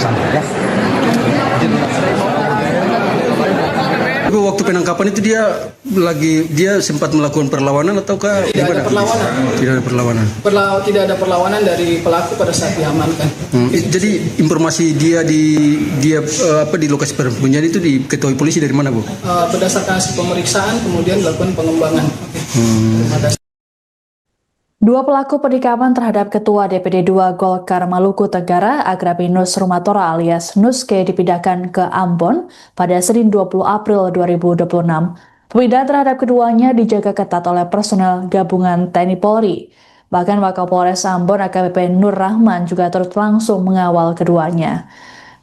tersangka ya. Waktu penangkapan itu dia sempat melakukan perlawanan ataukah tidak ada perlawanan? Tidak ada perlawanan. Tidak ada perlawanan dari pelaku pada saat diamankan. Jadi informasi dia di lokasi persembunyian itu diketahui polisi dari mana, Bu? Berdasarkan hasil pemeriksaan kemudian dilakukan pengembangan. Terima kasih. Dua pelaku penikaman terhadap Ketua DPD 2 Golkar Maluku Tenggara, Agrapinus Rumatora alias Nuske dipindahkan ke Ambon pada Senin 20 April 2026. Pemindahan terhadap keduanya dijaga ketat oleh personel gabungan TNI Polri. Bahkan Wakapolres Ambon AKBP Nur Rahman juga turut langsung mengawal keduanya.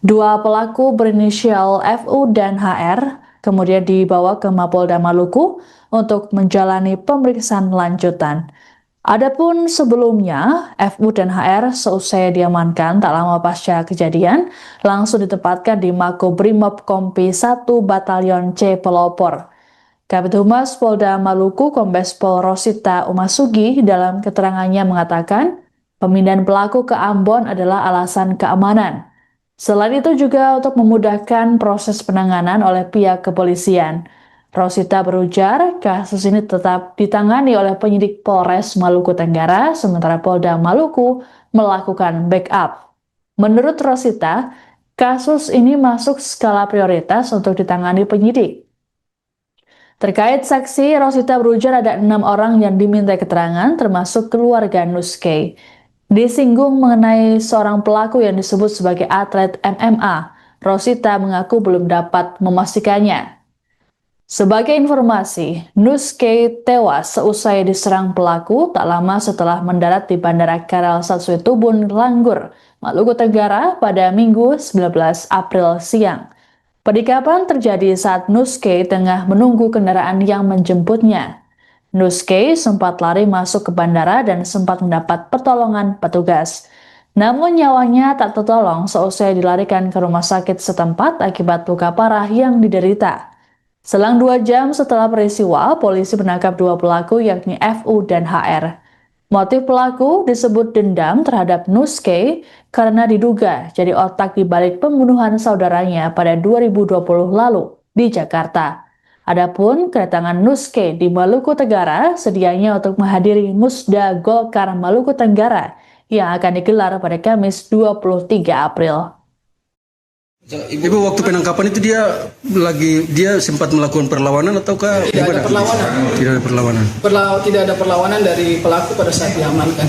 Dua pelaku berinisial FU dan HR kemudian dibawa ke Mapolda Maluku untuk menjalani pemeriksaan lanjutan. Adapun sebelumnya, FU dan HR seusai diamankan tak lama pasca kejadian, langsung ditempatkan di Makobrimob Kompi 1 Batalion C Pelopor. Kabid Humas Polda Maluku Kombes Pol Rosita Umasugi dalam keterangannya mengatakan, pemindahan pelaku ke Ambon adalah alasan keamanan. Selain itu juga untuk memudahkan proses penanganan oleh pihak kepolisian. Rosita berujar, kasus ini tetap ditangani oleh penyidik Polres Maluku Tenggara, sementara Polda Maluku melakukan backup. Menurut Rosita, kasus ini masuk skala prioritas untuk ditangani penyidik. Terkait saksi, Rosita berujar ada 6 orang yang diminta keterangan, termasuk keluarga Nuske. Disinggung mengenai seorang pelaku yang disebut sebagai atlet MMA, Rosita mengaku belum dapat memastikannya. Sebagai informasi, Nuske tewas seusai diserang pelaku tak lama setelah mendarat di Bandara Karel Satsuetubun, Langgur, Maluku Tenggara pada Minggu 19 April siang. Penikaman terjadi saat Nuske tengah menunggu kendaraan yang menjemputnya. Nuske sempat lari masuk ke bandara dan sempat mendapat pertolongan petugas. Namun nyawanya tak tertolong seusai dilarikan ke rumah sakit setempat akibat luka parah yang diderita. Selang 2 jam setelah peristiwa, polisi menangkap 2 pelaku yakni FU dan HR. Motif pelaku disebut dendam terhadap Nuske karena diduga jadi otak di balik pembunuhan saudaranya pada 2020 lalu di Jakarta. Adapun kedatangan Nuske di Maluku Tenggara sedianya untuk menghadiri Musda Golkar Maluku Tenggara yang akan digelar pada Kamis 23 April. Ibu, waktu penangkapan itu dia sempat melakukan perlawanan ataukah tidak ada perlawanan? Tidak ada perlawanan. Tidak ada perlawanan dari pelaku pada saat diamankan.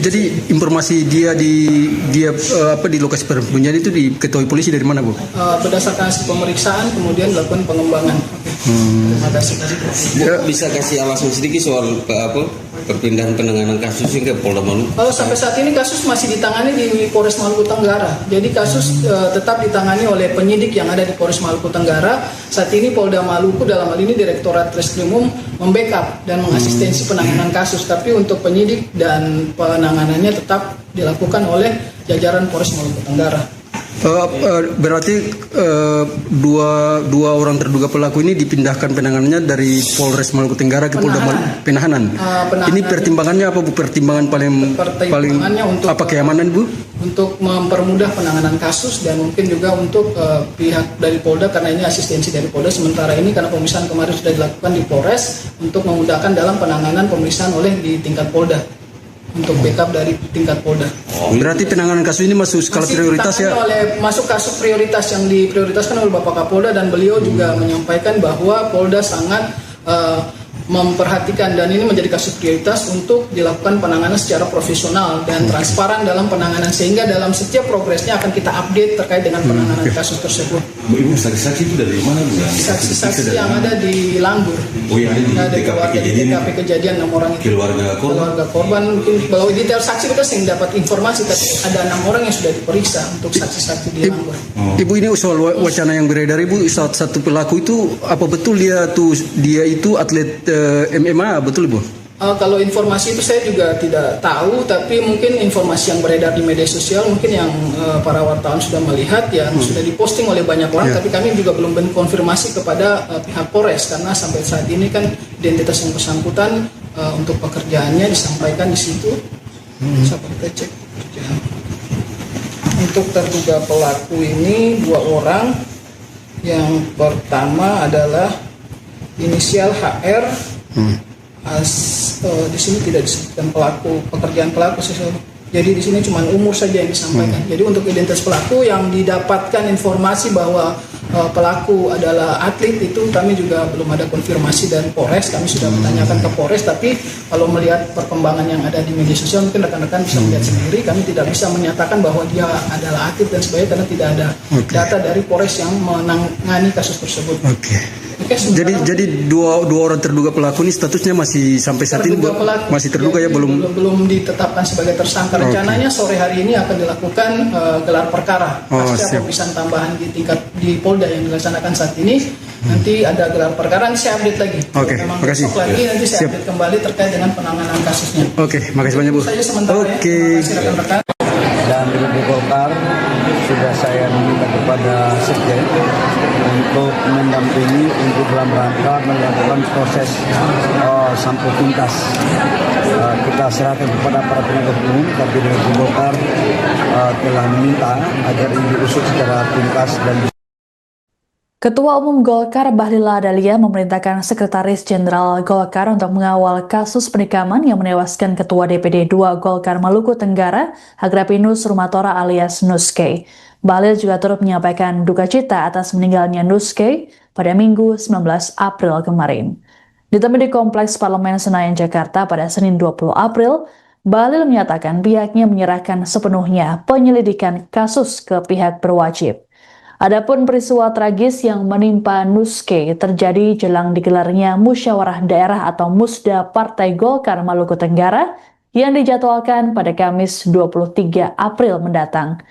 Jadi informasi dia di lokasi persembunyian itu diketahui polisi dari mana, Bu? Berdasarkan hasil pemeriksaan kemudian dilakukan pengembangan. Terima kasih. Bu, bisa kasih alasan sedikit soal perpindahan penanganan kasus hingga Polda Maluku? Sampai saat ini kasus masih ditangani di Polres Maluku Tenggara. Jadi kasus tetap ditangani oleh penyidik yang ada di Polres Maluku Tenggara. Saat ini Polda Maluku dalam hal ini Direktorat Reskrimum membackup dan mengasistensi penanganan kasus. Tapi untuk penyidik dan penanganannya tetap dilakukan oleh jajaran Polres Maluku Tenggara. Berarti dua orang terduga pelaku ini dipindahkan penanganannya dari Polres Maluku Tenggara ke Polda Penahanan. Ini pertimbangannya apa, Bu? Pertimbangannya untuk apa, keamanan, Bu? Untuk mempermudah penanganan kasus dan mungkin juga untuk pihak dari Polda karena ini asistensi dari Polda. Sementara ini karena pemeriksaan kemarin sudah dilakukan di Polres untuk memudahkan dalam penanganan pemeriksaan oleh di tingkat Polda. Untuk backup dari tingkat Polda. Berarti penanganan kasus ini masuk skala prioritas ya? Masuk kasus prioritas yang diprioritaskan oleh Bapak Kapolda dan beliau juga menyampaikan bahwa Polda sangat memperhatikan dan ini menjadi kasus prioritas untuk dilakukan penanganan secara profesional dan transparan dalam penanganan sehingga dalam setiap progresnya akan kita update terkait dengan penanganan kasus tersebut. Ibu, saksi-saksi itu dari mana, Bu? Saksi-saksi yang ada di Langgur. Oh, yang ada di TKP kejadian 6 orang itu. Keluarga korban mungkin bahwa detail saksi kita sering dapat informasi tapi ada 6 orang yang sudah diperiksa untuk saksi-saksi di Langgur. Ibu, ini soal wacana yang beredar, Ibu, satu pelaku itu apa betul dia itu atlet MMA, betul, Bu? Kalau informasi itu saya juga tidak tahu, tapi mungkin informasi yang beredar di media sosial mungkin yang para wartawan sudah melihat yang sudah diposting oleh banyak orang, tapi kami juga belum konfirmasi kepada pihak Polres karena sampai saat ini kan identitas yang bersangkutan untuk pekerjaannya disampaikan di situ. Sampai kita cek. Untuk terduga pelaku ini 2 orang. Yang pertama adalah inisial HR. Di sini tidak disebutkan pekerjaan pelaku sih. Jadi di sini cuma umur saja yang disampaikan. Jadi untuk identitas pelaku yang didapatkan informasi bahwa pelaku adalah atlet itu kami juga belum ada konfirmasi dari Polres. Kami sudah bertanyakan ke Polres, tapi kalau melihat perkembangan yang ada di media sosial mungkin rekan-rekan bisa melihat sendiri. Kami tidak bisa menyatakan bahwa dia adalah atlet dan sebagainya karena tidak ada data dari Polres yang menangani kasus tersebut. Jadi dua orang terduga pelaku ini statusnya masih sampai saat ini masih terduga ya, belum ditetapkan sebagai tersangka. Rencananya sore hari ini akan dilakukan gelar perkara pasca pemeriksaan tambahan di Polda yang dilaksanakan saat ini. Nanti ada gelar perkara, nanti saya update lagi. Memang besok lagi nanti saya update kembali terkait dengan penanganan kasusnya. Makasih banyak Bu. Saja sementara ya. Terima kasih rekan-rekan. Dan di Golkar sudah saya meminta kepada Sekjen untuk mendampingi untuk dalam rangka melakukan proses sampel tuntas. Kita serahkan kepada para penegak hukum, tapi dari Golkar telah meminta agar ini diusut secara tuntas dan Ketua Umum Golkar Bahlil Lahadalia memerintahkan Sekretaris Jenderal Golkar untuk mengawal kasus penikaman yang menewaskan Ketua DPD 2 Golkar Maluku Tenggara, Agrapinus Rumatora alias Nuske. Bahlil juga turut menyampaikan duka cita atas meninggalnya Nuske pada Minggu 19 April kemarin. Ditemui di Kompleks Parlemen Senayan, Jakarta pada Senin 20 April, Bahlil menyatakan pihaknya menyerahkan sepenuhnya penyelidikan kasus ke pihak berwajib. Adapun peristiwa tragis yang menimpa Nuske terjadi jelang digelarnya Musyawarah Daerah atau Musda Partai Golkar Maluku Tenggara yang dijadwalkan pada Kamis 23 April mendatang.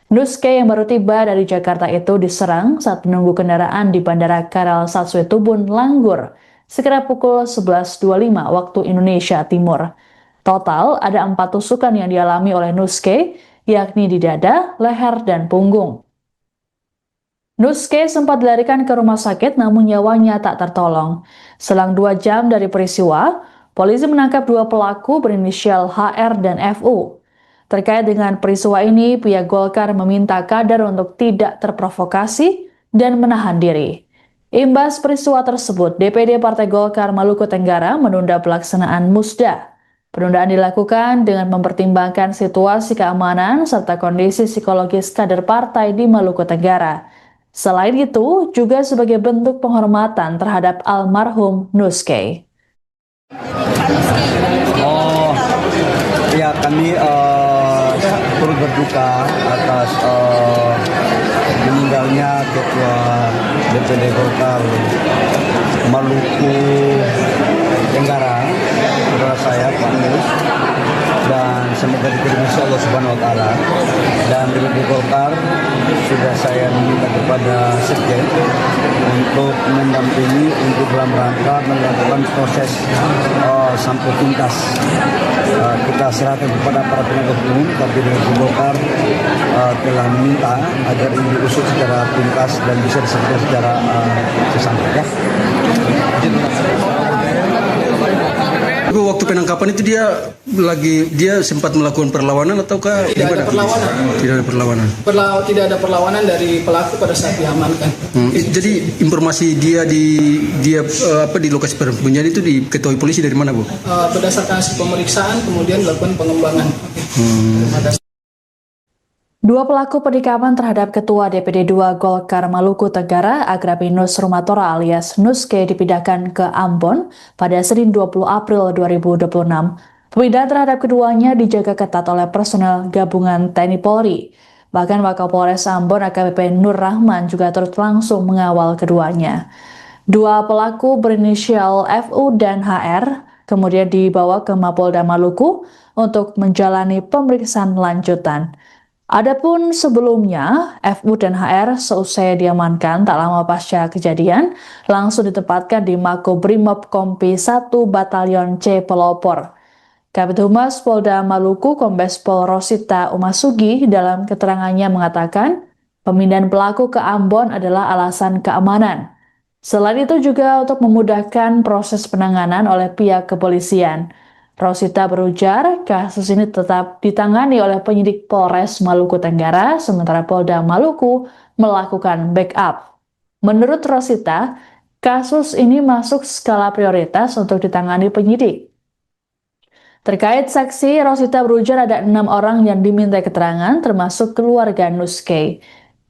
Nuske yang baru tiba dari Jakarta itu diserang saat menunggu kendaraan di Bandara Karel Satswetubun, Langgur, sekitar pukul 11.25 waktu Indonesia Timur. Total ada 4 tusukan yang dialami oleh Nuske, yakni di dada, leher, dan punggung. Nuske sempat dilarikan ke rumah sakit namun nyawanya tak tertolong. Selang 2 jam dari peristiwa, polisi menangkap 2 pelaku berinisial HR dan FU. Terkait dengan peristiwa ini, pihak Golkar meminta kader untuk tidak terprovokasi dan menahan diri. Imbas peristiwa tersebut, DPD Partai Golkar Maluku Tenggara menunda pelaksanaan Musda. Penundaan dilakukan dengan mempertimbangkan situasi keamanan serta kondisi psikologis kader partai di Maluku Tenggara. Selain itu, juga sebagai bentuk penghormatan terhadap almarhum Nuske. Ya, kami turut berduka atas meninggalnya Ketua DPD Golkar Maluku Tenggara, saudara saya Pak Nus, dan semoga diterima Allah Subhanahu Wa Taala. Dan di Golkar sudah saya meminta kepada Sekjen untuk mendampingi untuk dalam rangka melakukan proses sampel tuntas. Kita serahkan kepada para penegak hukum, tapi di Golkar telah meminta agar ini diusut secara tuntas dan bisa diselesaikan secara sesama. Ya. Waktu penangkapan itu dia sempat melakukan perlawanan ataukah tidak ada perlawanan? Tidak ada perlawanan. Tidak ada perlawanan dari pelaku pada saat diamankan. Jadi informasi dia di lokasi persembunyian itu diketahui polisi dari mana, Bu? Berdasarkan hasil pemeriksaan kemudian dilakukan pengembangan. Terima kasih. 2 pelaku penikaman terhadap Ketua DPD 2 Golkar Maluku Tenggara, Agrapinus Rumatora alias Nuske dipindahkan ke Ambon pada Senin 20 April 2026. Pemindahan terhadap keduanya dijaga ketat oleh personel gabungan TNI Polri. Bahkan Wakapolres Ambon AKBP Nur Rahman juga turut langsung mengawal keduanya. 2 pelaku berinisial FU dan HR kemudian dibawa ke Mapolda Maluku untuk menjalani pemeriksaan lanjutan. Adapun sebelumnya, FU dan HR seusai diamankan tak lama pasca kejadian, langsung ditempatkan di Makobrimob Kompi 1 Batalion C Pelopor. Kabid Humas Polda Maluku Kombes Pol Rosita Umasugi dalam keterangannya mengatakan, pemindahan pelaku ke Ambon adalah alasan keamanan. Selain itu juga untuk memudahkan proses penanganan oleh pihak kepolisian. Rosita berujar kasus ini tetap ditangani oleh penyidik Polres Maluku Tenggara, sementara Polda Maluku melakukan backup. Menurut Rosita, kasus ini masuk skala prioritas untuk ditangani penyidik. Terkait saksi, Rosita berujar ada 6 orang yang diminta keterangan, termasuk keluarga Nuskay.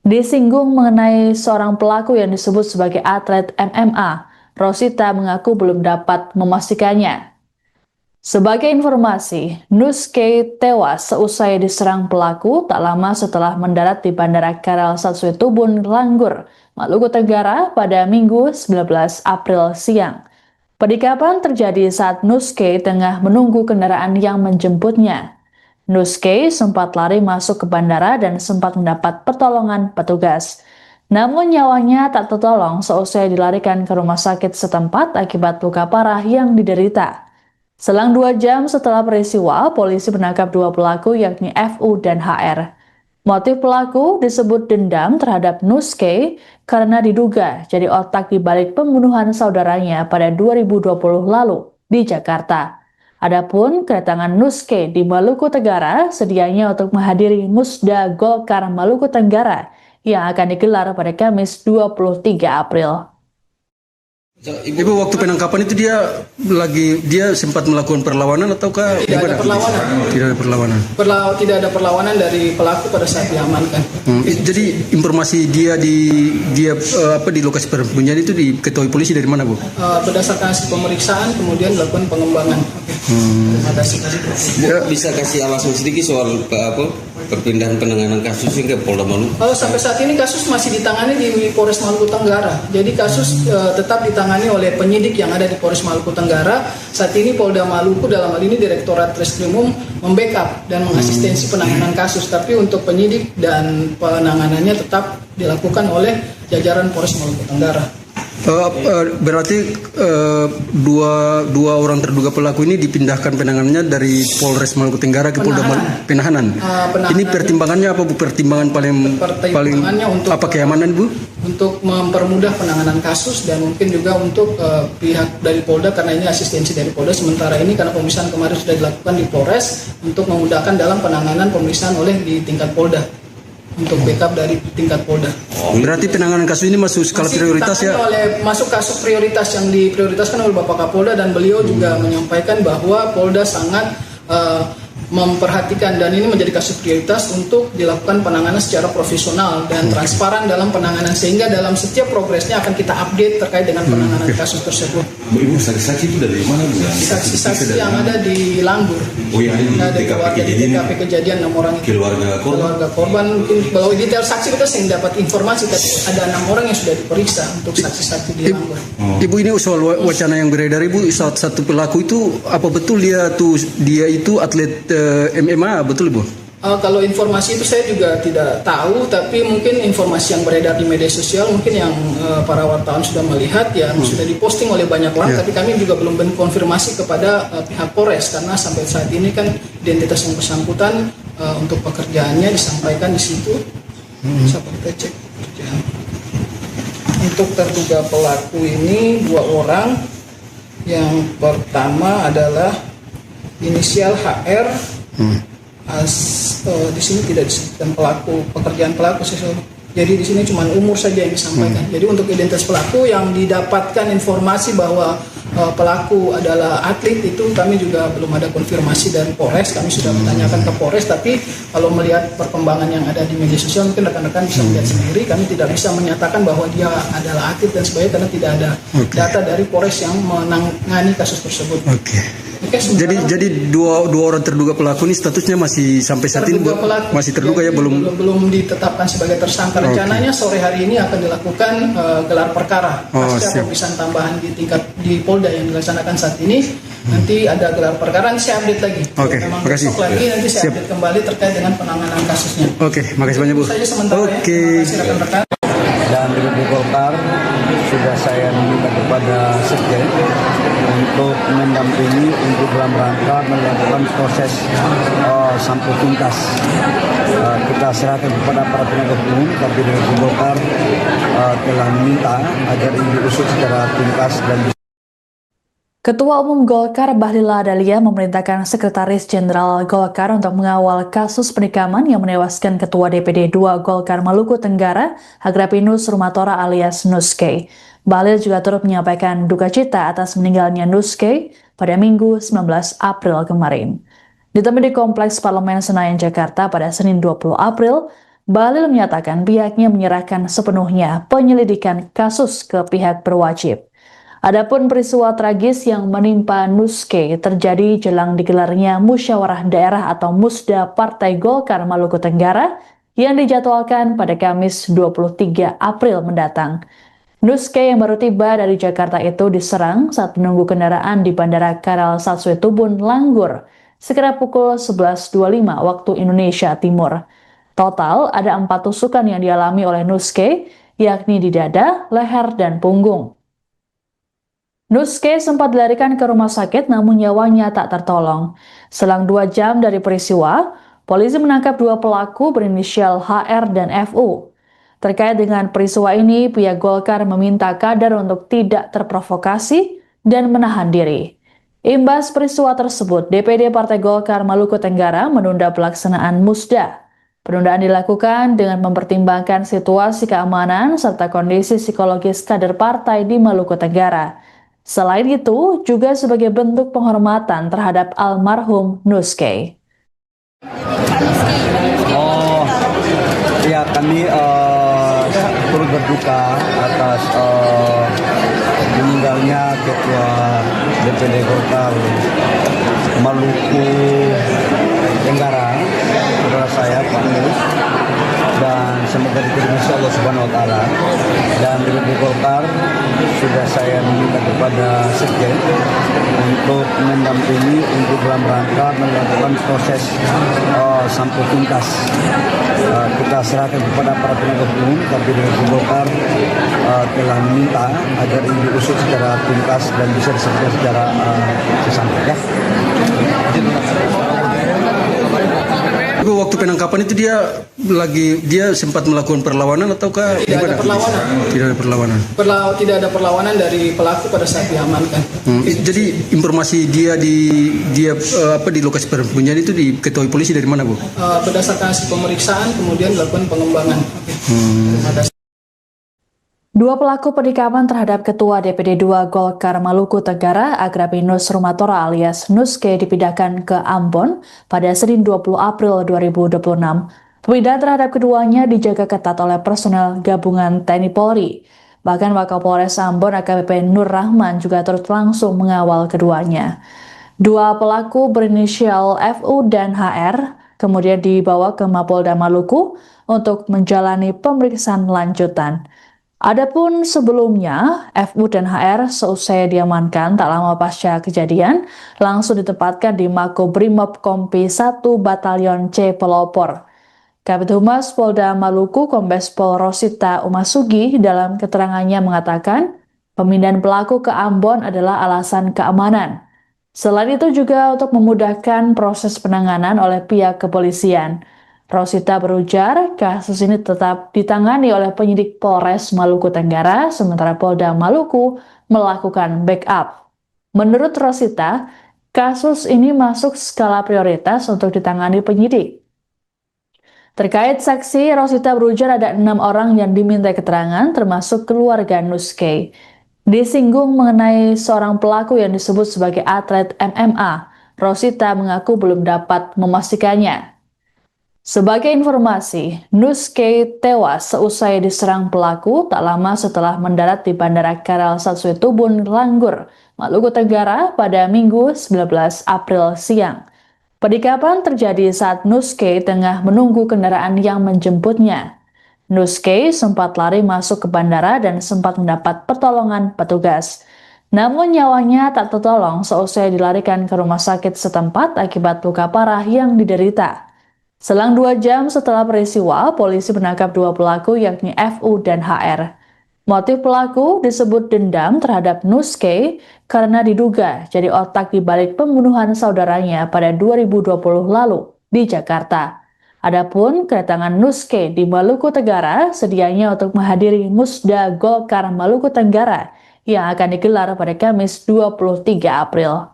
Disinggung mengenai seorang pelaku yang disebut sebagai atlet MMA, Rosita mengaku belum dapat memastikannya. Sebagai informasi, Nuskay tewas seusai diserang pelaku tak lama setelah mendarat di Bandara Karel Satsuetubun, Langgur, Maluku Tenggara pada Minggu 19 April siang. Penikapan terjadi saat Nuskay tengah menunggu kendaraan yang menjemputnya. Nuskay sempat lari masuk ke bandara dan sempat mendapat pertolongan petugas. Namun nyawanya tak tertolong seusai dilarikan ke rumah sakit setempat akibat luka parah yang diderita. Selang 2 jam setelah peristiwa, polisi menangkap 2 pelaku yakni FU dan HR. Motif pelaku disebut dendam terhadap Nuskay karena diduga jadi otak di balik pembunuhan saudaranya pada 2020 lalu di Jakarta. Adapun kedatangan Nuskay di Maluku Tenggara sedianya untuk menghadiri Musda Golkar Maluku Tenggara yang akan digelar pada Kamis 23 April. Ibu, waktu penangkapan itu dia sempat melakukan perlawanan ataukah Tidak ada perlawanan. Tidak ada perlawanan. Tidak ada perlawanan dari pelaku pada saat diamankan. Jadi informasi dia di lokasi persembunyian itu diketahui polisi dari mana, Bu? Berdasarkan hasil pemeriksaan kemudian dilakukan pengembangan. Bisa kasih alasan sedikit soal perpindahan penanganan kasus hingga Polda Maluku? Sampai saat ini kasus masih ditangani di Polres Maluku Tenggara. Jadi kasus tetap ditangani oleh penyidik yang ada di Polres Maluku Tenggara. Saat ini Polda Maluku dalam hal ini Direktorat Reskrimum membackup dan mengasistensi penanganan kasus. Tapi untuk penyidik dan penanganannya tetap dilakukan oleh jajaran Polres Maluku Tenggara. Berarti dua orang terduga pelaku ini dipindahkan penanganannya dari Polres Maluku Tenggara ke Polda Penahanan. Ini pertimbangannya apa, Bu? Pertimbangan paling untuk apa, keamanan, Bu? Untuk mempermudah penanganan kasus dan mungkin juga untuk pihak dari Polda karena ini asistensi dari Polda. Sementara ini karena pemeriksaan kemarin sudah dilakukan di Polres untuk memudahkan dalam penanganan pemeriksaan oleh di tingkat Polda. Untuk backup dari tingkat Polda. Berarti penanganan kasus ini masuk skala prioritas ya? Masuk kasus prioritas yang diprioritaskan oleh Bapak Kapolda dan beliau juga menyampaikan bahwa Polda sangat memperhatikan dan ini menjadi kasus prioritas untuk dilakukan penanganan secara profesional dan transparan dalam penanganan sehingga dalam setiap progresnya akan kita update terkait dengan penanganan kasus tersebut. Ibu, saksi-saksi itu dari mana, Bu? Saksi-saksi yang ada di Langgur. Oh ya, ini TKP kejadian 6 orang itu. Keluarga korban mungkin bahwa detail saksi kita sering dapat informasi tapi ada 6 orang yang sudah diperiksa untuk saksi-saksi di Langgur. Ibu, ini soal wacana yang beredar, Ibu, satu pelaku itu apa betul dia itu atlet MMA, betul, Bu? Kalau informasi itu saya juga tidak tahu, tapi mungkin informasi yang beredar di media sosial mungkin yang para wartawan sudah melihat yang sudah diposting oleh banyak orang, tapi kami juga belum konfirmasi kepada pihak Polres karena sampai saat ini kan identitas yang bersangkutan untuk pekerjaannya disampaikan di situ. Bisa kita cek pekerjaan. Untuk terduga pelaku ini 2 orang. Yang pertama adalah inisial HR. Di sini tidak disebutkan pekerjaan pelaku. Jadi di sini cuma umur saja yang disampaikan. Jadi untuk identitas pelaku yang didapatkan informasi bahwa pelaku adalah atlet itu kami juga belum ada konfirmasi dari Polres. Kami sudah menanyakan ke Polres, tapi kalau melihat perkembangan yang ada di media sosial mungkin rekan-rekan bisa melihat sendiri. Kami tidak bisa menyatakan bahwa dia adalah atlet dan sebagainya karena tidak ada data dari Polres yang menangani kasus tersebut. Jadi dua orang terduga pelaku ini statusnya masih sampai saat ini masih terduga ya, belum ditetapkan sebagai tersangka. Rencananya sore hari ini akan dilakukan gelar perkara pasca pemeriksaan tambahan di Polda yang dilaksanakan saat ini. Nanti ada gelar perkara, nanti saya update lagi. Makasih. Lagi nanti saya update kembali terkait dengan penanganan kasusnya. Makasih banyak, Bu. Saja sementara ya. Terima kasih rekan-rekan. Dan di Golkar sudah saya minta kepada Sekjen untuk mendampingi untuk dalam rangka melakukan proses sampai tuntas. Kita serahkan kepada para penegak hukum, tapi dari Golkar telah meminta agar ini diusut secara tuntas dan Ketua Umum Golkar Bahlil Lahadalia memerintahkan Sekretaris Jenderal Golkar untuk mengawal kasus penikaman yang menewaskan Ketua DPD 2 Golkar Maluku Tenggara, Agrapinus Rumatora alias Nuske. Bahlil juga turut menyampaikan duka cita atas meninggalnya Nuske pada Minggu 19 April kemarin. Ditemui di Kompleks Parlemen Senayan, Jakarta pada Senin 20 April, Bahlil menyatakan pihaknya menyerahkan sepenuhnya penyelidikan kasus ke pihak berwajib. Adapun peristiwa tragis yang menimpa Nuske terjadi jelang digelarnya Musyawarah Daerah atau Musda Partai Golkar Maluku Tenggara yang dijadwalkan pada Kamis 23 April mendatang. Nuske yang baru tiba dari Jakarta itu diserang saat menunggu kendaraan di Bandara Karal Satsue Tubun, Langgur, sekitar pukul 11.25 waktu Indonesia Timur. Total ada 4 tusukan yang dialami oleh Nuske, yakni di dada, leher, dan punggung. Nuske sempat dilarikan ke rumah sakit namun nyawanya tak tertolong. Selang 2 jam dari peristiwa, polisi menangkap 2 pelaku berinisial HR dan FU. Terkait dengan peristiwa ini, pihak Golkar meminta kader untuk tidak terprovokasi dan menahan diri. Imbas peristiwa tersebut, DPD Partai Golkar Maluku Tenggara menunda pelaksanaan musda. Penundaan dilakukan dengan mempertimbangkan situasi keamanan serta kondisi psikologis kader partai di Maluku Tenggara. Selain itu, juga sebagai bentuk penghormatan terhadap almarhum Nuske. Oh, ya kami turut berduka atas meninggalnya Ketua DPD Golkar Maluku Tenggara, saudara saya Pak Nus, dan semoga diterima Allah Subhanahu Wa Taala. Dan DPD Golkar sudah saya meminta kepada Sekjen untuk mendampingi untuk dalam rangka melakukan proses sampai tuntas. Kita serahkan kepada para penegak hukum, tapi DPD Golkar telah meminta agar ini diusut secara tuntas dan bisa diselesaikan secara sesampai. Ya. Waktu penangkapan itu dia sempat melakukan perlawanan ataukah Tidak ada perlawanan. Tidak ada perlawanan. Tidak ada perlawanan dari pelaku pada saat diamankan. Jadi informasi dia di lokasi persembunyian itu diketahui polisi dari mana, Bu? Berdasarkan hasil pemeriksaan kemudian dilakukan pengembangan. Dua pelaku penikaman terhadap Ketua DPD 2 Golkar Maluku Tenggara, Agrapinus Rumatora alias Nuske dipindahkan ke Ambon pada Senin 20 April 2026. Pemindahan terhadap keduanya dijaga ketat oleh personel gabungan TNI Polri. Bahkan Wakapolres Ambon AKBP Nur Rahman juga turut langsung mengawal keduanya. Dua pelaku berinisial FU dan HR kemudian dibawa ke Mapolda Maluku untuk menjalani pemeriksaan lanjutan. Adapun sebelumnya, FU dan HR seusai diamankan tak lama pasca kejadian, langsung ditempatkan di Makobrimob Kompi 1 Batalion C Pelopor. Kabid Humas Polda Maluku Kombes Pol Rosita Umasugi dalam keterangannya mengatakan, pemindahan pelaku ke Ambon adalah alasan keamanan. Selain itu juga untuk memudahkan proses penanganan oleh pihak kepolisian. Rosita berujar, kasus ini tetap ditangani oleh penyidik Polres Maluku Tenggara, sementara Polda Maluku melakukan backup. Menurut Rosita, kasus ini masuk skala prioritas untuk ditangani penyidik. Terkait saksi, Rosita berujar ada 6 orang yang diminta keterangan, termasuk keluarga Nuske. Disinggung mengenai seorang pelaku yang disebut sebagai atlet MMA, Rosita mengaku belum dapat memastikannya. Sebagai informasi, Nuske tewas seusai diserang pelaku tak lama setelah mendarat di Bandara Karal Satsue Tubun, Langgur, Maluku Tenggara pada Minggu 19 April siang. Penikaman terjadi saat Nuske tengah menunggu kendaraan yang menjemputnya. Nuske sempat lari masuk ke bandara dan sempat mendapat pertolongan petugas. Namun nyawanya tak tertolong seusai dilarikan ke rumah sakit setempat akibat luka parah yang diderita. Selang 2 jam setelah peristiwa, polisi menangkap 2 pelaku yakni FU dan HR. Motif pelaku disebut dendam terhadap Nuske karena diduga jadi otak di balik pembunuhan saudaranya pada 2020 lalu di Jakarta. Adapun kedatangan Nuske di Maluku Tenggara sedianya untuk menghadiri Musda Golkar Maluku Tenggara yang akan digelar pada Kamis 23 April.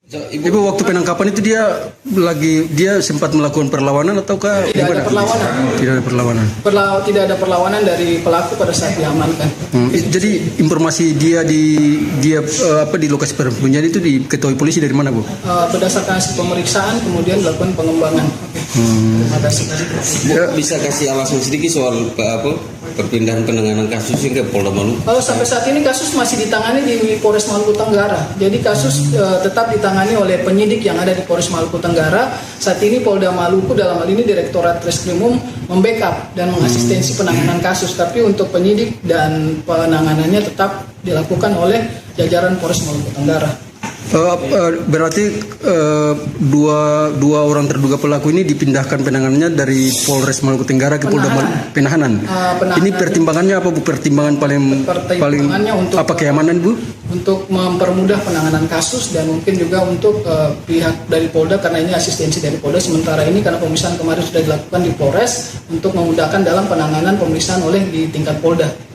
Ibu, waktu penangkapan itu dia sempat melakukan perlawanan ataukah Tidak ada perlawanan. Tidak ada perlawanan. Tidak ada perlawanan dari pelaku pada saat diamankan. Jadi informasi dia di lokasi persembunyian itu diketahui polisi dari mana, Bu? Berdasarkan hasil pemeriksaan kemudian dilakukan pengembangan. Terima kasih. Bu, bisa kasih alasan sedikit soal perpindahan penanganan kasus ke Polda Maluku? Sampai saat ini kasus masih ditangani di Polres Maluku Tenggara. Jadi kasus tetap ditangani oleh penyidik yang ada di Polres Maluku Tenggara. Saat ini Polda Maluku dalam hal ini Direktorat Reskrimum membackup dan mengasistensi penanganan kasus. Tapi untuk penyidik dan penanganannya tetap dilakukan oleh jajaran Polres Maluku Tenggara. Berarti dua orang terduga pelaku ini dipindahkan penanganannya dari Polres Maluku Tenggara ke Polda Penahanan. Ini pertimbangannya apa, Bu? Pertimbangan paling untuk apa, keamanan, Bu? Untuk mempermudah penanganan kasus dan mungkin juga untuk pihak dari Polda, karena ini asistensi dari Polda. Sementara ini karena pemeriksaan kemarin sudah dilakukan di Polres untuk memudahkan dalam penanganan pemeriksaan oleh di tingkat Polda.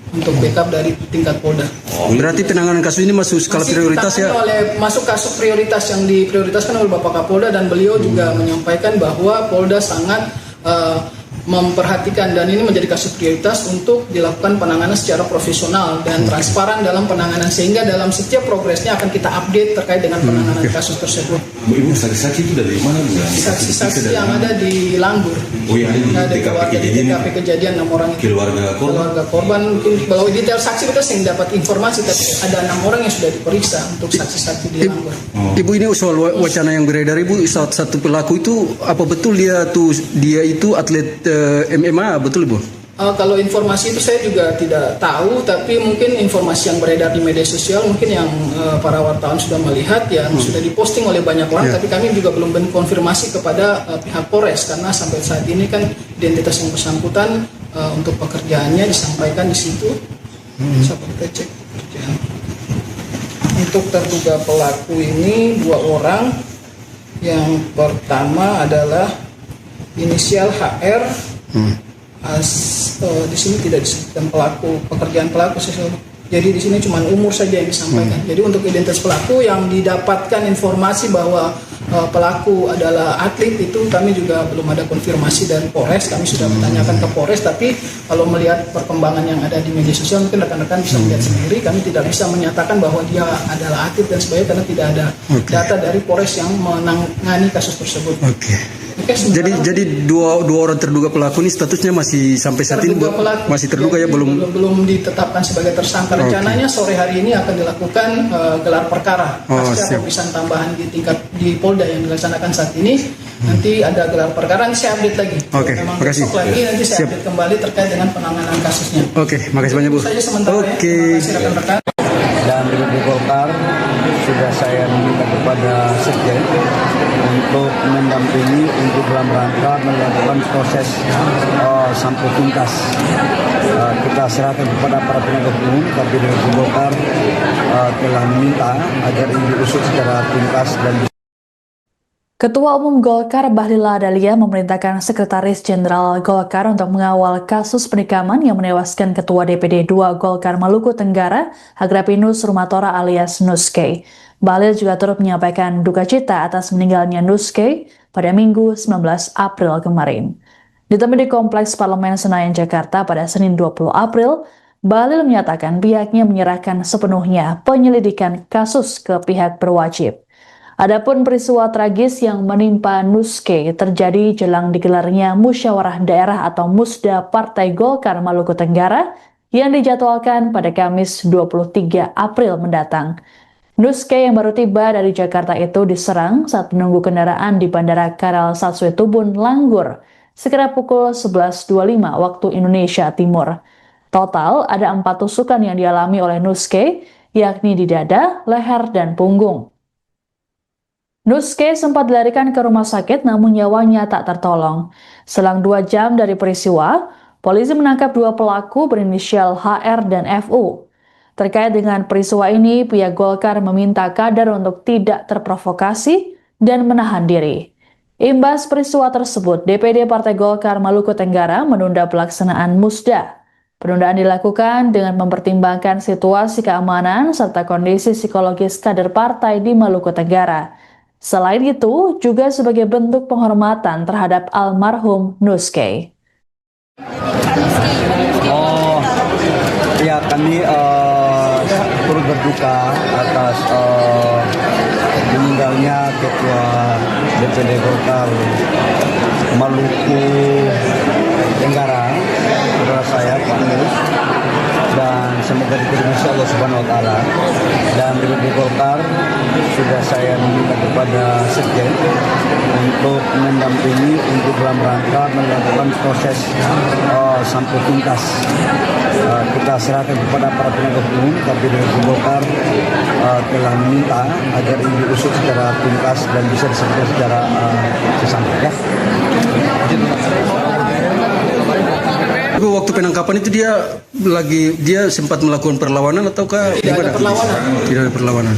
Untuk backup dari tingkat Polda. Berarti penanganan kasus ini masuk skala prioritas ya? Masuk kasus prioritas yang diprioritaskan oleh Bapak Kapolda, dan beliau juga menyampaikan bahwa Polda sangat memperhatikan dan ini menjadi kasus prioritas untuk dilakukan penanganan secara profesional dan transparan dalam penanganan, sehingga dalam setiap progresnya akan kita update terkait dengan penanganan kasus tersebut. Ibu, saksi-saksi itu dari mana, Bu? Saksi-saksi yang ada di Langgur. Oh, yang ada di TKP kejadian 6 orang itu. Keluarga korban mungkin bahwa detail saksi kita sering dapat informasi, tapi ada 6 orang yang sudah diperiksa untuk saksi-saksi di Langgur. Ibu, ini soal wacana yang beredar, Ibu, satu pelaku itu apa betul dia itu atlet MMA, betul, Bu? Kalau informasi itu saya juga tidak tahu, tapi mungkin informasi yang beredar di media sosial mungkin yang para wartawan sudah melihat, yang sudah diposting oleh banyak orang, tapi kami juga belum konfirmasi kepada pihak Polres, karena sampai saat ini kan identitas yang bersangkutan untuk pekerjaannya disampaikan di situ. Bisa kita cek pekerjaan. Untuk terduga pelaku ini 2 orang. Yang pertama adalah inisial HR. Di sini tidak disebutkan pekerjaan pelaku. Jadi di sini cuma umur saja yang disampaikan. Jadi untuk identitas pelaku yang didapatkan informasi bahwa pelaku adalah atlet, itu kami juga belum ada konfirmasi dari Polres. Kami sudah menanyakan ke Polres, tapi kalau melihat perkembangan yang ada di media sosial mungkin rekan-rekan bisa melihat sendiri. Kami tidak bisa menyatakan bahwa dia adalah atlet dan sebagainya karena tidak ada data dari Polres yang menangani kasus tersebut. Jadi dua orang terduga pelaku ini statusnya masih sampai saat ini masih terduga ya, belum ditetapkan sebagai tersangka. Rencananya sore hari ini akan dilakukan gelar perkara pasca pemeriksaan tambahan di Polda yang dilaksanakan saat ini. Nanti ada gelar perkara, nanti saya update lagi. Memang besok lagi nanti saya update kembali terkait dengan penanganan kasusnya. Makasih banyak, Bu. Saja sementara ya. Terima kasih rekan-rekan. Dan di Golkar sudah saya meminta kepada Sekjen untuk mendampingi untuk dalam rangka melakukan proses sampai tuntas. Kita serahkan kepada para penegak hukum, tapi dari Golkar telah meminta agar ini diusut secara tuntas dan Ketua Umum Golkar Bahlil Lahadalia memerintahkan Sekretaris Jenderal Golkar untuk mengawal kasus penikaman yang menewaskan Ketua DPD 2 Golkar Maluku Tenggara, Agrapinus Rumatora alias Nuske. Bahlil juga turut menyampaikan duka cita atas meninggalnya Nuske pada Minggu 19 April kemarin. Ditemui di Kompleks Parlemen Senayan, Jakarta pada Senin 20 April, Bahlil menyatakan pihaknya menyerahkan sepenuhnya penyelidikan kasus ke pihak berwajib. Adapun peristiwa tragis yang menimpa Nuske terjadi jelang digelarnya Musyawarah Daerah atau Musda Partai Golkar Maluku Tenggara yang dijadwalkan pada Kamis 23 April mendatang. Nuske yang baru tiba dari Jakarta itu diserang saat menunggu kendaraan di Bandara Karal Satsue Tubun, Langgur, sekitar pukul 11.25 waktu Indonesia Timur. Total ada 4 tusukan yang dialami oleh Nuske, yakni di dada, leher, dan punggung. Nuske sempat dilarikan ke rumah sakit namun nyawanya tak tertolong. Selang 2 jam dari peristiwa, polisi menangkap 2 pelaku berinisial HR dan FU. Terkait dengan peristiwa ini, pihak Golkar meminta kader untuk tidak terprovokasi dan menahan diri. Imbas peristiwa tersebut, DPD Partai Golkar Maluku Tenggara menunda pelaksanaan Musda. Penundaan dilakukan dengan mempertimbangkan situasi keamanan serta kondisi psikologis kader partai di Maluku Tenggara. Selain itu, juga sebagai bentuk penghormatan terhadap almarhum Nuskay. Oh, ya kami turut berduka atas meninggalnya Ketua DPD Golkar Maluku Tenggara, saudara saya Pak Nus, dan semoga diterima Allah Subhanahu Wa Taala. Dan DPD Golkar sudah saya meminta kepada Sekjen untuk mendampingi untuk dalam rangka melakukan proses sampai tuntas. Kita serahkan kepada para penegak hukum, tapi DPD Golkar telah meminta agar ini diusut secara tuntas dan bisa diselesaikan secara sesampai ya. Tapi waktu penangkapan itu dia sempat melakukan perlawanan ataukah Tidak ada perlawanan. Tidak ada perlawanan.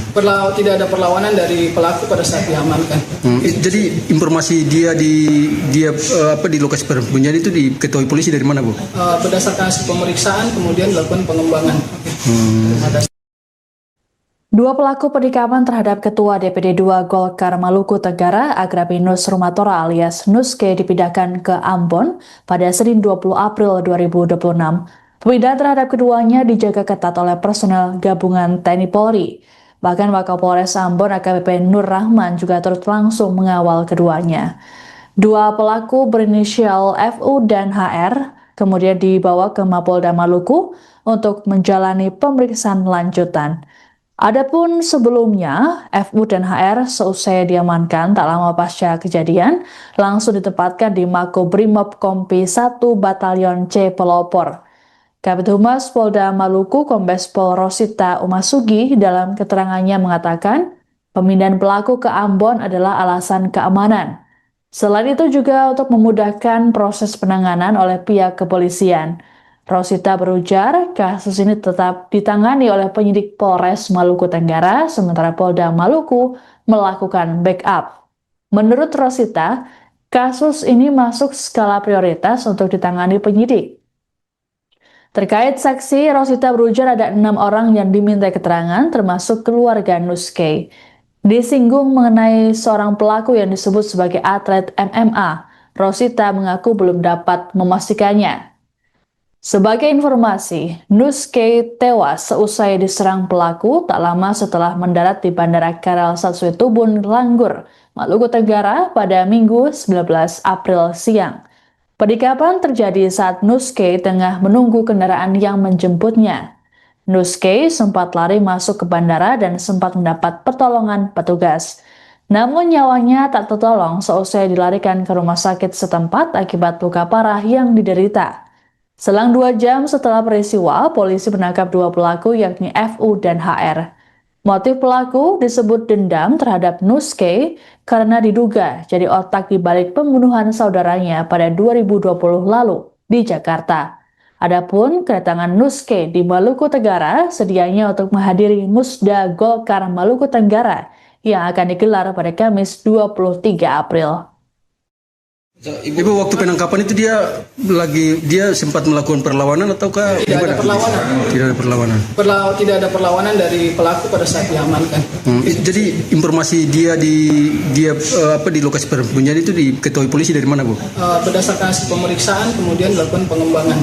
Tidak ada perlawanan dari pelaku pada saat diamankan. Jadi informasi dia di lokasi persembunyian itu diketahui polisi dari mana, Bu? Berdasarkan hasil pemeriksaan kemudian dilakukan pengembangan. Dua pelaku penikaman terhadap Ketua DPD 2 Golkar Maluku Tenggara, Agrapinus Rumatora alias Nuskay dipindahkan ke Ambon pada Senin 20 April 2026. Pemindahan terhadap keduanya dijaga ketat oleh personel gabungan TNI Polri. Bahkan Wakapolres Ambon AKBP Nur Rahman juga turut langsung mengawal keduanya. Dua pelaku berinisial FU dan HR kemudian dibawa ke Mapolda Maluku untuk menjalani pemeriksaan lanjutan. Adapun sebelumnya, FU dan HR seusai diamankan tak lama pasca kejadian, langsung ditempatkan di Makobrimob Kompi 1 Batalion C Pelopor. Kabid Humas Polda Maluku Kombes Pol Rosita Umasugi dalam keterangannya mengatakan, pemindahan pelaku ke Ambon adalah alasan keamanan. Selain itu juga untuk memudahkan proses penanganan oleh pihak kepolisian. Rosita berujar, kasus ini tetap ditangani oleh penyidik Polres Maluku Tenggara, sementara Polda Maluku melakukan backup. Menurut Rosita, kasus ini masuk skala prioritas untuk ditangani penyidik. Terkait saksi, Rosita berujar ada 6 orang yang diminta keterangan, termasuk keluarga Nuskay. Disinggung mengenai seorang pelaku yang disebut sebagai atlet MMA, Rosita mengaku belum dapat memastikannya. Sebagai informasi, Nuskay tewas seusai diserang pelaku tak lama setelah mendarat di Bandara Karal Satsue Tubun, Langgur, Maluku Tenggara pada Minggu 19 April siang. Penikaman terjadi saat Nuskay tengah menunggu kendaraan yang menjemputnya. Nuskay sempat lari masuk ke bandara dan sempat mendapat pertolongan petugas. Namun nyawanya tak tertolong seusai dilarikan ke rumah sakit setempat akibat luka parah yang diderita. Selang 2 jam setelah peristiwa, polisi menangkap 2 pelaku yakni FU dan HR. Motif pelaku disebut dendam terhadap Nuskay karena diduga jadi otak di balik pembunuhan saudaranya pada 2020 lalu di Jakarta. Adapun kedatangan Nuskay di Maluku Tenggara sedianya untuk menghadiri Musda Golkar Maluku Tenggara yang akan digelar pada Kamis 23 April. Ibu waktu penangkapan itu dia sempat melakukan perlawanan ataukah Tidak ada perlawanan. Tidak ada perlawanan. Tidak ada perlawanan dari pelaku pada saat diamankan. Jadi informasi dia di lokasi persembunyian itu diketahui polisi dari mana, Bu? Berdasarkan hasil pemeriksaan kemudian dilakukan pengembangan.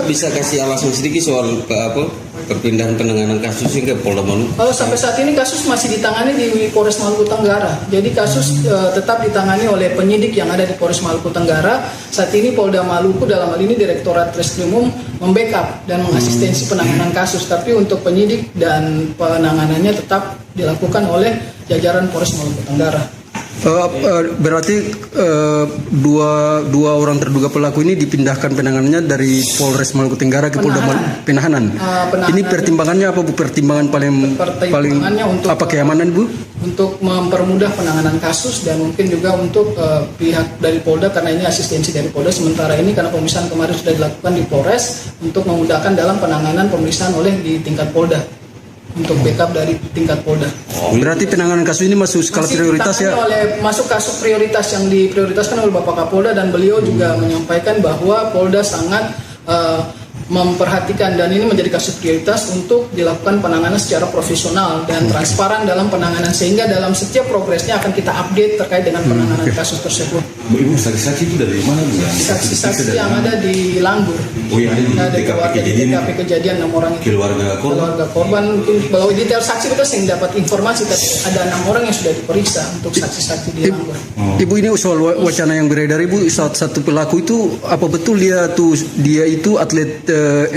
Bisa kasih alasan sedikit soal perpindahan penanganan kasus ke Polda Maluku? Sampai saat ini kasus masih ditangani di Polres Maluku Tenggara. Jadi kasus tetap ditangani oleh penyidik yang ada di Polres Maluku Tenggara. Saat ini Polda Maluku dalam hal ini Direktorat Reskrimum membackup dan mengasistensi penanganan kasus. Tapi untuk penyidik dan penanganannya tetap dilakukan oleh jajaran Polres Maluku Tenggara. Berarti dua orang terduga pelaku ini dipindahkan penanganannya dari Polres Maluku Tenggara ke Polda Penahanan. Ini pertimbangannya apa, Bu? Pertimbangan paling apa, keamanan, Bu? Untuk mempermudah penanganan kasus dan mungkin juga untuk pihak dari Polda karena ini asistensi dari Polda. Sementara ini karena pemeriksaan kemarin sudah dilakukan di Polres untuk memudahkan dalam penanganan pemeriksaan oleh di tingkat Polda. untuk backup dari tingkat Polda. Berarti penanganan kasus ini masuk skala Masih prioritas ya? masuk kasus prioritas yang diprioritaskan oleh Bapak Kapolda, dan beliau juga menyampaikan bahwa Polda sangat memperhatikan dan ini menjadi kasus prioritas untuk dilakukan penanganan secara profesional dan transparan dalam penanganan, sehingga dalam setiap progresnya akan kita update terkait dengan penanganan kasus tersebut. Ibu saksi-saksi itu dari mana Bu? Saksi-saksi yang ada di Langgur, Oh yang ada di ada TKP kejadian 6 orang itu. keluarga korban. Keluarga korban mungkin kalau detail saksi kita sering dapat informasi, tapi ada 6 orang yang sudah diperiksa untuk saksi-saksi di Langgur. Ibu, ini soal wacana yang beredar, Ibu, satu pelaku itu apa betul dia itu atlet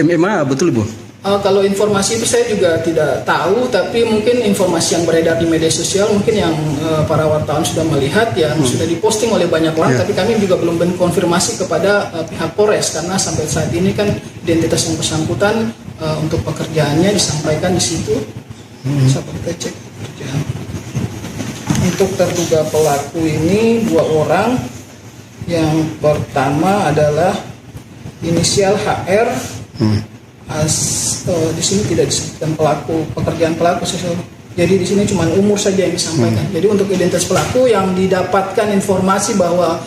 MMA, betul Ibu? Kalau informasi itu saya juga tidak tahu, tapi mungkin informasi yang beredar di media sosial mungkin yang para wartawan sudah melihat, yang sudah diposting oleh banyak orang, tapi kami juga belum konfirmasi kepada pihak Polres, karena sampai saat ini kan identitas yang bersangkutan untuk pekerjaannya disampaikan di situ. Sampai kita cek pekerjaan. Untuk terduga pelaku ini 2 orang. Yang pertama adalah inisial HR. Di sini tidak disebutkan pekerjaan pelaku. Jadi di sini cuma umur saja yang disampaikan. Jadi untuk identitas pelaku yang didapatkan informasi bahwa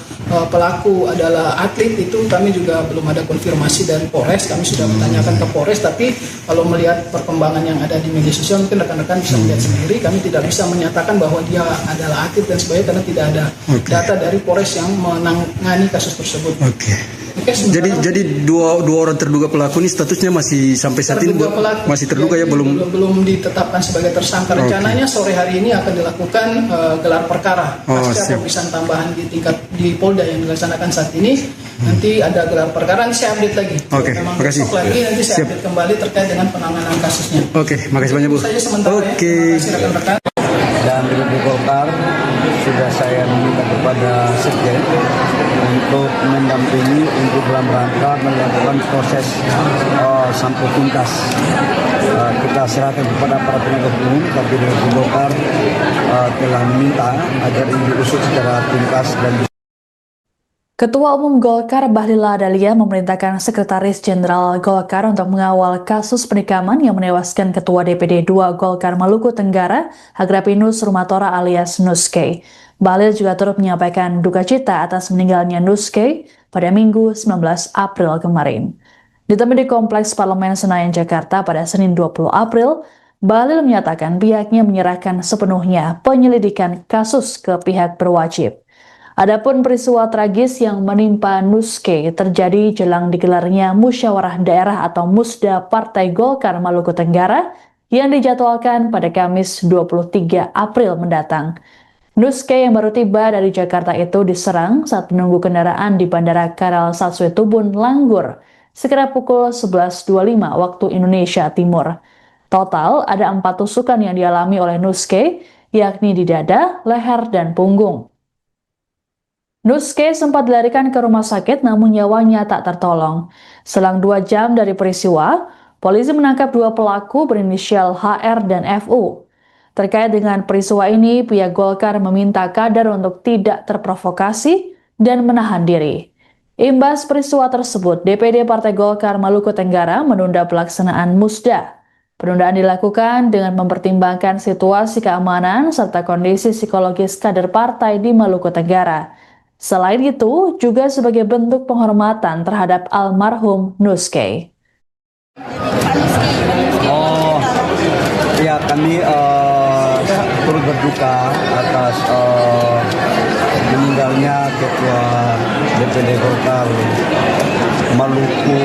pelaku adalah atlet, itu kami juga belum ada konfirmasi dari Polres. Kami sudah bertanyakan ke Polres, tapi kalau melihat perkembangan yang ada di media sosial mungkin rekan-rekan bisa melihat sendiri. Kami tidak bisa menyatakan bahwa dia adalah atlet dan sebagainya karena tidak ada data dari Polres yang menangani kasus tersebut. Jadi dua orang terduga pelaku ini statusnya masih sampai saat ini masih terduga ya, belum ditetapkan sebagai tersangka. Rencananya sore hari ini akan dilakukan gelar perkara pasca pemeriksaan tambahan di Polda yang dilaksanakan saat ini. Nanti ada gelar perkara, nanti saya update lagi. Memang makasih. Lagi nanti saya update kembali terkait dengan penanganan kasusnya. Makasih banyak Bu. Saya sementara ya. Terima kasih rekan-rekan. Dan di Golkar sudah saya meminta kepada Sekjen untuk mendampingi untuk dalam rangka melakukan proses sampai tuntas. Kita serahkan kepada para penegak hukum, tapi di Golkar telah meminta agar ini diusut secara tuntas dan Ketua Umum Golkar Bahlil Lahadalia memerintahkan Sekretaris Jenderal Golkar untuk mengawal kasus penikaman yang menewaskan Ketua DPD 2 Golkar Maluku Tenggara, Agrapinus Rumatora alias Nuske. Bahlil juga turut menyampaikan duka cita atas meninggalnya Nuske pada Minggu 19 April kemarin. Ditemui di Kompleks Parlemen Senayan, Jakarta pada Senin 20 April, Bahlil menyatakan pihaknya menyerahkan sepenuhnya penyelidikan kasus ke pihak berwajib. Adapun peristiwa tragis yang menimpa Nuske terjadi jelang digelarnya Musyawarah Daerah atau Musda Partai Golkar Maluku Tenggara yang dijadwalkan pada Kamis 23 April mendatang. Nuske yang baru tiba dari Jakarta itu diserang saat menunggu kendaraan di Bandara Karal Satsuetubun, Langgur, sekitar pukul 11.25 waktu Indonesia Timur. Total ada 4 tusukan yang dialami oleh Nuske, yakni di dada, leher, dan punggung. Nuske sempat dilarikan ke rumah sakit namun nyawanya tak tertolong. Selang 2 jam dari peristiwa, polisi menangkap 2 pelaku berinisial HR dan FU. Terkait dengan peristiwa ini, pihak Golkar meminta kader untuk tidak terprovokasi dan menahan diri. Imbas peristiwa tersebut, DPD Partai Golkar Maluku Tenggara menunda pelaksanaan Musda. Penundaan dilakukan dengan mempertimbangkan situasi keamanan serta kondisi psikologis kader partai di Maluku Tenggara. Selain itu, juga sebagai bentuk penghormatan terhadap almarhum Nuske. Ya, kami turut berduka atas meninggalnya Ketua DPD Golkar Maluku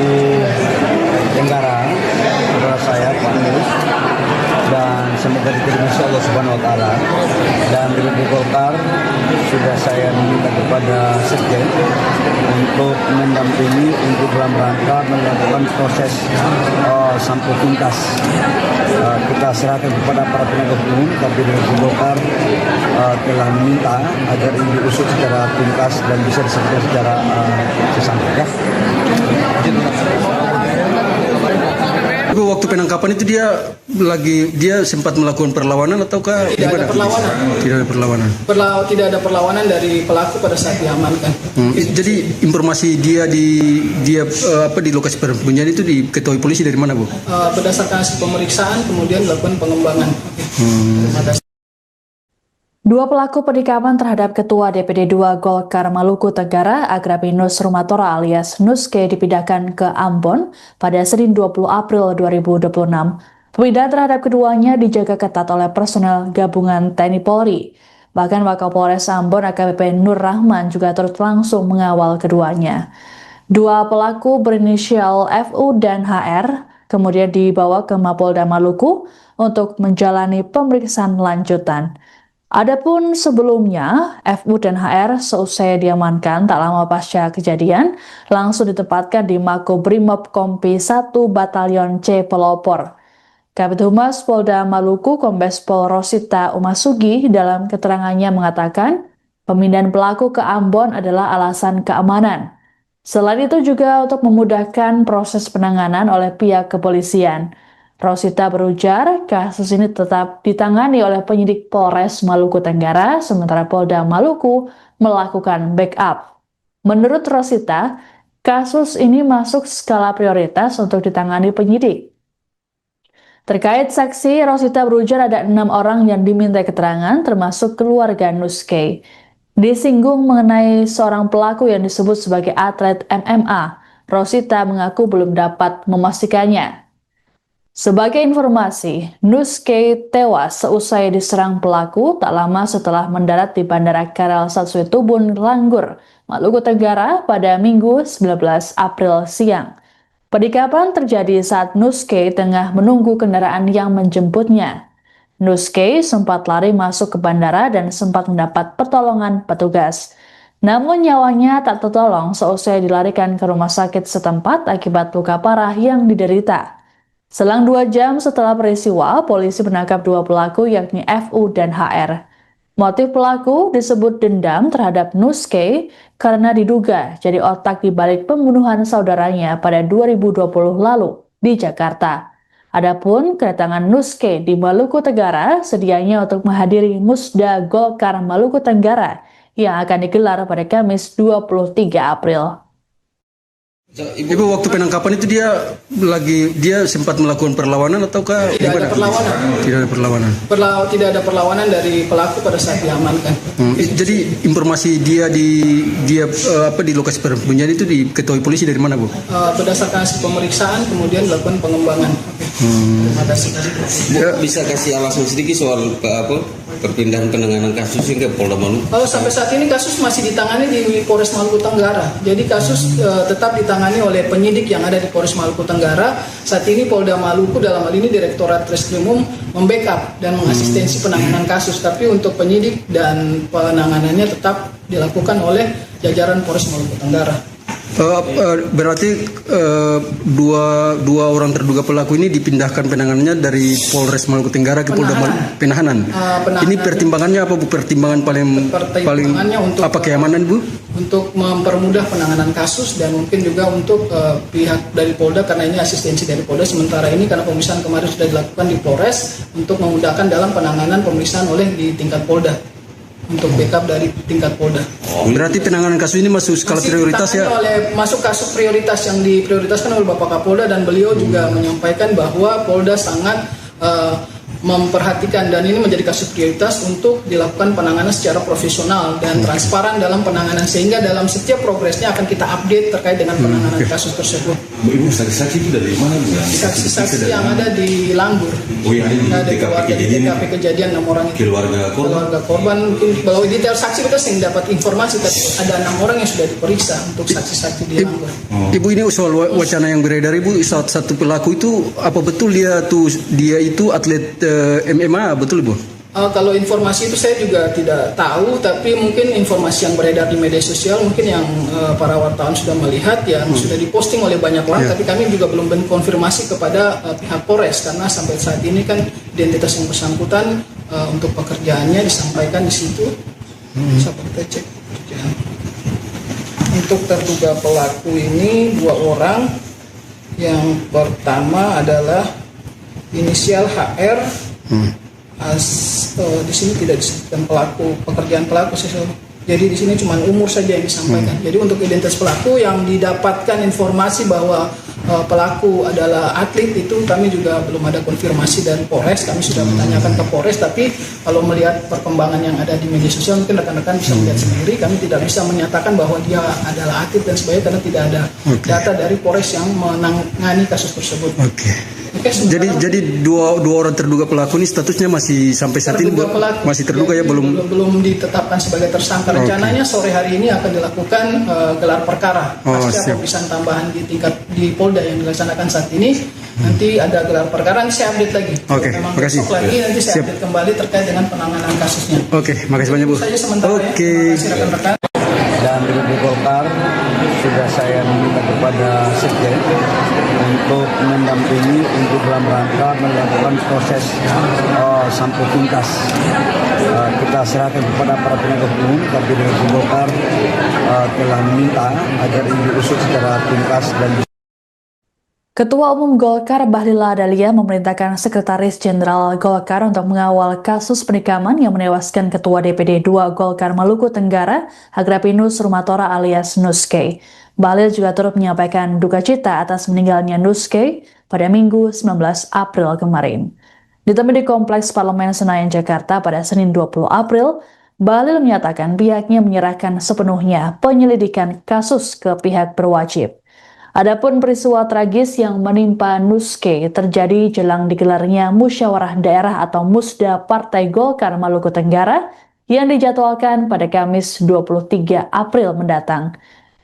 Tenggara, saudara saya Pak Mus, dan semoga diterima Allah Subhanahu Wa Taala. Dan di Golkar sudah saya meminta kepada Sekjen untuk mendampingi untuk dalam rangka melakukan proses sampai tuntas. Kita serahkan kepada para penegak hukum, tapi di Golkar telah meminta agar ini diusut secara tuntas dan bisa diselesaikan secara sesampai. Waktu penangkapan itu dia sempat melakukan perlawanan ataukah Tidak ada perlawanan. Tidak ada perlawanan. Tidak ada perlawanan dari pelaku pada saat diamankan. Jadi informasi dia di lokasi persembunyian itu diketahui polisi dari mana, Bu? Berdasarkan hasil pemeriksaan kemudian dilakukan pengembangan. Terima kasih. Dua pelaku penikaman terhadap Ketua DPD 2 Golkar Maluku Tenggara, Agrapinus Rumatora alias Nuske dipindahkan ke Ambon pada Senin 20 April 2026. Pemindahan terhadap keduanya dijaga ketat oleh personel gabungan TNI Polri. Bahkan Wakapolres Ambon AKBP Nur Rahman juga turut langsung mengawal keduanya. Dua pelaku berinisial FU dan HR kemudian dibawa ke Mapolda Maluku untuk menjalani pemeriksaan lanjutan. Adapun sebelumnya, FU dan HR seusai diamankan tak lama pasca kejadian, langsung ditempatkan di Makobrimob Kompi 1 Batalion C Pelopor. Kabid Humas Polda Maluku Kombes Pol Rosita Umasugi dalam keterangannya mengatakan, pemindahan pelaku ke Ambon adalah alasan keamanan. Selain itu juga untuk memudahkan proses penanganan oleh pihak kepolisian. Rosita berujar, kasus ini tetap ditangani oleh penyidik Polres Maluku Tenggara, sementara Polda Maluku melakukan backup. Menurut Rosita, kasus ini masuk skala prioritas untuk ditangani penyidik. Terkait saksi, Rosita berujar ada 6 orang yang diminta keterangan, termasuk keluarga Nuske. Disinggung mengenai seorang pelaku yang disebut sebagai atlet MMA, Rosita mengaku belum dapat memastikannya. Sebagai informasi, Nuske tewas seusai diserang pelaku tak lama setelah mendarat di Bandara Karel Satsuitubun, Langgur, Maluku Tenggara pada Minggu 19 April siang. Penikaman terjadi saat Nuske tengah menunggu kendaraan yang menjemputnya. Nuske sempat lari masuk ke bandara dan sempat mendapat pertolongan petugas. Namun nyawanya tak tertolong seusai dilarikan ke rumah sakit setempat akibat luka parah yang diderita. Selang 2 jam setelah peristiwa, polisi menangkap 2 pelaku yakni FU dan HR. Motif pelaku disebut dendam terhadap Nuske karena diduga jadi otak di balik pembunuhan saudaranya pada 2020 lalu di Jakarta. Adapun kedatangan Nuske di Maluku Tenggara sedianya untuk menghadiri Musda Golkar Maluku Tenggara yang akan digelar pada Kamis 23 April. Ibu, waktu penangkapan itu dia sempat melakukan perlawanan ataukah Tidak ada perlawanan. Tidak ada perlawanan. Tidak ada perlawanan dari pelaku pada saat diamankan. Jadi informasi dia di lokasi persembunyian itu diketahui polisi dari mana, Bu? Berdasarkan hasil pemeriksaan kemudian dilakukan pengembangan. Terima kasih. Bisa kasih alasan sedikit soal perpindahan penanganan kasus hingga Polda Maluku? Sampai saat ini kasus masih ditangani di Polres Maluku Tenggara. Jadi kasus tetap ditangani oleh penyidik yang ada di Polres Maluku Tenggara. Saat ini Polda Maluku dalam hal ini Direktorat Reskrimum membackup dan mengasistensi penanganan kasus. Tapi untuk penyidik dan penanganannya tetap dilakukan oleh jajaran Polres Maluku Tenggara. Berarti dua orang terduga pelaku ini dipindahkan penanganannya dari Polres Maluku Tenggara ke Polda Penahanan. Ini pertimbangannya apa, Bu? Pertimbangan paling untuk apa, keamanan, Bu? Untuk mempermudah penanganan kasus dan mungkin juga untuk pihak dari Polda karena ini asistensi dari Polda. Sementara ini karena pemeriksaan kemarin sudah dilakukan di Polres untuk memudahkan dalam penanganan pemeriksaan oleh di tingkat Polda. Untuk backup dari tingkat Polda. Berarti penanganan kasus ini masuk skala prioritas ya? Masuk kasus prioritas yang diprioritaskan oleh Bapak Kapolda dan beliau juga menyampaikan bahwa Polda sangat memperhatikan dan ini menjadi kasus prioritas untuk dilakukan penanganan secara profesional dan transparan dalam penanganan sehingga dalam setiap progresnya akan kita update terkait dengan penanganan kasus tersebut. Ibu, saksi-saksi itu dari mana, Bu? Saksi-saksi yang ada di Langgur. Oh, yang ada di TKP kejadian 6 orang itu. Keluarga korban mungkin kalau detail saksi kita sering dapat informasi tapi ada 6 orang yang sudah diperiksa untuk saksi-saksi di Langgur. Ibu, ini soal wacana yang beredar, Ibu, satu pelaku itu apa betul dia itu atlet MMA, betul, Bu? Kalau informasi itu saya juga tidak tahu, tapi mungkin informasi yang beredar di media sosial mungkin yang para wartawan sudah melihat yang sudah diposting oleh banyak orang, tapi kami juga belum konfirmasi kepada pihak Polres karena sampai saat ini kan identitas yang bersangkutan untuk pekerjaannya disampaikan di situ. Bisa kita cek pekerjaan. Untuk terduga pelaku ini 2 orang. Yang pertama adalah inisial HR. Di sini tidak disebutkan pelaku, pekerjaan pelaku sih. Jadi di sini cuma umur saja yang disampaikan. Jadi untuk identitas pelaku yang didapatkan informasi bahwa pelaku adalah atlet, itu kami juga belum ada konfirmasi dari Polres. Kami sudah menanyakan ke Polres, tapi kalau melihat perkembangan yang ada di media sosial mungkin rekan-rekan bisa melihat sendiri. Kami tidak bisa menyatakan bahwa dia adalah atlet dan sebagainya karena tidak ada data dari Polres yang menangani kasus tersebut. Jadi dua orang terduga pelaku ini statusnya masih sampai saat ini masih terduga ya, belum ditetapkan sebagai tersangka. Rencananya sore hari ini akan dilakukan gelar perkara pasca pemeriksaan tambahan di tingkat di Polda yang dilaksanakan saat ini. Nanti ada gelar perkara, nanti saya update lagi. Terima kasih. Lagi nanti saya update kembali terkait dengan penanganan kasusnya. Makasih banyak Bu. Saja sementara ya. Terima kasih rekan-rekan. Dan DPD Golkar sudah saya minta kepada Sekjen untuk mendampingi untuk dalam rangka melakukan proses sampai tuntas. Kita serahkan kepada para penegak hukum, tapi DPD Golkar telah meminta agar ini diusut secara tuntas dan Ketua Umum Golkar Bahlil Lahadalia memerintahkan Sekretaris Jenderal Golkar untuk mengawal kasus penikaman yang menewaskan Ketua DPD 2 Golkar Maluku Tenggara, Agrapinus Rumatora alias Nuske. Bahlil juga turut menyampaikan duka cita atas meninggalnya Nuske pada Minggu 19 April kemarin. Ditemui di Kompleks Parlemen Senayan, Jakarta pada Senin 20 April, Bahlil menyatakan pihaknya menyerahkan sepenuhnya penyelidikan kasus ke pihak berwajib. Adapun peristiwa tragis yang menimpa Nuske terjadi jelang digelarnya Musyawarah Daerah atau Musda Partai Golkar Maluku Tenggara yang dijadwalkan pada Kamis 23 April mendatang.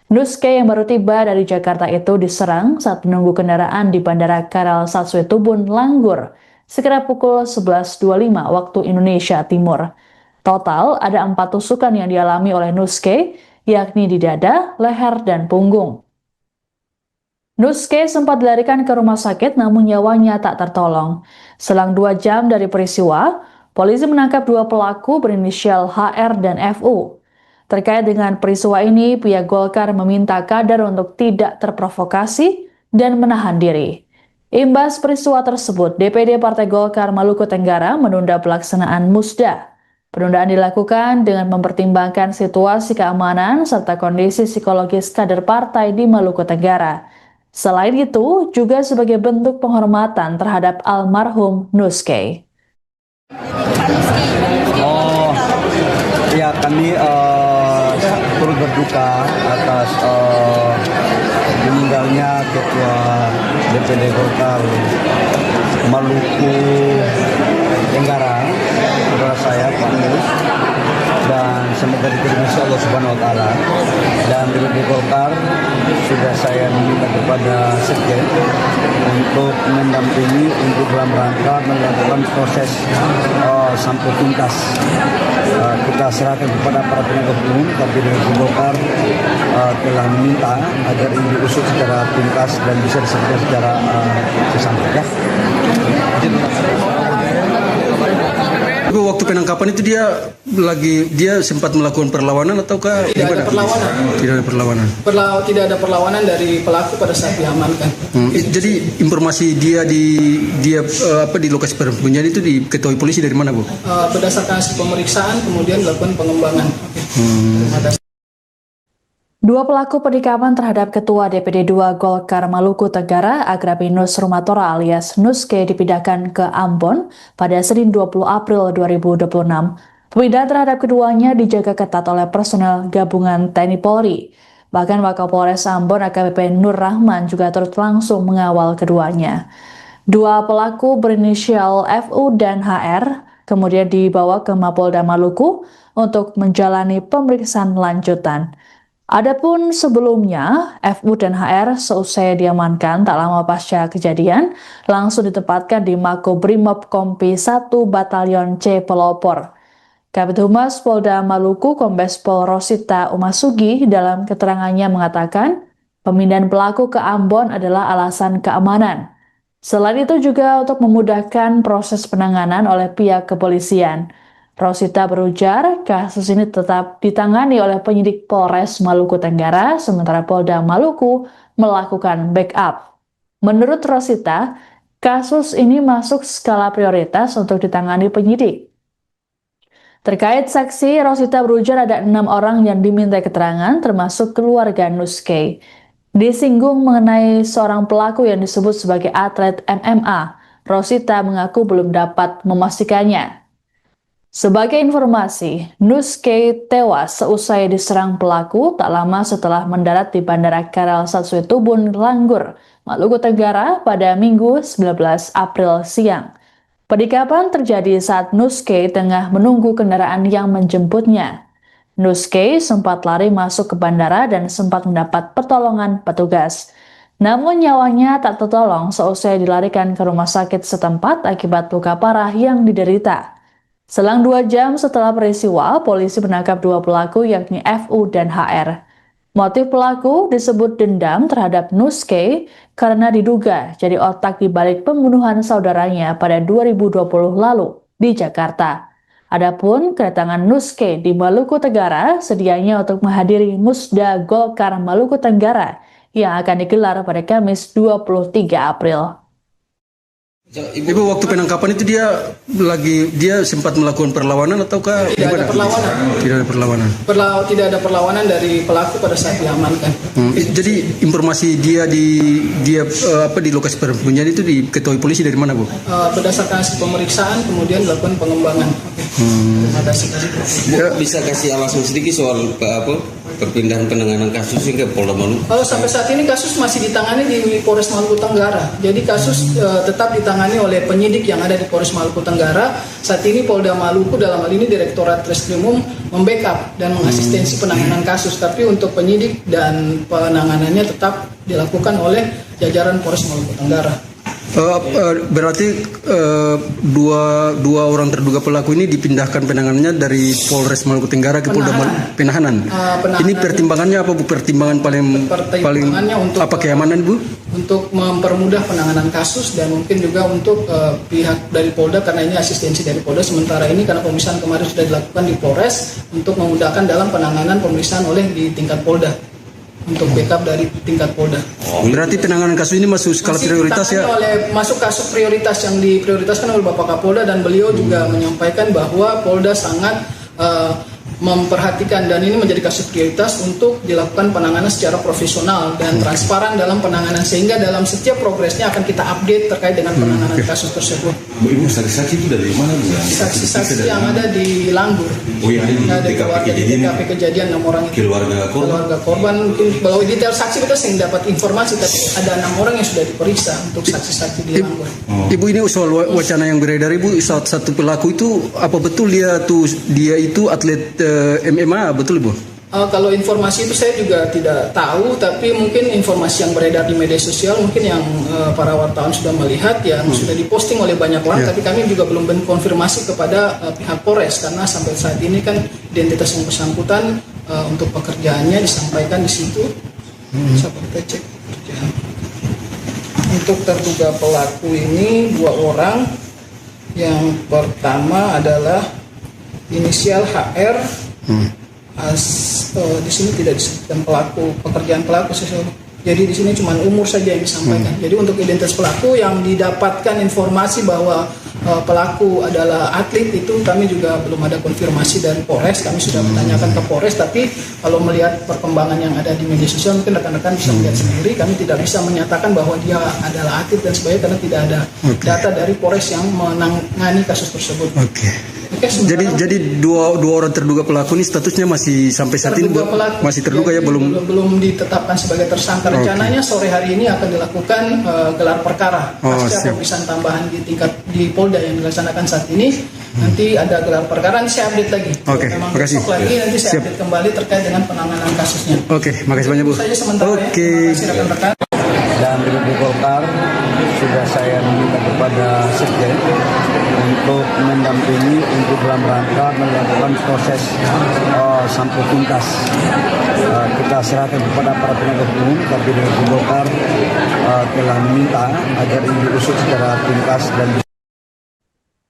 Nuske yang baru tiba dari Jakarta itu diserang saat menunggu kendaraan di Bandara Karal Satsue Tubun, Langgur, sekitar pukul 11.25 waktu Indonesia Timur. Total ada 4 tusukan yang dialami oleh Nuske, yakni di dada, leher, dan punggung. Nuske sempat dilarikan ke rumah sakit namun nyawanya tak tertolong. Selang 2 jam dari peristiwa, polisi menangkap 2 pelaku berinisial HR dan FU. Terkait dengan peristiwa ini, pihak Golkar meminta kader untuk tidak terprovokasi dan menahan diri. Imbas peristiwa tersebut, DPD Partai Golkar Maluku Tenggara menunda pelaksanaan Musda. Penundaan dilakukan dengan mempertimbangkan situasi keamanan serta kondisi psikologis kader partai di Maluku Tenggara. Selain itu, juga sebagai bentuk penghormatan terhadap almarhum Nuske. Ya, kami turut berduka atas meninggalnya Ketua DPD Golkar Maluku Tenggara, saudara saya Pak Mus, dan semoga diterima Allah Subhanahu Wa Taala. Dan DPD Golkar sudah saya minta kepada Sekjen untuk mendampingi untuk dalam rangka melakukan proses sampai tuntas. Kita serahkan kepada para penegak hukum, tapi DPD Golkar telah meminta agar ini diusut secara tuntas dan bisa diselesaikan secara sesampai. Waktu penangkapan itu dia sempat melakukan perlawanan ataukah tidak ada perlawanan? Tidak ada perlawanan. Tidak ada perlawanan dari pelaku pada saat diamankan. Jadi informasi dia di lokasi penyembunyian itu diketahui polisi dari mana, Bu? Berdasarkan hasil pemeriksaan kemudian dilakukan pengembangan. Dua pelaku penikaman terhadap Ketua DPD 2 Golkar Maluku Tenggara, Agrapinus Rumatora alias Nuske dipindahkan ke Ambon pada Senin 20 April 2026. Pemindahan terhadap keduanya dijaga ketat oleh personel gabungan TNI Polri. Bahkan Wakapolres Ambon AKBP Nur Rahman juga turut langsung mengawal keduanya. Dua pelaku berinisial FU dan HR kemudian dibawa ke Mapolda Maluku untuk menjalani pemeriksaan lanjutan. Adapun sebelumnya, FU dan HR seusai diamankan tak lama pasca kejadian, langsung ditempatkan di Makobrimob Kompi 1 Batalion C Pelopor. Kabid Humas Polda Maluku Kombes Pol Rosita Umasugi dalam keterangannya mengatakan, pemindahan pelaku ke Ambon adalah alasan keamanan. Selain itu juga untuk memudahkan proses penanganan oleh pihak kepolisian. Rosita berujar, kasus ini tetap ditangani oleh penyidik Polres Maluku Tenggara, sementara Polda Maluku melakukan backup. Menurut Rosita, kasus ini masuk skala prioritas untuk ditangani penyidik. Terkait saksi, Rosita berujar ada 6 orang yang diminta keterangan, termasuk keluarga Nuskay. Disinggung mengenai seorang pelaku yang disebut sebagai atlet MMA, Rosita mengaku belum dapat memastikannya. Sebagai informasi, Nuskay tewas seusai diserang pelaku tak lama setelah mendarat di Bandara Karel Satsuetubun, Langgur, Maluku Tenggara pada Minggu 19 April siang. Penikapan terjadi saat Nuskay tengah menunggu kendaraan yang menjemputnya. Nuskay sempat lari masuk ke bandara dan sempat mendapat pertolongan petugas. Namun nyawanya tak tertolong seusai dilarikan ke rumah sakit setempat akibat luka parah yang diderita. Selang 2 jam setelah peristiwa, polisi menangkap 2 pelaku yakni FU dan HR. Motif pelaku disebut dendam terhadap Nuskay karena diduga jadi otak di balik pembunuhan saudaranya pada 2020 lalu di Jakarta. Adapun kedatangan Nuskay di Maluku Tenggara sedianya untuk menghadiri Musda Golkar Maluku Tenggara yang akan digelar pada Kamis 23 April. Ibu, waktu penangkapan itu dia sempat melakukan perlawanan ataukah Tidak ada perlawanan. Tidak ada perlawanan. Tidak ada perlawanan dari pelaku pada saat diamankan. Jadi informasi dia di lokasi persembunyian itu diketahui polisi dari mana, Bu? Berdasarkan hasil pemeriksaan kemudian dilakukan pengembangan. Terima kasih. Bu, bisa kasih alasan sedikit soal perpindahan penanganan kasus ke Polda Maluku? Sampai saat ini kasus masih ditangani di Polres Maluku Tenggara. Jadi kasus tetap ditangani oleh penyidik yang ada di Polres Maluku Tenggara. Saat ini Polda Maluku dalam hal ini Direktorat Reskrimum membackup dan mengasistensi penanganan kasus. Tapi untuk penyidik dan penanganannya tetap dilakukan oleh jajaran Polres Maluku Tenggara. Berarti dua orang terduga pelaku ini dipindahkan penanganannya dari Polres Maluku Tenggara ke Polda Penahanan. Ini pertimbangannya apa, Bu? Pertimbangan paling untuk apa, keamanan, Bu? Untuk mempermudah penanganan kasus dan mungkin juga untuk pihak dari Polda karena ini asistensi dari Polda. Sementara ini karena pemeriksaan kemarin sudah dilakukan di Polres untuk memudahkan dalam penanganan pemeriksaan oleh di tingkat Polda. Untuk backup dari tingkat Polda. Berarti penanganan kasus ini masuk skala prioritas ya? Masuk kasus prioritas yang diprioritaskan oleh Bapak Kapolda dan beliau juga menyampaikan bahwa Polda sangat memperhatikan dan ini menjadi kasus prioritas untuk dilakukan penanganan secara profesional dan transparan dalam penanganan sehingga dalam setiap progresnya akan kita update terkait dengan penanganan kasus tersebut. Ibu, saksi-saksi itu dari mana, Bu? Saksi-saksi yang ada di Langgur. Oh, yang ada di TKP kejadian 6 orang itu. Keluarga korban mungkin kalau detail saksi kita sering dapat informasi tapi ada 6 orang yang sudah diperiksa untuk saksi-saksi di Langgur. Ibu, ini soal wacana yang beredar, Ibu, satu pelaku itu apa betul dia itu atlet MMA, betul, Bu? Kalau informasi itu saya juga tidak tahu, tapi mungkin informasi yang beredar di media sosial mungkin yang para wartawan sudah melihat yang sudah diposting oleh banyak orang, tapi kami juga belum konfirmasi kepada pihak Polres karena sampai saat ini kan identitas yang bersangkutan untuk pekerjaannya disampaikan di situ. Bisa kita cek pekerjaan. Untuk terduga pelaku ini 2 orang. Yang pertama adalah inisial HR. Di sini tidak disebutkan pekerjaan pelaku sesuatu. Jadi di sini cuma umur saja yang disampaikan. Jadi untuk identitas pelaku yang didapatkan informasi bahwa pelaku adalah atlet itu kami juga belum ada konfirmasi dari Polres. Kami sudah menanyakan ke Polres, tapi kalau melihat perkembangan yang ada di media sosial mungkin rekan-rekan bisa melihat sendiri. Kami tidak bisa menyatakan bahwa dia adalah atlet dan sebagainya karena tidak ada data dari Polres yang menangani kasus tersebut. Jadi dua orang terduga pelaku ini statusnya masih sampai saat ini masih terduga ya, belum ditetapkan sebagai tersangka. Rencananya sore hari ini akan dilakukan gelar perkara pasca pemeriksaan tambahan di Polda yang dilaksanakan saat ini. Nanti ada gelar perkara, nanti saya update lagi. Terima kasih. Nanti saya update kembali terkait dengan penanganan kasusnya. Makasih banyak, Bu. Saja sementara ya. Terima kasih rekan-rekan. Dan di Golkar sudah saya meminta kepada Sekjen untuk mendampingi untuk dalam rangka melakukan proses sampai tuntas. Kita serahkan kepada para penegak hukum, tapi di Golkar telah meminta agar ini diusut secara tuntas dan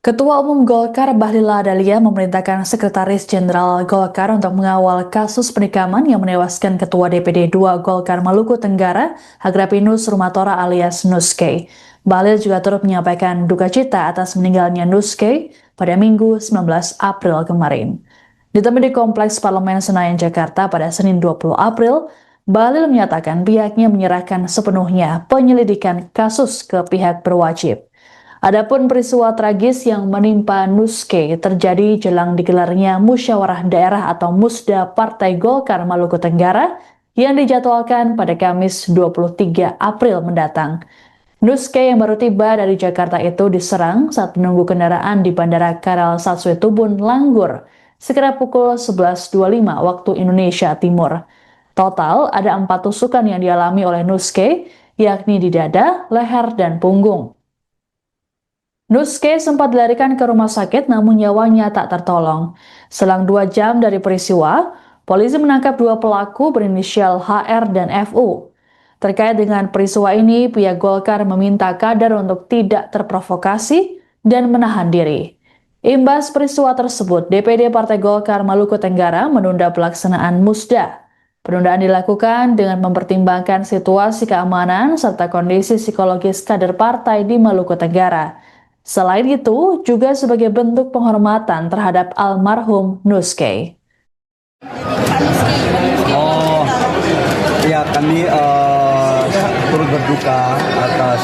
Ketua Umum Golkar Bahlil Lahadalia memerintahkan Sekretaris Jenderal Golkar untuk mengawal kasus penikaman yang menewaskan Ketua DPD 2 Golkar Maluku Tenggara, Agrapinus Rumatora alias Nuske. Bahlil juga turut menyampaikan duka cita atas meninggalnya Nuske pada Minggu 19 April kemarin. Ditemui di Kompleks Parlemen Senayan, Jakarta pada Senin 20 April, Bahlil menyatakan pihaknya menyerahkan sepenuhnya penyelidikan kasus ke pihak berwajib. Adapun peristiwa tragis yang menimpa Nuske terjadi jelang digelarnya Musyawarah Daerah atau Musda Partai Golkar Maluku Tenggara yang dijadwalkan pada Kamis 23 April mendatang. Nuske yang baru tiba dari Jakarta itu diserang saat menunggu kendaraan di Bandara Karel Satsuetubun, Langgur, sekitar pukul 11.25 waktu Indonesia Timur. Total ada 4 tusukan yang dialami oleh Nuske, yakni di dada, leher, dan punggung. Nuske sempat dilarikan ke rumah sakit namun nyawanya tak tertolong. Selang 2 jam dari peristiwa, polisi menangkap 2 pelaku berinisial HR dan FU. Terkait dengan peristiwa ini, pihak Golkar meminta kader untuk tidak terprovokasi dan menahan diri. Imbas peristiwa tersebut, DPD Partai Golkar Maluku Tenggara menunda pelaksanaan Musda. Penundaan dilakukan dengan mempertimbangkan situasi keamanan serta kondisi psikologis kader partai di Maluku Tenggara. Selain itu, juga sebagai bentuk penghormatan terhadap almarhum Nuske. Oh, ya kami turut berduka atas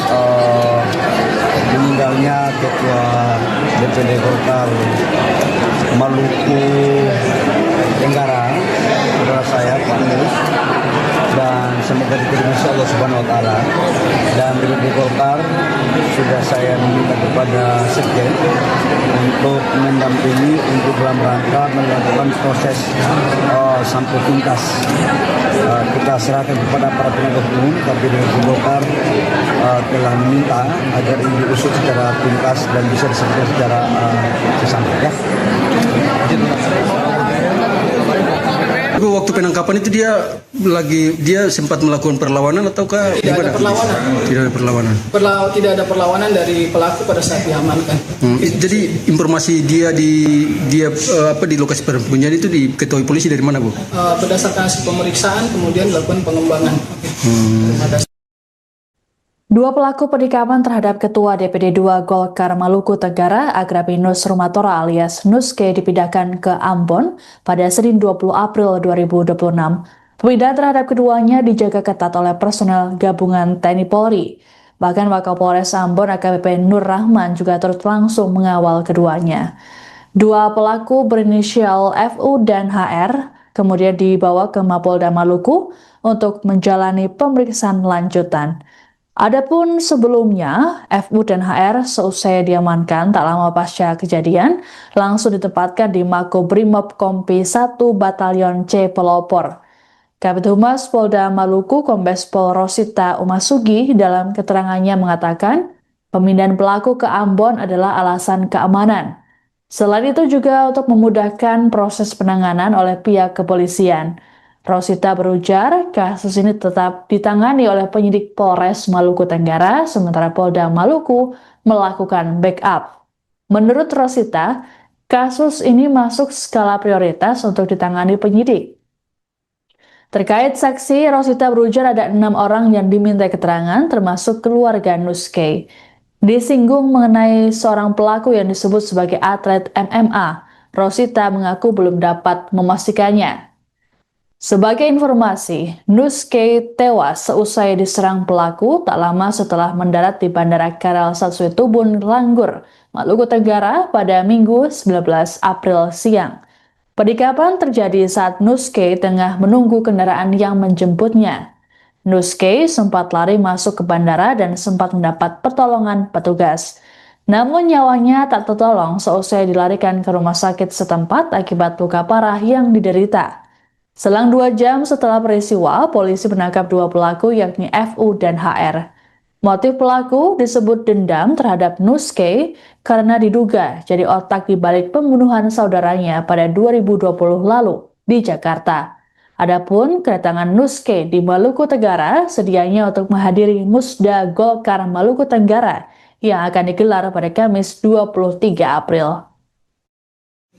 meninggalnya Ketua DPD Golkar Maluku Tenggara, saudara saya Pak Mus, dan semoga diterima Allah Subhanahu Wa Taala. Dan DPD Golkar sudah saya minta kepada Sekjen untuk mendampingi untuk dalam rangka melakukan proses sampai tuntas. Kita serahkan kepada para penegak hukum, tapi DPD Golkar telah meminta agar ini diusut secara tuntas dan bisa diselesaikan secara sesampai. Ya. Waktu penangkapan itu dia sempat melakukan perlawanan ataukah Tidak ada perlawanan. Tidak ada perlawanan. Tidak ada perlawanan dari pelaku pada saat diamankan. Jadi informasi dia di lokasi persembunyian itu diketahui polisi dari mana, Bu? Berdasarkan hasil pemeriksaan kemudian dilakukan pengembangan. Terima kasih. 2 pelaku penikaman terhadap Ketua DPD 2 Golkar Maluku Tenggara, Agrapinus Rumatora alias Nuske dipindahkan ke Ambon pada Senin 20 April 2026. Pemindahan terhadap keduanya dijaga ketat oleh personel gabungan TNI Polri. Bahkan Wakapolres Ambon AKBP Nur Rahman juga turut langsung mengawal keduanya. 2 pelaku berinisial FU dan HR kemudian dibawa ke Mapolda Maluku untuk menjalani pemeriksaan lanjutan. Adapun sebelumnya, FU dan HR seusai diamankan tak lama pasca kejadian, langsung ditempatkan di Makobrimob Kompi 1 Batalion C Pelopor. Kabid Humas Polda Maluku Kombes Pol Rosita Umasugi dalam keterangannya mengatakan, pemindahan pelaku ke Ambon adalah alasan keamanan. Selain itu juga untuk memudahkan proses penanganan oleh pihak kepolisian. Rosita berujar, kasus ini tetap ditangani oleh penyidik Polres Maluku Tenggara, sementara Polda Maluku melakukan backup. Menurut Rosita, kasus ini masuk skala prioritas untuk ditangani penyidik. Terkait saksi, Rosita berujar ada 6 orang yang diminta keterangan, termasuk keluarga Nuske. Disinggung mengenai seorang pelaku yang disebut sebagai atlet MMA, Rosita mengaku belum dapat memastikannya. Sebagai informasi, Nuske tewas seusai diserang pelaku tak lama setelah mendarat di Bandara Karel Satsuetubun, Langgur, Maluku Tenggara pada Minggu 19 April siang. Penikaman terjadi saat Nuske tengah menunggu kendaraan yang menjemputnya. Nuske sempat lari masuk ke bandara dan sempat mendapat pertolongan petugas. Namun nyawanya tak tertolong seusai dilarikan ke rumah sakit setempat akibat luka parah yang diderita. Selang 2 jam setelah peristiwa, polisi menangkap 2 pelaku yakni FU dan HR. Motif pelaku disebut dendam terhadap Nuske karena diduga jadi otak di balik pembunuhan saudaranya pada 2020 lalu di Jakarta. Adapun kedatangan Nuske di Maluku Tenggara sedianya untuk menghadiri Musda Golkar Maluku Tenggara yang akan digelar pada Kamis 23 April.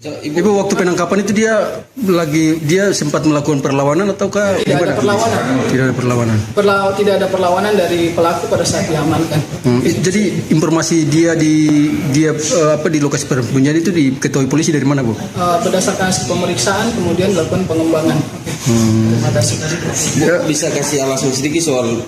Ibu, waktu penangkapan itu dia sempat melakukan perlawanan ataukah Tidak ada perlawanan. Tidak ada perlawanan. Tidak ada perlawanan dari pelaku pada saat diamankan. Jadi informasi dia di lokasi persembunyian itu diketahui polisi dari mana, Bu? Berdasarkan hasil pemeriksaan kemudian dilakukan pengembangan. Terima kasih. Bu, bisa kasih alasan sedikit soal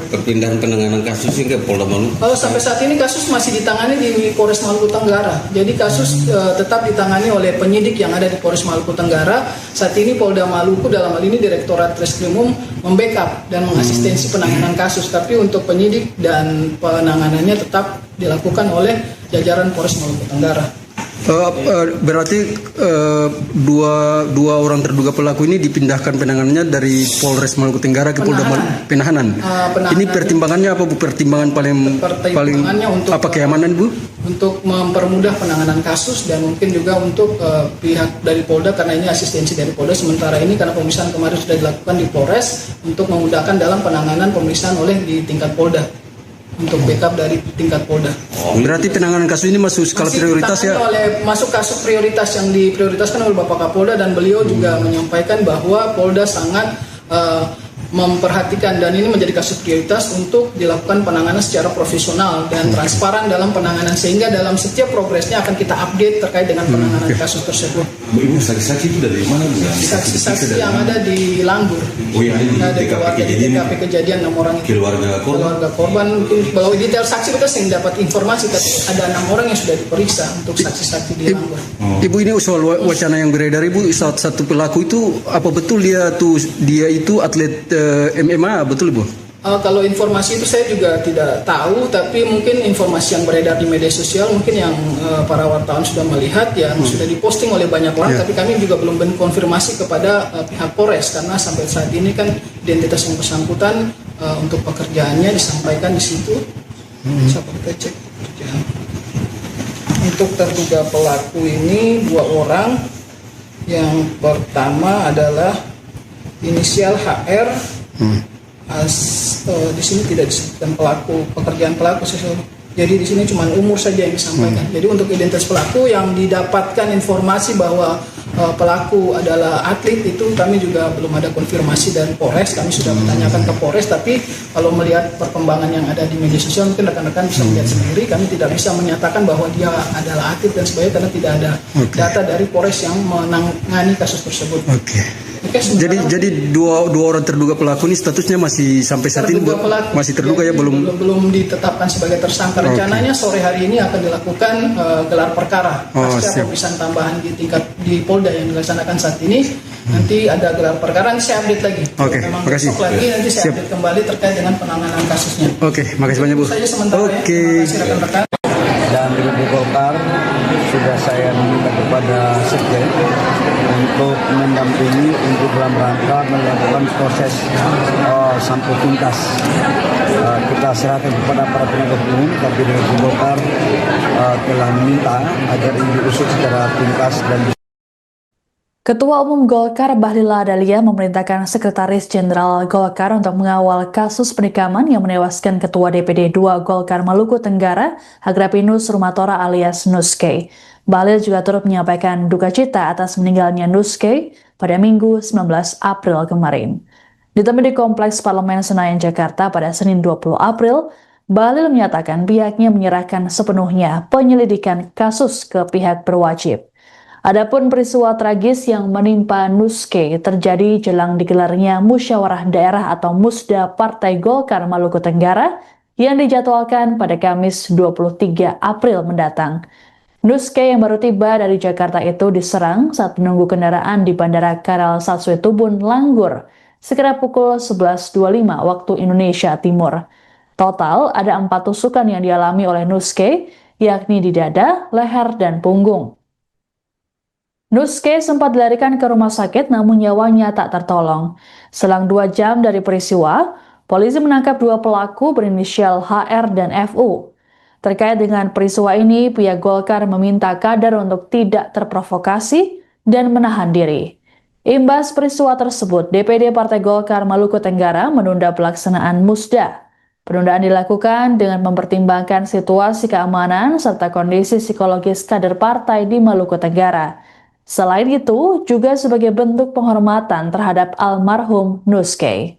perpindahan penanganan kasus ke Polda Maluku? Kalau sampai saat ini kasus masih ditangani di Polres Maluku Tenggara. Jadi kasus tetap ditangani oleh penyidik yang ada di Polres Maluku Tenggara. Saat ini Polda Maluku dalam hal ini Direktorat Reskrimum membackup dan mengasistensi penanganan kasus. Tapi untuk penyidik dan penanganannya tetap dilakukan oleh jajaran Polres Maluku Tenggara. Berarti dua orang terduga pelaku ini dipindahkan penanganannya dari Polres Maluku Tenggara ke Polda Penahanan. Ini pertimbangannya apa, Bu? Pertimbangan paling untuk apa, keamanan, Bu? Untuk mempermudah penanganan kasus dan mungkin juga untuk pihak dari Polda, karena ini asistensi dari Polda. Sementara ini karena pemeriksaan kemarin sudah dilakukan di Polres untuk memudahkan dalam penanganan pemeriksaan oleh di tingkat Polda. Untuk backup dari tingkat Polda. Berarti penanganan kasus ini masuk skala prioritas ya? Masuk kasus prioritas yang diprioritaskan oleh Bapak Kapolda, dan beliau juga menyampaikan bahwa Polda sangat memperhatikan dan ini menjadi kasus prioritas untuk dilakukan penanganan secara profesional dan transparan dalam penanganan, sehingga dalam setiap progresnya akan kita update terkait dengan penanganan kasus tersebut. Ibu, saksi-saksi itu dari mana, Bu? Saksi-saksi yang ada di Langgur. Oh, yang ada di TKP kejadian 6 orang itu. Keluarga korban mungkin kalau detail saksi kita sering dapat informasi ada 6 orang yang sudah diperiksa untuk saksi-saksi di Langgur. Ibu, ini soal wacana yang beredar, Ibu, satu pelaku itu apa betul dia itu atlet MMA, betul, Bu? Kalau informasi itu saya juga tidak tahu, tapi mungkin informasi yang beredar di media sosial mungkin yang para wartawan sudah melihat, yang sudah diposting oleh banyak orang, tapi kami juga belum konfirmasi kepada pihak Polres, karena sampai saat ini kan identitas yang bersangkutan untuk pekerjaannya disampaikan di situ. Siapa kita cek pekerjaan. Untuk terduga pelaku ini 2 orang. Yang pertama adalah inisial HR. Di sini tidak disebutkan pekerjaan pelaku sesuatu. Jadi di sini cuma umur saja yang disampaikan. Jadi untuk identitas pelaku yang didapatkan informasi bahwa pelaku adalah atlet, itu kami juga belum ada konfirmasi dari Polres. Kami sudah bertanyakan ke Polres, tapi kalau melihat perkembangan yang ada di media sosial mungkin rekan-rekan bisa melihat sendiri. Kami tidak bisa menyatakan bahwa dia adalah atlet dan sebagainya karena tidak ada data dari Polres yang menangani kasus tersebut. Jadi dua orang terduga pelaku ini statusnya masih sampai saat ini masih terduga ya, belum ditetapkan sebagai tersangka. Rencananya sore hari ini akan dilakukan gelar perkara pasca pemeriksaan tambahan di Polda yang dilaksanakan saat ini. Nanti ada gelar perkara, nanti saya update lagi. Terima kasih. Nanti saya update kembali terkait dengan penanganan kasusnya. Makasih banyak, Bu. Saja sementara ya. Terima kasih rekan-rekan. Dan di Golkar sudah saya minta kepada Sekjen untuk mendampingi untuk dalam rangka melakukan proses sampai tuntas. Kita serahkan kepada para penegak hukum, tapi dengan Golkar telah meminta agar ini diusut secara tuntas dan Ketua Umum Golkar Bahlil Lahadalia memerintahkan Sekretaris Jenderal Golkar untuk mengawal kasus penikaman yang menewaskan Ketua DPD 2 Golkar Maluku Tenggara, Agrapinus Rumatora alias Nuske. Bahlil juga turut menyampaikan duka cita atas meninggalnya Nuske pada Minggu 19 April kemarin. Ditemui di Kompleks Parlemen Senayan, Jakarta pada Senin 20 April, Bahlil menyatakan pihaknya menyerahkan sepenuhnya penyelidikan kasus ke pihak berwajib. Adapun peristiwa tragis yang menimpa Nuske terjadi jelang digelarnya Musyawarah Daerah atau Musda Partai Golkar Maluku Tenggara yang dijadwalkan pada Kamis 23 April mendatang. Nuske yang baru tiba dari Jakarta itu diserang saat menunggu kendaraan di Bandara Karel Satsue Tubun, Langgur, sekitar pukul 11.25 waktu Indonesia Timur. Total ada 4 tusukan yang dialami oleh Nuske, yakni di dada, leher, dan punggung. Nuske sempat dilarikan ke rumah sakit namun nyawanya tak tertolong. Selang 2 jam dari peristiwa, polisi menangkap 2 pelaku berinisial HR dan FU. Terkait dengan peristiwa ini, pihak Golkar meminta kader untuk tidak terprovokasi dan menahan diri. Imbas peristiwa tersebut, DPD Partai Golkar Maluku Tenggara menunda pelaksanaan Musda. Penundaan dilakukan dengan mempertimbangkan situasi keamanan serta kondisi psikologis kader partai di Maluku Tenggara. Selain itu, juga sebagai bentuk penghormatan terhadap almarhum Nuskay.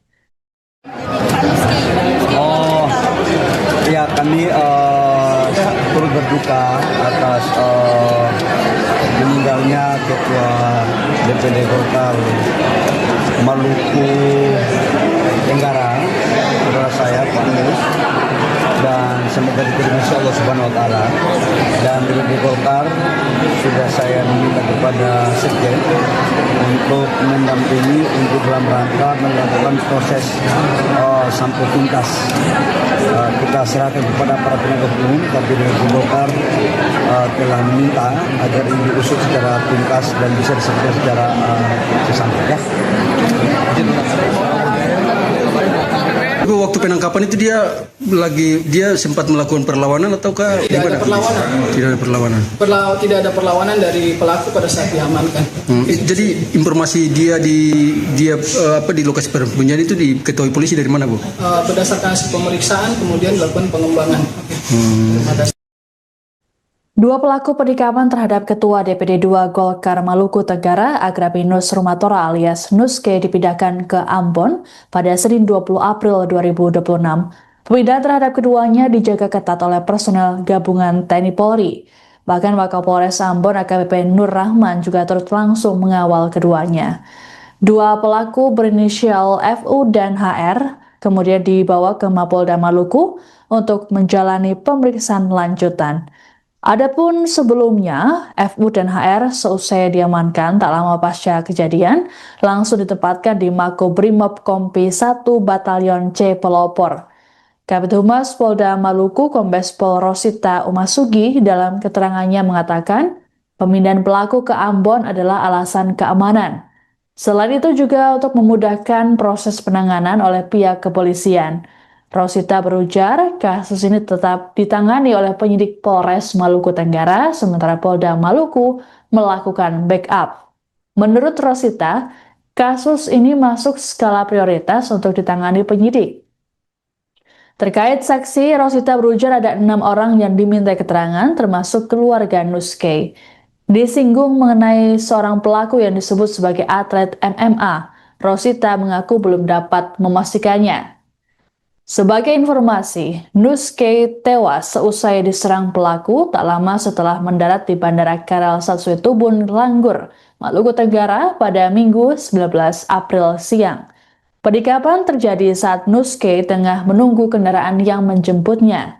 Oh, ya kami turut berduka atas meninggalnya Ketua DPD Golkar Maluku Tenggara, saudara saya Pak Nus, dan semoga diterima Allah Subhanahu Wa Taala. Dan DPD Golkar sudah saya minta kepada Sekjen untuk mendampingi untuk dalam rangka melakukan proses sampai tuntas. Kita serahkan kepada para penegak hukum, tapi DPD Golkar telah meminta agar ini diusut secara tuntas dan bisa diselesaikan secara sesampai ya. Waktu penangkapan itu dia sempat melakukan perlawanan ataukah Tidak ada perlawanan. Tidak ada perlawanan. Tidak ada perlawanan dari pelaku pada saat diamankan. Jadi informasi dia di lokasi persembunyian itu diketahui polisi dari mana, Bu? Berdasarkan hasil pemeriksaan kemudian dilakukan pengembangan. Dua pelaku penikaman terhadap Ketua DPD 2 Golkar Maluku Tenggara, Agrapinus Rumatora alias Nuskay dipindahkan ke Ambon pada Senin 20 April 2026. Pemindahan terhadap keduanya dijaga ketat oleh personel gabungan TNI Polri. Bahkan Wakapolres Ambon AKBP Nur Rahman juga turut langsung mengawal keduanya. Dua pelaku berinisial FU dan HR kemudian dibawa ke Mapolda Maluku untuk menjalani pemeriksaan lanjutan. Adapun sebelumnya, FU dan HR seusai diamankan tak lama pasca kejadian, langsung ditempatkan di Makobrimob Kompi 1 Batalion C Pelopor. Kabid Humas Polda Maluku Kombes Pol Rosita Umasugi dalam keterangannya mengatakan, pemindahan pelaku ke Ambon adalah alasan keamanan. Selain itu juga untuk memudahkan proses penanganan oleh pihak kepolisian. Rosita berujar, kasus ini tetap ditangani oleh penyidik Polres Maluku Tenggara, sementara Polda Maluku melakukan backup. Menurut Rosita, kasus ini masuk skala prioritas untuk ditangani penyidik. Terkait saksi, Rosita berujar ada 6 orang yang diminta keterangan, termasuk keluarga Nuskay. Disinggung mengenai seorang pelaku yang disebut sebagai atlet MMA, Rosita mengaku belum dapat memastikannya. Sebagai informasi, Nuskay tewas seusai diserang pelaku tak lama setelah mendarat di Bandara Karel Satsuetubun, Langgur, Maluku Tenggara pada Minggu 19 April siang. Penikaman terjadi saat Nuskay tengah menunggu kendaraan yang menjemputnya.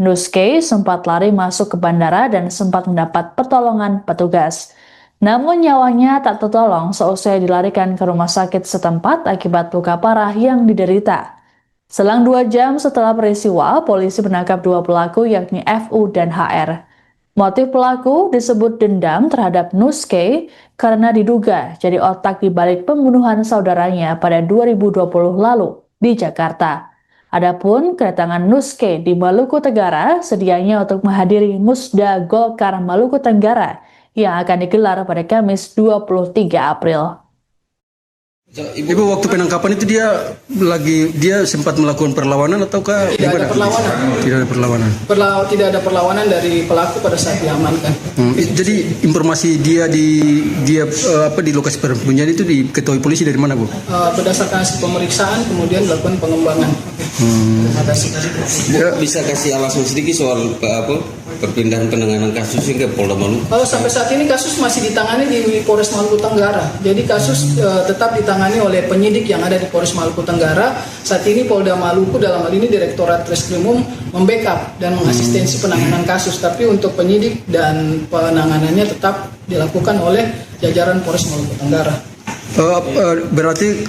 Nuskay sempat lari masuk ke bandara dan sempat mendapat pertolongan petugas. Namun nyawanya tak tertolong seusai dilarikan ke rumah sakit setempat akibat luka parah yang diderita. Selang 2 jam setelah peristiwa, polisi menangkap 2 pelaku yakni FU dan HR. Motif pelaku disebut dendam terhadap Nuskay karena diduga jadi otak di balik pembunuhan saudaranya pada 2020 lalu di Jakarta. Adapun kedatangan Nuskay di Maluku Tenggara sedianya untuk menghadiri Musda Golkar Maluku Tenggara yang akan digelar pada Kamis 23 April. Ibu waktu penangkapan itu dia sempat melakukan perlawanan ataukah Tidak ada perlawanan. Tidak ada perlawanan. Tidak ada perlawanan dari pelaku pada saat diamankan. Jadi informasi dia di lokasi persembunyian itu diketahui polisi dari mana, Bu? Berdasarkan hasil pemeriksaan kemudian dilakukan pengembangan. Bisa kasih alasan sedikit soal perpindahan penanganan kasus hingga Polda Maluku? Sampai saat ini kasus masih ditangani di Polres Maluku Tenggara. Jadi kasus tetap ditangani oleh penyidik yang ada di Polres Maluku Tenggara. Saat ini Polda Maluku dalam hal ini Direktorat Treskrimum membackup dan mengasistensi penanganan kasus. Tapi untuk penyidik dan penanganannya tetap dilakukan oleh jajaran Polres Maluku Tenggara. Berarti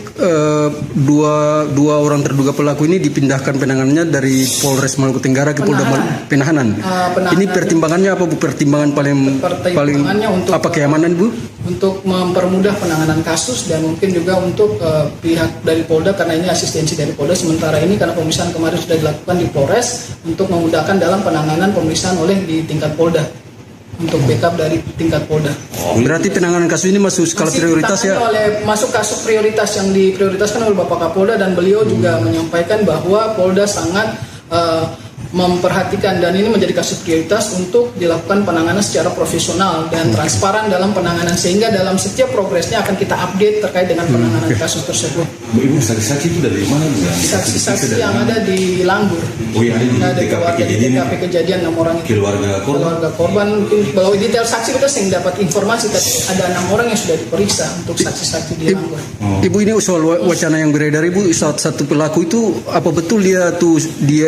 dua orang terduga pelaku ini dipindahkan penanganannya dari Polres Maluku Tenggara ke Polda Penahanan. Ini pertimbangannya apa, Bu? Pertimbangan paling untuk apa, keamanan, Bu? Untuk mempermudah penanganan kasus dan mungkin juga untuk pihak dari Polda karena ini asistensi dari Polda. Sementara ini karena pemeriksaan kemarin sudah dilakukan di Polres untuk memudahkan dalam penanganan pemeriksaan oleh di tingkat Polda. untuk backup dari tingkat Polda. Berarti penanganan kasus ini masuk skala Masih prioritas ya? masuk kasus prioritas yang diprioritaskan oleh Bapak Kapolda, dan beliau juga menyampaikan bahwa Polda sangat memperhatikan dan ini menjadi kasus prioritas untuk dilakukan penanganan secara profesional dan transparan dalam penanganan, sehingga dalam setiap progresnya akan kita update terkait dengan penanganan kasus tersebut. Ibu saksi-saksi itu dari mana Bu? Saksi-saksi yang ada di Langgur. Oh yang ada di TKP kejadian 6 orang itu. keluarga Korban mungkin bahwa detail saksi kita sering dapat informasi, tapi ada 6 orang yang sudah diperiksa untuk saksi-saksi di Langgur. Ibu, ini soal wacana yang beredar Ibu, satu pelaku itu apa betul dia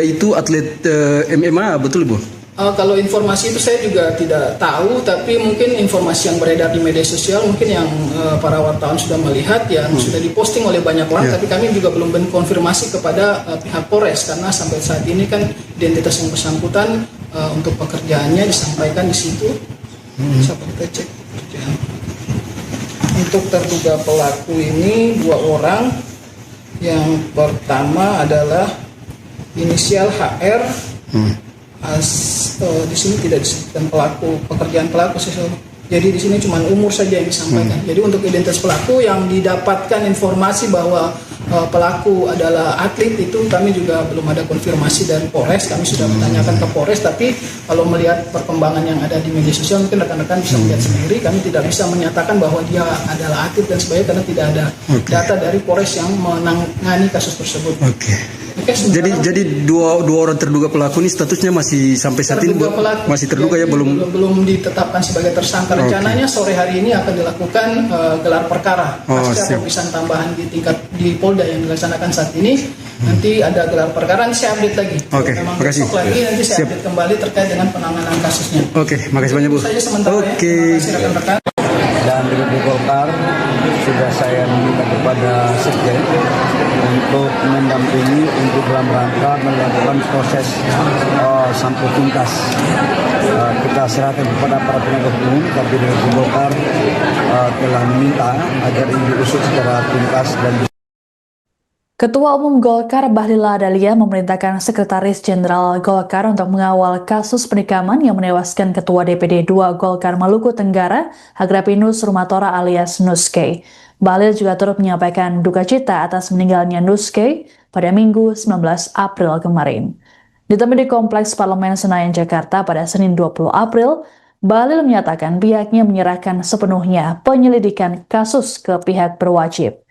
itu atlet MMA, betul Ibu? Kalau informasi itu saya juga tidak tahu, tapi mungkin informasi yang beredar di media sosial mungkin yang para wartawan sudah melihat, yang sudah diposting oleh banyak orang, tapi kami juga belum konfirmasi kepada pihak Polres, karena sampai saat ini kan identitas yang bersangkutan untuk pekerjaannya disampaikan di situ. Siapa kita cek pekerjaan. Untuk terduga pelaku ini 2 orang. Yang pertama adalah inisial HR. Di sini tidak disebutkan pekerjaan pelaku. Jadi di sini cuma umur saja yang disampaikan. Jadi untuk identitas pelaku yang didapatkan informasi bahwa pelaku adalah atlet, itu kami juga belum ada konfirmasi dari Polres. Kami sudah menanyakan ke Polres, tapi kalau melihat perkembangan yang ada di media sosial mungkin rekan-rekan bisa melihat sendiri. Kami tidak bisa menyatakan bahwa dia adalah atlet dan sebagainya karena tidak ada data dari Polres yang menangani kasus tersebut. Jadi dua orang terduga pelaku ini statusnya masih sampai saat ini masih terduga ya, belum ditetapkan sebagai tersangka. Rencananya sore hari ini akan dilakukan gelar perkara pasca pemeriksaan tambahan di Polda yang dilaksanakan saat ini. Nanti ada gelar perkara, nanti saya update lagi. Memang besok lagi nanti saya update kembali terkait dengan penanganan kasusnya. Makasih banyak Bu. Saja sementara ya. Terima kasih rekan-rekan. Dan di Golkar sudah saya meminta kepada Sekjen untuk mendampingi untuk dalam rangka melakukan proses sampai tuntas. Kita serahkan kepada para penegak hukum, tapi dari Golkar telah meminta agar ini diusut secara tuntas dan Ketua Umum Golkar Bahlil Lahadalia memerintahkan Sekretaris Jenderal Golkar untuk mengawal kasus penikaman yang menewaskan Ketua DPD 2 Golkar Maluku Tenggara, Agrapinus Rumatora alias Nuske. Bahlil juga turut menyampaikan duka cita atas meninggalnya Nuske pada Minggu 19 April kemarin. Ditemui di Kompleks Parlemen Senayan, Jakarta pada Senin 20 April, Bahlil menyatakan pihaknya menyerahkan sepenuhnya penyelidikan kasus ke pihak berwajib.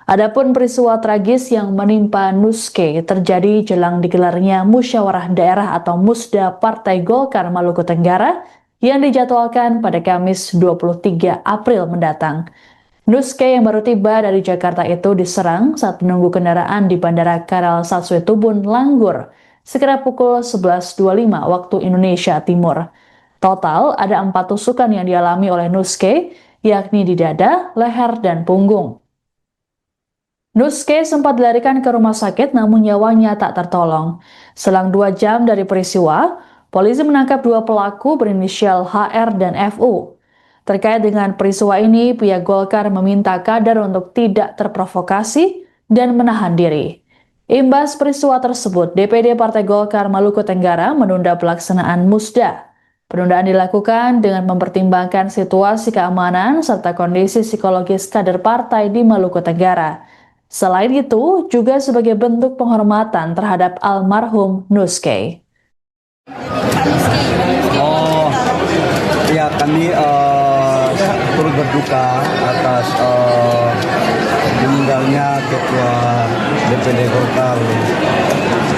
Adapun peristiwa tragis yang menimpa Nuske terjadi jelang digelarnya Musyawarah Daerah atau Musda Partai Golkar Maluku Tenggara yang dijadwalkan pada Kamis 23 April mendatang. Nuske yang baru tiba dari Jakarta itu diserang saat menunggu kendaraan di Bandara Karal Satsue Tubun, Langgur, sekitar pukul 11.25 waktu Indonesia Timur. Total ada 4 tusukan yang dialami oleh Nuske, yakni di dada, leher, dan punggung. Nuske sempat dilarikan ke rumah sakit namun nyawanya tak tertolong. Selang 2 jam dari peristiwa, polisi menangkap 2 pelaku berinisial HR dan FU. Terkait dengan peristiwa ini, pihak Golkar meminta kader untuk tidak terprovokasi dan menahan diri. Imbas peristiwa tersebut, DPD Partai Golkar Maluku Tenggara menunda pelaksanaan Musda. Penundaan dilakukan dengan mempertimbangkan situasi keamanan serta kondisi psikologis kader partai di Maluku Tenggara. Selain itu, juga sebagai bentuk penghormatan terhadap almarhum Nuske. Ya kami turut berduka atas meninggalnya Ketua DPD Golkar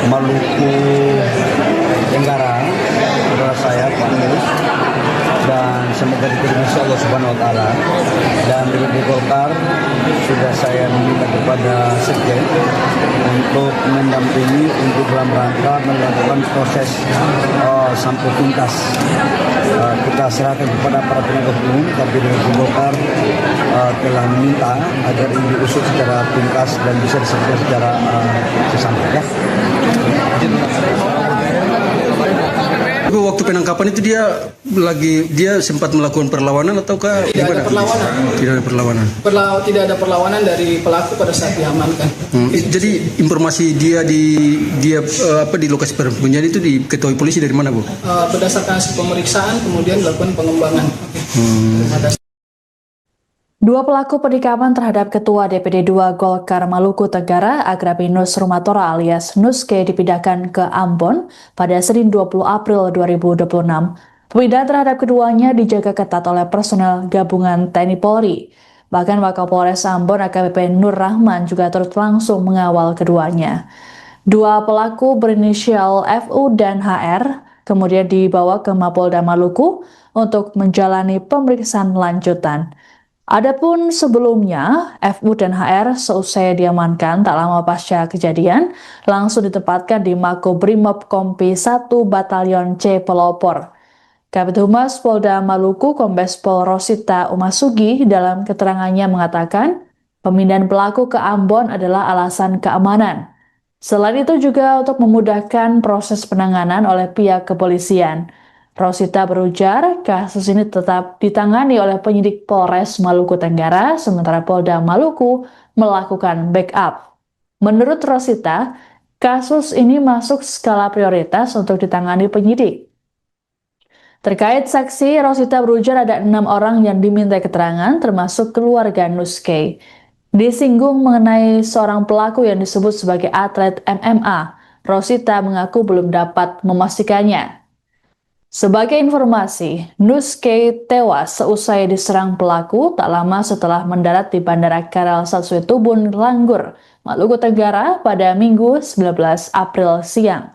Maluku Tenggara, saudara saya Pak Nus, dan semoga diterima Allah Subhanahu Wa Taala. Dan di Golkar sudah saya meminta kepada Sekjen untuk mendampingi untuk dalam rangka melakukan proses sampai tuntas. Kita serahkan kepada para penegak hukum, tapi dari Golkar telah meminta agar ini diusut secara tuntas dan bisa diselesaikan secara sesampai. Tapi waktu penangkapan itu dia sempat melakukan perlawanan ataukah Tidak ada perlawanan. Tidak ada perlawanan. Tidak ada perlawanan dari pelaku pada saat diamankan. Jadi informasi dia di lokasi persembunyian itu diketahui polisi dari mana, Bu? Berdasarkan hasil pemeriksaan kemudian dilakukan pengembangan. Dua pelaku penikaman terhadap Ketua DPD 2 Golkar Maluku Tenggara, Agrapinus Rumatora alias Nuske dipindahkan ke Ambon pada Senin 20 April 2026. Pemindahan terhadap keduanya dijaga ketat oleh personel gabungan TNI Polri. Bahkan Wakapolres Ambon AKBP Nur Rahman juga turut langsung mengawal keduanya. Dua pelaku berinisial FU dan HR kemudian dibawa ke Mapolda Maluku untuk menjalani pemeriksaan lanjutan. Adapun sebelumnya, FU dan HR seusai diamankan tak lama pasca kejadian, langsung ditempatkan di Makobrimob Kompi 1 Batalion C Pelopor. Kabid Humas Polda Maluku Kombes Pol Rosita Umasugi dalam keterangannya mengatakan, pemindahan pelaku ke Ambon adalah alasan keamanan. Selain itu juga untuk memudahkan proses penanganan oleh pihak kepolisian. Rosita berujar, kasus ini tetap ditangani oleh penyidik Polres Maluku Tenggara, sementara Polda Maluku melakukan backup. Menurut Rosita, kasus ini masuk skala prioritas untuk ditangani penyidik. Terkait saksi, Rosita berujar ada 6 orang yang diminta keterangan, termasuk keluarga Nuske. Disinggung mengenai seorang pelaku yang disebut sebagai atlet MMA, Rosita mengaku belum dapat memastikannya. Sebagai informasi, Nuske tewas seusai diserang pelaku tak lama setelah mendarat di Bandara Karal Satsuitubun, Langgur, Maluku Tenggara pada Minggu 19 April siang.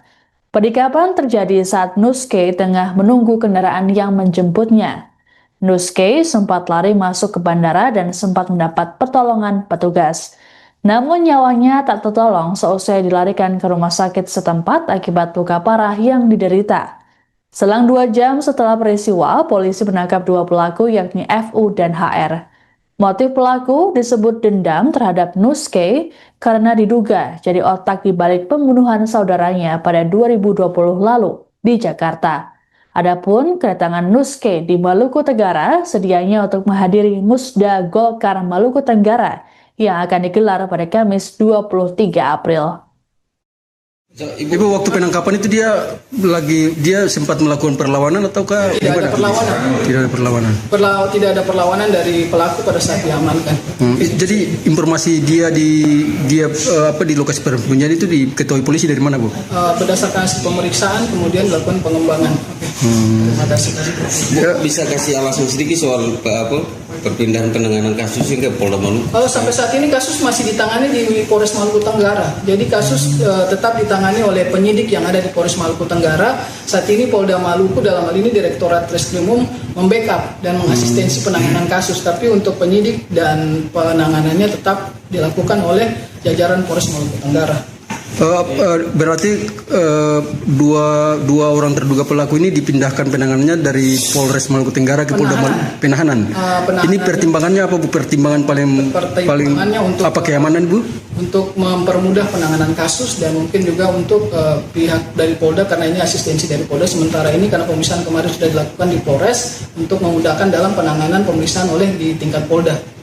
Penikaman terjadi saat Nuske tengah menunggu kendaraan yang menjemputnya. Nuske sempat lari masuk ke bandara dan sempat mendapat pertolongan petugas. Namun nyawanya tak tertolong seusai dilarikan ke rumah sakit setempat akibat luka parah yang diderita. Selang 2 jam setelah peristiwa, polisi menangkap 2 pelaku yakni FU dan HR. Motif pelaku disebut dendam terhadap Nuske karena diduga jadi otak di balik pembunuhan saudaranya pada 2020 lalu di Jakarta. Adapun kedatangan Nuske di Maluku Tenggara sedianya untuk menghadiri Musda Golkar Maluku Tenggara yang akan digelar pada Kamis 23 April. Ibu waktu penangkapan itu dia sempat melakukan perlawanan ataukah Tidak ada perlawanan. Tidak ada perlawanan. Tidak ada perlawanan dari pelaku pada saat diamankan. Jadi informasi dia di lokasi persembunyian itu diketahui polisi dari mana, Bu? Berdasarkan hasil pemeriksaan kemudian dilakukan pengembangan. Bisa kasih alasan sedikit soal perpindahan penanganan kasus ke Polda Maluku? Sampai saat ini kasus masih ditangani di Polres Maluku Tenggara. Jadi kasus tetap ditangani oleh penyidik yang ada di Polres Maluku Tenggara. Saat ini Polda Maluku dalam hal ini Direktorat Reskrimum membackup dan mengasistensi penanganan kasus. Tapi untuk penyidik dan penanganannya tetap dilakukan oleh jajaran Polres Maluku Tenggara. Berarti dua orang terduga pelaku ini dipindahkan penanganannya dari Polres Maluku Tenggara ke Polda Penahanan. Ini pertimbangannya apa, Bu? Pertimbangan paling untuk apa, keamanan, Bu? Untuk mempermudah penanganan kasus dan mungkin juga untuk pihak dari Polda karena ini asistensi dari Polda. Sementara ini karena pemeriksaan kemarin sudah dilakukan di Polres untuk memudahkan dalam penanganan pemeriksaan oleh di tingkat Polda.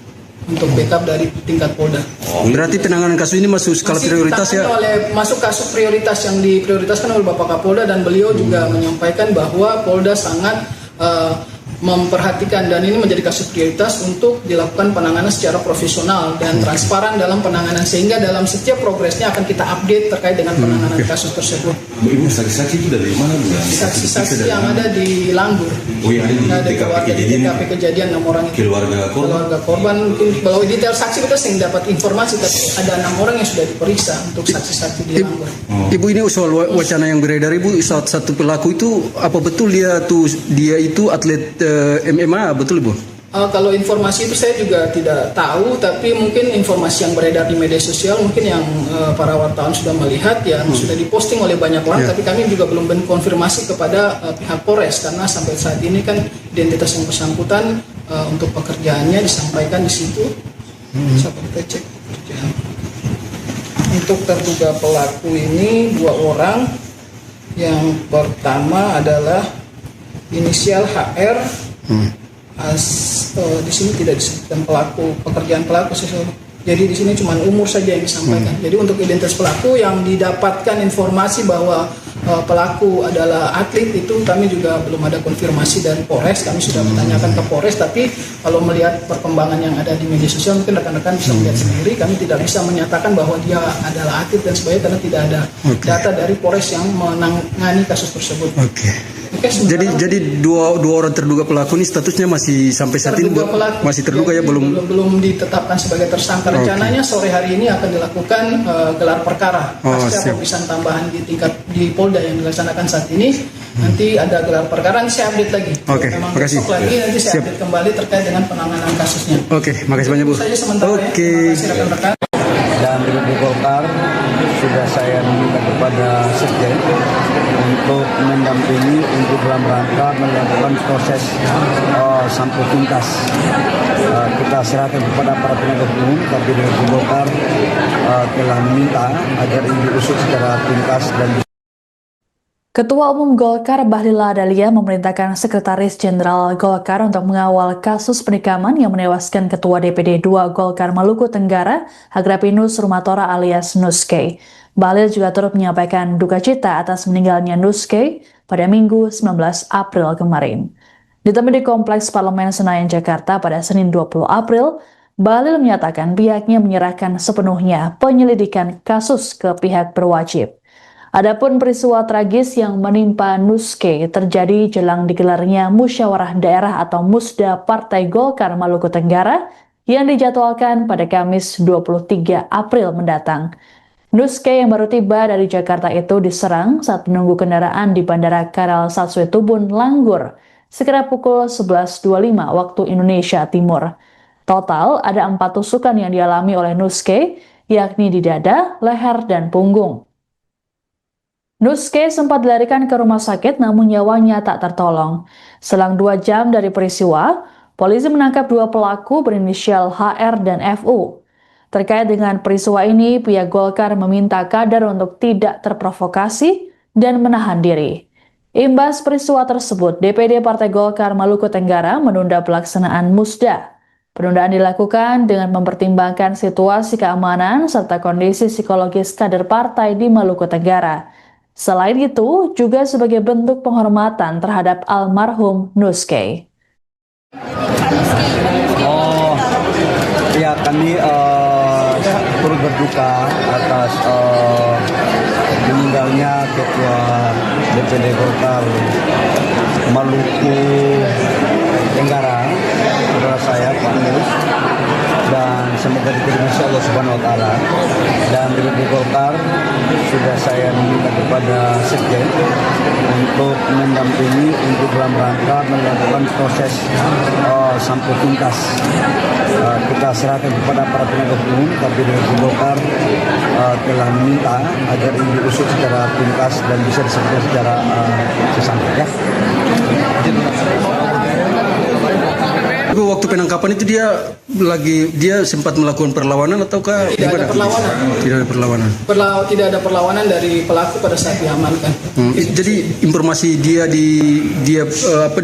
Untuk backup dari tingkat Polda. Berarti penanganan kasus ini masuk skala prioritas ya? Masuk kasus prioritas yang diprioritaskan oleh Bapak Kapolda dan beliau juga menyampaikan bahwa Polda sangat memperhatikan dan ini menjadi kasus prioritas untuk dilakukan penanganan secara profesional dan transparan dalam penanganan sehingga dalam setiap progresnya akan kita update terkait dengan penanganan kasus tersebut. Ibu saksi-saksi itu dari mana, Bu? Saksi-saksi yang ada di Langgur. Oh, yang ada di TKP kejadian 6 orang itu. Keluarga korban mungkin kalau detail saksi kita sering dapat informasi tapi ada 6 orang yang sudah diperiksa untuk saksi-saksi di Langgur. Ibu, ini soal wacana yang beredar, Ibu, satu pelaku itu apa betul dia itu atlet MMA, betul, Bu? Kalau informasi itu saya juga tidak tahu, tapi mungkin informasi yang beredar di media sosial mungkin yang para wartawan sudah melihat yang sudah diposting oleh banyak orang, tapi kami juga belum konfirmasi kepada pihak Polres karena sampai saat ini kan identitas yang bersangkutan untuk pekerjaannya disampaikan di situ. Sampai kita cek pekerjaan. Untuk terduga pelaku ini 2 orang Yang pertama adalah inisial HR. Di sini tidak disebutkan pekerjaan pelaku sesuatu. Jadi di sini cuma umur saja yang disampaikan. Jadi untuk identitas pelaku yang didapatkan informasi bahwa pelaku adalah atlet itu kami juga belum ada konfirmasi dari Polres. Kami sudah menanyakan ke Polres, tapi kalau melihat perkembangan yang ada di media sosial mungkin rekan-rekan bisa melihat sendiri. Kami tidak bisa menyatakan bahwa dia adalah atlet dan sebagainya karena tidak ada data dari Polres yang menangani kasus tersebut. Jadi dua orang terduga pelaku ini statusnya masih sampai saat ini masih terduga ya, belum ditetapkan sebagai tersangka. Rencananya sore hari ini akan dilakukan gelar perkara pasca pemeriksaan tambahan di Polda yang dilaksanakan saat ini. Nanti ada gelar perkara, nanti saya update lagi. Memang besok lagi nanti saya update kembali terkait dengan penanganan kasusnya. Makasih banyak Bu. Saja sementara ya. Terima kasih rekan-rekan. Dan di Golkar sudah saya meminta kepada Sekjen untuk mendampingi untuk dalam rangka melakukan proses sampai tuntas. Kita serahkan kepada para penegak hukum, tapi di Golkar telah meminta agar ini diusut secara tuntas dan Ketua Umum Golkar Bahlil Lahadalia memerintahkan Sekretaris Jenderal Golkar untuk mengawal kasus penikaman yang menewaskan Ketua DPD 2 Golkar Maluku Tenggara, Agrapinus Rumatora alias Nuske. Bahlil juga turut menyampaikan duka cita atas meninggalnya Nuske pada Minggu 19 April kemarin. Ditemui di Kompleks Parlemen Senayan, Jakarta pada Senin 20 April, Bahlil menyatakan pihaknya menyerahkan sepenuhnya penyelidikan kasus ke pihak berwajib. Adapun peristiwa tragis yang menimpa Nuske terjadi jelang digelarnya Musyawarah Daerah atau Musda Partai Golkar Maluku Tenggara yang dijadwalkan pada Kamis 23 April mendatang. Nuske yang baru tiba dari Jakarta itu diserang saat menunggu kendaraan di Bandara Karal Satsue Tubun, Langgur, sekitar pukul 11.25 waktu Indonesia Timur. Total ada 4 tusukan yang dialami oleh Nuske, yakni di dada, leher, dan punggung. Nuske sempat dilarikan ke rumah sakit namun nyawanya tak tertolong. Selang 2 jam dari peristiwa, polisi menangkap 2 pelaku berinisial HR dan FU. Terkait dengan peristiwa ini, pihak Golkar meminta kader untuk tidak terprovokasi dan menahan diri. Imbas peristiwa tersebut, DPD Partai Golkar Maluku Tenggara menunda pelaksanaan Musda. Penundaan dilakukan dengan mempertimbangkan situasi keamanan serta kondisi psikologis kader partai di Maluku Tenggara. Selain itu, juga sebagai bentuk penghormatan terhadap almarhum Nuske. Ya, kami turut berduka atas meninggalnya Ketua DPD Golkar Maluku Tenggara, saudara saya Pak Nus, dan semoga diterima Allah Subhanahu Wa Taala. Dan di Golkar sudah saya meminta kepada Sekjen untuk mendampingi untuk dalam rangka melakukan proses sampai tuntas. Kita serahkan kepada para penegak hukum, tapi di Golkar telah meminta agar ini diusut secara tuntas dan bisa diselesaikan secara sesampai. Waktu penangkapan itu dia sempat melakukan perlawanan ataukah tidak ada perlawanan? Tidak ada perlawanan. Tidak ada perlawanan dari pelaku pada saat diamankan. Jadi informasi dia di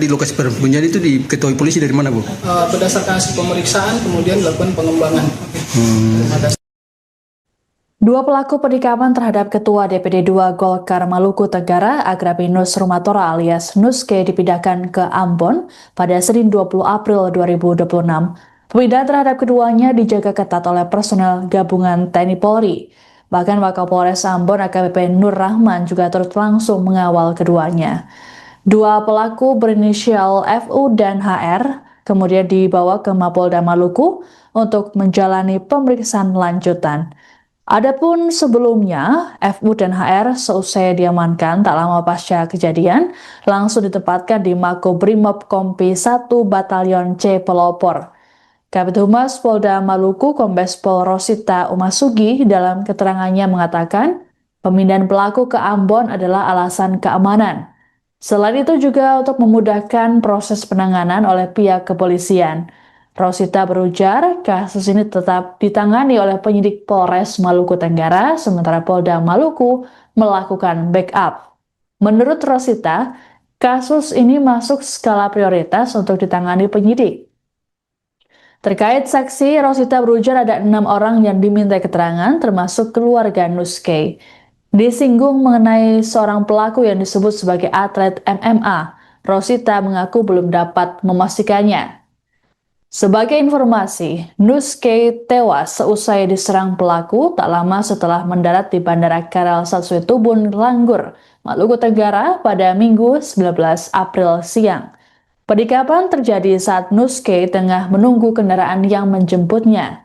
lokasi persembunyian itu diketahui polisi dari mana, Bu? Berdasarkan hasil pemeriksaan kemudian dilakukan pengembangan. Terima kasih. 2 pelaku penikaman terhadap Ketua DPD 2 Golkar Maluku Tenggara, Agrapinus Rumatora alias Nuske dipindahkan ke Ambon pada Senin 20 April 2026. Pemindahan terhadap keduanya dijaga ketat oleh personel gabungan TNI Polri. Bahkan Wakapolres Ambon AKBP Nur Rahman juga turut langsung mengawal keduanya. 2 pelaku berinisial FU dan HR kemudian dibawa ke Mapolda Maluku untuk menjalani pemeriksaan lanjutan. Adapun sebelumnya, FU dan HR seusai diamankan tak lama pasca kejadian, langsung ditempatkan di Makobrimob Kompi 1 Batalion C Pelopor. Kabid Humas Polda Maluku Kombes Pol Rosita Umasugi dalam keterangannya mengatakan, pemindahan pelaku ke Ambon adalah alasan keamanan. Selain itu juga untuk memudahkan proses penanganan oleh pihak kepolisian. Rosita berujar, kasus ini tetap ditangani oleh penyidik Polres Maluku Tenggara, sementara Polda Maluku melakukan backup. Menurut Rosita, kasus ini masuk skala prioritas untuk ditangani penyidik. Terkait saksi, Rosita berujar ada 6 orang yang diminta keterangan, termasuk keluarga Nuskay. Disinggung mengenai seorang pelaku yang disebut sebagai atlet MMA, Rosita mengaku belum dapat memastikannya. Sebagai informasi, Nuskay tewas seusai diserang pelaku tak lama setelah mendarat di Bandara Karel Saswitubun, Langgur, Maluku Tenggara pada Minggu 19 April siang. Penikapan terjadi saat Nuskay tengah menunggu kendaraan yang menjemputnya.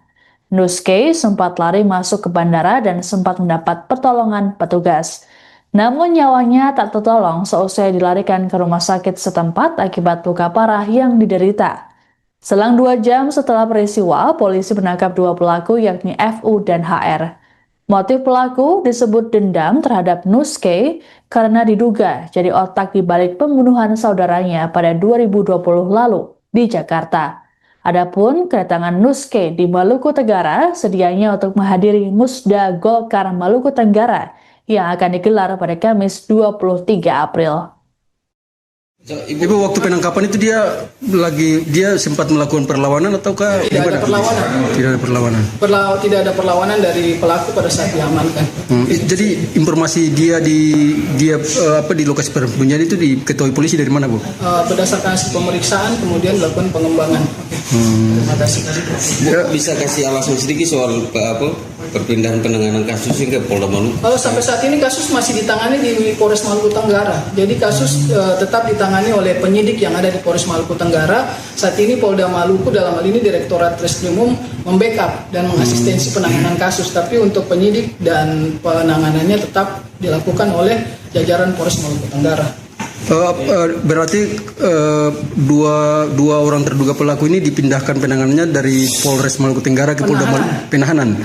Nuskay sempat lari masuk ke bandara dan sempat mendapat pertolongan petugas. Namun nyawanya tak tertolong seusai dilarikan ke rumah sakit setempat akibat luka parah yang diderita. Selang 2 jam setelah peristiwa, polisi menangkap 2 pelaku yakni FU dan HR. Motif pelaku disebut dendam terhadap Nuskay karena diduga jadi otak di balik pembunuhan saudaranya pada 2020 lalu di Jakarta. Adapun kedatangan Nuskay di Maluku Tenggara sedianya untuk menghadiri Musda Golkar Maluku Tenggara yang akan digelar pada Kamis 23 April. Ibu, waktu penangkapan itu dia sempat melakukan perlawanan ataukah Tidak ada perlawanan. Tidak ada perlawanan. Tidak ada perlawanan dari pelaku pada saat diamankan. Jadi informasi dia di lokasi persembunyian itu diketahui polisi dari mana, Bu? Berdasarkan hasil pemeriksaan kemudian dilakukan pengembangan. Terima kasih. Bu, bisa kasih alasan sedikit soal perpindahan penanganan kasus ke Polda Maluku? Sampai saat ini kasus masih ditangani di Polres Maluku Tenggara. Jadi kasus tetap ditangani oleh penyidik yang ada di Polres Maluku Tenggara. Saat ini Polda Maluku dalam hal ini Direktorat Reskrimum membackup dan mengasistensi penanganan kasus. Tapi untuk penyidik dan penanganannya tetap dilakukan oleh jajaran Polres Maluku Tenggara. Berarti dua orang terduga pelaku ini dipindahkan penanganannya dari Polres Maluku Tenggara ke Polda Penahanan.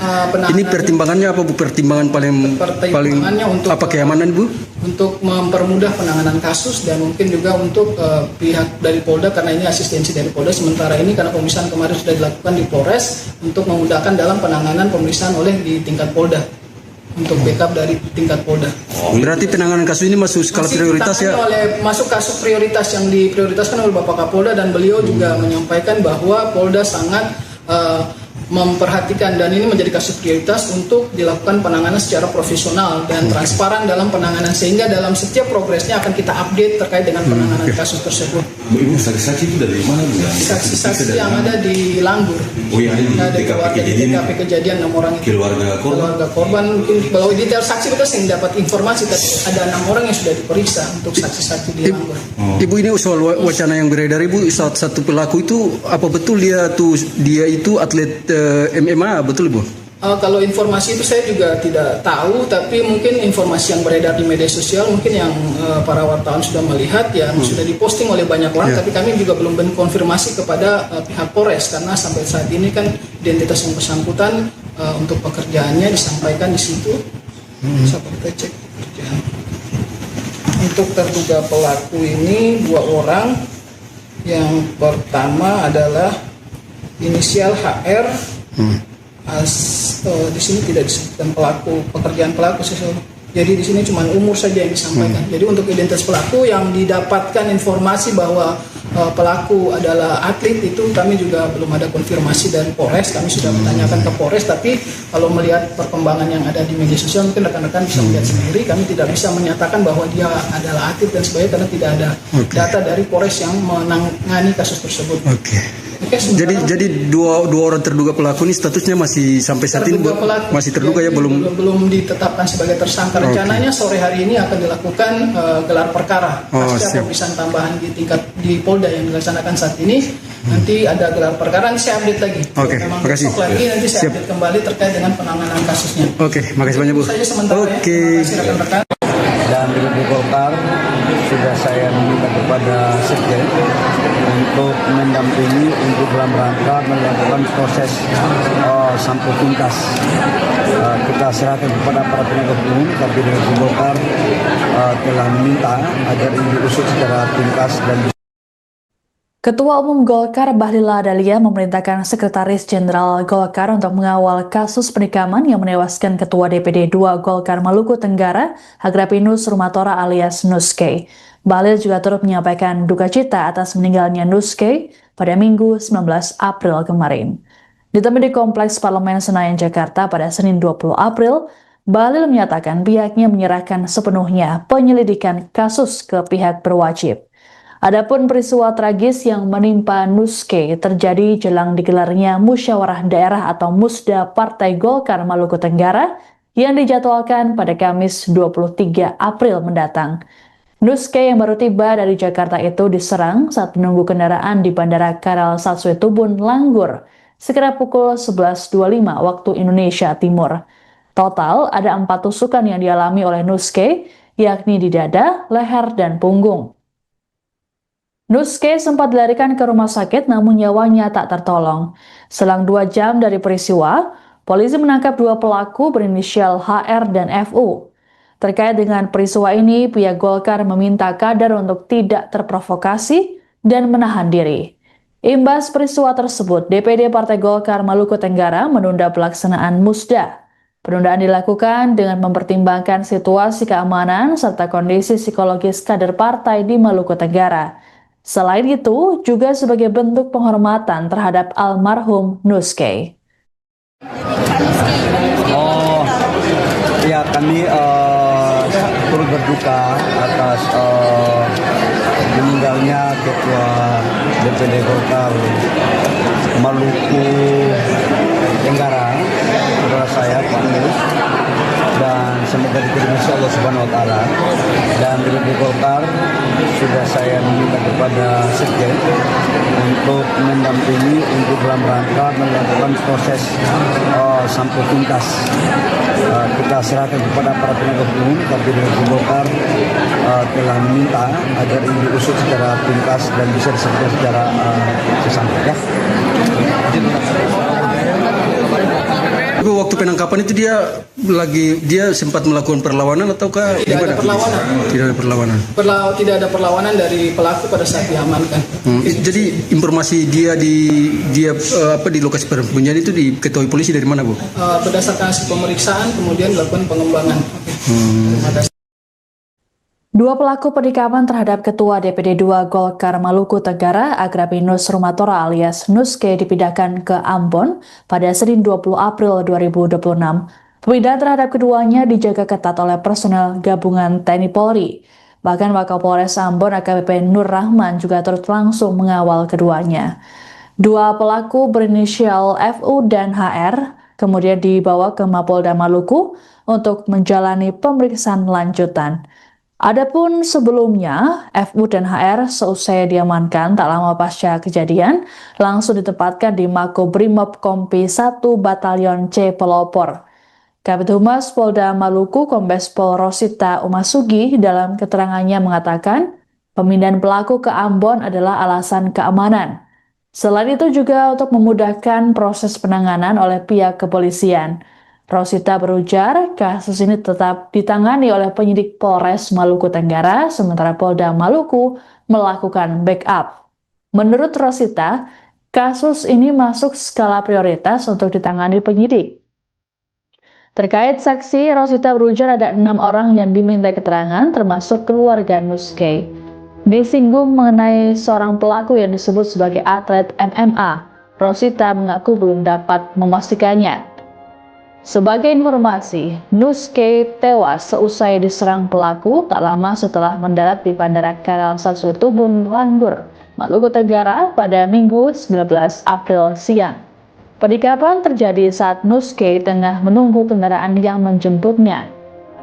Ini pertimbangannya apa, Bu? Pertimbangan paling untuk apa, keamanan, Bu? Untuk mempermudah penanganan kasus dan mungkin juga untuk pihak dari Polda karena ini asistensi dari Polda. Sementara ini karena pemeriksaan kemarin sudah dilakukan di Polres untuk memudahkan dalam penanganan pemeriksaan oleh di tingkat Polda. Untuk backup dari tingkat Polda. Berarti penanganan kasus ini masuk skala prioritas ya? Masuk kasus prioritas yang diprioritaskan oleh Bapak Kapolda dan beliau juga menyampaikan bahwa Polda sangat memperhatikan dan ini menjadi kasus prioritas untuk dilakukan penanganan secara profesional dan transparan dalam penanganan sehingga dalam setiap progresnya akan kita update terkait dengan penanganan kasus tersebut. Bu, ini saksi-saksi itu dari mana, Bu? Saksi-saksi yang ada di Langgur. Oh, yang ada di TKP kejadian 6 orang itu. Keluarga korban mungkin kalau detail saksi kita sering dapat informasi ada 6 orang yang sudah diperiksa untuk saksi-saksi di Langgur. Ibu, ini soal wacana yang beredar, Ibu, satu pelaku itu apa betul dia itu atlet MMA, betul, Bu? Kalau informasi itu saya juga tidak tahu, tapi mungkin informasi yang beredar di media sosial mungkin yang para wartawan sudah melihat yang sudah diposting oleh banyak orang, tapi kami juga belum konfirmasi kepada pihak Polres karena sampai saat ini kan identitas yang bersangkutan untuk pekerjaannya disampaikan di situ. Sampai kita cek pekerjaan. Untuk terduga pelaku ini 2 orang. Yang pertama adalah inisial HR. Di sini tidak disebutkan pekerjaan pelaku sesuatu. Jadi di sini cuma umur saja yang disampaikan. Jadi untuk identitas pelaku yang didapatkan informasi bahwa pelaku adalah atlet itu kami juga belum ada konfirmasi dari Polres. Kami sudah menanyakan ke Polres, tapi kalau melihat perkembangan yang ada di media sosial mungkin rekan-rekan bisa melihat sendiri. Kami tidak bisa menyatakan bahwa dia adalah atlet dan sebagainya karena tidak ada data dari Polres yang menangani kasus tersebut. Jadi dua orang terduga pelaku ini statusnya masih sampai saat ini masih terduga ya, belum ditetapkan sebagai tersangka. Rencananya sore hari ini akan dilakukan gelar perkara pasca pemeriksaan tambahan di Polda yang dilaksanakan saat ini. Nanti ada gelar perkara, nanti saya update lagi. Terima kasih. Nanti saya update kembali terkait dengan penanganan kasusnya. Makasih banyak, Bu. Saya sementara ya. Terima kasih rekan-rekan. Dan di Golkar sudah saya meminta kepada Sekjen untuk mendampingi untuk dalam rangka melakukan proses sampai tuntas. Kita serahkan kepada para penegak hukum, tapi di Golkar telah meminta agar ini diusut secara tuntas dan Ketua Umum Golkar Bahlil Lahadalia memerintahkan Sekretaris Jenderal Golkar untuk mengawal kasus penikaman yang menewaskan Ketua DPD 2 Golkar Maluku Tenggara, Agrapinus Rumatora alias Nuske. Bahlil juga turut menyampaikan duka cita atas meninggalnya Nuske pada Minggu 19 April kemarin. Ditemui di Kompleks Parlemen Senayan, Jakarta pada Senin 20 April, Bahlil menyatakan pihaknya menyerahkan sepenuhnya penyelidikan kasus ke pihak berwajib. Adapun peristiwa tragis yang menimpa Nuske terjadi jelang digelarnya Musyawarah Daerah atau Musda Partai Golkar Maluku Tenggara yang dijadwalkan pada Kamis 23 April mendatang. Nuske yang baru tiba dari Jakarta itu diserang saat menunggu kendaraan di Bandara Karal Satsue Tubun, Langgur, sekitar pukul 11.25 waktu Indonesia Timur. Total ada 4 tusukan yang dialami oleh Nuske, yakni di dada, leher, dan punggung. Nuske sempat dilarikan ke rumah sakit namun nyawanya tak tertolong. Selang 2 jam dari peristiwa, polisi menangkap 2 pelaku berinisial HR dan FU. Terkait dengan peristiwa ini, pihak Golkar meminta kader untuk tidak terprovokasi dan menahan diri. Imbas peristiwa tersebut, DPD Partai Golkar Maluku Tenggara menunda pelaksanaan musda. Penundaan dilakukan dengan mempertimbangkan situasi keamanan serta kondisi psikologis kader partai di Maluku Tenggara. Selain itu, juga sebagai bentuk penghormatan terhadap almarhum Nuske. Oh, ya kami turut berduka atas meninggalnya Ketua DPD Golkar Maluku Tenggara, saudara saya Pak Mus, dan semoga diterima Allah Subhanahu Wa Taala. Dan DPD Golkar sudah saya meminta kepada Sekjen untuk mendampingi untuk dalam rangka melakukan proses sampai tuntas. Kita serahkan kepada para penegak hukum, tapi DPD Golkar telah meminta agar ini diusut secara tuntas dan bisa diselesaikan secara sesampainya. Waktu penangkapan itu dia sempat melakukan perlawanan ataukah Tidak ada perlawanan. Tidak ada perlawanan. Tidak ada perlawanan dari pelaku pada saat diamankan. Jadi informasi dia di lokasi persembunyian itu diketahui polisi dari mana, Bu? Berdasarkan hasil pemeriksaan kemudian dilakukan pengembangan. Terima kasih. 2 pelaku penikaman terhadap Ketua DPD 2 Golkar Maluku Tenggara, Agrapinus Rumatora alias Nuske dipindahkan ke Ambon pada Senin 20 April 2026. Pemindahan terhadap keduanya dijaga ketat oleh personel gabungan TNI Polri. Bahkan Wakapolres Ambon AKBP Nur Rahman juga turut langsung mengawal keduanya. 2 pelaku berinisial FU dan HR kemudian dibawa ke Mapolda Maluku untuk menjalani pemeriksaan lanjutan. Adapun sebelumnya, FU dan HR seusai diamankan tak lama pasca kejadian, langsung ditempatkan di Makobrimob Kompi 1 Batalion C Pelopor. Kabid Humas Polda Maluku Kombes Pol Rosita Umasugi dalam keterangannya mengatakan, pemindahan pelaku ke Ambon adalah alasan keamanan. Selain itu juga untuk memudahkan proses penanganan oleh pihak kepolisian. Rosita berujar, kasus ini tetap ditangani oleh penyidik Polres Maluku Tenggara, sementara Polda Maluku melakukan backup. Menurut Rosita, kasus ini masuk skala prioritas untuk ditangani penyidik. Terkait saksi, Rosita berujar ada 6 orang yang diminta keterangan, termasuk keluarga Nuske. Disinggung mengenai seorang pelaku yang disebut sebagai atlet MMA, Rosita mengaku belum dapat memastikannya. Sebagai informasi, Nuske tewas seusai diserang pelaku tak lama setelah mendarat di Bandara Karal Satsue Tubun, Langgur, Maluku Tenggara pada Minggu 19 April siang. Penikaman terjadi saat Nuske tengah menunggu kendaraan yang menjemputnya.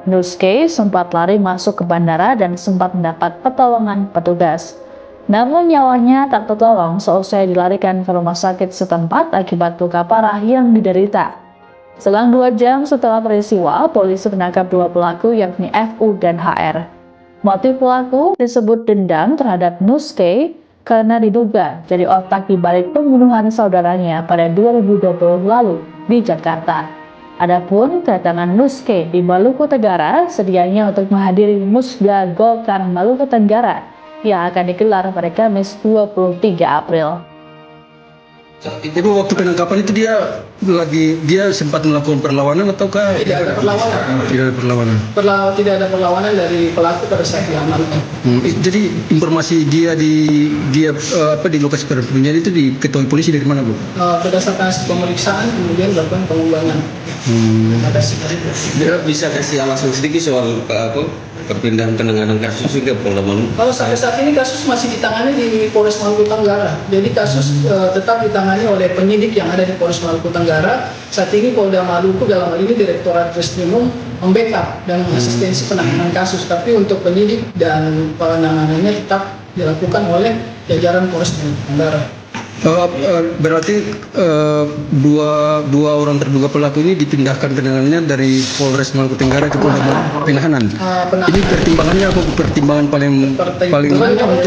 Nuske sempat lari masuk ke bandara dan sempat mendapat pertolongan petugas. Namun nyawanya tak tertolong seusai dilarikan ke rumah sakit setempat akibat luka parah yang diderita. Selang 2 jam setelah peristiwa, polisi menangkap 2 pelaku yakni FU dan HR. Motif pelaku disebut dendam terhadap Nuske karena diduga jadi otak di balik pembunuhan saudaranya pada 2020 lalu di Jakarta. Adapun kedatangan Nuske di Maluku Tenggara sedianya untuk menghadiri Musda Golkar Maluku Tenggara yang akan digelar pada Kamis 23 April. Ibu, waktu penangkapan itu dia sempat melakukan perlawanan ataukah Tidak ada perlawanan. tidak ada perlawanan? Tidak ada perlawanan dari pelaku pada saat diamankan. Jadi informasi dia di lokasi penyelidikan itu diketahui polisi dari mana, Bu? Berdasarkan hasil pemeriksaan kemudian dilakukan pengembangan. Terima kasih. Dia bisa kasih alasan sedikit soal perpindahan penanganan kasus hingga Polda Maluku. Kalau sampai saat ini kasus masih ditangani di Polres Maluku Tenggara. Jadi kasus tetap ditangani oleh penyidik yang ada di Polres Maluku Tenggara. Saat ini Polda Maluku dalam hal ini Direktorat Reskrimum membackup dan asistensi penanganan kasus. Tapi untuk penyidik dan penanganannya tetap dilakukan oleh jajaran Polres Maluku Tenggara. Berarti dua orang terduga pelaku ini dipindahkan penanganannya dari Polres Maluku Tenggara ke Polda Penahanan. Ini pertimbangannya apa? Pertimbangan paling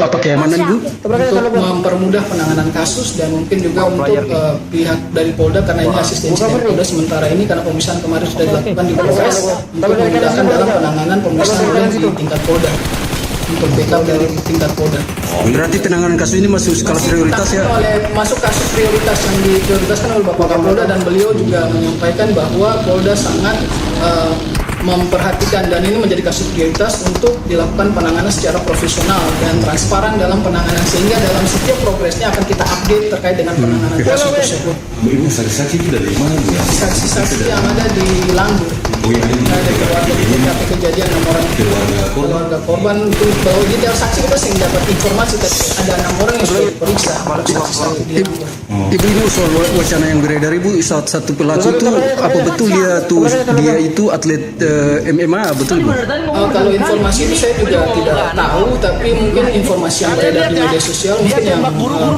apa keamanan, Bu? Untuk mempermudah penanganan kasus dan mungkin juga untuk pihak dari Polda karena ini asistensi dari Polda sementara ini karena pemeriksaan kemarin sudah dilakukan di Polres untuk memudahkan dalam penanganan pemeriksaan di tingkat Polda. Untuk backup dari tingkat Polda. Berarti penanganan kasus ini masuk skala prioritas ya? Masuk kasus prioritas yang diprioritaskan oleh Bapak Kapolda dan beliau juga menyampaikan bahwa Polda sangat memperhatikan dan ini menjadi kasus prioritas untuk dilakukan penanganan secara profesional dan transparan dalam penanganan sehingga dalam setiap progresnya akan kita update terkait dengan penanganan kasus tersebut. Ibu, saksi-saksi itu dari mana, Bu? Saksi-saksi yang ada di Langgur. Ada keluarga kejadian 6 orang keluarga korban untuk bahwa detail saksi kita sih dapat informasi tapi ada 6 orang yang sudah diperiksa saksi-saksi di Langgur. Ibu, ini soal wacana yang beredar, Ibu, satu pelaku itu apa betul dia itu atlet MMA, betul, Bu? Kalau informasi itu saya juga tidak tahu, tapi mungkin informasi yang beredar di media sosial mungkin yang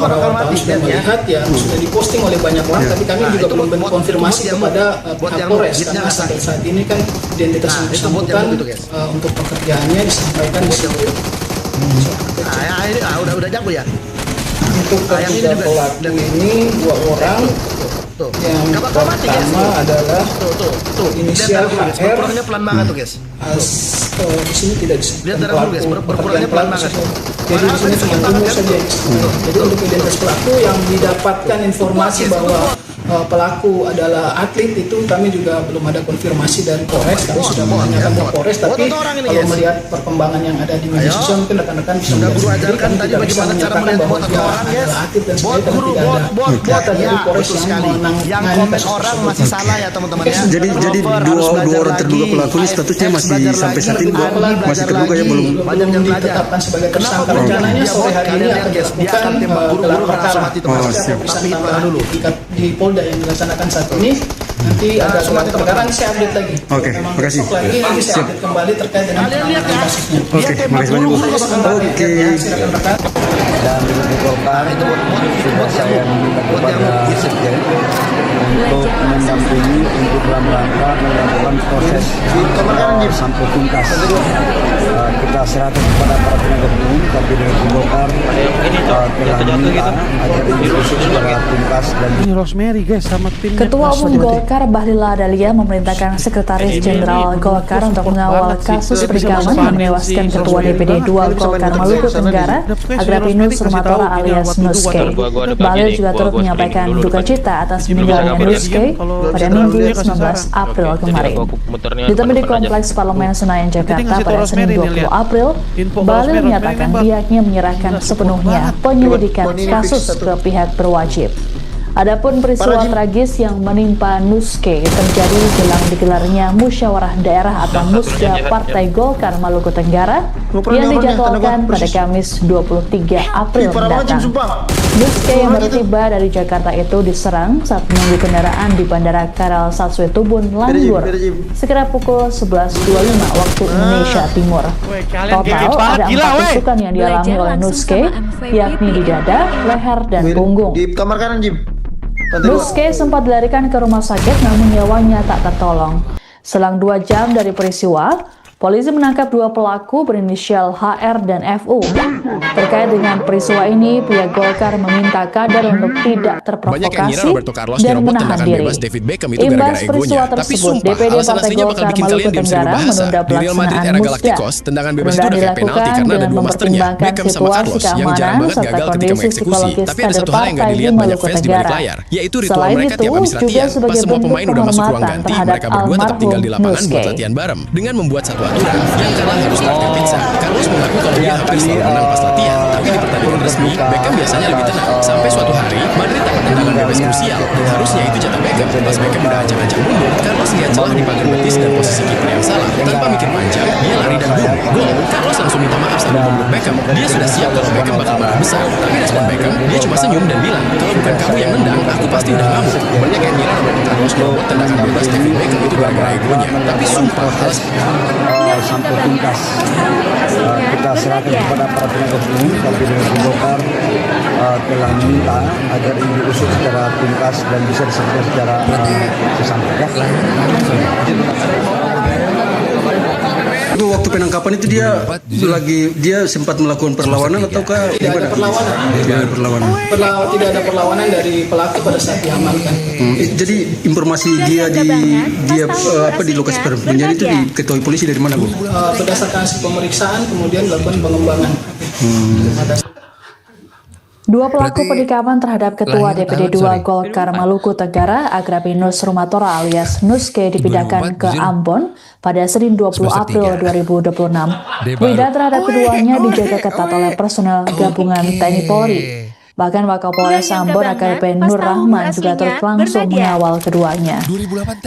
para wartawan sudah melihat ya sudah diposting oleh banyak orang, tapi kami juga belum konfirmasi kepada pihak Polres karena sampai saat ini kan identitas yang bersangkutan untuk pekerjaannya disampaikan di situ. Udah jago ya. Untuk terduga pelaku ini 2 orang. Yang pertama adalah inisial HR. Berkurangnya pelan banget tuh, guys. Di sini tidak disebut. Lihat darah dulu, guys. Berkurangnya pelan banget. Jadi di sini cuma umur saja. Jadi untuk identitas pelaku yang didapatkan informasi bahwa pelaku adalah atlet itu kami juga belum ada konfirmasi dari Polres. Kami sudah menanyakan ke Polres, tapi kalau melihat perkembangan yang ada di media sosial mungkin rekan-rekan bisa melihat sendiri. Kami tidak bisa menyatakan bahwa dia adalah atlet dan sebagainya karena tidak ada data dari Polres yang yang komen orang masih salah ya teman-teman ya. Jadi dua orang terduga pelaku ini statusnya masih sampai saat ini masih terduga ya, belum ditetapkan sebagai tersangka. Rencananya sore hari ini akan dilakukan gelar perkara di Polda yang dilaksanakan saat ini. Nanti ada gelar perkara saya update lagi. Oke, makasih. Lagi nanti saya update kembali terkait dengan penanganan kasusnya. Oke, makasih banyak, Bu. Oke. Dan di Golkar sudah saya minta kepada Sekjen untuk mendampingi untuk dalam rangka melakukan proses sampai tuntas. Kita serahkan kepada para penegak hukum, tapi dari Golkar telah minta agar diusut secara tuntas dan ini Rosemary guys sama tim. Ketua Umum Golkar Bahlil Dahlia memerintahkan Sekretaris Jenderal Golkar untuk mengawal kasus perikaman yang menewaskan Ketua DPD 2 Golkar Maluku Tenggara Agrapinus Rumatora alias Nuske. Bahlil juga turut menyampaikan duka cita atas meninggalnya Nuske pada Minggu 19 April kemarin. Ditemui di Kompleks Parlemen Senayan Jakarta pada Senin 20 April, Bahlil menyatakan pihaknya menyerahkan sepenuhnya penyelidikan kasus ke pihak berwajib. Adapun peristiwa tragis yang menimpa Nuske terjadi jelang digelarnya musyawarah daerah atau Musda Partai Golkar Maluku Tenggara yang dijadwalkan pada Kamis 23 April mendatang. Nuske yang baru tiba dari Jakarta itu diserang saat menunggu kendaraan di Bandara Karal Satswe Tubun, Langgur sekitar pukul 11.25 waktu Indonesia Timur. Total ada 4 tusukan yang dialami oleh Nuske, yakni di dada, leher, dan punggung. Di kamar kanan, Jim. Nuske sempat dilarikan ke rumah sakit namun nyawanya tak tertolong. Selang 2 jam dari peristiwa, Polisi menangkap dua pelaku berinisial HR dan FU. Terkait dengan peristiwa ini, pihak Golkar meminta kader untuk tidak Banyak yang ngira terprovokasi Roberto Carlos dan dirobot menahan tendangan diri. bebas David Beckham itu Imbas gara-gara peristiwa egonya. Tapi tersebut, sumpah, DPD alasan Partai aslinya bakal Golkar bikin Maluku kalian diam seribu Tenggara bahasa. menunda Di Real Madrid pelaksanaan era musda. Galacticos, tendangan bebas itu Penundaan udah kayak penalti dilakukan karena ada dengan dua masternya, mempertimbangkan Beckham sama situasi Carlos, yang jarang keamanan banget serta gagal ketika kondisi mengeksekusi. psikologis Tapi ada kader satu hal yang nggak partai di dilihat banyak Maluku fans di balik Tenggara. layar, yaitu ritual Selain mereka itu, tiap habis juga latihan. Pas sebagai semua bentuk pemain udah masuk ruang penghormatan ganti, terhadap mereka berdua tetap tinggal di almarhum lapangan buat Nuske. latihan bareng dengan membuat satu aturan yang kalah harus traktir pizza. Carlos mengaku kalau dia hampir selalu menang pas latihan, tapi di pertandingan resmi Beckham biasanya lebih tenang. Sampai suatu hari Madrid dapat tendangan bebas krusial dan harusnya itu jatah Beckham. Pas Beckham udah ancang-ancang mundur, Carlos lihat celah di pagar betis dan posisi kiper yang salah. Tanpa mikir panjang, dia lari dan boom, gol. Carlos langsung minta maaf sama pemeluk Beckham. Dia sudah siap kalau Beckham bakal marah besar. Tapi respon Beckham, dia cuma senyum dan bilang, kalau bukan kamu yang nendang, aku pasti udah ngamuk. Banyak yang ngira Roberto Carlos dirobot tendangan bebas David Beckham itu gara-gara egonya. Tapi sumpah, sampai tuntas. Kita serahkan kepada para penegak hukum, tapi dengan Golkar telah meminta agar ini diusut secara tuntas dan bisa diselesaikan secara sesampai. Itu waktu penangkapan itu dia sempat melakukan perlawanan ataukah Tidak ada perlawanan. Tidak ada perlawanan. Tidak ada perlawanan dari pelaku pada saat diamankan. Jadi informasi dia di lokasi persembunyian itu diketahui polisi dari mana, Bu? Berdasarkan hasil pemeriksaan, kemudian dilakukan pengembangan. Dua pelaku penikaman terhadap Ketua DPD 2 Golkar Maluku Tenggara, Agrapinus Rumatora alias Nuske dipindahkan ke Ambon pada Senin 20 April 2026. Pemindahan terhadap keduanya dijaga ketat oleh personel gabungan TNI Polri. Bahkan Wakapolres Ambon AKP Nur Rahman juga turut langsung mengawal keduanya.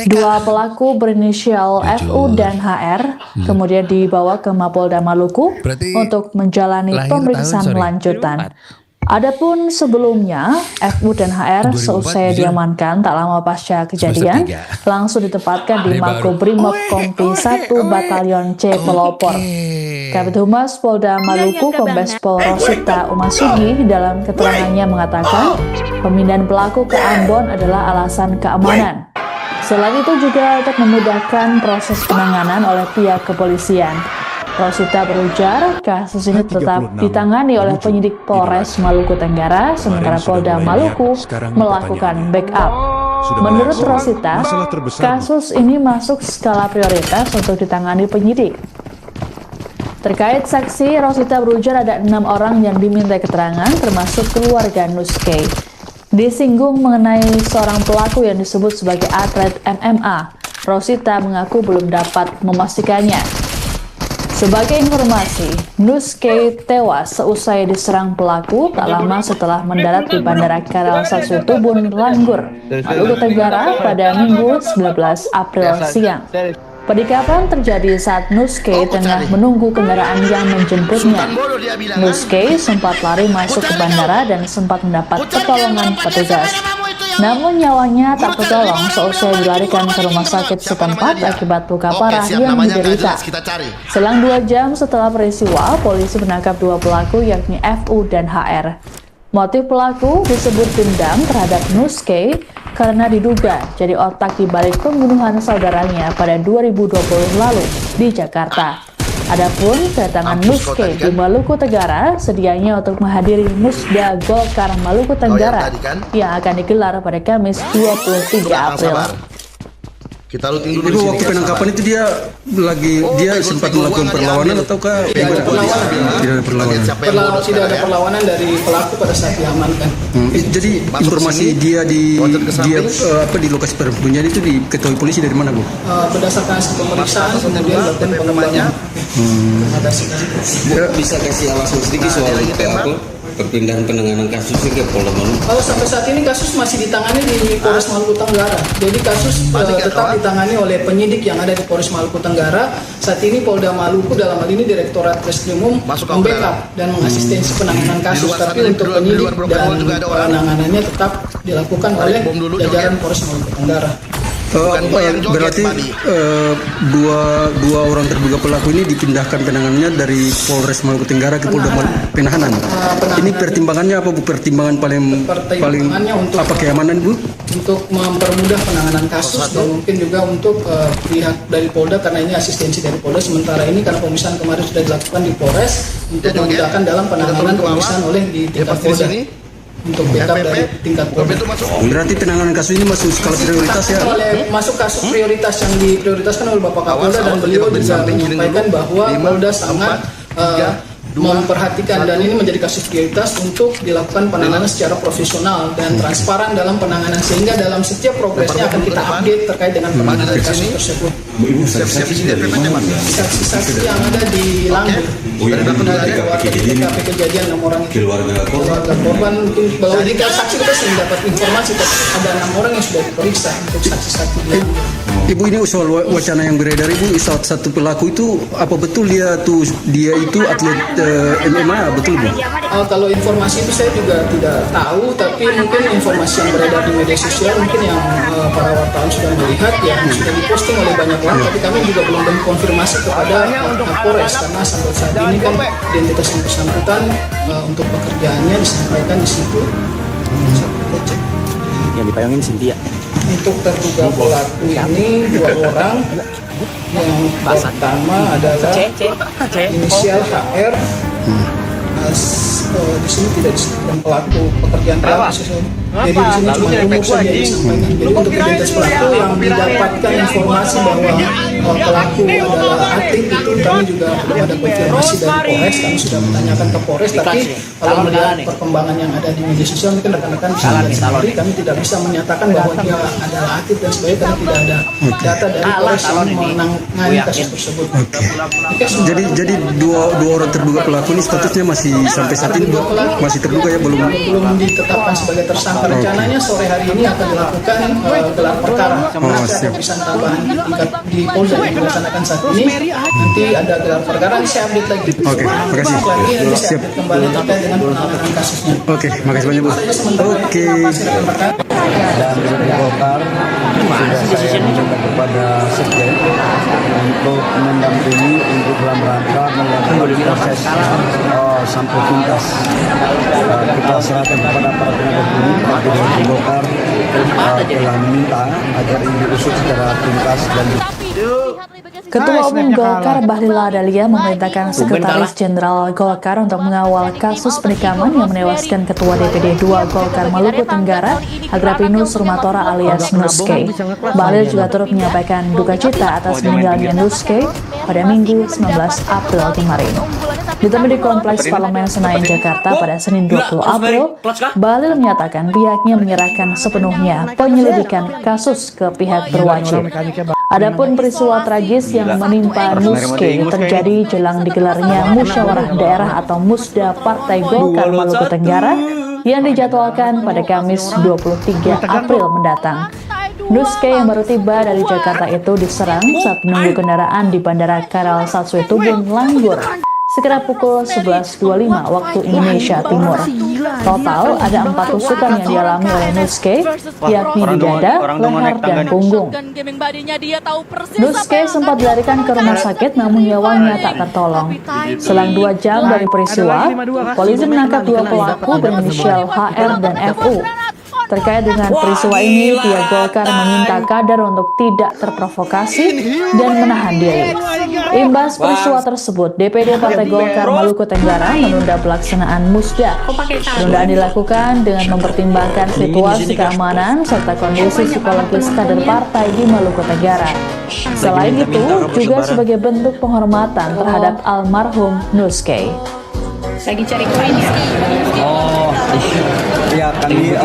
Dua pelaku berinisial FU dan HR kemudian dibawa ke Mapolda Maluku untuk menjalani pemeriksaan lanjutan. Adapun sebelumnya, FU dan HR seusai diamankan tak lama pasca kejadian, langsung ditempatkan di Makobrimob Kompi 1 Batalion C Pelopor. Kabid Humas Polda Maluku Kombes Pol Rosita Umasugi dalam keterangannya mengatakan, pemindahan pelaku ke Ambon adalah alasan keamanan. Selain itu juga untuk memudahkan proses penanganan oleh pihak kepolisian. Rosita berujar, kasus ini tetap ditangani oleh penyidik Polres Maluku Tenggara, sementara Polda Maluku melakukan backup. Menurut Rosita, kasus ini masuk skala prioritas untuk ditangani penyidik. Terkait saksi, Rosita berujar ada 6 orang yang diminta keterangan, termasuk keluarga Nuske. Disinggung mengenai seorang pelaku yang disebut sebagai atlet MMA, Rosita mengaku belum dapat memastikannya. Sebagai informasi, Nuske tewas seusai diserang pelaku tak lama setelah mendarat di Bandara Karel Satu Tubun, Langgur, Maluku Tenggara pada Minggu 19 April siang. Penikaman terjadi saat Nuske tengah menunggu kendaraan yang menjemputnya. Nuske sempat lari masuk ke bandara dan sempat mendapat pertolongan petugas. Namun nyawanya tak tertolong seusai dilarikan ke rumah sakit setempat akibat luka parah yang diderita. Selang 2 jam setelah peristiwa, polisi menangkap dua pelaku yakni FU dan HR. Motif pelaku disebut dendam terhadap Nuske karena diduga jadi otak di balik pembunuhan saudaranya pada 2020 lalu di Jakarta. Adapun kedatangan Nuske di Maluku Tenggara sedianya untuk menghadiri Musda Golkar Maluku Tenggara yang akan digelar pada Kamis 23 April. Kita rutin dulu di Ibu, sini. waktu penangkapan itu dia sempat melakukan perlawanan ataukah Tidak ada perlawanan. Tidak ada perlawanan. Tidak ada perlawanan dari pelaku pada saat diamankan. Jadi informasi dia di lokasi persembunyian itu diketahui polisi dari mana, Bu? Berdasarkan hasil pemeriksaan, kemudian dilakukan pengembangan. Bisa kasih alasan sedikit soal perpindahan penanganan kasusnya ke Polda Maluku? Kalau sampai saat ini kasus masih ditangani di Polres Maluku Tenggara. Jadi kasus tetap ditangani oleh penyidik yang ada di Polres Maluku Tenggara. Saat ini Polda Maluku dalam hal ini Direktorat Reskrimum membackup dan mengasistensi penanganan kasus. Tapi untuk penyidik dan penanganannya tetap dilakukan oleh jajaran Polres Maluku Tenggara. Berarti dua orang terduga pelaku ini dipindahkan penanganannya dari Polres Maluku Tenggara ke Polda Penahanan. Ini pertimbangannya apa Bu? Pertimbangan paling untuk apa, keamanan Bu? Untuk mempermudah penanganan kasus dan mungkin juga untuk pihak dari Polda, karena ini asistensi dari Polda. Sementara ini karena pemeriksaan kemarin sudah dilakukan di Polres untuk memudahkan dalam penanganan pemeriksaan oleh di tingkat Polda. Untuk backup dari tingkat Polda. Berarti penanganan kasus ini masuk skala prioritas ya? Masuk kasus prioritas yang diprioritaskan oleh Bapak Kapolda, dan beliau juga menyampaikan bahwa Polda sangat memperhatikan dan ini menjadi kasus prioritas untuk dilakukan penanganan secara profesional dan transparan dalam penanganan, sehingga dalam setiap progresnya akan kita update terkait dengan penanganan kasus tersebut. Saksi-saksi yang ada di Langgur dari TKP kejadian 6 orang itu, keluarga korban. Mungkin kalau jika saksi kita sering dapat informasi ada 6 orang yang sudah diperiksa untuk saksi-saksi. Ibu, ini soal wacana yang beredar Ibu, satu pelaku itu apa betul dia itu atlet MMA, betul Bu? Kalau informasi itu saya juga tidak tahu, tapi mungkin informasi yang beredar di media sosial mungkin yang para wartawan sudah melihat ya, sudah diposting oleh banyak orang, tapi kami juga belum konfirmasi kepada Polres, karena sampai saat ini kan identitas yang bersangkutan untuk pekerjaannya disampaikan di situ. Yang dipayangin Cynthia. Untuk terduga pelaku ini 2 orang. Yang pertama adalah inisial HR. Di sini tidak disebutkan pelaku pekerjaan pelaku. Jadi di sini cuma umum saja disampaikan. Jadi untuk identitas pelaku yang mendapatkan informasi bahwa pelaku adalah atlet itu, kami juga belum ada konfirmasi dari Polres. Kami sudah bertanyakan ke Polres, tapi kalau melihat perkembangan yang ada di media sosial, mungkin rekan-rekan bisa lihat sendiri. Kami tidak bisa menyatakan bahwa dia adalah atlet dan sebagainya karena tidak ada data dari Polres yang menangani kasus tersebut. Jadi dua orang terduga pelaku ini statusnya masih sampai saat ini masih terduga ya, belum ditetapkan sebagai tersangka. Rencananya sore hari ini akan dilakukan gelar perkara. Masih ada pemeriksaan tambahan di Polda yang dilaksanakan saat ini. Nanti ada gelar perkara, nanti saya update lagi. Oke, makasih. Nanti saya update kembali terkait dengan penanganan kasusnya. Oke, makasih banyak Bu. Oke. Dan di Golkar sudah saya minta kepada Sekjen untuk mendampingi untuk dalam rangka melakukan proses sampai tuntas. Kita serahkan kepada para penegak hukum. Di Golkar telah meminta agar ini diusut secara tuntas dan Ketua Umum Golkar Bahlil Lahadalia memerintahkan Sekretaris Jenderal Golkar untuk mengawal kasus penikaman yang menewaskan Ketua DPD 2 Golkar Maluku Tenggara, Agrapinus Rumatora alias Nuske. Bahlil juga turut menyampaikan duka cita atas meninggalnya Nuske pada Minggu 19 April kemarin. Ditemui di Kompleks Parlemen Senayan, Jakarta pada Senin 20 April, Bahlil menyatakan pihaknya menyerahkan sepenuhnya penyelidikan kasus ke pihak berwajib. Adapun peristiwa tragis yang menimpa Nuske terjadi jelang digelarnya musyawarah daerah atau Musda Partai Golkar Maluku Tenggara yang dijadwalkan pada Kamis 23 April mendatang. Nuske yang baru tiba dari Jakarta itu diserang saat menunggu kendaraan di Bandara Karal Satsue Tubun, Langgur, sekitar pukul 11.25 waktu Indonesia Timur. Total ada 4 tusukan yang dialami oleh Nuske, yakni di dada, leher, dan punggung. Nuske sempat dilarikan ke rumah sakit namun nyawanya tak tertolong. Selang 2 jam dari peristiwa, polisi menangkap 2 pelaku berinisial HR dan FU. Terkait dengan peristiwa ini, pihak Golkar meminta kader untuk tidak terprovokasi dan menahan diri. Imbas peristiwa tersebut, DPD Partai Golkar Maluku Tenggara menunda pelaksanaan Musda. Penundaan dilakukan dengan mempertimbangkan situasi keamanan serta kondisi psikologis kader partai di Maluku Tenggara. Selain itu, juga sebagai bentuk penghormatan terhadap almarhum Nuske. Lagi cari koin ya? ya kami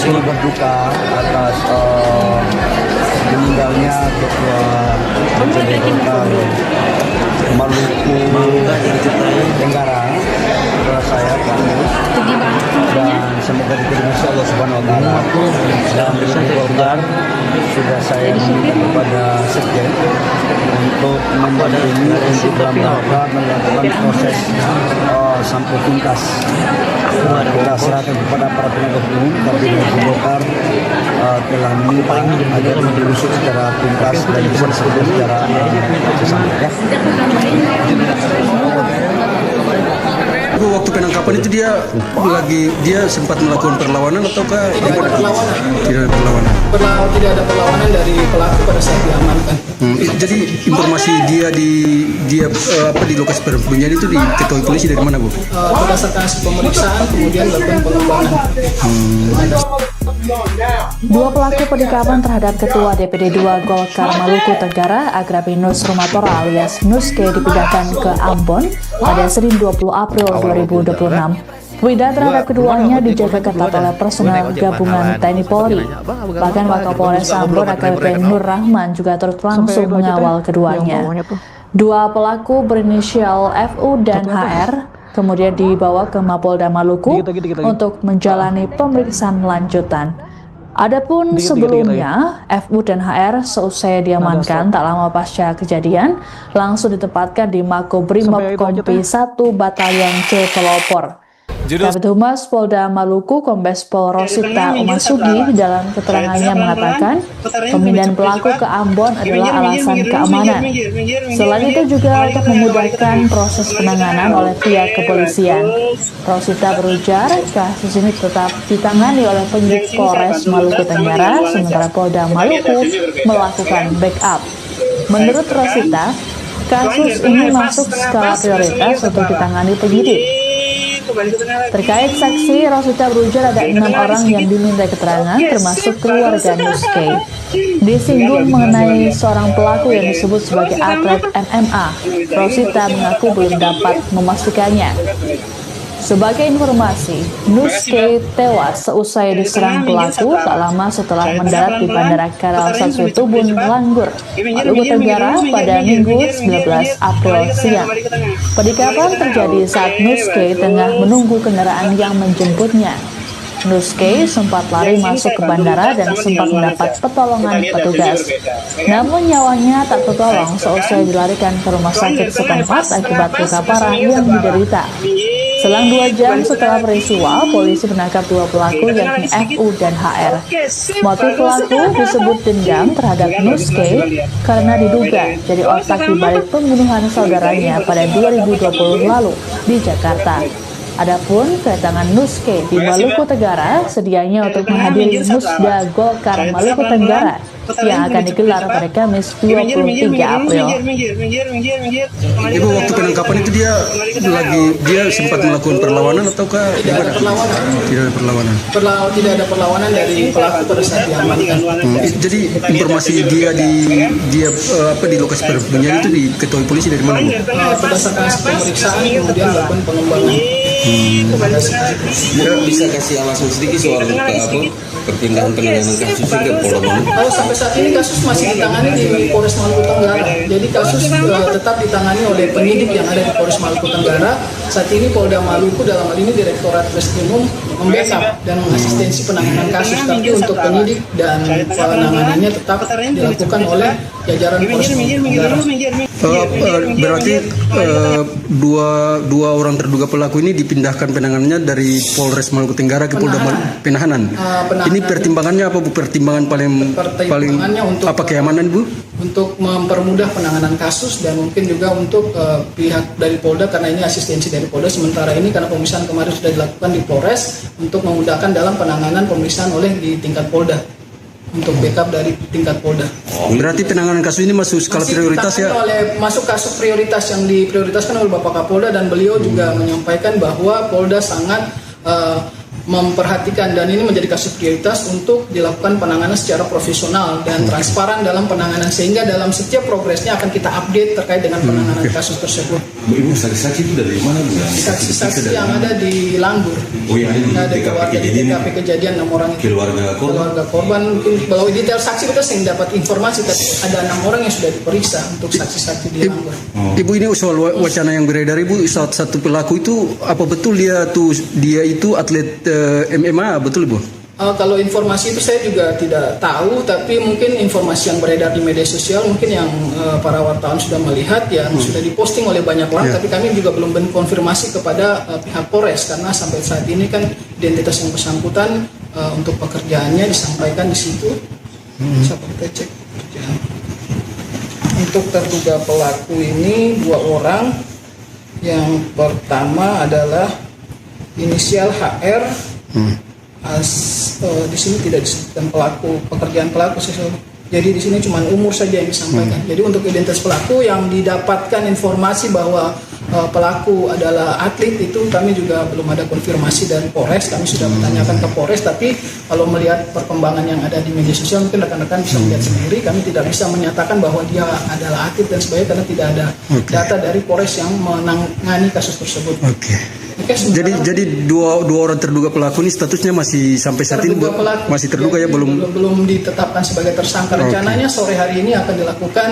turut berduka atas meninggalnya Ketua DPD Golkar Maluku Tenggara, ketua saya Pak Mus, dan semoga diterima Allah Subhanahu Wa Taala. Dan DPD Golkar sudah saya minta kepada Sekjen untuk mendampingi untuk dalam rangka melakukan proses sampai tuntas. Kita serahkan kepada para penegak hukum, tapi Golkar telah meminta agar diusut secara tuntas dan diselesaikan secara sesama. Ya. Waktu penangkapan itu dia sempat melakukan perlawanan ataukah Tidak ada perlawanan. tidak ada perlawanan? Tidak ada perlawanan dari pelaku pada saat diamankan. Jadi informasi dia di lokasi penyelidikan itu diketahui polisi dari mana, Bu? Berdasarkan hasil pemeriksaan kemudian dilakukan pengembangan. Dua pelaku penikaman terhadap Ketua DPD 2 Golkar Maluku Tenggara, Agrapinus Rumatora alias Nuske dipindahkan ke Ambon pada Senin 20 April 2026. Pemindahan terhadap keduanya dijaga ketat oleh personel gabungan TNI Polri. Bahkan Wakapolres Ambon AKBP Nur Rahman juga turut langsung mengawal keduanya. Dua pelaku berinisial FU dan HR kemudian dibawa ke Mapolda Maluku untuk menjalani pemeriksaan lanjutan. Adapun sebelumnya, FU dan HR seusai diamankan tak lama pasca kejadian, langsung ditempatkan di Makobrimob Kompi 1 Batalion C Pelopor. Kabid Humas Polda Maluku Kombes Pol Rosita Umasugi dalam keterangannya mengatakan pemindahan pelaku ke Ambon adalah alasan keamanan. Selain itu juga untuk memudahkan proses penanganan oleh pihak kepolisian. Rosita berujar kasus ini tetap ditangani oleh penyidik Polres Maluku Tenggara, sementara Polda Maluku melakukan backup. Menurut Rosita, kasus ini masuk skala prioritas untuk ditangani penyidik. Terkait saksi, Rosita berujar ada 6 orang yang diminta keterangan, termasuk keluarga Nuske. Disinggung mengenai seorang pelaku yang disebut sebagai atlet MMA, Rosita mengaku belum dapat memastikannya. Sebagai informasi, Nuske tewas seusai diserang pelaku tak lama setelah mendarat di Bandara Karal Sasutubun, Langgur, Maluku Tenggara pada Minggu 19 April siang. Penikaman terjadi saat Nuske tengah menunggu kendaraan yang menjemputnya. Nuske sempat lari masuk ke bandara dan sempat mendapat pertolongan petugas. Namun nyawanya tak tertolong seusai dilarikan ke rumah sakit setempat akibat luka parah yang diderita. Selang 2 jam setelah peristiwa, polisi menangkap 2 pelaku yakni FU dan HR. Motif pelaku disebut dendam terhadap Nuske karena diduga jadi otak di balik pembunuhan saudaranya pada 2020 lalu di Jakarta. Adapun kedatangan Nuske di Maluku Tenggara sedianya untuk menghadiri Musda Golkar Maluku Tenggara yang akan digelar pada Kamis 23 April. Ibu, waktu penangkapan itu dia sempat melakukan perlawanan ataukah Tidak ada perlawanan. tidak ada perlawanan? Tidak ada perlawanan dari pelaku pada saat diamankan. Jadi informasi dia di lokasi penyelidikan itu diketahui polisi dari mana, Bu? Berdasarkan hasil pemeriksaan kemudian dilakukan pengembangan. Bisa kasih alasan sedikit soal perpindahan penanganan kasus ke Polda Maluku? Sampai saat ini kasus masih ditangani di Polres Maluku Tenggara. Jadi kasus tetap ditangani oleh penyidik yang ada di Polres Maluku Tenggara. Saat ini Polda Maluku dalam hal ini Direktorat Reskrimum membackup dan mengasistensi penanganan kasus. Tapi untuk penyidik dan penanganannya tetap dilakukan oleh jajaran Polres Maluku Tenggara. Berarti dua orang terduga pelaku ini dipindahkan penanganannya dari Polres Maluku Tenggara ke Polda Penahanan. Ini pertimbangannya apa, Bu? Pertimbangan paling untuk apa, keamanan, Bu? Untuk mempermudah penanganan kasus dan mungkin juga untuk pihak dari Polda karena ini asistensi dari Polda. Sementara ini karena pemeriksaan kemarin sudah dilakukan di Polres untuk memudahkan dalam penanganan pemeriksaan oleh di tingkat Polda. Untuk backup dari tingkat Polda. Berarti penanganan kasus ini masuk skala prioritas ya? Masuk kasus prioritas yang diprioritaskan oleh Bapak Kapolda dan beliau juga menyampaikan bahwa Polda sangat memperhatikan dan ini menjadi kasus prioritas untuk dilakukan penanganan secara profesional dan transparan dalam penanganan sehingga dalam setiap progresnya akan kita update terkait dengan penanganan kasus tersebut. Ibu, saksi-saksi itu dari mana, Bu? Saksi-saksi yang ada di Langgur. Oh, yang ada di TKP kejadian 6 orang itu. Keluarga korban mungkin kalau detail saksi kita sering dapat informasi tapi ada 6 orang yang sudah diperiksa untuk saksi-saksi di Langgur. Ibu, ini soal wacana yang beredar, Ibu, satu pelaku itu apa betul dia itu atlet MMA, betul, Bu? Kalau informasi itu saya juga tidak tahu, tapi mungkin informasi yang beredar di media sosial mungkin yang para wartawan sudah melihat, yang sudah diposting oleh banyak orang, tapi kami juga belum konfirmasi kepada pihak Polres, karena sampai saat ini kan identitas yang bersangkutan untuk pekerjaannya disampaikan di situ. Bisa kita cek pekerjaan. Untuk terduga pelaku ini 2 orang. Yang pertama adalah inisial HR. Di sini tidak disebutkan pekerjaan pelaku, jadi di sini cuma umur saja yang disampaikan. Jadi untuk identitas pelaku yang didapatkan informasi bahwa pelaku adalah atlet, itu kami juga belum ada konfirmasi dari Polres. Kami sudah bertanyakan ke Polres, tapi kalau melihat perkembangan yang ada di media sosial mungkin rekan-rekan bisa melihat sendiri. Kami tidak bisa menyatakan bahwa dia adalah atlet dan sebagainya karena tidak ada data dari Polres yang menangani kasus tersebut. Jadi dua orang terduga pelaku ini statusnya masih sampai saat ini masih terduga ya, belum ditetapkan sebagai tersangka. Rencananya sore hari ini akan dilakukan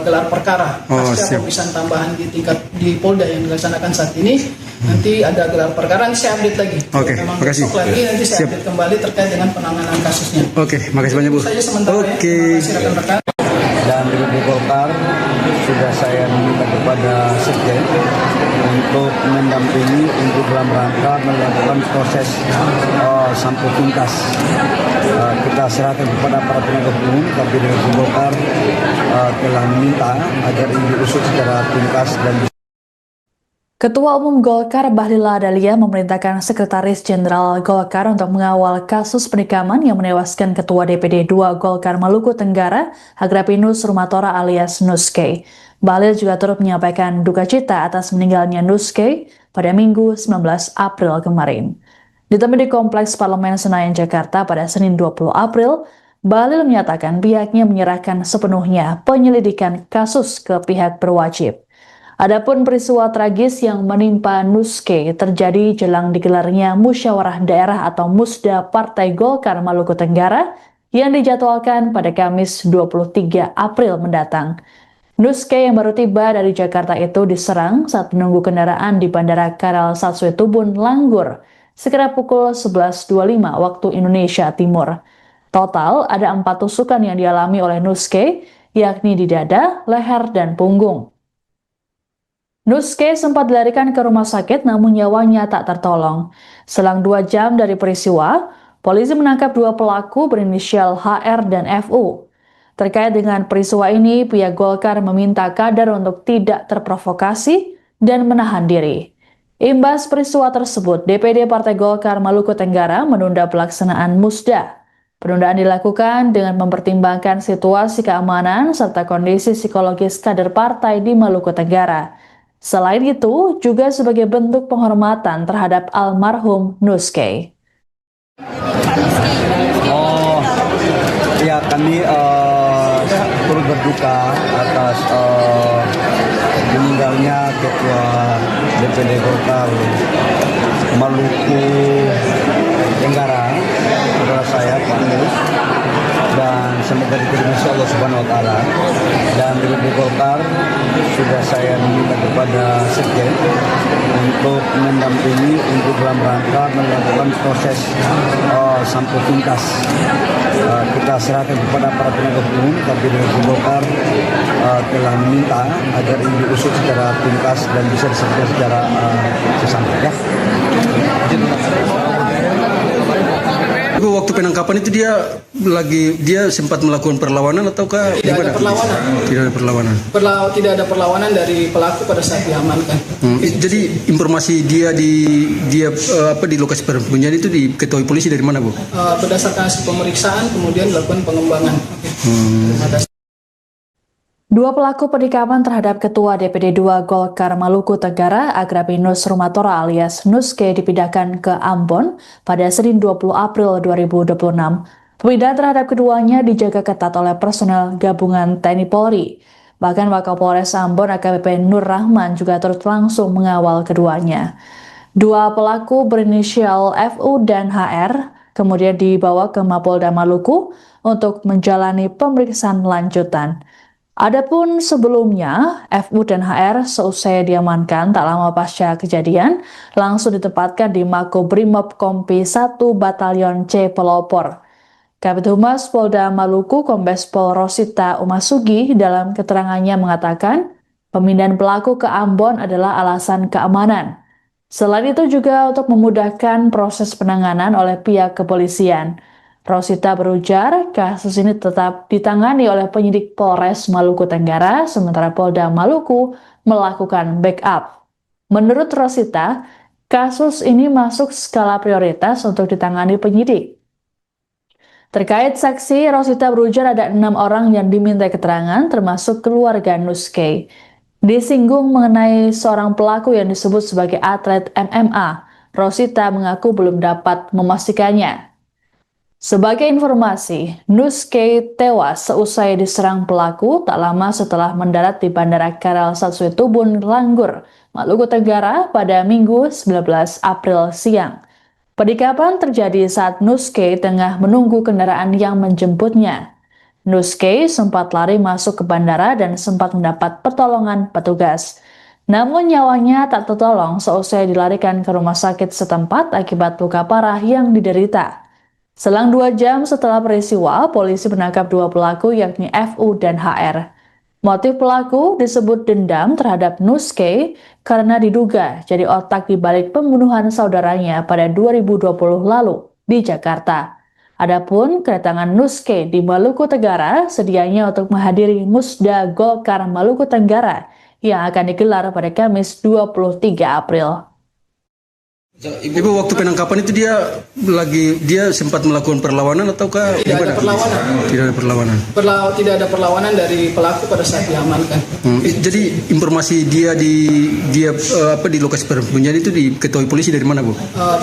gelar perkara pasca pemeriksaan tambahan di Polda yang dilaksanakan saat ini. Nanti ada gelar perkara, nanti saya update lagi. Terima kasih. Nanti saya update kembali terkait dengan penanganan kasusnya. Makasih banyak, Bu. Saja sementara ya. Terima kasih rekan-rekan. Dan DPD Golkar sudah saya minta kepada Sekjen untuk mendampingi untuk dalam rangka melakukan proses sampai tuntas. Kita serahkan kepada para penegak hukum, tapi DPD Golkar telah meminta agar ini diusut secara tuntas dan Ketua Umum Golkar Bahlil Lahadalia memerintahkan Sekretaris Jenderal Golkar untuk mengawal kasus penikaman yang menewaskan Ketua DPD 2 Golkar Maluku Tenggara, Agrapinus Rumatora alias Nuske. Bahlil juga turut menyampaikan duka cita atas meninggalnya Nuske pada Minggu 19 April kemarin. Ditemui di Kompleks Parlemen Senayan, Jakarta pada Senin 20 April, Bahlil menyatakan pihaknya menyerahkan sepenuhnya penyelidikan kasus ke pihak berwajib. Adapun peristiwa tragis yang menimpa Nuske terjadi jelang digelarnya Musyawarah Daerah atau Musda Partai Golkar Maluku Tenggara yang dijadwalkan pada Kamis 23 April mendatang. Nuske yang baru tiba dari Jakarta itu diserang saat menunggu kendaraan di Bandara Karel Satswetubun, Langgur, sekitar pukul 11.25 waktu Indonesia Timur. Total ada 4 tusukan yang dialami oleh Nuske, yakni di dada, leher, dan punggung. Nuske sempat dilarikan ke rumah sakit namun nyawanya tak tertolong. Selang 2 jam dari peristiwa, polisi menangkap 2 pelaku berinisial HR dan FU. Terkait dengan peristiwa ini, pihak Golkar meminta kader untuk tidak terprovokasi dan menahan diri. Imbas peristiwa tersebut, DPD Partai Golkar Maluku Tenggara menunda pelaksanaan Musda. Penundaan dilakukan dengan mempertimbangkan situasi keamanan serta kondisi psikologis kader partai di Maluku Tenggara. Selain itu, juga sebagai bentuk penghormatan terhadap almarhum Nuske. Ya, kami turut berduka atas meninggalnya Ketua DPD Golkar Maluku Tenggara, saudara saya Pak Nus, dan semoga diterima Allah Subhanahu Wa Taala. Dan DPD Golkar sudah saya minta kepada Sekjen untuk mendampingi untuk dalam rangka melakukan proses sampai tuntas. Kita serahkan kepada para penegak hukum, tapi DPD Golkar telah meminta agar ini diusut secara tuntas dan bisa diselesaikan secara sesama. Ya. Waktu penangkapan itu dia sempat melakukan perlawanan ataukah tidak ada perlawanan? Tidak ada perlawanan. Tidak ada perlawanan dari pelaku pada saat diamankan. Jadi informasi dia di lokasi persembunyian itu diketahui polisi dari mana, Bu? Berdasarkan hasil pemeriksaan kemudian dilakukan pengembangan. Terima kasih. 2 pelaku penikaman terhadap Ketua DPD 2 Golkar Maluku Tenggara, Agrapinus Rumatora alias Nuske dipindahkan ke Ambon pada Senin 20 April 2026. Pemindahan terhadap keduanya dijaga ketat oleh personel gabungan TNI Polri. Bahkan Wakapolres Ambon AKBP Nur Rahman juga turut langsung mengawal keduanya. 2 pelaku berinisial FU dan HR kemudian dibawa ke Mapolda Maluku untuk menjalani pemeriksaan lanjutan. Adapun sebelumnya, FU dan HR seusai diamankan tak lama pasca kejadian, langsung ditempatkan di Makobrimob Kompi 1 Batalion C Pelopor. Kabid Humas Polda Maluku Kombes Pol Rosita Umasugi dalam keterangannya mengatakan, pemindahan pelaku ke Ambon adalah alasan keamanan. Selain itu juga untuk memudahkan proses penanganan oleh pihak kepolisian. Rosita berujar, kasus ini tetap ditangani oleh penyidik Polres Maluku Tenggara, sementara Polda Maluku melakukan backup. Menurut Rosita, kasus ini masuk skala prioritas untuk ditangani penyidik. Terkait saksi, Rosita berujar ada 6 orang yang diminta keterangan, termasuk keluarga Nuskay. Disinggung mengenai seorang pelaku yang disebut sebagai atlet MMA, Rosita mengaku belum dapat memastikannya. Sebagai informasi, Nuskay tewas seusai diserang pelaku tak lama setelah mendarat di Bandara Karel Satsuetubun, Langgur, Maluku Tenggara pada Minggu 19 April siang. Penikapan terjadi saat Nuskay tengah menunggu kendaraan yang menjemputnya. Nuskay sempat lari masuk ke bandara dan sempat mendapat pertolongan petugas. Namun nyawanya tak tertolong seusai dilarikan ke rumah sakit setempat akibat luka parah yang diderita. Selang 2 jam setelah peristiwa, polisi menangkap 2 pelaku yakni FU dan HR. Motif pelaku disebut dendam terhadap Nuskay karena diduga jadi otak di balik pembunuhan saudaranya pada 2020 lalu di Jakarta. Adapun kedatangan Nuskay di Maluku Tenggara sedianya untuk menghadiri Musda Golkar Maluku Tenggara yang akan digelar pada Kamis 23 April. Ibu, waktu penangkapan itu dia sempat melakukan perlawanan ataukah Tidak ada perlawanan. Tidak ada perlawanan. Tidak ada perlawanan dari pelaku pada saat diamankan. Jadi informasi dia di lokasi persembunyian itu diketahui polisi dari mana, Bu?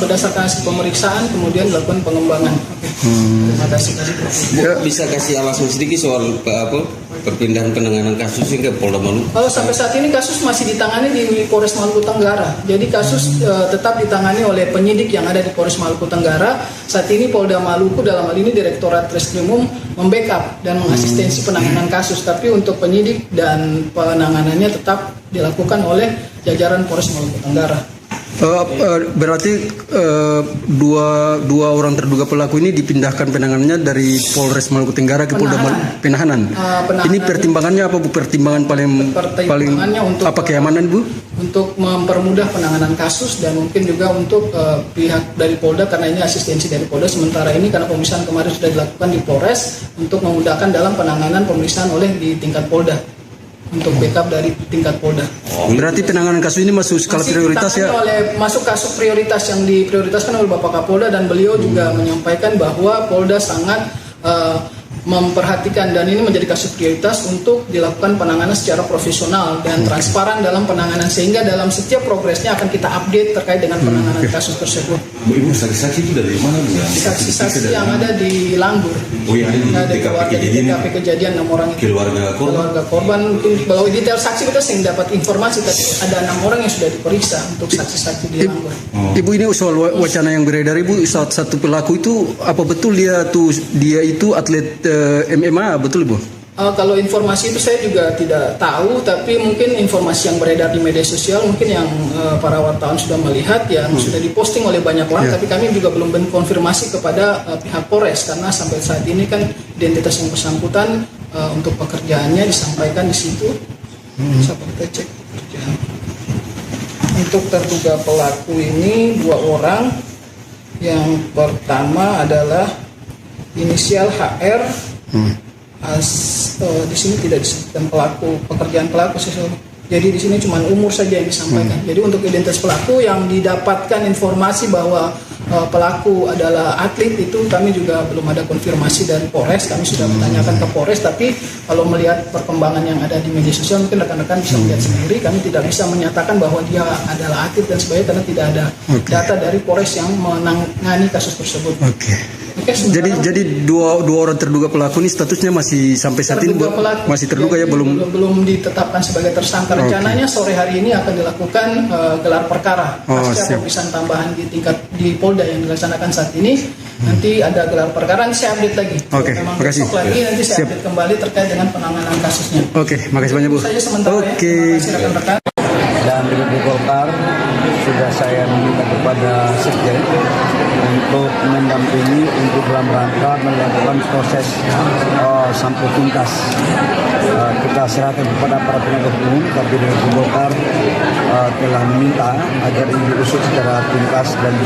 Berdasarkan hasil pemeriksaan kemudian dilakukan pengembangan. Terima kasih. Bu, bisa kasih alasan sedikit soal perpindahan penanganan kasus hingga Polda Maluku? Sampai saat ini kasus masih ditangani di Polres Maluku Tenggara. Jadi kasus tetap ditangani oleh penyidik yang ada di Polres Maluku Tenggara. Saat ini Polda Maluku dalam hal ini Direktorat Reskrimum membackup dan mengasistensi penanganan kasus. Tapi untuk penyidik dan penanganannya tetap dilakukan oleh jajaran Polres Maluku Tenggara. Berarti dua orang terduga pelaku ini dipindahkan penanganannya dari Polres Maluku Tenggara ke Polda Penahanan. Ini pertimbangannya apa, Bu? Pertimbangan paling untuk apa, keamanan, Bu? Untuk mempermudah penanganan kasus dan mungkin juga untuk pihak dari Polda karena ini asistensi dari Polda. Sementara ini karena pemeriksaan kemarin sudah dilakukan di Polres untuk memudahkan dalam penanganan pemeriksaan oleh di tingkat Polda. Untuk backup dari tingkat Polda. Berarti penanganan kasus ini masuk skala prioritas ya? Masuk kasus prioritas yang diprioritaskan oleh Bapak Kapolda dan beliau juga menyampaikan bahwa Polda sangat memperhatikan dan ini menjadi kasus prioritas untuk dilakukan penanganan secara profesional dan transparan dalam penanganan sehingga dalam setiap progresnya akan kita update terkait dengan penanganan kasus tersebut. Ibu, saksi-saksi itu dari mana, Bu? Saksi-saksi yang ada di Langgur. Oh, yang ada di TKP kejadian 6 orang itu. Keluarga korban mungkin bahwa detail saksi kita sering dapat informasi tapi ada 6 orang yang sudah diperiksa untuk saksi-saksi di Langgur. Ibu, ini soal wacana yang beredar, Ibu, satu pelaku itu apa betul dia itu atlet MMA, betul, Bu? Kalau informasi itu saya juga tidak tahu, tapi mungkin informasi yang beredar di media sosial mungkin yang para wartawan sudah melihat yang sudah diposting oleh banyak orang, tapi kami juga belum konfirmasi kepada pihak Polres karena sampai saat ini kan identitas yang bersangkutan untuk pekerjaannya disampaikan di situ. Bisa kita cek pekerjaan. Untuk terduga pelaku ini 2 orang. Yang pertama adalah inisial HR. Di sini tidak disebutkan pekerjaan pelaku sih. Jadi di sini cuma umur saja yang disampaikan. Jadi untuk identitas pelaku yang didapatkan informasi bahwa pelaku adalah atlet itu kami juga belum ada konfirmasi dari Polres. Kami sudah menanyakan ke Polres, tapi kalau melihat perkembangan yang ada di media sosial mungkin rekan-rekan bisa melihat sendiri. Kami tidak bisa menyatakan bahwa dia adalah atlet dan sebagainya karena tidak ada data dari Polres yang menangani kasus tersebut. Oke, sementara Jadi dua orang terduga pelaku ini statusnya masih sampai saat ini terduga pelaku. masih terduga ya, Jadi belum ditetapkan sebagai tersangka. Rencananya sore hari ini akan dilakukan gelar perkara pasca pemeriksaan tambahan di Polda yang dilaksanakan saat ini. Nanti ada gelar perkara, nanti saya update lagi. Oke, Memang makasih. besok lagi nanti saya update kembali terkait dengan penanganan kasusnya. Oke, makasih banyak Bu. Saya sementara ya. Oke. Terima kasih rekan-rekan. Dan DPD Golkar sudah saya minta kepada Sekjen untuk mendampingi untuk dalam rangka melakukan proses sampai tuntas. Kita serahkan kepada para penegak hukum, tapi DPD Golkar telah meminta agar ini diusut secara tuntas dan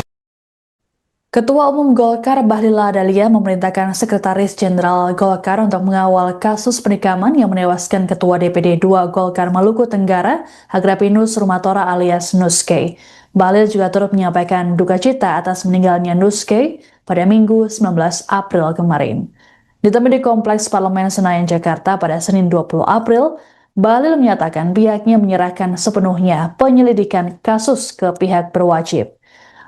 Ketua Umum Golkar Bahlil Lahadalia memerintahkan Sekretaris Jenderal Golkar untuk mengawal kasus penikaman yang menewaskan Ketua DPD 2 Golkar Maluku Tenggara, Agrapinus Rumatora alias Nuske. Bahlil juga turut menyampaikan duka cita atas meninggalnya Nuske pada Minggu 19 April kemarin. Ditemui di Kompleks Parlemen Senayan, Jakarta pada Senin 20 April, Bahlil menyatakan pihaknya menyerahkan sepenuhnya penyelidikan kasus ke pihak berwajib.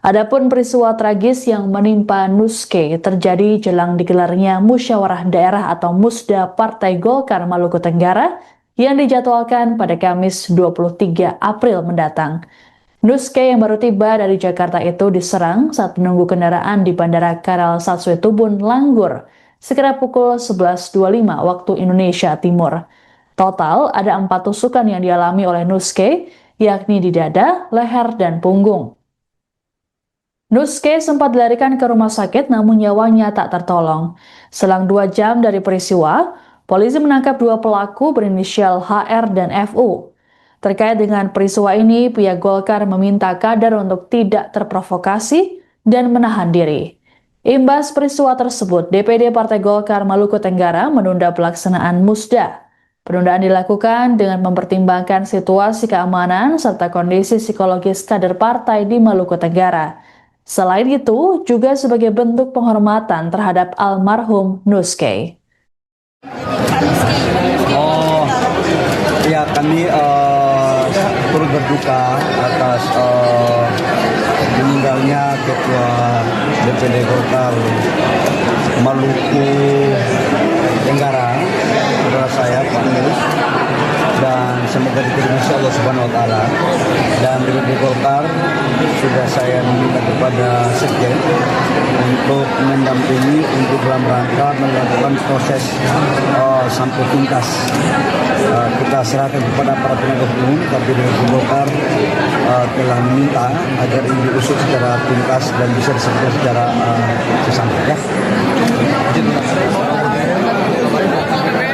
Adapun peristiwa tragis yang menimpa Nuske terjadi jelang digelarnya Musyawarah Daerah atau Musda Partai Golkar Maluku Tenggara yang dijadwalkan pada Kamis 23 April mendatang. Nuske yang baru tiba dari Jakarta itu diserang saat menunggu kendaraan di Bandara Karal Satsue Tubun, Langgur, sekitar pukul 11.25 waktu Indonesia Timur. Total ada 4 tusukan yang dialami oleh Nuske, yakni di dada, leher, dan punggung. Nuske sempat dilarikan ke rumah sakit namun nyawanya tak tertolong. Selang 2 jam dari peristiwa, polisi menangkap 2 pelaku berinisial HR dan FU. Terkait dengan peristiwa ini, pihak Golkar meminta kader untuk tidak terprovokasi dan menahan diri. Imbas peristiwa tersebut, DPD Partai Golkar Maluku Tenggara menunda pelaksanaan Musda. Penundaan dilakukan dengan mempertimbangkan situasi keamanan serta kondisi psikologis kader partai di Maluku Tenggara. Selain itu, juga sebagai bentuk penghormatan terhadap almarhum Nuske. Ya, kami turut berduka atas meninggalnya Ketua DPD Golkar Maluku Tenggara, saudara saya Pak Nus, dan semoga diterima Allah Subhanahu Wa Taala. Dan DPD Golkar sudah saya minta kepada Sekjen untuk mendampingi untuk dalam rangka melakukan proses sampai tuntas. Kita serahkan kepada para penegak hukum, tapi DPD Golkar telah meminta agar ini diusut secara tuntas dan bisa diselesaikan secara sesama. Ya.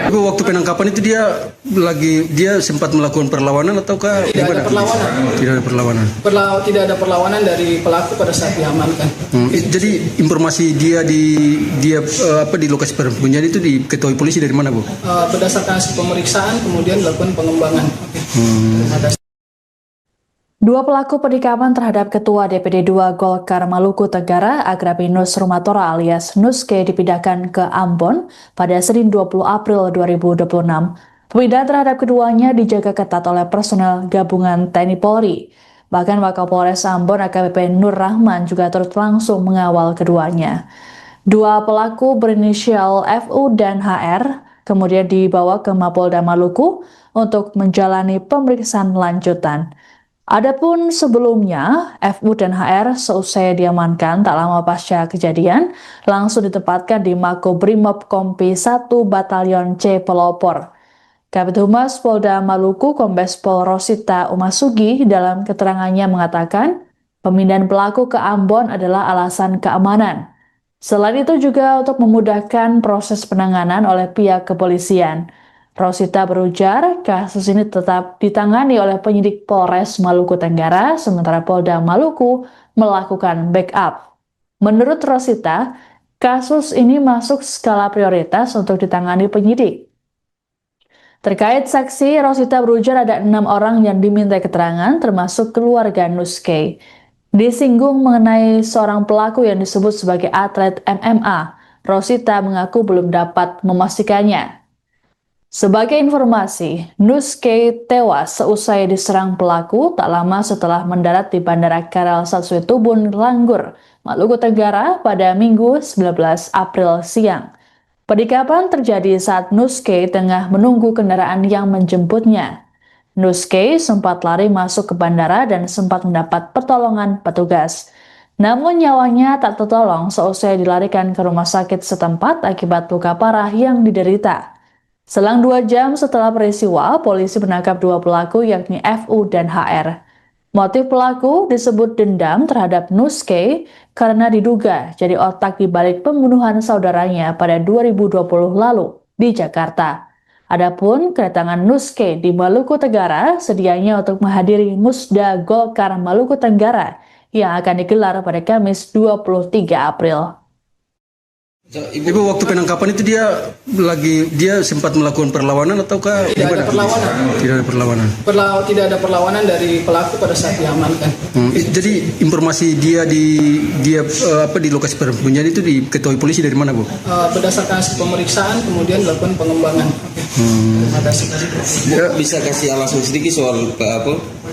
Waktu penangkapan itu dia sempat melakukan perlawanan ataukah Tidak ada perlawanan. Tidak ada perlawanan. Tidak ada perlawanan dari pelaku pada saat diamankan. Jadi informasi dia di lokasi persembunyian itu diketahui polisi dari mana, Bu? Berdasarkan hasil pemeriksaan kemudian dilakukan pengembangan. Oke. 2 pelaku penikaman terhadap Ketua DPD 2 Golkar Maluku Tenggara, Agrapinus Rumatora alias Nuske dipindahkan ke Ambon pada Senin 20 April 2026. Pemindahan terhadap keduanya dijaga ketat oleh personel gabungan TNI Polri. Bahkan Wakapolres Ambon AKBP Nur Rahman juga turut langsung mengawal keduanya. 2 pelaku berinisial FU dan HR kemudian dibawa ke Mapolda Maluku untuk menjalani pemeriksaan lanjutan. Adapun sebelumnya, FU dan HR seusai diamankan tak lama pasca kejadian, langsung ditempatkan di Makobrimob Kompi 1 Batalion C Pelopor. Kabid Humas Polda Maluku Kombes Pol Rosita Umasugi dalam keterangannya mengatakan, pemindahan pelaku ke Ambon adalah alasan keamanan. Selain itu juga untuk memudahkan proses penanganan oleh pihak kepolisian. Rosita berujar, kasus ini tetap ditangani oleh penyidik Polres Maluku Tenggara, sementara Polda Maluku melakukan backup. Menurut Rosita, kasus ini masuk skala prioritas untuk ditangani penyidik. Terkait saksi, Rosita berujar ada 6 orang yang diminta keterangan, termasuk keluarga Nuske. Disinggung mengenai seorang pelaku yang disebut sebagai atlet MMA, Rosita mengaku belum dapat memastikannya. Sebagai informasi, Nuske tewas seusai diserang pelaku tak lama setelah mendarat di Bandara Karel Satsuitubun, Langgur, Maluku Tenggara pada Minggu 19 April siang. Penikapan terjadi saat Nuske tengah menunggu kendaraan yang menjemputnya. Nuske sempat lari masuk ke bandara dan sempat mendapat pertolongan petugas. Namun nyawanya tak tertolong seusai dilarikan ke rumah sakit setempat akibat luka parah yang diderita. Selang 2 jam setelah peristiwa, polisi menangkap 2 pelaku yakni FU dan HR. Motif pelaku disebut dendam terhadap Nuske karena diduga jadi otak di balik pembunuhan saudaranya pada 2020 lalu di Jakarta. Adapun kedatangan Nuske di Maluku Tenggara sedianya untuk menghadiri Musda Golkar Maluku Tenggara yang akan digelar pada Kamis 23 April. Ibu, waktu penangkapan itu dia sempat melakukan perlawanan ataukah Tidak ada perlawanan. Tidak ada perlawanan. Tidak ada perlawanan dari pelaku pada saat diamankan. Jadi informasi dia di lokasi persembunyian itu diketahui polisi dari mana, Bu? Berdasarkan hasil pemeriksaan kemudian dilakukan pengembangan. Ada Bisa kasih alasan sedikit soal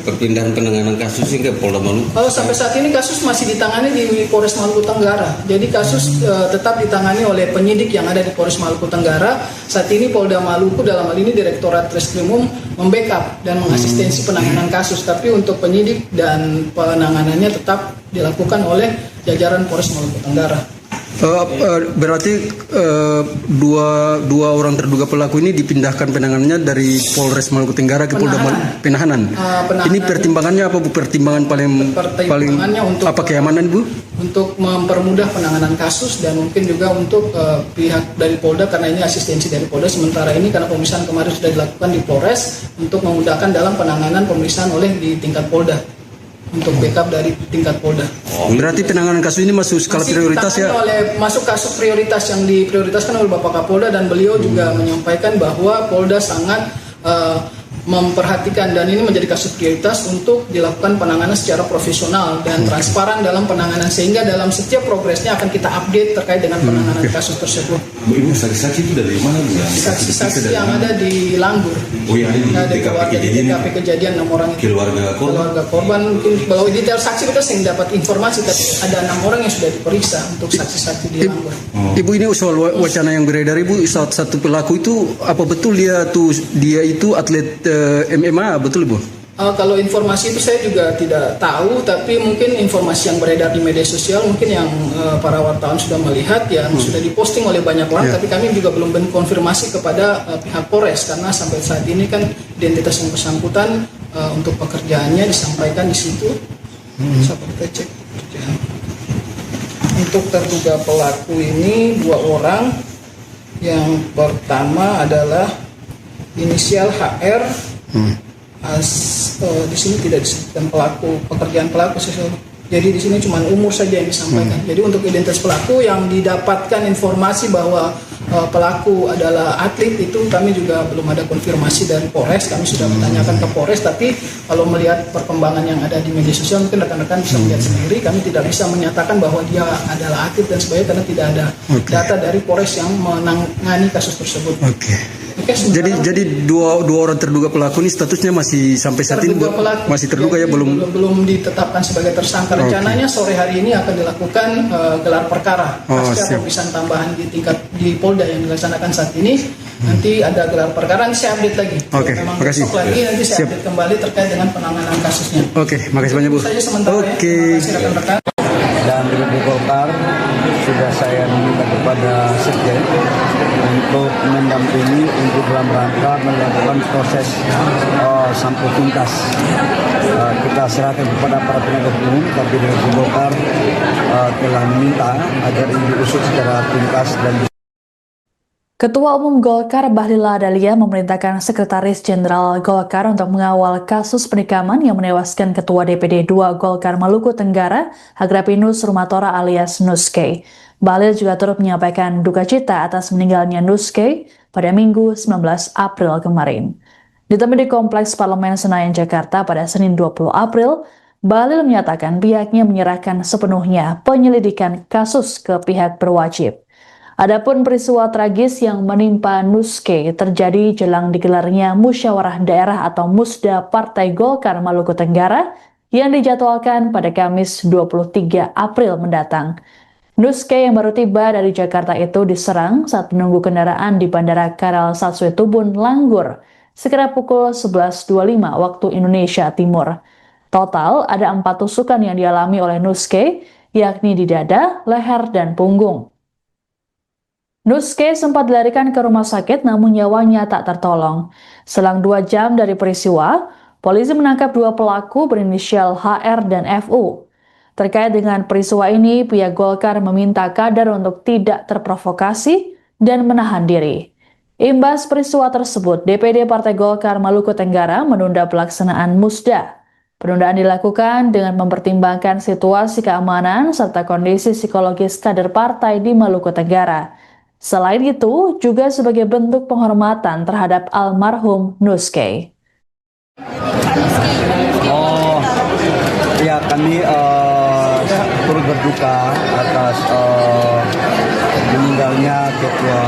perpindahan penanganan kasus hingga Polda Maluku? Kalau sampai saat ini kasus masih ditangani di Polres Maluku Tenggara. Jadi kasus tetap ditangani oleh penyidik yang ada di Polres Maluku Tenggara. Saat ini Polda Maluku dalam hal ini Direktorat Reskrimum membackup dan mengasistensi penanganan kasus. Tapi untuk penyidik dan penanganannya tetap dilakukan oleh jajaran Polres Maluku Tenggara. Berarti dua orang terduga pelaku ini dipindahkan penanganannya dari Polres Maluku Tenggara ke Polda Penahanan. Ini pertimbangannya apa, Bu? Pertimbangan paling untuk apa, keamanan, Bu? Untuk mempermudah penanganan kasus dan mungkin juga untuk pihak dari Polda karena ini asistensi dari Polda. Sementara ini karena pemeriksaan kemarin sudah dilakukan di Polres untuk memudahkan dalam penanganan pemeriksaan oleh di tingkat Polda. Untuk backup dari tingkat Polda. Berarti penanganan kasus ini masuk skala prioritas ya? Masuk kasus prioritas yang diprioritaskan oleh Bapak Kapolda dan beliau juga menyampaikan bahwa Polda sangat memperhatikan dan ini menjadi kasus prioritas untuk dilakukan penanganan secara profesional dan transparan dalam penanganan sehingga dalam setiap progresnya akan kita update terkait dengan penanganan kasus tersebut. Ibu, saksi-saksi itu dari mana, Bu? Saksi-saksi yang ada di Langgur. Oh, yang ada di TKP kejadian 6 orang itu. Keluarga korban mungkin bahwa detail saksi kita sering dapat informasi tapi ada 6 orang yang sudah diperiksa untuk saksi-saksi di Langgur. Ibu, ini soal wacana yang beredar, Ibu, satu pelaku itu apa betul dia itu atlet MMA, betul, Bu? Kalau informasi itu saya juga tidak tahu, tapi mungkin informasi yang beredar di media sosial mungkin yang para wartawan sudah melihat yang sudah diposting oleh banyak orang, tapi kami juga belum konfirmasi kepada pihak Polres karena sampai saat ini kan identitas yang bersangkutan untuk pekerjaannya disampaikan di situ. Bisa kita cek pekerjaan. Untuk terduga pelaku ini 2 orang. Yang pertama adalah inisial HR. Di sini tidak disebutkan pekerjaan pelaku. Jadi di sini cuma umur saja yang disampaikan. Jadi untuk identitas pelaku yang didapatkan informasi bahwa pelaku adalah atlet itu kami juga belum ada konfirmasi dari Polres. Kami sudah menanyakan ke Polres, tapi kalau melihat perkembangan yang ada di media sosial mungkin rekan-rekan bisa melihat sendiri. Kami tidak bisa menyatakan bahwa dia adalah atlet dan sebagainya karena tidak ada data dari Polres yang menangani kasus tersebut. Jadi dua orang terduga pelaku ini statusnya masih sampai saat ini masih terduga ya, belum ditetapkan sebagai tersangka. Rencananya sore hari ini akan dilakukan gelar perkara pasca pemeriksaan tambahan di Polda yang dilaksanakan saat ini. Nanti ada gelar perkara, nanti saya update lagi. Memang besok lagi nanti saya update kembali terkait dengan penanganan kasusnya. Makasih banyak, Bu. Saja sementara ya. Terima kasih rekan-rekan. Dan di Golkar sudah saya meminta kepada Sekjen untuk mendampingi untuk dalam rangka melakukan proses sampai tuntas. Kita serahkan kepada para penegak hukum, tapi dari Golkar telah meminta agar ini diusut secara tuntas dan Ketua Umum Golkar Bahlil Lahadalia memerintahkan Sekretaris Jenderal Golkar untuk mengawal kasus penikaman yang menewaskan Ketua DPD 2 Golkar Maluku Tenggara, Agrapinus Rumatora alias Nuske. Bahlil juga turut menyampaikan duka cita atas meninggalnya Nuske pada Minggu 19 April kemarin. Ditemui di Kompleks Parlemen Senayan, Jakarta pada Senin 20 April, Bahlil menyatakan pihaknya menyerahkan sepenuhnya penyelidikan kasus ke pihak berwajib. Adapun peristiwa tragis yang menimpa Nuske terjadi jelang digelarnya musyawarah daerah atau Musda Partai Golkar Maluku Tenggara yang dijadwalkan pada Kamis 23 April mendatang. Nuske yang baru tiba dari Jakarta itu diserang saat menunggu kendaraan di Bandara Karal Satsuai Tubun, Langgur, sekitar pukul 11.25 waktu Indonesia Timur. Total ada 4 tusukan yang dialami oleh Nuske, yakni di dada, leher, dan punggung. Nuske sempat dilarikan ke rumah sakit namun nyawanya tak tertolong. Selang 2 jam dari peristiwa, polisi menangkap 2 pelaku berinisial HR dan FU. Terkait dengan peristiwa ini, pihak Golkar meminta kader untuk tidak terprovokasi dan menahan diri. Imbas peristiwa tersebut, DPD Partai Golkar Maluku Tenggara menunda pelaksanaan Musda. Penundaan dilakukan dengan mempertimbangkan situasi keamanan serta kondisi psikologis kader partai di Maluku Tenggara. Selain itu, juga sebagai bentuk penghormatan terhadap almarhum Nuske. Oh, ya kami turut berduka atas meninggalnya Ketua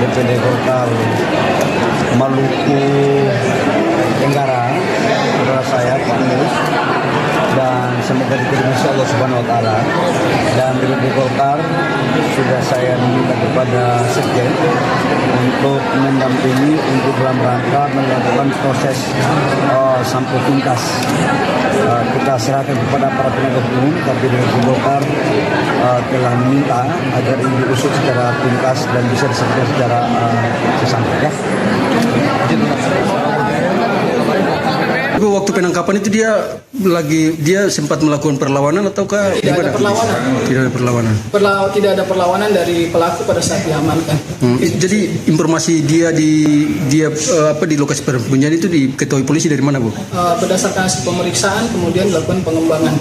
DPD Golkar Maluku Tenggara, saudara saya Pak Mus, dan semoga diterima Allah Subhanahu Wa Taala. Dan DPD Golkar sudah saya minta kepada Sekjen untuk mendampingi untuk dalam rangka melakukan proses sampai tuntas. Kita serahkan kepada para penegak hukum, tapi DPD Golkar telah meminta agar ini diusut secara tuntas dan bisa diselesaikan secara sesampai. Waktu penangkapan itu dia sempat melakukan perlawanan ataukah tidak ada perlawanan? Tidak ada perlawanan. Tidak ada perlawanan dari pelaku pada saat diamankan. Jadi informasi dia di lokasi persembunyian itu diketahui polisi dari mana, Bu? Berdasarkan hasil pemeriksaan kemudian dilakukan pengembangan.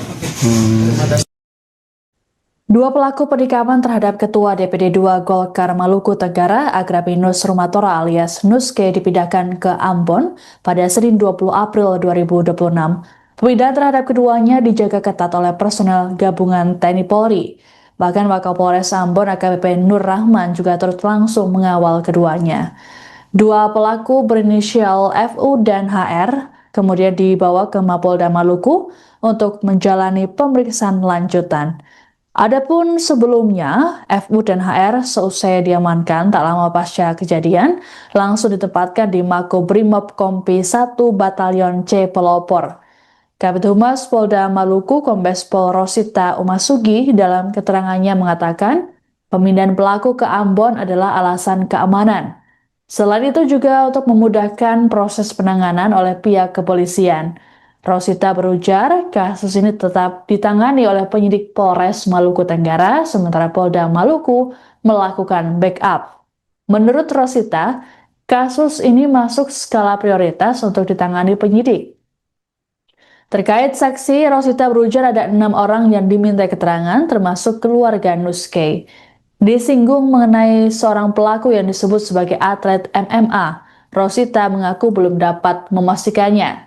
Dua pelaku penikaman terhadap Ketua DPD 2 Golkar Maluku Tenggara, Agrapinus Rumatora alias Nuske, dipindahkan ke Ambon pada Senin 20 April 2026. Pemindahan terhadap keduanya dijaga ketat oleh personel gabungan TNI Polri. Bahkan Wakapolres Ambon AKBP Nur Rahman juga turut langsung mengawal keduanya. Dua pelaku berinisial FU dan HR kemudian dibawa ke Mapolda Maluku untuk menjalani pemeriksaan lanjutan. Adapun sebelumnya, FU dan HR seusai diamankan tak lama pasca kejadian, langsung ditempatkan di Makobrimob Kompi 1 Batalion C Pelopor. Kabid Humas Polda Maluku Kombes Pol Rosita Umasugi dalam keterangannya mengatakan, pemindahan pelaku ke Ambon adalah alasan keamanan. Selain itu juga untuk memudahkan proses penanganan oleh pihak kepolisian. Rosita berujar, kasus ini tetap ditangani oleh penyidik Polres Maluku Tenggara, sementara Polda Maluku melakukan backup. Menurut Rosita, kasus ini masuk skala prioritas untuk ditangani penyidik. Terkait saksi, Rosita berujar ada 6 orang yang diminta keterangan, termasuk keluarga Nuske. Disinggung mengenai seorang pelaku yang disebut sebagai atlet MMA, Rosita mengaku belum dapat memastikannya.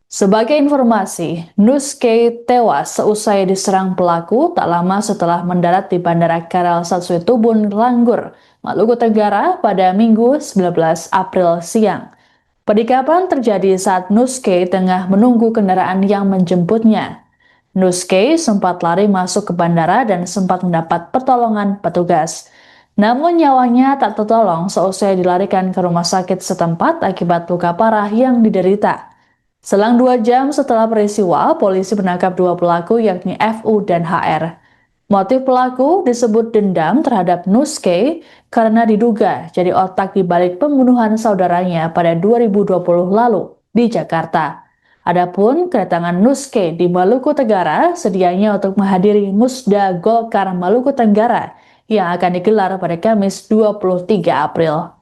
Sebagai informasi, Nuske tewas seusai diserang pelaku tak lama setelah mendarat di Bandara Karal Satsuai Tubun, Langgur, Maluku Tenggara pada Minggu 19 April siang. Penikaman terjadi saat Nuske tengah menunggu kendaraan yang menjemputnya. Nuske sempat lari masuk ke bandara dan sempat mendapat pertolongan petugas. Namun nyawanya tak tertolong seusai dilarikan ke rumah sakit setempat akibat luka parah yang diderita. Selang 2 jam setelah peristiwa, polisi menangkap 2 pelaku yakni FU dan HR. Motif pelaku disebut dendam terhadap Nuske karena diduga jadi otak di balik pembunuhan saudaranya pada 2020 lalu di Jakarta. Adapun kedatangan Nuske di Maluku Tenggara sedianya untuk menghadiri Musda Golkar Maluku Tenggara yang akan digelar pada Kamis 23 April.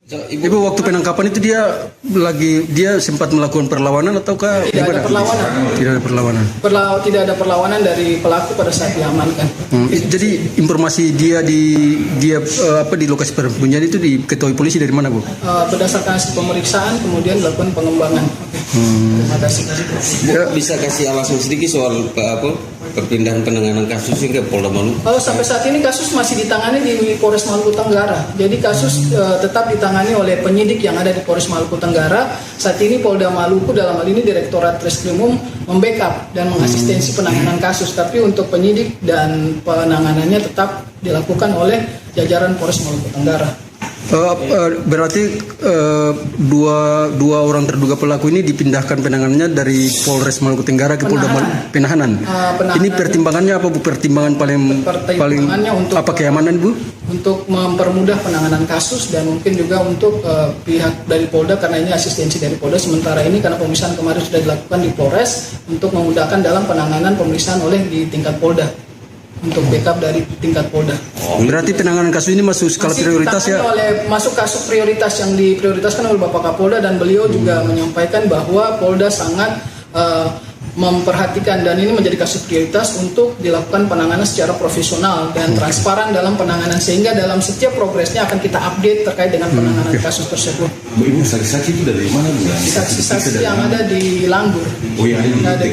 Ibu, waktu penangkapan itu dia sempat melakukan perlawanan ataukah tidak ada perlawanan? Tidak ada perlawanan. Tidak ada perlawanan dari pelaku pada saat diamankan. Jadi informasi dia di lokasi persembunyian itu diketahui polisi dari mana, Bu? Berdasarkan hasil pemeriksaan kemudian dilakukan pengembangan. Terima kasih. Bu, bisa kasih alasan sedikit soal perpindahan penanganan kasus ke Polda Maluku? Kalau sampai saat ini kasus masih ditangani di Polres Maluku Tenggara. Jadi kasus tetap ditangani oleh penyidik yang ada di Polres Maluku Tenggara. Saat ini Polda Maluku dalam hal ini Direktorat Reskrimum membackup dan mengasistensi penanganan kasus. Tapi untuk penyidik dan penanganannya tetap dilakukan oleh jajaran Polres Maluku Tenggara. Berarti dua orang terduga pelaku ini dipindahkan penanganannya dari Polres Maluku Tenggara ke Polda Penahanan. Ini pertimbangannya apa Bu? Pertimbangan paling untuk apa, keamanan Bu? Untuk mempermudah penanganan kasus dan mungkin juga untuk pihak dari Polda, karena ini asistensi dari Polda. Sementara ini karena pemeriksaan kemarin sudah dilakukan di Polres untuk memudahkan dalam penanganan pemeriksaan oleh di tingkat Polda. Untuk backup dari tingkat Polda. Berarti penanganan kasus ini masuk skala prioritas ya? Masuk kasus prioritas yang diprioritaskan oleh Bapak Kapolda, dan beliau juga menyampaikan bahwa Polda sangat memperhatikan dan ini menjadi kasus prioritas untuk dilakukan penanganan secara profesional dan transparan dalam penanganan, sehingga dalam setiap progresnya akan kita update terkait dengan penanganan kasus tersebut. Ibu, saksi-saksi itu dari mana Bu? Saksi-saksi yang ada di Langgur. Oh yang ada di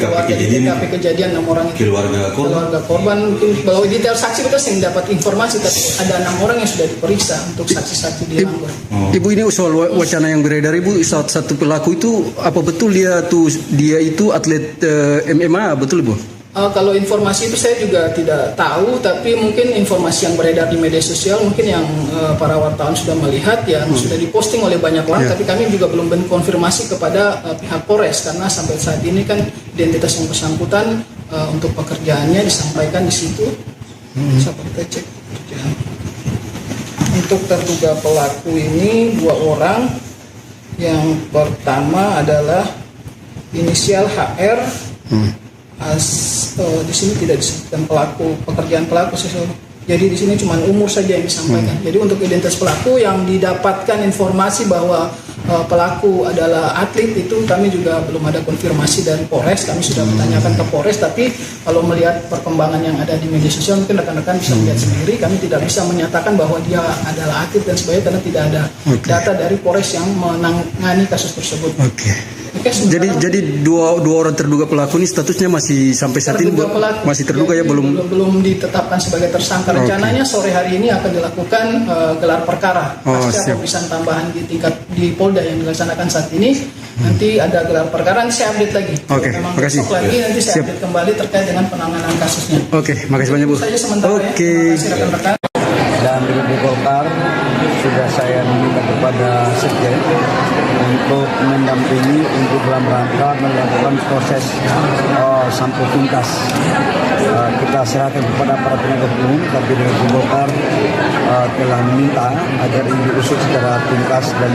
TKP kejadian 6 orang itu. Keluarga korban mungkin bahwa detail saksi betul yang dapat informasi, tapi ada 6 orang yang sudah diperiksa untuk saksi-saksi di Langgur. Ibu, ini soal wacana yang beredar Ibu, satu pelaku itu apa betul dia itu atlet MMA, betul Bu? Kalau informasi itu saya juga tidak tahu, tapi mungkin informasi yang beredar di media sosial mungkin yang para wartawan sudah melihat, yang sudah diposting oleh banyak orang, tapi kami juga belum konfirmasi kepada pihak Polres, karena sampai saat ini kan identitas yang bersangkutan untuk pekerjaannya disampaikan di situ. Bisa kita cek pekerjaan. Untuk terduga pelaku ini 2 orang. Yang pertama adalah inisial HR. Di sini tidak disebutkan pekerjaan pelaku. Jadi di sini cuma umur saja yang disampaikan. Jadi untuk identitas pelaku yang didapatkan informasi bahwa pelaku adalah atlet, itu kami juga belum ada konfirmasi dari Polres. Kami sudah bertanyakan ke Polres, tapi kalau melihat perkembangan yang ada di media sosial mungkin rekan-rekan bisa melihat sendiri. Kami tidak bisa menyatakan bahwa dia adalah atlet dan sebagainya karena tidak ada data dari Polres yang menangani kasus tersebut. Jadi dua orang terduga pelaku ini statusnya masih sampai saat ini masih terduga ya, belum ditetapkan sebagai tersangka. Rencananya sore hari ini akan dilakukan gelar perkara pasca pemeriksaan tambahan di Polda yang dilaksanakan saat ini. Nanti ada gelar perkara, nanti saya update lagi. Memang besok lagi nanti saya update kembali terkait dengan penanganan kasusnya. Makasih banyak Bu. Saja sementara ya. Terima kasih rekan-rekan. Dan di Golkar sudah saya meminta kepada Sekjen untuk mendampingi untuk dalam rangka melakukan proses sampai tuntas. Kita serahkan kepada para penegak hukum, tapi dari Golkar telah meminta agar ini diusut secara tuntas dan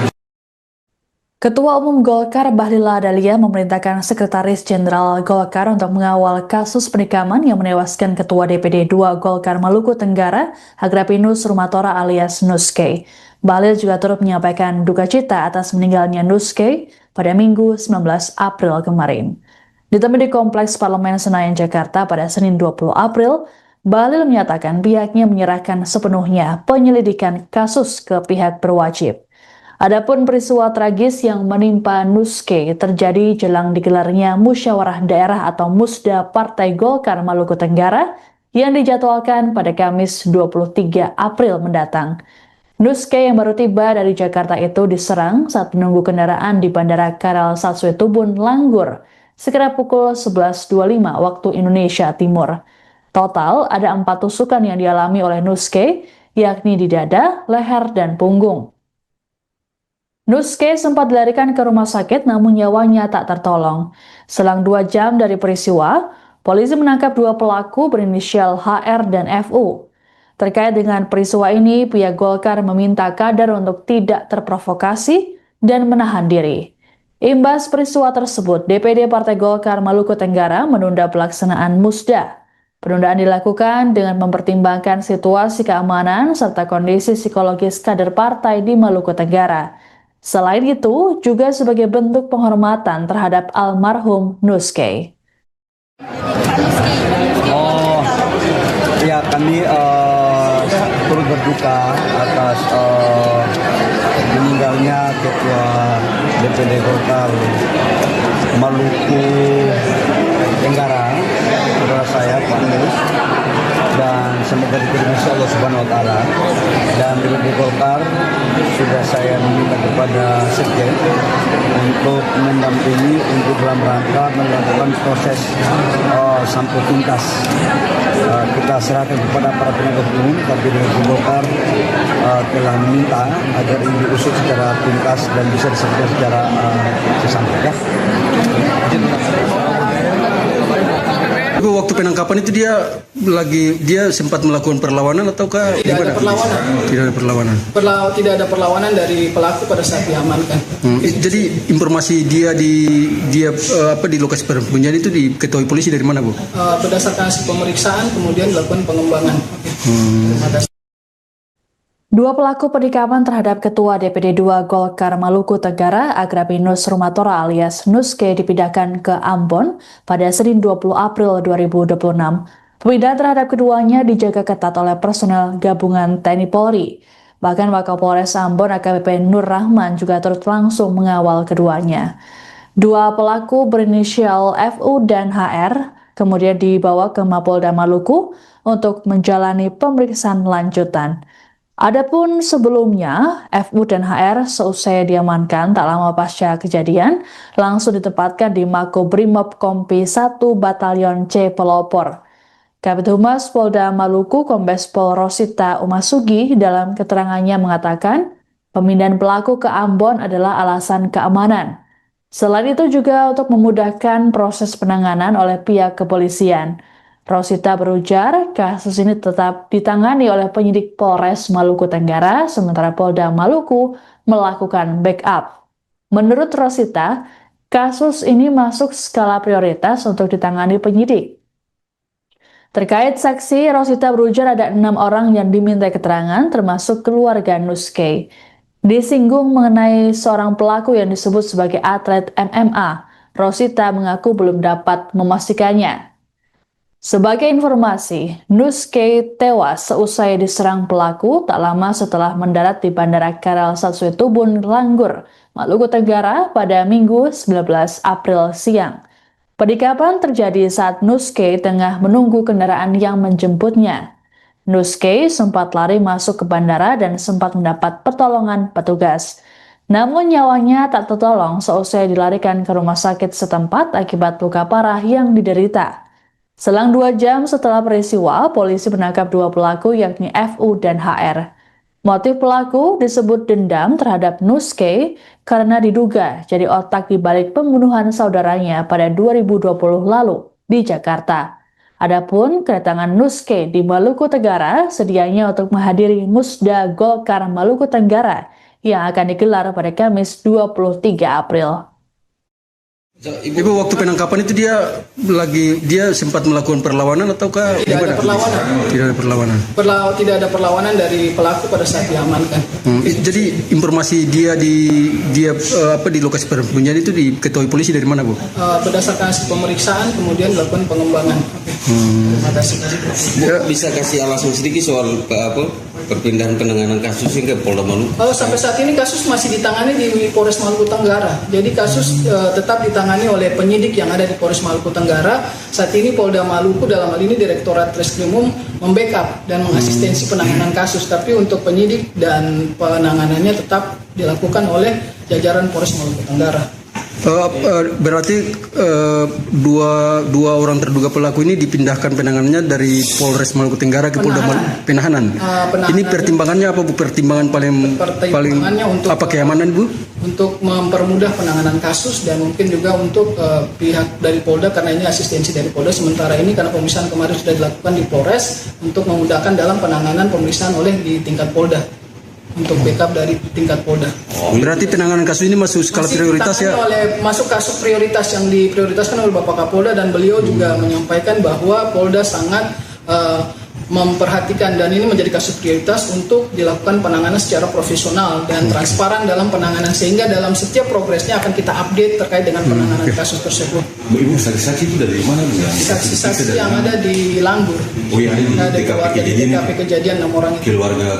Ketua Umum Golkar Bahlil Lahadalia memerintahkan Sekretaris Jenderal Golkar untuk mengawal kasus penikaman yang menewaskan Ketua DPD 2 Golkar Maluku Tenggara, Agrapinus Rumatora alias Nuske. Bahlil juga turut menyampaikan duka cita atas meninggalnya Nuske pada Minggu 19 April kemarin. Ditemui di Kompleks Parlemen Senayan, Jakarta pada Senin 20 April, Bahlil menyatakan pihaknya menyerahkan sepenuhnya penyelidikan kasus ke pihak berwajib. Adapun peristiwa tragis yang menimpa Nuske terjadi jelang digelarnya Musyawarah Daerah atau Musda Partai Golkar Maluku Tenggara yang dijadwalkan pada Kamis 23 April mendatang. Nuske yang baru tiba dari Jakarta itu diserang saat menunggu kendaraan di Bandara Karel Saswetubun, Langgur, sekitar pukul 11.25 waktu Indonesia Timur. Total ada 4 tusukan yang dialami oleh Nuske, yakni di dada, leher, dan punggung. Nuske sempat dilarikan ke rumah sakit namun nyawanya tak tertolong. Selang 2 jam dari peristiwa, polisi menangkap 2 pelaku berinisial HR dan FU. Terkait dengan peristiwa ini, pihak Golkar meminta kader untuk tidak terprovokasi dan menahan diri. Imbas peristiwa tersebut, DPD Partai Golkar Maluku Tenggara menunda pelaksanaan Musda. Penundaan dilakukan dengan mempertimbangkan situasi keamanan serta kondisi psikologis kader partai di Maluku Tenggara. Selain itu, juga sebagai bentuk penghormatan terhadap almarhum Nuske. Ya, kami turut berduka atas meninggalnya Ketua DPD Golkar Maluku Tenggara, saudara saya Pak semoga diterima insya Allah Subhanahu Wa Taala. Dan di Golkar sudah saya meminta kepada Sekjen untuk mendampingi untuk dalam rangka melakukan proses sampai tuntas. Kita serahkan kepada para penegak hukum, tapi dengan Golkar telah meminta agar ini diusut secara tuntas dan bisa diselesaikan secara sesampai. Waktu penangkapan itu dia sempat melakukan perlawanan ataukah tidak ada perlawanan? Tidak ada perlawanan. Tidak ada perlawanan dari pelaku pada saat diamankan. Jadi informasi dia di lokasi persembunyian itu diketahui polisi dari mana, Bu? Berdasarkan hasil pemeriksaan kemudian dilakukan pengembangan. Dua pelaku penikaman terhadap Ketua DPD 2 Golkar Maluku Tenggara, Agrapinus Rumatora alias Nuske dipindahkan ke Ambon pada Senin 20 April 2026. Pemindahan terhadap keduanya dijaga ketat oleh personel gabungan TNI Polri. Bahkan Wakapolres Ambon AKBP Nur Rahman juga turut langsung mengawal keduanya. Dua pelaku berinisial FU dan HR kemudian dibawa ke Mapolda Maluku untuk menjalani pemeriksaan lanjutan. Adapun sebelumnya, FU dan HR seusai diamankan tak lama pasca kejadian, langsung ditempatkan di Makobrimob Kompi 1 Batalion C Pelopor. Kabid Humas Polda Maluku Kombes Pol Rosita Umasugi dalam keterangannya mengatakan, pemindahan pelaku ke Ambon adalah alasan keamanan. Selain itu juga untuk memudahkan proses penanganan oleh pihak kepolisian. Rosita berujar, kasus ini tetap ditangani oleh penyidik Polres Maluku Tenggara, sementara Polda Maluku melakukan backup. Menurut Rosita, kasus ini masuk skala prioritas untuk ditangani penyidik. Terkait saksi, Rosita berujar ada 6 orang yang diminta keterangan, termasuk keluarga Nuske. Disinggung mengenai seorang pelaku yang disebut sebagai atlet MMA, Rosita mengaku belum dapat memastikannya. Sebagai informasi, Nuske tewas seusai diserang pelaku tak lama setelah mendarat di Bandara Karel Satsuetubun, Langgur, Maluku Tenggara pada Minggu 19 April siang. Penikaman terjadi saat Nuske tengah menunggu kendaraan yang menjemputnya. Nuske sempat lari masuk ke bandara dan sempat mendapat pertolongan petugas. Namun nyawanya tak tertolong seusai dilarikan ke rumah sakit setempat akibat luka parah yang diderita. Selang 2 jam setelah peristiwa, polisi menangkap 2 pelaku yakni FU dan HR. Motif pelaku disebut dendam terhadap Nuske karena diduga jadi otak di balik pembunuhan saudaranya pada 2020 lalu di Jakarta. Adapun kedatangan Nuske di Maluku Tenggara sedianya untuk menghadiri Musda Golkar Maluku Tenggara yang akan digelar pada Kamis 23 April. Ibu waktu penangkapan itu dia sempat melakukan perlawanan ataukah tidak ada perlawanan? Tidak ada perlawanan. Tidak ada perlawanan dari pelaku pada saat diamankan. Jadi informasi dia di lokasi persembunyian itu diketahui polisi dari mana, Bu? Berdasarkan hasil pemeriksaan kemudian dilakukan pengembangan. Terima kasih. Bisa kasih alasan sedikit soal perpindahan penanganan kasus hingga Polda Maluku? Sampai saat ini kasus masih ditangani di Polres Maluku Tenggara. Jadi kasus tetap ditangani oleh penyidik yang ada di Polres Maluku Tenggara. Saat ini Polda Maluku dalam hal ini Direktorat Treskrimum membackup dan mengasistensi penanganan kasus. Tapi untuk penyidik dan penanganannya tetap dilakukan oleh jajaran Polres Maluku Tenggara. Berarti dua orang terduga pelaku ini dipindahkan penanganannya dari Polres Maluku Tenggara ke Polda Penahanan. Ini pertimbangannya apa, Bu? Pertimbangan paling untuk apa, keamanan, Bu? Untuk mempermudah penanganan kasus dan mungkin juga untuk pihak dari Polda karena ini asistensi dari Polda. Sementara ini karena pemeriksaan kemarin sudah dilakukan di Polres untuk memudahkan dalam penanganan pemeriksaan oleh di tingkat Polda. Untuk backup dari tingkat Polda. Berarti penanganan kasus ini masuk skala prioritas ya? Masuk kasus prioritas yang diprioritaskan oleh Bapak Kapolda dan beliau juga menyampaikan bahwa Polda sangat memperhatikan dan ini menjadi kasus prioritas untuk dilakukan penanganan secara profesional dan transparan dalam penanganan sehingga dalam setiap progresnya akan kita update terkait dengan penanganan kasus tersebut. Ibu saksi-saksi itu dari mana, Bu? Saksi-saksi yang ada di Langgur. Oh ya, di TKP kejadian 6 orang itu. Keluarga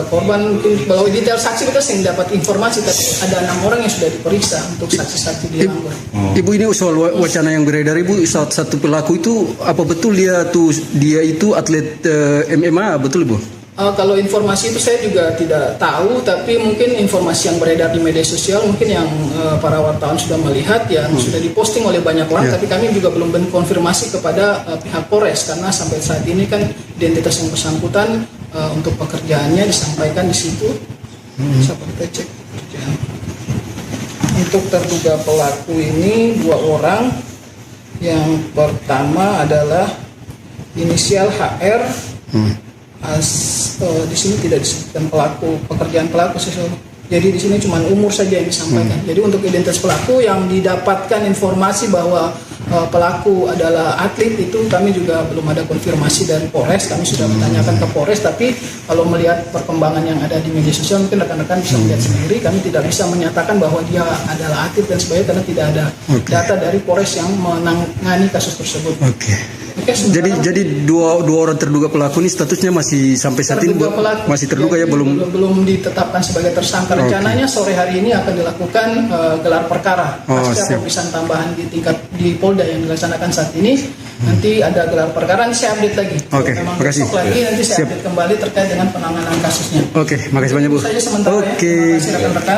korban mungkin kalau detail saksi kita sering dapat informasi tapi ada 6 orang yang sudah diperiksa untuk saksi-saksi di Langgur. Ibu, ini soal wacana yang beredar, Ibu, satu pelaku itu apa betul dia itu atlet MMA, betul Bu? Kalau informasi itu saya juga tidak tahu, tapi mungkin informasi yang beredar di media sosial mungkin yang para wartawan sudah melihat, yang sudah diposting oleh banyak orang, tapi kami juga belum konfirmasi kepada pihak Polres, karena sampai saat ini kan identitas yang bersangkutan untuk pekerjaannya disampaikan di situ. Bisa kita cek pekerjaan. Untuk terduga pelaku ini 2 orang. Yang pertama adalah inisial HR. Di sini tidak disebutkan pekerjaan pelaku sesuatu. Jadi di sini cuma umur saja yang disampaikan. Jadi untuk identitas pelaku yang didapatkan informasi bahwa pelaku adalah atlet, itu kami juga belum ada konfirmasi dari Polres. Kami sudah menanyakan ke Polres, tapi kalau melihat perkembangan yang ada di media sosial mungkin rekan-rekan bisa melihat sendiri. Kami tidak bisa menyatakan bahwa dia adalah atlet dan sebagainya karena tidak ada data dari Polres yang menangani kasus tersebut. Jadi dua orang terduga pelaku ini statusnya masih sampai saat ini masih terduga ya, belum ditetapkan sebagai tersangka. Rencananya sore hari ini akan dilakukan gelar perkara pasca pemeriksaan tambahan di Polda yang dilaksanakan saat ini. Nanti ada gelar perkara, nanti saya update lagi. Memang besok lagi nanti saya update kembali terkait dengan penanganan kasusnya. Makasih banyak Bu. Itu saja sementara ya. Terima kasih rekan-rekan.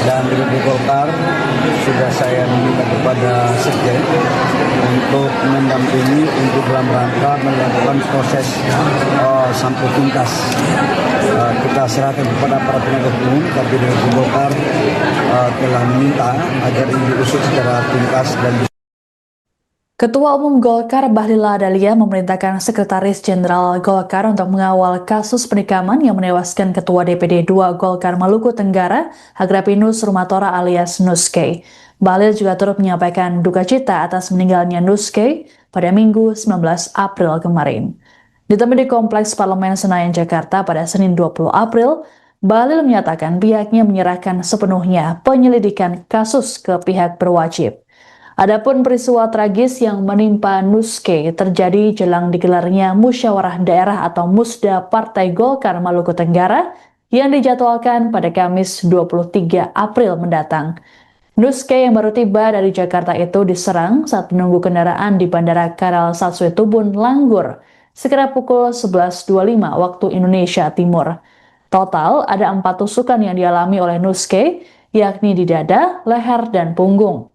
Dan di Golkar sudah saya meminta kepada Sekjen untuk mendampingi untuk dalam rangka melakukan proses sampai tuntas. Kita serahkan kepada para penegak hukum, tapi dari Golkar telah meminta agar ini diusut secara tuntas dan Ketua Umum Golkar Bahlil Lahadalia memerintahkan Sekretaris Jenderal Golkar untuk mengawal kasus penikaman yang menewaskan Ketua DPD 2 Golkar Maluku Tenggara, Agrapinus Rumatora alias Nuske. Bahlil juga turut menyampaikan duka cita atas meninggalnya Nuske pada Minggu 19 April kemarin. Ditemui di Kompleks Parlemen Senayan, Jakarta pada Senin 20 April, Bahlil menyatakan pihaknya menyerahkan sepenuhnya penyelidikan kasus ke pihak berwajib. Adapun peristiwa tragis yang menimpa Nuske terjadi jelang digelarnya Musyawarah Daerah atau Musda Partai Golkar Maluku Tenggara yang dijadwalkan pada Kamis 23 April mendatang. Nuske yang baru tiba dari Jakarta itu diserang saat menunggu kendaraan di Bandara Karal Satsue Tubun, Langgur, sekitar pukul 11.25 waktu Indonesia Timur. Total ada 4 tusukan yang dialami oleh Nuske, yakni di dada, leher, dan punggung.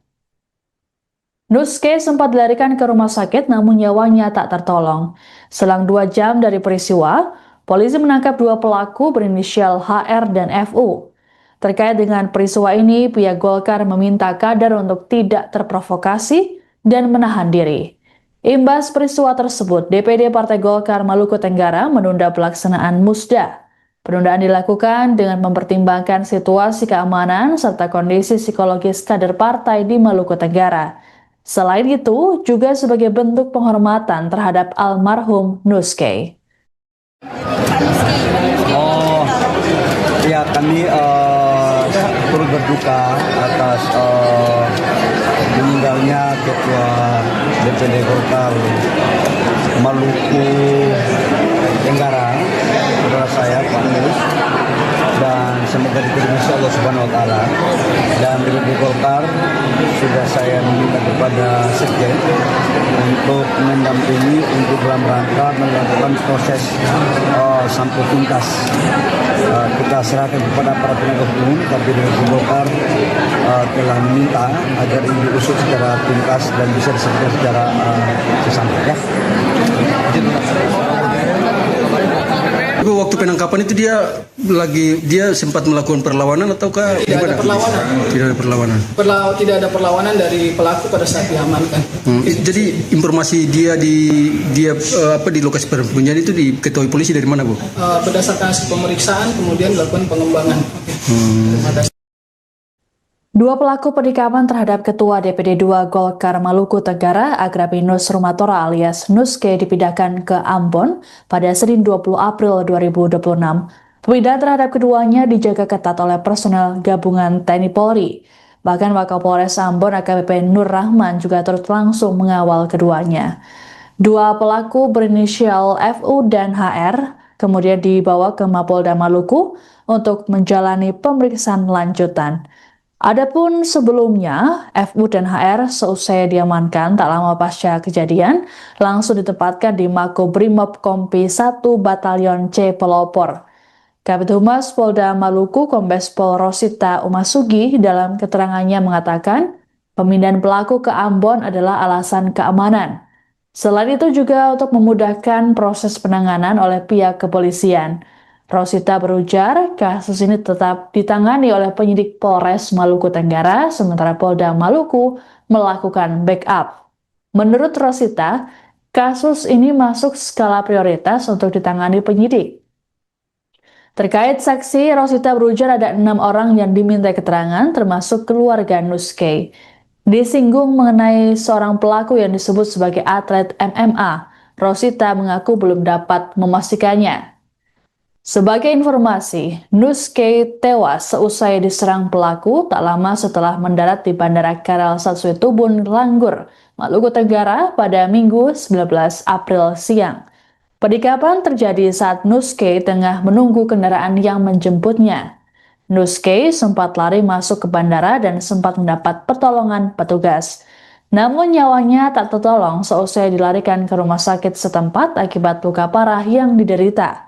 Nuske sempat dilarikan ke rumah sakit namun nyawanya tak tertolong. Selang 2 jam dari peristiwa, polisi menangkap 2 pelaku berinisial HR dan FU. Terkait dengan peristiwa ini, pihak Golkar meminta kader untuk tidak terprovokasi dan menahan diri. Imbas peristiwa tersebut, DPD Partai Golkar Maluku Tenggara menunda pelaksanaan Musda. Penundaan dilakukan dengan mempertimbangkan situasi keamanan serta kondisi psikologis kader partai di Maluku Tenggara. Selain itu, juga sebagai bentuk penghormatan terhadap almarhum Nuske. Ya, kami turut berduka atas meninggalnya Ketua DPD Golkar Maluku Tenggara, saudara saya Pak Mus, dan semoga diterima Allah Subhanahu Wa Taala. Dan di Golkar sudah saya meminta kepada Sekjen untuk mendampingi untuk dalam rangka melakukan proses sampai tuntas. Kita serahkan kepada para penegak hukum, tapi dari Golkar telah meminta agar ini diusut secara tuntas dan bisa diselesaikan secara sesampai. Waktu penangkapan itu dia sempat melakukan perlawanan ataukah tidak ada perlawanan? Tidak ada perlawanan. Tidak ada perlawanan dari pelaku pada saat diamankan. Jadi informasi dia di lokasi persembunyian itu diketahui polisi dari mana, Bu? Berdasarkan hasil pemeriksaan kemudian dilakukan pengembangan. Terima kasih. 2 pelaku penikaman terhadap Ketua DPD 2 Golkar Maluku Tenggara, Agrapinus Rumatora alias Nuske dipindahkan ke Ambon pada Senin 20 April 2026. Pemindahan terhadap keduanya dijaga ketat oleh personel gabungan TNI Polri. Bahkan Wakapolres Ambon AKBP Nur Rahman juga turut langsung mengawal keduanya. 2 pelaku berinisial FU dan HR kemudian dibawa ke Mapolda Maluku untuk menjalani pemeriksaan lanjutan. Adapun sebelumnya, FU dan HR seusai diamankan tak lama pasca kejadian, langsung ditempatkan di Makobrimob Kompi 1 Batalion C Pelopor. Kabid Humas Polda Maluku Kombes Pol Rosita Umasugi dalam keterangannya mengatakan, pemindahan pelaku ke Ambon adalah alasan keamanan. Selain itu juga untuk memudahkan proses penanganan oleh pihak kepolisian. Rosita berujar, kasus ini tetap ditangani oleh penyidik Polres Maluku Tenggara, sementara Polda Maluku melakukan backup. Menurut Rosita, kasus ini masuk skala prioritas untuk ditangani penyidik. Terkait saksi, Rosita berujar ada 6 orang yang diminta keterangan, termasuk keluarga Nuskay. Disinggung mengenai seorang pelaku yang disebut sebagai atlet MMA, Rosita mengaku belum dapat memastikannya. Sebagai informasi, Nuskay tewas seusai diserang pelaku tak lama setelah mendarat di Bandara Karal Satsuit Tubun, Langgur, Maluku Tenggara pada Minggu 19 April siang. Penikapan terjadi saat Nuskay tengah menunggu kendaraan yang menjemputnya. Nuskay sempat lari masuk ke bandara dan sempat mendapat pertolongan petugas. Namun nyawanya tak tertolong seusai dilarikan ke rumah sakit setempat akibat luka parah yang diderita.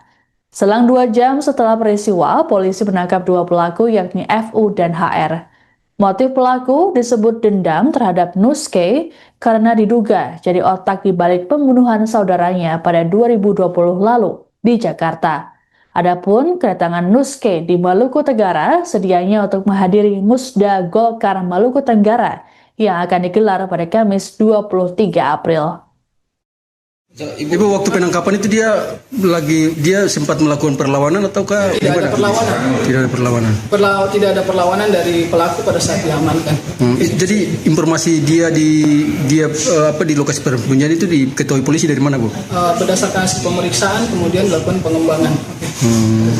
Selang 2 jam setelah peristiwa, polisi menangkap 2 pelaku yakni FU dan HR. Motif pelaku disebut dendam terhadap Nuskay karena diduga jadi otak di balik pembunuhan saudaranya pada 2020 lalu di Jakarta. Adapun kedatangan Nuskay di Maluku Tenggara sedianya untuk menghadiri Musda Golkar Maluku Tenggara yang akan digelar pada Kamis 23 April. Ibu, waktu penangkapan itu dia sempat melakukan perlawanan ataukah Tidak ada perlawanan. Tidak ada perlawanan. Tidak ada perlawanan dari pelaku pada saat diamankan. Jadi informasi dia di lokasi persembunyian itu diketahui polisi dari mana, Bu? Berdasarkan hasil pemeriksaan kemudian dilakukan pengembangan.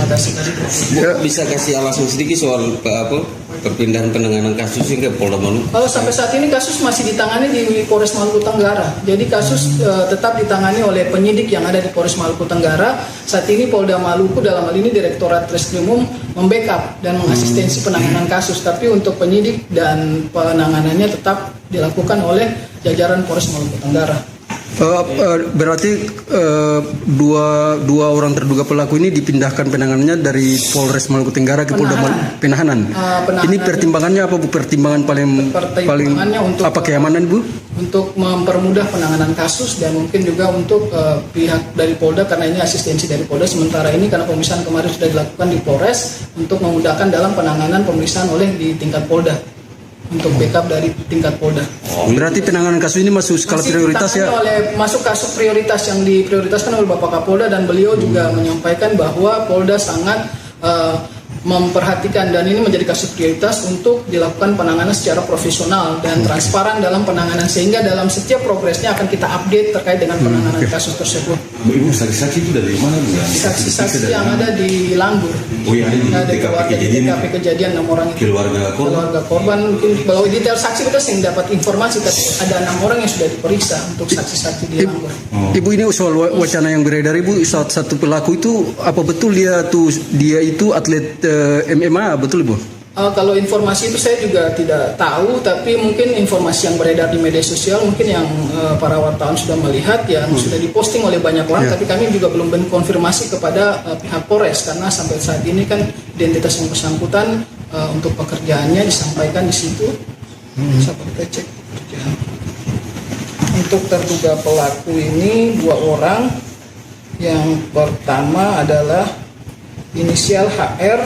Ada Bisa kasih alasan sedikit soal perpindahan penanganan kasus ke Polda Maluku? Kalau sampai saat ini kasus masih ditangani di Polres Maluku Tenggara. Jadi kasus tetap ditangani oleh penyidik yang ada di Polres Maluku Tenggara. Saat ini Polda Maluku dalam hal ini Direktorat Reskrimum membackup dan mengasistensi penanganan kasus. Tapi untuk penyidik dan penanganannya tetap dilakukan oleh jajaran Polres Maluku Tenggara. Berarti dua orang terduga pelaku ini dipindahkan penanganannya dari Polres Maluku Tenggara ke Polda Penahanan. Ini pertimbangannya apa, Bu? Pertimbangan paling untuk apa, keamanan, Bu? Untuk mempermudah penanganan kasus dan mungkin juga untuk pihak dari Polda karena ini asistensi dari Polda. Sementara ini karena pemeriksaan kemarin sudah dilakukan di Polres untuk memudahkan dalam penanganan pemeriksaan oleh di tingkat Polda. Untuk backup dari tingkat Polda. Berarti penanganan kasus ini masuk skala prioritas ya? Masuk kasus prioritas yang diprioritaskan oleh Bapak Kapolda dan beliau juga menyampaikan bahwa Polda sangat memperhatikan dan ini menjadi kasus prioritas untuk dilakukan penanganan secara profesional dan transparan dalam penanganan sehingga dalam setiap progresnya akan kita update terkait dengan penanganan kasus tersebut. Ibu, saksi-saksi itu dari mana, Bu? Saksi-saksi yang ada di Langgur. Oh, yang ada di TKP kejadian 6 orang itu. Keluarga korban mungkin kalau detail saksi kita sering dapat informasi ada 6 orang yang sudah diperiksa untuk saksi-saksi di Langgur. Ibu, ini soal wacana yang beredar, Ibu, satu pelaku itu apa betul dia itu atlet MMA, betul, Bu? Kalau informasi itu saya juga tidak tahu, tapi mungkin informasi yang beredar di media sosial mungkin yang para wartawan sudah melihat yang sudah diposting oleh banyak orang, tapi kami juga belum konfirmasi kepada pihak Polres karena sampai saat ini kan identitas yang bersangkutan untuk pekerjaannya disampaikan di situ. Sampai kita cek pekerjaan. Untuk terduga pelaku ini 2 orang. Yang pertama adalah inisial HR.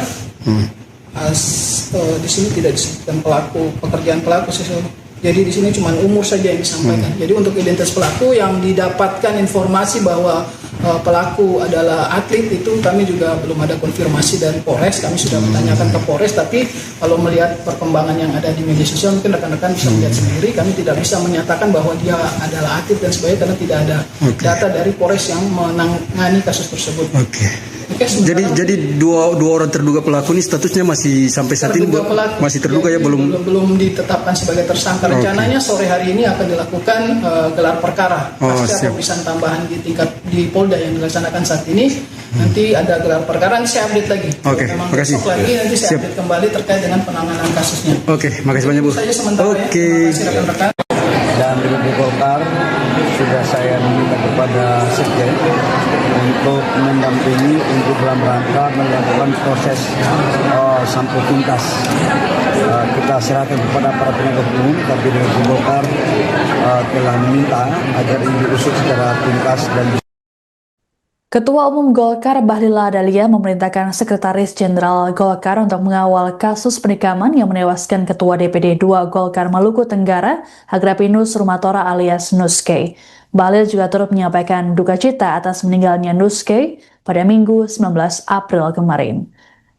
Di sini tidak disebutkan pelaku, pekerjaan pelaku sesuatu. Jadi di sini cuma umur saja yang disampaikan. Jadi untuk identitas pelaku yang didapatkan informasi bahwa pelaku adalah atlet itu kami juga belum ada konfirmasi dari Polres. Kami sudah bertanyakan ke Polres, tapi kalau melihat perkembangan yang ada di media sosial mungkin rekan-rekan bisa melihat sendiri. Kami tidak bisa menyatakan bahwa dia adalah atlet dan sebagainya karena tidak ada data dari Polres yang menangani kasus tersebut. Oke, sementara Jadi dua orang terduga pelaku ini statusnya masih sampai saat ini terduga pelaku. masih terduga ya, Jadi belum. ditetapkan sebagai tersangka. Rencananya sore hari ini akan dilakukan gelar perkara pasca siap. pemeriksaan tambahan di Polda yang dilaksanakan saat ini. Nanti ada gelar perkara, nanti saya update lagi. Oke, Memang makasih. besok lagi nanti saya Siap. update kembali terkait dengan penanganan kasusnya. Oke, makasih banyak Bu. Itu saja sementara ya. Oke. Terima kasih rekan-rekan. Dan DPD Golkar sudah saya minta kepada Sekjen untuk mendampingi untuk dalam rangka melakukan proses sampai tuntas. Kita serahkan kepada para penegak hukum, tapi DPD Golkar telah meminta agar ini diusut secara tuntas dan Ketua Umum Golkar Bahlil Lahadalia memerintahkan Sekretaris Jenderal Golkar untuk mengawal kasus penikaman yang menewaskan Ketua DPD 2 Golkar Maluku Tenggara, Agrapinus Rumatora alias Nuske. Bahlil juga turut menyampaikan duka cita atas meninggalnya Nuske pada Minggu 19 April kemarin.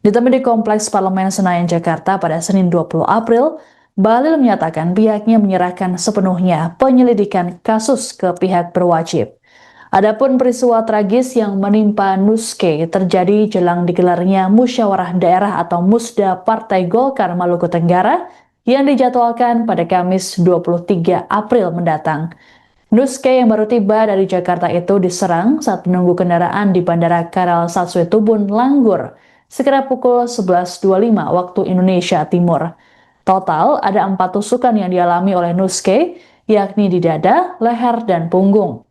Ditemui di Kompleks Parlemen Senayan, Jakarta pada Senin 20 April, Bahlil menyatakan pihaknya menyerahkan sepenuhnya penyelidikan kasus ke pihak berwajib. Adapun peristiwa tragis yang menimpa Nuske terjadi jelang digelarnya Musyawarah Daerah atau Musda Partai Golkar Maluku Tenggara yang dijadwalkan pada Kamis 23 April mendatang. Nuske yang baru tiba dari Jakarta itu diserang saat menunggu kendaraan di Bandara Karal Satsuetubun, Langgur, sekitar pukul 11.25 waktu Indonesia Timur. Total ada 4 tusukan yang dialami oleh Nuske, yakni di dada, leher, dan punggung.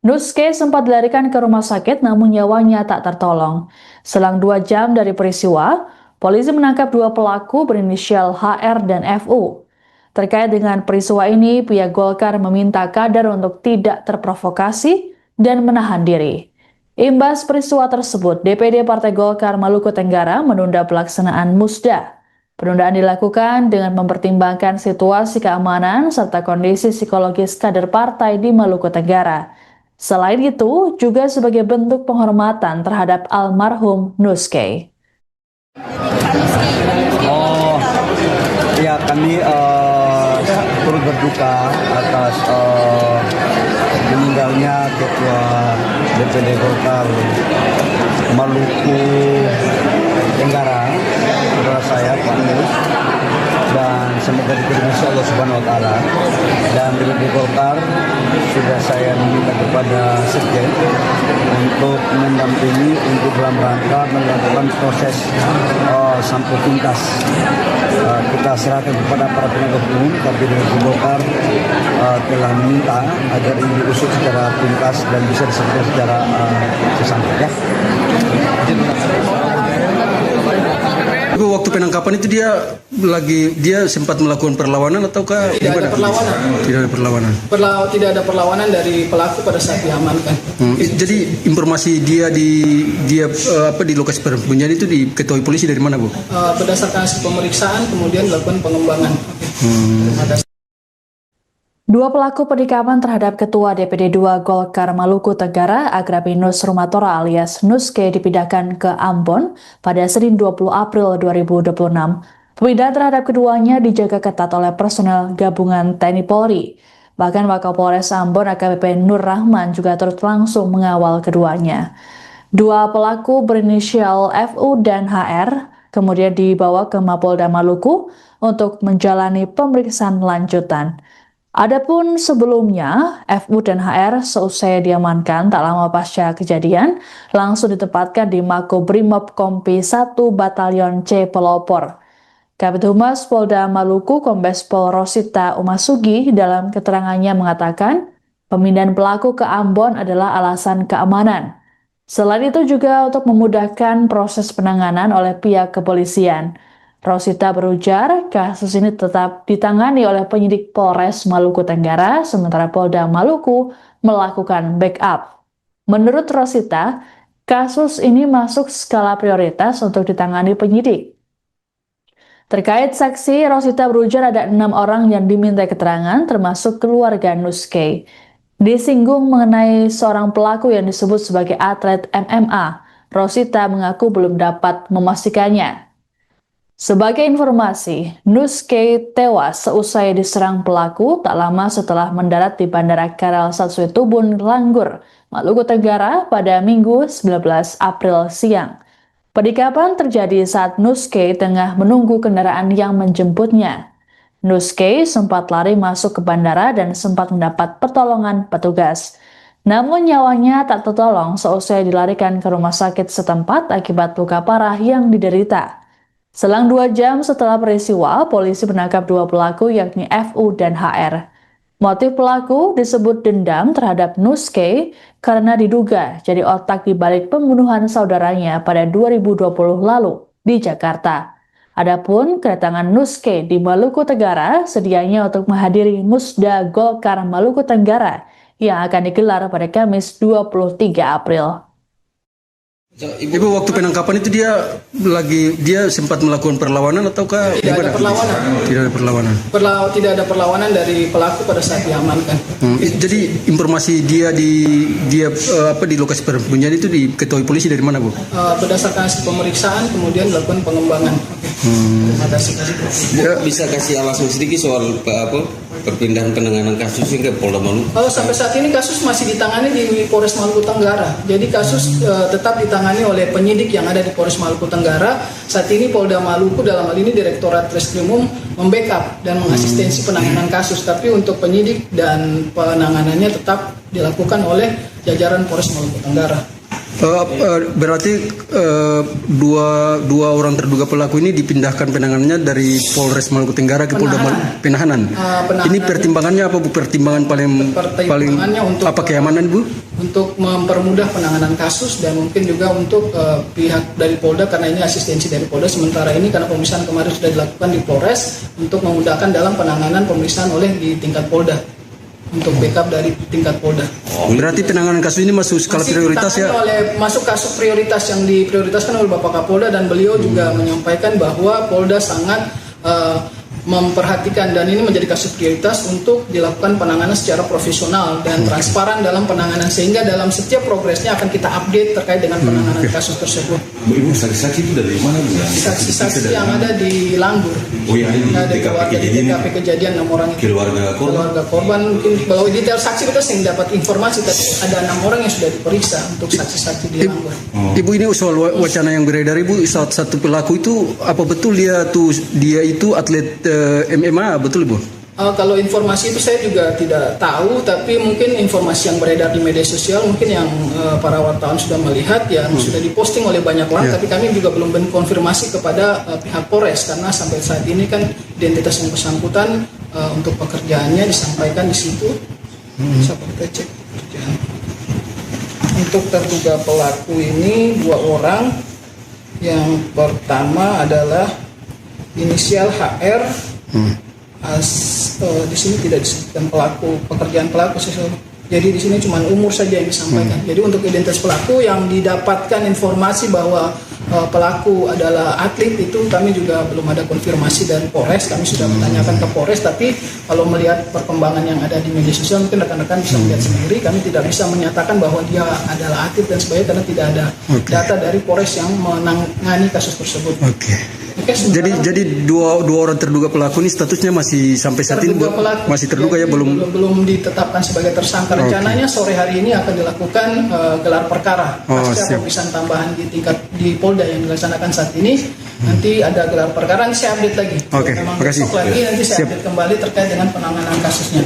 Nuske sempat dilarikan ke rumah sakit namun nyawanya tak tertolong. Selang 2 jam dari peristiwa, polisi menangkap 2 pelaku berinisial HR dan FU. Terkait dengan peristiwa ini, pihak Golkar meminta kader untuk tidak terprovokasi dan menahan diri. Imbas peristiwa tersebut, DPD Partai Golkar Maluku Tenggara menunda pelaksanaan Musda. Penundaan dilakukan dengan mempertimbangkan situasi keamanan serta kondisi psikologis kader partai di Maluku Tenggara. Selain itu, juga sebagai bentuk penghormatan terhadap almarhum Nuske. Ya, kami turut berduka atas meninggalnya Ketua DPD Golkar Maluku Tenggara, saudara saya Pak Mus, dan semoga diterima Allah Subhanahu Wa Taala. Dan DPD Golkar sudah saya minta kepada Sekjen untuk mendampingi untuk dalam rangka melakukan proses sampai tuntas. Kita serahkan kepada para penegak hukum, tapi DPD Golkar telah meminta agar ini diusut secara tuntas dan bisa diselesaikan secara sesampai. Waktu penangkapan itu dia sempat melakukan perlawanan ataukah Tidak ada perlawanan. Tidak ada perlawanan. Tidak ada perlawanan dari pelaku pada saat diamankan. Jadi informasi dia di lokasi persembunyian itu diketahui polisi dari mana, Bu? Berdasarkan hasil pemeriksaan kemudian dilakukan pengembangan. Terima kasih. 2 pelaku penikaman terhadap Ketua DPD 2 Golkar Maluku Tenggara, Agrapinus Rumatora alias Nuske dipindahkan ke Ambon pada Senin 20 April 2026. Pemindahan terhadap keduanya dijaga ketat oleh personel gabungan TNI Polri. Bahkan Wakapolres Ambon AKBP Nur Rahman juga turut langsung mengawal keduanya. 2 pelaku berinisial FU dan HR kemudian dibawa ke Mapolda Maluku untuk menjalani pemeriksaan lanjutan. Adapun sebelumnya, FU dan HR seusai diamankan tak lama pasca kejadian, langsung ditempatkan di Makobrimob Kompi 1 Batalion C Pelopor. Kabid Humas Polda Maluku Kombes Pol Rosita Umasugi dalam keterangannya mengatakan, pemindahan pelaku ke Ambon adalah alasan keamanan. Selain itu juga untuk memudahkan proses penanganan oleh pihak kepolisian. Rosita berujar, kasus ini tetap ditangani oleh penyidik Polres Maluku Tenggara, sementara Polda Maluku melakukan backup. Menurut Rosita, kasus ini masuk skala prioritas untuk ditangani penyidik. Terkait saksi, Rosita berujar ada 6 orang yang diminta keterangan, termasuk keluarga Nuske. Disinggung mengenai seorang pelaku yang disebut sebagai atlet MMA, Rosita mengaku belum dapat memastikannya. Sebagai informasi, Nuske tewas seusai diserang pelaku tak lama setelah mendarat di Bandara Karal Satsuetubun, Langgur Maluku Tenggara pada Minggu 19 April siang. Penikaman terjadi saat Nuske tengah menunggu kendaraan yang menjemputnya. Nuske sempat lari masuk ke bandara dan sempat mendapat pertolongan petugas. Namun nyawanya tak tertolong seusai dilarikan ke rumah sakit setempat akibat luka parah yang diderita. Selang 2 jam setelah peristiwa, polisi menangkap 2 pelaku yakni FU dan HR. Motif pelaku disebut dendam terhadap Nuske karena diduga jadi otak di balik pembunuhan saudaranya pada 2020 lalu di Jakarta. Adapun kedatangan Nuske di Maluku Tenggara sedianya untuk menghadiri Musda Golkar Maluku Tenggara yang akan digelar pada Kamis 23 April. Ibu, waktu penangkapan itu dia sempat melakukan perlawanan ataukah Tidak ada perlawanan. Tidak ada perlawanan. Tidak ada perlawanan dari pelaku pada saat diamankan. Jadi informasi dia di lokasi persembunyian itu diketahui polisi dari mana, Bu? Berdasarkan hasil pemeriksaan kemudian dilakukan pengembangan. Terima kasih. Bisa kasih alasan sedikit soal perpindahan penanganan kasus hingga Polda Maluku? Sampai saat ini kasus masih ditangani di Polres Maluku Tenggara. Jadi kasus tetap ditangani oleh penyidik yang ada di Polres Maluku Tenggara. Saat ini Polda Maluku dalam hal ini Direktorat Reskrimum membackup dan mengasistensi penanganan kasus. Tapi untuk penyidik dan penanganannya tetap dilakukan oleh jajaran Polres Maluku Tenggara. Berarti dua orang terduga pelaku ini dipindahkan penanganannya dari Polres Maluku Tenggara ke Polda Penahanan. Ini pertimbangannya apa, Bu? Pertimbangan paling untuk apa, keamanan, Bu? Untuk mempermudah penanganan kasus dan mungkin juga untuk pihak dari Polda karena ini asistensi dari Polda. Sementara ini karena pemeriksaan kemarin sudah dilakukan di Polres untuk memudahkan dalam penanganan pemeriksaan oleh di tingkat Polda. Untuk backup dari tingkat Polda. Berarti penanganan kasus ini masuk skala prioritas ya? Masuk kasus prioritas yang diprioritaskan oleh Bapak Kapolda dan beliau juga menyampaikan bahwa Polda sangat memperhatikan dan ini menjadi kasus prioritas untuk dilakukan penanganan secara profesional dan transparan dalam penanganan sehingga dalam setiap progresnya akan kita update terkait dengan penanganan kasus tersebut. Ibu, saksi-saksi itu dari mana, Bu? Saksi-saksi yang ada di Langgur. Oh, yang ada di TKP kejadian 6 orang itu. Keluarga korban mungkin kalau detail saksi kita sering dapat informasi tapi ada 6 orang yang sudah diperiksa untuk saksi-saksi di Langgur. Ibu, ini soal wacana yang beredar, Ibu, satu pelaku itu apa betul dia itu atlet MMA, betul, Bu? Kalau informasi itu saya juga tidak tahu, tapi mungkin informasi yang beredar di media sosial mungkin yang para wartawan sudah melihat ya sudah diposting oleh banyak orang, tapi kami juga belum konfirmasi kepada pihak Polres karena sampai saat ini kan identitas yang bersangkutan untuk pekerjaannya disampaikan di situ. Bisa kita cek pekerjaan. Untuk terduga pelaku ini 2 orang. Yang pertama adalah inisial HR. Di sini tidak disebutkan pekerjaan pelaku. Jadi di sini cuma umur saja yang disampaikan. Jadi untuk identitas pelaku yang didapatkan informasi bahwa pelaku adalah atlet itu kami juga belum ada konfirmasi dari Polres. Kami sudah menanyakan ke Polres, tapi kalau melihat perkembangan yang ada di media sosial mungkin rekan-rekan bisa melihat sendiri. Kami tidak bisa menyatakan bahwa dia adalah atlet dan sebagainya karena tidak ada data dari Polres yang menangani kasus tersebut. Jadi dua orang terduga pelaku ini statusnya masih sampai saat ini masih terduga ya, belum ditetapkan sebagai tersangka. Rencananya sore hari ini akan dilakukan gelar perkara pasca pemeriksaan tambahan di Polda yang dilaksanakan saat ini. Nanti ada gelar perkara, nanti saya update lagi. Terima kasih. Nanti saya update kembali terkait dengan penanganan kasusnya.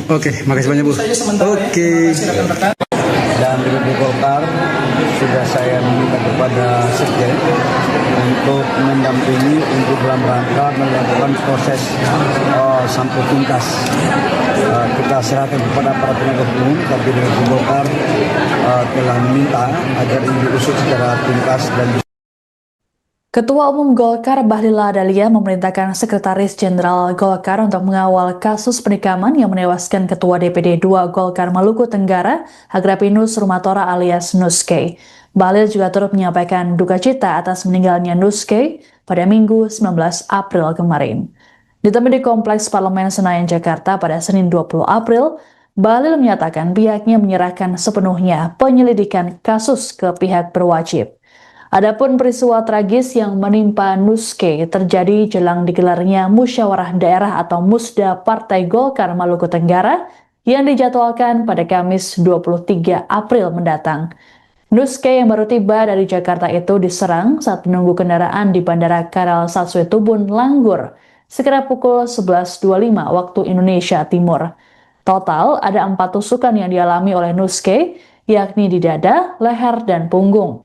Makasih banyak, Bu. Itu saja sementara ya. Terima kasih rekan-rekan. Dan di Golkar sudah saya meminta kepada Sekjen untuk mendampingi untuk dalam rangka melakukan proses sampai tuntas. Kita serahkan kepada para penegak hukum, tapi di Golkar telah meminta agar ini diusut secara tuntas dan Ketua Umum Golkar Bahlil Lahadalia memerintahkan Sekretaris Jenderal Golkar untuk mengawal kasus penikaman yang menewaskan Ketua DPD 2 Golkar Maluku Tenggara, Agrapinus Rumatora alias Nuske. Bahlil juga turut menyampaikan duka cita atas meninggalnya Nuske pada Minggu 19 April kemarin. Ditemui di Kompleks Parlemen Senayan, Jakarta pada Senin 20 April, Bahlil menyatakan pihaknya menyerahkan sepenuhnya penyelidikan kasus ke pihak berwajib. Adapun peristiwa tragis yang menimpa Nuske terjadi jelang digelarnya Musyawarah Daerah atau Musda Partai Golkar Maluku Tenggara yang dijadwalkan pada Kamis 23 April mendatang. Nuske yang baru tiba dari Jakarta itu diserang saat menunggu kendaraan di Bandara Karel Satsue Tubun, Langgur, sekitar pukul 11.25 waktu Indonesia Timur. Total ada 4 tusukan yang dialami oleh Nuske, yakni di dada, leher, dan punggung.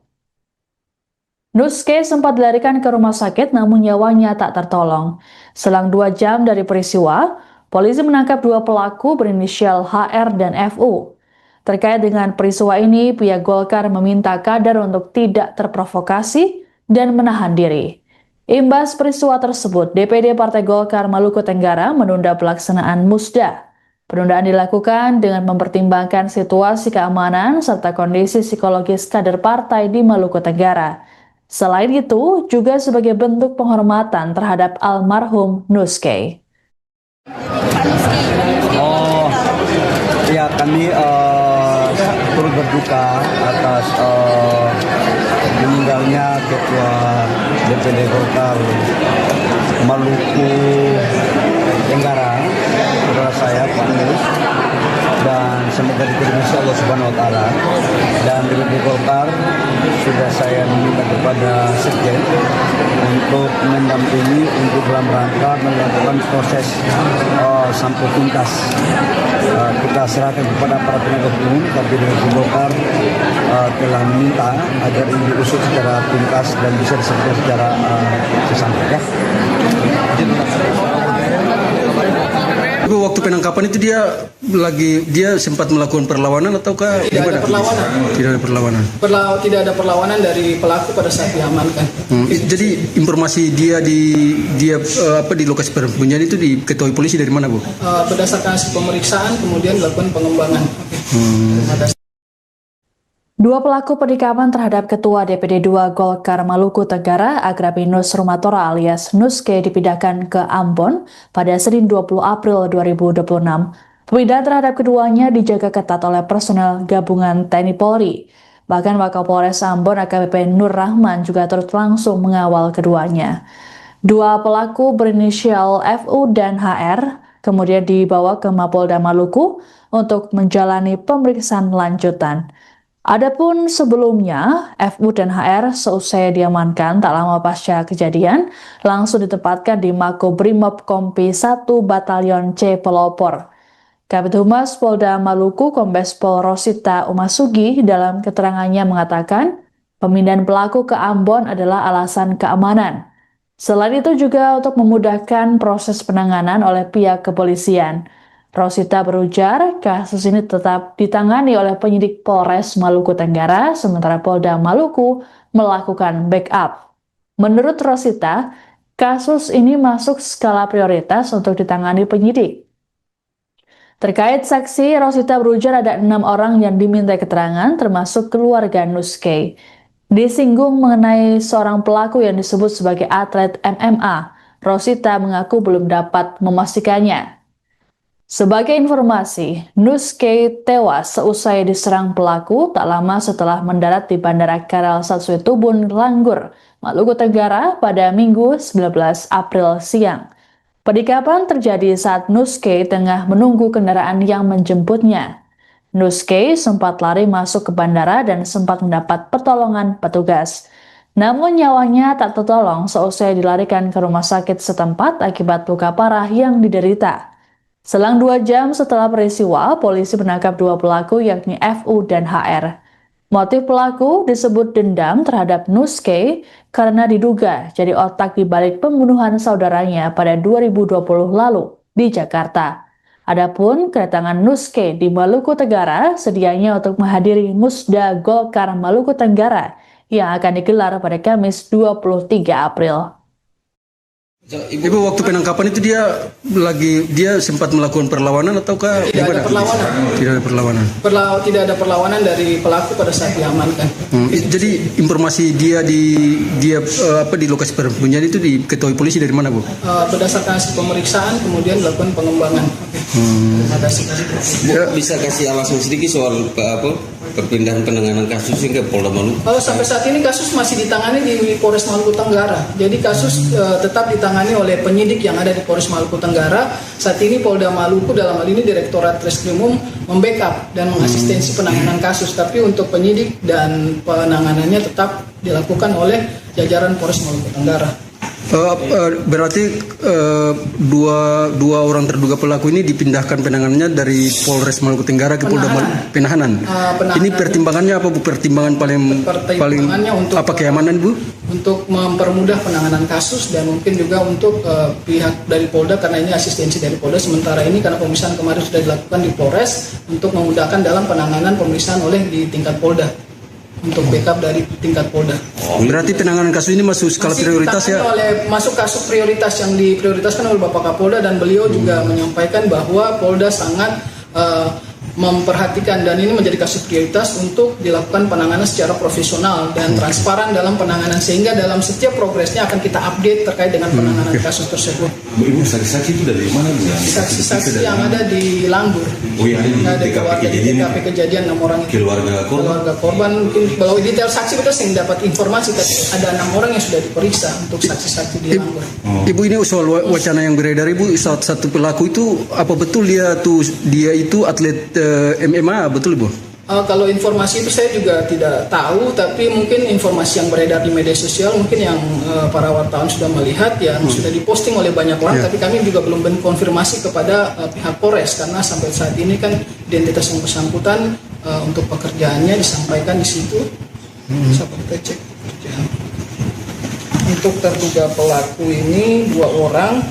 Nuske sempat dilarikan ke rumah sakit namun nyawanya tak tertolong. Selang 2 jam dari peristiwa, polisi menangkap 2 pelaku berinisial HR dan FU. Terkait dengan peristiwa ini, pihak Golkar meminta kader untuk tidak terprovokasi dan menahan diri. Imbas peristiwa tersebut, DPD Partai Golkar Maluku Tenggara menunda pelaksanaan musda. Penundaan dilakukan dengan mempertimbangkan situasi keamanan serta kondisi psikologis kader partai di Maluku Tenggara. Selain itu, juga sebagai bentuk penghormatan terhadap almarhum Nuske. Ya, kami turut berduka atas meninggalnya Ketua DPD Golkar Maluku Tenggara, saudara saya Pak Nus, dan semoga diterima Allah Subhanahu Wa Taala. Dan DPD Golkar sudah saya meminta kepada Sekjen untuk mendampingi untuk dalam rangka melakukan proses sampai tuntas. Kita serahkan kepada para penegak hukum, tapi DPD Golkar telah meminta agar ini diusut secara tuntas dan bisa diselesaikan secara sesampai. Waktu penangkapan itu dia sempat melakukan perlawanan ataukah tidak ada perlawanan? Tidak ada perlawanan. Tidak ada perlawanan dari pelaku pada saat diamankan. Jadi informasi dia di lokasi persembunyian itu diketahui polisi dari mana, Bu? Berdasarkan hasil pemeriksaan kemudian dilakukan pengembangan. Dua pelaku penikaman terhadap Ketua DPD 2 Golkar Maluku Tenggara, Agrapinus Rumatora alias Nuske, dipindahkan ke Ambon pada Senin 20 April 2026. Pemindahan terhadap keduanya dijaga ketat oleh personel gabungan TNI Polri. Bahkan Wakapolres Ambon AKBP Nur Rahman juga turut langsung mengawal keduanya. Dua pelaku berinisial FU dan HR kemudian dibawa ke Mapolda Maluku untuk menjalani pemeriksaan lanjutan. Adapun sebelumnya, FU dan HR seusai diamankan tak lama pasca kejadian, langsung ditempatkan di Makobrimob Kompi 1 Batalion C Pelopor. Kabid Humas Polda Maluku Kombes Pol Rosita Umasugi dalam keterangannya mengatakan, pemindahan pelaku ke Ambon adalah alasan keamanan. Selain itu juga untuk memudahkan proses penanganan oleh pihak kepolisian. Rosita berujar, kasus ini tetap ditangani oleh penyidik Polres Maluku Tenggara, sementara Polda Maluku melakukan backup. Menurut Rosita, kasus ini masuk skala prioritas untuk ditangani penyidik. Terkait saksi, Rosita berujar ada 6 orang yang diminta keterangan, termasuk keluarga Nuske. Disinggung mengenai seorang pelaku yang disebut sebagai atlet MMA, Rosita mengaku belum dapat memastikannya. Sebagai informasi, Nuske tewas seusai diserang pelaku tak lama setelah mendarat di Bandara Karel Satsue Tubun, Langgur, Maluku Tenggara pada Minggu 19 April siang. Penikaman terjadi saat Nuske tengah menunggu kendaraan yang menjemputnya. Nuske sempat lari masuk ke bandara dan sempat mendapat pertolongan petugas. Namun nyawanya tak tertolong seusai dilarikan ke rumah sakit setempat akibat luka parah yang diderita. Selang 2 jam setelah peristiwa, polisi menangkap 2 pelaku yakni FU dan HR. Motif pelaku disebut dendam terhadap Nuske karena diduga jadi otak di balik pembunuhan saudaranya pada 2020 lalu di Jakarta. Adapun kedatangan Nuske di Maluku Tenggara sedianya untuk menghadiri Musda Golkar Maluku Tenggara yang akan digelar pada Kamis 23 April. Ibu, waktu penangkapan itu dia sempat melakukan perlawanan ataukah tidak ada perlawanan? Tidak ada perlawanan. Tidak ada perlawanan dari pelaku pada saat diamankan. Jadi informasi dia di lokasi persembunyian itu diketahui polisi dari mana, Bu? Berdasarkan hasil pemeriksaan kemudian dilakukan pengembangan. Bisa kasih alasan sedikit soal perpindahan penanganan kasus ke Polda Maluku? Sampai saat ini kasus masih ditangani di Polres Maluku Tenggara. Jadi kasus tetap ditangani oleh penyidik yang ada di Polres Maluku Tenggara. Saat ini Polda Maluku dalam hal ini Direktorat Reskrimum membackup dan mengasistensi penanganan kasus. Tapi untuk penyidik dan penanganannya tetap dilakukan oleh jajaran Polres Maluku Tenggara. Berarti dua orang terduga pelaku ini dipindahkan penanganannya dari Polres Maluku Tenggara ke Polda Penahanan. Ini pertimbangannya apa Bu? Pertimbangan paling untuk apa, keamanan Bu? Untuk mempermudah penanganan kasus dan mungkin juga untuk pihak dari Polda, karena ini asistensi dari Polda. Sementara ini karena pemeriksaan kemarin sudah dilakukan di Polres untuk memudahkan dalam penanganan pemeriksaan oleh di tingkat Polda. Untuk backup dari tingkat Polda. Berarti penanganan kasus ini masuk skala prioritas ya? Masuk kasus prioritas yang diprioritaskan oleh Bapak Kapolda, dan beliau juga menyampaikan bahwa Polda sangat memperhatikan dan ini menjadi kasus prioritas untuk dilakukan penanganan secara profesional dan transparan dalam penanganan, sehingga dalam setiap progresnya akan kita update terkait dengan penanganan kasus tersebut. Ibu, saksi-saksi itu dari mana Bu? Saksi-saksi yang ada di Langgur. Oh iya, di TKP kejadian 6 orang itu. Keluarga korban mungkin kalau detail saksi kita sering dapat informasi ada 6 orang yang sudah diperiksa untuk saksi-saksi di Langgur. Ibu, ini soal wacana yang beredar Ibu, satu pelaku itu apa betul dia itu atlet MMA, betul Ibu? Kalau informasi itu saya juga tidak tahu, tapi mungkin informasi yang beredar di media sosial mungkin yang para wartawan sudah melihat, yang sudah diposting oleh banyak orang, tapi kami juga belum konfirmasi kepada pihak Polres, karena sampai saat ini kan identitas yang bersangkutan untuk pekerjaannya disampaikan di situ. Bisa kita cek pekerjaan. Untuk terduga pelaku ini 2 orang.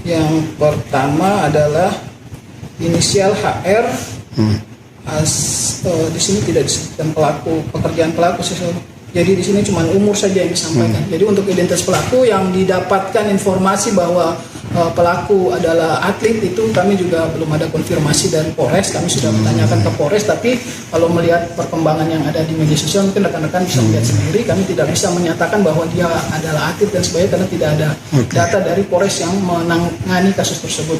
Yang pertama adalah inisial HR. Di sini tidak disebutkan pekerjaan pelaku. Jadi di sini cuma umur saja yang disampaikan. Jadi untuk identitas pelaku yang didapatkan informasi bahwa pelaku adalah atlet, itu kami juga belum ada konfirmasi dari Polres. Kami sudah menanyakan ke Polres, tapi kalau melihat perkembangan yang ada di media sosial mungkin rekan-rekan bisa melihat sendiri. Kami tidak bisa menyatakan bahwa dia adalah atlet dan sebagainya karena tidak ada data dari Polres yang menangani kasus tersebut.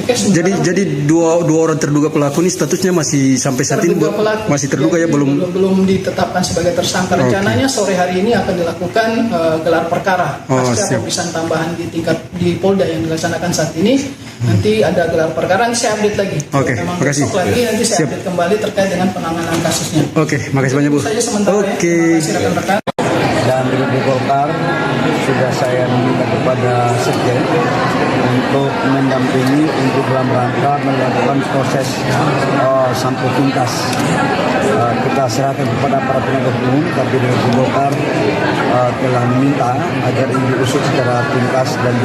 Jadi dua orang terduga pelaku ini statusnya masih sampai saat ini masih terduga ya, belum ditetapkan sebagai tersangka. Rencananya sore hari ini akan dilakukan gelar perkara pasca pemeriksaan tambahan di Polda yang dilaksanakan saat ini. Nanti ada gelar perkara, nanti saya update lagi. Memang besok lagi nanti saya update kembali terkait dengan penanganan kasusnya. Makasih banyak Bu. Saja sementara ya. Terima kasih rekan-rekan. Dan di Golkar sudah saya minta kepada Sekjen untuk mendampingi untuk dalam rangka melakukan proses sampai tuntas. Kita serahkan kepada para penegak hukum, tapi di Golkar telah meminta agar ini diusut secara tuntas dan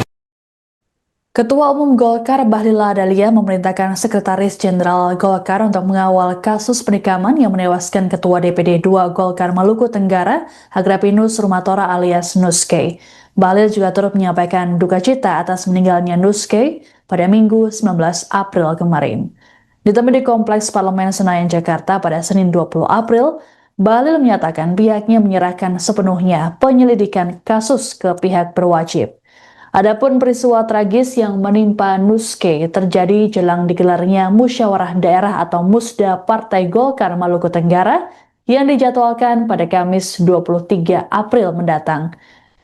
Ketua Umum Golkar Bahlil Lahadalia memerintahkan Sekretaris Jenderal Golkar untuk mengawal kasus penikaman yang menewaskan Ketua DPD 2 Golkar Maluku Tenggara, Agrapinus Rumatora alias Nuske. Bahlil juga turut menyampaikan duka cita atas meninggalnya Nuske pada Minggu 19 April kemarin. Ditemui di Kompleks Parlemen Senayan, Jakarta pada Senin 20 April, Bahlil menyatakan pihaknya menyerahkan sepenuhnya penyelidikan kasus ke pihak berwajib. Adapun peristiwa tragis yang menimpa Nuske terjadi jelang digelarnya Musyawarah Daerah atau Musda Partai Golkar Maluku Tenggara yang dijadwalkan pada Kamis 23 April mendatang.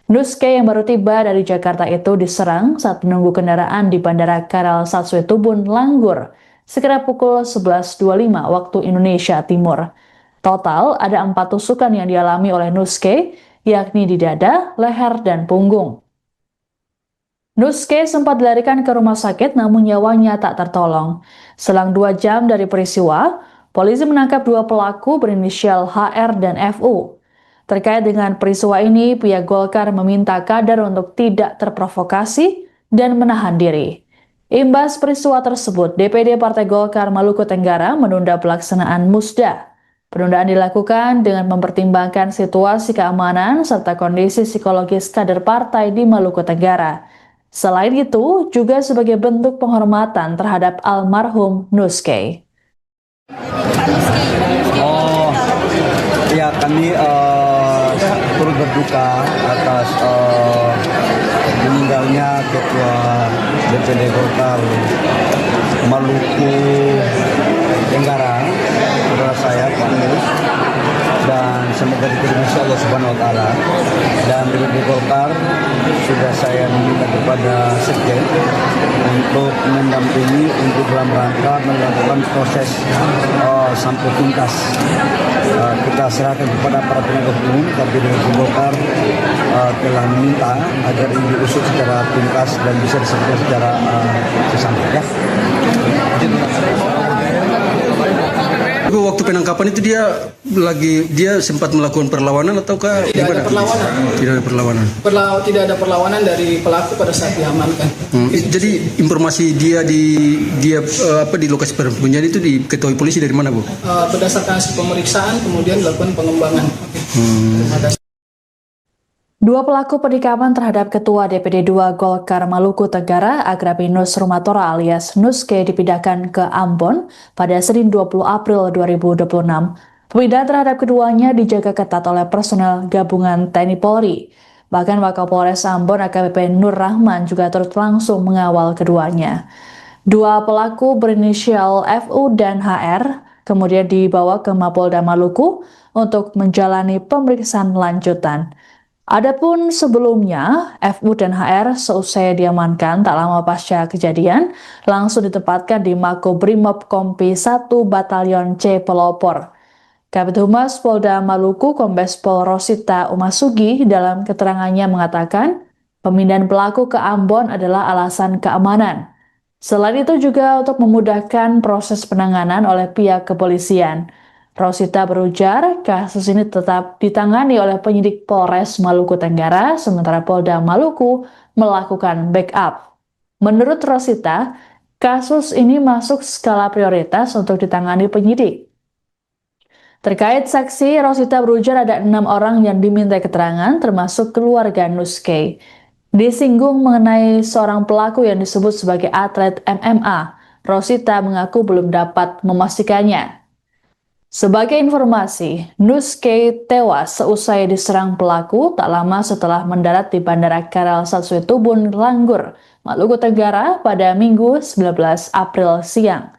Nuske yang baru tiba dari Jakarta itu diserang saat menunggu kendaraan di Bandara Karal Satsue Tubun, Langgur, sekitar pukul 11.25 waktu Indonesia Timur. Total ada 4 tusukan yang dialami oleh Nuske, yakni di dada, leher, dan punggung. Nuske sempat dilarikan ke rumah sakit namun nyawanya tak tertolong. Selang 2 jam dari peristiwa, polisi menangkap 2 pelaku berinisial HR dan FU. Terkait dengan peristiwa ini, pihak Golkar meminta kader untuk tidak terprovokasi dan menahan diri. Imbas peristiwa tersebut, DPD Partai Golkar Maluku Tenggara menunda pelaksanaan Musda. Penundaan dilakukan dengan mempertimbangkan situasi keamanan serta kondisi psikologis kader partai di Maluku Tenggara. Selain itu, juga sebagai bentuk penghormatan terhadap almarhum Nuske. Ya, kami turut berduka atas meninggalnya Ketua DPD Golkar Maluku Tenggara, saudara saya Pak Nus, dan semoga diterima Allah Subhanahu Wa Taala. Dan DPD Golkar sudah saya minta kepada Sekjen untuk mendampingi untuk dalam rangka melakukan proses sampai tuntas. Kita serahkan kepada para penegak hukum, tapi DPD Golkar telah meminta agar ini diusut secara tuntas dan bisa diselesaikan secara sesampai. Ya. Waktu penangkapan itu dia sempat melakukan perlawanan ataukah tidak ada perlawanan? Tidak ada perlawanan. Tidak ada perlawanan dari pelaku pada saat diamankan. Jadi informasi dia di lokasi persembunyian itu diketahui polisi dari mana, Bu? Berdasarkan hasil pemeriksaan kemudian dilakukan pengembangan. Terima kasih. Dua pelaku penikaman terhadap Ketua DPD 2 Golkar Maluku Tenggara, Agrapinus Rumatora alias Nuske dipindahkan ke Ambon pada Senin 20 April 2026. Pemindahan terhadap keduanya dijaga ketat oleh personel gabungan TNI Polri. Bahkan Wakapolres Ambon AKBP Nur Rahman juga turut langsung mengawal keduanya. Dua pelaku berinisial FU dan HR kemudian dibawa ke Mapolda Maluku untuk menjalani pemeriksaan lanjutan. Adapun sebelumnya, FU dan HR seusai diamankan tak lama pasca kejadian, langsung ditempatkan di Makobrimob Kompi 1 Batalion C Pelopor. Kabid Humas Polda Maluku Kombes Pol Rosita Umasugi dalam keterangannya mengatakan, pemindahan pelaku ke Ambon adalah alasan keamanan. Selain itu juga untuk memudahkan proses penanganan oleh pihak kepolisian. Rosita berujar, kasus ini tetap ditangani oleh penyidik Polres Maluku Tenggara, sementara Polda Maluku melakukan backup. Menurut Rosita, kasus ini masuk skala prioritas untuk ditangani penyidik. Terkait saksi, Rosita berujar ada 6 orang yang diminta keterangan, termasuk keluarga Nuske. Disinggung mengenai seorang pelaku yang disebut sebagai atlet MMA, Rosita mengaku belum dapat memastikannya. Sebagai informasi, Nuske tewas seusai diserang pelaku tak lama setelah mendarat di Bandara Karel Satsuetubun, Langgur, Maluku Tenggara pada Minggu 19 April siang.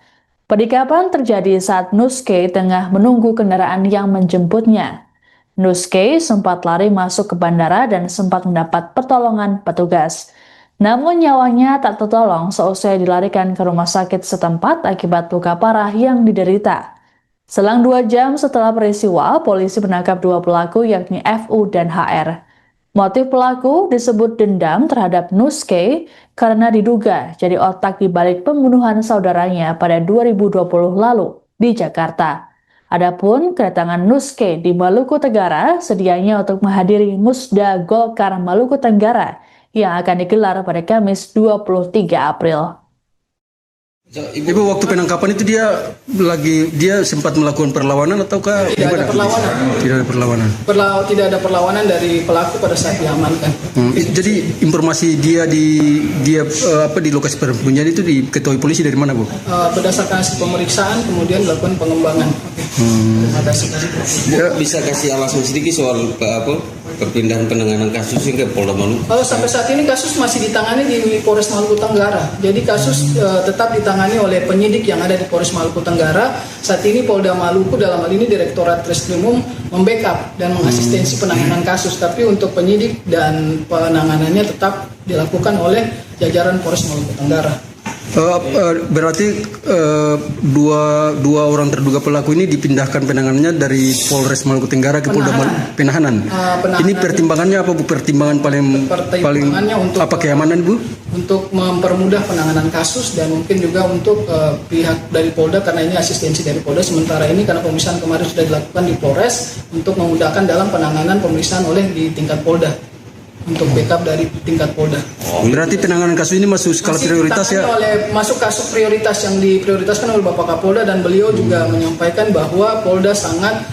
Penikaman terjadi saat Nuske tengah menunggu kendaraan yang menjemputnya. Nuske sempat lari masuk ke bandara dan sempat mendapat pertolongan petugas. Namun nyawanya tak tertolong seusai dilarikan ke rumah sakit setempat akibat luka parah yang diderita. Selang 2 jam setelah peristiwa, polisi menangkap 2 pelaku yakni FU dan HR. Motif pelaku disebut dendam terhadap Nuske karena diduga jadi otak di balik pembunuhan saudaranya pada 2020 lalu di Jakarta. Adapun kedatangan Nuske di Maluku Tenggara sedianya untuk menghadiri Musda Golkar Maluku Tenggara yang akan digelar pada Kamis 23 April. Ibu, waktu penangkapan itu dia sempat melakukan perlawanan ataukah tidak ada perlawanan? Tidak ada perlawanan. Tidak ada perlawanan dari pelaku pada saat diamankan. Jadi informasi dia di lokasi persembunyian itu diketahui polisi dari mana, Bu? Berdasarkan hasil pemeriksaan kemudian dilakukan pengembangan. Terima kasih. Bisa kasih alasan sedikit soal perpindahan penanganan kasus ke Polda Maluku? Kalau sampai saat ini kasus masih ditangani di Polres Maluku Tenggara. Jadi kasus tetap ditangani oleh penyidik yang ada di Polres Maluku Tenggara. Saat ini Polda Maluku dalam hal ini Direktorat Reskrimum membackup dan mengasistensi penanganan kasus. Tapi untuk penyidik dan penanganannya tetap dilakukan oleh jajaran Polres Maluku Tenggara. Berarti dua orang terduga pelaku ini dipindahkan penanganannya dari Polres Maluku Tenggara ke Polda Penahanan. Ini pertimbangannya apa, Bu? Pertimbangan paling untuk apa, keamanan, Bu? Untuk mempermudah penanganan kasus dan mungkin juga untuk pihak dari Polda karena ini asistensi dari Polda. Sementara ini karena pemeriksaan kemarin sudah dilakukan di Polres untuk memudahkan dalam penanganan pemeriksaan oleh di tingkat Polda. Untuk backup dari tingkat Polda. Berarti penanganan kasus ini masuk skala prioritas ya? Masuk kasus prioritas yang diprioritaskan oleh Bapak Kapolda dan beliau juga menyampaikan bahwa Polda sangat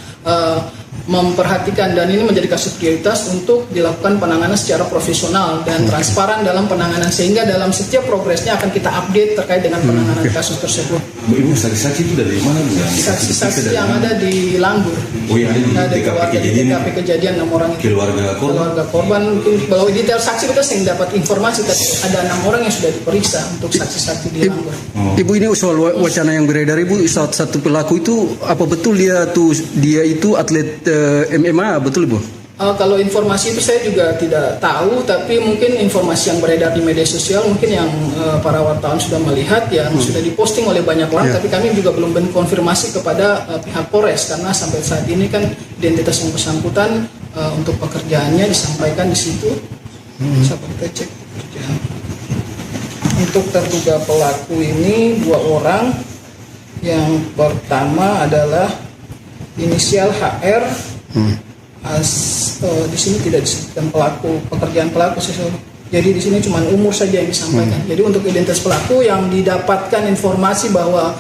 memperhatikan dan ini menjadi kasus prioritas untuk dilakukan penanganan secara profesional dan transparan dalam penanganan sehingga dalam setiap progresnya akan kita update terkait dengan penanganan kasus tersebut. Ibu, saksi-saksi itu dari mana, Bu? Saksi-saksi yang ada di Langgur. Oh iya, ada di Ada TKP keluarga di kejadian. TKP kejadian 6 orang itu. Keluarga korban. Keluarga korban mungkin kalau detail saksi kita sering dapat informasi tapi ada 6 orang yang sudah diperiksa untuk saksi-saksi di Langgur. Ibu, ini soal wacana yang beredar, Ibu, satu pelaku itu apa betul dia itu atlet MMA, betul, Ibu? Kalau informasi itu saya juga tidak tahu, tapi mungkin informasi yang beredar di media sosial mungkin yang para wartawan sudah melihat, yang sudah diposting oleh banyak orang, tapi kami juga belum konfirmasi kepada pihak Polres karena sampai saat ini kan identitas yang bersangkutan untuk pekerjaannya disampaikan di situ. Bisa kita cek pekerjaan. Untuk terduga pelaku ini 2 orang. Yang pertama adalah inisial HR. Di sini tidak disebutkan pekerjaan pelaku jadi di sini cuma umur saja yang disampaikan. Jadi untuk identitas pelaku yang didapatkan informasi bahwa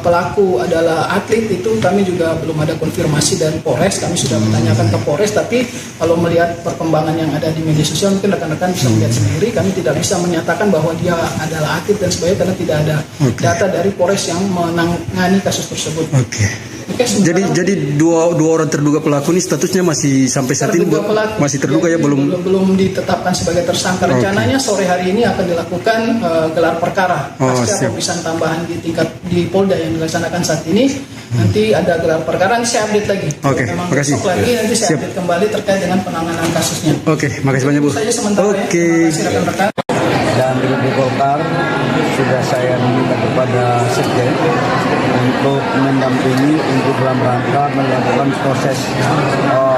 pelaku adalah atlet itu kami juga belum ada konfirmasi dari Polres. Kami sudah bertanyakan ke Polres, tapi kalau melihat perkembangan yang ada di media sosial mungkin rekan-rekan bisa melihat sendiri. Kami tidak bisa menyatakan bahwa dia adalah atlet dan sebagainya karena tidak ada data dari Polres yang menangani kasus tersebut. Jadi dua orang terduga pelaku ini statusnya masih sampai saat ini masih terduga ya, belum ditetapkan sebagai tersangka. Rencananya sore hari ini akan dilakukan gelar perkara pasca pemeriksaan tambahan di Polda yang dilaksanakan saat ini. Nanti ada gelar perkara, nanti saya update lagi. Terima kasih. Lagi nanti saya update kembali terkait dengan penanganan kasusnya. Makasih banyak, Bu. Saja sementara ya. Terima kasih rekan-rekan. Dan DPD Golkar sudah saya minta kepada Sekjen untuk mendampingi untuk dalam rangka melakukan proses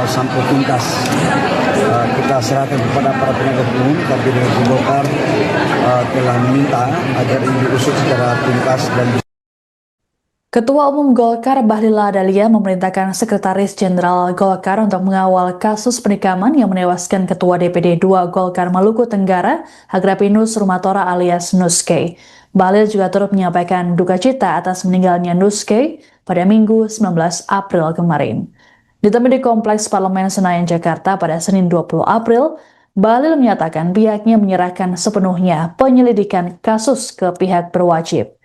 sampai tuntas. Kita serahkan kepada para penegak hukum, tapi DPD Golkar telah meminta agar ini diusut secara tuntas dan Ketua Umum Golkar Bahlil Lahadalia memerintahkan Sekretaris Jenderal Golkar untuk mengawal kasus penikaman yang menewaskan Ketua DPD 2 Golkar Maluku Tenggara, Agrapinus Rumatora alias Nuske. Bahlil juga turut menyampaikan duka cita atas meninggalnya Nuske pada Minggu 19 April kemarin. Ditemui di Kompleks Parlemen Senayan, Jakarta pada Senin 20 April, Bahlil menyatakan pihaknya menyerahkan sepenuhnya penyelidikan kasus ke pihak berwajib.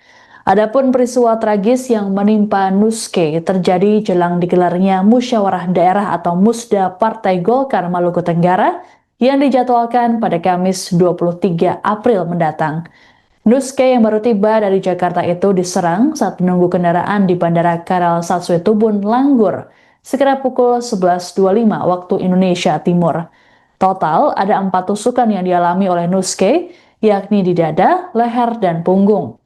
Adapun peristiwa tragis yang menimpa Nuske terjadi jelang digelarnya Musyawarah Daerah atau Musda Partai Golkar Maluku Tenggara yang dijadwalkan pada Kamis 23 April mendatang. Nuske yang baru tiba dari Jakarta itu diserang saat menunggu kendaraan di Bandara Karal Satsue Tubun, Langgur, sekitar pukul 11.25 waktu Indonesia Timur. Total ada 4 tusukan yang dialami oleh Nuske, yakni di dada, leher, dan punggung.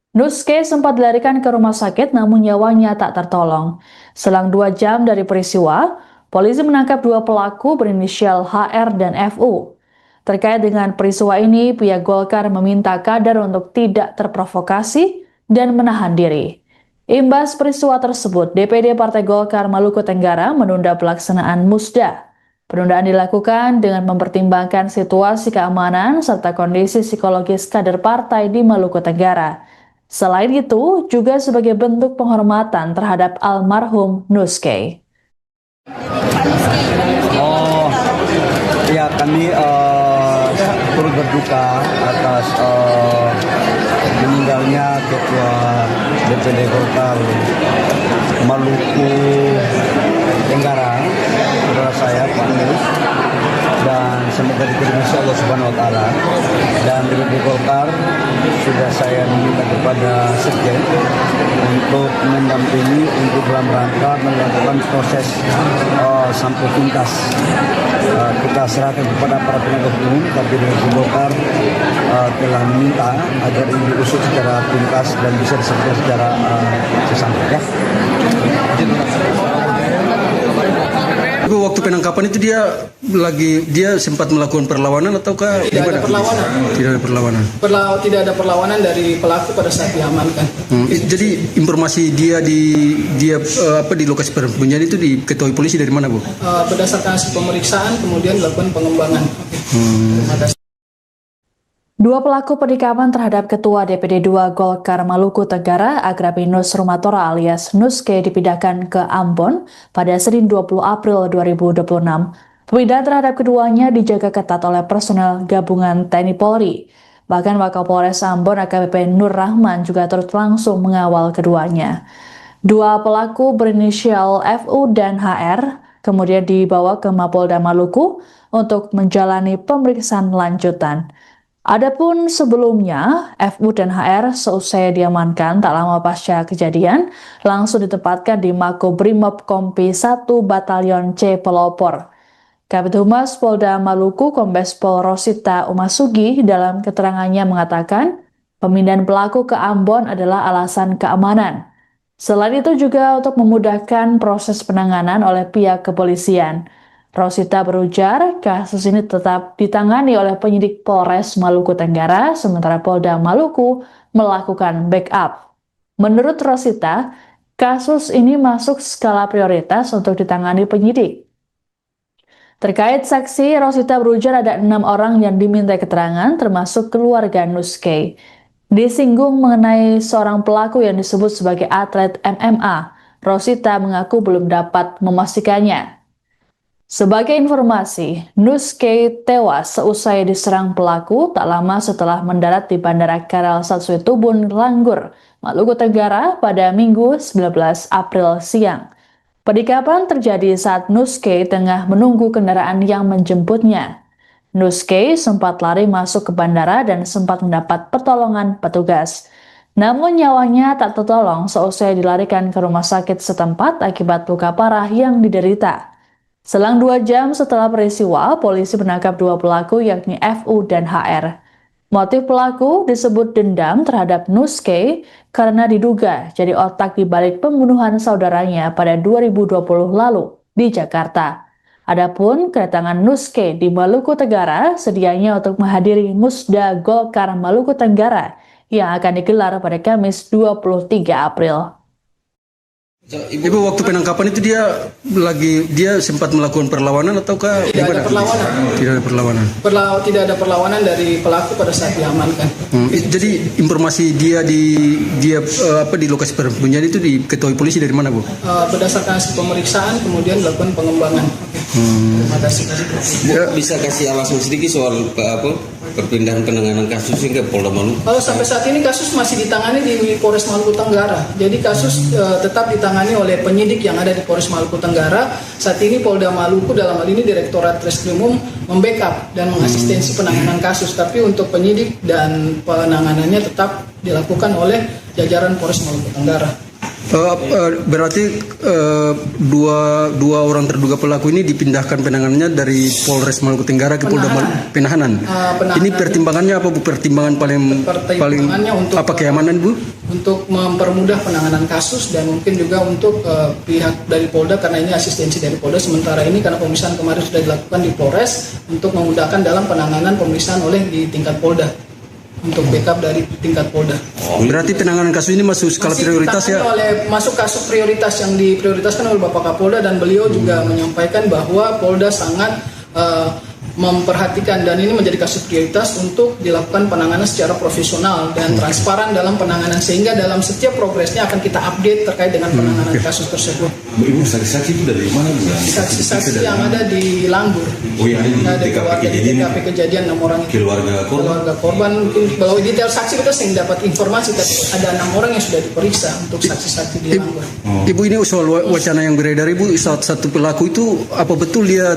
Nuske sempat dilarikan ke rumah sakit namun nyawanya tak tertolong. Selang 2 jam dari peristiwa, polisi menangkap 2 pelaku berinisial HR dan FU. Terkait dengan peristiwa ini, pihak Golkar meminta kader untuk tidak terprovokasi dan menahan diri. Imbas peristiwa tersebut, DPD Partai Golkar Maluku Tenggara menunda pelaksanaan Musda. Penundaan dilakukan dengan mempertimbangkan situasi keamanan serta kondisi psikologis kader partai di Maluku Tenggara. Selain itu, juga sebagai bentuk penghormatan terhadap almarhum Nuske. Ya, kami turut berduka atas meninggalnya Ketua DPD Golkar Maluku Tenggara, saudara saya Pak Nus, dan semoga diterima Allah Subhanahu Wa Taala. Dan DPD Golkar sudah saya minta kepada Sekjen untuk mendampingi untuk dalam rangka melakukan proses sampai tuntas. Kita serahkan kepada para penegak hukum, tapi DPD Golkar telah meminta agar ini diusut secara tuntas dan bisa diselesaikan secara sesama. Ya. Waktu penangkapan itu dia sempat melakukan perlawanan ataukah tidak ada perlawanan? Tidak ada perlawanan. Tidak ada perlawanan dari pelaku pada saat diamankan. Jadi informasi dia di lokasi persembunyian itu diketahui polisi dari mana, Bu? Berdasarkan hasil pemeriksaan kemudian dilakukan pengembangan. Terima kasih. 2 pelaku penikaman terhadap Ketua DPD 2 Golkar Maluku Tenggara, Agrapinus Rumatora alias Nuske dipindahkan ke Ambon pada Senin 20 April 2026. Pemindahan terhadap keduanya dijaga ketat oleh personel gabungan TNI Polri. Bahkan Wakapolres Ambon AKBP Nur Rahman juga turut langsung mengawal keduanya. Dua pelaku berinisial FU dan HR kemudian dibawa ke Mapolda Maluku untuk menjalani pemeriksaan lanjutan. Adapun sebelumnya, FU dan HR seusai diamankan tak lama pasca kejadian, langsung ditempatkan di Makobrimob Kompi 1 Batalion C Pelopor. Kabid Humas Polda Maluku Kombes Pol Rosita Umasugi dalam keterangannya mengatakan, pemindahan pelaku ke Ambon adalah alasan keamanan. Selain itu juga untuk memudahkan proses penanganan oleh pihak kepolisian. Rosita berujar, kasus ini tetap ditangani oleh penyidik Polres Maluku Tenggara, sementara Polda Maluku melakukan backup. Menurut Rosita, kasus ini masuk skala prioritas untuk ditangani penyidik. Terkait saksi, Rosita berujar ada 6 orang yang diminta keterangan, termasuk keluarga Nuskay. Disinggung mengenai seorang pelaku yang disebut sebagai atlet MMA, Rosita mengaku belum dapat memastikannya. Sebagai informasi, Nuskay tewas seusai diserang pelaku tak lama setelah mendarat di Bandara Karel Satsuitubun, Langgur, Maluku Tenggara pada Minggu 19 April siang. Penikapan terjadi saat Nuskay tengah menunggu kendaraan yang menjemputnya. Nuskay sempat lari masuk ke bandara dan sempat mendapat pertolongan petugas. Namun nyawanya tak tertolong seusai dilarikan ke rumah sakit setempat akibat luka parah yang diderita. Selang 2 jam setelah peristiwa, polisi menangkap 2 pelaku yakni FU dan HR. Motif pelaku disebut dendam terhadap Nuskay karena diduga jadi otak di balik pembunuhan saudaranya pada 2020 lalu di Jakarta. Adapun kedatangan Nuskay di Maluku Tenggara sedianya untuk menghadiri Musda Golkar Maluku Tenggara yang akan digelar pada Kamis 23 April. Ibu, waktu penangkapan itu dia sempat melakukan perlawanan ataukah Tidak ada perlawanan. Tidak ada perlawanan. Tidak ada perlawanan dari pelaku pada saat diamankan. Jadi informasi dia di lokasi persembunyian itu diketahui polisi dari mana, Bu? Berdasarkan hasil pemeriksaan kemudian dilakukan pengembangan. Terima kasih. Bisa kasih alasan sedikit soal perpindahan penanganan kasus hingga Polda Maluku? Kalau sampai saat ini kasus masih ditangani di Polres Maluku Tenggara. Jadi kasus tetap ditangani oleh penyidik yang ada di Polres Maluku Tenggara. Saat ini Polda Maluku dalam hal ini Direktorat Reskrimum membackup dan mengasistensi penanganan kasus. Tapi untuk penyidik dan penanganannya tetap dilakukan oleh jajaran Polres Maluku Tenggara. Berarti dua orang terduga pelaku ini dipindahkan penanganannya dari Polres Maluku Tenggara ke Polda Penahanan. Ini pertimbangannya apa, Bu? Pertimbangan paling untuk apa, keamanan, Bu? Untuk mempermudah penanganan kasus dan mungkin juga untuk pihak dari Polda karena ini asistensi dari Polda. Sementara ini karena pemeriksaan kemarin sudah dilakukan di Polres untuk memudahkan dalam penanganan pemeriksaan oleh di tingkat Polda. Untuk backup dari tingkat Polda. Berarti penanganan kasus ini masuk skala prioritas ya? Masuk kasus prioritas yang diprioritaskan oleh Bapak Kapolda dan beliau juga menyampaikan bahwa Polda sangat memperhatikan dan ini menjadi kasus prioritas untuk dilakukan penanganan secara profesional dan transparan dalam penanganan sehingga dalam setiap progresnya akan kita update terkait dengan penanganan kasus tersebut. Ibu, saksi-saksi itu dari mana, Bu? Saksi-saksi yang ada di Langgur. Oh ya, di TKP kejadian 6 orang itu. Keluarga korban mungkin bahwa detail saksi kita sering dapat informasi tapi ada 6 orang yang sudah diperiksa untuk saksi-saksi di Langgur. Ibu, ini soal wacana yang beredar, Ibu, satu pelaku itu apa betul dia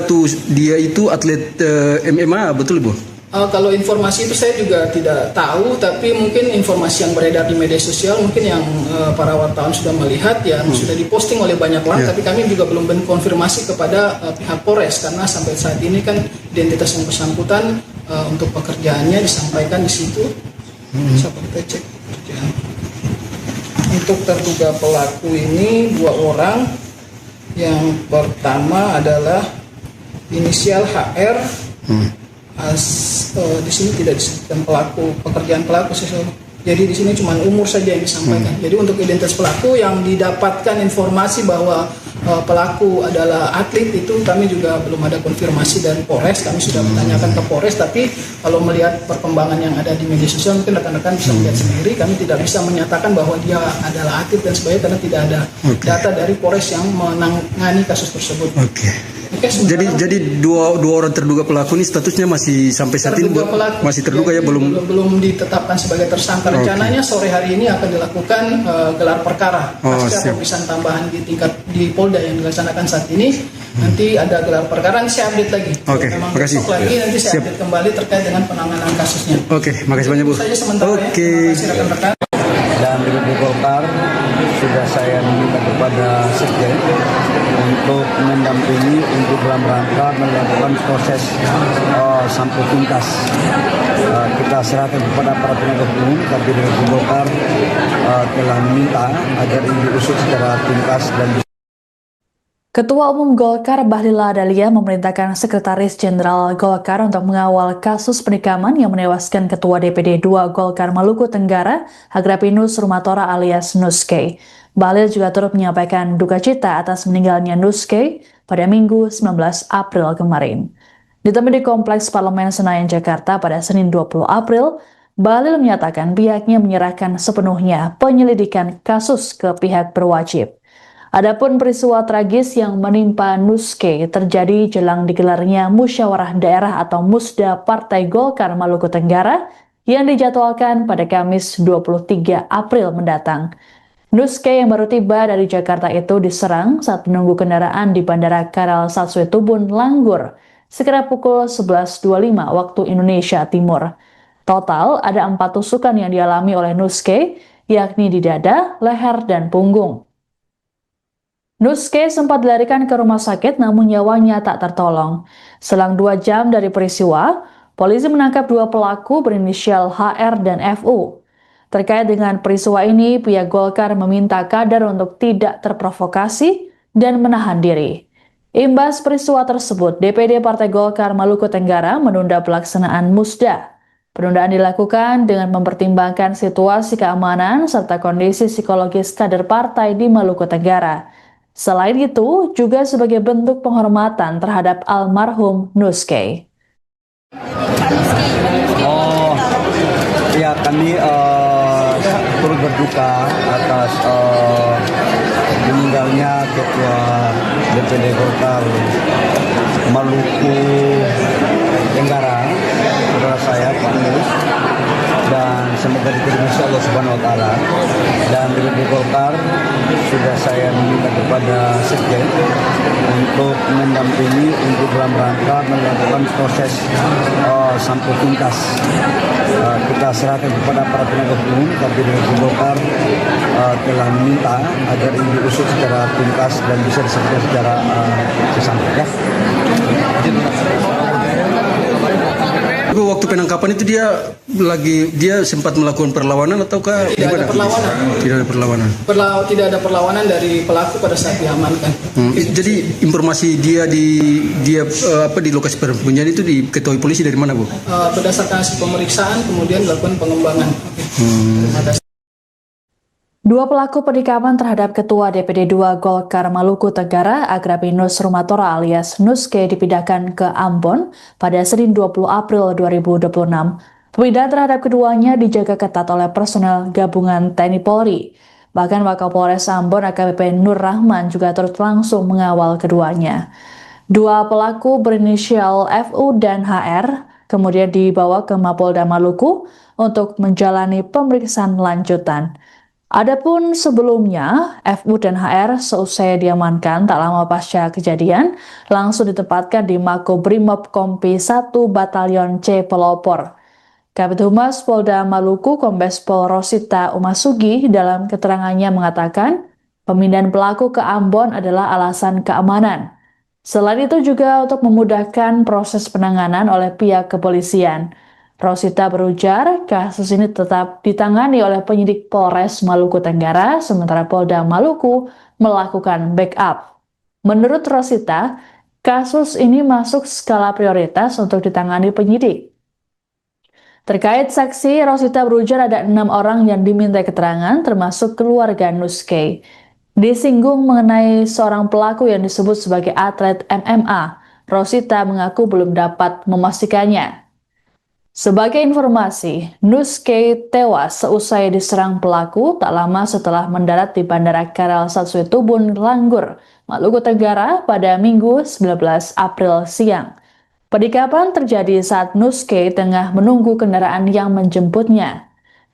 itu atlet MMA, betul, Bu? Kalau informasi itu saya juga tidak tahu, tapi mungkin informasi yang beredar di media sosial mungkin yang para wartawan sudah melihat yang sudah diposting oleh banyak orang, tapi kami juga belum konfirmasi kepada pihak Polres karena sampai saat ini kan identitas yang bersangkutan untuk pekerjaannya disampaikan di situ. Coba kita cek pekerjaan. Untuk terduga pelaku ini 2 orang. Yang pertama adalah inisial HR. Di sini tidak disebutkan pekerjaan pelaku sesuatu. Jadi di sini cuma umur saja yang disampaikan. Jadi untuk identitas pelaku yang didapatkan informasi bahwa pelaku adalah atlet itu kami juga belum ada konfirmasi dari Polres. Kami sudah menanyakan ke Polres, tapi kalau melihat perkembangan yang ada di media sosial mungkin rekan-rekan bisa melihat sendiri. Kami tidak bisa menyatakan bahwa dia adalah atlet dan sebagainya karena tidak ada data dari Polres yang menangani kasus tersebut. Jadi dua orang terduga pelaku ini statusnya masih sampai saat ini terduga pelaku. masih terduga ya, Jadi belum ditetapkan sebagai tersangka. Rencananya sore hari ini akan dilakukan gelar perkara pasca pemeriksaan tambahan di Polda yang dilaksanakan saat ini. Nanti ada gelar perkara, nanti saya update lagi. Oke, makasih. Besok lagi nanti saya update kembali terkait dengan penanganan kasusnya. Oke, makasih banyak Bu. Saja sementara ya. Terima kasih rekan-rekan. Dan di Golkar sudah saya meminta kepada Sekjen untuk mendampingi untuk dalam rangka melakukan proses sampai tuntas. Kita serahkan kepada para penegak hukum, tapi dari Golkar telah meminta agar ini diusut secara tuntas dan Ketua Umum Golkar Bahlil Lahadalia memerintahkan Sekretaris Jenderal Golkar untuk mengawal kasus penikaman yang menewaskan Ketua DPD 2 Golkar Maluku Tenggara, Agrapinus Rumatora alias Nuske. Bahlil juga turut menyampaikan duka cita atas meninggalnya Nuske pada Minggu 19 April kemarin. Ditemui di Kompleks Parlemen Senayan, Jakarta pada Senin 20 April, Bahlil menyatakan pihaknya menyerahkan sepenuhnya penyelidikan kasus ke pihak berwajib. Adapun peristiwa tragis yang menimpa Nuske terjadi jelang digelarnya Musyawarah Daerah atau Musda Partai Golkar Maluku Tenggara yang dijadwalkan pada Kamis 23 April mendatang. Nuske yang baru tiba dari Jakarta itu diserang saat menunggu kendaraan di Bandara Karal Satsue Tubun, Langgur, sekitar pukul 11.25 waktu Indonesia Timur. Total ada 4 tusukan yang dialami oleh Nuske, yakni di dada, leher, dan punggung. Nuske sempat dilarikan ke rumah sakit namun nyawanya tak tertolong. Selang 2 jam dari peristiwa, polisi menangkap 2 pelaku berinisial HR dan FU. Terkait dengan peristiwa ini, pihak Golkar meminta kader untuk tidak terprovokasi dan menahan diri. Imbas peristiwa tersebut, DPD Partai Golkar Maluku Tenggara menunda pelaksanaan Musda. Penundaan dilakukan dengan mempertimbangkan situasi keamanan serta kondisi psikologis kader partai di Maluku Tenggara. Selain itu, juga sebagai bentuk penghormatan terhadap almarhum Nuske. Ya, kami turut berduka atas meninggalnya Ketua DPD Golkar Maluku Tenggara, saudara saya Pak Nus, dan semoga diterima Allah Subhanahu Wa Taala. Dan di Golkar sudah saya meminta kepada Sekjen untuk mendampingi untuk dalam rangka melakukan proses sampai tuntas. Kita serahkan kepada para penegak hukum, tapi dari Golkar telah meminta agar ini diusut secara tuntas dan bisa diselesaikan secara sesamanya. Waktu penangkapan itu dia sempat melakukan perlawanan ataukah tidak ada perlawanan? Tidak ada perlawanan. Tidak ada perlawanan dari pelaku pada saat diamankan. Jadi informasi dia di lokasi persembunyian itu diketahui polisi dari mana, Bu? Berdasarkan hasil pemeriksaan kemudian dilakukan pengembangan. Terima kasih. 2 pelaku penikaman terhadap Ketua DPD 2 Golkar Maluku Tenggara, Agrapinus Rumatora alias Nuske dipindahkan ke Ambon pada Senin 20 April 2026. Pemindahan terhadap keduanya dijaga ketat oleh personel gabungan TNI Polri. Bahkan Wakapolres Ambon AKBP Nur Rahman juga turut langsung mengawal keduanya. 2 pelaku berinisial FU dan HR kemudian dibawa ke Mapolda Maluku untuk menjalani pemeriksaan lanjutan. Adapun sebelumnya, FU dan HR seusai diamankan tak lama pasca kejadian, langsung ditempatkan di Makobrimob Kompi 1 Batalion C Pelopor. Kabid Humas Polda Maluku Kombes Pol Rosita Umasugi dalam keterangannya mengatakan, pemindahan pelaku ke Ambon adalah alasan keamanan. Selain itu juga untuk memudahkan proses penanganan oleh pihak kepolisian. Rosita berujar, kasus ini tetap ditangani oleh penyidik Polres Maluku Tenggara, sementara Polda Maluku melakukan backup. Menurut Rosita, kasus ini masuk skala prioritas untuk ditangani penyidik. Terkait saksi, Rosita berujar ada 6 orang yang diminta keterangan, termasuk keluarga Nuske. Disinggung mengenai seorang pelaku yang disebut sebagai atlet MMA, Rosita mengaku belum dapat memastikannya. Sebagai informasi, Nuske tewas seusai diserang pelaku tak lama setelah mendarat di Bandara Karal Satsue Tubun, Langgur Maluku Tenggara pada Minggu 19 April siang. Penikapan terjadi saat Nuske tengah menunggu kendaraan yang menjemputnya.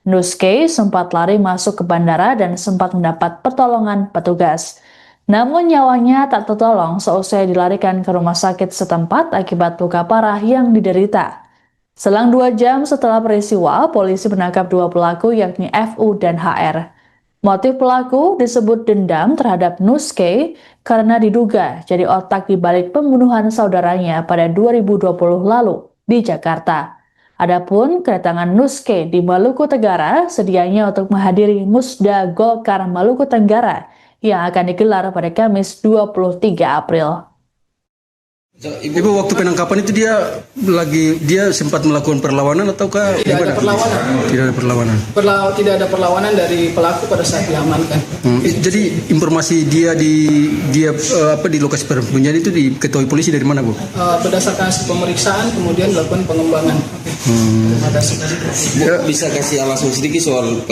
Nuske sempat lari masuk ke bandara dan sempat mendapat pertolongan petugas. Namun nyawanya tak tertolong seusai dilarikan ke rumah sakit setempat akibat luka parah yang diderita. Selang 2 jam setelah peristiwa, polisi menangkap 2 pelaku yakni FU dan HR. Motif pelaku disebut dendam terhadap Nuske karena diduga jadi otak di balik pembunuhan saudaranya pada 2020 lalu di Jakarta. Adapun kedatangan Nuske di Maluku Tenggara sedianya untuk menghadiri Musda Golkar Maluku Tenggara yang akan digelar pada Kamis 23 April. Ibu, waktu penangkapan itu dia sempat melakukan perlawanan ataukah Tidak ada perlawanan. Tidak ada perlawanan. Tidak ada perlawanan dari pelaku pada saat diamankan. Jadi informasi dia di lokasi persembunyian itu diketahui polisi dari mana, Bu? Berdasarkan hasil pemeriksaan kemudian dilakukan pengembangan. Terima kasih. Bisa kasih alasan sedikit soal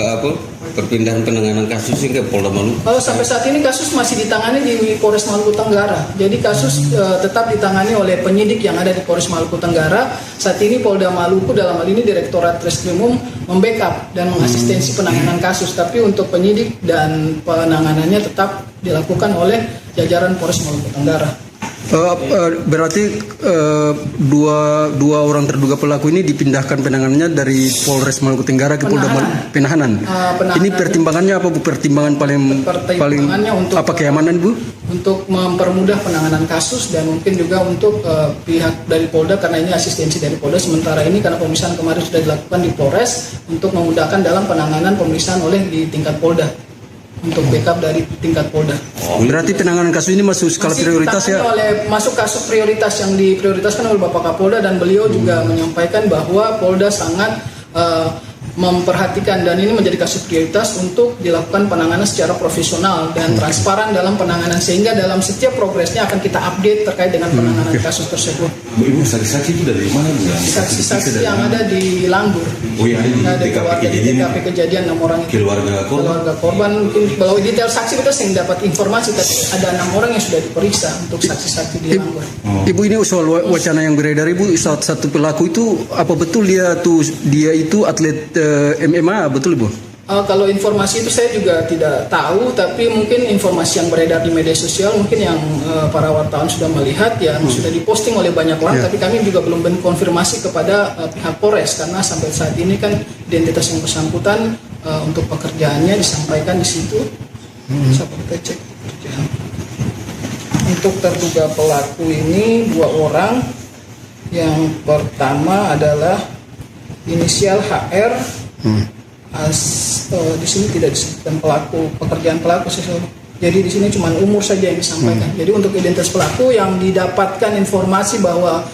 perpindahan penanganan kasus ke Polda Maluku? Kalau sampai saat ini kasus masih ditangani di Polres Maluku Tenggara. Jadi kasus tetap ditangani oleh penyidik yang ada di Polres Maluku Tenggara. Saat ini Polda Maluku dalam hal ini Direktorat Treskrimum membackup dan mengasistensi penanganan kasus. Tapi untuk penyidik dan penanganannya tetap dilakukan oleh jajaran Polres Maluku Tenggara. Berarti dua orang terduga pelaku ini dipindahkan penanganannya dari Polres Maluku Tenggara ke Polda Penahanan. Ini pertimbangannya apa, Bu? Pertimbangan paling untuk apa, keamanan, Bu? Untuk mempermudah penanganan kasus dan mungkin juga untuk pihak dari Polda karena ini asistensi dari Polda. Sementara ini karena pemeriksaan kemarin sudah dilakukan di Polres untuk memudahkan dalam penanganan pemeriksaan oleh di tingkat Polda. Untuk backup dari tingkat Polda. Berarti penanganan kasus ini masuk skala prioritas ya? Masuk kasus prioritas yang diprioritaskan oleh Bapak Kapolda dan beliau juga menyampaikan bahwa Polda sangat memperhatikan dan ini menjadi kasus prioritas untuk dilakukan penanganan secara profesional dan transparan dalam penanganan sehingga dalam setiap progresnya akan kita update terkait dengan penanganan kasus tersebut. Ibu, saksi-saksi itu dari mana, Bu? Saksi-saksi yang ada di Langgur. Oh, yang ada di TKP kejadian 6 orang itu. Keluarga korban mungkin kalau detail saksi kita sering dapat informasi tapi ada 6 orang yang sudah diperiksa untuk saksi-saksi di Langgur. Ibu, ini soal wacana yang beredar, Ibu, satu pelaku itu apa betul dia itu atlet MMA, betul, Ibu? Kalau informasi itu saya juga tidak tahu, tapi mungkin informasi yang beredar di media sosial mungkin yang para wartawan sudah melihat yang sudah diposting oleh banyak orang, tapi kami juga belum konfirmasi kepada pihak Polres karena sampai saat ini kan identitas yang bersangkutan untuk pekerjaannya disampaikan di situ. Bisa kita cek pekerjaan. Untuk terduga pelaku ini 2 orang. Yang pertama adalah inisial HR. Di sini tidak disebutkan pekerjaan pelaku sesuatu. Jadi di sini cuma umur saja yang disampaikan. Jadi untuk identitas pelaku yang didapatkan informasi bahwa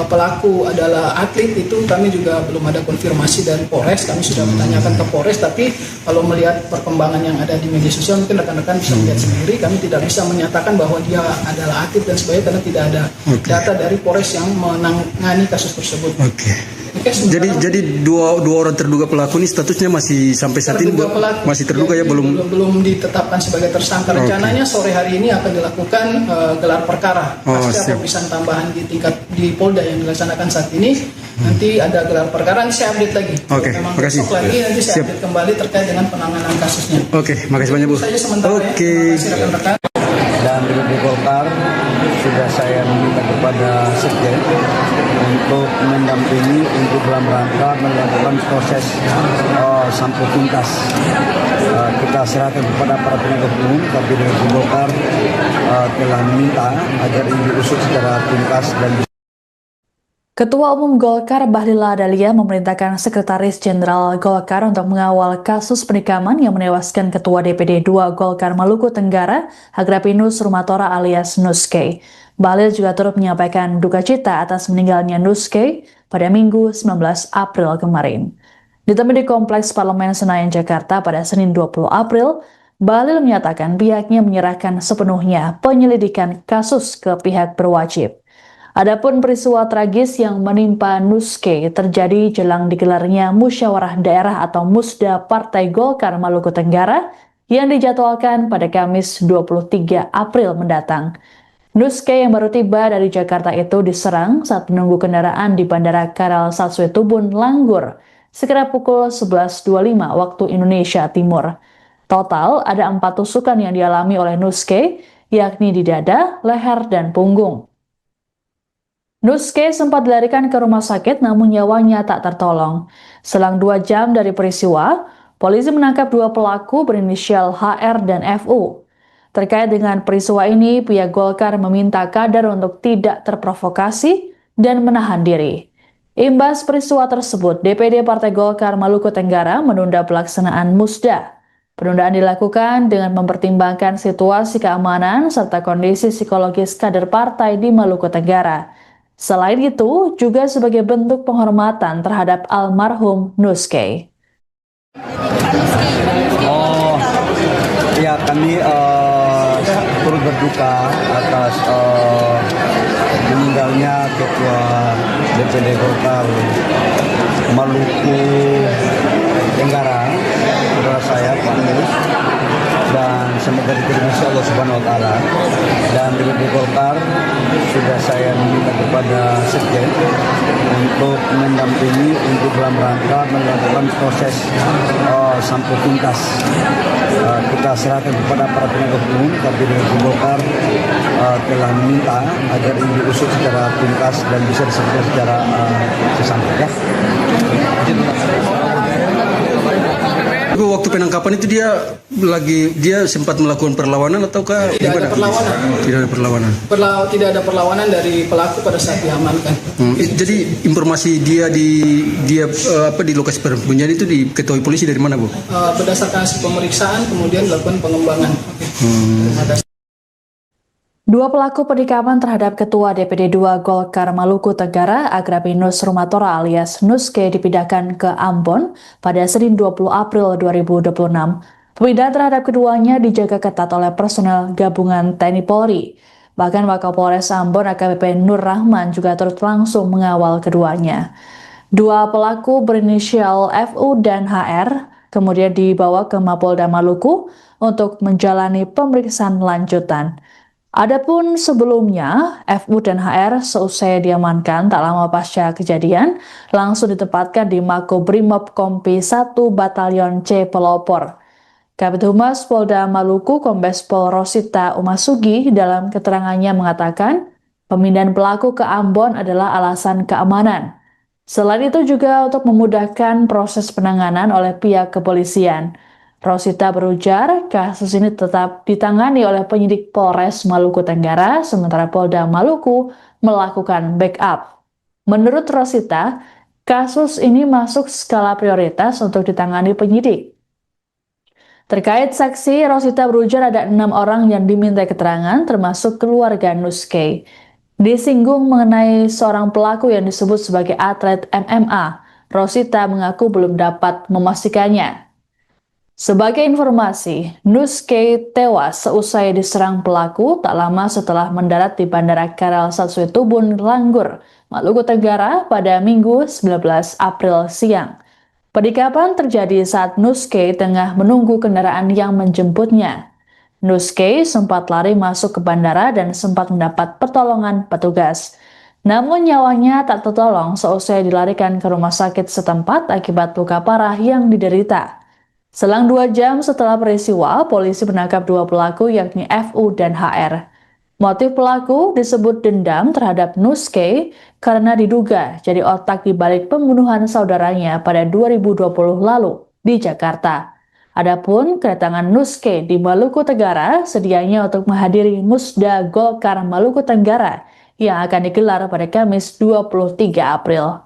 pelaku adalah atlet itu kami juga belum ada konfirmasi dari Polres. Kami sudah menanyakan ke Polres, tapi kalau melihat perkembangan yang ada di media sosial mungkin rekan-rekan bisa melihat sendiri. Kami tidak bisa menyatakan bahwa dia adalah atlet dan sebagainya karena tidak ada data dari Polres yang menangani kasus tersebut. Jadi dua orang terduga pelaku ini statusnya masih sampai saat ini masih terduga ya, belum ditetapkan sebagai tersangka. Rencananya sore hari ini akan dilakukan gelar perkara pasca pemeriksaan tambahan di Polda yang dilaksanakan saat ini. Nanti ada gelar perkara, nanti saya update lagi. Memang besok lagi nanti saya update kembali terkait dengan penanganan kasusnya. Makasih banyak, Bu. Saja sementara ya. Terima kasih rekan-rekan. Dan di Golkar sudah saya meminta kepada Sekjen untuk mendampingi untuk dalam rangka melakukan proses sampai tuntas. Kita serahkan kepada para penegak hukum, tapi dari Golkar telah meminta agar ini diusut secara tuntas dan Ketua Umum Golkar Bahlil Lahadalia memerintahkan Sekretaris Jenderal Golkar untuk mengawal kasus penikaman yang menewaskan Ketua DPD 2 Golkar Maluku Tenggara, Agrapinus Rumatora alias Nuske. Bahlil juga turut menyampaikan duka cita atas meninggalnya Nuske pada Minggu 19 April kemarin. Ditemui di Kompleks Parlemen Senayan, Jakarta pada Senin 20 April, Bahlil menyatakan pihaknya menyerahkan sepenuhnya penyelidikan kasus ke pihak berwajib. Adapun peristiwa tragis yang menimpa Nuske terjadi jelang digelarnya Musyawarah Daerah atau Musda Partai Golkar Maluku Tenggara yang dijadwalkan pada Kamis 23 April mendatang. Nuske yang baru tiba dari Jakarta itu diserang saat menunggu kendaraan di Bandara Karal Satsuwe Tubun, Langgur, sekitar pukul 11.25 waktu Indonesia Timur. Total ada 4 tusukan yang dialami oleh Nuske, yakni di dada, leher, dan punggung. Nuske sempat dilarikan ke rumah sakit namun nyawanya tak tertolong. Selang 2 jam dari peristiwa, polisi menangkap 2 pelaku berinisial HR dan FU. Terkait dengan peristiwa ini, pihak Golkar meminta kader untuk tidak terprovokasi dan menahan diri. Imbas peristiwa tersebut, DPD Partai Golkar Maluku Tenggara menunda pelaksanaan musda. Penundaan dilakukan dengan mempertimbangkan situasi keamanan serta kondisi psikologis kader partai di Maluku Tenggara. Selain itu, juga sebagai bentuk penghormatan terhadap almarhum Nuske. Oh, ya kami turut berduka atas meninggalnya Ketua DPD Golkar Maluku Tenggara, saudara saya Pak Mus, dan semoga diterima Allah Subhanahu Wa Taala. Dan DPD Golkar sudah saya meminta kepada Sekjen untuk mendampingi untuk dalam rangka melakukan proses sampai tuntas. Kita serahkan kepada para penegak hukum, tapi DPD Golkar telah meminta agar ini diusut secara tuntas dan bisa diselesaikan secara sesampai ya. Waktu penangkapan itu dia sempat melakukan perlawanan ataukah Tidak ada perlawanan. Tidak ada perlawanan. Tidak ada perlawanan dari pelaku pada saat diamankan. Jadi informasi dia di lokasi persembunyian itu diketahui polisi dari mana, Bu? Berdasarkan hasil pemeriksaan kemudian dilakukan pengembangan. Dua pelaku penikaman terhadap Ketua DPD 2 Golkar Maluku Tenggara, Agrapinus Rumatora alias Nuske, dipindahkan ke Ambon pada Senin 20 April 2026. Pemindahan terhadap keduanya dijaga ketat oleh personel gabungan TNI Polri. Bahkan Wakapolres Ambon AKBP Nur Rahman juga turut langsung mengawal keduanya. Dua pelaku berinisial FU dan HR kemudian dibawa ke Mapolda Maluku untuk menjalani pemeriksaan lanjutan. Adapun sebelumnya, FU dan HR seusai diamankan tak lama pasca kejadian, langsung ditempatkan di Makobrimob Kompi 1 Batalion C Pelopor. Kabid Humas Polda Maluku Kombes Pol Rosita Umasugi dalam keterangannya mengatakan, pemindahan pelaku ke Ambon adalah alasan keamanan. Selain itu juga untuk memudahkan proses penanganan oleh pihak kepolisian. Rosita berujar, kasus ini tetap ditangani oleh penyidik Polres Maluku Tenggara, sementara Polda Maluku melakukan backup. Menurut Rosita, kasus ini masuk skala prioritas untuk ditangani penyidik. Terkait saksi, Rosita berujar ada 6 orang yang diminta keterangan, termasuk keluarga Nuske. Disinggung mengenai seorang pelaku yang disebut sebagai atlet MMA, Rosita mengaku belum dapat memastikannya. Sebagai informasi, Nuske tewas seusai diserang pelaku tak lama setelah mendarat di Bandara Karal Satsuwe Tubun, Langgur, Maluku Tenggara pada Minggu 19 April siang. Penikaman terjadi saat Nuske tengah menunggu kendaraan yang menjemputnya. Nuske sempat lari masuk ke bandara dan sempat mendapat pertolongan petugas. Namun nyawanya tak tertolong seusai dilarikan ke rumah sakit setempat akibat luka parah yang diderita. Selang 2 jam setelah peristiwa, polisi menangkap 2 pelaku yakni FU dan HR. Motif pelaku disebut dendam terhadap Nuske karena diduga jadi otak di balik pembunuhan saudaranya pada 2020 lalu di Jakarta. Adapun kedatangan Nuske di Maluku Tenggara sedianya untuk menghadiri Musda Golkar Maluku Tenggara yang akan digelar pada Kamis 23 April.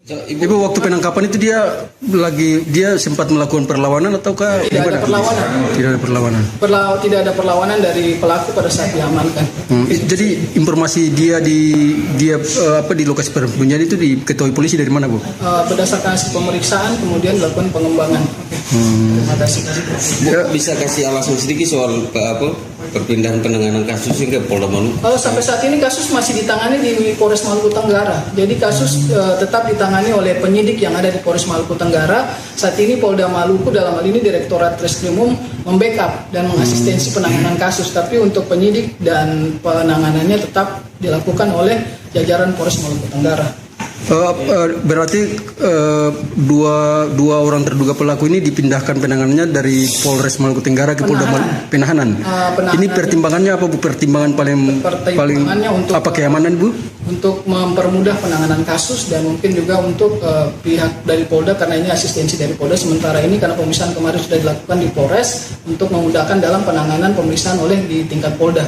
Ibu, waktu penangkapan itu dia sempat melakukan perlawanan ataukah Tidak ada perlawanan. Tidak ada perlawanan. Tidak ada perlawanan dari pelaku pada saat diamankan. Jadi informasi dia di lokasi persembunyian itu diketahui polisi dari mana, Bu? Berdasarkan hasil pemeriksaan kemudian dilakukan pengembangan. Terima kasih. Bisa kasih alasan sedikit soal perpindahan penanganan kasus ke Polda Maluku? Sampai saat ini kasus masih ditangani di Polres Maluku Tenggara. Jadi kasus tetap ditangani oleh penyidik yang ada di Polres Maluku Tenggara. Saat ini Polda Maluku dalam hal ini Direktorat Reskrimum membackup dan mengasistensi penanganan kasus. Tapi untuk penyidik dan penanganannya tetap dilakukan oleh jajaran Polres Maluku Tenggara. Berarti dua orang terduga pelaku ini dipindahkan penanganannya dari Polres Maluku Tenggara ke Polda Penahanan. Ini pertimbangannya apa Bu? Pertimbangan paling untuk apa, keamanan Bu? Untuk mempermudah penanganan kasus dan mungkin juga untuk pihak dari Polda, karena ini asistensi dari Polda. Sementara ini karena pemeriksaan kemarin sudah dilakukan di Polres untuk memudahkan dalam penanganan pemeriksaan oleh di tingkat Polda.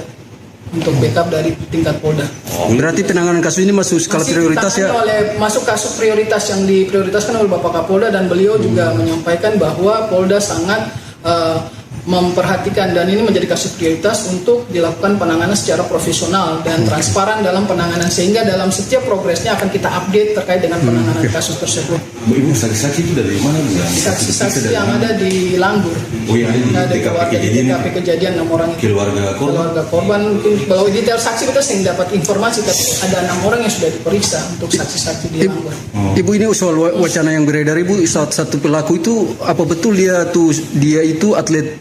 Untuk backup dari tingkat Polda. Berarti penanganan kasus ini masuk skala prioritas ya? Masuk kasus prioritas yang diprioritaskan oleh Bapak Kapolda, dan beliau juga menyampaikan bahwa Polda sangat memperhatikan dan ini menjadi kasus prioritas untuk dilakukan penanganan secara profesional dan transparan dalam penanganan, sehingga dalam setiap progresnya akan kita update terkait dengan penanganan kasus tersebut. Ibu saksi-saksi itu dari mana Bu? Saksi-saksi yang ada di Langgur. Oh yang ada di TKP kejadian 6 orang itu. Keluarga korban mungkin kalau detail saksi kita sering dapat informasi, tapi ada 6 orang yang sudah diperiksa untuk saksi-saksi di Langgur. Ibu, ini soal wacana yang beredar Ibu, satu pelaku itu apa betul dia itu atlet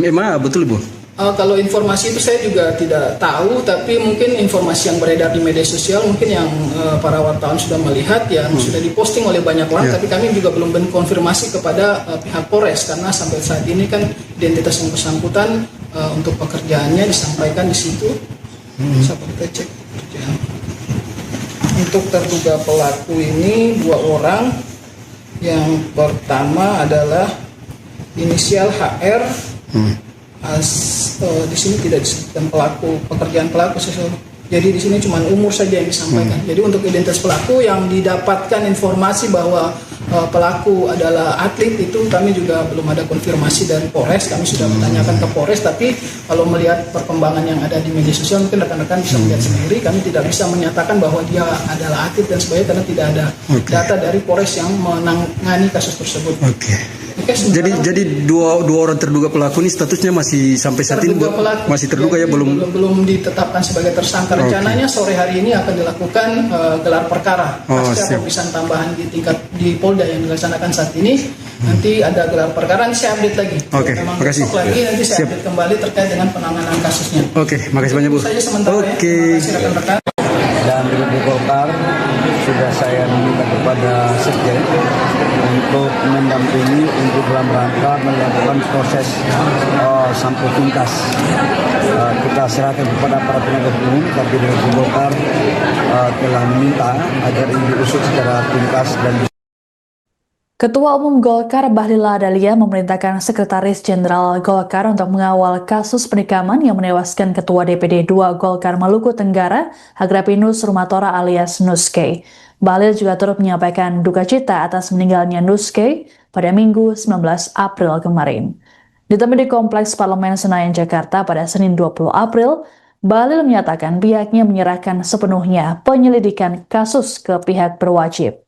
MMA, betul Bu? Kalau informasi itu saya juga tidak tahu, tapi mungkin informasi yang beredar di media sosial mungkin yang para wartawan sudah melihat, yang sudah diposting oleh banyak orang, tapi kami juga belum konfirmasi kepada pihak Polres, karena sampai saat ini kan identitas yang bersangkutan untuk pekerjaannya disampaikan di situ. Sampai kita cek pekerjaan. Untuk terduga pelaku ini 2 orang. Yang pertama adalah inisial HR. Di sini tidak disebutkan pekerjaan pelaku. Jadi di sini cuma umur saja yang disampaikan. Jadi untuk identitas pelaku yang didapatkan informasi bahwa pelaku adalah atlet, itu kami juga belum ada konfirmasi dari Polres. Kami sudah bertanyakan ke Polres, tapi kalau melihat perkembangan yang ada di media sosial mungkin rekan-rekan bisa melihat sendiri. Kami tidak bisa menyatakan bahwa dia adalah atlet dan sebagainya karena tidak ada data dari Polres yang menangani kasus tersebut. Jadi dua orang terduga pelaku ini statusnya masih sampai saat ini masih terduga ya, belum ditetapkan sebagai tersangka. Rencananya sore hari ini akan dilakukan gelar perkara pasca pemeriksaan tambahan di Polda yang dilaksanakan saat ini. Nanti ada gelar perkara, nanti saya update lagi. Makasih. Nanti saya update kembali terkait dengan penanganan kasusnya. Makasih banyak Bu. Saja sementara ya. Terima kasih rekan-rekan. Dan di Golkar sudah saya minta kepada Sekjen untuk mendampingi untuk dalam rangka melakukan proses sampai tuntas. Kita serahkan kepada para penegak hukum, tapi di Golkar telah meminta agar ini diusut secara tuntas dan Ketua Umum Golkar Bahlil Lahadalia memerintahkan Sekretaris Jenderal Golkar untuk mengawal kasus penikaman yang menewaskan Ketua DPD 2 Golkar Maluku Tenggara, Agrapinus Rumatora alias Nuske. Bahlil juga turut menyampaikan duka cita atas meninggalnya Nuske pada Minggu 19 April kemarin. Ditemui di Kompleks Parlemen Senayan, Jakarta pada Senin 20 April, Bahlil menyatakan pihaknya menyerahkan sepenuhnya penyelidikan kasus ke pihak berwajib.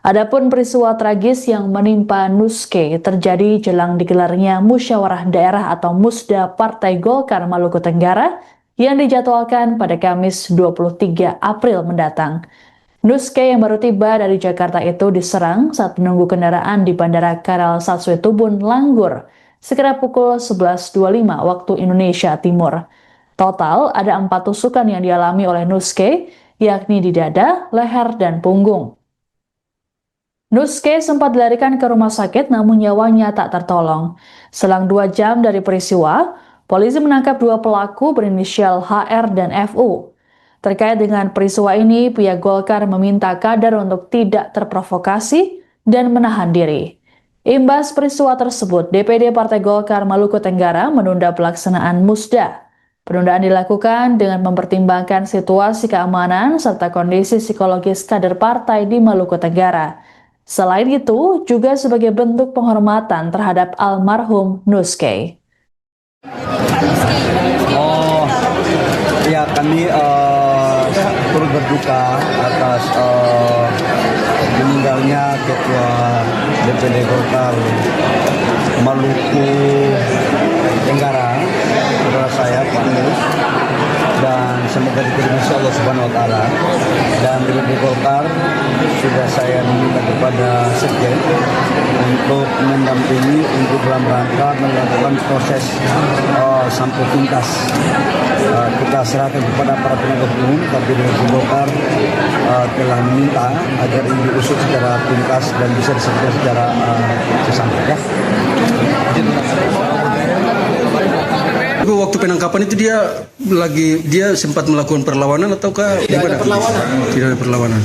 Adapun peristiwa tragis yang menimpa Nuske terjadi jelang digelarnya Musyawarah Daerah atau Musda Partai Golkar Maluku Tenggara yang dijadwalkan pada Kamis 23 April mendatang. Nuske yang baru tiba dari Jakarta itu diserang saat menunggu kendaraan di Bandara Karal Satsue Tubun, Langgur, sekitar pukul 11.25 waktu Indonesia Timur. Total ada 4 tusukan yang dialami oleh Nuske, yakni di dada, leher, dan punggung. Nuske sempat dilarikan ke rumah sakit namun nyawanya tak tertolong. Selang 2 jam dari peristiwa, polisi menangkap 2 pelaku berinisial HR dan FU. Terkait dengan peristiwa ini, pihak Golkar meminta kader untuk tidak terprovokasi dan menahan diri. Imbas peristiwa tersebut, DPD Partai Golkar Maluku Tenggara menunda pelaksanaan Musda. Penundaan dilakukan dengan mempertimbangkan situasi keamanan serta kondisi psikologis kader partai di Maluku Tenggara. Selain itu, juga sebagai bentuk penghormatan terhadap almarhum Nuske. Ya, kami turut berduka atas meninggalnya Ketua DPD Golkar Maluku Tenggara, saudara saya Pak Nus, dan semoga diterima insya Allah Subhanahu Wa Taala. Dan DPD Golkar sudah saya minta kepada Sekjen untuk mendampingi untuk dalam rangka melakukan proses sampai tuntas. Kita serahkan kepada para penegak hukum, tapi DPD Golkar telah meminta agar ini diusut secara tuntas dan bisa diselesaikan secara sesampai. Waktu penangkapan itu dia sempat melakukan perlawanan ataukah tidak ada perlawanan? Tidak ada perlawanan.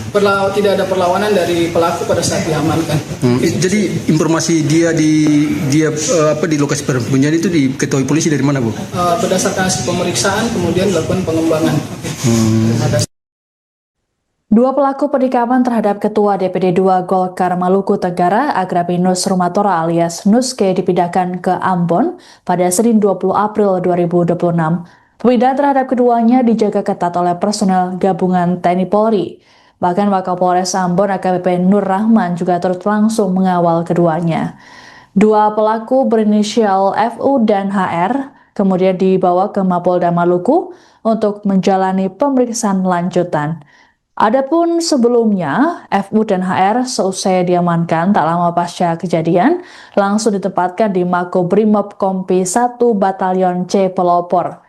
Tidak ada perlawanan dari pelaku pada saat diamankan. Jadi informasi dia di lokasi persembunyian itu diketahui polisi dari mana, Bu? Berdasarkan hasil pemeriksaan kemudian dilakukan pengembangan. Dua pelaku penikaman terhadap Ketua DPD 2 Golkar Maluku Tenggara, Agrapinus Rumatora alias Nuske dipindahkan ke Ambon pada Senin 20 April 2026. Pemindahan terhadap keduanya dijaga ketat oleh personel gabungan TNI Polri. Bahkan Wakapolres Ambon AKBP Nur Rahman juga turut langsung mengawal keduanya. Dua pelaku berinisial FU dan HR kemudian dibawa ke Mapolda Maluku untuk menjalani pemeriksaan lanjutan. Adapun sebelumnya, FU dan HR seusai diamankan tak lama pasca kejadian, langsung ditempatkan di Makobrimob Kompi 1 Batalion C Pelopor.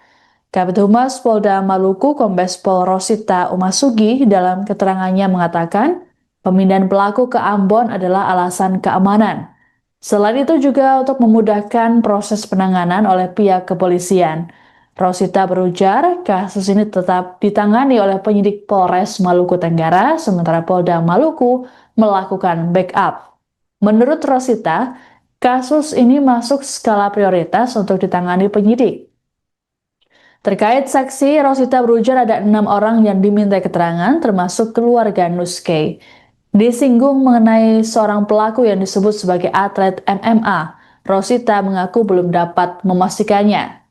Kabid Humas Polda Maluku Kombes Pol Rosita Umasugi dalam keterangannya mengatakan, pemindahan pelaku ke Ambon adalah alasan keamanan. Selain itu juga untuk memudahkan proses penanganan oleh pihak kepolisian. Rosita berujar, kasus ini tetap ditangani oleh penyidik Polres Maluku Tenggara, sementara Polda Maluku melakukan backup. Menurut Rosita, kasus ini masuk skala prioritas untuk ditangani penyidik. Terkait saksi, Rosita berujar ada 6 orang yang diminta keterangan, termasuk keluarga Nuske. Disinggung mengenai seorang pelaku yang disebut sebagai atlet MMA, Rosita mengaku belum dapat memastikannya.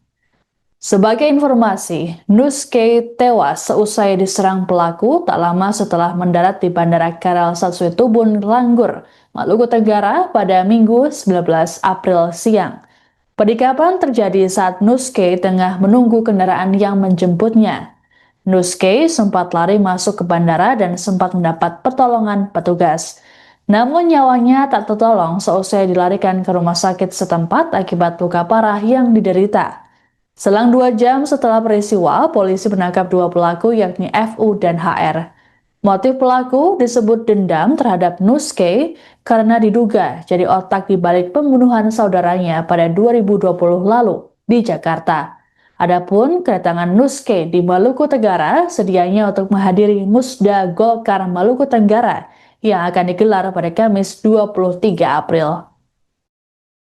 Sebagai informasi, Nuske tewas seusai diserang pelaku tak lama setelah mendarat di Bandara Karel Satsuetubun, Langgur, Maluku Tenggara pada Minggu 19 April siang. Penikaman terjadi saat Nuske tengah menunggu kendaraan yang menjemputnya. Nuske sempat lari masuk ke bandara dan sempat mendapat pertolongan petugas. Namun nyawanya tak tertolong seusai dilarikan ke rumah sakit setempat akibat luka parah yang diderita. Selang 2 jam setelah peristiwa, polisi menangkap 2 pelaku yakni FU dan HR. Motif pelaku disebut dendam terhadap Nuske karena diduga jadi otak di balik pembunuhan saudaranya pada 2020 lalu di Jakarta. Adapun kedatangan Nuske di Maluku Tenggara sedianya untuk menghadiri Musda Golkar Maluku Tenggara yang akan digelar pada Kamis 23 April.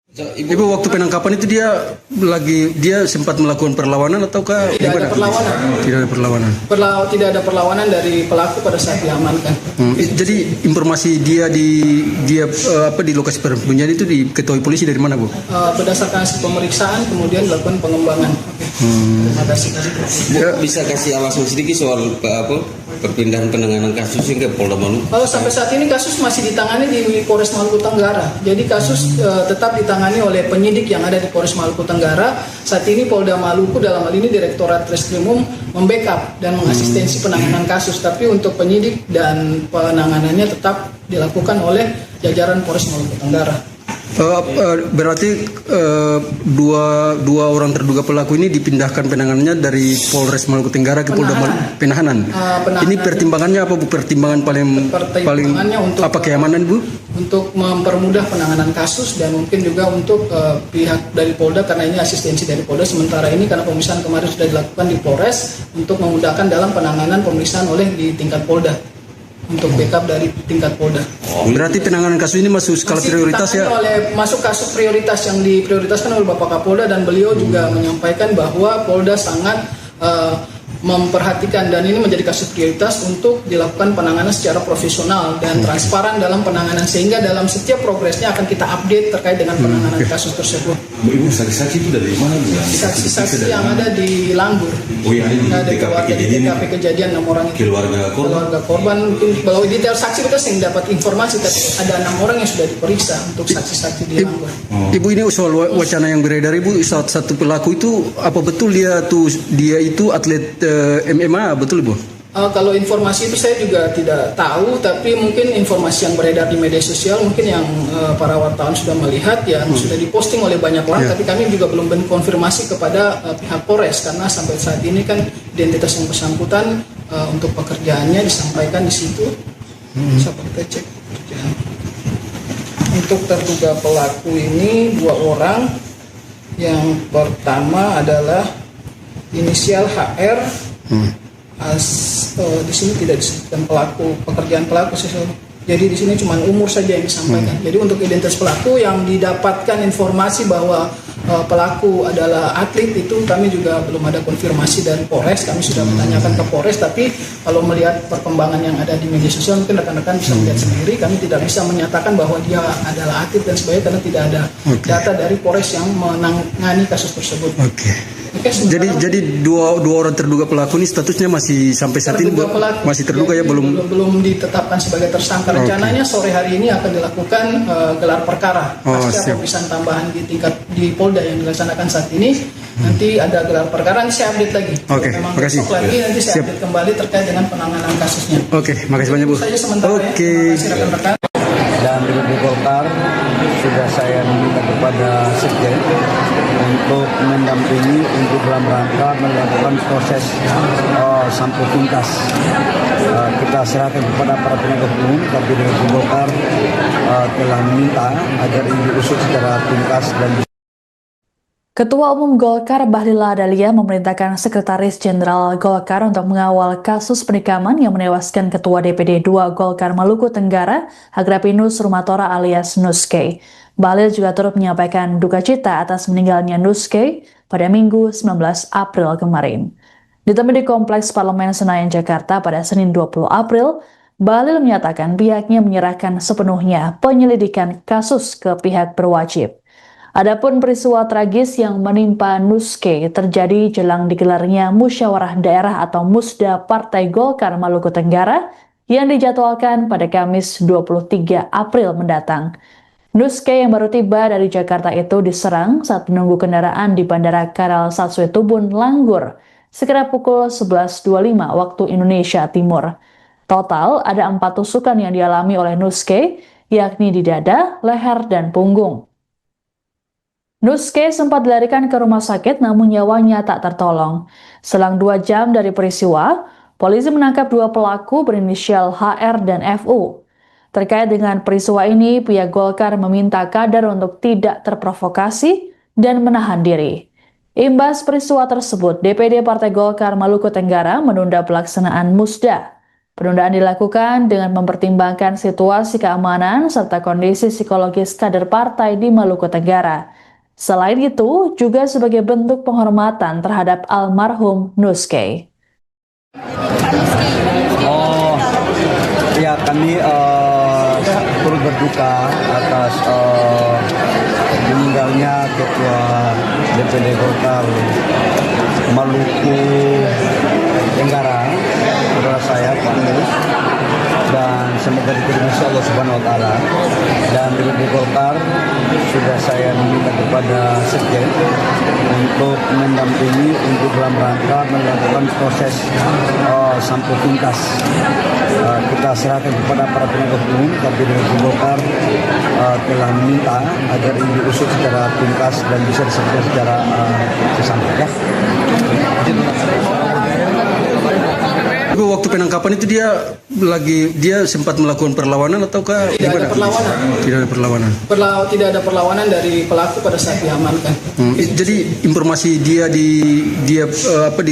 Ibu, waktu penangkapan itu dia sempat melakukan perlawanan ataukah tidak ada perlawanan? Tidak ada perlawanan. Tidak ada perlawanan dari pelaku pada saat diamankan. Jadi informasi dia di lokasi persembunyian itu diketahui polisi dari mana, Bu? Berdasarkan hasil pemeriksaan kemudian dilakukan pengembangan. Bisa kasih alasan sedikit soal perpindahan penanganan kasus hingga Polda Maluku? Kalau sampai saat ini kasus masih ditangani di Polres Maluku Tenggara. Jadi kasus tetap ditangani oleh penyidik yang ada di Polres Maluku Tenggara. Saat ini Polda Maluku dalam hal ini Direktorat Reskrimum membackup dan mengasistensi penanganan kasus. Tapi untuk penyidik dan penanganannya tetap dilakukan oleh jajaran Polres Maluku Tenggara. Berarti dua orang terduga pelaku ini dipindahkan penanganannya dari Polres Maluku Tenggara ke Polda Penahanan. Ini pertimbangannya apa, Bu? Pertimbangan paling untuk apa, keamanan, Bu? Untuk mempermudah penanganan kasus dan mungkin juga untuk pihak dari Polda karena ini asistensi dari Polda. Sementara ini karena pemeriksaan kemarin sudah dilakukan di Polres untuk memudahkan dalam penanganan pemeriksaan oleh di tingkat Polda. Untuk backup dari tingkat Polda. Berarti penanganan kasus ini masuk skala prioritas ya? Masuk kasus prioritas yang diprioritaskan oleh Bapak Kapolda dan beliau juga menyampaikan bahwa Polda sangat memperhatikan dan ini menjadi kasus prioritas untuk dilakukan penanganan secara profesional dan transparan dalam penanganan sehingga dalam setiap progresnya akan kita update terkait dengan penanganan kasus tersebut. Ibu, saksi-saksi itu dari mana, Bu? Saksi-saksi yang ada di Langgur. Oh ya, di Nggak ada TKP keluarga di kejadian TKP kejadian 6 orang itu. keluarga korban. Keluarga korban mungkin kalau detail saksi kita sering dapat informasi, tapi ada 6 orang yang sudah diperiksa untuk saksi-saksi di Langgur. Ibu, ini soal wacana yang beredar, Ibu, saat satu pelaku itu apa betul dia itu atlet MMA, betul, Ibu? Kalau informasi itu saya juga tidak tahu, tapi mungkin informasi yang beredar di media sosial mungkin yang para wartawan sudah melihat ya, sudah diposting oleh banyak orang, tapi kami juga belum konfirmasi kepada pihak Polres karena sampai saat ini kan identitas yang bersangkutan untuk pekerjaannya disampaikan di situ. Sampai kita cek pekerjaan. Untuk terduga pelaku ini 2 orang. Yang pertama adalah inisial HR. Di sini tidak disebutkan pelaku, pekerjaan pelaku. Jadi di sini cuma umur saja yang disampaikan. Jadi untuk identitas pelaku yang didapatkan informasi bahwa pelaku adalah atlet itu kami juga belum ada konfirmasi dari Polres. Kami sudah menanyakan ke Polres, tapi kalau melihat perkembangan yang ada di media sosial mungkin rekan-rekan bisa melihat sendiri. Kami tidak bisa menyatakan bahwa dia adalah atlet dan sebagainya karena tidak ada data dari Polres yang menangani kasus tersebut. Jadi dua orang terduga pelaku ini statusnya masih sampai saat ini masih terduga ya, belum ditetapkan sebagai tersangka. Rencananya sore hari ini akan dilakukan gelar perkara pasca pemeriksaan tambahan di Polda yang dilaksanakan saat ini. Nanti ada gelar perkara, nanti saya update lagi. Memang besok lagi nanti saya update kembali terkait dengan penanganan kasusnya. Makasih banyak, Bu. Saja sementara ya. Terima kasih rekan-rekan. Dan DPD Golkar sudah saya minta kepada Sekjen untuk mendampingi untuk dalam rangka melakukan proses sampai tuntas. Kita serahkan kepada para penegak hukum, tapi DPD Golkar telah meminta agar ini diusut secara tuntas dan Ketua Umum Golkar Bahlil Lahadalia memerintahkan Sekretaris Jenderal Golkar untuk mengawal kasus penikaman yang menewaskan Ketua DPD 2 Golkar Maluku Tenggara, Agrapinus Rumatora alias Nuske. Bahlil juga turut menyampaikan duka cita atas meninggalnya Nuske pada Minggu 19 April kemarin. Ditemui di Kompleks Parlemen Senayan, Jakarta pada Senin 20 April, Bahlil menyatakan pihaknya menyerahkan sepenuhnya penyelidikan kasus ke pihak berwajib. Adapun peristiwa tragis yang menimpa Nuske terjadi jelang digelarnya Musyawarah Daerah atau Musda Partai Golkar Maluku Tenggara yang dijadwalkan pada Kamis 23 April mendatang. Nuske yang baru tiba dari Jakarta itu diserang saat menunggu kendaraan di Bandara Karal Satsue Tubun, Langgur, sekitar pukul 11.25 waktu Indonesia Timur. Total ada 4 tusukan yang dialami oleh Nuske, yakni di dada, leher, dan punggung. Nuske sempat dilarikan ke rumah sakit namun nyawanya tak tertolong. Selang 2 jam dari peristiwa, polisi menangkap 2 pelaku berinisial HR dan FU. Terkait dengan peristiwa ini, pihak Golkar meminta kader untuk tidak terprovokasi dan menahan diri. Imbas peristiwa tersebut, DPD Partai Golkar Maluku Tenggara menunda pelaksanaan Musda. Penundaan dilakukan dengan mempertimbangkan situasi keamanan serta kondisi psikologis kader partai di Maluku Tenggara. Selain itu, juga sebagai bentuk penghormatan terhadap almarhum Nuske. Ya, kami turut berduka atas meninggalnya Ketua DPD Golkar Maluku Tenggara, saudara saya Pak Mus, dan semoga diterima Allah Subhanahu Wa Taala. Dan DPD Golkar sudah saya minta kepada Sekjen untuk mendampingi untuk dalam rangka melakukan proses sampai tuntas. Kita serahkan kepada para penegak hukum, tapi DPD Golkar telah meminta agar ini diusut secara tuntas dan bisa diselesaikan secara sesampai. Waktu penangkapan itu dia sempat melakukan perlawanan ataukah tidak ada perlawanan? Tidak ada perlawanan. Tidak ada perlawanan dari pelaku pada saat diamankan. Jadi informasi dia di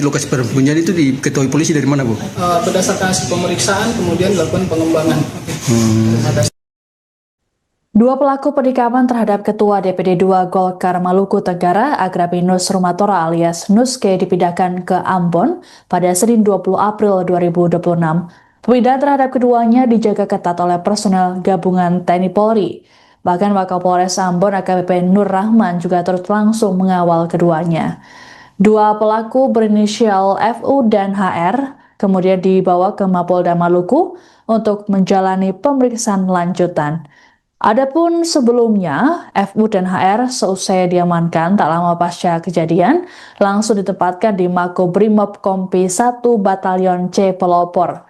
lokasi persembunyian itu diketahui polisi dari mana, Bu? Berdasarkan hasil pemeriksaan kemudian dilakukan pengembangan. Dua pelaku penikaman terhadap Ketua DPD 2 Golkar Maluku Tenggara, Agrapinus Rumatora alias Nuske, dipindahkan ke Ambon pada Senin 20 April 2026. Pemindahan terhadap keduanya dijaga ketat oleh personel gabungan TNI Polri. Bahkan Wakapolres Ambon AKBP Nur Rahman juga turut langsung mengawal keduanya. Dua pelaku berinisial FU dan HR kemudian dibawa ke Mapolda Maluku untuk menjalani pemeriksaan lanjutan. Adapun sebelumnya, FU dan HR seusai diamankan tak lama pasca kejadian, langsung ditempatkan di Makobrimob Kompi 1 Batalion C Pelopor.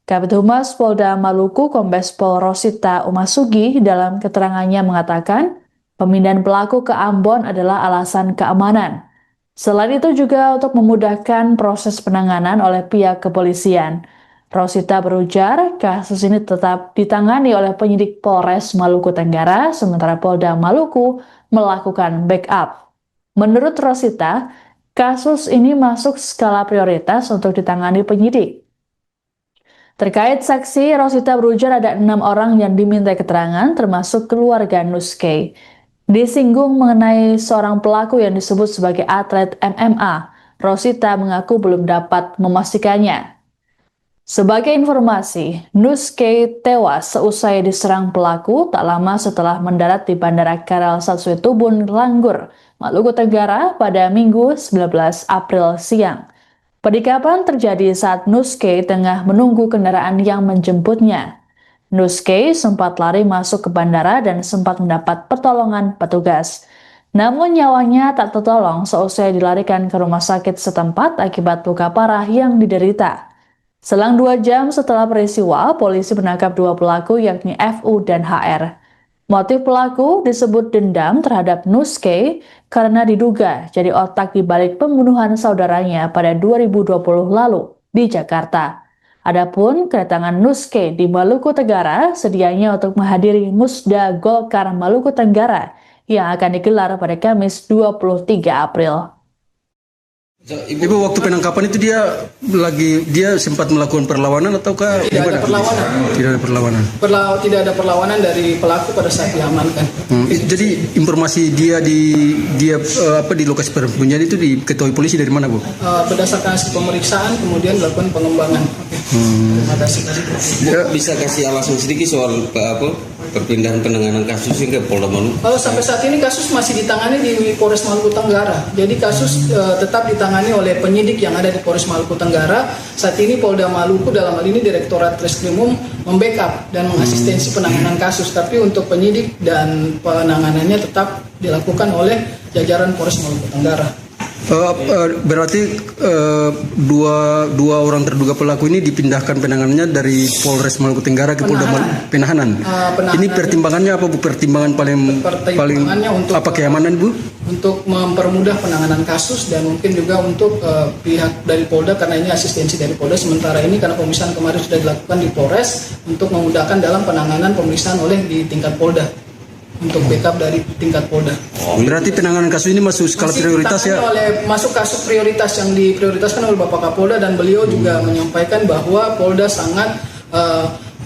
Kabid Humas Polda Maluku Kombes Pol Rosita Umasugi dalam keterangannya mengatakan, pemindahan pelaku ke Ambon adalah alasan keamanan. Selain itu juga untuk memudahkan proses penanganan oleh pihak kepolisian. Rosita berujar, kasus ini tetap ditangani oleh penyidik Polres Maluku Tenggara, sementara Polda Maluku melakukan backup. Menurut Rosita, kasus ini masuk skala prioritas untuk ditangani penyidik. Terkait saksi, Rosita berujar ada 6 orang yang diminta keterangan, termasuk keluarga Nuskay. Disinggung mengenai seorang pelaku yang disebut sebagai atlet MMA, Rosita mengaku belum dapat memastikannya. Sebagai informasi, Nuskay tewas seusai diserang pelaku tak lama setelah mendarat di Bandara Karel Satsuetubun, Langgur, Maluku Tenggara pada Minggu 19 April siang. Penikapan terjadi saat Nuskay tengah menunggu kendaraan yang menjemputnya. Nuskay sempat lari masuk ke bandara dan sempat mendapat pertolongan petugas. Namun nyawanya tak tertolong seusai dilarikan ke rumah sakit setempat akibat luka parah yang diderita. Selang 2 jam setelah peristiwa, polisi menangkap 2 pelaku yakni FU dan HR. Motif pelaku disebut dendam terhadap Nuskay karena diduga jadi otak di balik pembunuhan saudaranya pada 2020 lalu di Jakarta. Adapun kedatangan Nuskay di Maluku Tenggara sedianya untuk menghadiri Musda Golkar Maluku Tenggara yang akan digelar pada Kamis 23 April. Ibu, waktu penangkapan itu dia sempat melakukan perlawanan ataukah Tidak ada perlawanan. Tidak ada perlawanan. Tidak ada perlawanan dari pelaku pada saat diamankan. Jadi informasi dia di lokasi persembunyian itu diketahui polisi dari mana, Bu? Berdasarkan hasil pemeriksaan kemudian dilakukan pengembangan. Terima kasih. Bisa kasih alasan sedikit soal perpindahan penanganan kasus ke Polda Maluku? Sampai saat ini kasus masih ditangani di Polres Maluku Tenggara. Jadi kasus tetap ditangani oleh penyidik yang ada di Polres Maluku Tenggara. Saat ini Polda Maluku dalam hal ini Direktorat Treskrimum membackup dan mengasistensi penanganan kasus. Tapi untuk penyidik dan penanganannya tetap dilakukan oleh jajaran Polres Maluku Tenggara. Berarti dua orang terduga pelaku ini dipindahkan penanganannya dari Polres Maluku Tenggara ke Polda Penahanan. Ini pertimbangannya apa, Bu? Pertimbangan paling untuk apa, keamanan, Bu? Untuk mempermudah penanganan kasus dan mungkin juga untuk pihak dari Polda karena ini asistensi dari Polda. Sementara ini karena pemeriksaan kemarin sudah dilakukan di Polres untuk memudahkan dalam penanganan pemeriksaan oleh di tingkat Polda. Untuk backup dari tingkat Polda. Berarti penanganan kasus ini masuk skala prioritas ya? Masuk kasus prioritas yang diprioritaskan oleh Bapak Kapolda dan beliau juga menyampaikan bahwa Polda sangat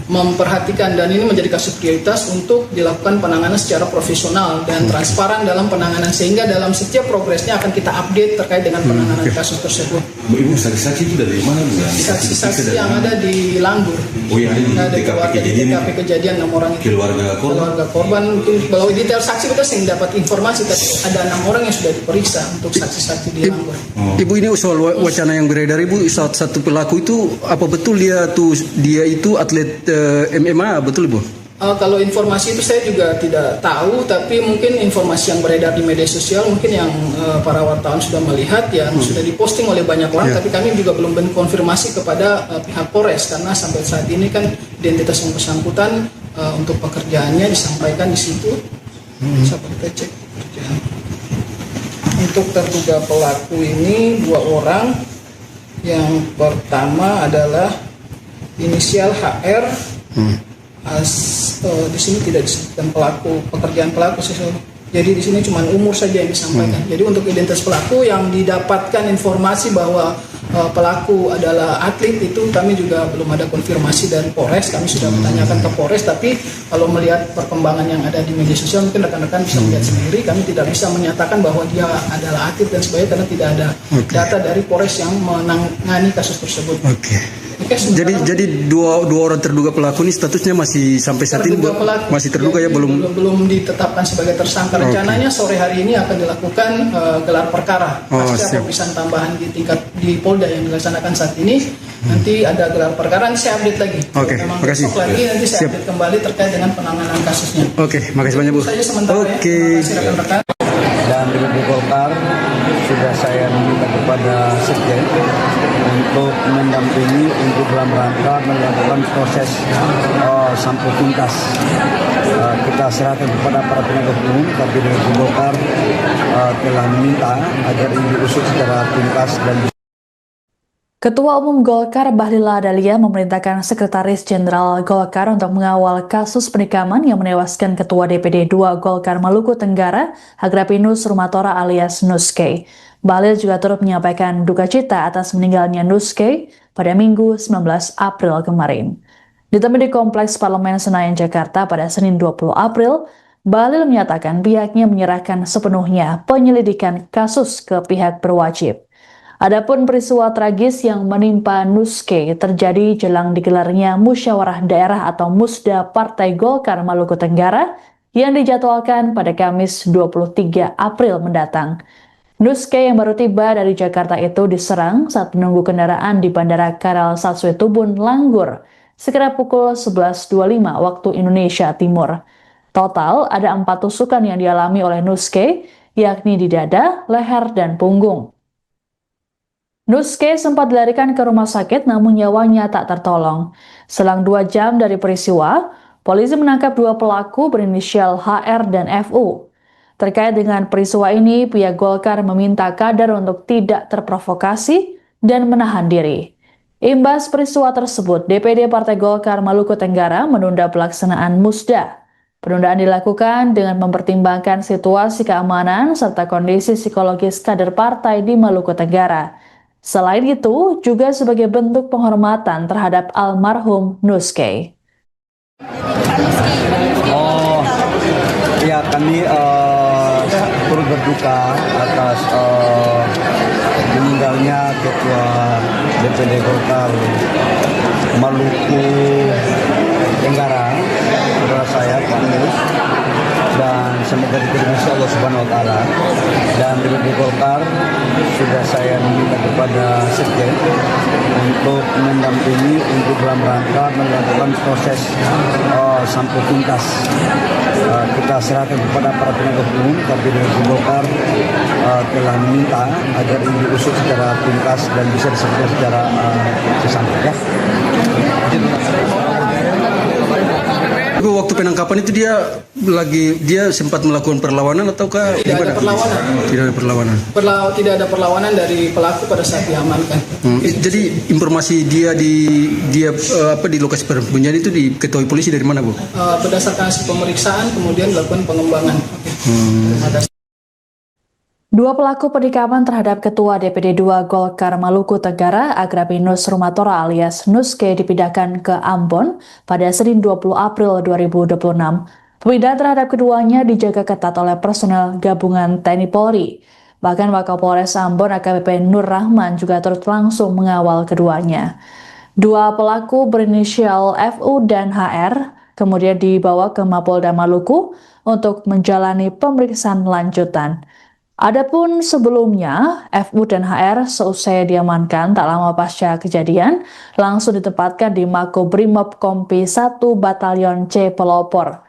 memperhatikan dan ini menjadi kasus prioritas untuk dilakukan penanganan secara profesional dan transparan dalam penanganan sehingga dalam setiap progresnya akan kita update terkait dengan penanganan kasus tersebut. Ibu, saksi-saksi itu dari mana, Bu? Saksi-saksi yang ada di Langgur. Oh, yang ada di TKP kejadian 6 orang itu. Keluarga korban mungkin kalau detail saksi kita sering dapat informasi tapi ada 6 orang yang sudah diperiksa untuk saksi-saksi di Langgur. Ibu, ini soal wacana yang beredar, Ibu, satu pelaku itu apa betul dia itu atlet MMA, betul, Bu? Kalau informasi itu saya juga tidak tahu, tapi mungkin informasi yang beredar di media sosial mungkin yang para wartawan sudah melihat yang sudah diposting oleh banyak orang, tapi kami juga belum konfirmasi kepada pihak Polres karena sampai saat ini kan identitas yang bersangkutan untuk pekerjaannya disampaikan di situ. Bisa kita cek pekerjaan. Untuk terduga pelaku ini 2 orang. Yang pertama adalah inisial HR. Di sini tidak disebutkan pekerjaan pelaku jadi di sini cuma umur saja yang disampaikan. Jadi untuk identitas pelaku yang didapatkan informasi bahwa pelaku adalah atlet itu kami juga belum ada konfirmasi dari Polres. Kami sudah bertanyakan ke Polres, tapi kalau melihat perkembangan yang ada di media sosial mungkin rekan-rekan bisa melihat sendiri. Kami tidak bisa menyatakan bahwa dia adalah atlet dan sebagainya karena tidak ada data dari Polres yang menangani kasus tersebut. Oke, sementara Jadi dua orang terduga pelaku ini statusnya masih sampai saat ini terduga pelaku. masih terduga ya, Jadi belum ditetapkan sebagai tersangka. Rencananya sore hari ini akan dilakukan gelar perkara pasca pemeriksaan tambahan di Polda yang dilaksanakan saat ini. Nanti ada gelar perkara, nanti saya update lagi. Oke, Memang makasih. besok lagi nanti saya update kembali terkait dengan penanganan kasusnya. Oke, makasih banyak Bu. Itu saja sementara ya. Oke. Terima kasih rekan-rekan. Dan di Golkar sudah saya minta kepada Sekjen untuk mendampingi untuk dalam rangka melakukan proses sampai tuntas. Kita serahkan kepada para penegak hukum, tapi di Golkar telah meminta agar ini diusut secara tuntas dan Ketua Umum Golkar Bahlil Lahadalia memerintahkan Sekretaris Jenderal Golkar untuk mengawal kasus penikaman yang menewaskan Ketua DPD 2 Golkar Maluku Tenggara, Agrapinus Rumatora alias Nuske. Bahlil juga turut menyampaikan duka cita atas meninggalnya Nuske pada Minggu 19 April kemarin. Ditemui di Kompleks Parlemen Senayan, Jakarta pada Senin 20 April, Bahlil menyatakan pihaknya menyerahkan sepenuhnya penyelidikan kasus ke pihak berwajib. Adapun peristiwa tragis yang menimpa Nuske terjadi jelang digelarnya Musyawarah Daerah atau Musda Partai Golkar Maluku Tenggara yang dijadwalkan pada Kamis 23 April mendatang. Nuske yang baru tiba dari Jakarta itu diserang saat menunggu kendaraan di Bandara Karal Satswetubun, Langgur, sekitar pukul 11.25 waktu Indonesia Timur. Total ada 4 tusukan yang dialami oleh Nuske, yakni di dada, leher, dan punggung. Nuske sempat dilarikan ke rumah sakit namun nyawanya tak tertolong. Selang 2 jam dari peristiwa, polisi menangkap 2 pelaku berinisial HR dan FU. Terkait dengan peristiwa ini, pihak Golkar meminta kader untuk tidak terprovokasi dan menahan diri. Imbas peristiwa tersebut, DPD Partai Golkar Maluku Tenggara menunda pelaksanaan Musda. Penundaan dilakukan dengan mempertimbangkan situasi keamanan serta kondisi psikologis kader partai di Maluku Tenggara. Selain itu, juga sebagai bentuk penghormatan terhadap almarhum Nuske. Ya, kami turut berduka atas meninggalnya Ketua DPD Golkar Maluku Tenggara, saudara saya Pak Mus, dan semoga diterima Allah Subhanahu Wa Taala. Dan di Golkar sudah saya minta kepada Sekjen untuk mendampingi untuk dalam rangka melakukan proses sampai tuntas. Kita serahkan kepada para penegak hukum, tapi di Golkar telah meminta agar ini diusut secara tuntas dan bisa diselesaikan secara sesampai ya. Waktu penangkapan itu dia sempat melakukan perlawanan ataukah Tidak ada perlawanan. Tidak ada perlawanan. Tidak ada perlawanan dari pelaku pada saat diamankan. Jadi informasi dia di lokasi persembunyian itu diketahui polisi dari mana, Bu? Berdasarkan hasil pemeriksaan kemudian dilakukan pengembangan. Terima kasih. 2 pelaku penikaman terhadap Ketua DPD 2 Golkar Maluku Tenggara, Agrapinus Rumatora alias Nuske dipindahkan ke Ambon pada Senin 20 April 2026. Pemindahan terhadap keduanya dijaga ketat oleh personel gabungan TNI Polri. Bahkan Wakapolres Ambon AKBP Nur Rahman juga turut langsung mengawal keduanya. 2 pelaku berinisial FU dan HR kemudian dibawa ke Mapolda Maluku untuk menjalani pemeriksaan lanjutan. Adapun sebelumnya, FU dan HR seusai diamankan tak lama pasca kejadian, langsung ditempatkan di Makobrimob Kompi 1 Batalion C Pelopor.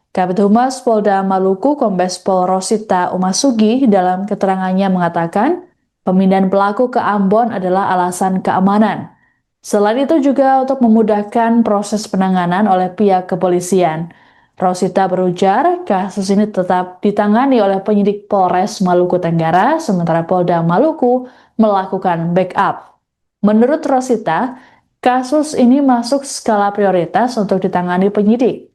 Kabid Humas Polda Maluku Kombes Pol Rosita Umasugi dalam keterangannya mengatakan, pemindahan pelaku ke Ambon adalah alasan keamanan. Selain itu juga untuk memudahkan proses penanganan oleh pihak kepolisian. Rosita berujar, kasus ini tetap ditangani oleh penyidik Polres Maluku Tenggara, sementara Polda Maluku melakukan backup. Menurut Rosita, kasus ini masuk skala prioritas untuk ditangani penyidik.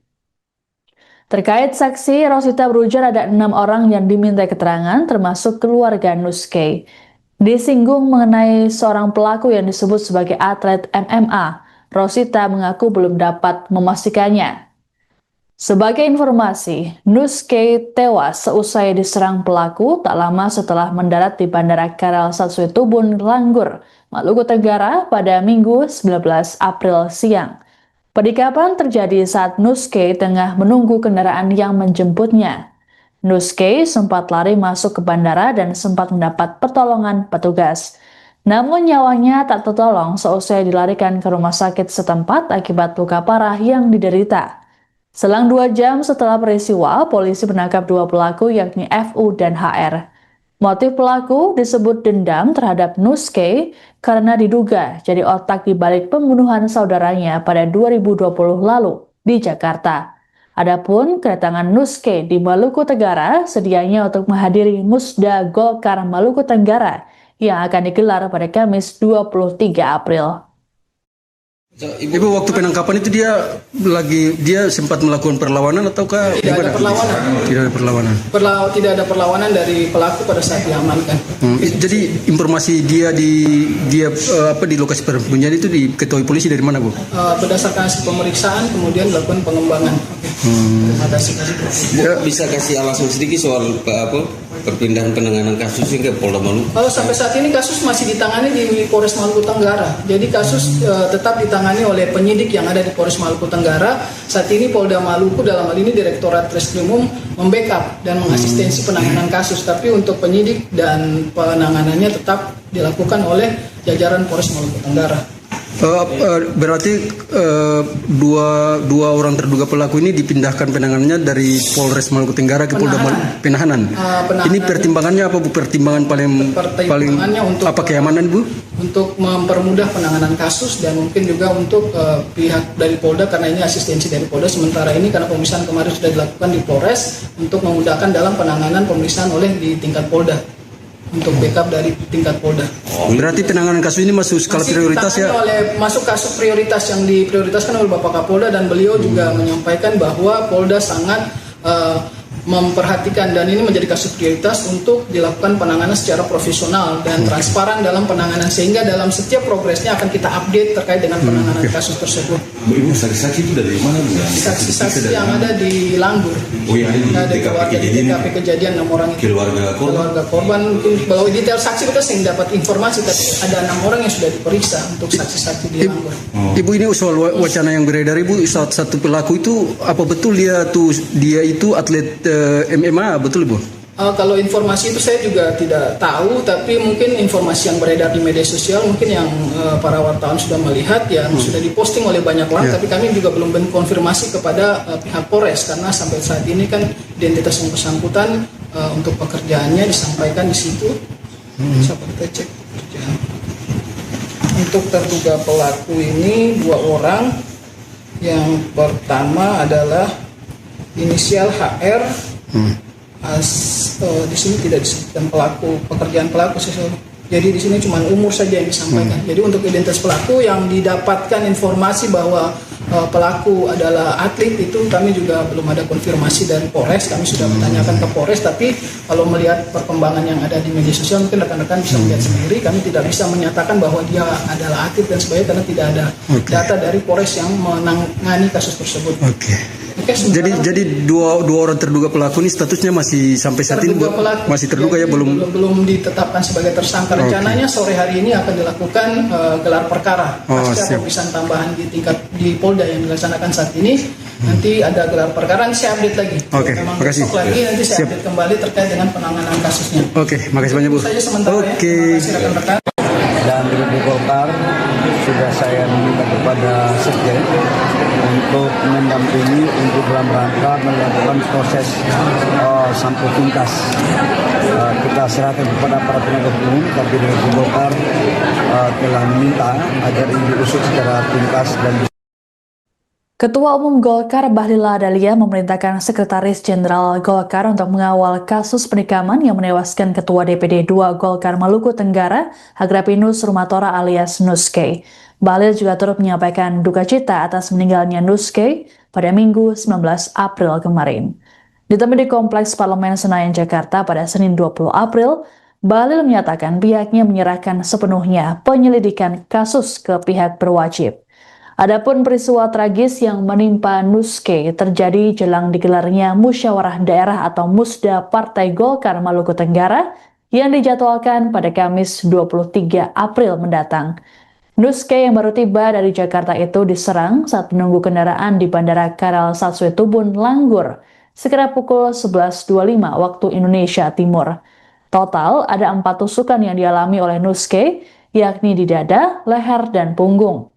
Terkait saksi, Rosita berujar ada 6 orang yang diminta keterangan, termasuk keluarga Nuske. Disinggung mengenai seorang pelaku yang disebut sebagai atlet MMA, Rosita mengaku belum dapat memastikannya. Sebagai informasi, Nuske tewas seusai diserang pelaku tak lama setelah mendarat di Bandara Karel Satsuitubun, Langgur, Maluku Tenggara pada Minggu 19 April siang. Penikaman terjadi saat Nuske tengah menunggu kendaraan yang menjemputnya. Nuske sempat lari masuk ke bandara dan sempat mendapat pertolongan petugas. Namun nyawanya tak tertolong seusai dilarikan ke rumah sakit setempat akibat luka parah yang diderita. Selang 2 jam setelah peristiwa, polisi menangkap 2 pelaku yakni FU dan HR. Motif pelaku disebut dendam terhadap Nuske karena diduga jadi otak di balik pembunuhan saudaranya pada 2020 lalu di Jakarta. Adapun kedatangan Nuske di Maluku Tenggara sedianya untuk menghadiri Musda Golkar Maluku Tenggara yang akan digelar pada Kamis 23 April. Ibu, waktu penangkapan itu dia sempat melakukan perlawanan ataukah Tidak ada perlawanan. Tidak ada perlawanan. Tidak ada perlawanan dari pelaku pada saat diamankan. Jadi informasi dia di lokasi persembunyian itu diketahui polisi dari mana, Bu? Berdasarkan hasil pemeriksaan kemudian dilakukan pengembangan. Terima kasih. Bu, bisa kasih alasan sedikit soal perpindahan penanganan kasus ke Polda Maluku? Kalau sampai saat ini kasus masih ditangani di Polres Maluku Tenggara. Jadi kasus tetap ditangani oleh penyidik yang ada di Polres Maluku Tenggara. Saat ini Polda Maluku dalam hal ini Direktorat Reskrimum membackup dan mengasistensi penanganan kasus. Tapi untuk penyidik dan penanganannya tetap dilakukan oleh jajaran Polres Maluku Tenggara. Berarti dua orang terduga pelaku ini dipindahkan penanganannya dari Polres Maluku Tenggara ke Polda Penahanan. Ini pertimbangannya apa, Bu? Pertimbangan paling untuk apa, keamanan, Bu? Untuk mempermudah penanganan kasus dan mungkin juga untuk pihak dari Polda karena ini asistensi dari Polda. Sementara ini karena pemeriksaan kemarin sudah dilakukan di Polres untuk memudahkan dalam penanganan pemeriksaan oleh di tingkat Polda. Untuk backup dari tingkat Polda. Berarti penanganan kasus ini masuk skala prioritas ya? Masuk kasus prioritas yang diprioritaskan oleh Bapak Kapolda dan beliau juga menyampaikan bahwa Polda sangat memperhatikan dan ini menjadi kasus prioritas untuk dilakukan penanganan secara profesional dan transparan dalam penanganan sehingga dalam setiap progresnya akan kita update terkait dengan penanganan kasus tersebut. Ibu, saksi-saksi itu dari mana, Bu? Saksi-saksi yang ada di Langgur. Oh, yang ada di TKP kejadian 6 orang itu. Keluarga korban mungkin bahwa detail saksi kita sering dapat informasi tapi ada 6 orang yang sudah diperiksa untuk saksi-saksi di Langgur. Ibu, ini soal wacana yang beredar, Ibu, satu pelaku itu apa betul dia itu atlet MMA, betul, Bu? Kalau informasi itu saya juga tidak tahu, tapi mungkin informasi yang beredar di media sosial mungkin yang para wartawan sudah melihat yang sudah diposting oleh banyak orang, tapi kami juga belum konfirmasi kepada pihak Polres karena sampai saat ini kan identitas yang bersangkutan untuk pekerjaannya disampaikan di situ. Bisa kita cek pekerjaan. Untuk terduga pelaku ini 2 orang. Yang pertama adalah inisial HR. Di sini tidak disebutkan pekerjaan pelaku sesuatu. Jadi di sini cuma umur saja yang disampaikan. Jadi untuk identitas pelaku yang didapatkan informasi bahwa pelaku adalah atlet itu kami juga belum ada konfirmasi dari Polres. Kami sudah bertanyakan ke Polres, tapi kalau melihat perkembangan yang ada di media sosial mungkin rekan-rekan bisa melihat sendiri. Kami tidak bisa menyatakan bahwa dia adalah atlet dan sebagainya karena tidak ada data dari Polres yang menangani kasus tersebut. Jadi dua orang terduga pelaku ini statusnya masih sampai saat ini masih terduga ya, belum ditetapkan sebagai tersangka. Rencananya sore hari ini akan dilakukan gelar perkara pasca pemeriksaan tambahan di Polda yang dilaksanakan saat ini. Nanti ada gelar perkara, nanti saya update lagi. Terima kasih. Nanti saya update kembali terkait dengan penanganan kasusnya. Makasih banyak, Bu. Saja sementara ya. Terima kasih rekan-rekan. Dan di Golkar sudah saya minta kepada Sekjen untuk mendampingi untuk dalam rangka melakukan proses sampai tuntas. Kita serahkan kepada para penegak hukum, tapi dengan Golkar telah meminta agar ini diusut secara tuntas dan Ketua Umum Golkar Bahlil Lahadalia memerintahkan Sekretaris Jenderal Golkar untuk mengawal kasus penikaman yang menewaskan Ketua DPD 2 Golkar Maluku Tenggara, Agrapinus Rumatora alias Nuske. Bahlil juga turut menyampaikan duka cita atas meninggalnya Nuske pada Minggu 19 April kemarin. Ditemui di Kompleks Parlemen Senayan, Jakarta pada Senin 20 April, Bahlil menyatakan pihaknya menyerahkan sepenuhnya penyelidikan kasus ke pihak berwajib. Adapun peristiwa tragis yang menimpa Nuske terjadi jelang digelarnya Musyawarah Daerah atau Musda Partai Golkar Maluku Tenggara yang dijadwalkan pada Kamis 23 April mendatang. Nuske yang baru tiba dari Jakarta itu diserang saat menunggu kendaraan di Bandara Karel Satsuetubun, Langgur, sekitar pukul 11.25 waktu Indonesia Timur. Total ada 4 tusukan yang dialami oleh Nuske, yakni di dada, leher, dan punggung.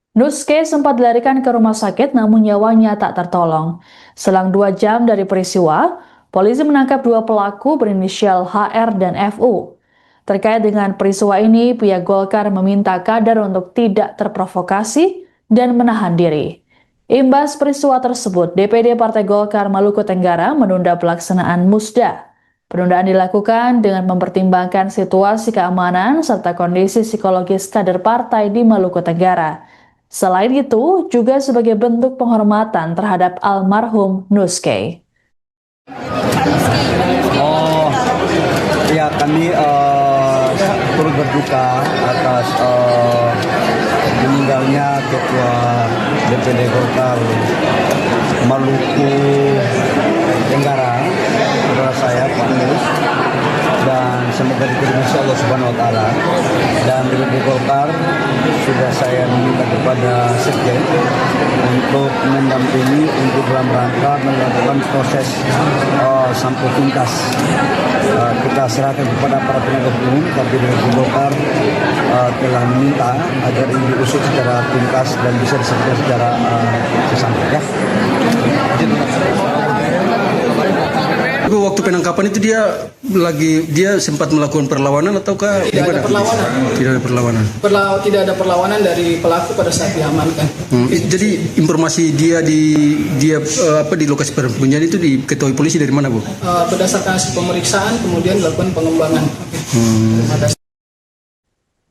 Nuske sempat dilarikan ke rumah sakit namun nyawanya tak tertolong. Selang 2 jam dari peristiwa, polisi menangkap 2 pelaku berinisial HR dan FU. Terkait dengan peristiwa ini, pihak Golkar meminta kader untuk tidak terprovokasi dan menahan diri. Imbas peristiwa tersebut, DPD Partai Golkar Maluku Tenggara menunda pelaksanaan Musda. Penundaan dilakukan dengan mempertimbangkan situasi keamanan serta kondisi psikologis kader partai di Maluku Tenggara. Selain itu, juga sebagai bentuk penghormatan terhadap almarhum Nuske. Oh, ya kami turut berduka atas meninggalnya Ketua DPD Golkar Maluku Tenggara, saudara saya Pak Nus, dan semoga diterima Allah Subhanahu Wa Taala. Dan DPD Golkar sudah saya minta kepada Sekjen untuk mendampingi untuk dalam rangka melakukan proses sampai tuntas. Kita serahkan kepada para penegak hukum, tapi DPD Golkar telah meminta agar ini diusut secara tuntas dan bisa diselesaikan secara sesampai. Ya. Waktu penangkapan itu dia sempat melakukan perlawanan ataukah Tidak ada perlawanan. Tidak ada perlawanan. Tidak ada perlawanan dari pelaku pada saat diamankan. Jadi informasi dia di lokasi persembunyian itu diketahui polisi dari mana, Bu? Berdasarkan hasil pemeriksaan kemudian dilakukan pengembangan. Terima kasih.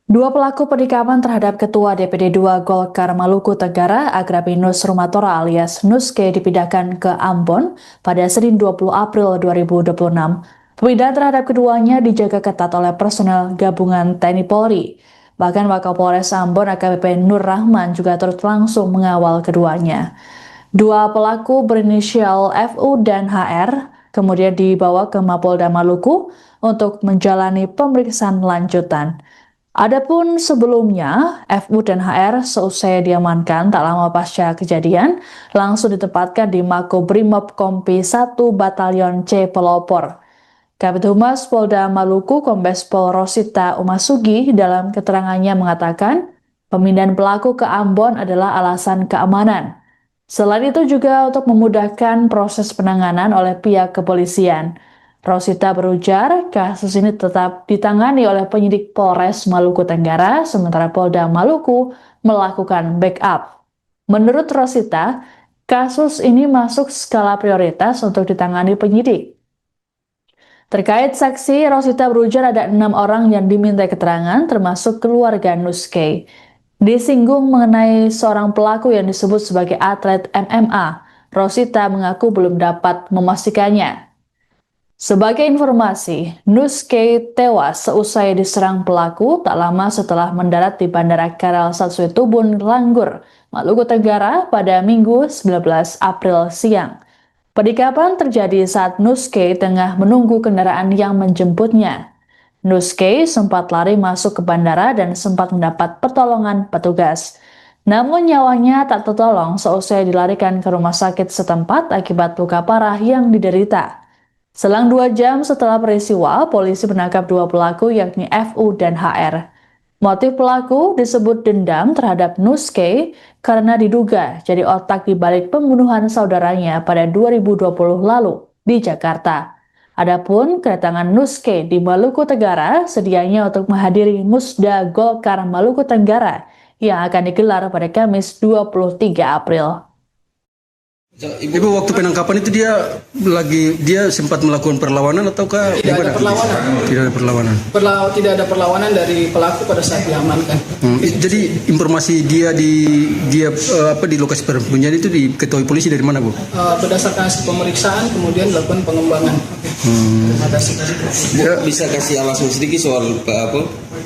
2 pelaku penikaman terhadap Ketua DPD 2 Golkar Maluku Tenggara, Agrapinus Rumatora alias Nuske dipindahkan ke Ambon pada Senin 20 April 2026. Pemindahan terhadap keduanya dijaga ketat oleh personel gabungan TNI Polri. Bahkan Wakapolres Ambon AKBP Nur Rahman juga turut langsung mengawal keduanya. 2 pelaku berinisial FU dan HR kemudian dibawa ke Mapolda Maluku untuk menjalani pemeriksaan lanjutan. Adapun sebelumnya, FU dan HR seusai diamankan tak lama pasca kejadian, langsung ditempatkan di Makobrimob Kompi 1 Batalion C Pelopor. Kabid Humas Polda Maluku Kombes Pol Rosita Umasugi dalam keterangannya mengatakan, pemindahan pelaku ke Ambon adalah alasan keamanan. Selain itu juga untuk memudahkan proses penanganan oleh pihak kepolisian. Rosita berujar, kasus ini tetap ditangani oleh penyidik Polres Maluku Tenggara, sementara Polda Maluku melakukan backup. Menurut Rosita, kasus ini masuk skala prioritas untuk ditangani penyidik. Terkait saksi, Rosita berujar ada 6 orang yang diminta keterangan, termasuk keluarga Nuske. Disinggung mengenai seorang pelaku yang disebut sebagai atlet MMA, Rosita mengaku belum dapat memastikannya. Sebagai informasi, Nuske tewas seusai diserang pelaku tak lama setelah mendarat di Bandara Karel Satsuetubun, Langgur, Maluku Tenggara pada Minggu 19 April siang. Penikaman terjadi saat Nuske tengah menunggu kendaraan yang menjemputnya. Nuske sempat lari masuk ke bandara dan sempat mendapat pertolongan petugas. Namun nyawanya tak tertolong seusai dilarikan ke rumah sakit setempat akibat luka parah yang diderita. Selang 2 jam setelah peristiwa, polisi menangkap 2 pelaku yakni FU dan HR. Motif pelaku disebut dendam terhadap Nuske karena diduga jadi otak di balik pembunuhan saudaranya pada 2020 lalu di Jakarta. Adapun kedatangan Nuske di Maluku Tenggara sedianya untuk menghadiri Musda Golkar Maluku Tenggara yang akan digelar pada Kamis 23 April. Ibu, waktu penangkapan itu dia sempat melakukan perlawanan ataukah Tidak ada perlawanan. Tidak ada perlawanan. Tidak ada perlawanan dari pelaku pada saat diamankan. Jadi informasi dia di lokasi persembunyian itu diketahui polisi dari mana, Bu? Berdasarkan hasil pemeriksaan kemudian dilakukan pengembangan. Terima kasih. Bisa kasih alasan sedikit soal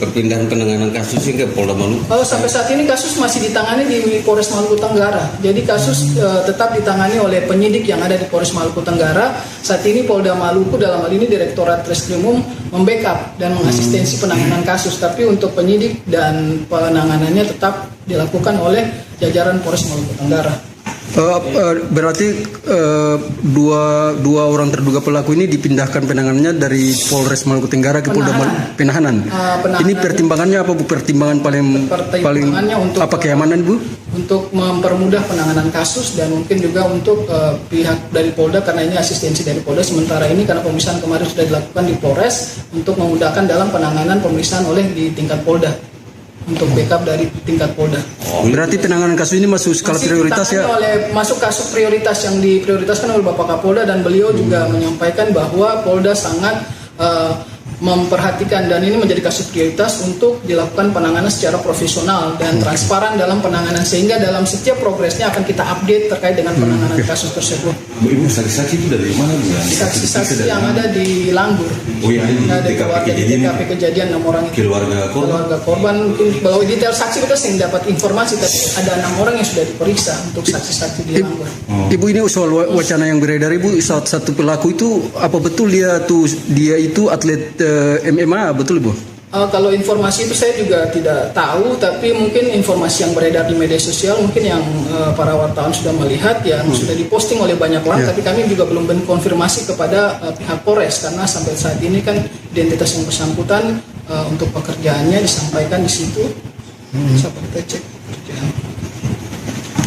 perpindahan penanganan kasus ke Polda Maluku? Sampai saat ini kasus masih ditangani di Polres Maluku Tenggara. Jadi kasus tetap ditangani oleh penyidik yang ada di Polres Maluku Tenggara. Saat ini Polda Maluku dalam hal ini Direktorat Reskrimum membackup dan mengasistensi penanganan kasus. Tapi untuk penyidik dan penanganannya tetap dilakukan oleh jajaran Polres Maluku Tenggara. Berarti dua orang terduga pelaku ini dipindahkan penanganannya dari Polres Maluku Tenggara ke Polda Penahanan. Ini pertimbangannya apa Bu? Pertimbangan paling untuk apa, keamanan Bu? Untuk mempermudah penanganan kasus dan mungkin juga untuk pihak dari Polda, karena ini asistensi dari Polda sementara ini karena pemeriksaan kemarin sudah dilakukan di Polres untuk memudahkan dalam penanganan pemeriksaan oleh di tingkat Polda. Untuk backup dari tingkat Polda. Berarti penanganan kasus ini masuk skala prioritas ya? Masuk kasus prioritas yang diprioritaskan oleh Bapak Kapolda, dan beliau juga menyampaikan bahwa Polda sangat memperhatikan dan ini menjadi kasus prioritas untuk dilakukan penanganan secara profesional dan transparan dalam penanganan, sehingga dalam setiap progresnya akan kita update terkait dengan penanganan kasus tersebut. Ibu saksi-saksi itu dari mana Bu? Saksi-saksi yang ada di Langgur. Oh ya, di TKP kejadian 6 orang itu. Keluarga korban mungkin bahwa detail saksi kita sering dapat informasi, tapi ada 6 orang yang sudah diperiksa untuk saksi-saksi di Langgur. Ibu, ini soal wacana yang beredar Ibu, satu pelaku itu apa betul dia itu atlet MMA, betul Ibu? Kalau informasi itu saya juga tidak tahu, tapi mungkin informasi yang beredar di media sosial mungkin yang para wartawan sudah melihat, yang sudah diposting oleh banyak orang, tapi kami juga belum konfirmasi kepada pihak Polres, karena sampai saat ini kan identitas yang bersangkutan untuk pekerjaannya disampaikan di situ. Coba kita cek pekerjaan.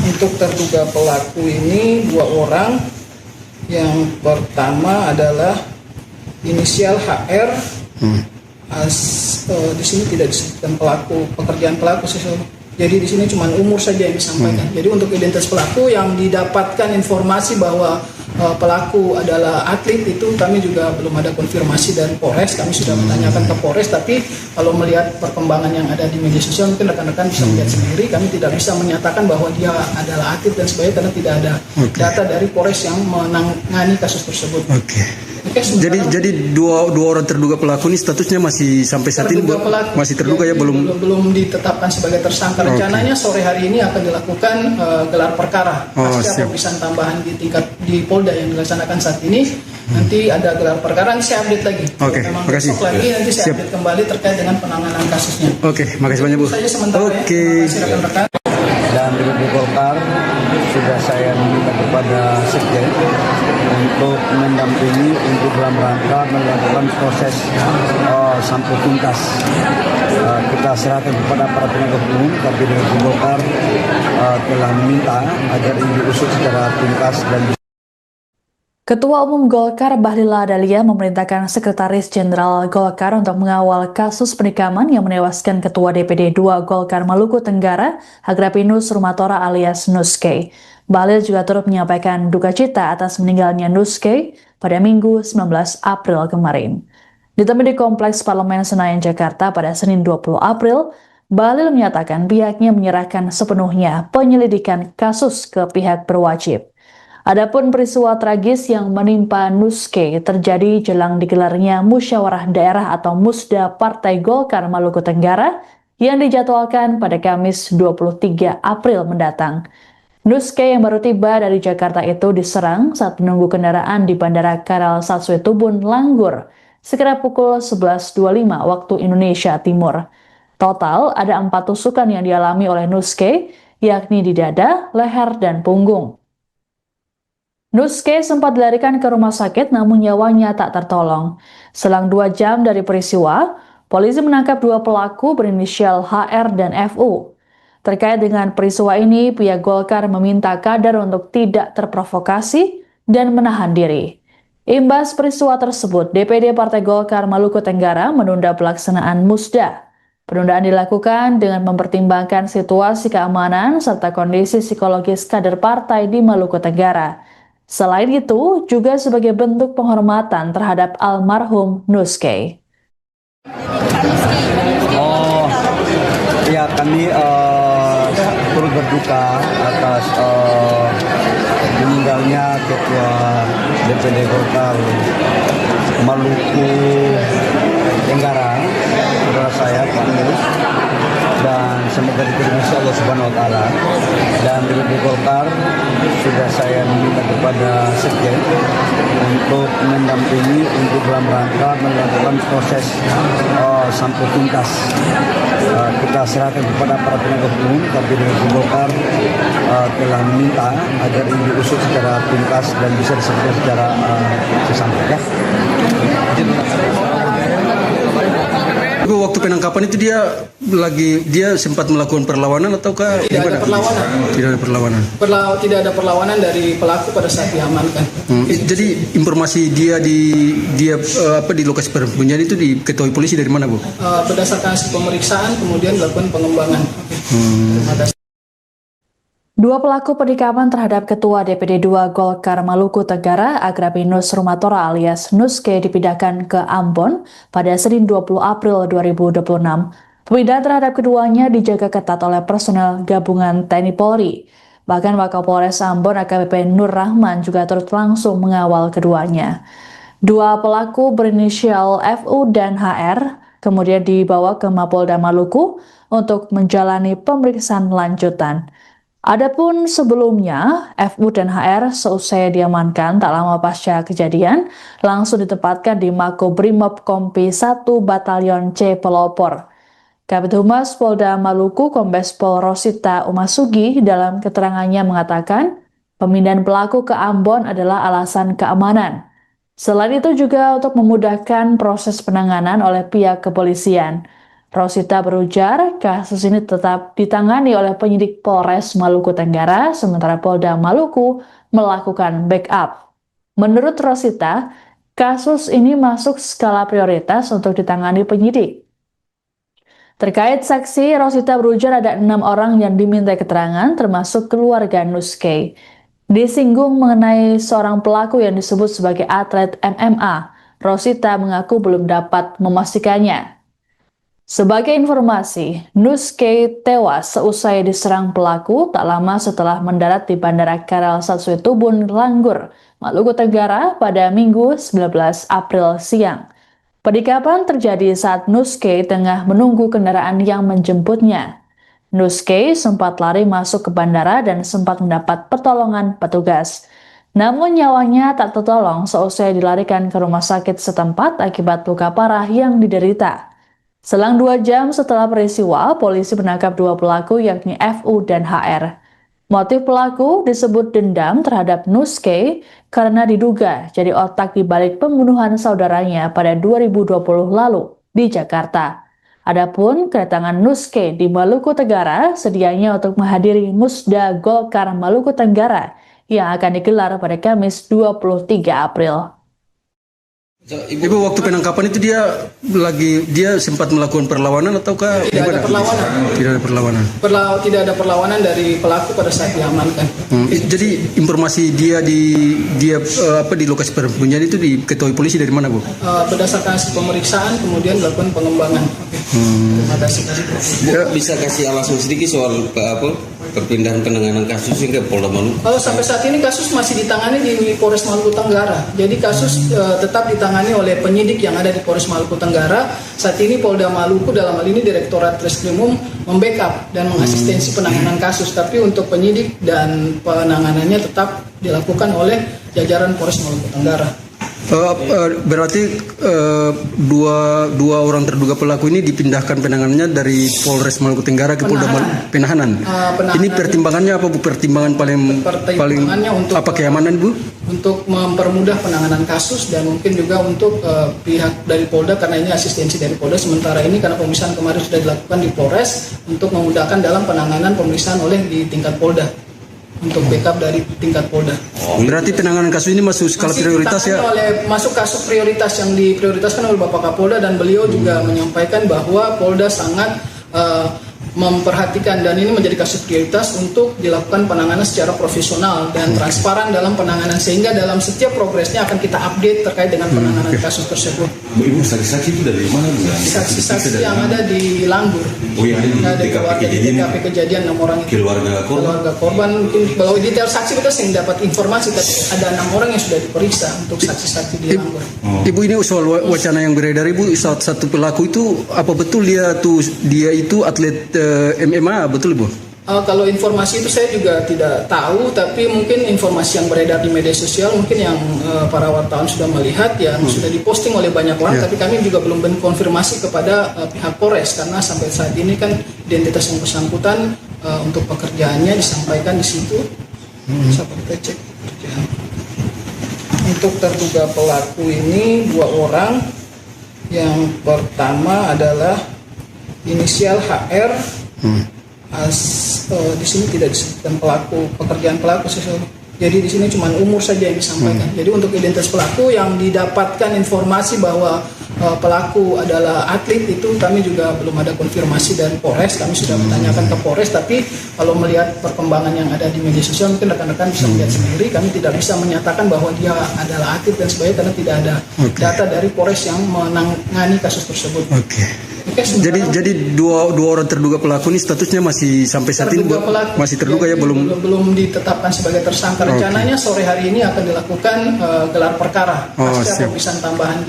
Untuk terduga pelaku ini 2 orang. Yang pertama adalah inisial HR. Di sini tidak disebutkan pekerjaan pelaku sih. Jadi di sini cuma umur saja yang disampaikan. Jadi untuk identitas pelaku yang didapatkan informasi bahwa pelaku adalah atlet, itu kami juga belum ada konfirmasi dari Polres. Kami sudah menanyakan ke Polres, tapi kalau melihat perkembangan yang ada di media sosial mungkin rekan-rekan bisa melihat sendiri. Kami tidak bisa menyatakan bahwa dia adalah atlet dan sebagainya karena tidak ada data dari Polres yang menangani kasus tersebut. Jadi dua orang terduga pelaku ini statusnya masih sampai saat ini masih terduga ya, belum ditetapkan sebagai tersangka. Rencananya sore hari ini akan dilakukan gelar perkara pasca pemeriksaan tambahan di Polda yang dilaksanakan saat ini. Nanti ada gelar perkara, nanti saya update lagi. Makasih. Lagi nanti saya update kembali terkait dengan penanganan kasusnya. Makasih banyak Bu. Saja sementara ya. Terima kasih rekan-rekan. Dan di Golkar sudah saya meminta kepada Sekjen untuk mendampingi untuk dalam rangka melakukan proses sampai tuntas. Kita serahkan kepada para penegak hukum, tapi dari Golkar telah meminta agar ini diusut secara tuntas dan Ketua Umum Golkar Bahlil Lahadalia memerintahkan Sekretaris Jenderal Golkar untuk mengawal kasus penikaman yang menewaskan Ketua DPD 2 Golkar Maluku Tenggara, Agrapinus Rumatora alias Nuske. Bahlil juga turut menyampaikan duka cita atas meninggalnya Nuske pada Minggu 19 April kemarin. Ditemui di Kompleks Parlemen Senayan, Jakarta pada Senin 20 April, Bahlil menyatakan pihaknya menyerahkan sepenuhnya penyelidikan kasus ke pihak berwajib. Adapun peristiwa tragis yang menimpa Nuske terjadi jelang digelarnya Musyawarah Daerah atau Musda Partai Golkar Maluku Tenggara yang dijadwalkan pada Kamis 23 April mendatang. Nuske yang baru tiba dari Jakarta itu diserang saat menunggu kendaraan di Bandara Karal Satsue Tubun, Langgur, sekitar pukul 11.25 waktu Indonesia Timur. Total ada 4 tusukan yang dialami oleh Nuske, yakni di dada, leher, dan punggung. Nuske sempat dilarikan ke rumah sakit namun nyawanya tak tertolong. Selang 2 jam dari peristiwa, polisi menangkap 2 pelaku berinisial HR dan FU. Terkait dengan peristiwa ini, pihak Golkar meminta kader untuk tidak terprovokasi dan menahan diri. Imbas peristiwa tersebut, DPD Partai Golkar Maluku Tenggara menunda pelaksanaan Musda. Penundaan dilakukan dengan mempertimbangkan situasi keamanan serta kondisi psikologis kader partai di Maluku Tenggara. Selain itu, juga sebagai bentuk penghormatan terhadap almarhum Nuske. Ya, kami turut berduka atas meninggalnya Ketua DPD Golkar Maluku Tenggara, saudara saya Pak Nus, dan semoga diterima Allah Subhanahu Wa Taala. Dan di Golkar sudah saya meminta kepada Sekjen untuk mendampingi untuk dalam rangka melakukan proses sampai tuntas. Kita serahkan kepada para penegak hukum, tapi dari Golkar telah meminta agar ini diusut secara tuntas dan bisa diselesaikan secara sesampai. Waktu penangkapan itu dia sempat melakukan perlawanan ataukah Tidak ada perlawanan. Tidak ada perlawanan. Tidak ada perlawanan dari pelaku pada saat diamankan. Jadi informasi dia di lokasi persembunyian itu diketahui polisi dari mana, Bu? Berdasarkan hasil pemeriksaan kemudian dilakukan pengembangan. Dua pelaku penikaman terhadap Ketua DPD 2 Golkar Maluku Tenggara, Agrapinus Rumatora alias Nuske, dipindahkan ke Ambon pada Senin 20 April 2026. Pemindahan terhadap keduanya dijaga ketat oleh personel gabungan TNI Polri. Bahkan Wakapolres Ambon AKBP Nur Rahman juga turut langsung mengawal keduanya. Dua pelaku berinisial FU dan HR kemudian dibawa ke Mapolda Maluku untuk menjalani pemeriksaan lanjutan. Adapun sebelumnya, FU dan HR seusai diamankan tak lama pasca kejadian, langsung ditempatkan di Makobrimob Kompi 1 Batalion C Pelopor. Kabid Humas Polda Maluku Kombes Pol Rosita Umasugi dalam keterangannya mengatakan, pemindahan pelaku ke Ambon adalah alasan keamanan. Selain itu juga untuk memudahkan proses penanganan oleh pihak kepolisian. Rosita berujar, kasus ini tetap ditangani oleh penyidik Polres Maluku Tenggara, sementara Polda Maluku melakukan backup. Menurut Rosita, kasus ini masuk skala prioritas untuk ditangani penyidik. Terkait saksi, Rosita berujar ada 6 orang yang diminta keterangan, termasuk keluarga Nuske. Disinggung mengenai seorang pelaku yang disebut sebagai atlet MMA, Rosita mengaku belum dapat memastikannya. Sebagai informasi, Nuske tewas seusai diserang pelaku tak lama setelah mendarat di Bandara Karel Satsuitubun, Langgur, Maluku Tenggara pada Minggu 19 April siang. Penikaman terjadi saat Nuske tengah menunggu kendaraan yang menjemputnya. Nuske sempat lari masuk ke bandara dan sempat mendapat pertolongan petugas. Namun nyawanya tak tertolong seusai dilarikan ke rumah sakit setempat akibat luka parah yang diderita. Selang 2 jam setelah peristiwa, polisi menangkap 2 pelaku yakni FU dan HR. Motif pelaku disebut dendam terhadap Nuske karena diduga jadi otak di balik pembunuhan saudaranya pada 2020 lalu di Jakarta. Adapun kedatangan Nuske di Maluku Tenggara sedianya untuk menghadiri Musda Golkar Maluku Tenggara yang akan digelar pada Kamis 23 April. Ibu, waktu penangkapan itu dia sempat melakukan perlawanan ataukah Tidak ada perlawanan. Tidak ada perlawanan. Tidak ada perlawanan dari pelaku pada saat diamankan. Jadi informasi dia di lokasi persembunyian itu diketahui polisi dari mana, Bu? Berdasarkan hasil pemeriksaan kemudian dilakukan pengembangan. Terima kasih. Bisa kasih alasan sedikit soal perpindahan penanganan kasus hingga Polda Maluku? Kalau sampai saat ini kasus masih ditangani di Polres Maluku Tenggara. Jadi kasus tetap ditangani oleh penyidik yang ada di Polres Maluku Tenggara. Saat ini Polda Maluku dalam hal ini Direktorat Reskrimum membackup dan mengasistensi penanganan kasus. Tapi untuk penyidik dan penanganannya tetap dilakukan oleh jajaran Polres Maluku Tenggara. Berarti dua orang terduga pelaku ini dipindahkan penanganannya dari Polres Maluku Tenggara ke Polda Penahanan. Ini pertimbangannya apa, Bu? Pertimbangan paling untuk apa, keamanan, Bu? Untuk mempermudah penanganan kasus dan mungkin juga untuk pihak dari Polda karena ini asistensi dari Polda. Sementara ini karena pemeriksaan kemarin sudah dilakukan di Polres untuk memudahkan dalam penanganan pemeriksaan oleh di tingkat Polda. Untuk backup dari tingkat Polda. Berarti penanganan kasus ini masuk skala prioritas ya? Masuk kasus prioritas yang diprioritaskan oleh Bapak Kapolda dan beliau juga menyampaikan bahwa Polda sangat memperhatikan dan ini menjadi kasus prioritas untuk dilakukan penanganan secara profesional dan transparan dalam penanganan sehingga dalam setiap progresnya akan kita update terkait dengan penanganan kasus tersebut. Ibu, saksi-saksi itu dari mana, Bu? Saksi-saksi yang ada di Langgur. Oh yang ada di Ada TKP keluarga di kejadian TKP kejadian 6 orang itu. keluarga korban. Keluarga korban mungkin kalau detail saksi kita sering dapat informasi, tapi ada 6 orang yang sudah diperiksa untuk saksi-saksi di Langgur. Ibu, ini soal wacana yang beredar, Ibu, saat satu pelaku itu apa betul dia itu atlet MMA, betul, Ibu? Kalau informasi itu saya juga tidak tahu, tapi mungkin informasi yang beredar di media sosial mungkin yang para wartawan sudah melihat, yang sudah diposting oleh banyak orang, tapi kami juga belum konfirmasi kepada pihak Polres, karena sampai saat ini kan identitas yang bersangkutan untuk pekerjaannya disampaikan di situ. Bisa kita cek pekerjaan. Untuk terduga pelaku ini 2 orang. Yang pertama adalah inisial HR. Di sini tidak disebutkan pekerjaan pelaku sesuatu. Jadi di sini cuma umur saja yang disampaikan. Jadi untuk identitas pelaku yang didapatkan informasi bahwa pelaku adalah atlet, itu kami juga belum ada konfirmasi dari Polres. Kami sudah menanyakan ke Polres, tapi kalau melihat perkembangan yang ada di media sosial mungkin rekan-rekan bisa melihat sendiri. Kami tidak bisa menyatakan bahwa dia adalah atlet dan sebagainya karena tidak ada data dari Polres yang menangani kasus tersebut. Jadi dua orang terduga pelaku ini statusnya masih sampai saat ini masih terduga ya, belum ditetapkan sebagai tersangka. Rencananya sore hari ini akan dilakukan gelar perkara pasca pemeriksaan tambahan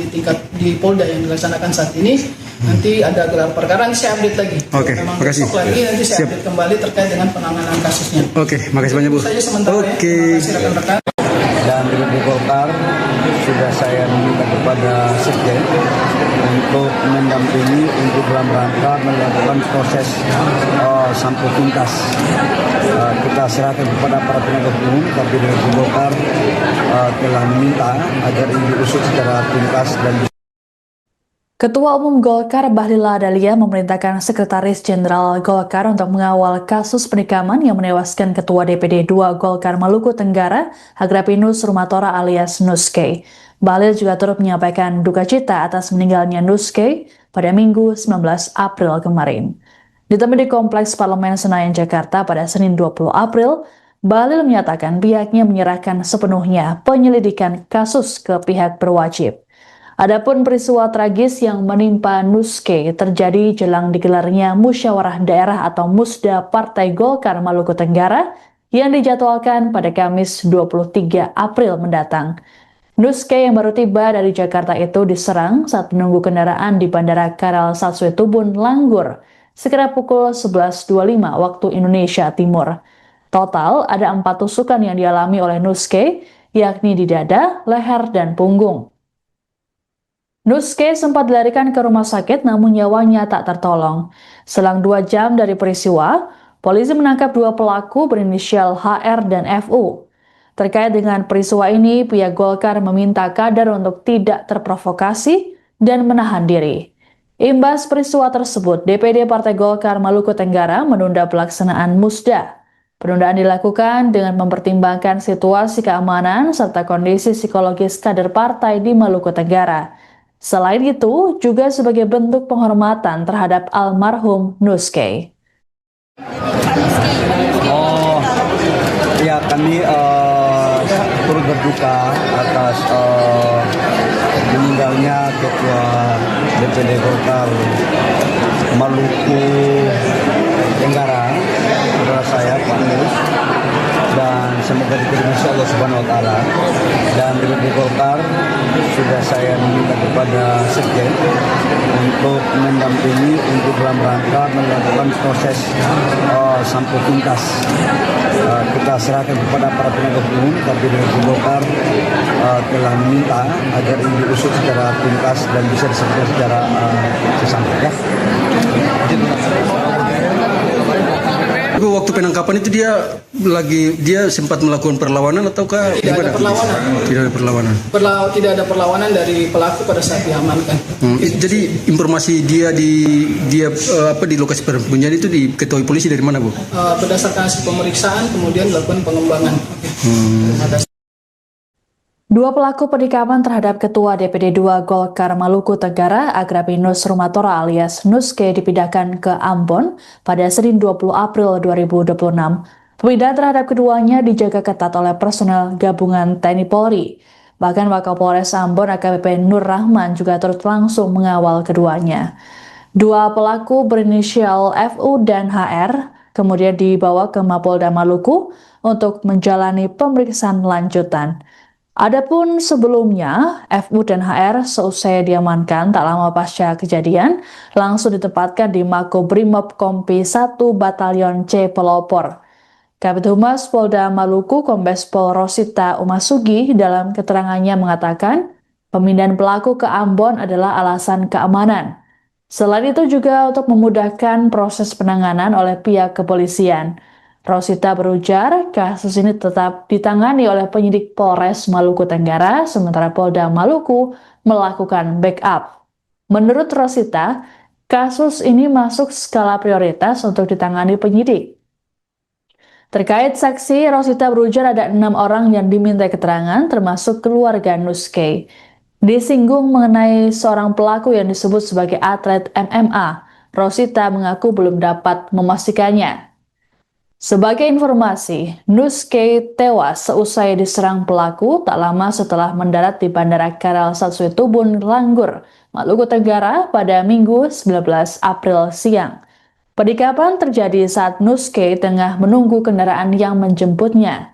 di Polda yang dilaksanakan saat ini. Nanti ada gelar perkara, nanti saya update lagi. Memang besok lagi nanti saya update kembali terkait dengan penanganan kasusnya. Makasih banyak, Bu. Saja sementara ya. Terima kasih rekan-rekan. Dan DPD Golkar sudah saya meminta kepada Sekjen untuk mendampingi untuk dalam rangka melakukan proses sampai tuntas. Kita serahkan kepada para penegak hukum, tapi DPD Golkar telah meminta agar ini diusut secara tuntas dan Ketua Umum Golkar Bahlil Lahadalia memerintahkan Sekretaris Jenderal Golkar untuk mengawal kasus penikaman yang menewaskan Ketua DPD 2 Golkar Maluku Tenggara, Agrapinus Rumatora alias Nuske. Bahlil juga turut menyampaikan duka cita atas meninggalnya Nuske pada Minggu 19 April kemarin. Ditemui di Kompleks Parlemen Senayan, Jakarta pada Senin 20 April, Bahlil menyatakan pihaknya menyerahkan sepenuhnya penyelidikan kasus ke pihak berwajib. Adapun peristiwa tragis yang menimpa Nuske terjadi jelang digelarnya Musyawarah Daerah atau Musda Partai Golkar Maluku Tenggara yang dijadwalkan pada Kamis 23 April mendatang. Nuske yang baru tiba dari Jakarta itu diserang saat menunggu kendaraan di Bandara Karal Satsue Tubun, Langgur, sekitar pukul 11.25 waktu Indonesia Timur. Total ada 4 tusukan yang dialami oleh Nuske, yakni di dada, leher, dan punggung. Nuske sempat dilarikan ke rumah sakit namun nyawanya tak tertolong. Selang 2 jam dari peristiwa, polisi menangkap 2 pelaku berinisial HR dan FU. Terkait dengan peristiwa ini, pihak Golkar meminta kader untuk tidak terprovokasi dan menahan diri. Imbas peristiwa tersebut, DPD Partai Golkar Maluku Tenggara menunda pelaksanaan Musda. Penundaan dilakukan dengan mempertimbangkan situasi keamanan serta kondisi psikologis kader partai di Maluku Tenggara. Selain itu, juga sebagai bentuk penghormatan terhadap almarhum Nuske. Ya, kami turut berduka atas meninggalnya Ketua DPD Golkar Maluku Tenggara, saudara saya Pak Nus, dan semoga diterima Allah Subhanahu Wa Taala. Dan DPD Golkar sudah saya meminta kepada Sekjen untuk mendampingi untuk dalam rangka melakukan proses sampai tuntas. Kita serahkan kepada para penegak hukum, tapi DPD Golkar telah meminta agar ini diusut secara tuntas dan bisa diselesaikan secara sesampai. Waktu penangkapan itu dia sempat melakukan perlawanan ataukah tidak ada perlawanan? Tidak ada perlawanan. Tidak ada perlawanan dari pelaku pada saat diamankan. Jadi informasi dia di lokasi persembunyian itu diketahui polisi dari mana, Bu? Berdasarkan hasil pemeriksaan kemudian dilakukan pengembangan. Dua pelaku penikaman terhadap Ketua DPD 2 Golkar Maluku Tenggara, Agrapinus Rumatora alias Nuske, dipindahkan ke Ambon pada Senin 20 April 2026. Pemindahan terhadap keduanya dijaga ketat oleh personel gabungan TNI Polri. Bahkan Wakapolres Ambon AKBP Nur Rahman juga turut langsung mengawal keduanya. Dua pelaku berinisial FU dan HR kemudian dibawa ke Mapolda Maluku untuk menjalani pemeriksaan lanjutan. Adapun sebelumnya, FU dan HR seusai diamankan tak lama pasca kejadian, langsung ditempatkan di Makobrimob Kompi 1 Batalion C Pelopor. Kabid Humas Polda Maluku Kombes Pol Rosita Umasugi dalam keterangannya mengatakan, pemindahan pelaku ke Ambon adalah alasan keamanan. Selain itu juga untuk memudahkan proses penanganan oleh pihak kepolisian. Rosita berujar, kasus ini tetap ditangani oleh penyidik Polres Maluku Tenggara, sementara Polda Maluku melakukan backup. Menurut Rosita, kasus ini masuk skala prioritas untuk ditangani penyidik. Terkait saksi, Rosita berujar ada 6 orang yang diminta keterangan, termasuk keluarga Nuskay. Disinggung mengenai seorang pelaku yang disebut sebagai atlet MMA, Rosita mengaku belum dapat memastikannya. Sebagai informasi, Nuskay tewas seusai diserang pelaku tak lama setelah mendarat di Bandara Karal Satsue Tubun, Langgur, Maluku Tenggara pada Minggu 19 April siang. Penikapan terjadi saat Nuskay tengah menunggu kendaraan yang menjemputnya.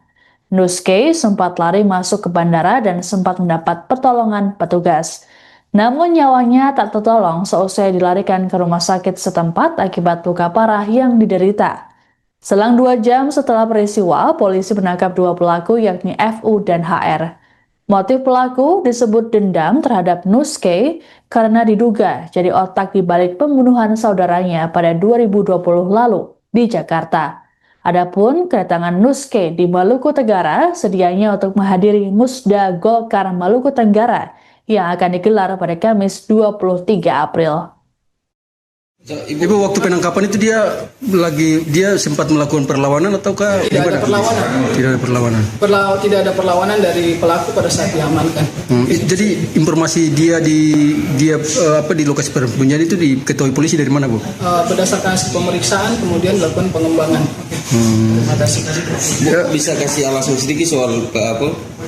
Nuskay sempat lari masuk ke bandara dan sempat mendapat pertolongan petugas. Namun nyawanya tak tertolong seusai dilarikan ke rumah sakit setempat akibat luka parah yang diderita. Selang 2 jam setelah peristiwa, polisi menangkap 2 pelaku yakni FU dan HR. Motif pelaku disebut dendam terhadap Nuskay karena diduga jadi otak di balik pembunuhan saudaranya pada 2020 lalu di Jakarta. Adapun kedatangan Nuskay di Maluku Tenggara sedianya untuk menghadiri Musda Golkar Maluku Tenggara yang akan digelar pada Kamis 23 April. Ibu, waktu penangkapan itu dia sempat melakukan perlawanan ataukah Tidak ada perlawanan. Tidak ada perlawanan. Tidak ada perlawanan dari pelaku pada saat diamankan. Jadi informasi dia di lokasi persembunyian itu diketahui polisi dari mana, Bu? Berdasarkan hasil pemeriksaan kemudian dilakukan pengembangan. Terima kasih. Bisa kasih alasan sedikit soal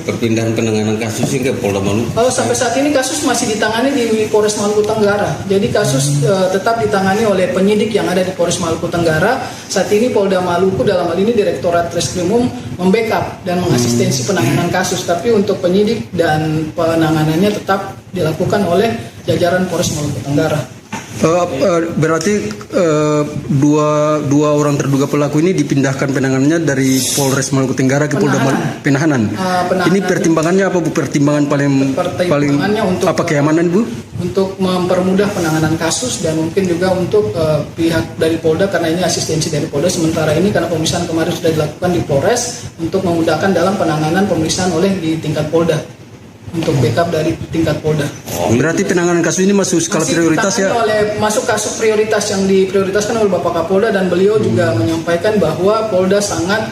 perpindahan penanganan kasus ke Polda Maluku? Sampai saat ini kasus masih ditangani di Polres Maluku Tenggara. Jadi kasus tetap ditangani oleh penyidik yang ada di Polres Maluku Tenggara. Saat ini Polda Maluku dalam hal ini Direktorat Reskrimum membackup dan mengasistensi penanganan kasus. Tapi untuk penyidik dan penanganannya tetap dilakukan oleh jajaran Polres Maluku Tenggara. Berarti dua orang terduga pelaku ini dipindahkan penanganannya dari Polres Maluku Tenggara ke Polda Penahanan. Ini pertimbangannya apa, Bu? Pertimbangan paling untuk apa, keamanan, Bu? Untuk mempermudah penanganan kasus dan mungkin juga untuk pihak dari Polda karena ini asistensi dari Polda. Sementara ini karena pemeriksaan kemarin sudah dilakukan di Polres untuk memudahkan dalam penanganan pemeriksaan oleh di tingkat Polda. Untuk backup dari tingkat Polda. Berarti penanganan kasus ini masuk skala prioritas ya? Masuk kasus prioritas yang diprioritaskan oleh Bapak Kapolda dan beliau juga menyampaikan bahwa Polda sangat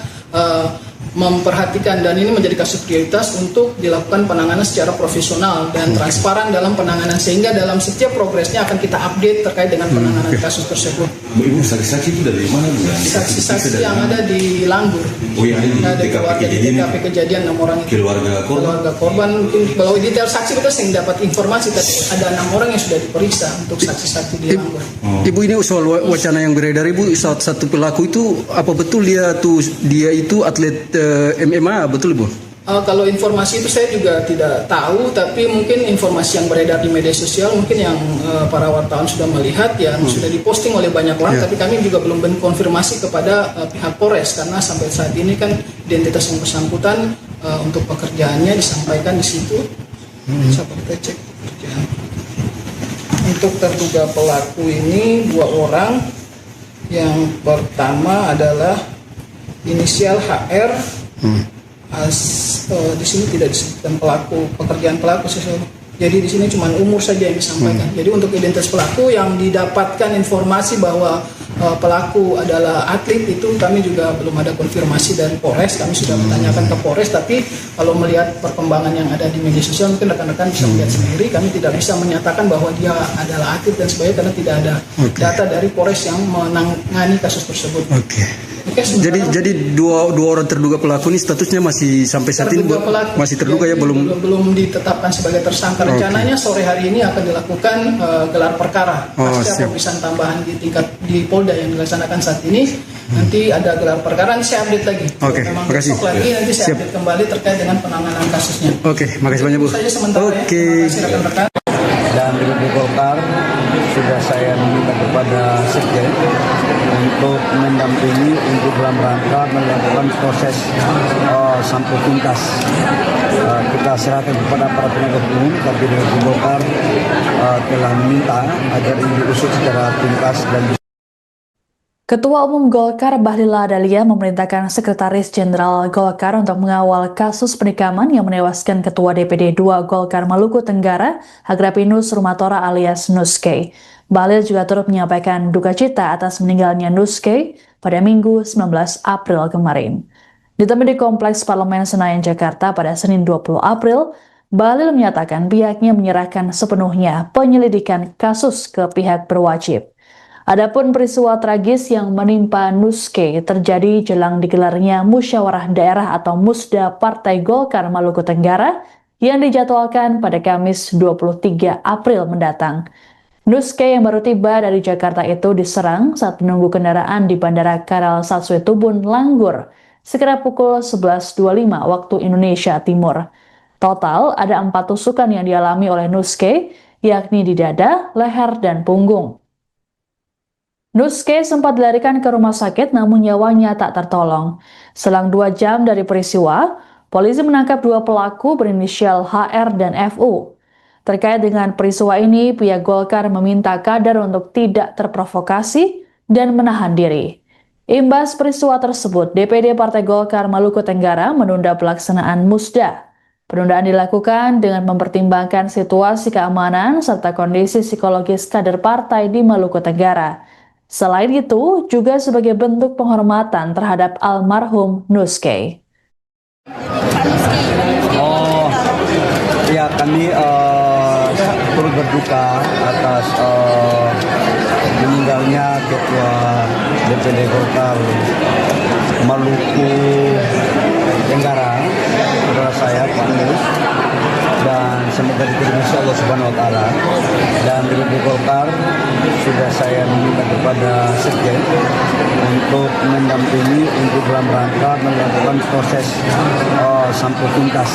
memperhatikan dan ini menjadi kasus prioritas untuk dilakukan penanganan secara profesional dan transparan dalam penanganan sehingga dalam setiap progresnya akan kita update terkait dengan penanganan kasus tersebut. Ibu, saksi-saksi itu dari mana, Bu? Saksi-saksi yang ada di Langgur. Oh, yang ada di TKP kejadian 6 orang itu. Keluarga korban mungkin kalau detail saksi kita sering dapat informasi tapi ada 6 orang yang sudah diperiksa untuk saksi-saksi di Langgur. Ibu, ini soal wacana yang beredar, Ibu, satu pelaku itu apa betul dia itu atlet MMA, betul, Bu? Kalau informasi itu saya juga tidak tahu, tapi mungkin informasi yang beredar di media sosial mungkin yang para wartawan sudah melihat ya sudah diposting oleh banyak orang, tapi kami juga belum konfirmasi kepada pihak Polres karena sampai saat ini kan identitas yang bersangkutan untuk pekerjaannya disampaikan di situ. Coba kita cek pekerjaan. Untuk terduga pelaku ini 2 orang. Yang pertama adalah inisial HR. Di sini tidak disebutkan pekerjaan pelaku sesuatu. Jadi di sini cuma umur saja yang disampaikan. Jadi untuk identitas pelaku yang didapatkan informasi bahwa pelaku adalah atlet itu kami juga belum ada konfirmasi dari Polres. Kami sudah bertanyakan ke Polres, tapi kalau melihat perkembangan yang ada di media sosial mungkin rekan-rekan bisa melihat sendiri. Kami tidak bisa menyatakan bahwa dia adalah atlet dan sebagainya karena tidak ada data dari Polres yang menangani kasus tersebut. Jadi dua orang terduga pelaku ini statusnya masih sampai saat ini masih terduga ya, belum ditetapkan sebagai tersangka. Rencananya sore hari ini akan dilakukan gelar perkara pasca pemeriksaan tambahan di tingkat di Polda yang dilaksanakan saat ini. Nanti ada gelar perkara, nanti saya update lagi. Memang makasih. Besok lagi nanti saya update kembali terkait dengan penanganan kasusnya. Makasih banyak Bu. Itu saja sementara ya. Terima kasih rekan-rekan. Dan DPD Golkar sudah saya minta kepada Sekjen untuk mendampingi untuk dalam rangka melakukan proses sampai tuntas. Kita serahkan kepada para penegak hukum, tapi DPD Golkar telah meminta agar ini diusut secara tuntas dan Ketua Umum Golkar Bahlil Lahadalia memerintahkan Sekretaris Jenderal Golkar untuk mengawal kasus penikaman yang menewaskan Ketua DPD 2 Golkar Maluku Tenggara, Agrapinus Rumatora alias Nuske. Bahlil juga turut menyampaikan duka cita atas meninggalnya Nuske pada Minggu 19 April kemarin. Ditemui di Kompleks Parlemen Senayan, Jakarta pada Senin 20 April, Bahlil menyatakan pihaknya menyerahkan sepenuhnya penyelidikan kasus ke pihak berwajib. Adapun peristiwa tragis yang menimpa Nuske terjadi jelang digelarnya Musyawarah Daerah atau Musda Partai Golkar Maluku Tenggara yang dijadwalkan pada Kamis 23 April mendatang. Nuske yang baru tiba dari Jakarta itu diserang saat menunggu kendaraan di Bandara Karal Satsue Tubun, Langgur, sekitar pukul 11.25 waktu Indonesia Timur. Total ada 4 tusukan yang dialami oleh Nuske, yakni di dada, leher, dan punggung. Nuske sempat dilarikan ke rumah sakit namun nyawanya tak tertolong. Selang 2 jam dari peristiwa, polisi menangkap 2 pelaku berinisial HR dan FU. Terkait dengan peristiwa ini, pihak Golkar meminta kader untuk tidak terprovokasi dan menahan diri. Imbas peristiwa tersebut, DPD Partai Golkar Maluku Tenggara menunda pelaksanaan Musda. Penundaan dilakukan dengan mempertimbangkan situasi keamanan serta kondisi psikologis kader partai di Maluku Tenggara. Selain itu, juga sebagai bentuk penghormatan terhadap almarhum Nuske. Ya, kami turut berduka atas meninggalnya Ketua DPD Golkar Maluku Tenggara, saudara saya Pak Nus, dan semoga diterima Allah Subhanahu Wa Taala. Dan DPD Golkar sudah saya minta kepada Sekjen untuk mendampingi untuk dalam rangka melakukan proses sampai tuntas.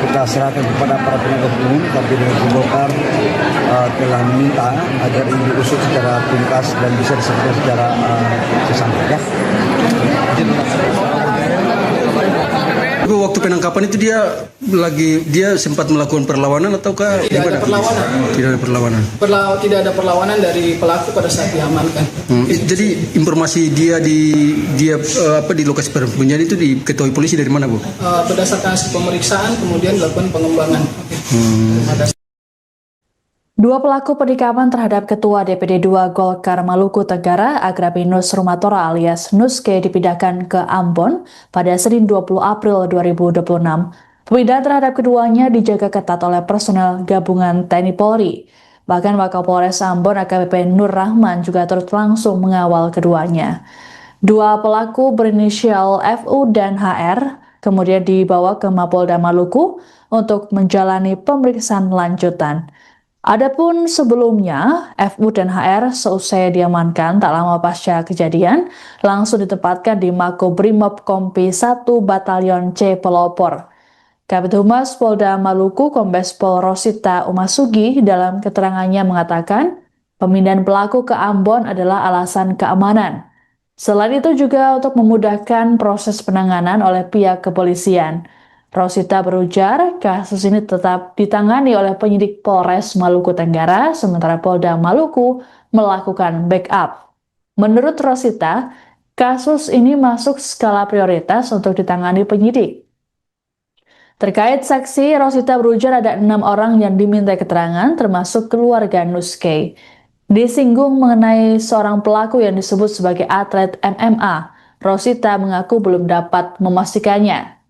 Kita serahkan kepada para penegak hukum, tapi DPD Golkar telah meminta agar ini diusut secara tuntas dan bisa diselesaikan secara sesamanya. Waktu penangkapan itu dia sempat melakukan perlawanan ataukah tidak ada perlawanan? Tidak ada perlawanan. Tidak ada perlawanan dari pelaku pada saat diamankan. Jadi informasi dia di lokasi persembunyian itu diketahui polisi dari mana, Bu? Berdasarkan hasil pemeriksaan kemudian dilakukan pengembangan. Dua pelaku penikaman terhadap Ketua DPD 2 Golkar Maluku Tenggara, Agrapinus Rumatora alias Nuske dipindahkan ke Ambon pada Senin 20 April 2026. Pemindahan terhadap keduanya dijaga ketat oleh personel gabungan TNI Polri. Bahkan Wakapolres Ambon AKBP Nur Rahman juga turut langsung mengawal keduanya. Dua pelaku berinisial FU dan HR kemudian dibawa ke Mapolda Maluku untuk menjalani pemeriksaan lanjutan. Adapun sebelumnya, FU dan HR seusai diamankan tak lama pasca kejadian, langsung ditempatkan di Makobrimob Kompi 1 Batalion C Pelopor. Kabid Humas Polda Maluku Kombes Pol Rosita Umasugi dalam keterangannya mengatakan, pemindahan pelaku ke Ambon adalah alasan keamanan. Selain itu juga untuk memudahkan proses penanganan oleh pihak kepolisian. Rosita berujar, kasus ini tetap ditangani oleh penyidik Polres Maluku Tenggara, sementara Polda Maluku melakukan backup. Menurut Rosita, kasus ini masuk skala prioritas untuk ditangani penyidik. Terkait saksi, Rosita berujar ada 6 orang yang diminta keterangan, termasuk keluarga Nuske. Disinggung mengenai seorang pelaku yang disebut sebagai atlet MMA, Rosita mengaku belum dapat memastikannya.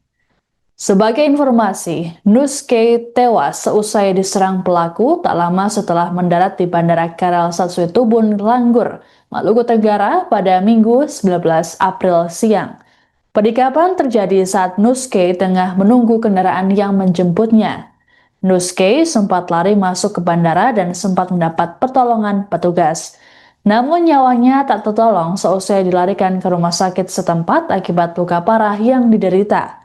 Sebagai informasi, Nuske tewas seusai diserang pelaku tak lama setelah mendarat di Bandara Karel Satsuitubun, Langgur, Maluku Tenggara pada Minggu 19 April siang. Penikaman terjadi saat Nuske tengah menunggu kendaraan yang menjemputnya. Nuske sempat lari masuk ke bandara dan sempat mendapat pertolongan petugas. Namun nyawanya tak tertolong seusai dilarikan ke rumah sakit setempat akibat luka parah yang diderita.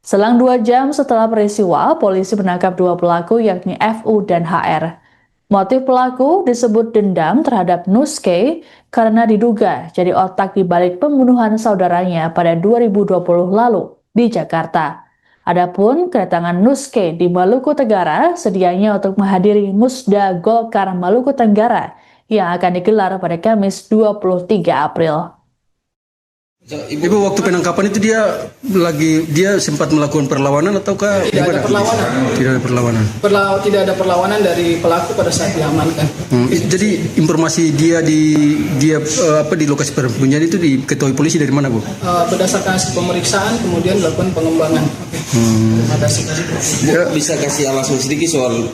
Selang 2 jam setelah peristiwa, polisi menangkap 2 pelaku yakni FU dan HR. Motif pelaku disebut dendam terhadap Nuske karena diduga jadi otak di balik pembunuhan saudaranya pada 2020 lalu di Jakarta. Adapun kedatangan Nuske di Maluku Tenggara sedianya untuk menghadiri Musda Golkar Maluku Tenggara yang akan digelar pada Kamis 23 April. Ibu, waktu penangkapan itu dia sempat melakukan perlawanan ataukah Tidak ada perlawanan. Tidak ada perlawanan. Tidak ada perlawanan dari pelaku pada saat diamankan. Jadi informasi dia di lokasi persembunyian itu diketahui polisi dari mana, Bu? Berdasarkan hasil pemeriksaan kemudian dilakukan pengembangan. Terima kasih. Bisa kasih alasan sedikit soal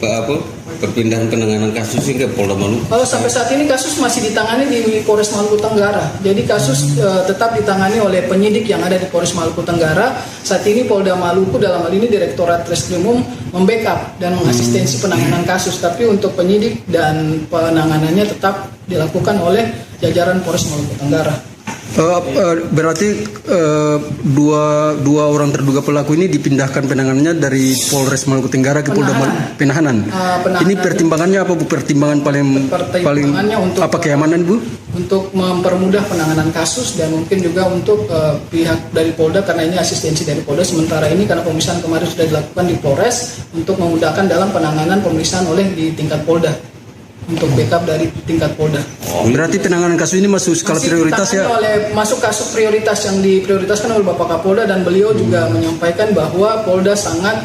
perpindahan penanganan kasus ke Polda Maluku? Kalau sampai saat ini kasus masih ditangani di Polres Maluku Tenggara. Jadi kasus tetap ditangani oleh penyidik yang ada di Polres Maluku Tenggara. Saat ini Polda Maluku dalam hal ini Direktorat Reskrimum membackup dan mengasistensi penanganan kasus. Tapi untuk penyidik dan penanganannya tetap dilakukan oleh jajaran Polres Maluku Tenggara. Berarti dua orang terduga pelaku ini dipindahkan penanganannya dari Polres Maluku Tenggara ke Polda Penahanan. Ini pertimbangannya apa, Bu? Pertimbangan paling untuk apa, keamanan, Bu? Untuk mempermudah penanganan kasus dan mungkin juga untuk pihak dari Polda karena ini asistensi dari Polda. Sementara ini karena pemeriksaan kemarin sudah dilakukan di Polres untuk memudahkan dalam penanganan pemeriksaan oleh di tingkat Polda. Untuk backup dari tingkat Polda. Berarti penanganan kasus ini masuk skala prioritas ya? Masuk kasus prioritas yang diprioritaskan oleh Bapak Kapolda dan beliau juga menyampaikan bahwa Polda sangat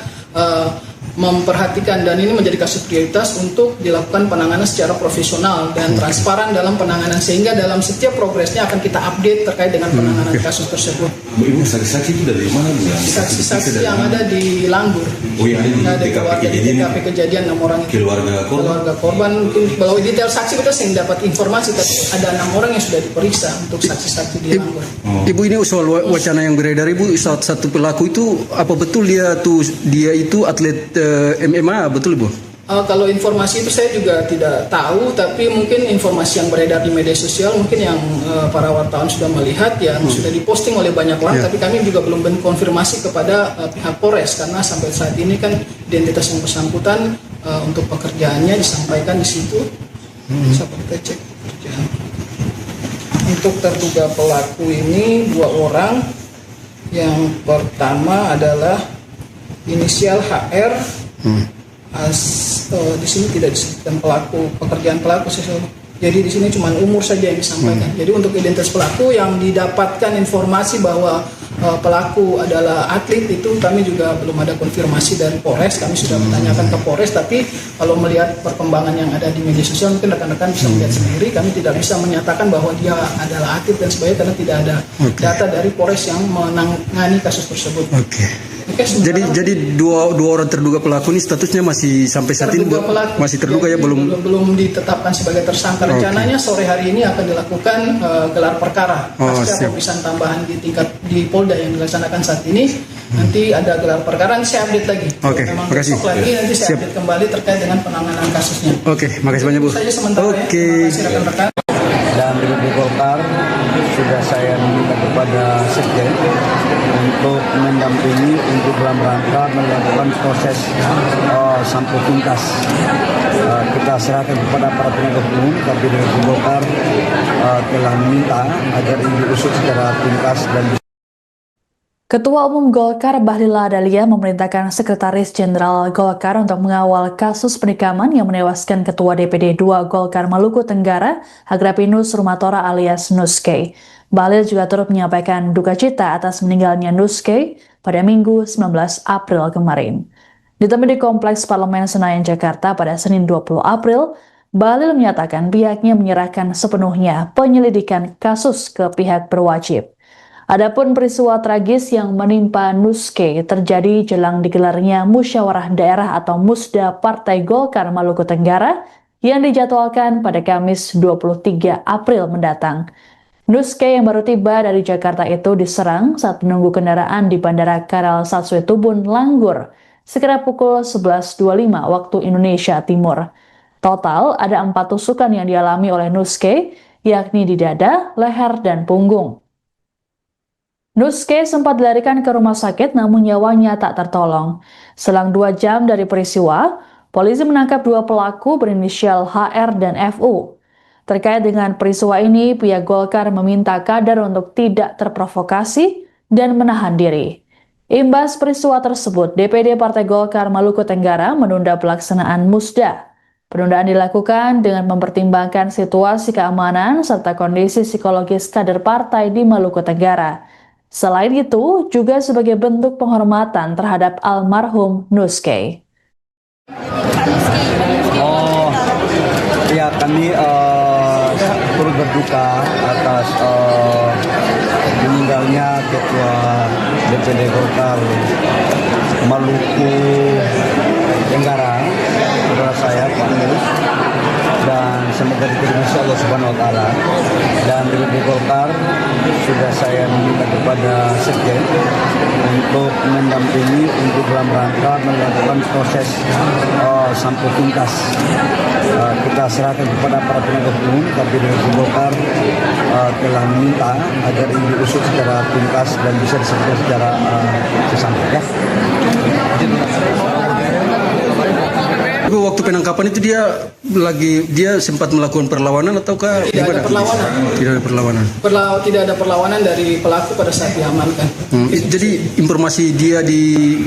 memperhatikan dan ini menjadi kasus prioritas untuk dilakukan penanganan secara profesional dan transparan dalam penanganan sehingga dalam setiap progresnya akan kita update terkait dengan penanganan kasus tersebut. Ibu, saksi-saksi itu dari mana, Bu? Saksi-saksi yang ada di Langgur. Oh, yang ada di TKP kejadian 6 orang itu. Keluarga korban mungkin kalau detail saksi kita sering dapat informasi tapi ada 6 orang yang sudah diperiksa untuk saksi-saksi di Langgur. Ibu, ini soal wacana yang beredar, Ibu, satu pelaku itu apa betul dia itu atlet MMA, betul, Bu? Kalau informasi itu saya juga tidak tahu, tapi mungkin informasi yang beredar di media sosial mungkin yang para wartawan sudah melihat yang sudah diposting oleh banyak orang, tapi kami juga belum konfirmasi kepada pihak Polres karena sampai saat ini kan identitas yang bersangkutan untuk pekerjaannya disampaikan di situ. Bisa kita cek pekerjaan. Untuk terduga pelaku ini 2 orang. Yang pertama adalah inisial HR. Di sini tidak disebutkan pekerjaan pelaku. Jadi di sini cuma umur saja yang disampaikan. Jadi untuk identitas pelaku yang didapatkan informasi bahwa pelaku adalah atlet itu kami juga belum ada konfirmasi dari Polres. Kami sudah menanyakan ke Polres, tapi kalau melihat perkembangan yang ada di media sosial mungkin rekan-rekan bisa melihat sendiri. Kami tidak bisa menyatakan bahwa dia adalah atlet dan sebagainya karena tidak ada data dari Polres yang menangani kasus tersebut. Jadi dua orang terduga pelaku ini statusnya masih sampai saat ini masih terduga ya, belum ditetapkan sebagai tersangka. Rencananya sore hari ini akan dilakukan gelar perkara pasca pemeriksaan tambahan di Polda yang dilaksanakan saat ini. Nanti ada gelar perkara, nanti saya update lagi. Memang besok lagi nanti saya update kembali terkait dengan penanganan kasusnya. Makasih banyak, Bu. Saja sementara ya. Terima kasih rekan-rekan. Dan di Golkar sudah saya minta kepada Sekjen untuk mendampingi untuk dalam rangka melakukan proses sampai tuntas. Kita serahkan kepada para penegak hukum, tapi di Golkar telah meminta agar ini diusut secara tuntas dan Ketua Umum Golkar Bahlil Lahadalia memerintahkan Sekretaris Jenderal Golkar untuk mengawal kasus penikaman yang menewaskan Ketua DPD 2 Golkar Maluku Tenggara, Agrapinus Rumatora alias Nuske. Bahlil juga turut menyampaikan duka cita atas meninggalnya Nuske pada Minggu 19 April kemarin. Ditemui di Kompleks Parlemen Senayan, Jakarta pada Senin 20 April, Bahlil menyatakan pihaknya menyerahkan sepenuhnya penyelidikan kasus ke pihak berwajib. Adapun peristiwa tragis yang menimpa Nuske terjadi jelang digelarnya musyawarah daerah atau Musda Partai Golkar Maluku Tenggara yang dijadwalkan pada Kamis 23 April mendatang. Nuske yang baru tiba dari Jakarta itu diserang saat menunggu kendaraan di Bandara Karal Satsuetubun, Langgur, sekitar pukul 11.25 waktu Indonesia Timur. Total ada 4 tusukan yang dialami oleh Nuske, yakni di dada, leher, dan punggung. Nuske sempat dilarikan ke rumah sakit namun nyawanya tak tertolong. Selang 2 jam dari peristiwa, polisi menangkap 2 pelaku berinisial HR dan FU. Terkait dengan peristiwa ini, pihak Golkar meminta kader untuk tidak terprovokasi dan menahan diri. Imbas peristiwa tersebut, DPD Partai Golkar Maluku Tenggara menunda pelaksanaan Musda. Penundaan dilakukan dengan mempertimbangkan situasi keamanan serta kondisi psikologis kader partai di Maluku Tenggara. Selain itu, juga sebagai bentuk penghormatan terhadap almarhum Nuske. Oh, ya kami turut berduka atas meninggalnya Ketua DPD Golkar Maluku Tenggara, saudara saya Pak Mus, dan semoga diterima Allah Subhanahu Wa Taala. Dan DPD Golkar sudah saya meminta kepada Sekjen untuk mendampingi untuk dalam rangka melakukan proses sampai tuntas. Kita serahkan kepada para penegak hukum, tapi DPD Golkar telah meminta agar ini diusut secara tuntas dan bisa diselesaikan secara sesampai. Waktu penangkapan itu dia sempat melakukan perlawanan ataukah tidak ada perlawanan? Tidak ada perlawanan. Tidak ada perlawanan dari pelaku pada saat diamankan. Jadi informasi dia di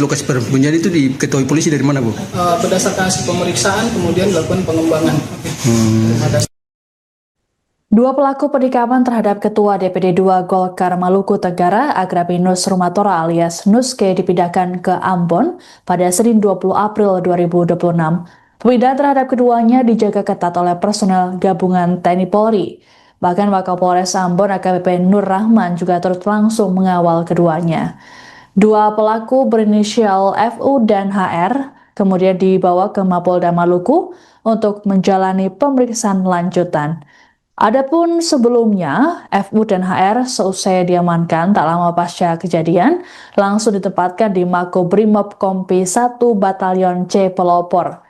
lokasi penyembunyian itu diketahui polisi dari mana, Bu? Berdasarkan hasil pemeriksaan kemudian dilakukan pengembangan. Dua pelaku penikaman terhadap Ketua DPD 2 Golkar Maluku Tenggara, Agrapinus Rumatora alias Nuske dipindahkan ke Ambon pada Senin 20 April 2026. Pemindahan terhadap keduanya dijaga ketat oleh personel gabungan TNI Polri. Bahkan Wakapolres Ambon AKBP Nur Rahman juga turut langsung mengawal keduanya. Dua pelaku berinisial FU dan HR kemudian dibawa ke Mapolda Maluku untuk menjalani pemeriksaan lanjutan. Adapun sebelumnya, FU dan HR seusai diamankan tak lama pasca kejadian, langsung ditempatkan di Makobrimob Kompi 1 Batalion C Pelopor.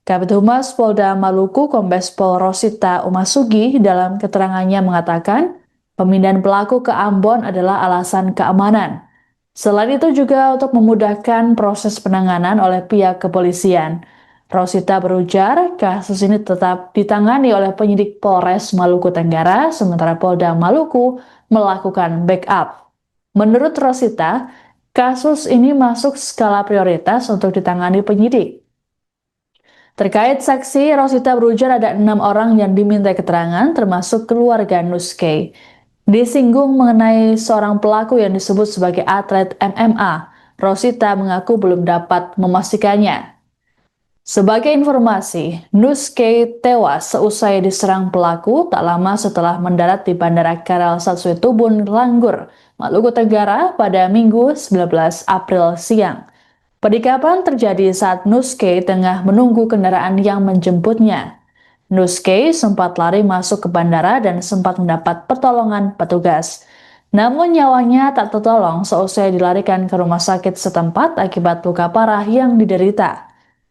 Kabid Humas Polda Maluku Kombes Pol Rosita Umasugi dalam keterangannya mengatakan, pemindahan pelaku ke Ambon adalah alasan keamanan. Selain itu juga untuk memudahkan proses penanganan oleh pihak kepolisian. Rosita berujar, kasus ini tetap ditangani oleh penyidik Polres Maluku Tenggara, sementara Polda Maluku melakukan backup. Menurut Rosita, kasus ini masuk skala prioritas untuk ditangani penyidik. Terkait saksi, Rosita berujar ada 6 orang yang diminta keterangan, termasuk keluarga Nuske. Disinggung mengenai seorang pelaku yang disebut sebagai atlet MMA, Rosita mengaku belum dapat memastikannya. Sebagai informasi, Nuske tewas seusai diserang pelaku tak lama setelah mendarat di Bandara Karal Satsuetubun, Langgur, Maluku Tenggara pada Minggu 19 April siang. Penikaman terjadi saat Nuske tengah menunggu kendaraan yang menjemputnya. Nuske sempat lari masuk ke bandara dan sempat mendapat pertolongan petugas. Namun nyawanya tak tertolong seusai dilarikan ke rumah sakit setempat akibat luka parah yang diderita.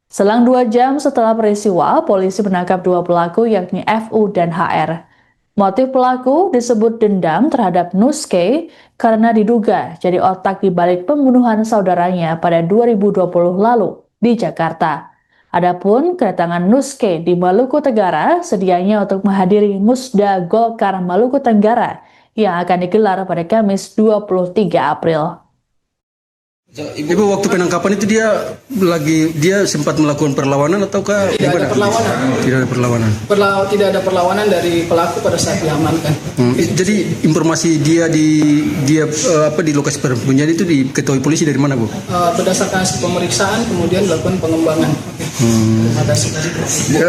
Selang 2 jam setelah peristiwa, polisi menangkap 2 pelaku yakni FU dan HR. Motif pelaku disebut dendam terhadap Nuske karena diduga jadi otak di balik pembunuhan saudaranya pada 2020 lalu di Jakarta. Adapun kedatangan Nuske di Maluku Tenggara sedianya untuk menghadiri Musda Golkar Maluku Tenggara yang akan digelar pada Kamis 23 April. Ibu, waktu penangkapan itu dia sempat melakukan perlawanan ataukah tidak ada perlawanan? Tidak ada perlawanan. Tidak ada perlawanan dari pelaku pada saat diamankan. Jadi informasi dia di lokasi penyembunyian itu diketahui polisi dari mana, Bu? Berdasarkan hasil pemeriksaan kemudian dilakukan pengembangan. Terima kasih.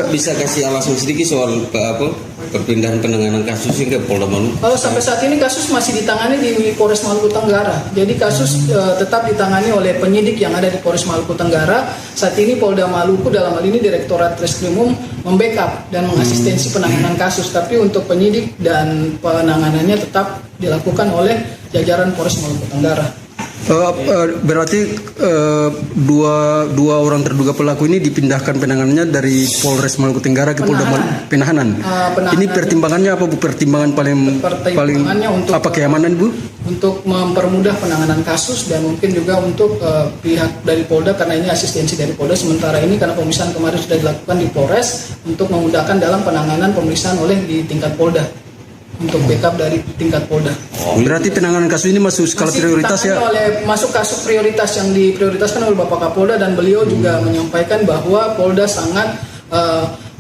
Bisa kasih alasan sedikit soal perpindahan penanganan kasus ke Polda Maluku? Sampai saat ini kasus masih ditangani di Polres Maluku Tenggara. Jadi kasus tetap ditangani oleh penyidik yang ada di Polres Maluku Tenggara. Saat ini Polda Maluku dalam hal ini Direktorat Reskrimum membackup dan mengasistensi penanganan kasus. Tapi untuk penyidik dan penanganannya tetap dilakukan oleh jajaran Polres Maluku Tenggara. Berarti dua orang terduga pelaku ini dipindahkan penanganannya dari Polres Maluku Tenggara ke Polda Penahanan. Ini pertimbangannya apa Bu? Pertimbangan paling untuk apa, keamanan Bu? Untuk mempermudah penanganan kasus dan mungkin juga untuk pihak dari Polda, karena ini asistensi dari Polda. Sementara ini karena pemeriksaan kemarin sudah dilakukan di Polres untuk memudahkan dalam penanganan pemeriksaan oleh di tingkat Polda. Untuk backup dari tingkat Polda. Berarti penanganan kasus ini masuk skala prioritas ya? Masuk kasus prioritas yang diprioritaskan oleh Bapak Kapolda, dan beliau juga menyampaikan bahwa Polda sangat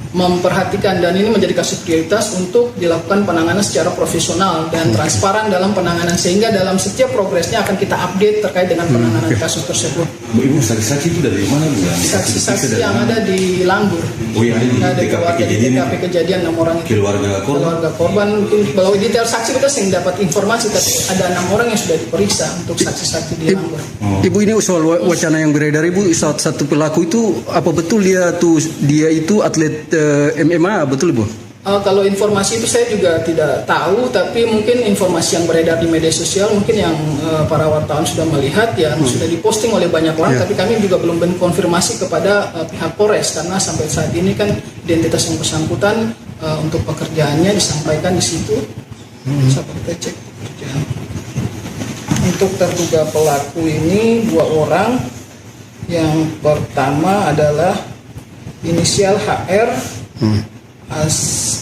memperhatikan dan ini menjadi kasus prioritas untuk dilakukan penanganan secara profesional dan transparan dalam penanganan, sehingga dalam setiap progresnya akan kita update terkait dengan penanganan kasus tersebut. Ibu, saksi-saksi itu dari mana Bu? Saksi-saksi yang ada di Langgur. Oh, yang ada di TKP kejadian 6 orang itu. Keluarga korban. Mungkin kalau detail saksi kita sering dapat informasi, tapi ada 6 orang yang sudah diperiksa untuk saksi-saksi di Langgur. Ibu, ini soal wacana yang beredar Ibu, satu pelaku itu apa betul dia itu atlet MMA, betul Bu? Kalau informasi itu saya juga tidak tahu, tapi mungkin informasi yang beredar di media sosial mungkin yang para wartawan sudah melihat, yang sudah diposting oleh banyak orang, tapi kami juga belum konfirmasi kepada pihak Polres, karena sampai saat ini kan identitas yang bersangkutan untuk pekerjaannya disampaikan di situ. Bisa kita cek pekerjaan. Untuk terduga pelaku ini 2 orang. Yang pertama adalah inisial HR.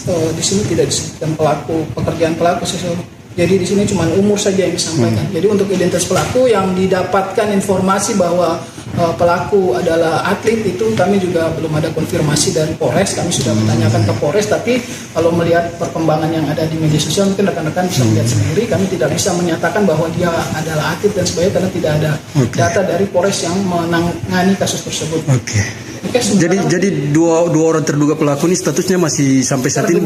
Di sini tidak disebutkan pekerjaan pelaku sesuatu. Jadi di sini cuma umur saja yang disampaikan. Jadi untuk identitas pelaku yang didapatkan informasi bahwa pelaku adalah atlet, itu kami juga belum ada konfirmasi dari Polres. Kami sudah bertanyakan ke Polres, tapi kalau melihat perkembangan yang ada di media sosial mungkin rekan-rekan bisa melihat sendiri. Kami tidak bisa menyatakan bahwa dia adalah atlet dan sebagainya karena tidak ada data dari Polres yang menangani kasus tersebut. Jadi dua orang terduga pelaku ini statusnya masih sampai saat ini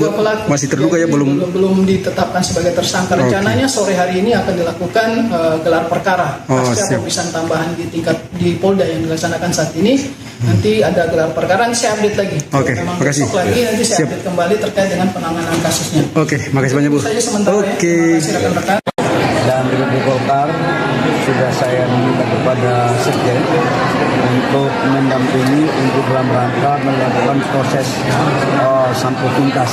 masih terduga ya, belum ditetapkan sebagai tersangka. Rencananya sore hari ini akan dilakukan gelar perkara pasca pemeriksaan tambahan di Polda yang dilaksanakan saat ini. Nanti ada gelar perkara, nanti saya update lagi. Terima kasih. Nanti saya update kembali terkait dengan penanganan kasusnya. Makasih banyak Bu. Saja sementara ya. Terima kasih rekan-rekan. Dan di Golkar sudah saya minta kepada Sekjen untuk mendampingi untuk dalam rangka melakukan proses sampai tuntas.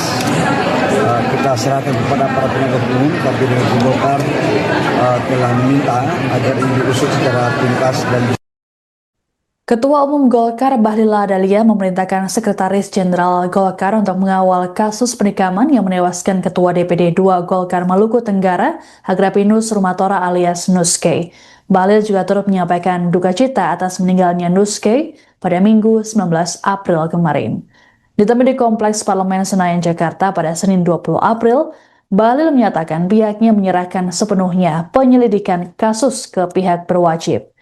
Kita serahkan kepada para penegak hukum, tapi di Golkar telah meminta agar ini diusut secara tuntas dan Ketua Umum Golkar Bahlil Lahadalia memerintahkan Sekretaris Jenderal Golkar untuk mengawal kasus penikaman yang menewaskan Ketua DPD 2 Golkar Maluku Tenggara, Agrapinus Rumatora alias Nuske. Bahlil juga turut menyampaikan duka cita atas meninggalnya Nuske pada Minggu 19 April kemarin. Ditemui di Kompleks Parlemen Senayan, Jakarta pada Senin 20 April, Bahlil menyatakan pihaknya menyerahkan sepenuhnya penyelidikan kasus ke pihak berwajib.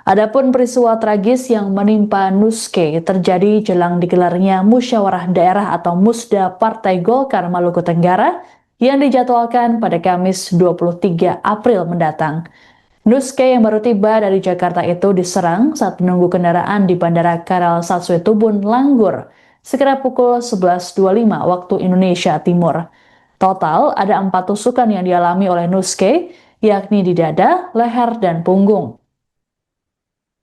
Adapun peristiwa tragis yang menimpa Nuske terjadi jelang digelarnya Musyawarah Daerah atau Musda Partai Golkar Maluku Tenggara yang dijadwalkan pada Kamis 23 April mendatang. Nuske yang baru tiba dari Jakarta itu diserang saat menunggu kendaraan di Bandara Karal Satswetubun, Langgur, sekitar pukul 11.25 waktu Indonesia Timur. Total ada 4 tusukan yang dialami oleh Nuske, yakni di dada, leher, dan punggung.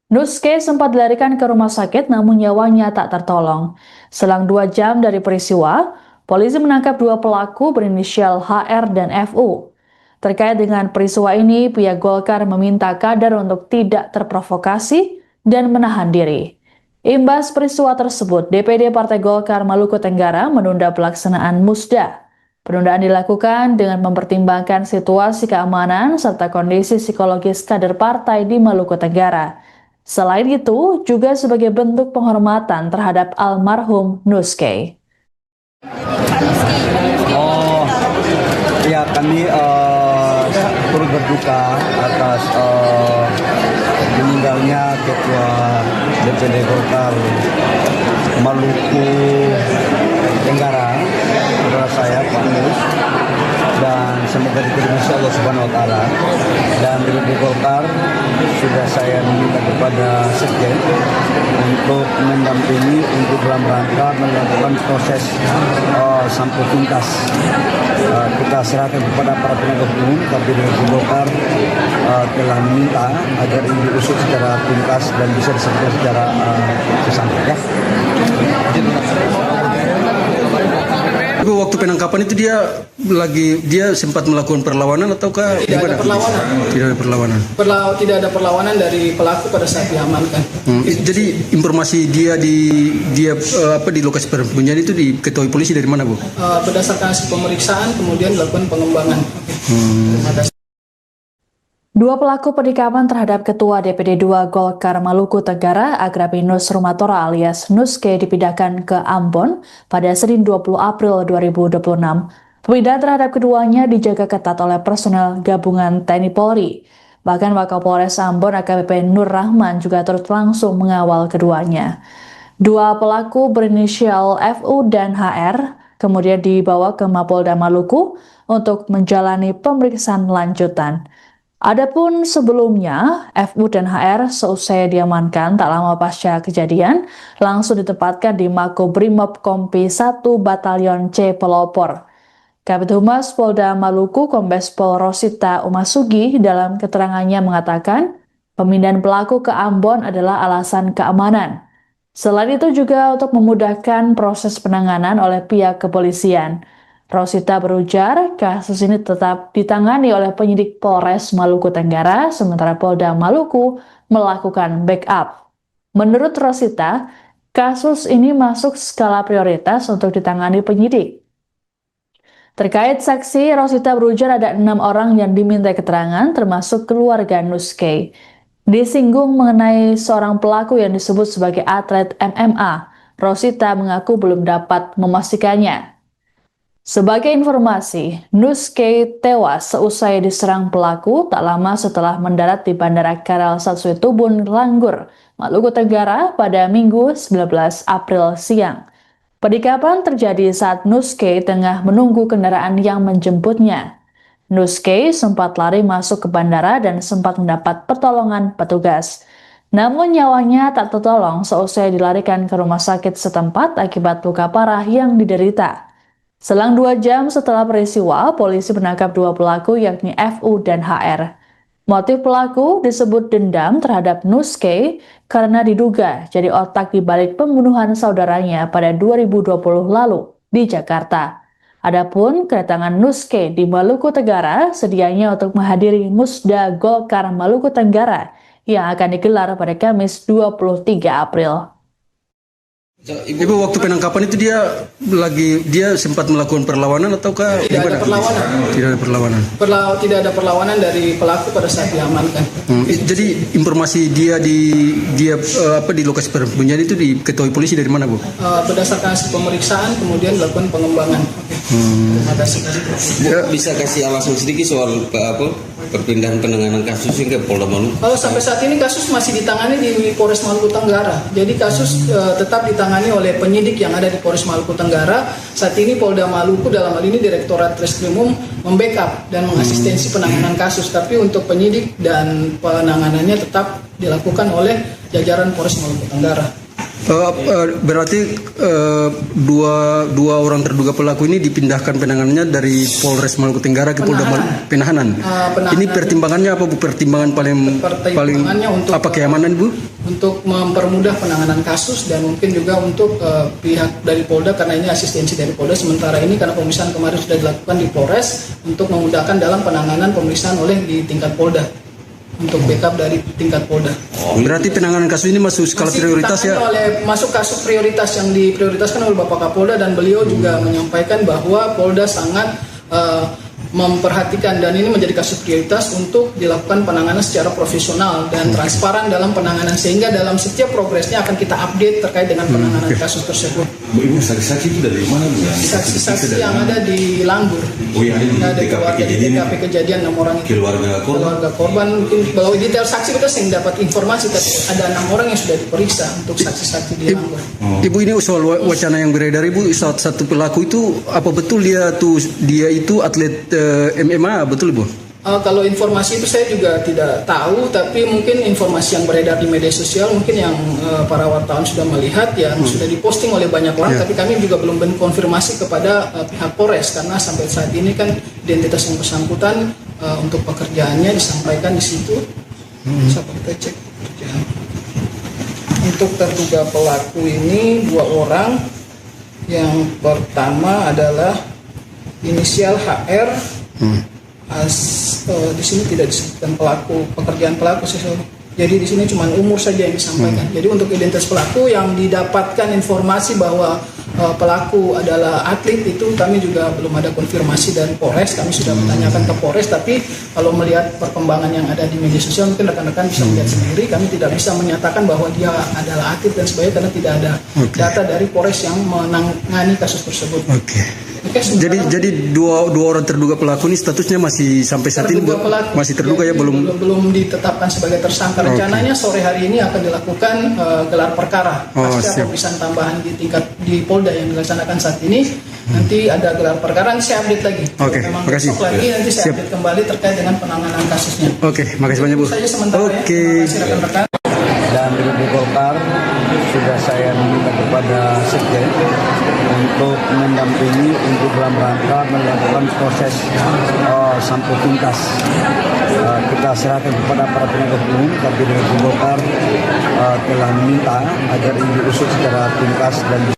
Nuske sempat dilarikan ke rumah sakit namun nyawanya tak tertolong. Selang 2 jam dari peristiwa, polisi menangkap 2 pelaku berinisial HR dan FU. Terkait dengan peristiwa ini, pihak Golkar meminta kader untuk tidak terprovokasi dan menahan diri. Imbas peristiwa tersebut, DPD Partai Golkar Maluku Tenggara menunda pelaksanaan Musda. Penundaan dilakukan dengan mempertimbangkan situasi keamanan serta kondisi psikologis kader partai di Maluku Tenggara. Selain itu, juga sebagai bentuk penghormatan terhadap almarhum Nuske. Ya, kami turut berduka atas meninggalnya Ketua DPD Golkar Maluku Tenggarang, saudara saya Pak Nus, dan semoga diterima Allah Subhanahu Wa Taala. Dan di Golkar sudah saya meminta kepada Sekjen untuk mendampingi untuk dalam rangka melakukan proses sampai tuntas. Kita serahkan kepada para penegak hukum, tapi di Golkar telah meminta agar ini diusut secara tuntas dan bisa diselesaikan secara sesantai. Ya. Tapi waktu penangkapan itu dia sempat melakukan perlawanan ataukah Tidak ada perlawanan. Tidak ada perlawanan. Tidak ada perlawanan dari pelaku pada saat diamankan. Jadi informasi dia di lokasi persembunyian itu diketahui polisi dari mana, Bu? Berdasarkan hasil pemeriksaan kemudian dilakukan pengembangan. Terima kasih. Dua pelaku penikaman terhadap Ketua DPD 2 Golkar Maluku Tenggara, Agrapinus Rumatora alias Nuske dipindahkan ke Ambon pada Senin 20 April 2026. Pemindahan terhadap keduanya dijaga ketat oleh personel gabungan TNI Polri. Bahkan Wakapolres Ambon AKBP Nur Rahman juga turut langsung mengawal keduanya. Dua pelaku berinisial FU dan HR kemudian dibawa ke Mapolda Maluku untuk menjalani pemeriksaan lanjutan. Adapun sebelumnya, FU dan HR seusai diamankan tak lama pasca kejadian, langsung ditempatkan di Makobrimob Kompi 1 Batalion C Pelopor. Kabid Humas Polda Maluku Kombes Pol Rosita Umasugi dalam keterangannya mengatakan, pemindahan pelaku ke Ambon adalah alasan keamanan. Selain itu juga untuk memudahkan proses penanganan oleh pihak kepolisian. Rosita berujar, kasus ini tetap ditangani oleh penyidik Polres Maluku Tenggara, sementara Polda Maluku melakukan backup. Menurut Rosita, kasus ini masuk skala prioritas untuk ditangani penyidik. Terkait saksi, Rosita berujar ada 6 orang yang diminta keterangan, termasuk keluarga Nuske. Disinggung mengenai seorang pelaku yang disebut sebagai atlet MMA, Rosita mengaku belum dapat memastikannya. Sebagai informasi, Nuske tewas seusai diserang pelaku tak lama setelah mendarat di Bandara Karel Satsuitubun, Langgur, Maluku Tenggara pada Minggu 19 April siang. Penikaman terjadi saat Nuske tengah menunggu kendaraan yang menjemputnya. Nuske sempat lari masuk ke bandara dan sempat mendapat pertolongan petugas. Namun nyawanya tak tertolong seusai dilarikan ke rumah sakit setempat akibat luka parah yang diderita. Selang 2 jam setelah peristiwa, polisi menangkap 2 pelaku yakni FU dan HR. Motif pelaku disebut dendam terhadap Nuske karena diduga jadi otak di balik pembunuhan saudaranya pada 2020 lalu di Jakarta. Adapun kedatangan Nuske di Maluku Tenggara sedianya untuk menghadiri Musda Golkar Maluku Tenggara yang akan digelar pada Kamis 23 April. Ibu waktu penangkapan itu dia sempat melakukan perlawanan ataukah Tidak ada perlawanan. Tidak ada perlawanan. Tidak ada perlawanan dari pelaku pada saat diamankan. Jadi informasi dia di lokasi persembunyian itu diketahui polisi dari mana, Bu? Berdasarkan hasil pemeriksaan kemudian dilakukan pengembangan. Terima kasih. Bu, bisa kasih alasan sedikit soal perpindahan penanganan kasus ke Polda Maluku? Kalau sampai saat ini kasus masih ditangani di Polres Maluku Tenggara. Jadi kasus tetap ditangani oleh penyidik yang ada di Polres Maluku Tenggara. Saat ini Polda Maluku dalam hal ini Direktorat Reskrimum membackup dan mengasistensi penanganan kasus. Tapi untuk penyidik dan penanganannya tetap dilakukan oleh jajaran Polres Maluku Tenggara. Berarti dua orang terduga pelaku ini dipindahkan penanganannya dari Polres Maluku Tenggara ke Polda Penahanan. Ini pertimbangannya apa, Bu? Pertimbangan paling untuk apa, keamanan, Bu? Untuk mempermudah penanganan kasus dan mungkin juga untuk pihak dari Polda karena ini asistensi dari Polda. Sementara ini karena pemeriksaan kemarin sudah dilakukan di Polres untuk memudahkan dalam penanganan pemeriksaan oleh di tingkat Polda. Untuk backup dari tingkat Polda. Berarti penanganan kasus ini masuk skala prioritas ya? Masuk kasus prioritas yang diprioritaskan oleh Bapak Kapolda dan beliau juga menyampaikan bahwa Polda sangat memperhatikan dan ini menjadi kasus prioritas untuk dilakukan penanganan secara profesional dan transparan dalam penanganan sehingga dalam setiap progresnya akan kita update terkait dengan penanganan kasus tersebut. Ibu saksi-saksi itu dari mana Bu? Saksi-saksi yang ada di Langgur. Oh yang ada di Ada TKP keluarga di kejadian TKP kejadian 6 orang itu. keluarga korban. Keluarga korban mungkin kalau detail saksi kita sering dapat informasi tapi ada 6 orang yang sudah diperiksa untuk saksi-saksi di Langgur. Ibu, ini soal wacana yang beredar Ibu, satu pelaku itu apa betul dia itu atlet MMA, betul Ibu? Kalau informasi itu saya juga tidak tahu, tapi mungkin informasi yang beredar di media sosial mungkin yang para wartawan sudah melihat yang sudah diposting oleh banyak orang, tapi kami juga belum konfirmasi kepada pihak Polres karena sampai saat ini kan identitas yang bersangkutan untuk pekerjaannya disampaikan di situ. Bisa kita cek pekerjaan. Untuk terduga pelaku ini 2 orang. Yang pertama adalah inisial HR. Di sini tidak disebutkan pekerjaan pelaku sih. Jadi di sini cuma umur saja yang disampaikan. Jadi untuk identitas pelaku yang didapatkan informasi bahwa pelaku adalah atlet itu kami juga belum ada konfirmasi dari Polres. Kami sudah bertanyakan ke Polres, tapi kalau melihat perkembangan yang ada di media sosial mungkin rekan-rekan bisa melihat sendiri. Kami tidak bisa menyatakan bahwa dia adalah atlet dan sebagainya karena tidak ada data dari Polres yang menangani kasus tersebut. Jadi dua orang terduga pelaku ini statusnya masih sampai saat ini masih terduga ya, belum ditetapkan sebagai tersangka. Rencananya sore hari ini akan dilakukan gelar perkara pasca pemeriksaan tambahan di Polda yang dilaksanakan saat ini. Nanti ada gelar perkara, nanti saya update lagi. Memang makasih. Besok lagi nanti saya update kembali terkait dengan penanganan kasusnya. Makasih banyak Bu. Saja sementara ya. Terima kasih rekan-rekan. Dan di Golkar sudah saya minta kepada Sekjen untuk mendampingi untuk dalam rangka melakukan proses sampai tuntas. Kita serahkan kepada para penegak hukum, tapi dari Golkar telah meminta agar ini diusut secara tuntas dan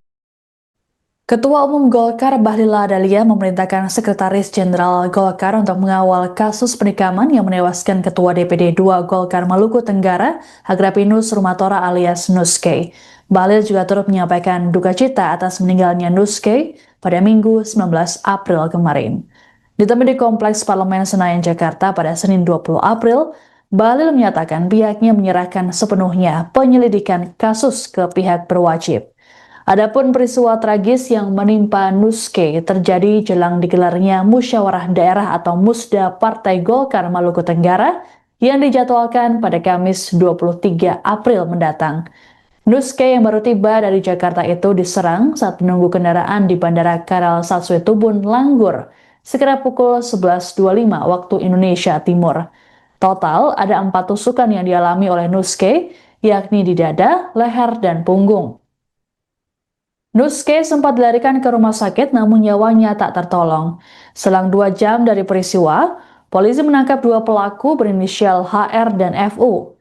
Ketua Umum Golkar Bahlil Lahadalia memerintahkan Sekretaris Jenderal Golkar untuk mengawal kasus penikaman yang menewaskan Ketua DPD 2 Golkar Maluku Tenggara, Agrapinus Rumatora alias Nuske. Bahlil juga turut menyampaikan duka cita atas meninggalnya Nuske pada Minggu 19 April kemarin. Ditemui di Kompleks Parlemen Senayan, Jakarta pada Senin 20 April, Bahlil menyatakan pihaknya menyerahkan sepenuhnya penyelidikan kasus ke pihak berwajib. Adapun peristiwa tragis yang menimpa Nuske terjadi jelang digelarnya Musyawarah Daerah atau Musda Partai Golkar Maluku Tenggara yang dijadwalkan pada Kamis 23 April mendatang. Nuske yang baru tiba dari Jakarta itu diserang saat menunggu kendaraan di Bandara Karal Satsue Tubun, Langgur, sekitar pukul 11.25 waktu Indonesia Timur. Total ada 4 tusukan yang dialami oleh Nuske, yakni di dada, leher, dan punggung. Nuske sempat dilarikan ke rumah sakit namun nyawanya tak tertolong. Selang 2 jam dari peristiwa, polisi menangkap 2 pelaku berinisial HR dan FU.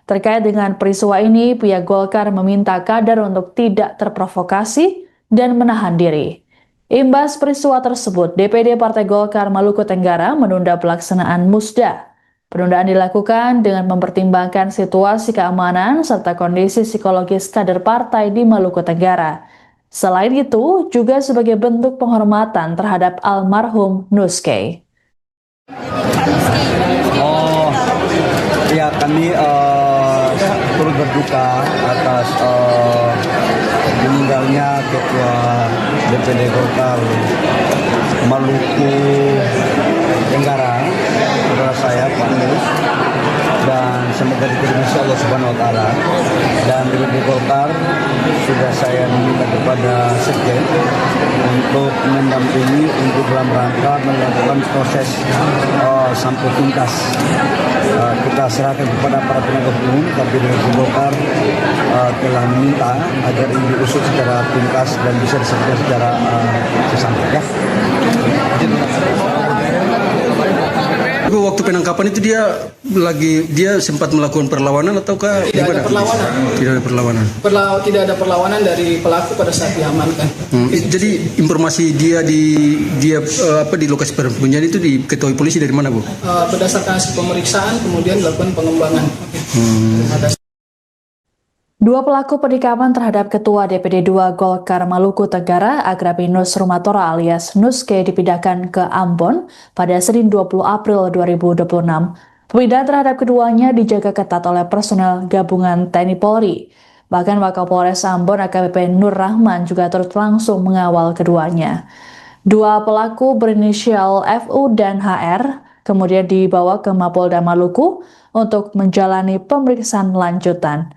Terkait dengan peristiwa ini, pihak Golkar meminta kader untuk tidak terprovokasi dan menahan diri. Imbas peristiwa tersebut, DPD Partai Golkar Maluku Tenggara menunda pelaksanaan Musda. Penundaan dilakukan dengan mempertimbangkan situasi keamanan serta kondisi psikologis kader partai di Maluku Tenggara. Selain itu, juga sebagai bentuk penghormatan terhadap almarhum Nuske. Ya kami turut berduka atas meninggalnya Ketua DPD Golkar Maluku Tenggara, saudara saya Pak Nus, dan semoga diterima Allah Subhanahu Wa Taala. Dan di Golkar sudah saya minta kepada Sekjen untuk mendampingi untuk dalam rangka melakukan proses sampai tuntas. Kita serahkan kepada para penegak hukum, tapi dari Golkar telah meminta agar ini diusut secara tuntas dan bisa diselesaikan secara sesampai ya. Waktu penangkapan itu dia sempat melakukan perlawanan ataukah tidak ada perlawanan? Tidak ada perlawanan. Tidak ada perlawanan dari pelaku pada saat diamankan. Jadi informasi dia di lokasi persembunyian itu diketahui polisi dari mana, Bu? Berdasarkan hasil pemeriksaan kemudian dilakukan pengembangan. Terima kasih. 2 pelaku penikaman terhadap Ketua DPD 2 Golkar Maluku Tenggara, Agrapinus Rumatora alias Nuske dipindahkan ke Ambon pada Senin 20 April 2026. Pemindahan terhadap keduanya dijaga ketat oleh personel gabungan TNI Polri. Bahkan Wakapolres Ambon AKBP Nur Rahman juga turut langsung mengawal keduanya. Dua pelaku berinisial FU dan HR kemudian dibawa ke Mapolda Maluku untuk menjalani pemeriksaan lanjutan.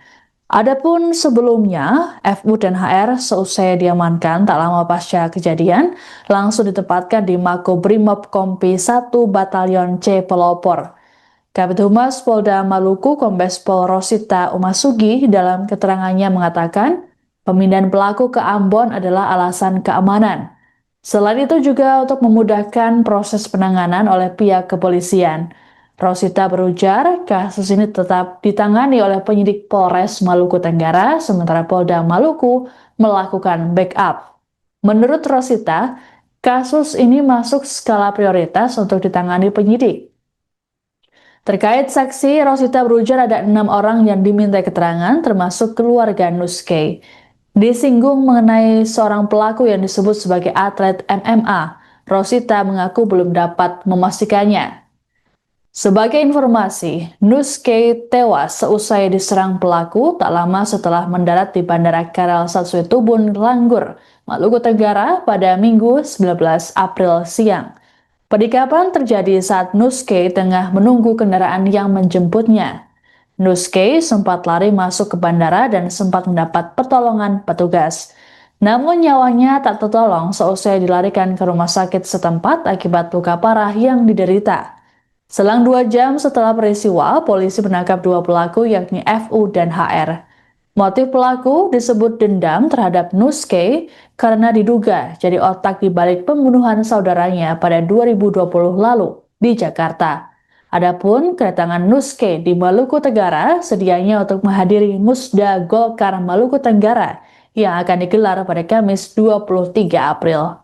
Adapun sebelumnya, FU dan HR seusai diamankan tak lama pasca kejadian, langsung ditempatkan di Makobrimob Kompi 1 Batalion C Pelopor. Kabid Humas Polda Maluku Kombes Pol Rosita Umasugi dalam keterangannya mengatakan, pemindahan pelaku ke Ambon adalah alasan keamanan. Selain itu juga untuk memudahkan proses penanganan oleh pihak kepolisian. Rosita berujar, kasus ini tetap ditangani oleh penyidik Polres Maluku Tenggara, sementara Polda Maluku melakukan backup. Menurut Rosita, kasus ini masuk skala prioritas untuk ditangani penyidik. Terkait saksi, Rosita berujar ada 6 orang yang diminta keterangan, termasuk keluarga Nuskay. Disinggung mengenai seorang pelaku yang disebut sebagai atlet MMA, Rosita mengaku belum dapat memastikannya. Sebagai informasi, Nuskay tewas seusai diserang pelaku tak lama setelah mendarat di Bandara Karel Satsuetubun, Langgur, Maluku Tenggara pada Minggu 19 April siang. Penikapan terjadi saat Nuskay tengah menunggu kendaraan yang menjemputnya. Nuskay sempat lari masuk ke bandara dan sempat mendapat pertolongan petugas. Namun nyawanya tak tertolong seusai dilarikan ke rumah sakit setempat akibat luka parah yang diderita. Selang 2 jam setelah peristiwa, polisi menangkap 2 pelaku yakni FU dan HR. Motif pelaku disebut dendam terhadap Nuskay karena diduga jadi otak di balik pembunuhan saudaranya pada 2020 lalu di Jakarta. Adapun kedatangan Nuskay di Maluku Tenggara sedianya untuk menghadiri Musda Golkar Maluku Tenggara yang akan digelar pada Kamis 23 April.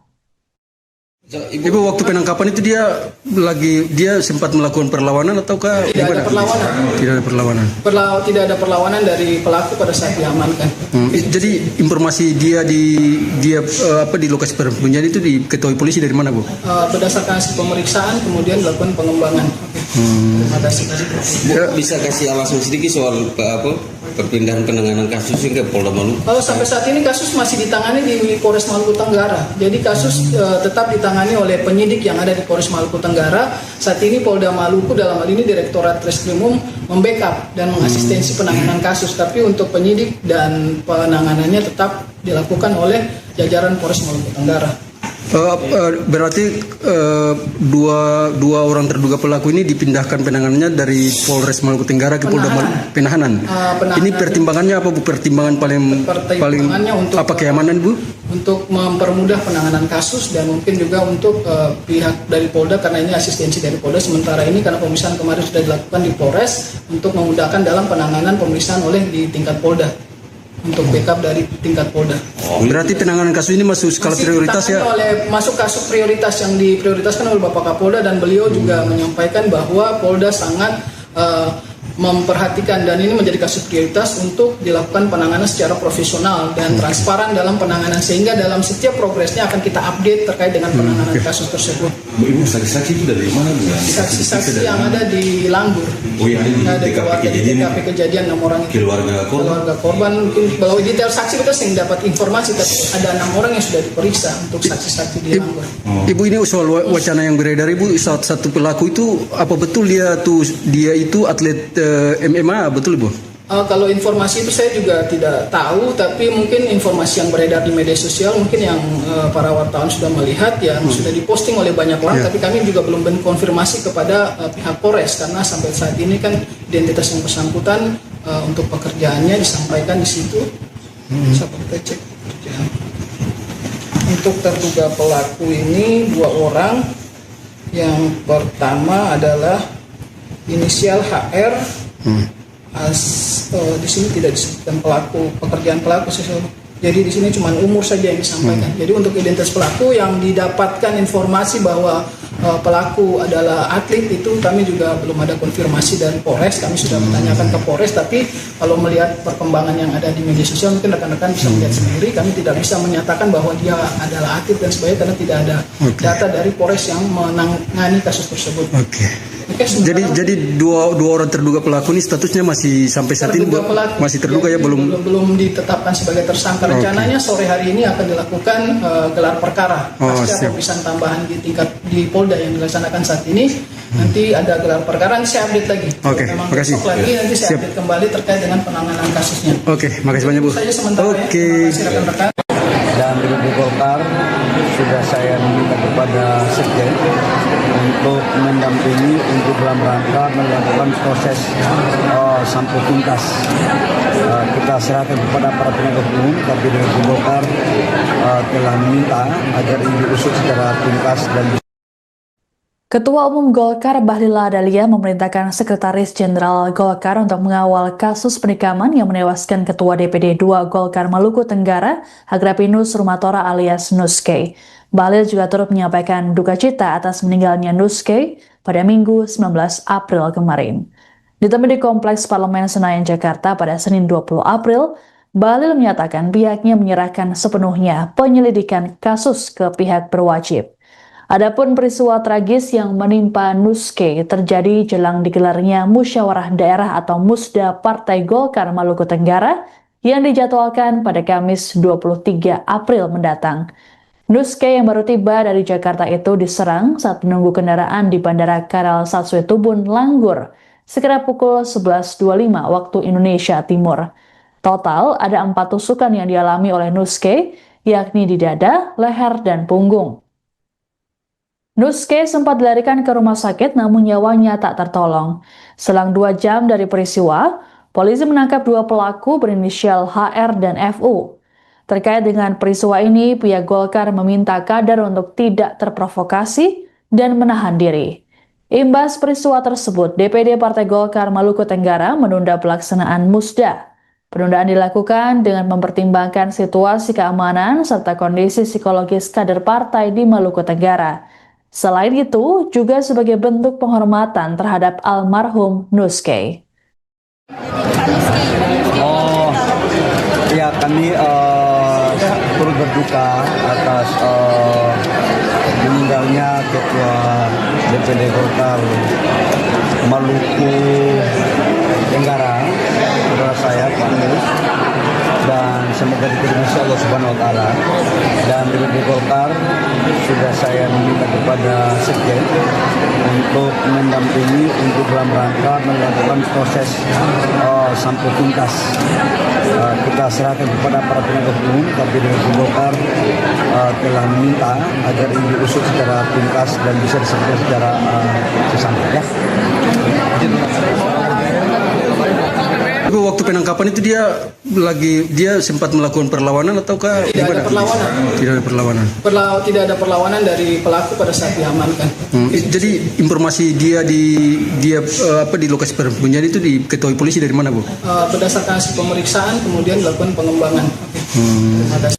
Ibu, waktu penangkapan itu dia sempat melakukan perlawanan ataukah Tidak ada perlawanan. Tidak ada perlawanan. Tidak ada perlawanan dari pelaku pada saat diamankan. Jadi informasi dia di lokasi persembunyian itu diketahui polisi dari mana, Bu? Berdasarkan hasil pemeriksaan kemudian dilakukan pengembangan. Bisa kasih alasan sedikit soal perpindahan penanganan kasus ke Polda Maluku? Kalau sampai saat ini kasus masih ditangani di Polres Maluku Tenggara. Jadi kasus tetap ditangani oleh penyidik yang ada di Polres Maluku Tenggara. Saat ini Polda Maluku dalam hal ini Direktorat Treskrimum membackup dan mengasistensi penanganan kasus. Tapi untuk penyidik dan penanganannya tetap dilakukan oleh jajaran Polres Maluku Tenggara. Berarti dua orang terduga pelaku ini dipindahkan penanganannya dari Polres Maluku Tenggara ke Polda Penahanan. Ini pertimbangannya apa, Bu? Pertimbangan paling untuk apa, keamanan, Bu? Untuk mempermudah penanganan kasus dan mungkin juga untuk pihak dari Polda karena ini asistensi dari Polda. Sementara ini karena pemeriksaan kemarin sudah dilakukan di Polres untuk memudahkan dalam penanganan pemeriksaan oleh di tingkat Polda. Untuk backup dari tingkat Polda. Berarti penanganan kasus ini masuk skala prioritas ya? Masuk kasus prioritas yang diprioritaskan oleh Bapak Kapolda dan beliau juga menyampaikan bahwa Polda sangat memperhatikan dan ini menjadi kasus prioritas untuk dilakukan penanganan secara profesional dan transparan dalam penanganan sehingga dalam setiap progresnya akan kita update terkait dengan penanganan kasus tersebut. Ibu, saksi-saksi itu dari mana, Bu? Saksi-saksi yang ada di Langgur. Oh, yang ada di TKP kejadian 6 orang itu. Keluarga korban mungkin bahwa detail saksi kita sering dapat informasi tapi ada 6 orang yang sudah diperiksa untuk saksi-saksi di Langgur. Ibu, ini soal wacana yang beredar, Ibu, satu pelaku itu apa betul dia itu atlet MMA, betul, Bu? Kalau informasi itu saya juga tidak tahu, tapi mungkin informasi yang beredar di media sosial mungkin yang para wartawan sudah melihat yang sudah diposting oleh banyak orang, tapi kami juga belum konfirmasi kepada pihak Polres karena sampai saat ini kan identitas yang bersangkutan untuk pekerjaannya disampaikan di situ. Bisa kita cek pekerjaan. Untuk terduga pelaku ini 2 orang. Yang pertama adalah inisial HR. Di sini tidak disebutkan pekerjaan pelaku jadi di sini cuma umur saja yang disampaikan. Jadi untuk identitas pelaku yang didapatkan informasi bahwa pelaku adalah atlet itu kami juga belum ada konfirmasi dari Polres. Kami sudah menanyakan ke Polres, tapi kalau melihat perkembangan yang ada di media sosial mungkin rekan-rekan bisa melihat sendiri. Kami tidak bisa menyatakan bahwa dia adalah atlet dan sebagainya karena tidak ada data dari Polres yang menangani kasus tersebut. Oke, sementara Jadi dua orang terduga pelaku ini statusnya masih sampai saat ini terduga pelaku. masih terduga ya, Jadi belum ditetapkan sebagai tersangka. Rencananya sore hari ini akan dilakukan gelar perkara pasca siap. pemeriksaan tambahan di Polda yang dilaksanakan saat ini. Nanti ada gelar perkara, nanti saya update lagi. Oke, Memang makasih. besok lagi nanti saya Siap. update kembali terkait dengan penanganan kasusnya. Oke, makasih banyak Bu. Itu saja sementara ya. Oke. Terima kasih rekan-rekan. Dan DPD Golkar sudah saya minta kepada Sekjen untuk mendampingi untuk dalam rangka melakukan proses sampai tuntas. Kita serahkan kepada para penegak hukum, tapi DPD Golkar telah meminta agar ini diusut secara tuntas dan Ketua Umum Golkar Bahlil Lahadalia memerintahkan Sekretaris Jenderal Golkar untuk mengawal kasus penikaman yang menewaskan Ketua DPD 2 Golkar Maluku Tenggara, Agrapinus Rumatora alias Nuske. Bahlil juga turut menyampaikan duka cita atas meninggalnya Nuske pada Minggu 19 April kemarin. Ditemui di Kompleks Parlemen Senayan, Jakarta pada Senin 20 April, Bahlil menyatakan pihaknya menyerahkan sepenuhnya penyelidikan kasus ke pihak berwajib. Adapun peristiwa tragis yang menimpa Nuske terjadi jelang digelarnya Musyawarah Daerah atau Musda Partai Golkar Maluku Tenggara yang dijadwalkan pada Kamis 23 April mendatang. Nuske yang baru tiba dari Jakarta itu diserang saat menunggu kendaraan di Bandara Karal Satsuetubun, Langgur, sekitar pukul 11.25 waktu Indonesia Timur. Total ada 4 tusukan yang dialami oleh Nuske, yakni di dada, leher, dan punggung. Nuske sempat dilarikan ke rumah sakit namun nyawanya tak tertolong. Selang 2 jam dari peristiwa, polisi menangkap 2 pelaku berinisial HR dan FU. Terkait dengan peristiwa ini, pihak Golkar meminta kader untuk tidak terprovokasi dan menahan diri. Imbas peristiwa tersebut, DPD Partai Golkar Maluku Tenggara menunda pelaksanaan Musda. Penundaan dilakukan dengan mempertimbangkan situasi keamanan serta kondisi psikologis kader partai di Maluku Tenggara. Selain itu, juga sebagai bentuk penghormatan terhadap almarhum Nuske. Ya, kami turut berduka atas meninggalnya Ketua DPD Golkar Maluku Tenggara, saudara saya Pak Nus, dan semoga diterima Allah Subhanahu Wa Taala. Dan DPD Golkar sudah saya minta kepada Sekjen untuk mendampingi untuk dalam rangka melakukan proses sampai tuntas. Kita serahkan kepada para penegak hukum, tapi DPD Golkar telah meminta agar ini diusut secara tuntas dan bisa diselesaikan secara sesama. Ya. Waktu penangkapan itu dia sempat melakukan perlawanan ataukah Tidak ada perlawanan. Tidak ada perlawanan. Tidak ada perlawanan dari pelaku pada saat diamankan. Jadi informasi dia di lokasi persembunyian itu diketahui polisi dari mana, Bu? Berdasarkan hasil pemeriksaan kemudian dilakukan pengembangan. Terima kasih.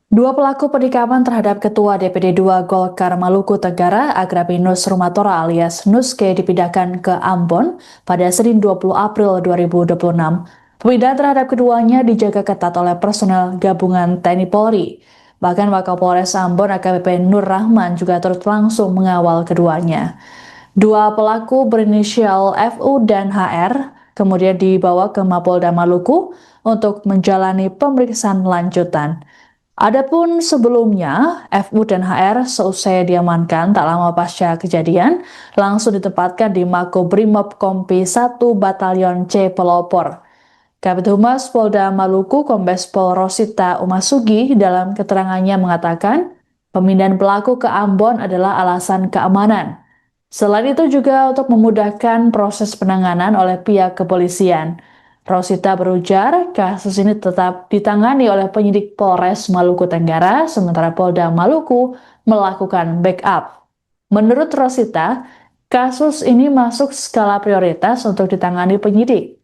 2 pelaku penikaman terhadap Ketua DPD 2 Golkar Maluku Tenggara, Agrapinus Rumatora alias Nuske dipindahkan ke Ambon pada Senin 20 April 2026. Pemindahan terhadap keduanya dijaga ketat oleh personel gabungan TNI Polri. Bahkan Wakapolres Ambon AKBP Nur Rahman juga turut langsung mengawal keduanya. 2 pelaku berinisial FU dan HR kemudian dibawa ke Mapolda Maluku untuk menjalani pemeriksaan lanjutan. Adapun sebelumnya, FU dan HR seusai diamankan tak lama pasca kejadian, langsung ditempatkan di Makobrimob Kompi 1 Batalion C Pelopor. Kabid Humas Polda Maluku Kombes Pol Rosita Umasugi dalam keterangannya mengatakan, pemindahan pelaku ke Ambon adalah alasan keamanan. Selain itu juga untuk memudahkan proses penanganan oleh pihak kepolisian. Rosita berujar, kasus ini tetap ditangani oleh penyidik Polres Maluku Tenggara, sementara Polda Maluku melakukan backup. Menurut Rosita, kasus ini masuk skala prioritas untuk ditangani penyidik.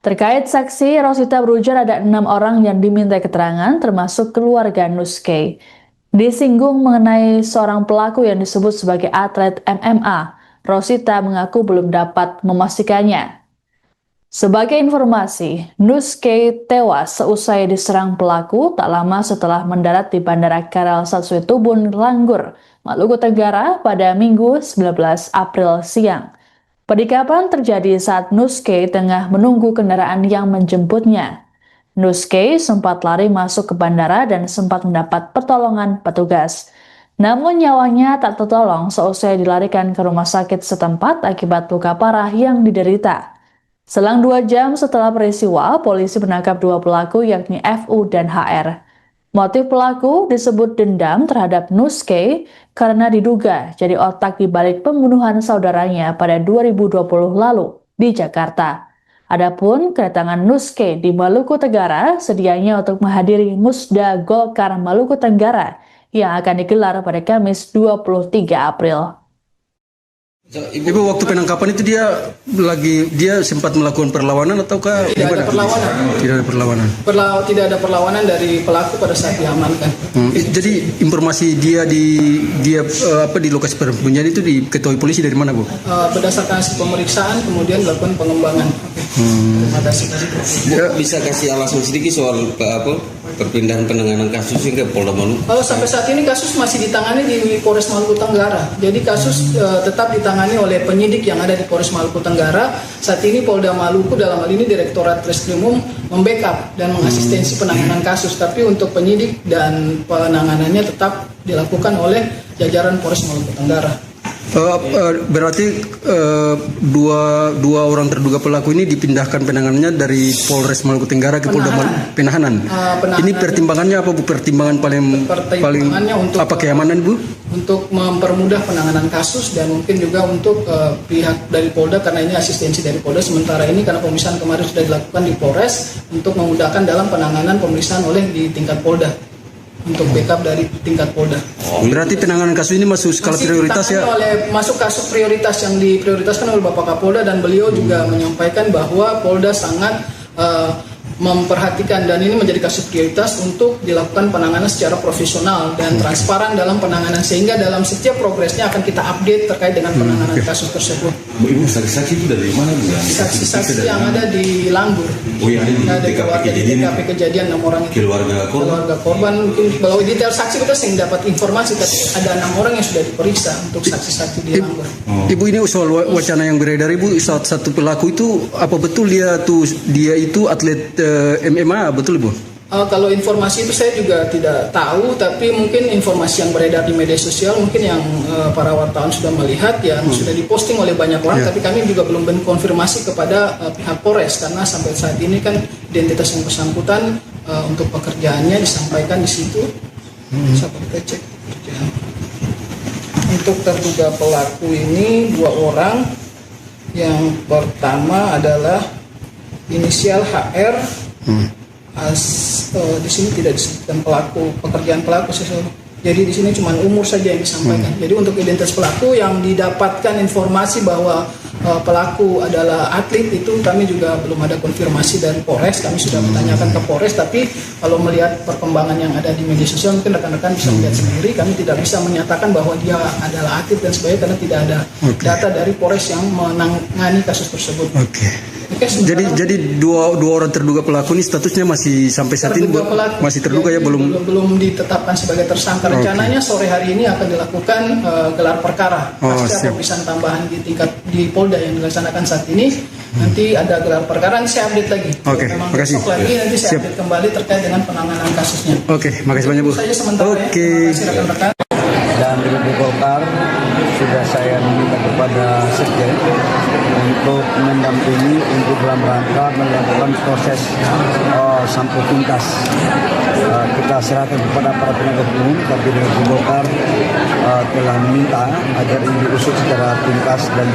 Terkait saksi, Rosita berujar ada 6 orang yang diminta keterangan, termasuk keluarga Nuske. Disinggung mengenai seorang pelaku yang disebut sebagai atlet MMA, Rosita mengaku belum dapat memastikannya. Sebagai informasi, Nuske tewas seusai diserang pelaku tak lama setelah mendarat di Bandara Karal Satsuetubun, Langgur, Maluku Tenggara pada Minggu 19 April siang. Penikapan terjadi saat Nuske tengah menunggu kendaraan yang menjemputnya. Nuske sempat lari masuk ke bandara dan sempat mendapat pertolongan petugas. Namun nyawanya tak tertolong seusai dilarikan ke rumah sakit setempat akibat luka parah yang diderita. Selang 2 jam setelah peristiwa, polisi menangkap 2 pelaku yakni FU dan HR. Motif pelaku disebut dendam terhadap Nuske karena diduga jadi otak di balik pembunuhan saudaranya pada 2020 lalu di Jakarta. Adapun kedatangan Nuske di Maluku Tenggara sedianya untuk menghadiri Musda Golkar Maluku Tenggara yang akan digelar pada Kamis 23 April. Ibu waktu penangkapan itu dia sempat melakukan perlawanan ataukah Tidak ada perlawanan. Tidak ada perlawanan. Tidak ada perlawanan dari pelaku pada saat diamankan. Jadi informasi dia di lokasi persembunyian itu diketahui polisi dari mana, Bu? Berdasarkan hasil pemeriksaan kemudian dilakukan pengembangan. Bu, bisa kasih alasan sedikit soal perpindahan penanganan kasus hingga Polda Maluku? Sampai saat ini kasus masih ditangani di Polres Maluku Tenggara. Jadi kasus tetap ditangani oleh penyidik yang ada di Polres Maluku Tenggara. Saat ini Polda Maluku dalam hal ini Direktorat Reskrimum membackup dan mengasistensi penanganan kasus. Tapi untuk penyidik dan penanganannya tetap dilakukan oleh jajaran Polres Maluku Tenggara. Berarti dua orang terduga pelaku ini dipindahkan penanganannya dari Polres Maluku Tenggara ke Polda Penahanan. Ini pertimbangannya apa, Bu? Pertimbangan paling untuk apa, keamanan, Bu? Untuk mempermudah penanganan kasus dan mungkin juga untuk pihak dari Polda karena ini asistensi dari Polda. Sementara ini karena pemeriksaan kemarin sudah dilakukan di Polres untuk memudahkan dalam penanganan pemeriksaan oleh di tingkat Polda. Untuk backup dari tingkat Polda. Berarti penanganan kasus ini masuk skala prioritas ya? Masuk kasus prioritas yang diprioritaskan oleh Bapak Kapolda dan beliau juga menyampaikan bahwa Polda sangat memperhatikan dan ini menjadi kasus prioritas untuk dilakukan penanganan secara profesional dan transparan dalam penanganan sehingga dalam setiap progresnya akan kita update terkait dengan penanganan kasus tersebut. Ibu saksi-saksi itu dari mana, Bu? Saksi-saksi yang ada di Langgur. Oh, yang ada di TKP kejadian 6 orang itu. Keluarga korban mungkin kalau detail saksi kita sering dapat informasi tapi ada 6 orang yang sudah diperiksa untuk saksi-saksi di Langgur. Ibu, ini soal wacana yang beredar, Ibu, satu pelaku itu apa betul dia itu atlet MMA, betul, Bu? Kalau informasi itu saya juga tidak tahu, tapi mungkin informasi yang beredar di media sosial mungkin yang para wartawan sudah melihat yang sudah diposting oleh banyak orang, tapi kami juga belum konfirmasi kepada pihak Polres karena sampai saat ini kan identitas yang bersangkutan untuk pekerjaannya disampaikan di situ. Bisa kita cek pekerjaan. Untuk terduga pelaku ini 2 orang. Yang pertama adalah inisial HR. Di sini tidak disebutkan pelaku, pekerjaan pelaku sesuatu. Jadi di sini cuma umur saja yang disampaikan. Jadi untuk identitas pelaku yang didapatkan informasi bahwa pelaku adalah atlet itu kami juga belum ada konfirmasi dari Polres. Kami sudah menanyakan ke Polres, tapi kalau melihat perkembangan yang ada di media sosial mungkin rekan-rekan bisa melihat sendiri. Kami tidak bisa menyatakan bahwa dia adalah atlet dan sebagainya karena tidak ada data dari Polres yang menangani kasus tersebut. Jadi dua orang terduga pelaku ini statusnya masih sampai saat ini masih terduga ya, belum ditetapkan sebagai tersangka. Rencananya sore hari ini akan dilakukan gelar perkara pasca pemeriksaan tambahan di Polda yang dilaksanakan saat ini. Nanti ada gelar perkara, nanti saya update lagi. Memang besok lagi nanti saya update kembali terkait dengan penanganan kasusnya. Makasih banyak, Bu. Saja sementara ya. Terima kasih rekan-rekan. Dan di Golkar sudah saya meminta kepada Sekjen untuk mendampingi untuk dalam rangka melakukan proses sampai tuntas. Kita serahkan kepada para penegak hukum, tapi dengan Golkar telah meminta agar ini diusut secara tuntas dan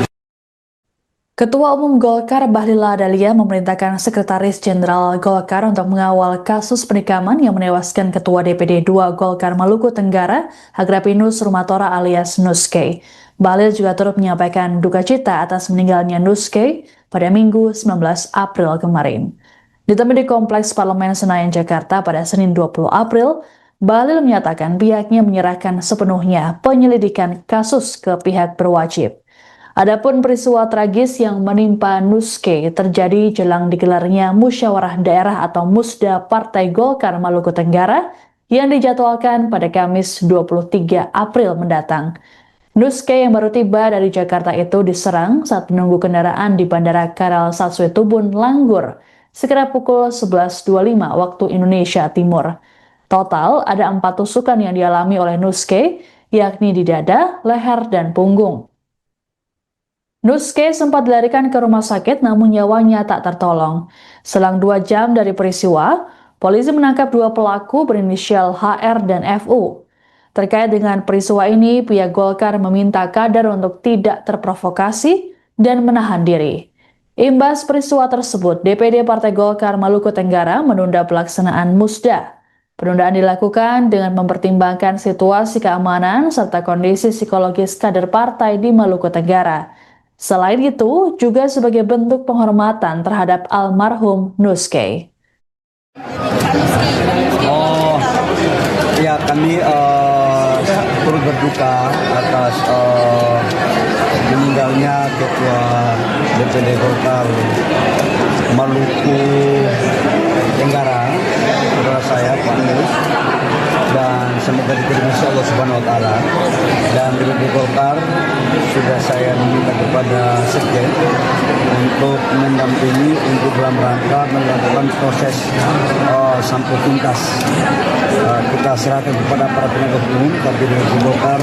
Ketua Umum Golkar Bahlil Lahadalia memerintahkan Sekretaris Jenderal Golkar untuk mengawal kasus penikaman yang menewaskan Ketua DPD 2 Golkar Maluku Tenggara, Agrapinus Rumatora alias Nuske. Bahlil juga turut menyampaikan duka cita atas meninggalnya Nuske pada Minggu 19 April kemarin. Ditemui di Kompleks Parlemen Senayan, Jakarta pada Senin 20 April, Bahlil menyatakan pihaknya menyerahkan sepenuhnya penyelidikan kasus ke pihak berwajib. Adapun peristiwa tragis yang menimpa Nuske terjadi jelang digelarnya Musyawarah Daerah atau Musda Partai Golkar Maluku Tenggara yang dijadwalkan pada Kamis 23 April mendatang. Nuske yang baru tiba dari Jakarta itu diserang saat menunggu kendaraan di Bandara Karal Satsuit Tubun, Langgur, sekitar pukul 11.25 waktu Indonesia Timur. Total ada 4 tusukan yang dialami oleh Nuske, yakni di dada, leher, dan punggung. Nuske sempat dilarikan ke rumah sakit namun nyawanya tak tertolong. Selang 2 jam dari peristiwa, polisi menangkap 2 pelaku berinisial HR dan FU. Terkait dengan peristiwa ini, pihak Golkar meminta kader untuk tidak terprovokasi dan menahan diri. Imbas peristiwa tersebut, DPD Partai Golkar Maluku Tenggara menunda pelaksanaan musda. Penundaan dilakukan dengan mempertimbangkan situasi keamanan serta kondisi psikologis kader partai di Maluku Tenggara. Selain itu, juga sebagai bentuk penghormatan terhadap almarhum Nuske. Ya, kami turut berduka atas meninggalnya Ketua DPD Golkar Maluku Tenggara, saudara saya Pak Nus, dan semoga diterima Allah Subhanahu Wa Taala. Dan DPD Golkar sudah saya meminta kepada Sekjen untuk mendampingi untuk dalam rangka melakukan proses sampai tuntas. Kita serahkan kepada para penegak hukum, tapi DPD Golkar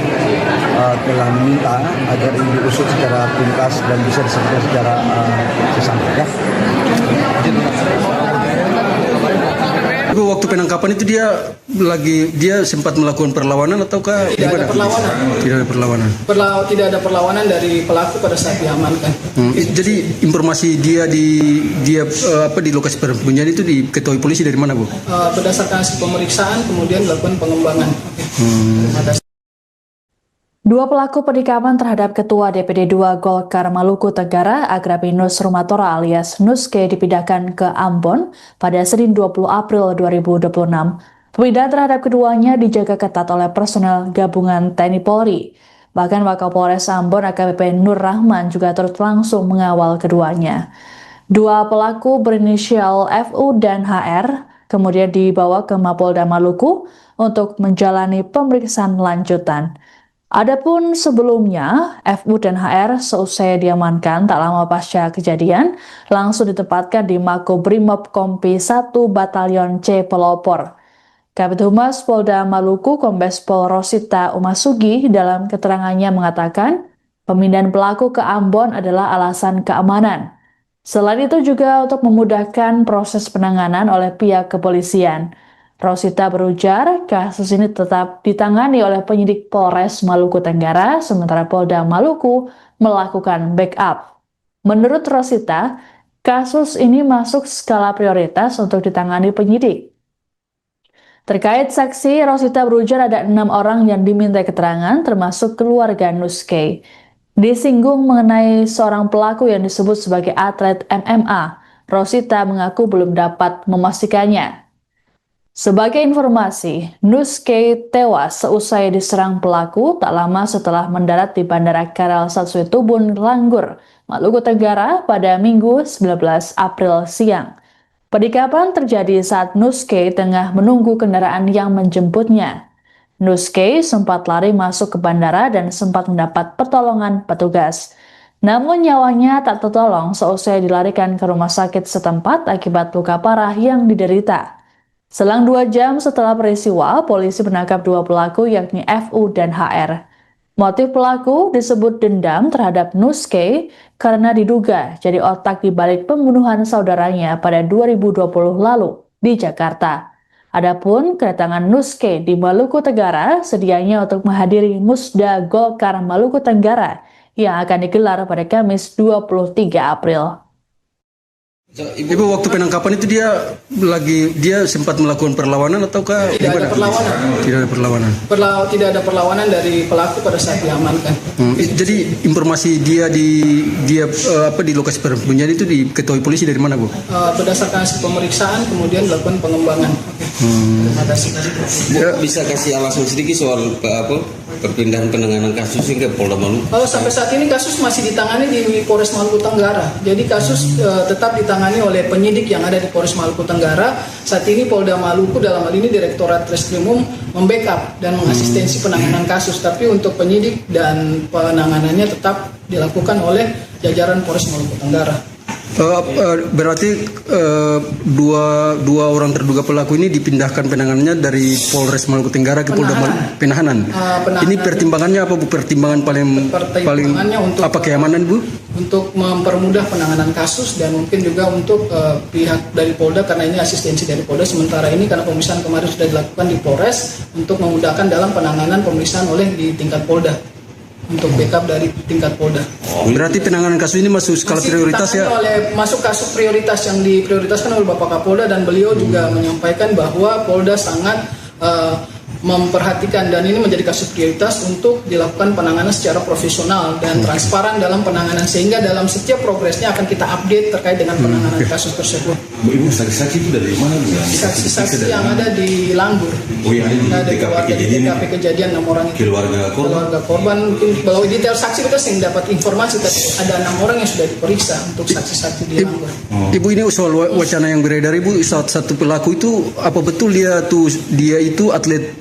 telah meminta agar ini diusut secara tuntas dan bisa diselesaikan secara sesampai. Waktu penangkapan itu dia sempat melakukan perlawanan ataukah tidak ada perlawanan? Tidak ada perlawanan. Tidak ada perlawanan dari pelaku pada saat diamankan. Jadi informasi dia di lokasi persembunyian itu diketahui polisi dari mana, Bu? Berdasarkan hasil pemeriksaan kemudian dilakukan pengembangan. Dua pelaku penikaman terhadap Ketua DPD 2 Golkar Maluku Tenggara, Agrapinus Rumatora alias Nuske, dipindahkan ke Ambon pada Senin 20 April 2026. Pemindahan terhadap keduanya dijaga ketat oleh personel gabungan TNI Polri. Bahkan Wakapolres Ambon AKBP Nur Rahman juga turut langsung mengawal keduanya. Dua pelaku berinisial FU dan HR kemudian dibawa ke Mapolda Maluku untuk menjalani pemeriksaan lanjutan. Adapun sebelumnya, FU dan HR seusai diamankan tak lama pasca kejadian, langsung ditempatkan di Makobrimob Kompi 1 Batalion C Pelopor. Kabid Humas Polda Maluku Kombes Pol Rosita Umasugi dalam keterangannya mengatakan, pemindahan pelaku ke Ambon adalah alasan keamanan. Selain itu juga untuk memudahkan proses penanganan oleh pihak kepolisian. Rosita berujar, kasus ini tetap ditangani oleh penyidik Polres Maluku Tenggara, sementara Polda Maluku melakukan backup. Menurut Rosita, kasus ini masuk skala prioritas untuk ditangani penyidik. Terkait saksi, Rosita berujar ada 6 orang yang diminta keterangan, termasuk keluarga Nuske. Disinggung mengenai seorang pelaku yang disebut sebagai atlet MMA, Rosita mengaku belum dapat memastikannya. Sebagai informasi, Nuske tewas seusai diserang pelaku tak lama setelah mendarat di Bandara Karal Satsuit Tubun, Langgur, Maluku Tenggara pada Minggu 19 April siang. Penikaman terjadi saat Nuske tengah menunggu kendaraan yang menjemputnya. Nuske sempat lari masuk ke bandara dan sempat mendapat pertolongan petugas. Namun nyawanya tak tertolong seusai dilarikan ke rumah sakit setempat akibat luka parah yang diderita. Selang 2 jam setelah peristiwa, polisi menangkap 2 pelaku yakni FU dan HR. Motif pelaku disebut dendam terhadap Nuske karena diduga jadi otak di balik pembunuhan saudaranya pada 2020 lalu di Jakarta. Adapun kedatangan Nuske di Maluku Tenggara sedianya untuk menghadiri Musda Golkar Maluku Tenggara yang akan digelar pada Kamis 23 April. Ibu, waktu penangkapan itu dia sempat melakukan perlawanan ataukah tidak ada perlawanan? Tidak ada perlawanan. Tidak ada perlawanan dari pelaku pada saat diamankan. Jadi informasi dia di lokasi persembunyian itu diketahui polisi dari mana, Bu? Berdasarkan hasil pemeriksaan kemudian dilakukan pengembangan. Terima kasih. Bisa kasih alasan sedikit soal perpindahan penanganan kasus ke Polda Maluku? Sampai saat ini kasus masih ditangani di Polres Maluku Tenggara. Jadi kasus tetap ditangani oleh penyidik yang ada di Polres Maluku Tenggara. Saat ini Polda Maluku dalam hal ini Direktorat Reskrimum membackup dan mengasistensi penanganan kasus. Tapi untuk penyidik dan penanganannya tetap dilakukan oleh jajaran Polres Maluku Tenggara. Berarti dua orang terduga pelaku ini dipindahkan penanganannya dari Polres Maluku Tenggara ke Polda Penahanan. Ini pertimbangannya apa Bu? Pertimbangan paling untuk apa, keamanan Bu? Untuk mempermudah penanganan kasus dan mungkin juga untuk pihak dari Polda, karena ini asistensi dari Polda. Sementara ini karena pemeriksaan kemarin sudah dilakukan di Polres untuk memudahkan dalam penanganan pemeriksaan oleh di tingkat Polda. Untuk backup dari tingkat Polda. Berarti penanganan kasus ini masuk skala prioritas ya? Masuk kasus prioritas yang diprioritaskan oleh Bapak Kapolda, dan beliau juga menyampaikan bahwa Polda sangat memperhatikan dan ini menjadi kasus prioritas untuk dilakukan penanganan secara profesional dan transparan dalam penanganan, sehingga dalam setiap progresnya akan kita update terkait dengan penanganan kasus tersebut. Ibu, saksi-saksi itu dari mana Bu? Saksi-saksi yang ada di Langgur. Oh, yang ada di TKP kejadian 6 orang itu. Keluarga korban mungkin kalau detail saksi kita sering dapat informasi, tapi ada 6 orang yang sudah diperiksa untuk saksi-saksi di Langgur. Ibu, ini soal wacana yang beredar Ibu, satu pelaku itu apa betul dia itu atlet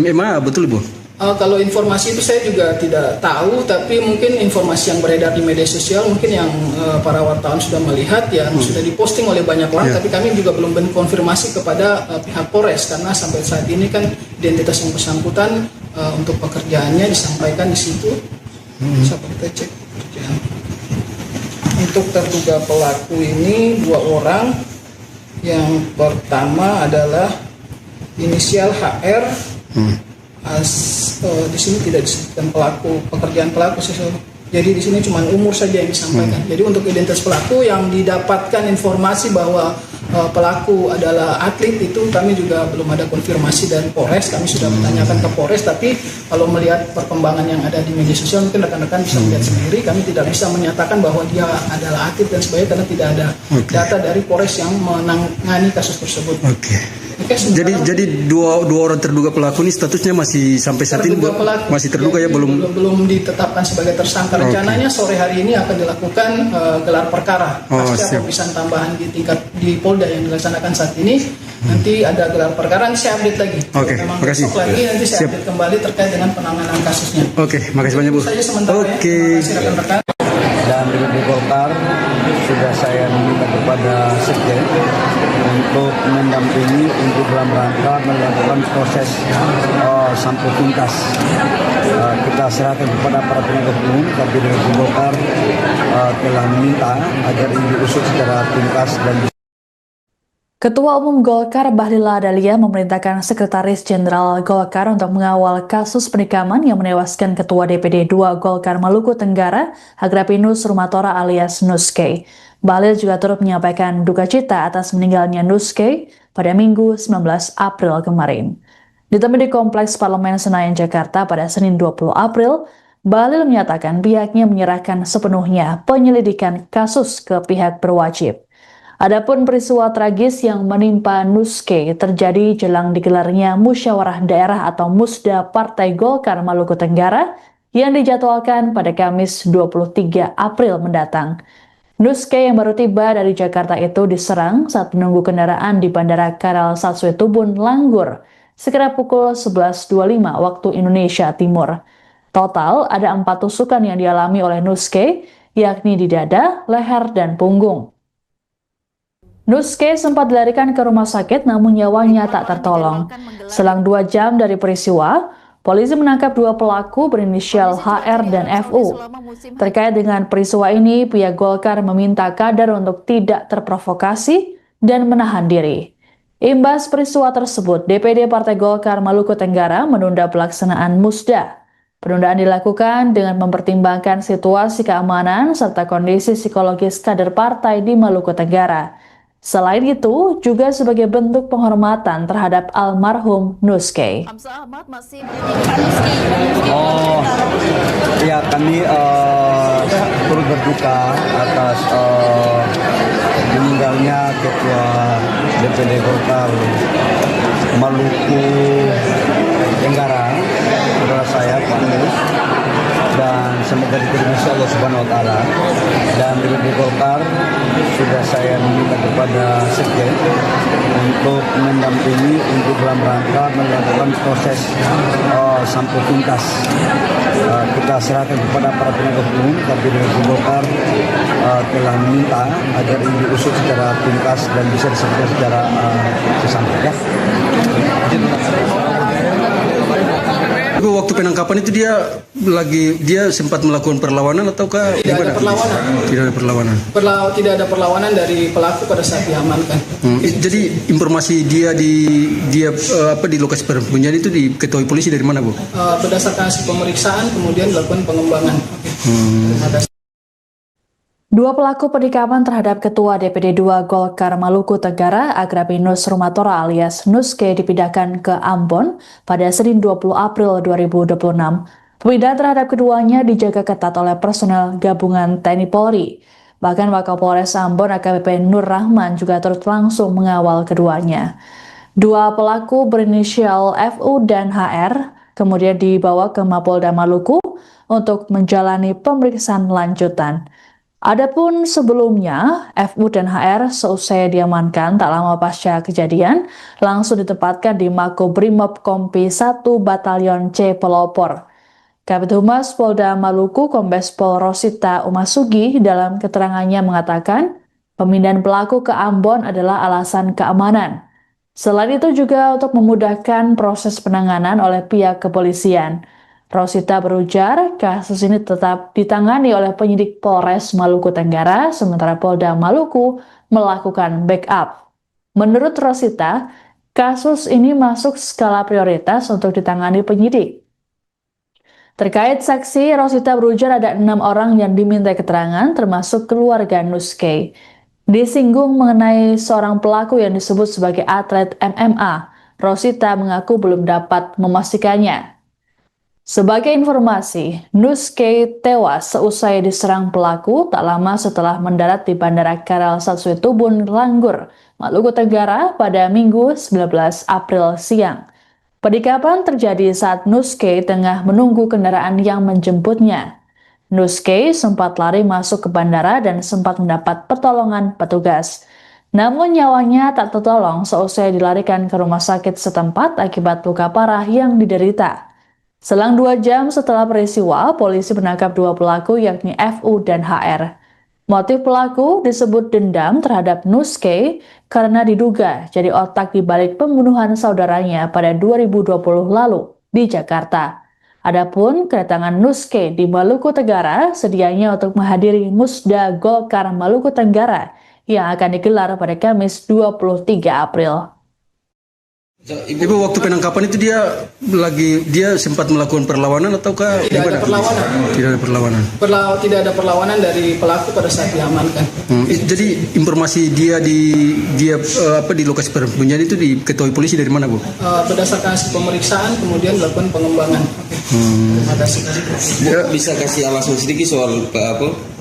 MMA, betul Bu? Kalau informasi itu saya juga tidak tahu, tapi mungkin informasi yang beredar di media sosial mungkin yang para wartawan sudah melihat, yang sudah diposting oleh banyak orang, tapi kami juga belum konfirmasi kepada pihak Polres, karena sampai saat ini kan identitas yang bersangkutan untuk pekerjaannya disampaikan di situ. Sampai kita cek pekerjaan. Untuk terduga pelaku ini 2 orang. Yang pertama adalah inisial HR. Di sini tidak disebutkan pelaku, pekerjaan pelaku, jadi di sini cuma umur saja yang disampaikan. Jadi untuk identitas pelaku yang didapatkan informasi bahwa pelaku adalah atlet, itu kami juga belum ada konfirmasi dari Polres. Kami sudah bertanyakan ke Polres, tapi kalau melihat perkembangan yang ada di media sosial mungkin rekan-rekan bisa melihat sendiri. Kami tidak bisa menyatakan bahwa dia adalah atlet dan sebagainya karena tidak ada data dari Polres yang menangani kasus tersebut. Jadi dua orang terduga pelaku ini statusnya masih sampai saat ini masih terduga ya, belum ditetapkan sebagai tersangka. Rencananya sore hari ini akan dilakukan gelar perkara pasca pemeriksaan tambahan di Polda yang dilaksanakan saat ini. Nanti ada gelar perkara, nanti saya update lagi. Makasih. Nanti saya update kembali terkait dengan penanganan kasusnya. Makasih banyak Bu. Saya sementara ya. Terima kasih rekan-rekan. Dan di Golkar sudah saya meminta kepada Sekjen untuk mendampingi untuk dalam rangka melakukan proses sampai tuntas. Kita serahkan kepada para penegak hukum, tapi di Golkar telah meminta agar ini diusut secara tuntas dan Ketua Umum Golkar Bahlil Lahadalia memerintahkan Sekretaris Jenderal Golkar untuk mengawal kasus penikaman yang menewaskan Ketua DPD 2 Golkar Maluku Tenggara, Agrapinus Rumatora alias Nuske. Bahlil juga turut menyampaikan duka cita atas meninggalnya Nuske pada Minggu 19 April kemarin. Ditemui di Kompleks Parlemen Senayan, Jakarta pada Senin 20 April, Bahlil menyatakan pihaknya menyerahkan sepenuhnya penyelidikan kasus ke pihak berwajib. Adapun peristiwa tragis yang menimpa Nuske terjadi jelang digelarnya Musyawarah Daerah atau Musda Partai Golkar Maluku Tenggara yang dijadwalkan pada Kamis 23 April mendatang. Nuske yang baru tiba dari Jakarta itu diserang saat menunggu kendaraan di Bandara Karal Satsue Tubun, Langgur, sekitar pukul 11.25 waktu Indonesia Timur. Total ada 4 tusukan yang dialami oleh Nuske, yakni di dada, leher, dan punggung. Nuske sempat dilarikan ke rumah sakit namun nyawanya tak tertolong. Selang 2 jam dari peristiwa, polisi menangkap 2 pelaku berinisial HR dan FU. Terkait dengan peristiwa ini, pihak Golkar meminta kader untuk tidak terprovokasi dan menahan diri. Imbas peristiwa tersebut, DPD Partai Golkar Maluku Tenggara menunda pelaksanaan Musda. Penundaan dilakukan dengan mempertimbangkan situasi keamanan serta kondisi psikologis kader partai di Maluku Tenggara. Selain itu, juga sebagai bentuk penghormatan terhadap almarhum Nuske. Ya, kami turut berduka atas meninggalnya Ketua DPD Golkar Maluku Tenggara, saudara saya Pak Nus, dan semoga diterima Allah Subhanahu Wa Taala. Dan DPD Golkar sudah saya minta kepada Sekjen untuk mendampingi untuk dalam rangka melakukan proses sampai tuntas. Kita serahkan kepada para penegak hukum, tapi DPD Golkar telah meminta agar ini diusut secara tuntas dan bisa diselesaikan secara sesampai. Waktu penangkapan itu dia sempat melakukan perlawanan ataukah tidak ada perlawanan? Tidak ada perlawanan. Tidak ada perlawanan dari pelaku pada saat diamankan. Jadi informasi dia di lokasi persembunyian itu diketahui polisi dari mana, Bu? Berdasarkan hasil pemeriksaan kemudian dilakukan pengembangan. Dua pelaku penikaman terhadap Ketua DPD 2 Golkar Maluku Tenggara, Agrapinus Rumatora alias Nuske, dipindahkan ke Ambon pada Senin 20 April 2026. Pemindahan terhadap keduanya dijaga ketat oleh personel gabungan TNI Polri. Bahkan Wakapolres Ambon AKBP Nur Rahman juga turut langsung mengawal keduanya. Dua pelaku berinisial FU dan HR kemudian dibawa ke Mapolda Maluku untuk menjalani pemeriksaan lanjutan. Adapun sebelumnya, FU dan HR seusai diamankan tak lama pasca kejadian, langsung ditempatkan di Makobrimob Kompi 1 Batalion C Pelopor. Kabid Humas Polda Maluku Kombes Pol Rosita Umasugi dalam keterangannya mengatakan, pemindahan pelaku ke Ambon adalah alasan keamanan. Selain itu juga untuk memudahkan proses penanganan oleh pihak kepolisian. Rosita berujar, kasus ini tetap ditangani oleh penyidik Polres Maluku Tenggara, sementara Polda Maluku melakukan backup. Menurut Rosita, kasus ini masuk skala prioritas untuk ditangani penyidik. Terkait saksi, Rosita berujar ada 6 orang yang diminta keterangan, termasuk keluarga Nuske. Disinggung mengenai seorang pelaku yang disebut sebagai atlet MMA, Rosita mengaku belum dapat memastikannya. Sebagai informasi, Nuske tewas seusai diserang pelaku tak lama setelah mendarat di Bandara Karel Satsuetubun, Langgur, Maluku Tenggara pada Minggu 19 April siang. Penikaman terjadi saat Nuske tengah menunggu kendaraan yang menjemputnya. Nuske sempat lari masuk ke bandara dan sempat mendapat pertolongan petugas. Namun nyawanya tak tertolong seusai dilarikan ke rumah sakit setempat akibat luka parah yang diderita. Selang 2 jam setelah peristiwa, polisi menangkap 2 pelaku yakni FU dan HR. Motif pelaku disebut dendam terhadap Nuske karena diduga jadi otak di balik pembunuhan saudaranya pada 2020 lalu di Jakarta. Adapun kedatangan Nuske di Maluku Tenggara sedianya untuk menghadiri Musda Golkar Maluku Tenggara yang akan digelar pada Kamis 23 April. Ibu, waktu penangkapan itu dia sempat melakukan perlawanan ataukah tidak ada perlawanan? Tidak ada perlawanan. Tidak ada perlawanan dari pelaku pada saat diamankan. Jadi informasi dia di lokasi persembunyian itu diketahui polisi dari mana, Bu? Berdasarkan hasil pemeriksaan kemudian dilakukan pengembangan. Bisa kasih alasan sedikit soal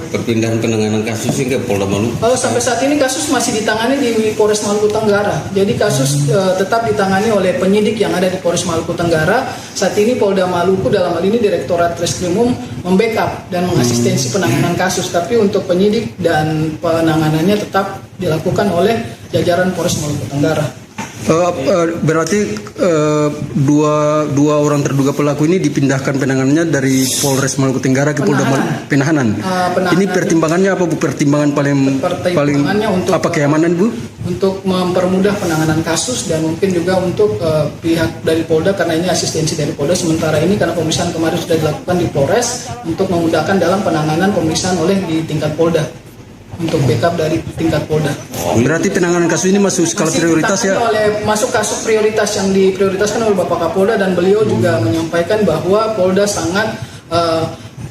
perpindahan penanganan kasus hingga Polda Maluku? Sampai saat ini kasus masih ditangani di Polres Maluku Tenggara. Jadi kasus tetap ditangani oleh penyidik yang ada di Polres Maluku Tenggara. Saat ini Polda Maluku dalam hal ini Direktorat Reskrimum membackup dan mengasistensi penanganan kasus. Tapi untuk penyidik dan penanganannya tetap dilakukan oleh jajaran Polres Maluku Tenggara. Berarti dua orang terduga pelaku ini dipindahkan penanganannya dari Polres Maluku Tenggara ke Polda Penahanan. Ini pertimbangannya apa, Bu? Pertimbangan paling untuk apa, keamanan, Bu? Untuk mempermudah penanganan kasus dan mungkin juga untuk pihak dari Polda karena ini asistensi dari Polda. Sementara ini karena pemeriksaan kemarin sudah dilakukan di Polres untuk memudahkan dalam penanganan pemeriksaan oleh di tingkat Polda. Untuk backup dari tingkat Polda. Berarti penanganan kasus ini masuk skala prioritas ya? Masuk kasus prioritas yang diprioritaskan oleh Bapak Kapolda dan beliau juga menyampaikan bahwa Polda sangat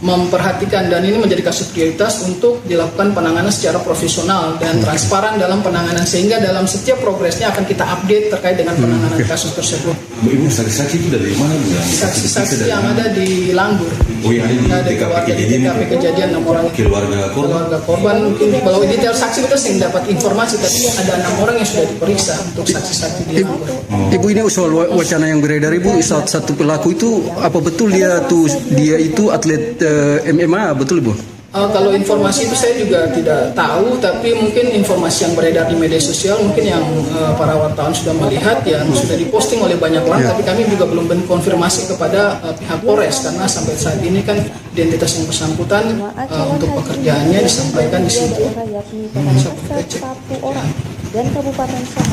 memperhatikan dan ini menjadi kasus prioritas untuk dilakukan penanganan secara profesional dan transparan dalam penanganan sehingga dalam setiap progresnya akan kita update terkait dengan penanganan kasus tersebut. Ibu saksi-saksi itu dari mana Bu? Saksi-saksi yang ada di Langgur. Oh yang ada di TKP kejadian itu? TKP kejadian 6 orang itu. Keluarga korban? Keluarga korban mungkin kalau detail saksi kita sih dapat informasi, tapi ada 6 orang yang sudah diperiksa untuk saksi-saksi di Langgur. Ibu, ini soal wacana yang beredar Ibu, satu pelaku itu apa betul dia itu atlet MMA, betul Ibu? Kalau informasi itu saya juga tidak tahu, tapi mungkin informasi yang beredar di media sosial mungkin yang para wartawan sudah melihat, yang sudah diposting oleh banyak orang, tapi kami juga belum konfirmasi kepada pihak Polres karena sampai saat ini kan identitas yang bersangkutan untuk pekerjaannya disampaikan di situ.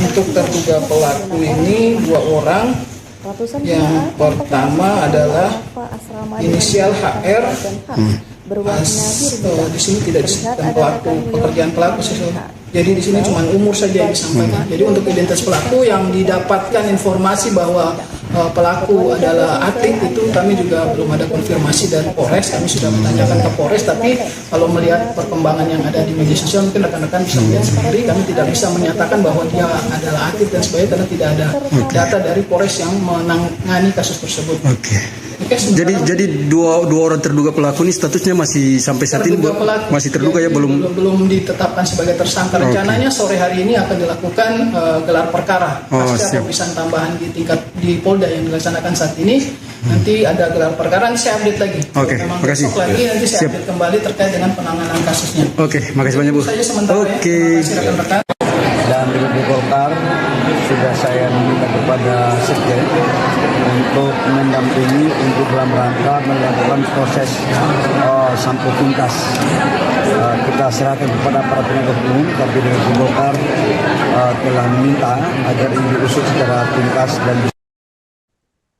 Untuk terduga pelaku ini 2 orang. Yang pertama adalah inisial HR. Di sini tidak disebutkan pekerjaan pelaku. Jadi di sini cuma umur saja yang disampaikan. Jadi untuk identitas pelaku yang didapatkan informasi bahwa pelaku adalah atlet itu kami juga belum ada konfirmasi dari Polres. Kami sudah menanyakan ke Polres, tapi kalau melihat perkembangan yang ada di media sosial mungkin rekan-rekan bisa melihat sendiri. Kami tidak bisa menyatakan bahwa dia adalah atlet dan sebagainya karena tidak ada data dari Polres yang menangani kasus tersebut. Jadi dua orang terduga pelaku ini statusnya masih sampai saat ini masih terduga ya, belum ditetapkan sebagai tersangka. Rencananya sore hari ini akan dilakukan gelar perkara pasca pemeriksaan tambahan di Polda yang dilaksanakan saat ini. Nanti ada gelar perkara, nanti saya update lagi. Makasih. Nanti saya update kembali terkait dengan penanganan kasusnya. Makasih banyak Bu. Saja sementara ya. Terima kasih rekan-rekan. Dan di Golkar sudah saya meminta kepada Sekjen untuk mendampingi untuk dalam rangka melakukan proses sampai tuntas. Kita serahkan kepada para penegak hukum, tapi dengan Golkar telah meminta agar ini diusut secara tuntas dan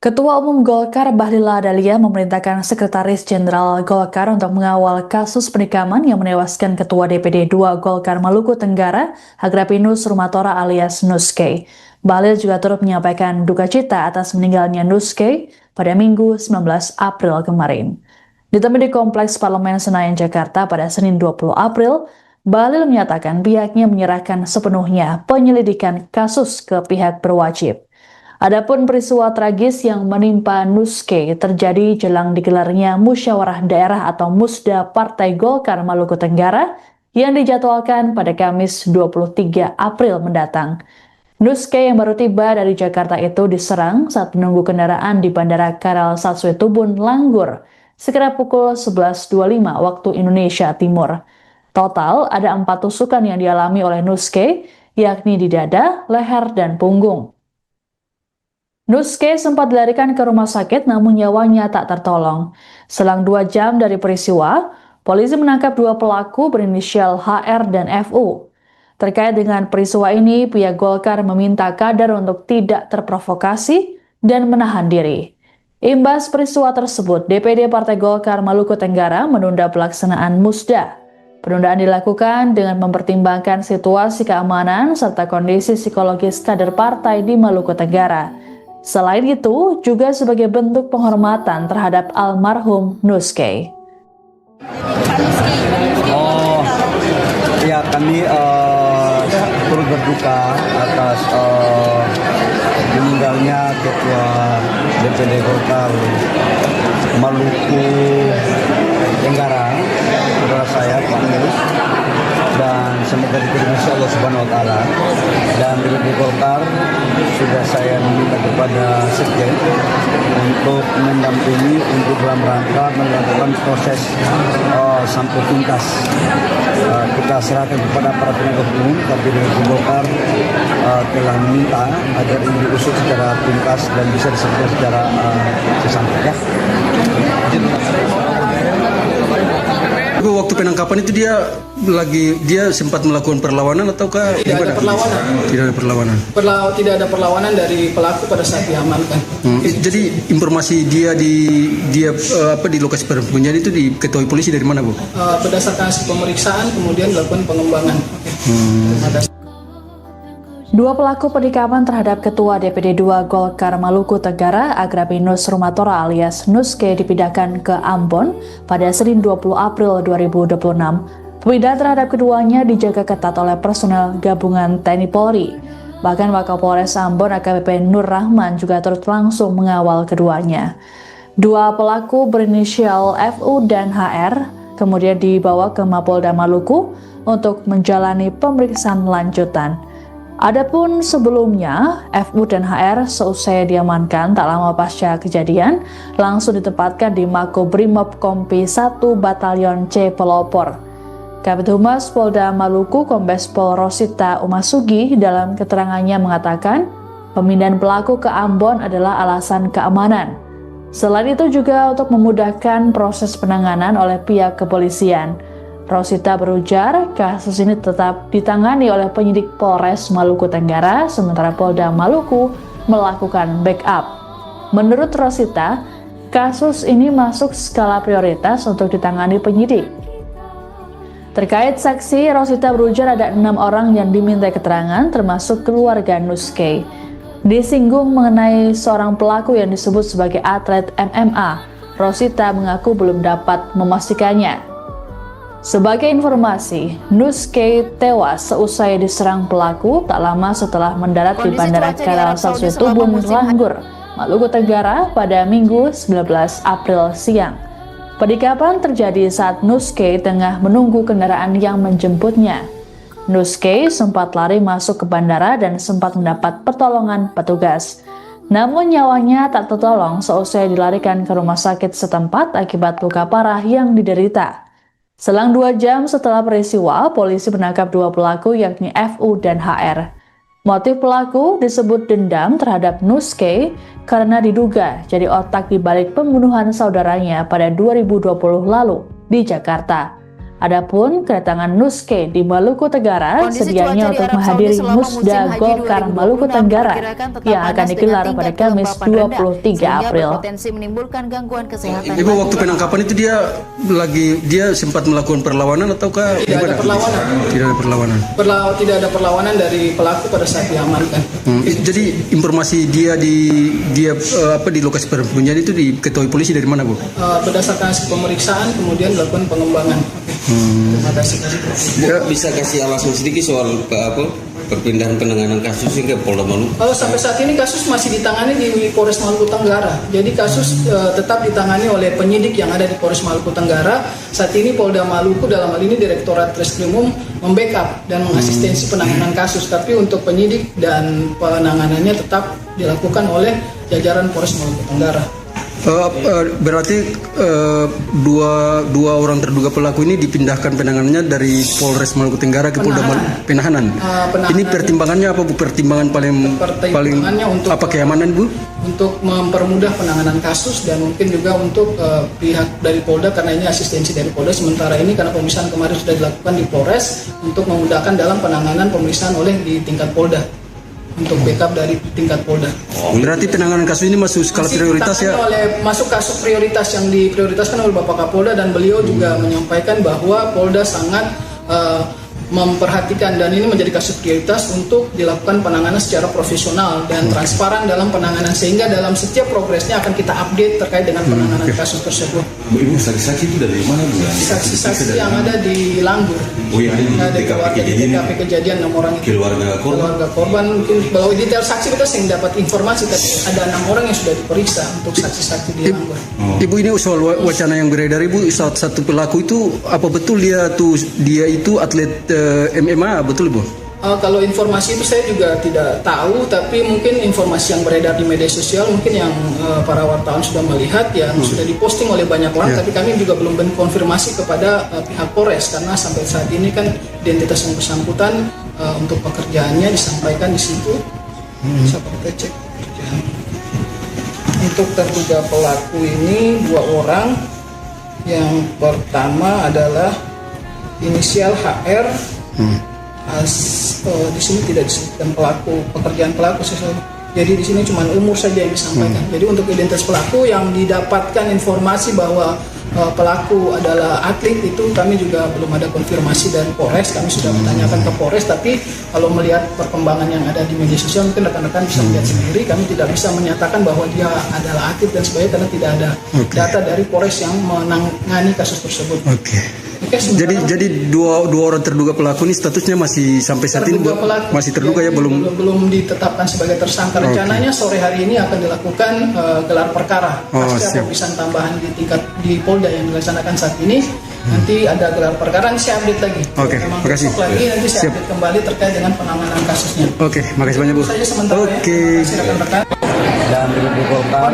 Ketua Umum Golkar Bahlil Lahadalia memerintahkan Sekretaris Jenderal Golkar untuk mengawal kasus penikaman yang menewaskan Ketua DPD 2 Golkar Maluku Tenggara, Agrapinus Rumatora alias Nuske. Bahlil juga turut menyampaikan duka cita atas meninggalnya Nuske pada Minggu 19 April kemarin. Ditemui di Kompleks Parlemen Senayan, Jakarta pada Senin 20 April, Bahlil menyatakan pihaknya menyerahkan sepenuhnya penyelidikan kasus ke pihak berwajib. Adapun peristiwa tragis yang menimpa Nuske terjadi jelang digelarnya Musyawarah Daerah atau Musda Partai Golkar Maluku Tenggara yang dijadwalkan pada Kamis 23 April mendatang. Nuske yang baru tiba dari Jakarta itu diserang saat menunggu kendaraan di Bandara Karal Satsuetubun, Langgur, sekitar pukul 11.25 waktu Indonesia Timur. Total ada 4 tusukan yang dialami oleh Nuske, yakni di dada, leher, dan punggung. Nuske sempat dilarikan ke rumah sakit namun nyawanya tak tertolong. Selang 2 jam dari peristiwa, polisi menangkap 2 pelaku berinisial HR dan FU. Terkait dengan peristiwa ini, pihak Golkar meminta kader untuk tidak terprovokasi dan menahan diri. Imbas peristiwa tersebut, DPD Partai Golkar Maluku Tenggara menunda pelaksanaan Musda. Penundaan dilakukan dengan mempertimbangkan situasi keamanan serta kondisi psikologis kader partai di Maluku Tenggara. Selain itu, juga sebagai bentuk penghormatan terhadap almarhum Nuske. Ya kami turut berduka atas meninggalnya Ketua DPD Golkar Maluku Tenggara, saudara saya Pak Nus, dan semoga diterima Allah Subhanahu Wa Taala. Dan di Golkar sudah saya meminta kepada Sekjen untuk mendampingi untuk dalam rangka melakukan proses sampai tuntas. Kita serahkan kepada para penegak hukum, tapi di Golkar telah meminta agar ini diusut secara tuntas dan bisa diselesaikan secara sesampai. Waktu penangkapan itu dia sempat melakukan perlawanan ataukah tidak ada perlawanan? Tidak ada perlawanan. Tidak ada perlawanan dari pelaku pada saat diamankan. Jadi informasi dia di lokasi penyembunyian itu diketahui polisi dari mana, Bu? Berdasarkan hasil pemeriksaan kemudian dilakukan pengembangan. Dua pelaku penikaman terhadap Ketua DPD 2 Golkar Maluku Tenggara, Agrapinus Rumatora alias Nuske dipindahkan ke Ambon pada Senin 20 April 2026. Pemindahan terhadap keduanya dijaga ketat oleh personel gabungan TNI Polri. Bahkan Wakapolres Ambon AKBP Nur Rahman juga turut langsung mengawal keduanya. Dua pelaku berinisial FU dan HR kemudian dibawa ke Mapolda Maluku untuk menjalani pemeriksaan lanjutan. Adapun sebelumnya, FU dan HR seusai diamankan tak lama pasca kejadian, langsung ditempatkan di Makobrimob Kompi 1 Batalion C Pelopor. Kabid Humas Polda Maluku Kombes Pol Rosita Umasugi dalam keterangannya mengatakan, pemindahan pelaku ke Ambon adalah alasan keamanan. Selain itu juga untuk memudahkan proses penanganan oleh pihak kepolisian. Rosita berujar, kasus ini tetap ditangani oleh penyidik Polres Maluku Tenggara, sementara Polda Maluku melakukan backup. Menurut Rosita, kasus ini masuk skala prioritas untuk ditangani penyidik. Terkait saksi, Rosita berujar ada 6 orang yang diminta keterangan, termasuk keluarga Nuskay. Disinggung mengenai seorang pelaku yang disebut sebagai atlet MMA, Rosita mengaku belum dapat memastikannya. Sebagai informasi, Nuskay tewas seusai diserang pelaku tak lama setelah mendarat di Bandara Karal Salsu Tubun, Langgur, Maluku Tenggara pada Minggu 19 April siang. Penikapan terjadi saat Nuskay tengah menunggu kendaraan yang menjemputnya. Nuskay sempat lari masuk ke bandara dan sempat mendapat pertolongan petugas. Namun nyawanya tak tertolong seusai dilarikan ke rumah sakit setempat akibat luka parah yang diderita. Selang 2 jam setelah peristiwa, polisi menangkap 2 pelaku yakni FU dan HR. Motif pelaku disebut dendam terhadap Nuskay karena diduga jadi otak di balik pembunuhan saudaranya pada 2020 lalu di Jakarta. Adapun kedatangan Nuskay di Maluku Tenggara sedianya untuk menghadiri Musda Golkar Maluku Tenggara yang akan digelar pada Kamis 23 April. Ibu, waktu penangkapan itu dia sempat melakukan perlawanan ataukah tidak ada perlawanan? Tidak ada perlawanan. Tidak ada perlawanan dari pelaku pada saat diamankan. Jadi informasi dia di lokasi persembunyian itu diketahui polisi dari mana, Bu? Berdasarkan hasil pemeriksaan kemudian dilakukan pengembangan. Terima kasih. Bisa kasih alasan sedikit soal perpindahan penanganan kasus hingga Polda Maluku? Kalau sampai saat ini kasus masih ditangani di Polres Maluku Tenggara. Jadi kasus tetap ditangani oleh penyidik yang ada di Polres Maluku Tenggara. Saat ini Polda Maluku dalam hal ini Direktorat Treskrimum membackup dan mengasistensi penanganan kasus. Tapi untuk penyidik dan penanganannya tetap dilakukan oleh jajaran Polres Maluku Tenggara. Berarti dua orang terduga pelaku ini dipindahkan penanganannya dari Polres Maluku Tenggara ke Polda Penahanan. Ini pertimbangannya apa, Bu? Pertimbangan paling untuk apa, keamanan, Bu? Untuk mempermudah penanganan kasus dan mungkin juga untuk pihak dari Polda karena ini asistensi dari Polda. Sementara ini karena pemeriksaan kemarin sudah dilakukan di Polres untuk memudahkan dalam penanganan pemeriksaan oleh di tingkat Polda. Untuk backup dari tingkat Polda. Berarti penanganan kasus ini masuk skala prioritas ya? Masuk kasus prioritas yang diprioritaskan oleh Bapak Kapolda dan beliau juga menyampaikan bahwa Polda sangat memperhatikan dan ini menjadi kasus prioritas untuk dilakukan penanganan secara profesional dan transparan dalam penanganan sehingga dalam setiap progresnya akan kita update terkait dengan penanganan kasus tersebut. Ibu, saksi-saksi itu dari mana, Bu? Saksi-saksi yang ada di Langgur. Oh, yang ada di TKP kejadian 6 orang itu. Keluarga korban mungkin kalau detail saksi kita sering dapat informasi tapi ada 6 orang yang sudah diperiksa untuk saksi-saksi di Langgur. Ibu, ini soal wacana yang beredar, Ibu, satu pelaku itu apa betul dia itu atlet MMA, betul, Bu? Kalau informasi itu saya juga tidak tahu, tapi mungkin informasi yang beredar di media sosial mungkin yang para wartawan sudah melihat yang sudah diposting oleh banyak orang, tapi kami juga belum konfirmasi kepada pihak Polres karena sampai saat ini kan identitas yang bersangkutan untuk pekerjaannya disampaikan di situ. Bisa kita cek pekerjaan. Untuk terduga pelaku ini 2 orang. Yang pertama adalah inisial HR. Di sini tidak disebutkan pekerjaan pelaku. Jadi di sini cuma umur saja yang disampaikan. Jadi untuk identitas pelaku yang didapatkan informasi bahwa pelaku adalah atlet itu kami juga belum ada konfirmasi dari Polres. Kami sudah menanyakan ke Polres, tapi kalau melihat perkembangan yang ada di media sosial mungkin rekan-rekan bisa melihat sendiri. Kami tidak bisa menyatakan bahwa dia adalah atlet dan sebagainya karena tidak ada data dari Polres yang menangani kasus tersebut. Oke, sementara Jadi dua orang terduga pelaku ini statusnya masih sampai saat ini terduga pelaku. masih terduga ya, belum ditetapkan sebagai tersangka. Rencananya sore hari ini akan dilakukan gelar perkara. Pasti ada pemeriksaan tambahan di Polda yang dilaksanakan saat ini. Nanti ada gelar perkara, nanti saya update lagi. Oke, makasih. Lagi nanti saya update kembali terkait dengan penanganan kasusnya. Oke, makasih banyak Bu. Saja sementara Oke. ya. Terima kasih rekan-rekan. Dan di Golkar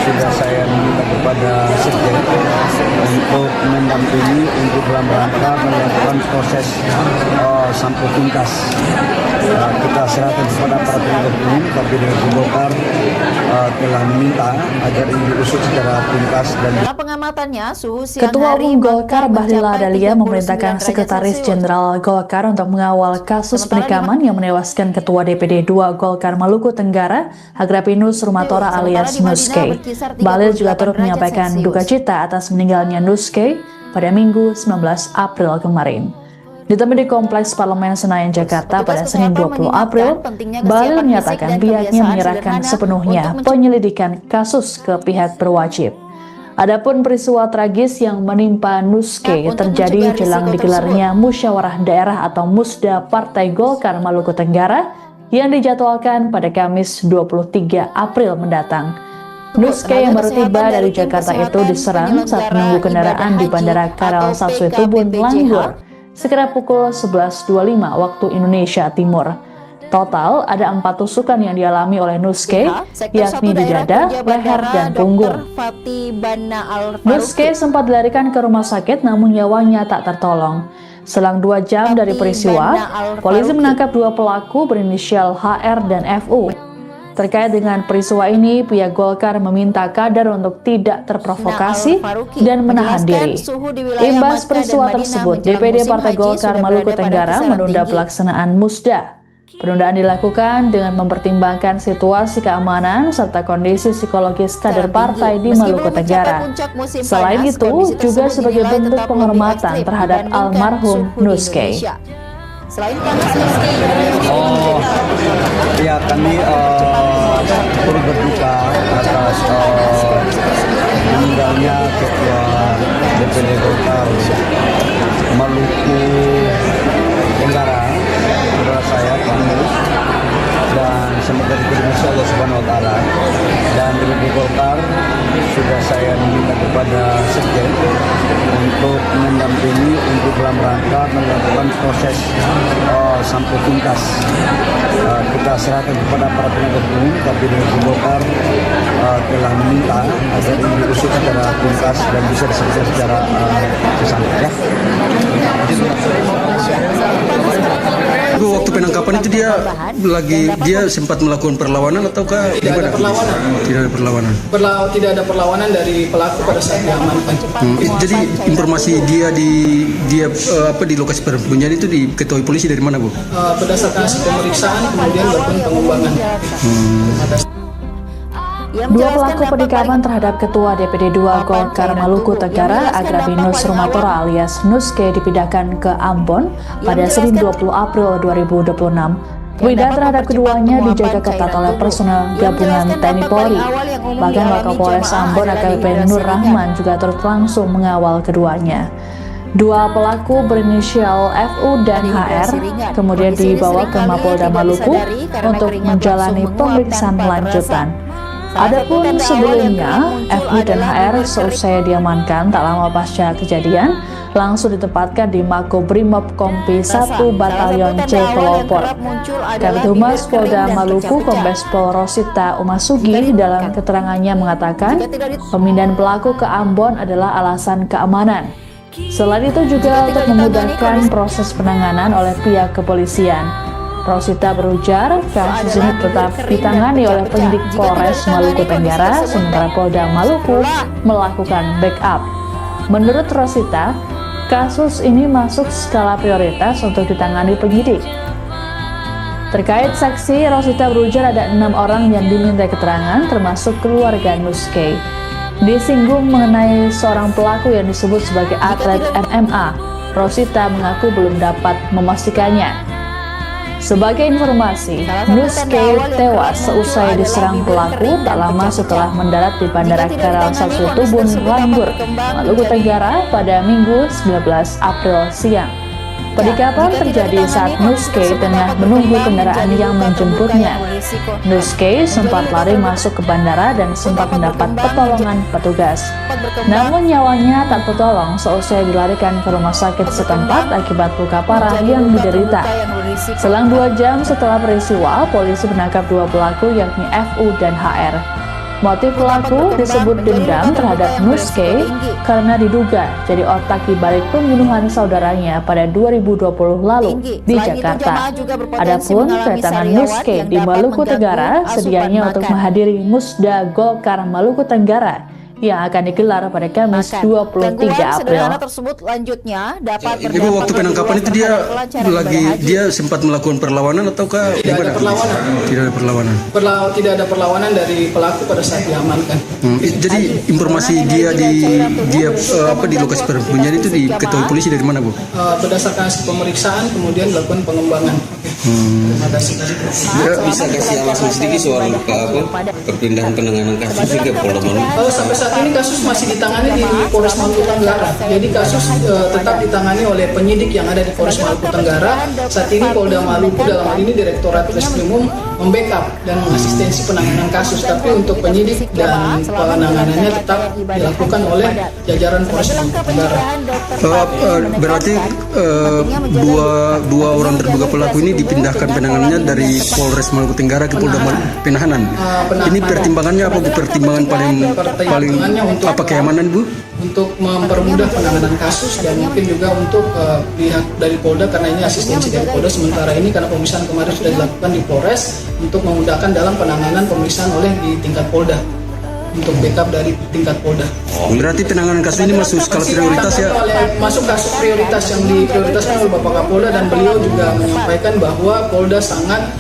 sudah saya minta kepada Sekjen untuk mendampingi untuk dalam rangka melakukan proses sampai tuntas. Kita serahkan kepada para penegak hukum, tapi dengan Golkar telah meminta agar ini diusut secara tuntas dan dalam pengamatannya, suhu siang Ketua hari Umum Golkar bahkan Bahlil mencapai Adalia 39 memerintahkan derajat Sekretaris Celcius. Jenderal Golkar untuk mengawal kasus penikaman yang menewaskan Ketua DPD 2 Golkar Maluku Tenggara, Agrapinus Rumatora alias Nuske. Bahlil juga turut menyampaikan duka cita atas meninggalnya Nuske pada Minggu 19 April kemarin. Ditemui di Kompleks Parlemen Senayan, Jakarta pada Senin 20 April, Bahlil menyatakan pihaknya menyerahkan sepenuhnya penyelidikan kasus ke pihak berwajib. Adapun peristiwa tragis yang menimpa Nuske terjadi jelang digelarnya musyawarah daerah atau Musda Partai Golkar Maluku Tenggara yang dijadwalkan pada Kamis 23 April mendatang. Nuske yang baru tiba dari Jakarta itu diserang saat menunggu kendaraan di Bandara Karal Saswe Tubun, Langgur, sekitar pukul 11.25 waktu Indonesia Timur. Total ada 4 tusukan yang dialami oleh Nuske, yakni di dada, leher, dan punggung. Nuske sempat dilarikan ke rumah sakit namun nyawanya tak tertolong. Selang 2 jam dari peristiwa, polisi menangkap 2 pelaku berinisial HR dan FU. Terkait dengan peristiwa ini, pihak Golkar meminta kader untuk tidak terprovokasi dan menahan diri. Imbas peristiwa tersebut, DPD Partai Golkar Maluku Tenggara menunda pelaksanaan Musda. Penundaan dilakukan dengan mempertimbangkan situasi keamanan serta kondisi psikologis kader partai di Maluku Tenggara. Selain itu, juga sebagai bentuk penghormatan terhadap almarhum Nuske. Selain panas ya kami turut berduka atas meninggalnya Ketua DPD Golkar Maluku Tenggara, saudara saya Pak Nus, dan semoga diterima Allah Subhanahu Wa Taala. Dan di Golkar sudah saya meminta kepada Sekjen untuk mendampingi untuk dalam rangka melakukan proses sampai tuntas. Kita serahkan kepada para penegak hukum, tapi dengan Golkar telah meminta agar ini diusut secara tuntas dan bisa diselesaikan secara bersama. Ya. Waktu penangkapan itu dia sempat melakukan perlawanan ataukah Tidak ada perlawanan. Tidak ada perlawanan. Tidak ada perlawanan dari pelaku pada saat diamankan. Jadi informasi dia di lokasi persembunyian itu diketahui polisi dari mana, Bu? Berdasarkan hasil pemeriksaan kemudian dilakukan pengembangan. 2 pelaku penikaman terhadap Ketua DPD 2 Golkar Maluku Tenggara, Agrapinus Rumatora alias Nuske dipindahkan ke Ambon pada Senin 20 April 2026. Pemindahan terhadap keduanya dijaga ketat oleh personel gabungan TNI Polri. Bahkan Wakapolres Ambon AKBP Nur Rahman juga turut langsung mengawal keduanya. 2 pelaku berinisial FU dan HR kemudian dibawa ke Mapolda Maluku untuk menjalani pemeriksaan lanjutan. Adapun sebelumnya, FU dan HR seusai diamankan tak lama pasca kejadian, langsung ditempatkan di Makobrimob Kompi 1 Batalion C Pelopor. Kabid Humas Polda Maluku Kombes Pol Rosita Umasugi dalam keterangannya mengatakan, pemindahan pelaku ke Ambon adalah alasan keamanan. Selain itu juga untuk memudahkan proses penanganan oleh pihak kepolisian. Rosita berujar, kasus ini tetap ditangani oleh penyidik Polres Maluku Tenggara, sementara Polda Maluku melakukan backup. Menurut Rosita, kasus ini masuk skala prioritas untuk ditangani penyidik. Terkait saksi, Rosita berujar ada 6 orang yang diminta keterangan, termasuk keluarga Nuske. Disinggung mengenai seorang pelaku yang disebut sebagai atlet MMA, Rosita mengaku belum dapat memastikannya. Sebagai informasi, Nuske tewas seusai diserang pelaku tak lama setelah mendarat di Bandara Karawaci Tubun, Lambur, Maluku Tenggara pada Minggu 19 April siang. Penikapan terjadi saat Nuske tengah menunggu kendaraan yang menjemputnya. Nuske sempat lari masuk ke bandara dan sempat mendapat pertolongan petugas. Namun nyawanya tak tertolong seusai dilarikan ke rumah sakit setempat akibat luka parah yang diderita. Selang 2 jam setelah peristiwa, polisi menangkap 2 pelaku yakni FU dan HR. Motif pelaku disebut dendam terhadap Nuske karena diduga jadi otak di balik pembunuhan saudaranya pada 2020 lalu di Jakarta. Adapun kedatangan Nuske di Maluku Tenggara sedianya untuk menghadiri Musda Golkar Maluku Tenggara yang akan digelar pada Kamis 23 April. Tersebut lanjutnya dapat Ibu, waktu penangkapan itu dia sempat melakukan perlawanan ataukah Tidak ada perlawanan. Tidak ada perlawanan. Tidak ada perlawanan dari pelaku pada saat diamankan. Jadi informasi dia di lokasi persembunyian itu diketahui polisi dari mana, Bu? Berdasarkan hasil pemeriksaan kemudian dilakukan pengembangan. Terima kasih. Bisa kasih alasan sedikit soal perpindahan penanganan kasus ke Polda Maluku? Sampai saat ini kasus masih ditangani di Polres Maluku Tenggara. Jadi kasus tetap ditangani oleh penyidik yang ada di Polres Maluku Tenggara. Saat ini Polda Maluku dalam hal ini Direktorat Reskrimum membackup dan mengasistensi penanganan kasus. Tapi untuk penyidik dan penanganannya tetap dilakukan oleh jajaran Polres Maluku Tenggara. Berarti dua orang terduga pelaku ini dipindahkan penanganannya dari Polres Maluku Tenggara ke Polda Penahanan. Ini pertimbangannya apa, Bu? Pertimbangan paling apa, keamanan, Bu? Untuk mempermudah penanganan kasus dan mungkin juga untuk pihak dari Polda karena ini asistensi dari Polda. Sementara ini karena pemeriksaan kemarin sudah dilakukan di Polres untuk memudahkan dalam penanganan pemeriksaan oleh di tingkat Polda, untuk backup dari tingkat Polda. Berarti penanganan kasus ini masuk skala prioritas ya? Masuk kasus prioritas yang diprioritaskan oleh Bapak Kapolda, dan beliau juga menyampaikan bahwa Polda sangat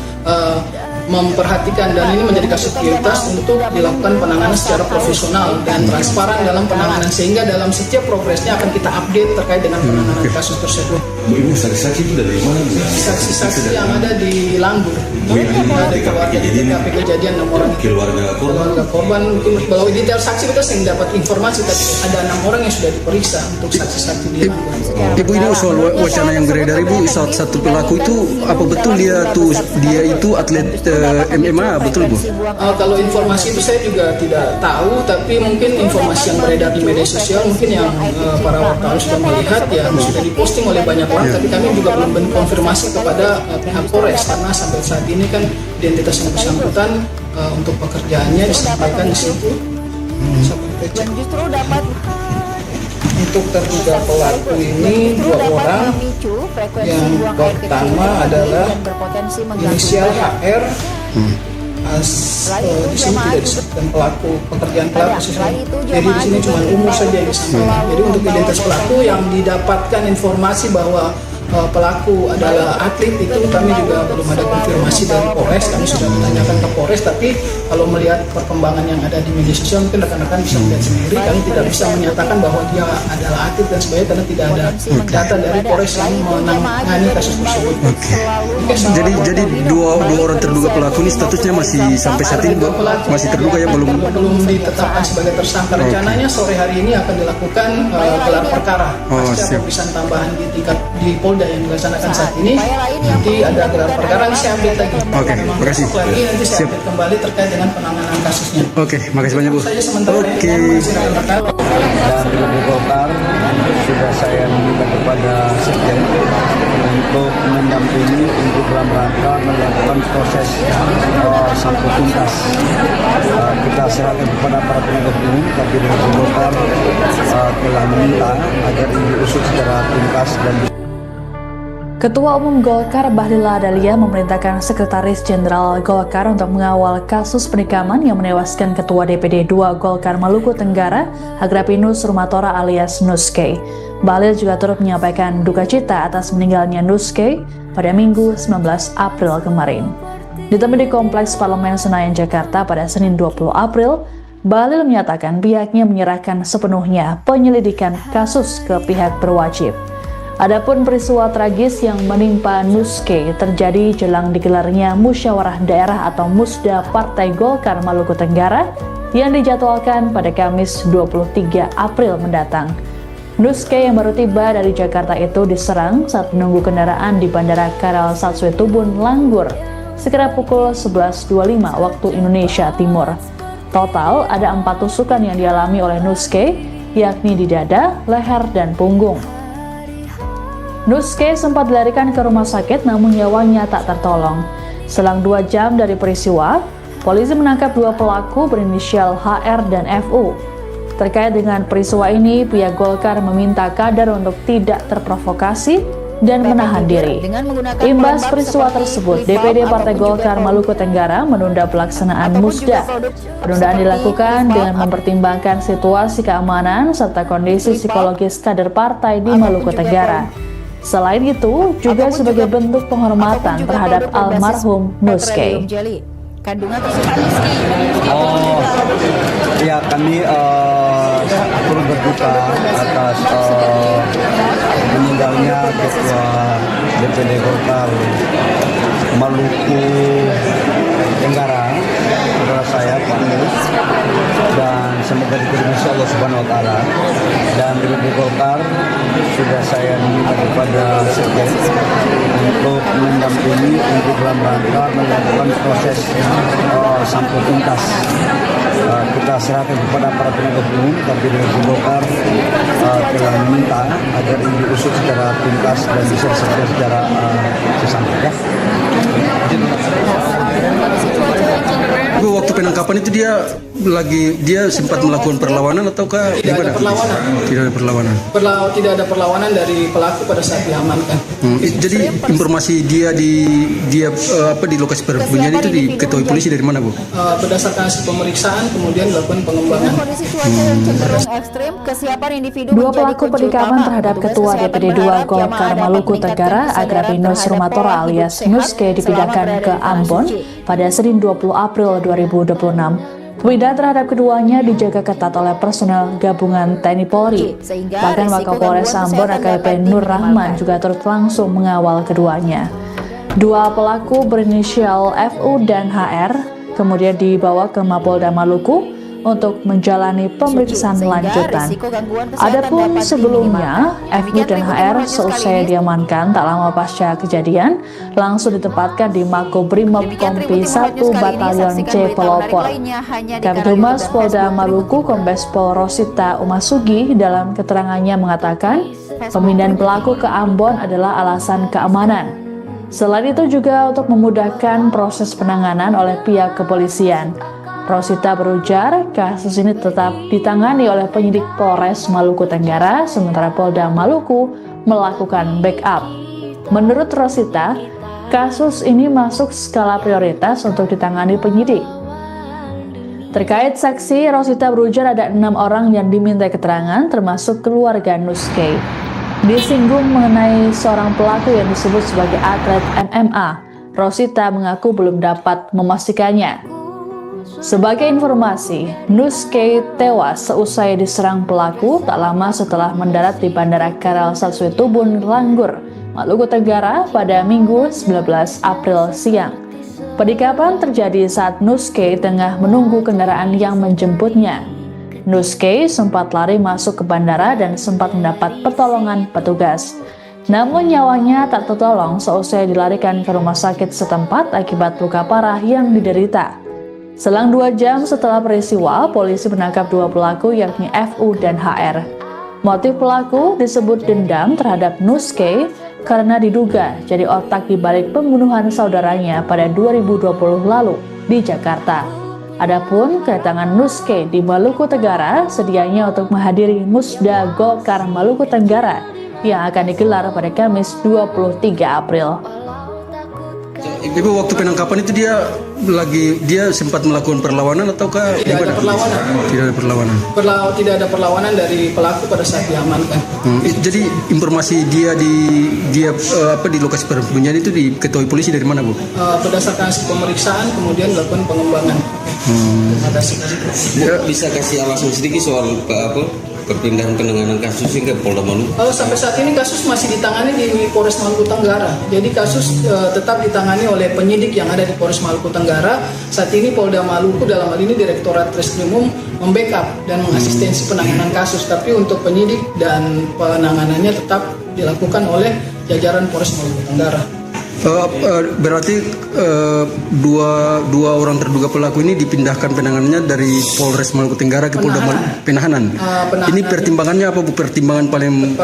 memperhatikan dan ini menjadi kasus prioritas untuk dilakukan penanganan secara profesional dan transparan dalam penanganan, sehingga dalam setiap progresnya akan kita update terkait dengan penanganan kasus tersebut. Ibu, saksi-saksi itu dari mana? Saksi-saksi yang ada di Lambur, ada keluarga di TKP kejadian 6 orang. Keluarga korban mungkin kalau detail saksi kita sering dapat informasi, tapi ada 6 orang yang sudah diperiksa untuk saksi-saksi di Lambur. Ibu, ini soal wacana yang beredar, Ibu, satu pelaku itu apa betul dia itu atlet MMA, betul, Bu? Kalau informasi itu saya juga tidak tahu, tapi mungkin informasi yang beredar di media sosial mungkin yang para wartawan sudah melihat ya, sudah diposting oleh banyak orang, tapi kami juga belum konfirmasi kepada pihak Polres karena sampai saat ini kan identitas yang bersangkutan untuk pekerjaannya disampaikan di situ. Dan justru dapat untuk terduga pelaku ini 2 orang. Yang pertama adalah inisial HR. Di sini tidak disebutkan pelaku, pekerjaan pelaku sesuai. Jadi di sini cuma umur saja yang disampaikan. Jadi untuk identitas pelaku yang didapatkan informasi bahwa pelaku adalah atlet itu kami juga belum ada konfirmasi dari Polres. Kami sudah menanyakan ke Polres, tapi kalau melihat perkembangan yang ada di media sosial mungkin rekan-rekan bisa melihat sendiri. Kami tidak bisa menyatakan bahwa dia adalah atlet dan sebagainya karena tidak ada data dari Polres yang menangani kasus tersebut. Jadi dua orang terduga pelaku ini statusnya masih sampai saat ini masih terduga ya, belum ditetapkan sebagai tersangka. Rencananya sore hari ini akan dilakukan gelar perkara pasca pemeriksaan tambahan di Polda yang dilaksanakan saat ini. Nanti ada gelar perkara, saya update lagi. Oke, makasih. Lagi nanti saya update kembali terkait dengan penanganan kasusnya. Oke, makasih banyak, Bu. Oke. Dan di Golkar sudah saya meminta kepada Sekjen untuk mendampingi untuk dalam rangka melakukan proses sampai tuntas. Kita serahkan kepada para penegak hukum, tapi dengan Golkar telah meminta agar ini diusut secara tuntas dan Ketua Umum Golkar Bahlil Lahadalia memerintahkan Sekretaris Jenderal Golkar untuk mengawal kasus penikaman yang menewaskan Ketua DPD 2 Golkar Maluku Tenggara, Agrapinus Rumatora alias Nuske. Bahlil juga turut menyampaikan duka cita atas meninggalnya Nuske pada Minggu 19 April kemarin. Ditemui di Kompleks Parlemen Senayan, Jakarta pada Senin 20 April, Bahlil menyatakan pihaknya menyerahkan sepenuhnya penyelidikan kasus ke pihak berwajib. Adapun peristiwa tragis yang menimpa Nuske terjadi jelang digelarnya musyawarah daerah atau Musda Partai Golkar Maluku Tenggara yang dijadwalkan pada Kamis 23 April mendatang. Nuske yang baru tiba dari Jakarta itu diserang saat menunggu kendaraan di Bandara Karal Satsue Tubun, Langgur, sekitar pukul 11.25 waktu Indonesia Timur. Total ada 4 tusukan yang dialami oleh Nuske, yakni di dada, leher, dan punggung. Nuske sempat dilarikan ke rumah sakit namun nyawanya tak tertolong. Selang 2 jam dari peristiwa, polisi menangkap 2 pelaku berinisial HR dan FU. Terkait dengan peristiwa ini, pihak Golkar meminta kader untuk tidak terprovokasi dan menahan diri. Imbas peristiwa tersebut, DPD Partai Golkar Maluku Tenggara menunda pelaksanaan Musda. Penundaan dilakukan dengan mempertimbangkan situasi keamanan serta kondisi psikologis kader partai di Maluku Tenggara. Selain itu, juga sebagai bentuk penghormatan terhadap almarhum Nuske. Ya, kami turut berduka atas meninggalnya Ketua DPD Golkar Maluku Tenggara, saudara saya Pak Nus, dan semoga diterima Allah Subhanahu Wa Taala. Dan DPD Golkar sudah saya minta kepada Sekjen untuk mendampingi untuk dalam rangka melakukan proses sampel tuntas. Kita serahkan kepada para penegak hukum, tapi DPD Golkar telah meminta agar ini diusut secara tuntas dan bisa diselesaikan secara sesampai. Waktu penangkapan itu dia sempat melakukan perlawanan ataukah Tidak ada perlawanan. Tidak ada perlawanan. Tidak ada perlawanan dari pelaku pada saat diamankan. Jadi informasi dia di lokasi perbunyian itu diketahui polisi dari mana, Bu? Berdasarkan hasil pemeriksaan kemudian dilakukan pengembangan. Dua pelaku penikaman terhadap Ketua DPD 2 Golkar Maluku Tenggara Agrapinus Rumatora alias Nuske dipindahkan ke Ambon pada Senin 20 April 2026. Pemindahan terhadap keduanya dijaga ketat oleh personel gabungan TNI Polri. Bahkan Wakapolres Ambon AKP Nur Rahman juga turut langsung mengawal keduanya. 2 pelaku berinisial FU dan HR kemudian dibawa ke Mapolda Maluku untuk menjalani pemeriksaan lanjutan. Adapun sebelumnya, FU dan HR seusai diamankan tak lama pasca kejadian, langsung ditempatkan di Makobrimob Kompi 1 Batalion C Pelopor. Kabid Humas Polda Maluku Kombes Pol Rosita Umasugi dalam keterangannya mengatakan, pemindahan pelaku ke Ambon adalah alasan keamanan. Selain itu juga untuk memudahkan proses penanganan oleh pihak kepolisian. Rosita berujar, kasus ini tetap ditangani oleh penyidik Polres Maluku Tenggara, sementara Polda Maluku melakukan backup. Menurut Rosita, kasus ini masuk skala prioritas untuk ditangani penyidik. Terkait saksi, Rosita berujar ada 6 orang yang diminta keterangan, termasuk keluarga Nuske. Disinggung mengenai seorang pelaku yang disebut sebagai atlet MMA, Rosita mengaku belum dapat memastikannya. Sebagai informasi, Nuske tewas seusai diserang pelaku tak lama setelah mendarat di Bandara Karal Satsue Tubun, Langgur, Maluku Tenggara pada Minggu 19 April siang. Penikaman terjadi saat Nuske tengah menunggu kendaraan yang menjemputnya. Nuske sempat lari masuk ke bandara dan sempat mendapat pertolongan petugas. Namun nyawanya tak tertolong seusai dilarikan ke rumah sakit setempat akibat luka parah yang diderita. Selang 2 jam setelah peristiwa, polisi menangkap 2 pelaku yakni FU dan HR. Motif pelaku disebut dendam terhadap Nuske karena diduga jadi otak di balik pembunuhan saudaranya pada 2020 lalu di Jakarta. Adapun kedatangan Nuske di Maluku Tenggara sedianya untuk menghadiri Musda Golkar Maluku Tenggara yang akan digelar pada Kamis 23 April. Ibu, waktu penangkapan itu dia sempat melakukan perlawanan ataukah Tidak ada perlawanan. Tidak ada perlawanan. Tidak ada perlawanan dari pelaku pada saat diamankan. Jadi informasi dia di lokasi perbunyian itu diketahui polisi dari mana, Bu? Berdasarkan hasil pemeriksaan kemudian dilakukan pengembangan. Terima kasih. Bisa kasih alasan sedikit soal perpindahan penanganan kasus ke Polda Maluku? Kalau sampai saat ini kasus masih ditangani di Polres Maluku Tenggara. Jadi kasus tetap ditangani oleh penyidik yang ada di Polres Maluku Tenggara. Saat ini Polda Maluku dalam hal ini Direktorat Reskrimum membackup dan mengasistensi penanganan kasus. Tapi untuk penyidik dan penanganannya tetap dilakukan oleh jajaran Polres Maluku Tenggara. Berarti dua orang terduga pelaku ini dipindahkan penanganannya dari Polres Maluku Tenggara ke Polda Penahanan. Ini pertimbangannya apa Bu? Pertimbangan paling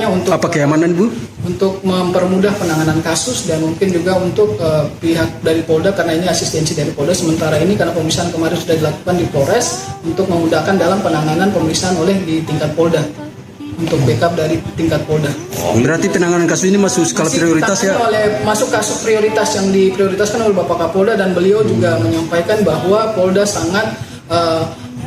untuk apa, keamanan Bu? Untuk mempermudah penanganan kasus dan mungkin juga untuk pihak dari Polda, karena ini asistensi dari Polda. Sementara ini karena pemeriksaan kemarin sudah dilakukan di Polres untuk memudahkan dalam penanganan pemeriksaan oleh di tingkat Polda. Untuk backup dari tingkat Polda. Berarti penanganan kasus ini masuk skala prioritas ya? Masuk kasus prioritas yang diprioritaskan oleh Bapak Kapolda, dan beliau juga menyampaikan bahwa Polda sangat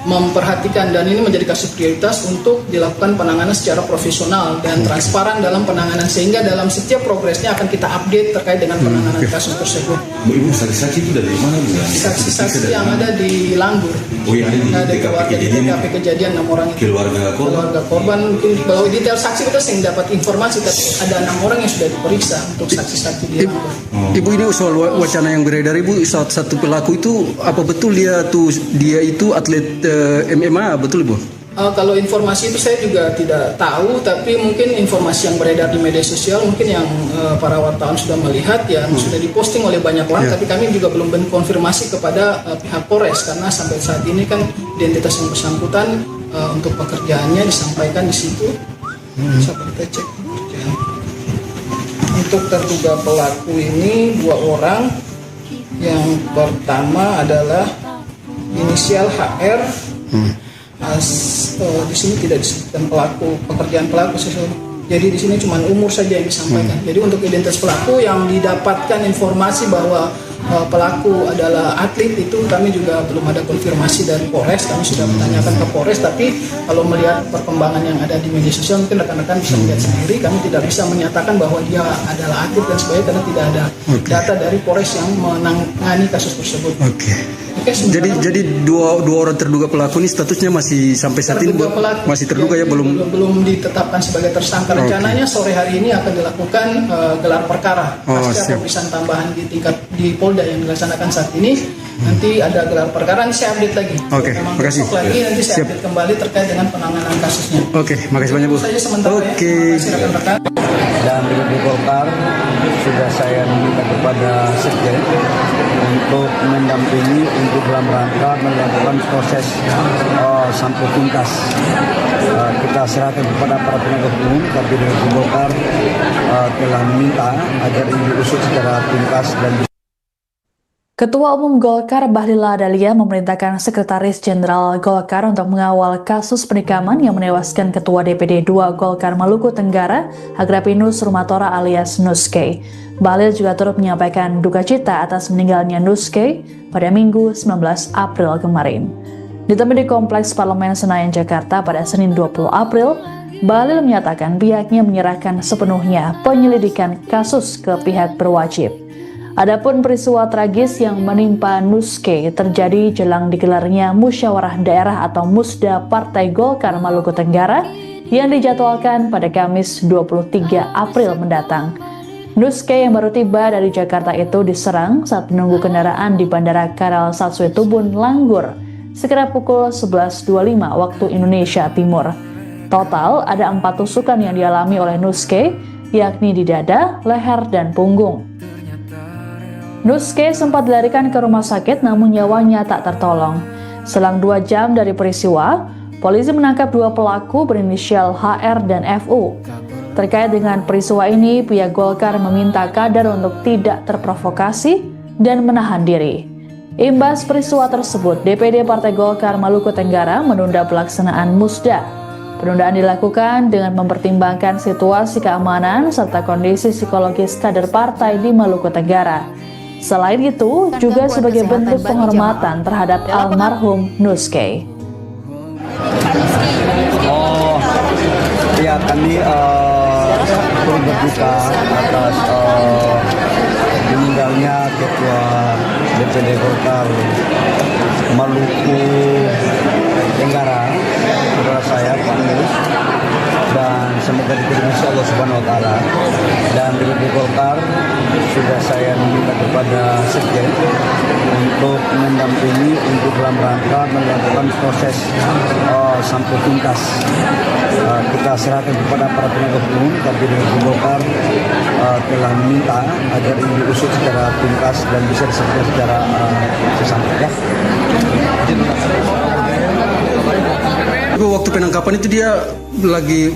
memperhatikan dan ini menjadi kasus prioritas untuk dilakukan penanganan secara profesional dan transparan dalam penanganan, sehingga dalam setiap progresnya akan kita update terkait dengan penanganan kasus tersebut. Ibu saksi-saksi itu dari mana Bu? Saksi-saksi yang ada di Langgur. Oh yang ada di TKP kejadian 6 orang itu. Keluarga korban mungkin kalau detail saksi kita sering dapat informasi, tapi ada 6 orang yang sudah diperiksa untuk saksi-saksi di Langgur. Ibu, ini soal wacana yang beredar Ibu, satu pelaku itu apa betul dia itu atlet MMA, betul Bu? Kalau informasi itu saya juga tidak tahu, tapi mungkin informasi yang beredar di media sosial mungkin yang para wartawan sudah melihat ya, sudah diposting oleh banyak orang, tapi kami juga belum konfirmasi kepada pihak Polres, karena sampai saat ini kan identitas yang bersangkutan untuk pekerjaannya disampaikan di situ. Coba kita cek. Untuk terduga pelaku ini 2 orang. Yang pertama adalah inisial HR. Di sini tidak disebutkan pelaku, pekerjaan pelaku. Jadi di sini cuma umur saja yang disampaikan. Jadi untuk identitas pelaku yang didapatkan informasi bahwa pelaku adalah atlet, itu kami juga belum ada konfirmasi dari Polres. Kami sudah menanyakan ke Polres, tapi kalau melihat perkembangan yang ada di media sosial mungkin rekan-rekan bisa melihat sendiri. Kami tidak bisa menyatakan bahwa dia adalah atlet dan sebagainya karena tidak ada data dari Polres yang menangani kasus tersebut. Jadi dua orang terduga pelaku ini statusnya masih sampai saat ini masih terduga ya, belum ditetapkan sebagai tersangka. Rencananya sore hari ini akan dilakukan gelar perkara pasca pemeriksaan tambahan di Polda yang dilaksanakan saat ini. Nanti ada gelar perkara, nanti saya update lagi. Makasih. Lagi nanti saya update kembali terkait dengan penanganan kasusnya. Makasih banyak Bu. Rekan-rekan. Dan di Golkar sudah saya minta kepada Sekjen untuk mendampingi untuk dalam rangka melakukan proses sampai tuntas. Kita serahkan kepada para penegak hukum, tapi di Golkar telah meminta agar ini diusut secara tuntas dan Ketua Umum Golkar Bahlil Lahadalia memerintahkan Sekretaris Jenderal Golkar untuk mengawal kasus penikaman yang menewaskan Ketua DPD 2 Golkar Maluku Tenggara, Agrapinus Rumatora alias Nuske. Bahlil juga turut menyampaikan duka cita atas meninggalnya Nuske pada Minggu 19 April kemarin. Ditemui di Kompleks Parlemen Senayan, Jakarta pada Senin 20 April, Bahlil menyatakan pihaknya menyerahkan sepenuhnya penyelidikan kasus ke pihak berwajib. Adapun peristiwa tragis yang menimpa Nuske terjadi jelang digelarnya Musyawarah Daerah atau Musda Partai Golkar Maluku Tenggara yang dijadwalkan pada Kamis 23 April mendatang. Nuske yang baru tiba dari Jakarta itu diserang saat menunggu kendaraan di Bandara Karal Satsue Tubun, Langgur, sekitar pukul 11.25 waktu Indonesia Timur. Total ada 4 tusukan yang dialami oleh Nuske, yakni di dada, leher, dan punggung. Nuske sempat dilarikan ke rumah sakit namun nyawanya tak tertolong. Selang 2 jam dari peristiwa, polisi menangkap 2 pelaku berinisial HR dan FU. Terkait dengan peristiwa ini, pihak Golkar meminta kader untuk tidak terprovokasi dan menahan diri. Imbas peristiwa tersebut, DPD Partai Golkar Maluku Tenggara menunda pelaksanaan Musda. Penundaan dilakukan dengan mempertimbangkan situasi keamanan serta kondisi psikologis kader partai di Maluku Tenggara. Selain itu, juga sebagai bentuk penghormatan terhadap almarhum Nuske. Ya kami turut berduka atas meninggalnya Ketua DPD Golkar Maluku Tenggara, saudara saya Pak Nus, dan semoga diterima Allah Subhanahu Wa Taala. Dan DPD Golkar sudah saya minta kepada Sekjen untuk mendampingi untuk dalam rangka melakukan proses sampai tuntas. Kita serahkan kepada para penegak hukum, tapi DPD Golkar telah meminta agar ini diusut secara tuntas dan bisa diselesaikan secara sesamanya. Waktu penangkapan itu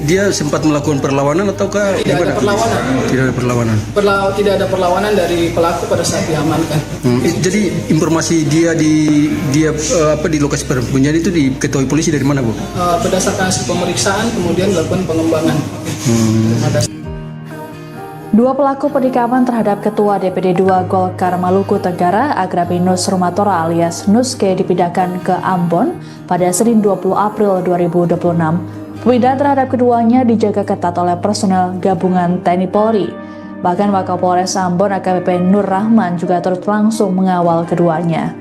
dia sempat melakukan perlawanan ataukah tidak ada perlawanan? Tidak ada perlawanan. Tidak ada perlawanan dari pelaku pada saat diamankan. Jadi informasi dia di lokasi persembunyian itu diketahui polisi dari mana, Bu? Berdasarkan hasil pemeriksaan kemudian dilakukan pengembangan. Dua pelaku penikaman terhadap Ketua DPD 2 Golkar Maluku Tenggara, Agrapinus Rumatora alias Nuske dipindahkan ke Ambon pada Senin 20 April 2026. Pemindahan terhadap keduanya dijaga ketat oleh personel gabungan TNI Polri. Bahkan Wakapolres Ambon AKBP Nur Rahman juga turut langsung mengawal keduanya.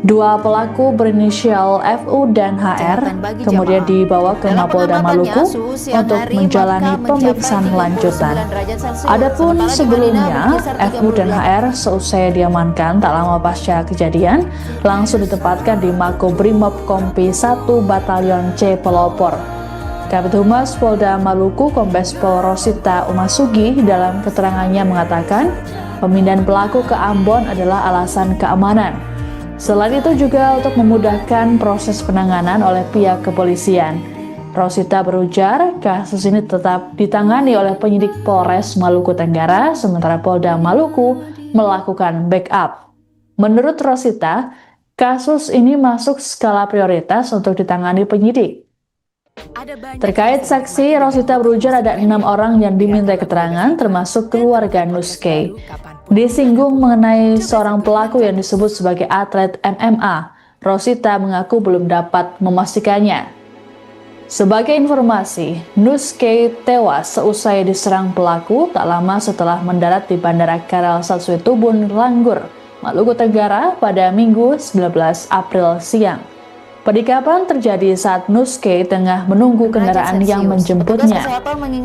Dua pelaku berinisial FU dan HR kemudian dibawa ke Mapolda Maluku untuk menjalani pemeriksaan lanjutan. Adapun sebelumnya, FU dan HR seusai diamankan tak lama pasca kejadian langsung ditempatkan di Makobrimob Kompi 1 Batalion C Pelopor. Kabid Humas Polda Maluku Kombes Pol Rosita Umasugi dalam keterangannya mengatakan pemindahan pelaku ke Ambon adalah alasan keamanan. Selain itu juga untuk memudahkan proses penanganan oleh pihak kepolisian. Rosita berujar kasus ini tetap ditangani oleh penyidik Polres Maluku Tenggara sementara Polda Maluku melakukan backup. Menurut Rosita, kasus ini masuk skala prioritas untuk ditangani penyidik. Terkait saksi, Rosita berujar ada 6 orang yang diminta keterangan termasuk keluarga Nuske. Disinggung mengenai seorang pelaku yang disebut sebagai atlet MMA, Rosita mengaku belum dapat memastikannya. Sebagai informasi, Nuske tewas seusai diserang pelaku tak lama setelah mendarat di Bandara Karel Saswitubun, Langgur, Maluku Tenggara pada Minggu 19 April siang. Penikaman terjadi saat Nuske tengah menunggu kendaraan yang menjemputnya.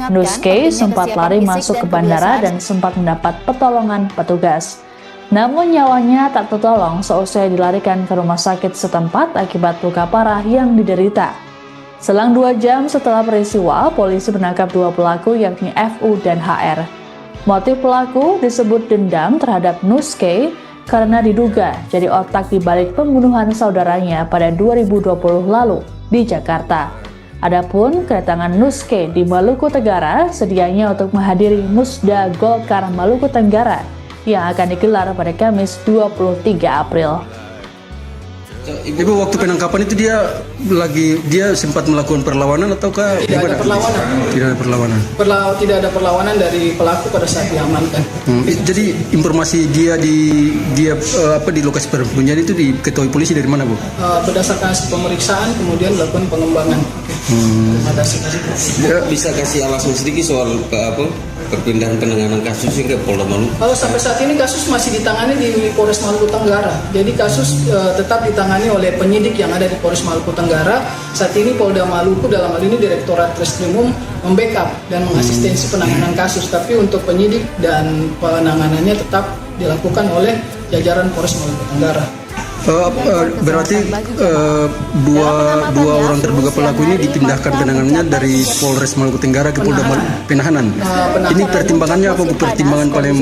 Nuske sempat lari masuk ke bandara dan sempat mendapat pertolongan petugas. Namun nyawanya tak tertolong seusai dilarikan ke rumah sakit setempat akibat luka parah yang diderita. Selang 2 jam setelah peristiwa, polisi menangkap 2 pelaku yakni FU dan HR. Motif pelaku disebut dendam terhadap Nuske karena diduga jadi otak di balik pembunuhan saudaranya pada 2020 lalu di Jakarta. Adapun kedatangan Nuske di Maluku Tenggara sedianya untuk menghadiri Musda Golkar Maluku Tenggara yang akan digelar pada Kamis 23 April. Ibu, waktu penangkapan itu dia sempat melakukan perlawanan ataukah tidak ada perlawanan? Tidak ada perlawanan. Tidak ada perlawanan dari pelaku pada saat diamankan. Jadi informasi dia di lokasi persembunyian itu diketahui polisi dari mana, Bu? Berdasarkan hasil pemeriksaan kemudian dilakukan pengembangan. Bisa kasih alasan sedikit soal perpindahan penanganan kasus ke Polda Maluku? Kalau sampai saat ini kasus masih ditangani di Polres Maluku Tenggara. Jadi kasus tetap ditangani oleh penyidik yang ada di Polres Maluku Tenggara. Saat ini Polda Maluku dalam hal ini Direktorat Reskrimum membackup dan mengasistensi penanganan kasus. Tapi untuk penyidik dan penanganannya tetap dilakukan oleh jajaran Polres Maluku Tenggara. Berarti dua orang terduga pelaku ini dipindahkan penanganannya dari Polres Maluku Tenggara ke Polda Penahanan. Ini pertimbangannya apa, Bu? Pertimbangan paling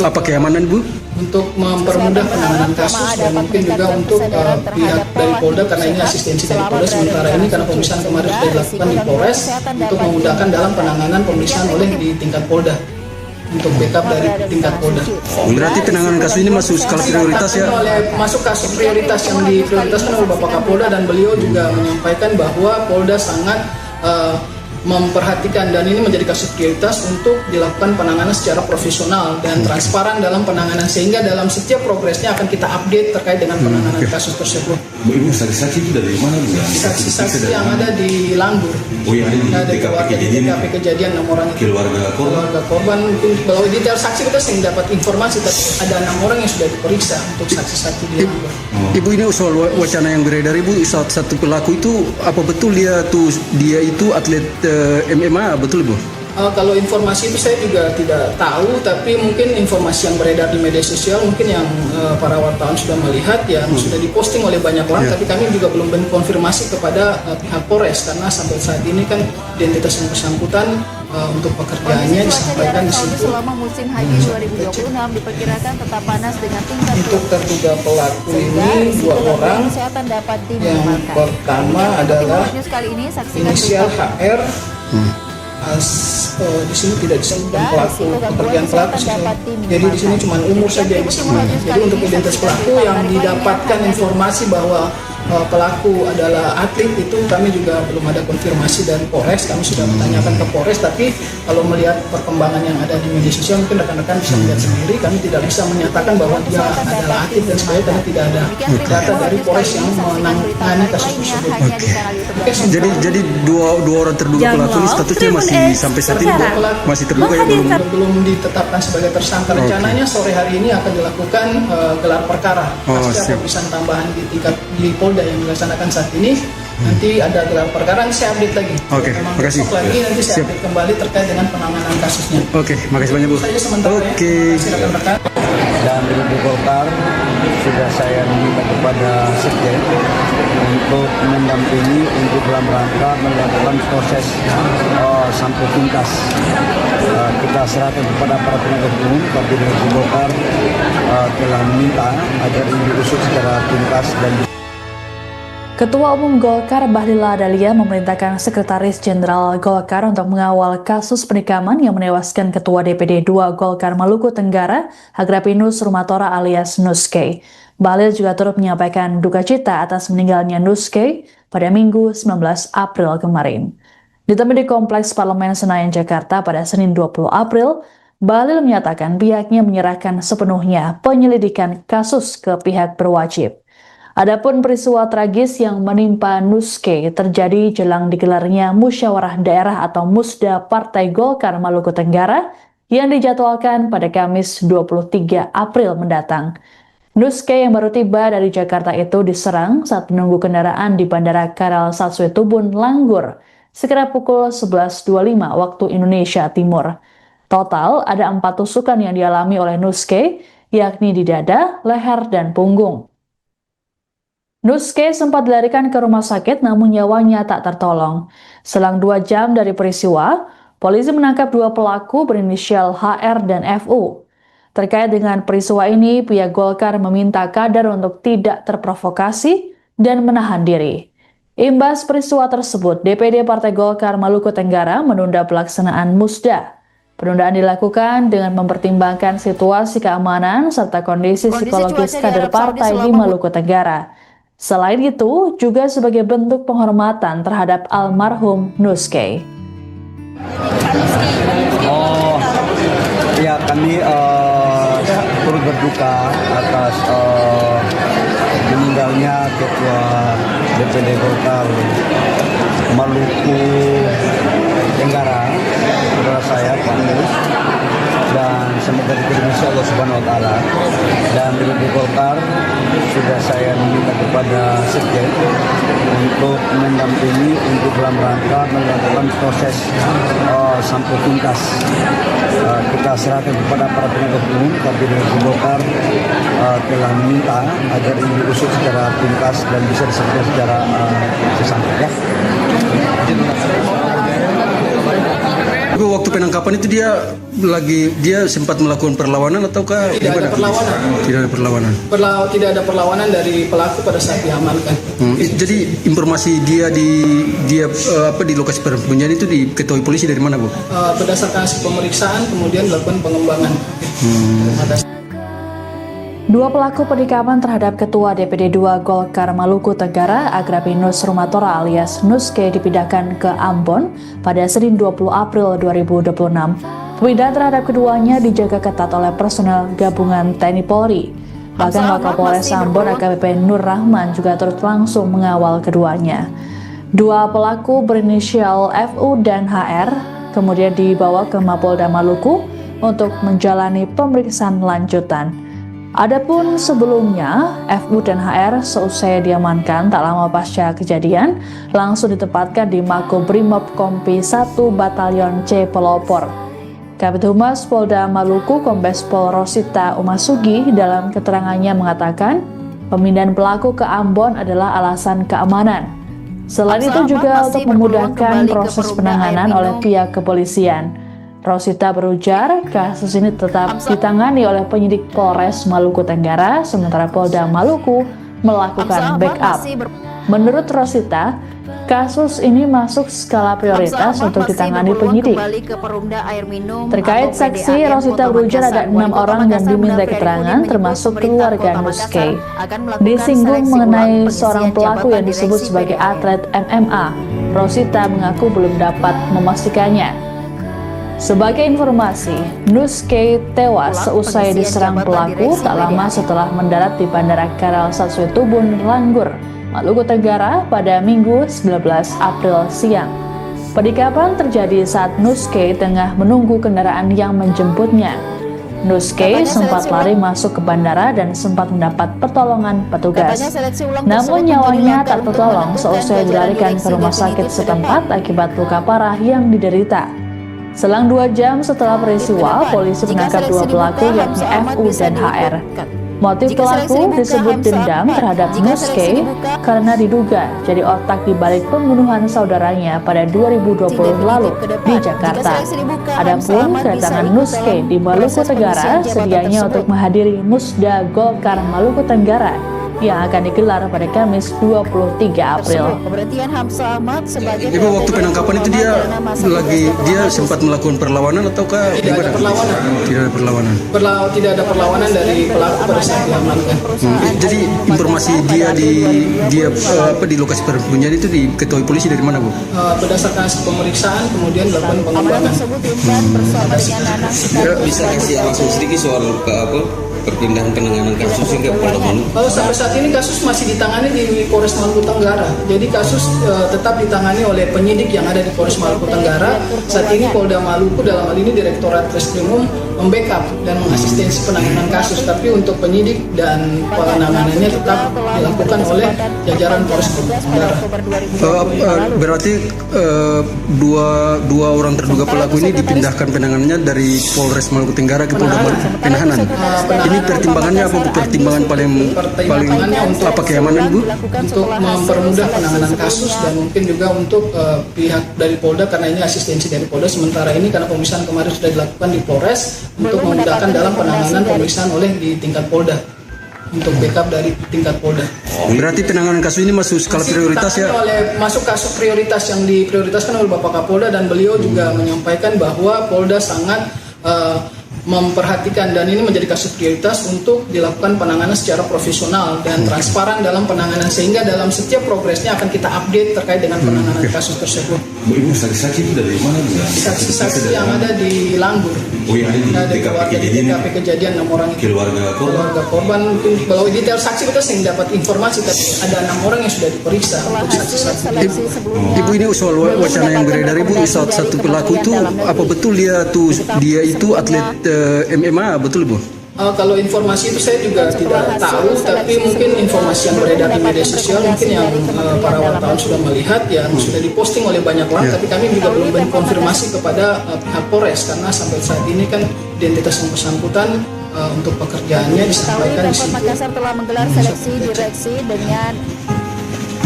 apa, keamanan, Bu? Untuk mempermudah penanganan kasus dan mungkin juga untuk pihak dari Polda karena ini asistensi dari Polda. Sementara ini karena pemeriksaan kemarin sudah dilakukan di Polres untuk memudahkan dalam penanganan pemeriksaan oleh di tingkat Polda. Untuk backup dari tingkat Polda. Berarti penanganan kasus ini masuk skala prioritas ya? Masuk kasus prioritas yang diprioritaskan oleh Bapak Kapolda dan beliau juga menyampaikan bahwa Polda sangat memperhatikan, dan ini menjadi kasus prioritas untuk dilakukan penanganan secara profesional dan transparan dalam penanganan, sehingga dalam setiap progresnya akan kita update terkait dengan penanganan kasus tersebut. Ibu saksi-saksi itu dari mana Bu? Saksi-saksi yang ada di Langgur, Oh yang ada di TKP kejadian 6 orang itu. Keluarga korban. Mungkin kalau detail saksi kita sering dapat informasi, tapi ada 6 orang yang sudah diperiksa untuk saksi-saksi di Langgur. Ibu, ini soal wacana yang beredar Ibu, satu pelaku itu apa betul dia itu atlet MMA, betul Ibu? Kalau informasi itu saya juga tidak tahu, tapi mungkin informasi yang beredar di media sosial mungkin yang para wartawan sudah melihat, yang sudah diposting oleh banyak orang, tapi kami juga belum konfirmasi kepada pihak Polres, karena sampai saat ini kan identitas yang bersangkutan untuk pekerjaannya disampaikan di situ. Selama musim haji 2026 diperkirakan tetap panas dengan tingkat Untuk terduga pelaku ini 2 orang. kesehatan dapat Yang diminimalkan. pertama adalah Kali ini saksikan inisial HR. Di sini tidak disebutkan pelaku, pekerjaan pelaku. Jadi di sini cuma umur saja yang disebutkan. Jadi untuk identitas pelaku yang didapatkan informasi bahwa pelaku adalah atlet, itu kami juga belum ada konfirmasi dari Polres. Kami sudah bertanyakan ke Polres, tapi kalau melihat perkembangan yang ada di media sosial mungkin rekan-rekan bisa melihat sendiri. Kami tidak bisa menyatakan bahwa dia adalah atlet dan sebagainya, karena tidak ada data dari Polres yang menangani kasus tersebut. Jadi dua orang terduga pelaku ini statusnya masih sampai saat ini masih terduga ya, belum ditetapkan sebagai tersangka. Rencananya sore hari ini akan dilakukan gelar perkara pasca pemeriksaan tambahan di tingkat di Polda yang dilaksanakan saat ini. Nanti ada gelar perkara, nanti saya update lagi. Oke, makasih. Lagi nanti saya update kembali terkait dengan penanganan kasusnya. Oke, makasih banyak Bu. Oke. Dan di Golkar sudah saya minta kepada Sekjen untuk mendampingi untuk dalam rangka melakukan proses sampai tuntas. Kita serahkan kepada para penegak hukum, tapi di Golkar telah meminta agar ini diusut secara tuntas dan Ketua Umum Golkar Bahlil Lahadalia memerintahkan Sekretaris Jenderal Golkar untuk mengawal kasus penikaman yang menewaskan Ketua DPD 2 Golkar Maluku Tenggara, Agrapinus Rumatora alias Nuske. Bahlil juga turut menyampaikan duka cita atas meninggalnya Nuske pada Minggu 19 April kemarin. Ditemui di Kompleks Parlemen Senayan, Jakarta pada Senin 20 April, Bahlil menyatakan pihaknya menyerahkan sepenuhnya penyelidikan kasus ke pihak berwajib. Adapun peristiwa tragis yang menimpa Nuske terjadi jelang digelarnya Musyawarah Daerah atau Musda Partai Golkar Maluku Tenggara yang dijadwalkan pada Kamis 23 April mendatang. Nuske yang baru tiba dari Jakarta itu diserang saat menunggu kendaraan di Bandara Karal Satsue Tubun, Langgur, sekitar pukul 11.25 waktu Indonesia Timur. Total ada 4 tusukan yang dialami oleh Nuske, yakni di dada, leher, dan punggung. Nuske sempat dilarikan ke rumah sakit namun nyawanya tak tertolong. Selang 2 jam dari peristiwa, polisi menangkap 2 pelaku berinisial HR dan FU. Terkait dengan peristiwa ini, pihak Golkar meminta kader untuk tidak terprovokasi dan menahan diri. Imbas peristiwa tersebut, DPD Partai Golkar Maluku Tenggara menunda pelaksanaan Musda. Penundaan dilakukan dengan mempertimbangkan situasi keamanan serta kondisi psikologis kader partai di Maluku Tenggara. Selain itu, juga sebagai bentuk penghormatan terhadap almarhum Nuske. Ya, kami turut berduka atas meninggalnya Ketua DPD Golkar Maluku Tenggara, saudara saya Pak Mus, dan semoga diterima Allah Subhanahu Wa Taala. Dan di Golkar sudah saya minta kepada Sekjen untuk mendampingi untuk dalam rangka melakukan proses sampai tuntas. Kita serahkan kepada para penegak hukum, tapi di Golkar telah meminta agar ini diusut secara tuntas dan bisa diselesaikan secara sesantai. Ya. Waktu penangkapan itu dia sempat melakukan perlawanan ataukah tidak ada perlawanan? Tidak ada perlawanan. Tidak ada perlawanan dari pelaku pada saat diamankan. Jadi informasi dia di lokasi persembunyian itu diketahui polisi dari mana, Bu? Berdasarkan hasil pemeriksaan kemudian dilakukan pengembangan. Dua pelaku penikaman terhadap Ketua DPD 2 Golkar Maluku Tenggara, Agrapinus Rumatora alias Nuske dipindahkan ke Ambon pada Senin 20 April 2026. Pemindahan terhadap keduanya dijaga ketat oleh personel gabungan TNI Polri. Bahkan Wakapolres Ambon AKBP Nur Rahman juga turut langsung mengawal keduanya. Dua pelaku berinisial FU dan HR kemudian dibawa ke Mapolda Maluku untuk menjalani pemeriksaan lanjutan. Adapun sebelumnya, FU dan HR seusai diamankan tak lama pasca kejadian, langsung ditempatkan di Makobrimob Kompi 1 Batalion C Pelopor. Kabid Humas Polda Maluku Kombes Pol Rosita Umasugi dalam keterangannya mengatakan, pemindahan pelaku ke Ambon adalah alasan keamanan. Selain itu juga untuk memudahkan proses penanganan oleh pihak kepolisian. Rosita berujar, kasus ini tetap ditangani oleh penyidik Polres Maluku Tenggara, sementara Polda Maluku melakukan backup. Menurut Rosita, kasus ini masuk skala prioritas untuk ditangani penyidik. Terkait saksi, Rosita berujar ada 6 orang yang diminta keterangan, termasuk keluarga Nuske. Disinggung mengenai seorang pelaku yang disebut sebagai atlet MMA, Rosita mengaku belum dapat memastikannya. Sebagai informasi, Nuske tewas seusai diserang pelaku tak lama setelah mendarat di Bandara Karal Saswetubun, Langgur, Maluku Tenggara pada Minggu 19 April siang. Penikaman terjadi saat Nuske tengah menunggu kendaraan yang menjemputnya. Nuske sempat lari masuk ke bandara dan sempat mendapat pertolongan petugas. Namun nyawanya tak tertolong seusai dilarikan ke rumah sakit setempat akibat luka parah yang diderita. Selang 2 jam setelah peristiwa, polisi menangkap dua pelaku yakni FU dan HR. Motif pelaku disebut dendam terhadap Nuske karena diduga jadi otak di balik pembunuhan saudaranya pada 2020 lalu di Jakarta. Adapun kedatangan Nuske di Maluku Tenggara sedianya untuk menghadiri Musda Golkar Maluku Tenggara yang akan digelar pada Kamis 23 April. Ibu, waktu penangkapan itu dia sempat melakukan perlawanan ataukah tidak ada perlawanan? Tidak ada perlawanan. Tidak ada perlawanan dari pelaku pada saat diamankan. Jadi informasi di lokasi perbunyian itu diketahui polisi dari mana, Bu? Berdasarkan hasil pemeriksaan kemudian dilakukan pengembangan. Bisa kasih alasan sedikit soal perpindahan penanganan kasus hingga Polda Maluku? Sampai saat ini kasus masih ditangani di Polres Maluku Tenggara. Jadi kasus tetap ditangani oleh penyidik yang ada di Polres Maluku Tenggara. Saat ini Polda Maluku dalam hal ini Direktorat Reskrimum membackup dan mengasistensi penanganan kasus. Tapi untuk penyidik dan penanganannya tetap dilakukan oleh jajaran Polres Maluku Tenggara. Berarti dua orang terduga pelaku ini dipindahkan penanganannya dari Polres Maluku Tenggara ke Polda Penahanan. Ini pertimbangannya apa? Pertimbangan paling apa, keamanan, Bu? Untuk mempermudah penanganan kasus dan mungkin juga untuk pihak dari Polda karena ini asistensi dari Polda. Sementara ini karena pemeriksaan kemarin sudah dilakukan di Polres untuk memudahkan dalam penanganan pemeriksaan oleh di tingkat Polda. Untuk backup dari tingkat Polda. Berarti penanganan kasus ini masuk skala prioritas ya? Masuk kasus prioritas yang diprioritaskan oleh Bapak Kapolda dan beliau juga menyampaikan bahwa Polda sangat memperhatikan dan ini menjadi kasus prioritas untuk dilakukan penanganan secara profesional dan transparan dalam penanganan sehingga dalam setiap progresnya akan kita update terkait dengan penanganan kasus tersebut. Ibu, saksi-saksi itu dari mana? Saksi-saksi yang ada di Langgur. Oh, yang ada di TKP kejadian 6 orang itu. Keluarga korban mungkin kalau detail saksi kita sering dapat informasi tapi ada 6 orang yang sudah diperiksa untuk saksi-saksi. Ibu, ini soal wacana yang beredar, Ibu, satu pelaku itu apa betul dia itu atlet MMA, betul, Bu? Kalau informasi itu saya juga tidak tahu, tapi mungkin informasi yang beredar di media sosial mungkin yang para wartawan sudah melihat yang sudah diposting oleh banyak orang, tapi kami juga belum konfirmasi kepada pihak Polres karena sampai saat ini kan identitas yang bersangkutan untuk pekerjaannya disampaikan di situ. Makassar telah menggelar seleksi direksi dengan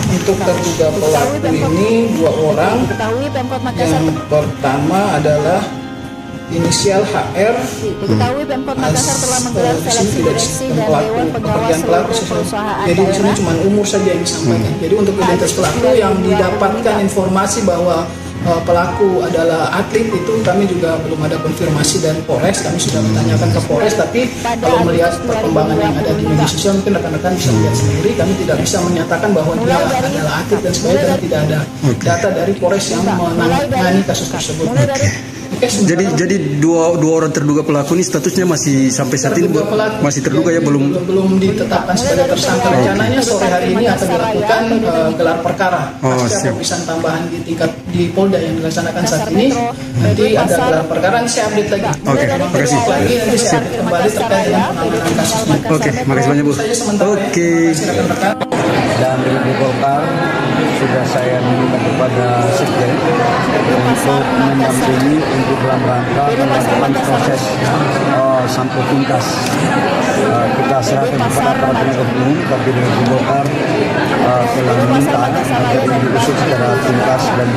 untuk terduga pelaku ini 2 orang. Yang pertama adalah inisial HR. Diketahui Pemkot Makassar telah menggelar seleksi direksi dan dewan pengawas seluruh perusahaan jadi di sini daerah. cuma umur saja yang disampaikan. Jadi untuk identitas pelaku yang didapatkan informasi bahwa pelaku adalah atlet itu kami juga belum ada konfirmasi dari Polres. Kami sudah bertanyakan ke Polres, tapi kalau melihat perkembangan yang ada di media sosial mungkin rekan-rekan bisa lihat sendiri. Kami tidak bisa menyatakan bahwa dia adalah atlet dan sebagainya karena tidak ada data dari Polres yang menangani kasus tersebut. Jadi dua orang terduga pelaku ini statusnya masih sampai saat ini masih terduga ya, belum ditetapkan sebagai tersangka. Rencananya sore hari ini akan dilakukan gelar perkara. Pasca pemeriksaan tambahan di Polda yang dilaksanakan saat ini. Nanti ada gelar perkara, nanti saya update lagi. Oke, makasih. Nanti saya update kembali terkait dengan penanganan kasusnya. Oke, makasih banyak Bu. Oke. Dan di Golkar sudah saya minta kepada Sekjen untuk mendampingi untuk dalam rangka melakukan proses sampel tuntas. Kita serahkan kepada aparat penegak hukum, tapi di Golkar telah meminta agar ini diusut secara tuntas dan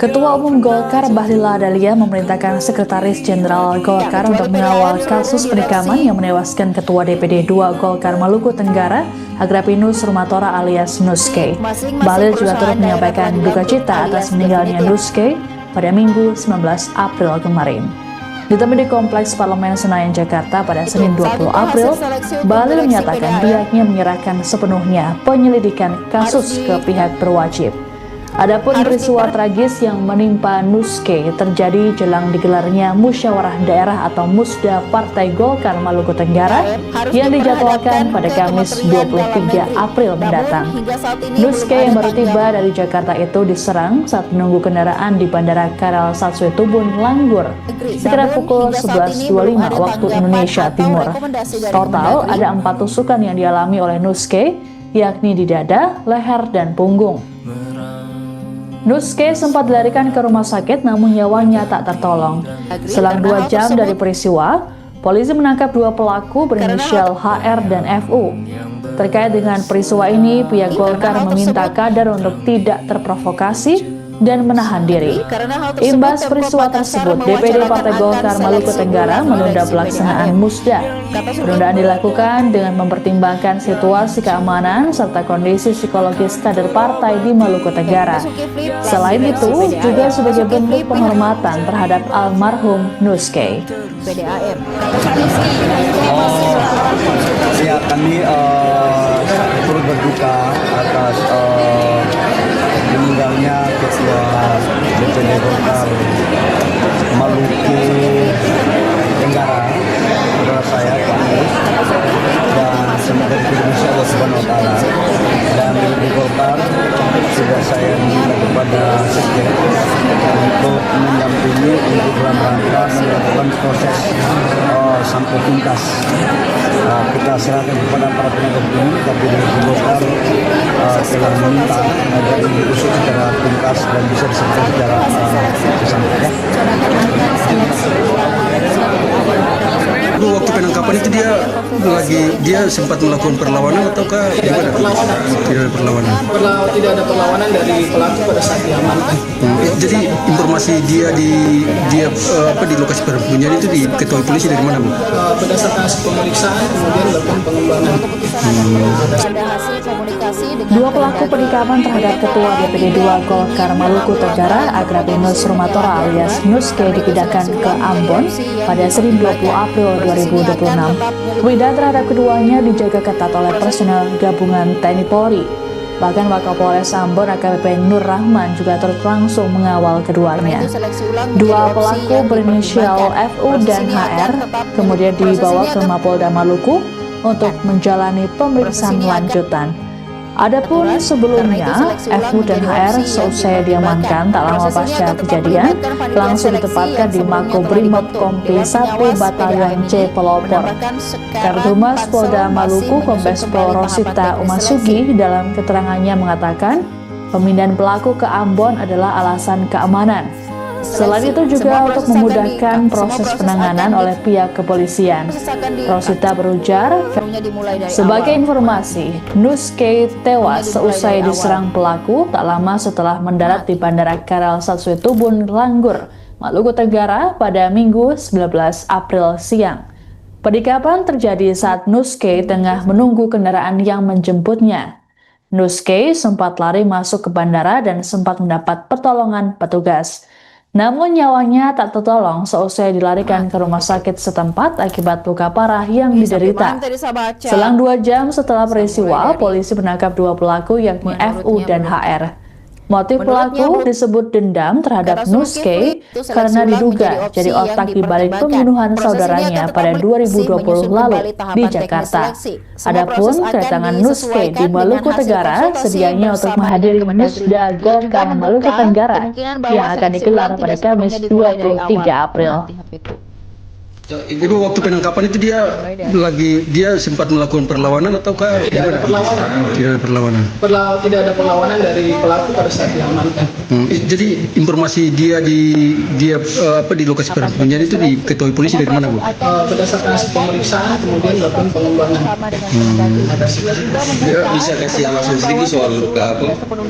Ketua Umum Golkar Bahlil Lahadalia memerintahkan Sekretaris Jenderal Golkar untuk mengawal kasus penikaman yang menewaskan Ketua DPD 2 Golkar Maluku Tenggara, Agrapinus Rumatora alias Nuske. Bahlil juga turut menyampaikan duka cita atas meninggalnya Nuske pada Minggu 19 April kemarin. Ditemui di Kompleks Parlemen Senayan, Jakarta pada Senin 20 April, Bahlil menyatakan pihaknya menyerahkan sepenuhnya penyelidikan kasus ke pihak berwajib. Adapun peristiwa tragis yang menimpa Nuske terjadi jelang digelarnya Musyawarah Daerah atau Musda Partai Golkar Maluku Tenggara yang dijadwalkan pada Kamis 23 April mendatang. Nuske yang baru tiba dari Jakarta itu diserang saat menunggu kendaraan di Bandara Karal Satsuetubun, Langgur sekitar pukul 11.25 waktu Indonesia Timur. Total ada 4 tusukan yang dialami oleh Nuske, yakni di dada, leher, dan punggung. Nuske sempat dilarikan ke rumah sakit namun nyawanya tak tertolong. Selang 2 jam dari peristiwa, polisi menangkap 2 pelaku berinisial HR dan FU. Terkait dengan peristiwa ini, pihak Golkar meminta kader untuk tidak terprovokasi dan menahan diri. Imbas peristiwa tersebut, DPD Partai Golkar Maluku Tenggara menunda pelaksanaan Musda. Penundaan dilakukan dengan mempertimbangkan situasi keamanan serta kondisi psikologis kader partai di Maluku Tenggara. Selain itu, juga sebagai bentuk penghormatan terhadap almarhum Nuske. Ya, kami turut berduka atas meninggalnya Ketua DPD Golkar Maluku Tenggara, saudara saya Pak Anies, dan semoga dikasih Allah Subhanahu Wa Taala. Dan di Golkar sudah saya minta kepada Sekjen untuk mendampingi untuk dalam rangka melakukan proses sampel tuntas. Kita serahkan kepada aparat penegak hukum, tapi di Golkar telah meminta agar ini diusut secara tuntas dan bisa diselesaikan secara bersama. Waktu penangkapan itu dia sempat melakukan perlawanan ataukah tidak ada perlawanan? Tidak ada perlawanan. Tidak ada perlawanan dari pelaku pada saat diamankan. Jadi informasi dia di lokasi persembunyian itu diketahui polisi dari mana, Bu? Berdasarkan hasil pemeriksaan kemudian dilakukan pengembangan. Dua pelaku penikaman terhadap Ketua DPD 2 Golkar Maluku Tenggara, Agrapinus Rumatora alias Nuske dipindahkan ke Ambon pada Senin 20 April 2026. Pemindahan terhadap keduanya dijaga ketat oleh personel gabungan TNI Polri. Bahkan Wakapolres Ambon AKBP Nur Rahman juga turut langsung mengawal keduanya. Dua pelaku berinisial FU dan HR kemudian dibawa ke Mapolda Maluku untuk menjalani pemeriksaan lanjutan. Adapun sebelumnya, FU dan HR seusai diamankan tak lama pasca kejadian, langsung ditempatkan di Makobrimob Kompi 1 Batalion C Pelopor. Kabitumas Polda Maluku Kombes Pol Rosita Umasugi dalam keterangannya mengatakan, pemindahan pelaku ke Ambon adalah alasan keamanan. Selain itu juga untuk memudahkan proses penanganan oleh pihak kepolisian. Rosita berujar, sebagai informasi, Nuske tewas seusai diserang pelaku tak lama setelah mendarat di Bandara Karal Satsuetubun, Langgur, Maluku Tenggara pada Minggu 19 April siang. Penikaman terjadi saat Nuske tengah menunggu kendaraan yang menjemputnya. Nuske sempat lari masuk ke bandara dan sempat mendapat pertolongan petugas. Namun nyawanya tak tertolong seusai dilarikan ke rumah sakit setempat akibat luka parah yang diderita. Selang 2 jam setelah peristiwa, polisi menangkap 2 pelaku yakni FU dan HR. Motif pelaku disebut dendam terhadap Nuske karena diduga jadi otak di balik pembunuhan saudaranya pada 2020 lalu di Jakarta. Adapun kedatangan Nuske di Maluku Tenggara sedianya untuk menghadiri Musda Golkar Maluku Tenggara yang akan digelar pada Kamis 23 April. Ibu, waktu penangkapan itu dia sempat melakukan perlawanan ataukah Tidak ada perlawanan. tidak ada perlawanan? Tidak ada perlawanan dari pelaku pada saat diamankan. Jadi informasi dia di lokasi persembunyian itu diketahui polisi dari mana, Bu? Berdasarkan hasil pemeriksaan kemudian dilakukan pengembangan. Bisa kasih alasan sedikit soal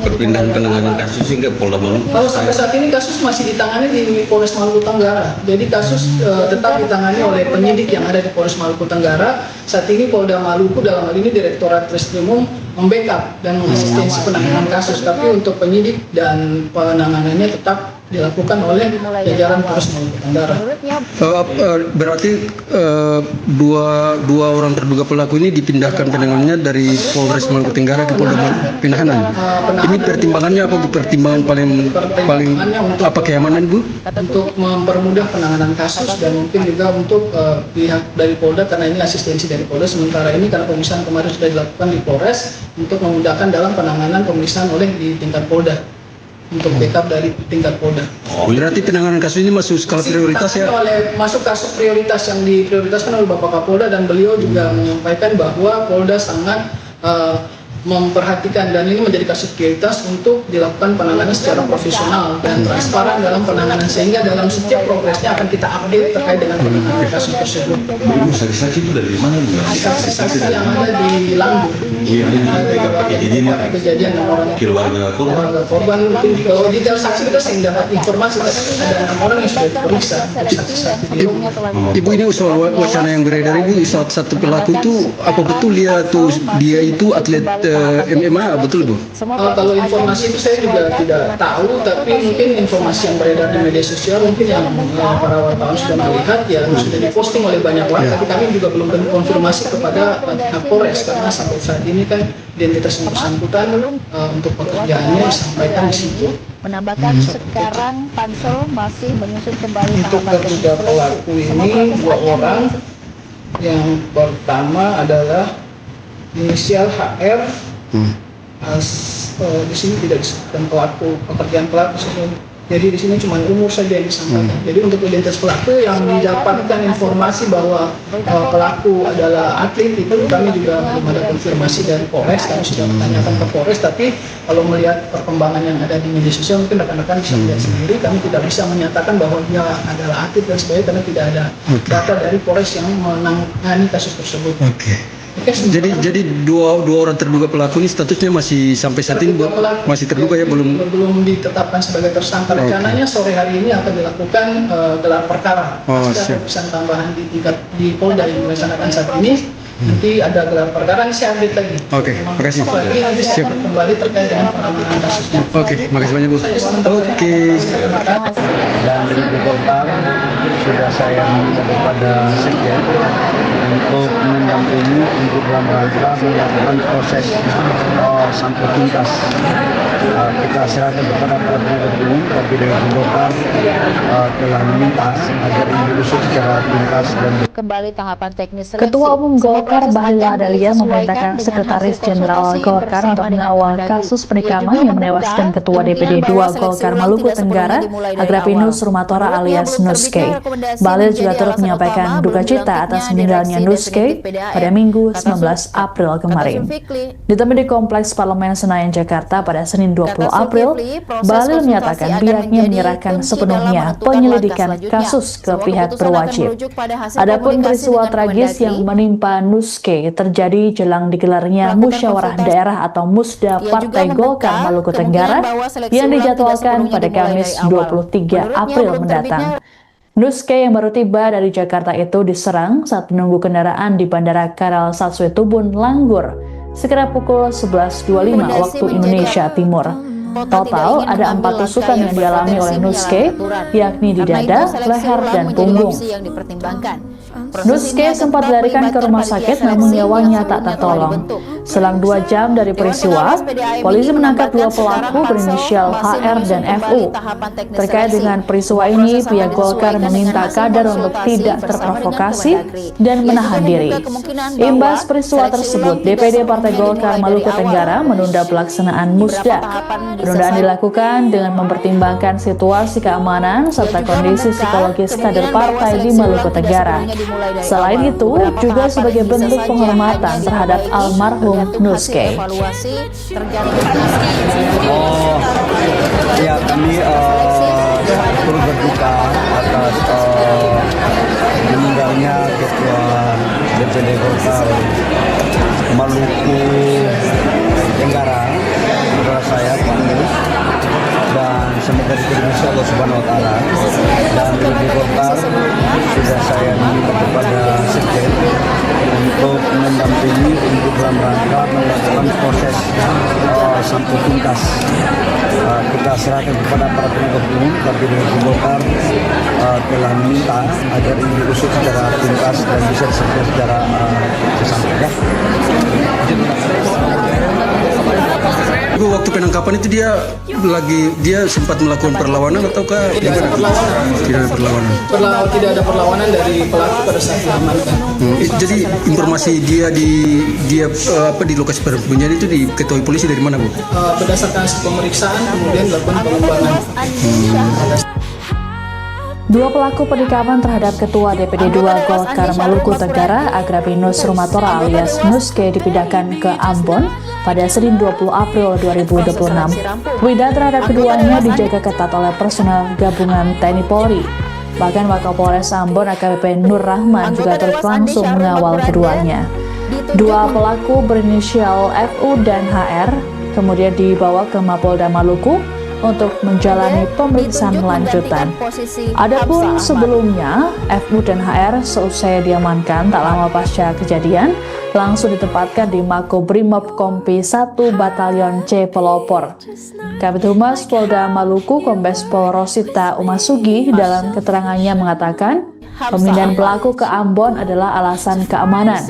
perpindahan penanganan kasus hingga Polda Maluku? Sampai saat ini kasus masih ditangani di Polres Maluku Tenggara. Jadi kasus tetap ditangani oleh penyidik yang ada di Polres Maluku Tenggara. Saat ini Polda Maluku dalam hal ini Direktorat Reskrimum membackup dan mengasistensi penanganan kasus. Tapi untuk penyidik dan penanganannya tetap dilakukan oleh jajaran Polres Maluku Tenggara. Berarti dua orang terduga pelaku ini dipindahkan penanganannya dari Polres Maluku Tenggara ke Polda Penahanan. Ini pertimbangannya apa, Bu? Pertimbangan paling apa, keamanan, Bu? Untuk mempermudah penanganan kasus dan mungkin juga untuk pihak dari Polda, karena ini asistensi dari Polda. Sementara ini karena pemeriksaan kemarin sudah dilakukan di Polres untuk memudahkan dalam penanganan pemeriksaan oleh di tingkat Polda. Untuk backup dari tingkat Polda. Berarti penanganan kasus ini masuk skala prioritas ya? Masuk kasus prioritas yang diprioritaskan oleh Bapak Kapolda, dan beliau juga menyampaikan bahwa Polda sangat memperhatikan dan ini menjadi kasus prioritas untuk dilakukan penanganan secara profesional dan transparan dalam penanganan, sehingga dalam setiap progresnya akan kita update terkait dengan penanganan kasus tersebut. Ibu, saksi-saksi itu dari mana, Bu? Saksi-saksi yang ada di Langgur. Iya, kejadian orang keluarga korban. Mungkin kalau detail saksi kita sering dapat informasi, tapi ada 6 orang yang sudah diperiksa. Ibu, ini soal wacana yang beredar, Ibu, satu pelaku itu apa betul dia itu atlet MMA, betul, Bu? Kalau informasi itu saya juga tidak tahu, tapi mungkin informasi yang beredar di media sosial mungkin yang para wartawan sudah melihat ya sudah diposting oleh banyak orang, tapi kami juga belum konfirmasi kepada Polres karena sampai saat ini kan identitas yang bersangkutan untuk pekerjaannya disampaikan di situ. Menambahkan sekarang Pansel masih menyusun kembali untuk terduga pelaku ini 2 orang. Yang pertama adalah inisial HR. Di sini tidak disebutkan pelaku, pekerjaan pelaku. Jadi di sini cuma umur saja yang disampaikan. Jadi untuk identitas pelaku yang didapatkan informasi bahwa pelaku adalah atlet itu kami juga belum ada konfirmasi dari Polres. Kami sudah menanyakan ke Polres, tapi kalau melihat perkembangan yang ada di media sosial mungkin rekan-rekan bisa melihat sendiri. Kami tidak bisa menyatakan bahwa dia adalah atlet dan sebagainya karena tidak ada data dari Polres yang menangani kasus tersebut. Jadi dua orang terduga pelaku ini statusnya masih sampai saat ini masih terduga ya, belum ditetapkan sebagai tersangka. Rencananya sore hari ini akan dilakukan gelar perkara. Ada pemeriksaan tambahan di Polda yang dilaksanakan saat ini. Nanti ada gelar perkara, ini saya update lagi. Oke, makasih. Nanti saya akan kembali terkait dengan penanganan kasusnya. Oke, makasih banyak, Bu. Oke. Dan di Golkar sudah saya minta kepada Sekjen untuk mendampingi untuk dalam rangka melakukan proses sampai tuntas. Kita serahkan kepada para penegak hukum, tapi dengan Golkar telah meminta agar ini diusut secara tuntas dan kembali tahapan teknis seleksi. Ketua Umum Golkar Bahlil Lahadalia memerintahkan Sekretaris Jenderal Golkar untuk mengawal kasus penikaman yang menewaskan Ketua DPD 2 Golkar Maluku Tenggara Agrapinus Rumatora alias Nuske. Bahlil juga turut menyampaikan duka cita atas meninggalnya Nuske pada Minggu 19 April kemarin. Ditemui di Kompleks Parlemen Senayan Jakarta pada Senin 20 April, Bahlil menyatakan pihaknya menyerahkan sepenuhnya penyelidikan kasus ke pihak berwajib. Adapun peristiwa tragis yang menimpa Nuske terjadi jelang digelarnya musyawarah daerah atau Musda Partai Golkar Maluku Tenggara yang dijadwalkan pada Kamis 23 April mendatang. Nuske yang baru tiba dari Jakarta itu diserang saat menunggu kendaraan di Bandara Karal Satswe Tubun, Langgur. sekitar pukul 11.25 waktu Indonesia Timur. Total ada 4 tusukan yang dialami oleh Nuske, yakni di dada, leher, dan punggung. Nuske sempat dilarikan ke rumah sakit namun nyawanya tak tertolong. Selang 2 jam dari peristiwa, polisi menangkap 2 pelaku berinisial HR dan FU. Terkait dengan peristiwa ini, pihak Golkar meminta kader untuk tidak terprovokasi dan menahan diri. Imbas peristiwa tersebut, DPD Partai Golkar Maluku Tenggara menunda pelaksanaan musda. Penundaan dilakukan dengan mempertimbangkan situasi keamanan serta kondisi psikologis kader partai di Maluku Tenggara. Selain itu, juga sebagai bentuk penghormatan terhadap almarhum Nuske. Ya, kami turut berduka atas meninggalnya Ketua DPD Golkar Maluku Tenggara, saudara saya Pak Mus, dan semoga diterima Allah Subhanahu Wa Taala. Dan DPD Golkar sudah saya minta kepada Sekjen untuk mendampingi untuk dalam rangka melakukan proses sampai tuntas. Kita serahkan kepada para penegak hukum, tapi DPD Golkar telah meminta agar ini diusut secara tuntas dan bisa diselesaikan secara sampai ya. Waktu penangkapan itu dia sempat melakukan perlawanan ataukah tidak ada perlawanan? Tidak ada perlawanan. Tidak ada perlawanan dari pelaku pada saat diamankan. Jadi informasi dia di lokasi penyembunyian itu diketahui polisi dari mana, Bu? Berdasarkan pemeriksaan kemudian dilakukan pengembangan. 2 pelaku penikaman terhadap Ketua DPD 2 Golkar Maluku Tenggara, Agrabinus Rumatora alias Nuske, dipindahkan ke Ambon pada Senin 20 April 2026. Wida terhadap keduanya dijaga ketat oleh personel gabungan TNI Polri. Bahkan Wakapolres Ambon AKBP Nur Rahman juga turut langsung mengawal keduanya. 2 pelaku berinisial FU dan HR kemudian dibawa ke Mapolda Maluku untuk menjalani pemeriksaan lanjutan. Adapun sebelumnya, FU dan HR seusai diamankan tak lama pasca kejadian, langsung ditempatkan di Makobrimob Kompi 1 Batalion C Pelopor. Kabid Humas Polda Maluku Kombes Pol Rosita Umasugi dalam keterangannya mengatakan, pemindahan pelaku ke Ambon adalah alasan keamanan.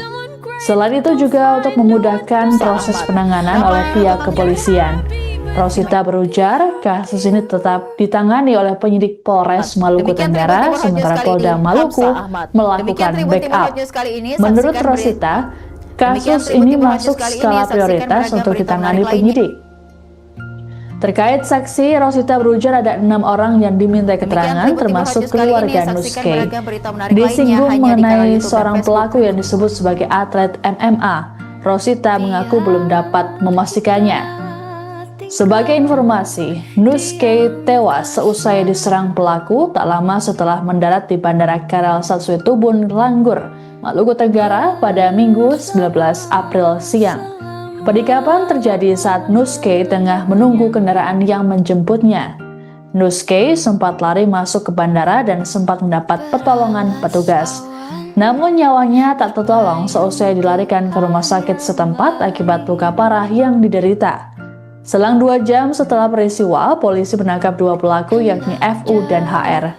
Selain itu juga untuk memudahkan proses penanganan oleh pihak kepolisian. Rosita berujar, kasus ini tetap ditangani oleh penyidik Polres Maluku Tenggara, sementara Polda Maluku melakukan backup. Menurut Rosita, kasus ini masuk skala prioritas untuk ditangani penyidik. Terkait saksi, Rosita berujar ada 6 orang yang diminta keterangan, termasuk keluarga Nuske. Disinggung mengenai seorang pelaku yang disebut sebagai atlet MMA. Rosita mengaku belum dapat memastikannya. Sebagai informasi, Nuske tewas seusai diserang pelaku tak lama setelah mendarat di Bandara Karel Satsue Tubun, Langgur, Maluku Tenggara pada Minggu 19 April siang. Penikaman terjadi saat Nuske tengah menunggu kendaraan yang menjemputnya. Nuske sempat lari masuk ke bandara dan sempat mendapat pertolongan petugas. Namun nyawanya tak tertolong seusai dilarikan ke rumah sakit setempat akibat luka parah yang diderita. Selang 2 jam setelah peristiwa, polisi menangkap 2 pelaku yakni FU dan HR.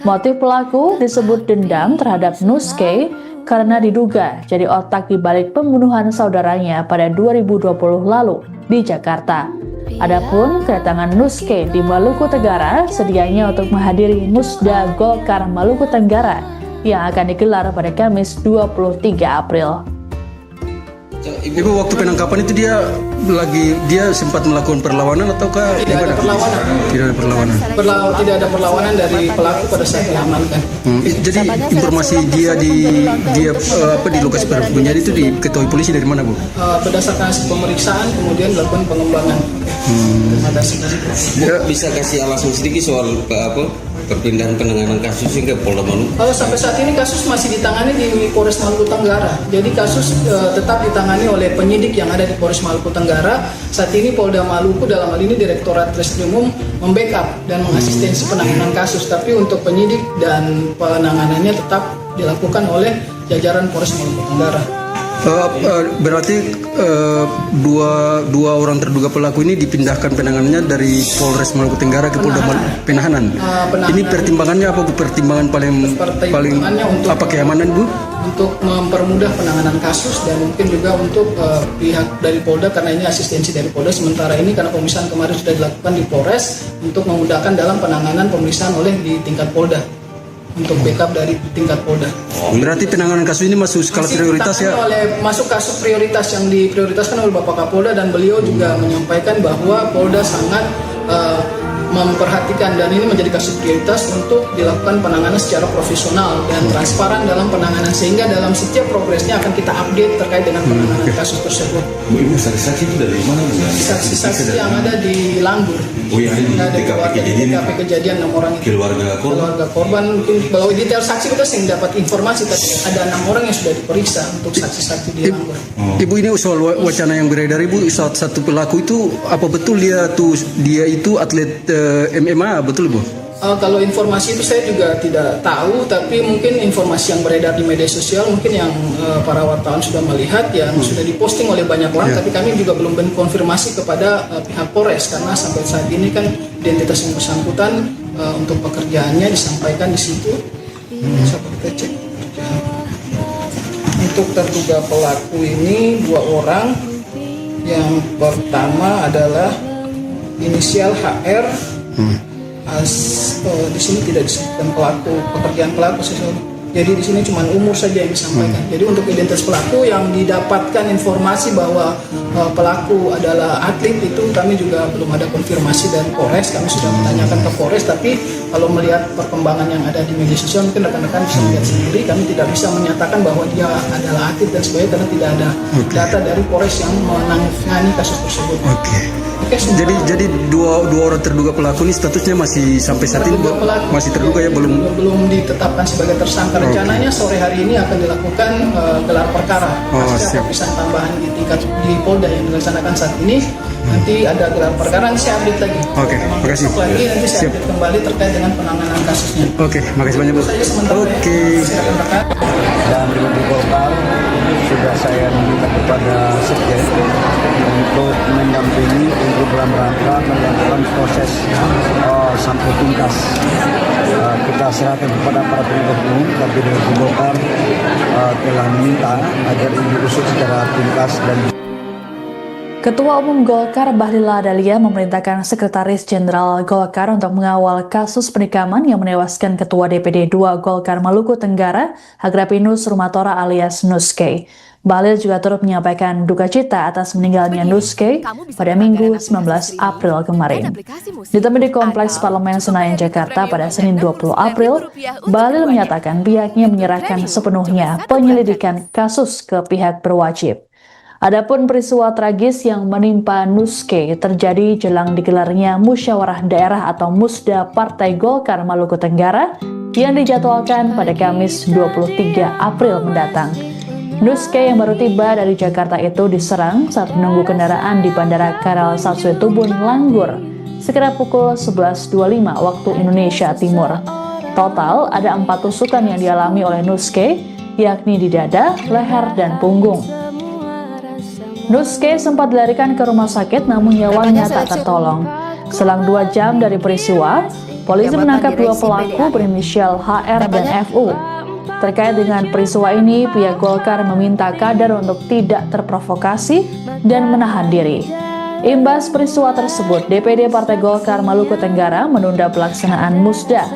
Motif pelaku disebut dendam terhadap Nuske karena diduga jadi otak di balik pembunuhan saudaranya pada 2020 lalu di Jakarta. Adapun kedatangan Nuske di Maluku Tenggara sedianya untuk menghadiri Musda Golkar Maluku Tenggara yang akan digelar pada Kamis 23 April. Ibu, waktu penangkapan itu dia sempat melakukan perlawanan ataukah Tidak ada perlawanan. Tidak ada perlawanan. Tidak ada perlawanan dari pelaku pada saat diamankan. Jadi informasi dia di lokasi penyembunyian itu diketahui polisi dari mana, Bu? Berdasarkan pemeriksaan kemudian dilakukan pengembangan. Bisa kasih alasan sedikit soal perpindahan penanganan kasus hingga Polda Maluku? Sampai saat ini kasus masih ditangani di Polres Maluku Tenggara. Jadi kasus tetap ditangani oleh penyidik yang ada di Polres Maluku Tenggara. Saat ini Polda Maluku dalam hal ini Direktorat Reskrimum membackup dan mengasistensi penanganan kasus. Tapi untuk penyidik dan penanganannya tetap dilakukan oleh jajaran Polres Maluku Tenggara. Berarti dua orang terduga pelaku ini dipindahkan penanganannya dari Polres Maluku Tenggara ke Polda Penahanan. Ini pertimbangannya apa Bu? Pertimbangan paling Pertimbangannya apa keamanan Bu? Untuk mempermudah penanganan kasus dan mungkin juga untuk pihak dari Polda, karena ini asistensi dari Polda. Sementara ini karena pemeriksaan kemarin sudah dilakukan di Polres untuk memudahkan dalam penanganan pemeriksaan oleh di tingkat Polda, untuk backup dari tingkat Polda. Berarti penanganan kasus ini masuk skala prioritas ya? Masuk kasus prioritas yang diprioritaskan oleh Bapak Kapolda, dan beliau juga menyampaikan bahwa Polda sangat memperhatikan dan ini menjadi kasus prioritas untuk dilakukan penanganan secara profesional dan transparan dalam penanganan, sehingga dalam setiap progresnya akan kita update terkait dengan penanganan kasus tersebut. Bu, ini saksi-saksi itu dari mana Bu? Saksi-saksi yang ada di Langgur. Oh ya, ini Ada TKP kejadian 6 orang itu. Keluarga korban mungkin kalau detail saksi kita sering dapat informasi, tapi ada 6 orang yang sudah diperiksa untuk saksi-saksi di Langgur. Ibu, ini soal wacana yang beredar Ibu, satu pelaku itu apa betul dia itu atlet MMA, betul Bu? Kalau informasi itu saya juga tidak tahu, tapi mungkin informasi yang beredar di media sosial mungkin yang para wartawan sudah melihat, yang sudah diposting oleh banyak orang, tapi kami juga belum konfirmasi kepada pihak Polres, karena sampai saat ini kan identitas yang bersangkutan untuk pekerjaannya disampaikan di situ. Coba kita cek. Untuk terduga pelaku ini 2 orang. Yang pertama adalah inisial HR. Di sini tidak disebutkan pelaku, pekerjaan pelaku sesuatu. Jadi di sini cuma umur saja yang disampaikan. Jadi untuk identitas pelaku yang didapatkan informasi bahwa pelaku adalah atlet, itu kami juga belum ada konfirmasi dari Polres. Kami sudah menanyakan ke Polres, tapi kalau melihat perkembangan yang ada di media sosial mungkin rekan-rekan bisa lihat sendiri. Kami tidak bisa menyatakan bahwa dia adalah atlet dan sebagainya karena tidak ada data dari Polres yang menangani kasus tersebut. Jadi dua orang terduga pelaku ini statusnya masih sampai saat ini masih terduga ya, belum ditetapkan sebagai tersangka. Rencananya sore hari ini akan dilakukan gelar perkara pasca pemeriksaan tambahan di tingkat di Polda yang dilaksanakan saat ini. Nanti ada gelar perkara, nanti saya update lagi. Oke, makasih. Lagi nanti saya update kembali terkait dengan penanganan kasusnya. Oke, makasih banyak Bu. Oke. Silakan rekan. Dan di Golkar sudah saya minta kepada Sekjen untuk mendampingi untuk dalam rangka melakukan proses sampai tuntas. Kita serahkan kepada para penegak hukum, tapi dari Golkar telah meminta agar ini diusut secara tuntas dan Ketua Umum Golkar Bahlil Lahadalia memerintahkan Sekretaris Jenderal Golkar untuk mengawal kasus penikaman yang menewaskan Ketua DPD 2 Golkar Maluku Tenggara, Agrapinus Rumatora alias Nuske. Bahlil juga turut menyampaikan duka cita atas meninggalnya Nuske pada Minggu 19 April kemarin. Ditemui di Kompleks Parlemen Senayan, Jakarta pada Senin 20 April, Bahlil menyatakan pihaknya menyerahkan sepenuhnya penyelidikan kasus ke pihak berwajib. Adapun peristiwa tragis yang menimpa Nuske terjadi jelang digelarnya Musyawarah Daerah atau Musda Partai Golkar Maluku Tenggara yang dijadwalkan pada Kamis 23 April mendatang. Nuske yang baru tiba dari Jakarta itu diserang saat menunggu kendaraan di Bandara Karal Satsue-Tubun, Langgur, sekitar pukul 11.25 waktu Indonesia Timur. Total ada 4 tusukan yang dialami oleh Nuske, yakni di dada, leher, dan punggung. Nuske sempat dilarikan ke rumah sakit namun nyawanya tak tertolong. Selang 2 jam dari peristiwa, polisi menangkap 2 pelaku berinisial HR dan FU. Terkait dengan peristiwa ini, pihak Golkar meminta kader untuk tidak terprovokasi dan menahan diri. Imbas peristiwa tersebut, DPD Partai Golkar Maluku Tenggara menunda pelaksanaan Musda.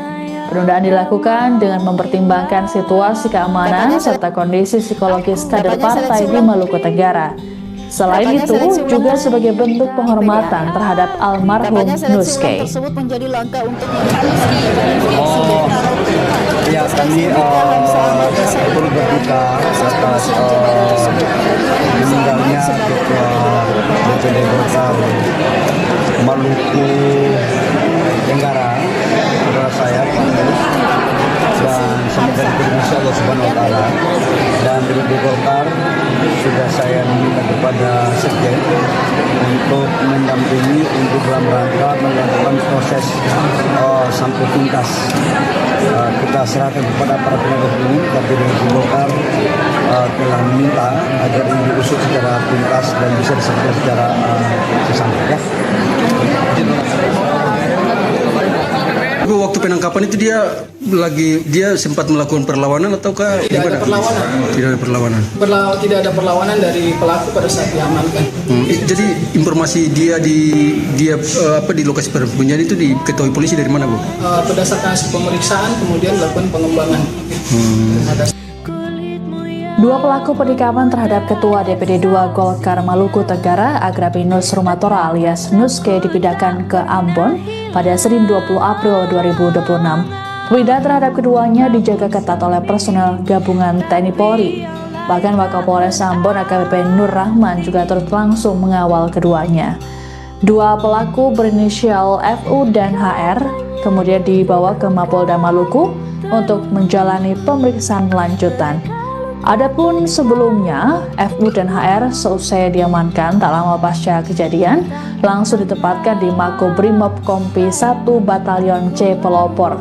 Penundaan dilakukan dengan mempertimbangkan situasi keamanan serta kondisi psikologis kader partai di Maluku Tenggara. Selain itu, juga sebagai bentuk penghormatan terhadap almarhum Nuske. Ya, kami turut berduka atas meninggalnya Ketua DPD Golkar Maluku Tenggara, saudara saya Pak Mus, dan semoga diberi Allah Subhanahu Wa Taala. Dan DPD Golkar sudah saya minta kepada Sekjen untuk mendampingi untuk dalam rangka melakukan proses sampai tuntas. Kita serahkan kepada para penegak hukum, tapi DPD Golkar telah meminta agar ini diusut secara tuntas dan bisa diselesaikan secara sesampai. Ya. Waktu penangkapan itu dia sempat melakukan perlawanan ataukah tidak ada perlawanan? Tidak ada perlawanan. Tidak ada perlawanan dari pelaku pada saat diamankan. Jadi informasi dia di lokasi persembunyian itu diketahui polisi dari mana, Bu? Berdasarkan hasil pemeriksaan kemudian dilakukan pengembangan. Dua pelaku penikaman terhadap Ketua DPD 2 Golkar Maluku Tenggara, Agrapinus Rumatora alias Nuske dipindahkan ke Ambon pada Senin 20 April 2026. Pemindahan terhadap keduanya dijaga ketat oleh personel gabungan TNI Polri. Bahkan Wakapolres Ambon AKBP Nur Rahman juga turut langsung mengawal keduanya. Dua pelaku berinisial FU dan HR kemudian dibawa ke Mapolda Maluku untuk menjalani pemeriksaan lanjutan. Adapun sebelumnya, FU dan HR seusai diamankan tak lama pasca kejadian, langsung ditempatkan di Makobrimob Kompi 1 Batalion C Pelopor.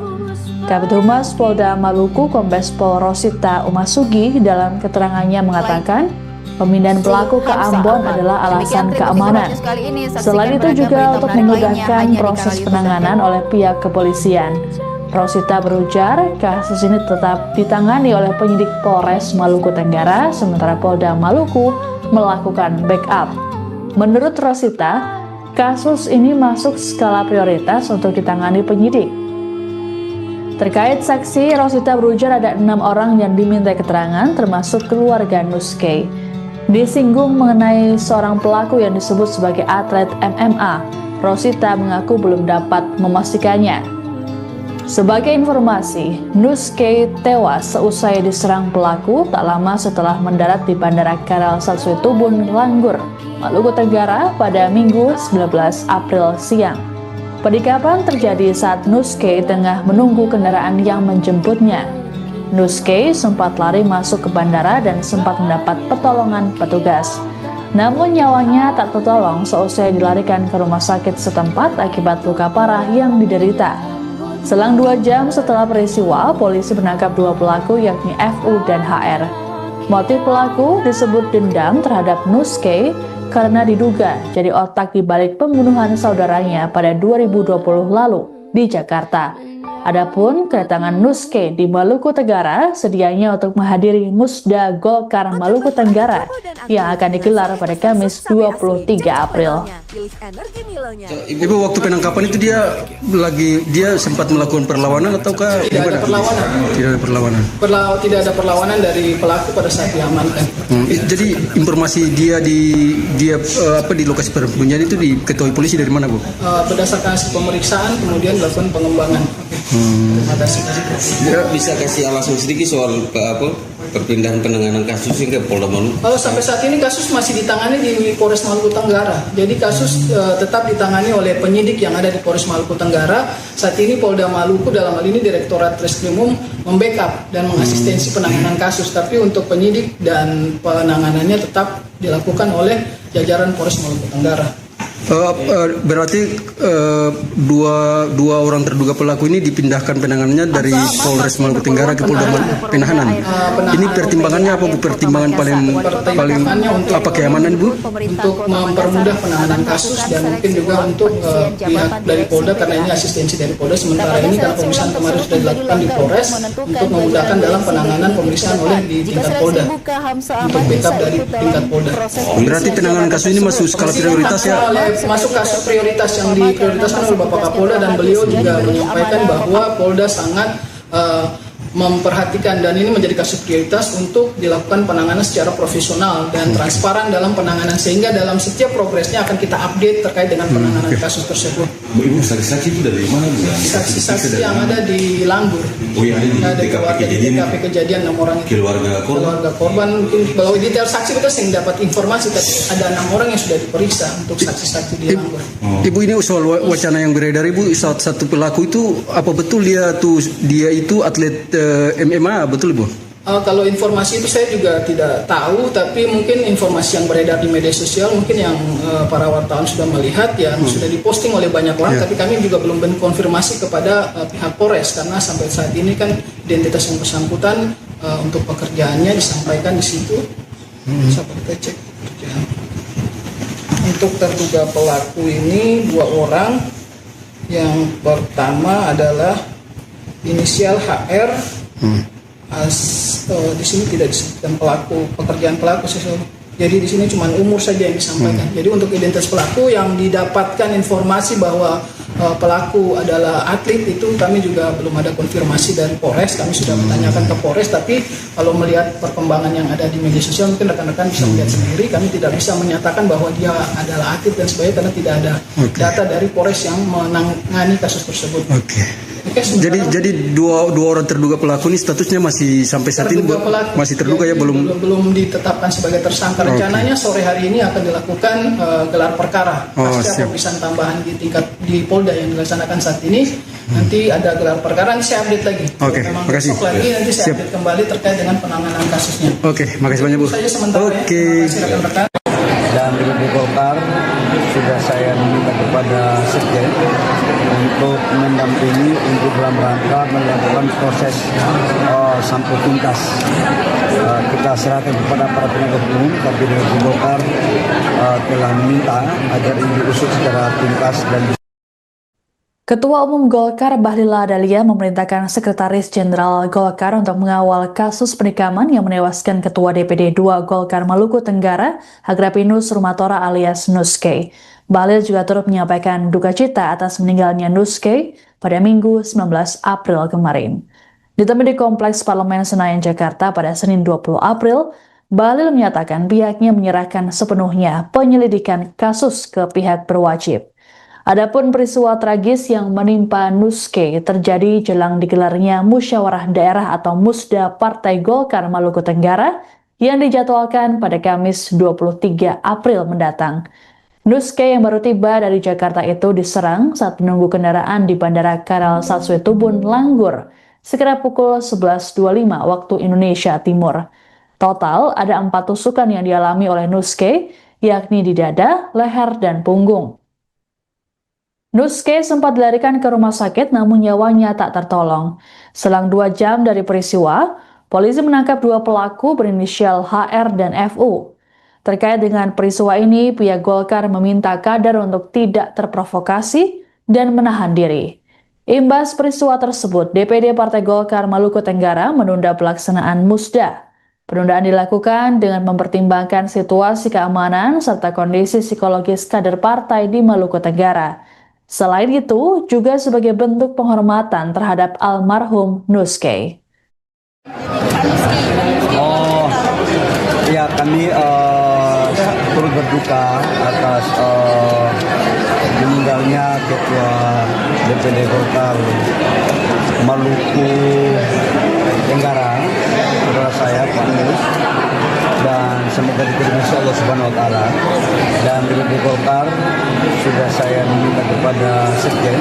Kabid Humas Polda Maluku Kombes Pol Rosita Umasugi dalam keterangannya mengatakan, pemindahan pelaku ke Ambon adalah alasan keamanan. Selain itu juga untuk memudahkan proses penanganan oleh pihak kepolisian. Rosita berujar, kasus ini tetap ditangani oleh penyidik Polres Maluku Tenggara, sementara Polda Maluku melakukan backup. Menurut Rosita, kasus ini masuk skala prioritas untuk ditangani penyidik. Terkait saksi, Rosita berujar ada 6 orang yang diminta keterangan, termasuk keluarga Nuske. Disinggung mengenai seorang pelaku yang disebut sebagai atlet MMA, Rosita mengaku belum dapat memastikannya. Sebagai informasi, Nuske tewas seusai diserang pelaku tak lama setelah mendarat di Bandara Karel Saswitubun, Langgur, Maluku Tenggara pada Minggu 19 April siang. Penikaman terjadi saat Nuske tengah menunggu kendaraan yang menjemputnya. Nuske sempat lari masuk ke bandara dan sempat mendapat pertolongan petugas. Namun nyawanya tak tertolong seusai dilarikan ke rumah sakit setempat akibat luka parah yang diderita. Selang 2 jam setelah peristiwa, polisi menangkap 2 pelaku yakni FU dan HR. Motif pelaku disebut dendam terhadap Nuske karena diduga jadi otak di balik pembunuhan saudaranya pada 2020 lalu di Jakarta. Adapun kedatangan Nuske di Maluku Tenggara sedianya untuk menghadiri Musda Golkar Maluku Tenggara yang akan digelar pada Kamis 23 April. Ibu, waktu penangkapan itu dia sempat melakukan perlawanan ataukah Tidak ada perlawanan. Tidak ada perlawanan. Tidak ada perlawanan dari pelaku pada saat diamankan. Jadi informasi dia di lokasi persembunyian itu diketahui polisi dari mana, Bu? Berdasarkan hasil pemeriksaan kemudian dilakukan pengembangan. Bisa kasih alasan sedikit soal perpindahan penanganan kasus hingga Polda Maluku? Kalau sampai saat ini kasus masih ditangani di Polres Maluku Tenggara. Jadi kasus tetap ditangani oleh penyidik yang ada di Polres Maluku Tenggara. Saat ini Polda Maluku dalam hal ini Direktorat Reskrimum membackup dan mengasistensi penanganan kasus. Tapi untuk penyidik dan penanganannya tetap dilakukan oleh jajaran Polres Maluku Tenggara. Berarti dua orang terduga pelaku ini dipindahkan penanganannya dari Polres Maluku Tenggara ke Polda Penahanan. Ini pertimbangannya apa, Bu? Pertimbangan paling apa, keamanan, Bu? Untuk mempermudah penanganan kasus dan mungkin juga untuk pihak dari Polda karena ini asistensi dari Polda. Sementara ini karena pemeriksaan kemarin sudah dilakukan di Polres untuk memudahkan dalam penanganan pemeriksaan oleh di tingkat Polda untuk backup dari tingkat Polda. Berarti penanganan kasus ini masuk skala prioritas ya? Masuk kasus prioritas yang diprioritaskan oleh Bapak Kapolda dan beliau juga menyampaikan bahwa Polda sangat memperhatikan dan ini menjadi kasus prioritas untuk dilakukan penanganan secara profesional dan transparan dalam penanganan sehingga dalam setiap progresnya akan kita update terkait dengan penanganan kasus tersebut. Ibu, saksi-saksi itu dari mana, Bu? Saksi-saksi yang ada di Langgur. Oh, yang ada di TKP kejadian 6 orang itu. Keluarga korban mungkin kalau detail saksi kita sering dapat informasi tapi ada 6 orang yang sudah diperiksa untuk saksi-saksi di Langgur. Ibu, ini soal wacana yang beredar, Ibu, satu pelaku itu apa betul dia itu atlet MMA, betul, Bu? Kalau informasi itu saya juga tidak tahu, tapi mungkin informasi yang beredar di media sosial mungkin yang para wartawan sudah melihat, yang sudah diposting oleh banyak orang, tapi kami juga belum konfirmasi kepada pihak Polres karena sampai saat ini kan identitas yang bersangkutan untuk pekerjaannya disampaikan di situ. Bisa kita cek pekerjaan. Untuk terduga pelaku ini 2 orang. Yang pertama adalah inisial HR. Di sini tidak disebutkan pekerjaan pelaku. Jadi di sini cuma umur saja yang disampaikan. Jadi untuk identitas pelaku yang didapatkan informasi bahwa pelaku adalah atlet itu kami juga belum ada konfirmasi dari Polres. Kami sudah menanyakan ke Polres, tapi kalau melihat perkembangan yang ada di media sosial mungkin rekan-rekan bisa melihat sendiri. Kami tidak bisa menyatakan bahwa dia adalah atlet dan sebagainya karena tidak ada data dari Polres yang menangani kasus tersebut. Jadi dua orang terduga pelaku ini statusnya masih sampai saat ini masih terduga ya, belum ditetapkan sebagai tersangka. Rencananya sore hari ini akan dilakukan gelar perkara pasca pemeriksaan tambahan di Polda yang dilaksanakan saat ini. Nanti ada gelar perkara, nanti saya update lagi. Makasih. Nanti saya update kembali terkait dengan penanganan kasusnya. Makasih banyak Bu. Saja sementara ya. Terima kasih rekan-rekan. Dan di Golkar sudah saya meminta kepada Sekjen untuk mendampingi untuk dalam rangka melakukan proses sampel tuntas. Kita serahkan kepada para penegak hukum, tapi di Golkar telah meminta agar ini diusut secara tuntas dan Ketua Umum Golkar Bahlil Lahadalia memerintahkan Sekretaris Jenderal Golkar untuk mengawal kasus penikaman yang menewaskan Ketua DPD 2 Golkar Maluku Tenggara, Agrapinus Rumatora alias Nuske. Bahlil juga turut menyampaikan duka cita atas meninggalnya Nuske pada Minggu 19 April kemarin. Ditemui di Kompleks Parlemen Senayan, Jakarta pada Senin 20 April, Bahlil menyatakan pihaknya menyerahkan sepenuhnya penyelidikan kasus ke pihak berwajib. Adapun peristiwa tragis yang menimpa Nuske terjadi jelang digelarnya Musyawarah Daerah atau Musda Partai Golkar Maluku Tenggara yang dijadwalkan pada Kamis 23 April mendatang. Nuske yang baru tiba dari Jakarta itu diserang saat menunggu kendaraan di Bandara Karel Satswetubun, Langgur, sekitar pukul 11.25 waktu Indonesia Timur. Total ada 4 tusukan yang dialami oleh Nuske, yakni di dada, leher, dan punggung. Nuske sempat dilarikan ke rumah sakit namun nyawanya tak tertolong. Selang 2 jam dari peristiwa, polisi menangkap 2 pelaku berinisial HR dan FU. Terkait dengan peristiwa ini, pihak Golkar meminta kader untuk tidak terprovokasi dan menahan diri. Imbas peristiwa tersebut, DPD Partai Golkar Maluku Tenggara menunda pelaksanaan Musda. Penundaan dilakukan dengan mempertimbangkan situasi keamanan serta kondisi psikologis kader partai di Maluku Tenggara. Selain itu, juga sebagai bentuk penghormatan terhadap almarhum Nuske. Ya, kami turut berduka atas meninggalnya Ketua DPD Golkar Maluku Tenggara, saudara saya Pak Nus, dan semoga diterima Allah Subhanahu Wa Taala. Dan di Golkar sudah saya meminta kepada Sekjen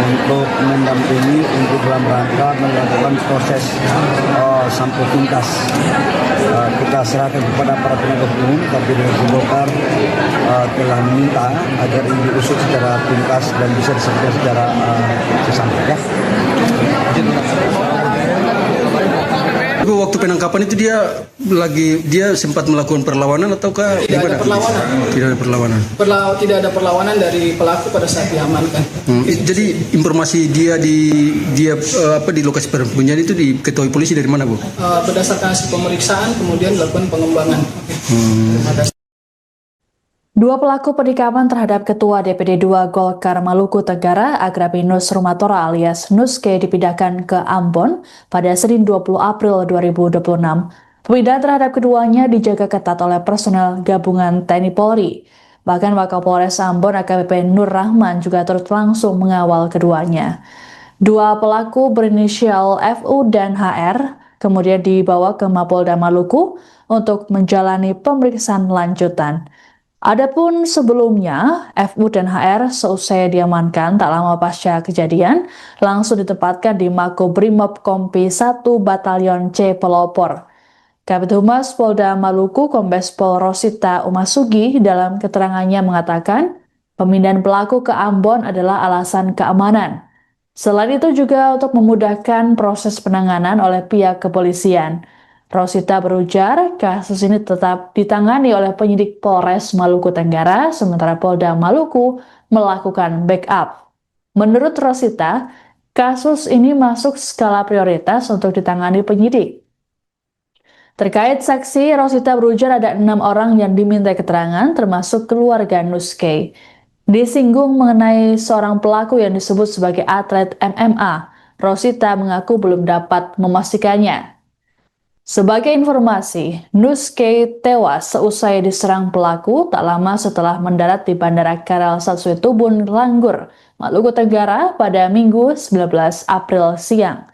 untuk mendampingi untuk dalam rangka melakukan proses sampel tuntas. Kita serahkan kepada para penegak hukum, tapi di Golkar telah meminta agar ini diusut secara tuntas dan bisa diselesaikan secara sesama. Ya. Waktu penangkapan itu dia sempat melakukan perlawanan ataukah tidak ada perlawanan? Tidak ada perlawanan. Tidak ada perlawanan dari pelaku pada saat diamankan. Jadi informasi dia di lokasi persembunyian itu diketahui polisi dari mana, Bu? Berdasarkan hasil pemeriksaan kemudian dilakukan pengembangan. Terima kasih. 2 pelaku penikaman terhadap Ketua DPD 2 Golkar Maluku Tenggara, Agrapinus Rumatora alias Nuske dipindahkan ke Ambon pada Senin 20 April 2026. Pemindahan terhadap keduanya dijaga ketat oleh personel gabungan TNI Polri. Bahkan Wakapolres Ambon AKBP Nur Rahman juga turut langsung mengawal keduanya. 2 pelaku berinisial FU dan HR kemudian dibawa ke Mapolda Maluku untuk menjalani pemeriksaan lanjutan. Adapun sebelumnya, FU dan HR seusai diamankan tak lama pasca kejadian, langsung ditempatkan di Makobrimob Kompi 1 Batalion C Pelopor. Kabid Humas Polda Maluku Kombes Pol Rosita Umasugi dalam keterangannya mengatakan, pemindahan pelaku ke Ambon adalah alasan keamanan. Selain itu juga untuk memudahkan proses penanganan oleh pihak kepolisian. Rosita berujar, kasus ini tetap ditangani oleh penyidik Polres Maluku Tenggara, sementara Polda Maluku melakukan backup. Menurut Rosita, kasus ini masuk skala prioritas untuk ditangani penyidik. Terkait saksi, Rosita berujar ada 6 orang yang diminta keterangan, termasuk keluarga Nuskay. Disinggung mengenai seorang pelaku yang disebut sebagai atlet MMA, Rosita mengaku belum dapat memastikannya. Sebagai informasi, Nuskay tewas seusai diserang pelaku tak lama setelah mendarat di Bandara Karel Satsuitubun, Langgur, Maluku Tenggara pada Minggu 19 April siang.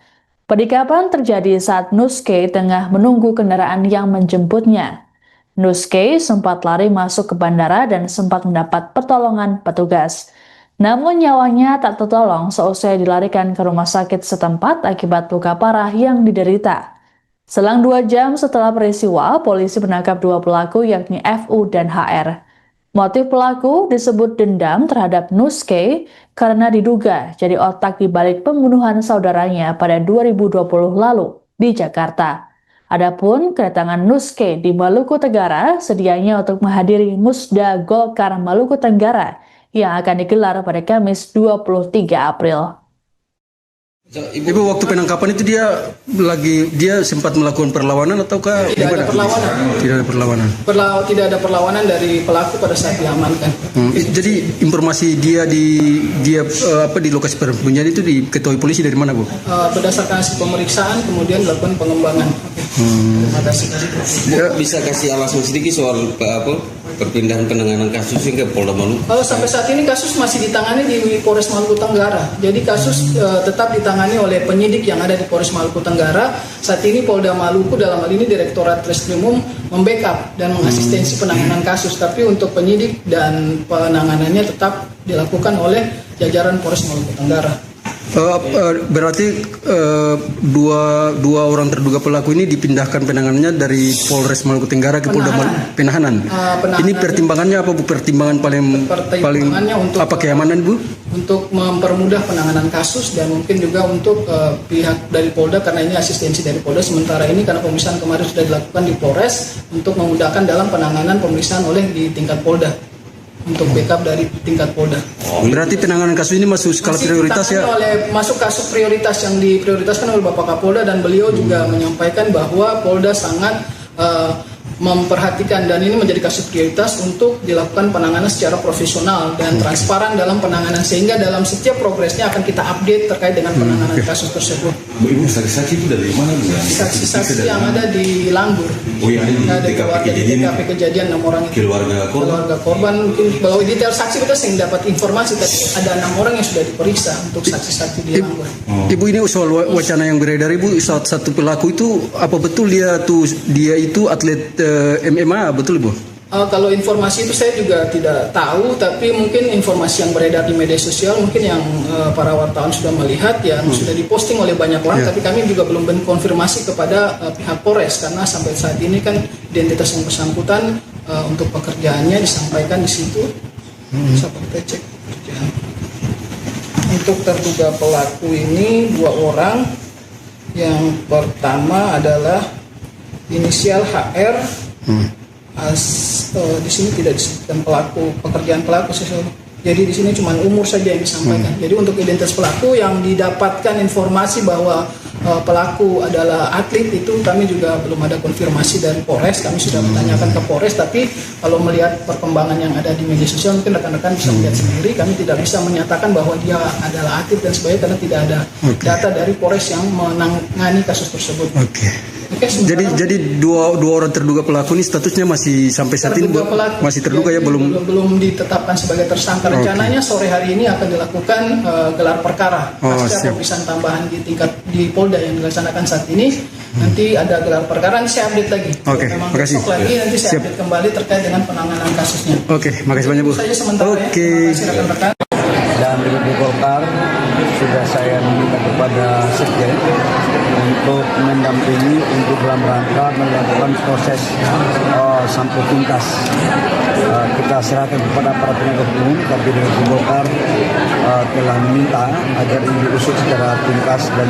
Penikapan terjadi saat Nuskay tengah menunggu kendaraan yang menjemputnya. Nuskay sempat lari masuk ke bandara dan sempat mendapat pertolongan petugas. Namun nyawanya tak tertolong seusai dilarikan ke rumah sakit setempat akibat luka parah yang diderita. Selang 2 jam setelah peristiwa, polisi menangkap 2 pelaku yakni FU dan HR. Motif pelaku disebut dendam terhadap Nuskay karena diduga jadi otak di balik pembunuhan saudaranya pada 2020 lalu di Jakarta. Adapun kedatangan Nuskay di Maluku Tenggara sedianya untuk menghadiri Musda Golkar Maluku Tenggara yang akan digelar pada Kamis 23 April. Ibu, waktu penangkapan itu dia sempat melakukan perlawanan ataukah Tidak ada perlawanan. Tidak ada perlawanan. Tidak ada perlawanan dari pelaku pada saat diamankan. Jadi informasi dia di lokasi persembunyian itu diketahui polisi dari mana, Bu? Berdasarkan hasil pemeriksaan kemudian dilakukan pengembangan. Terima kasih. Bisa kasih alasan sedikit soal perpindahan penanganan kasus hingga Polda Maluku? Sampai saat ini kasus masih ditangani di Polres Maluku Tenggara. Jadi kasus tetap ditangani oleh penyidik yang ada di Polres Maluku Tenggara. Saat ini Polda Maluku dalam hal ini Direktorat Treskrimum membackup dan mengasistensi penanganan kasus. Tapi untuk penyidik dan penanganannya tetap dilakukan oleh jajaran Polres Maluku Tenggara. Berarti dua orang terduga pelaku ini dipindahkan penanganannya dari Polres Maluku Tenggara ke Polda Penahanan. Ini pertimbangannya apa, Bu? Pertimbangan paling untuk apa, keamanan, Bu? Untuk mempermudah penanganan kasus dan mungkin juga untuk pihak dari Polda karena ini asistensi dari Polda. Sementara ini karena pemeriksaan kemarin sudah dilakukan di Polres untuk memudahkan dalam penanganan pemeriksaan oleh di tingkat Polda. Untuk backup dari tingkat Polda. Berarti penanganan kasus ini masuk skala prioritas ya? Masuk kasus prioritas yang diprioritaskan oleh Bapak Kapolda dan beliau juga menyampaikan bahwa Polda sangat memperhatikan dan ini menjadi kasus prioritas untuk dilakukan penanganan secara profesional dan transparan dalam penanganan sehingga dalam setiap progresnya akan kita update terkait dengan penanganan kasus tersebut. Ibu, saksi-saksi itu dari mana, Bu? Saksi-saksi yang ada di Langgur. Oh, yang ada di TKP kejadian 6 orang itu. Keluarga korban mungkin bahwa detail saksi kita sering dapat informasi tapi ada 6 orang yang sudah diperiksa untuk saksi-saksi di Langgur. Ibu, ini soal wacana yang beredar, Ibu, satu pelaku itu apa betul dia itu atlet MMA, betul, Bu? Kalau informasi itu saya juga tidak tahu, tapi mungkin informasi yang beredar di media sosial mungkin yang para wartawan sudah melihat yang sudah diposting oleh banyak orang, tapi kami juga belum konfirmasi kepada pihak Polres karena sampai saat ini kan identitas yang bersangkutan untuk pekerjaannya disampaikan di situ. Bisa kita cek pekerjaan. Untuk terduga pelaku ini 2 orang. Yang pertama adalah inisial HR. Di sini tidak disebutkan pekerjaan pelaku. Jadi di sini cuma umur saja yang disampaikan. Jadi untuk identitas pelaku yang didapatkan informasi bahwa pelaku adalah atlet itu kami juga belum ada konfirmasi dari Polres. Kami sudah menanyakan ke Polres, tapi kalau melihat perkembangan yang ada di media sosial mungkin rekan-rekan bisa melihat sendiri. Kami tidak bisa menyatakan bahwa dia adalah atlet dan sebagainya karena tidak ada data dari Polres yang menangani kasus tersebut. Jadi dua orang terduga pelaku ini statusnya masih sampai saat ini masih terduga ya, belum ditetapkan sebagai tersangka. Rencananya sore hari ini akan dilakukan gelar perkara pasca pemeriksaan tambahan di Polda yang dilaksanakan saat ini. Nanti ada gelar perkara, nanti saya update lagi. Oke, Memang makasih. besok lagi nanti saya Siap. update kembali terkait dengan penanganan kasusnya. Oke, makasih banyak Bu. Itu saja sementara ya. Oke. Terima kasih rekan-rekan. Dan DPD Golkar sudah saya minta kepada Sekjen untuk mendampingi untuk dalam rangka melakukan proses sampai tuntas. Kita serahkan kepada para penegak hukum, tapi DPD Golkar telah meminta agar ini diusut secara tuntas dan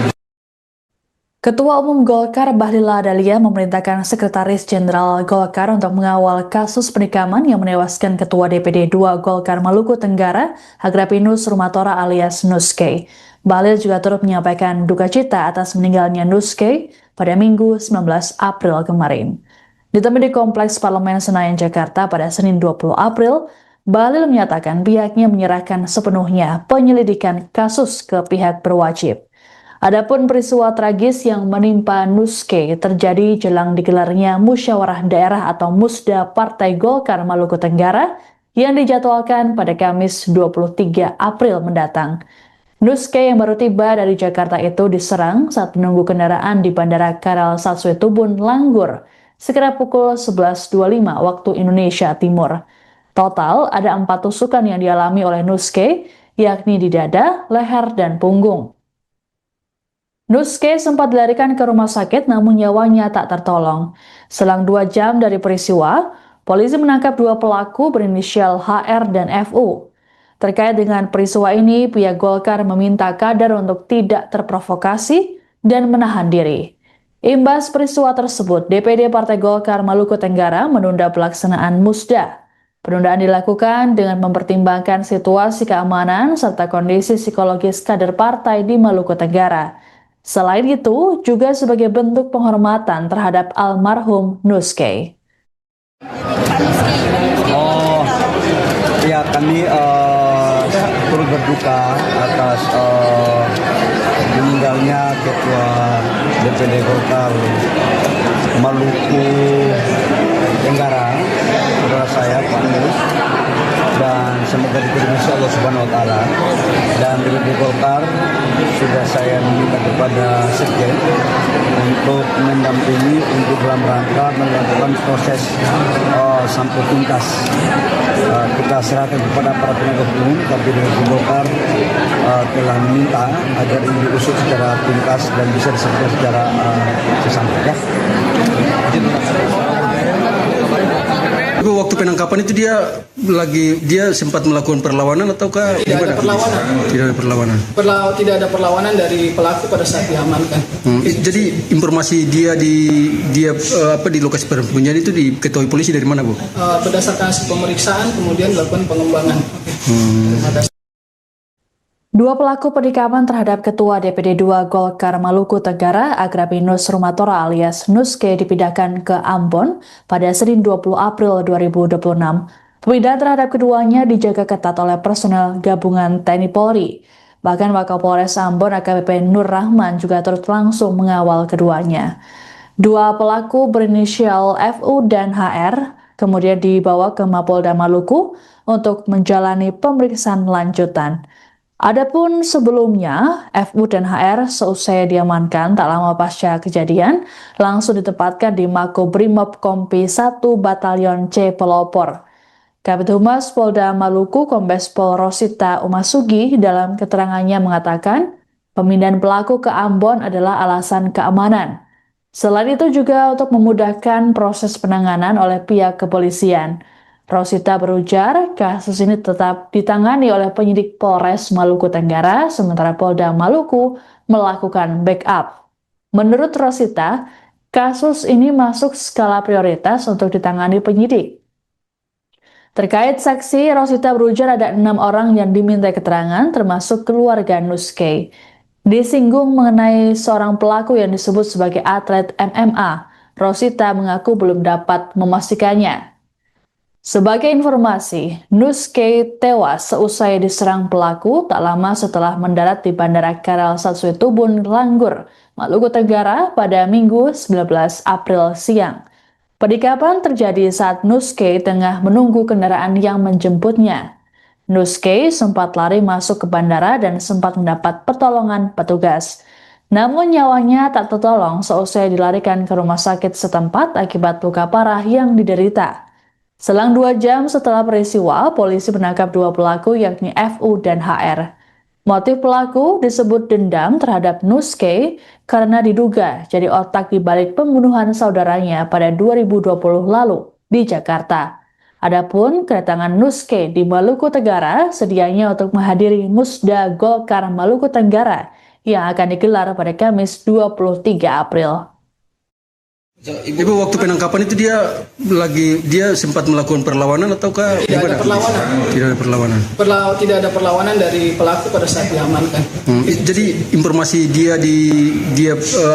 Ketua Umum Golkar Bahlil Lahadalia memerintahkan Sekretaris Jenderal Golkar untuk mengawal kasus penikaman yang menewaskan Ketua DPD 2 Golkar Maluku Tenggara, Agrapinus Rumatora alias Nuske. Bahlil juga turut menyampaikan duka cita atas meninggalnya Nuske pada Minggu 19 April kemarin. Ditemui di Kompleks Parlemen Senayan, Jakarta pada Senin 20 April, Bahlil menyatakan pihaknya menyerahkan sepenuhnya penyelidikan kasus ke pihak berwajib. Adapun peristiwa tragis yang menimpa Nuske terjadi jelang digelarnya Musyawarah Daerah atau Musda Partai Golkar Maluku Tenggara yang dijadwalkan pada Kamis 23 April mendatang. Nuske yang baru tiba dari Jakarta itu diserang saat menunggu kendaraan di Bandara Karal Satsue Tubun, Langgur, sekitar pukul 11.25 waktu Indonesia Timur. Total ada 4 tusukan yang dialami oleh Nuske, yakni di dada, leher, dan punggung. Nuske sempat dilarikan ke rumah sakit namun nyawanya tak tertolong. Selang 2 jam dari peristiwa, polisi menangkap 2 pelaku berinisial HR dan FU. Terkait dengan peristiwa ini, pihak Golkar meminta kader untuk tidak terprovokasi dan menahan diri. Imbas peristiwa tersebut, DPD Partai Golkar Maluku Tenggara menunda pelaksanaan Musda. Penundaan dilakukan dengan mempertimbangkan situasi keamanan serta kondisi psikologis kader partai di Maluku Tenggara. Selain itu, juga sebagai bentuk penghormatan terhadap almarhum Nuske. Oh, ya kami turut berduka atas meninggalnya Ketua DPD Golkar Maluku Tenggara, saudara saya Pak Nus, dan semoga diterima Allah Subhanahu Wa Taala. Dan DPD Golkar sudah saya minta kepada Sekjen untuk mendampingi untuk dalam rangka melakukan proses sampai tuntas. Kita serahkan kepada para penegak hukum, tapi DPD Golkar telah meminta agar ini diusut secara tuntas dan bisa diselesaikan secara sesampai. Waktu penangkapan itu dia sempat melakukan perlawanan ataukah Tidak ada perlawanan. Tidak ada perlawanan. Tidak ada perlawanan dari pelaku pada saat diamankan. Jadi informasi dia di lokasi persembunyian itu diketahui polisi dari mana, Bu? Berdasarkan hasil pemeriksaan kemudian dilakukan pengembangan. Terima kasih. 2 pelaku penikaman terhadap Ketua DPD 2 Golkar Maluku Tenggara, Agrapinus Rumatora alias Nuske dipindahkan ke Ambon pada Senin 20 April 2026. Pemindahan terhadap keduanya dijaga ketat oleh personel gabungan TNI Polri. Bahkan Wakapolres Ambon AKBP Nur Rahman juga turut langsung mengawal keduanya. 2 pelaku berinisial FU dan HR kemudian dibawa ke Mapolda Maluku untuk menjalani pemeriksaan lanjutan. Adapun sebelumnya, FU dan HR seusai diamankan tak lama pasca kejadian, langsung ditempatkan di Makobrimob Kompi 1 Batalion C Pelopor. Kabid Humas Polda Maluku Kombes Pol Rosita Umasugi dalam keterangannya mengatakan, pemindahan pelaku ke Ambon adalah alasan keamanan. Selain itu juga untuk memudahkan proses penanganan oleh pihak kepolisian. Rosita berujar, kasus ini tetap ditangani oleh penyidik Polres Maluku Tenggara, sementara Polda Maluku melakukan backup. Menurut Rosita, kasus ini masuk skala prioritas untuk ditangani penyidik. Terkait saksi, Rosita berujar ada 6 orang yang diminta keterangan, termasuk keluarga Nuske. Disinggung mengenai seorang pelaku yang disebut sebagai atlet MMA, Rosita mengaku belum dapat memastikannya. Sebagai informasi, Nuske tewas seusai diserang pelaku tak lama setelah mendarat di Bandara Karal Satsue Tubun, Langgur, Maluku Tenggara pada Minggu 19 April siang. Penikaman terjadi saat Nuske tengah menunggu kendaraan yang menjemputnya. Nuske sempat lari masuk ke bandara dan sempat mendapat pertolongan petugas. Namun nyawanya tak tertolong seusai dilarikan ke rumah sakit setempat akibat luka parah yang diderita. Selang 2 jam setelah peristiwa, polisi menangkap 2 pelaku yakni FU dan HR. Motif pelaku disebut dendam terhadap Nuske karena diduga jadi otak di balik pembunuhan saudaranya pada 2020 lalu di Jakarta. Adapun kedatangan Nuske di Maluku Tenggara sedianya untuk menghadiri Musda Golkar Maluku Tenggara yang akan digelar pada Kamis 23 April. Ibu, waktu penangkapan itu dia sempat melakukan perlawanan ataukah Tidak ada perlawanan. Tidak ada perlawanan. Tidak ada perlawanan dari pelaku pada saat diamankan. Jadi informasi dia di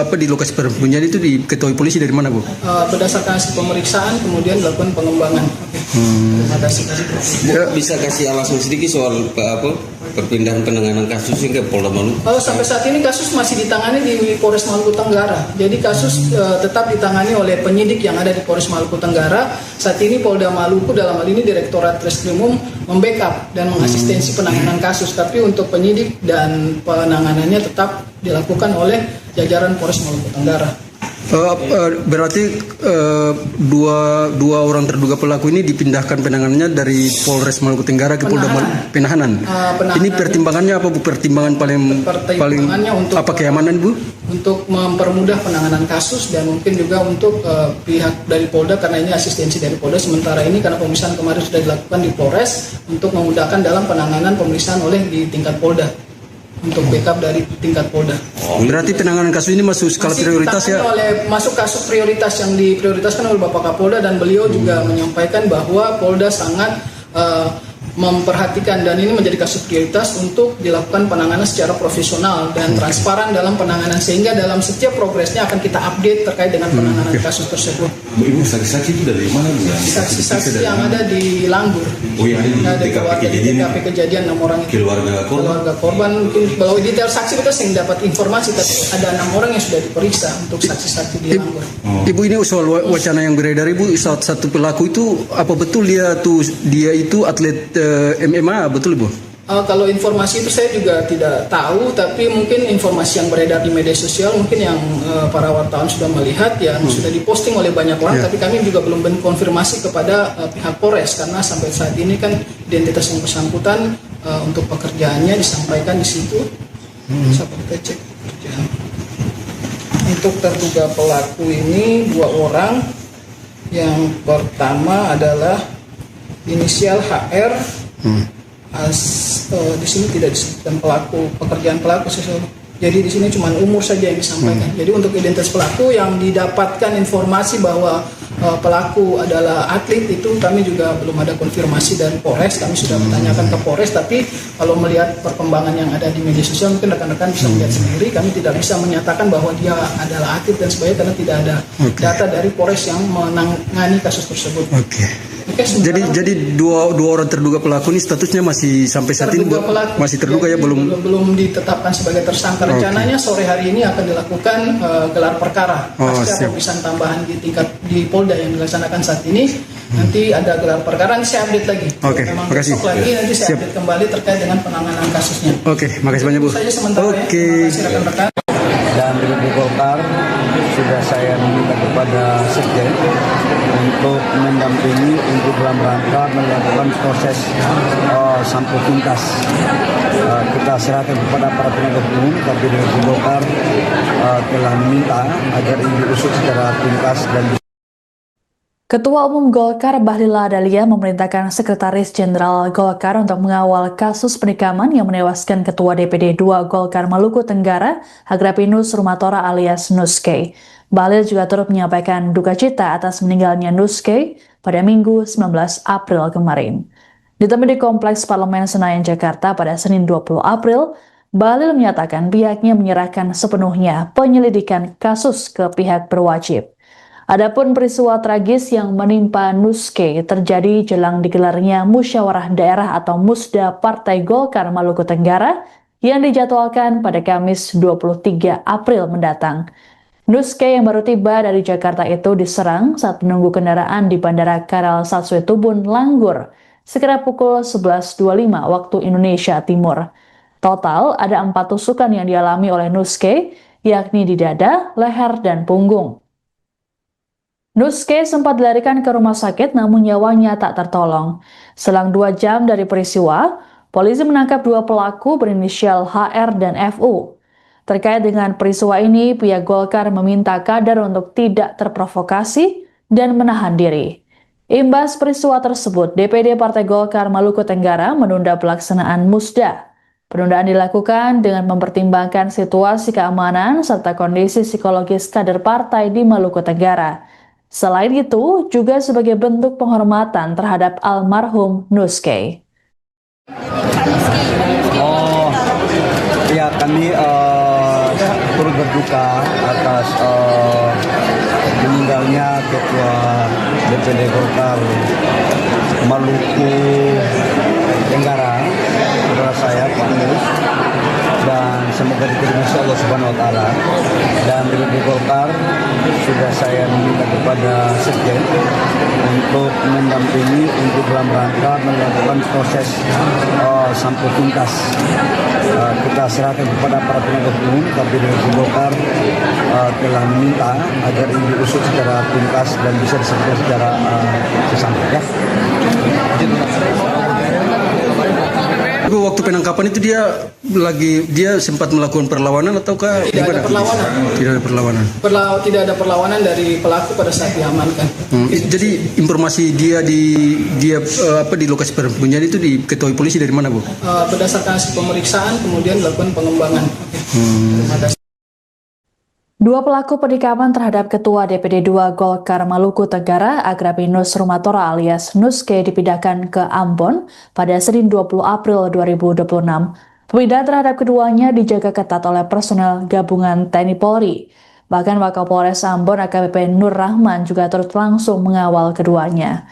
lokasi persembunyian itu diketahui polisi dari mana, Bu? Berdasarkan hasil pemeriksaan kemudian dilakukan pengembangan. Ada Bisa kasih alasan sedikit soal perpindahan penanganan kasus ke Polda Maluku? Sampai saat ini kasus masih ditangani di Polres Maluku Tenggara. Jadi kasus tetap ditangani oleh penyidik yang ada di Polres Maluku Tenggara. Saat ini Polda Maluku dalam hal ini Direktorat Reskrimum membackup dan mengasistensi penanganan kasus. Tapi untuk penyidik dan penanganannya tetap dilakukan oleh jajaran Polres Maluku Tenggara. Berarti dua orang terduga pelaku ini dipindahkan penanganannya dari Polres Maluku Tenggara ke Polda Penahanan. Ini pertimbangannya apa, Bu? Pertimbangan paling untuk apa, keamanan, Bu? Untuk mempermudah penanganan kasus dan mungkin juga untuk pihak dari Polda karena ini asistensi dari Polda. Sementara ini karena pemeriksaan kemarin sudah dilakukan di Polres untuk memudahkan dalam penanganan pemeriksaan oleh di tingkat Polda. Untuk backup dari tingkat Polda. Berarti penanganan kasus ini masuk skala prioritas ya? Masuk kasus prioritas yang diprioritaskan oleh Bapak Kapolda dan beliau juga menyampaikan bahwa Polda sangat memperhatikan dan ini menjadi kasus prioritas untuk dilakukan penanganan secara profesional dan transparan dalam penanganan sehingga dalam setiap progresnya akan kita update terkait dengan penanganan kasus tersebut. Ibu, saksi-saksi itu dari mana, Bu? Saksi-saksi yang ada di Langgur. Oh, yang ada di TKP kejadian 6 orang itu. Keluarga korban mungkin kalau detail saksi kita sering dapat informasi tapi ada 6 orang yang sudah diperiksa untuk saksi-saksi di Langgur. Ibu, ini soal wacana yang beredar, Ibu, satu pelaku itu apa betul dia itu atlet MMA, betul, Bu? Kalau informasi itu saya juga tidak tahu, tapi mungkin informasi yang beredar di media sosial mungkin yang para wartawan sudah melihat yang sudah diposting oleh banyak orang, tapi kami juga belum konfirmasi kepada pihak Polres karena sampai saat ini kan identitas yang bersangkutan untuk pekerjaannya disampaikan di situ. Bisa kita cek pekerjaan. Untuk terduga pelaku ini 2 orang. Yang pertama adalah inisial HR. Di sini tidak disebutkan pekerjaan pelaku sesuatu. Jadi di sini cuma umur saja yang disampaikan. Jadi untuk identitas pelaku yang didapatkan informasi bahwa pelaku adalah atlet itu kami juga belum ada konfirmasi dari Polres. Kami sudah menanyakan ke Polres, tapi kalau melihat perkembangan yang ada di media sosial mungkin rekan-rekan bisa melihat sendiri. Kami tidak bisa menyatakan bahwa dia adalah atlet dan sebagainya karena tidak ada data dari Polres yang menangani kasus tersebut. Jadi dua orang terduga pelaku ini statusnya masih sampai saat ini masih terduga ya, belum ditetapkan sebagai tersangka. Rencananya sore hari ini akan dilakukan gelar perkara pasca pemeriksaan tambahan di Polda yang dilaksanakan saat ini. Nanti ada gelar perkara, nanti saya update lagi. Memang besok lagi nanti saya update kembali terkait dengan penanganan kasusnya. Makasih banyak, Bu. Saja sementara ya. Terima kasih rekan-rekan. Dan di Golkar sudah saya meminta kepada Sekjen untuk mendampingi untuk dalam rangka melakukan proses sampai tuntas. Kita serahkan kepada para penegak hukum, tapi di Golkar telah meminta agar ini diusut secara tuntas dan Ketua Umum Golkar Bahlil Lahadalia memerintahkan Sekretaris Jenderal Golkar untuk mengawal kasus penikaman yang menewaskan Ketua DPD 2 Golkar Maluku Tenggara, Agrapinus Rumatora alias Nuske. Bahlil juga turut menyampaikan duka cita atas meninggalnya Nuske pada Minggu 19 April kemarin. Ditemui di Kompleks Parlemen Senayan, Jakarta pada Senin 20 April, Bahlil menyatakan pihaknya menyerahkan sepenuhnya penyelidikan kasus ke pihak berwajib. Adapun peristiwa tragis yang menimpa Nuske terjadi jelang digelarnya Musyawarah Daerah atau Musda Partai Golkar Maluku Tenggara yang dijadwalkan pada Kamis 23 April mendatang. Nuske yang baru tiba dari Jakarta itu diserang saat menunggu kendaraan di Bandara Karal Satsue Tubun, Langgur, sekitar pukul 11.25 waktu Indonesia Timur. Total ada 4 tusukan yang dialami oleh Nuske, yakni di dada, leher, dan punggung. Nuske sempat dilarikan ke rumah sakit namun nyawanya tak tertolong. Selang 2 jam dari peristiwa, polisi menangkap 2 pelaku berinisial HR dan FU. Terkait dengan peristiwa ini, pihak Golkar meminta kader untuk tidak terprovokasi dan menahan diri. Imbas peristiwa tersebut, DPD Partai Golkar Maluku Tenggara menunda pelaksanaan musda. Penundaan dilakukan dengan mempertimbangkan situasi keamanan serta kondisi psikologis kader partai di Maluku Tenggara. Selain itu, juga sebagai bentuk penghormatan terhadap almarhum Nuske. Oh, ya kami turut berduka atas meninggalnya Ketua DPD Golkar Maluku Tenggara, saudara saya Pak Nus, dan semoga diterima Allah Subhanahu Wa Taala. Dan DPD Golkar sudah saya meminta kepada Sekjen untuk mendampingi untuk dalam rangka melakukan proses sampai tuntas. Kita serahkan kepada para penegak hukum, tapi DPD Golkar telah meminta agar ini diusut secara tuntas dan bisa diselesaikan secara sesampai. Tapi waktu penangkapan itu dia sempat melakukan perlawanan ataukah tidak ada perlawanan? Tidak ada perlawanan. Tidak ada perlawanan dari pelaku pada saat diamankan. Jadi informasi dia di lokasi persembunyian itu diketahui polisi dari mana, Bu? Berdasarkan hasil pemeriksaan kemudian dilakukan pengembangan. Terima kasih. 2 pelaku penikaman terhadap Ketua DPD 2 Golkar Maluku Tenggara Agrapinus Rumatora alias Nuske dipindahkan ke Ambon pada Senin 20 April 2026. Pemindahan terhadap keduanya dijaga ketat oleh personel gabungan TNI Polri. Bahkan Wakapolres Ambon AKBP Nur Rahman juga turut langsung mengawal keduanya.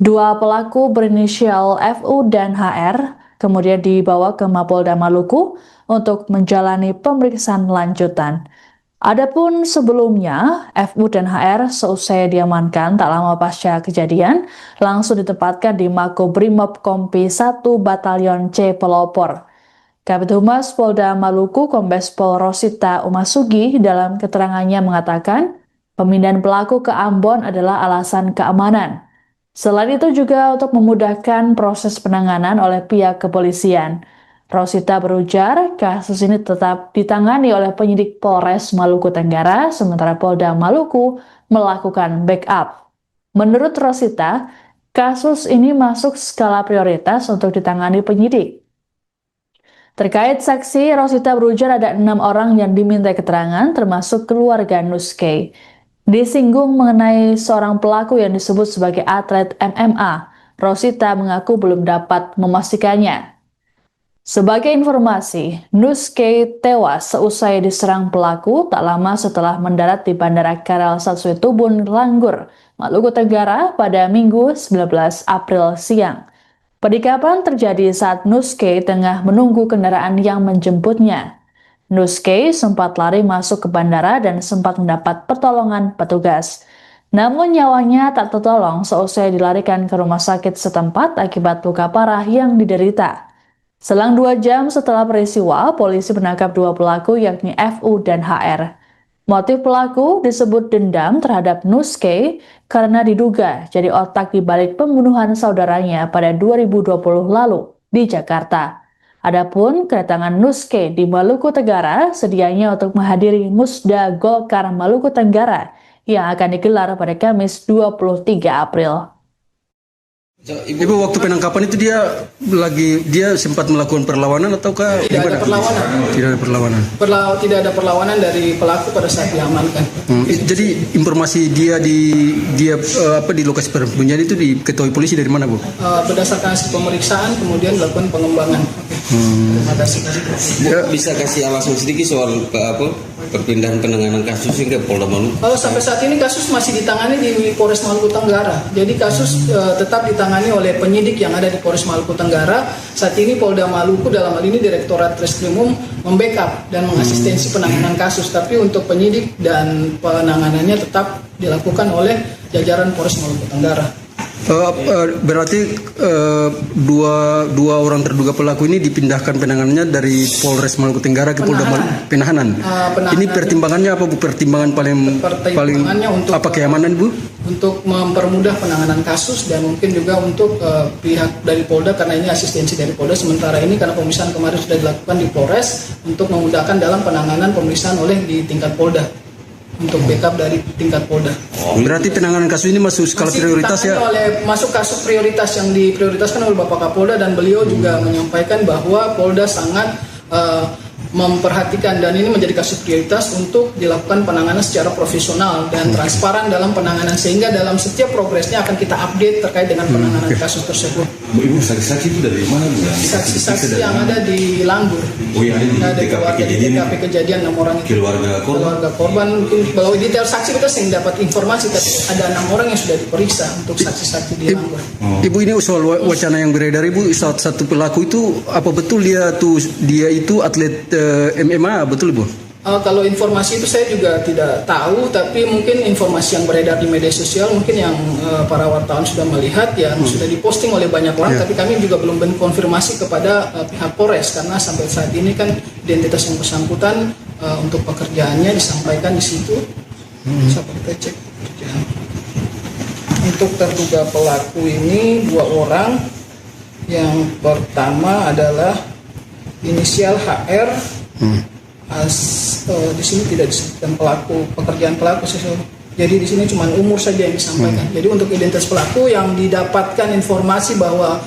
2 pelaku berinisial FU dan HR kemudian dibawa ke Mapolda Maluku untuk menjalani pemeriksaan lanjutan. Adapun sebelumnya, FU dan HR seusai diamankan tak lama pasca kejadian, langsung ditempatkan di Makobrimob Kompi 1 Batalion C Pelopor. Kabid Humas Polda Maluku Kombes Pol Rosita Umasugi dalam keterangannya mengatakan, pemindahan pelaku ke Ambon adalah alasan keamanan. Selain itu juga untuk memudahkan proses penanganan oleh pihak kepolisian. Rosita berujar, kasus ini tetap ditangani oleh penyidik Polres Maluku Tenggara, sementara Polda Maluku melakukan backup. Menurut Rosita, kasus ini masuk skala prioritas untuk ditangani penyidik. Terkait saksi, Rosita berujar ada 6 orang yang diminta keterangan, termasuk keluarga Nuske. Disinggung mengenai seorang pelaku yang disebut sebagai atlet MMA, Rosita mengaku belum dapat memastikannya. Sebagai informasi, Nuske tewas seusai diserang pelaku tak lama setelah mendarat di Bandara Karel Saswitubun, Langgur, Maluku Tenggara pada Minggu 19 April siang. Penikaman terjadi saat Nuske tengah menunggu kendaraan yang menjemputnya. Nuske sempat lari masuk ke bandara dan sempat mendapat pertolongan petugas. Namun nyawanya tak tertolong seusai dilarikan ke rumah sakit setempat akibat luka parah yang diderita. Selang 2 jam setelah peristiwa, polisi menangkap 2 pelaku yakni FU dan HR. Motif pelaku disebut dendam terhadap Nuske karena diduga jadi otak di balik pembunuhan saudaranya pada 2020 lalu di Jakarta. Adapun kedatangan Nuske di Maluku Tenggara sedianya untuk menghadiri Musda Golkar Maluku Tenggara yang akan digelar pada Kamis 23 April. Ibu waktu penangkapan itu dia sempat melakukan perlawanan ataukah tidak ada perlawanan? Tidak ada perlawanan. Tidak ada perlawanan dari pelaku pada saat diamankan. Jadi informasi dia di lokasi persembunyian itu diketahui polisi dari mana, Bu? Berdasarkan hasil pemeriksaan kemudian dilakukan pengembangan. Terima kasih. Bisa kasih alasan sedikit soal perpindahan penanganan kasus ke Polda Maluku? Kalau sampai saat ini kasus masih ditangani di Polres Maluku Tenggara. Jadi kasus tetap ditangani oleh penyidik yang ada di Polres Maluku Tenggara. Saat ini Polda Maluku dalam hal ini Direktorat Reskrimum membackup dan mengasistensi penanganan kasus. Tapi untuk penyidik dan penanganannya tetap dilakukan oleh jajaran Polres Maluku Tenggara. Berarti dua orang terduga pelaku ini dipindahkan penanganannya dari Polres Maluku Tenggara ke Polda Penahanan. Ini pertimbangannya apa Bu? Pertimbangan paling untuk apa, keamanan Bu? Untuk mempermudah penanganan kasus dan mungkin juga untuk pihak dari Polda, karena ini asistensi dari Polda sementara ini karena pemeriksaan kemarin sudah dilakukan di Polres untuk memudahkan dalam penanganan pemeriksaan oleh di tingkat Polda. Untuk backup dari tingkat Polda. Berarti penanganan kasus ini masuk skala prioritas ya? Masuk kasus prioritas yang diprioritaskan oleh Bapak Kapolda, dan beliau juga menyampaikan bahwa Polda sangat memperhatikan dan ini menjadi kasus prioritas untuk dilakukan penanganan secara profesional dan transparan dalam penanganan, sehingga dalam setiap progresnya akan kita update terkait dengan penanganan kasus tersebut. Bu, Ibu saksi-saksi itu dari mana Bu? Saksi-saksi yang ada di Langgur. Oh yang ada di TKP kejadian 6 orang itu. Keluarga korban mungkin kalau detail saksi kita sering dapat informasi ada 6 orang yang sudah diperiksa untuk saksi-saksi di Langgur. Ibu, ini soal wacana yang beredar Ibu, satu pelaku itu apa betul dia itu atlet MMA, betul Bu? Kalau informasi itu saya juga tidak tahu, tapi mungkin informasi yang beredar di media sosial mungkin yang para wartawan sudah melihat ya, sudah diposting oleh banyak orang, tapi kami juga belum konfirmasi kepada pihak Polres karena sampai saat ini kan identitas yang bersangkutan untuk pekerjaannya disampaikan di situ. Sampai kita cek pekerjaan. Untuk terduga pelaku ini 2 orang. Yang pertama adalah inisial HR. Di sini tidak disebutkan pekerjaan pelaku, jadi di sini cuma umur saja yang disampaikan. Jadi untuk identitas pelaku yang didapatkan informasi bahwa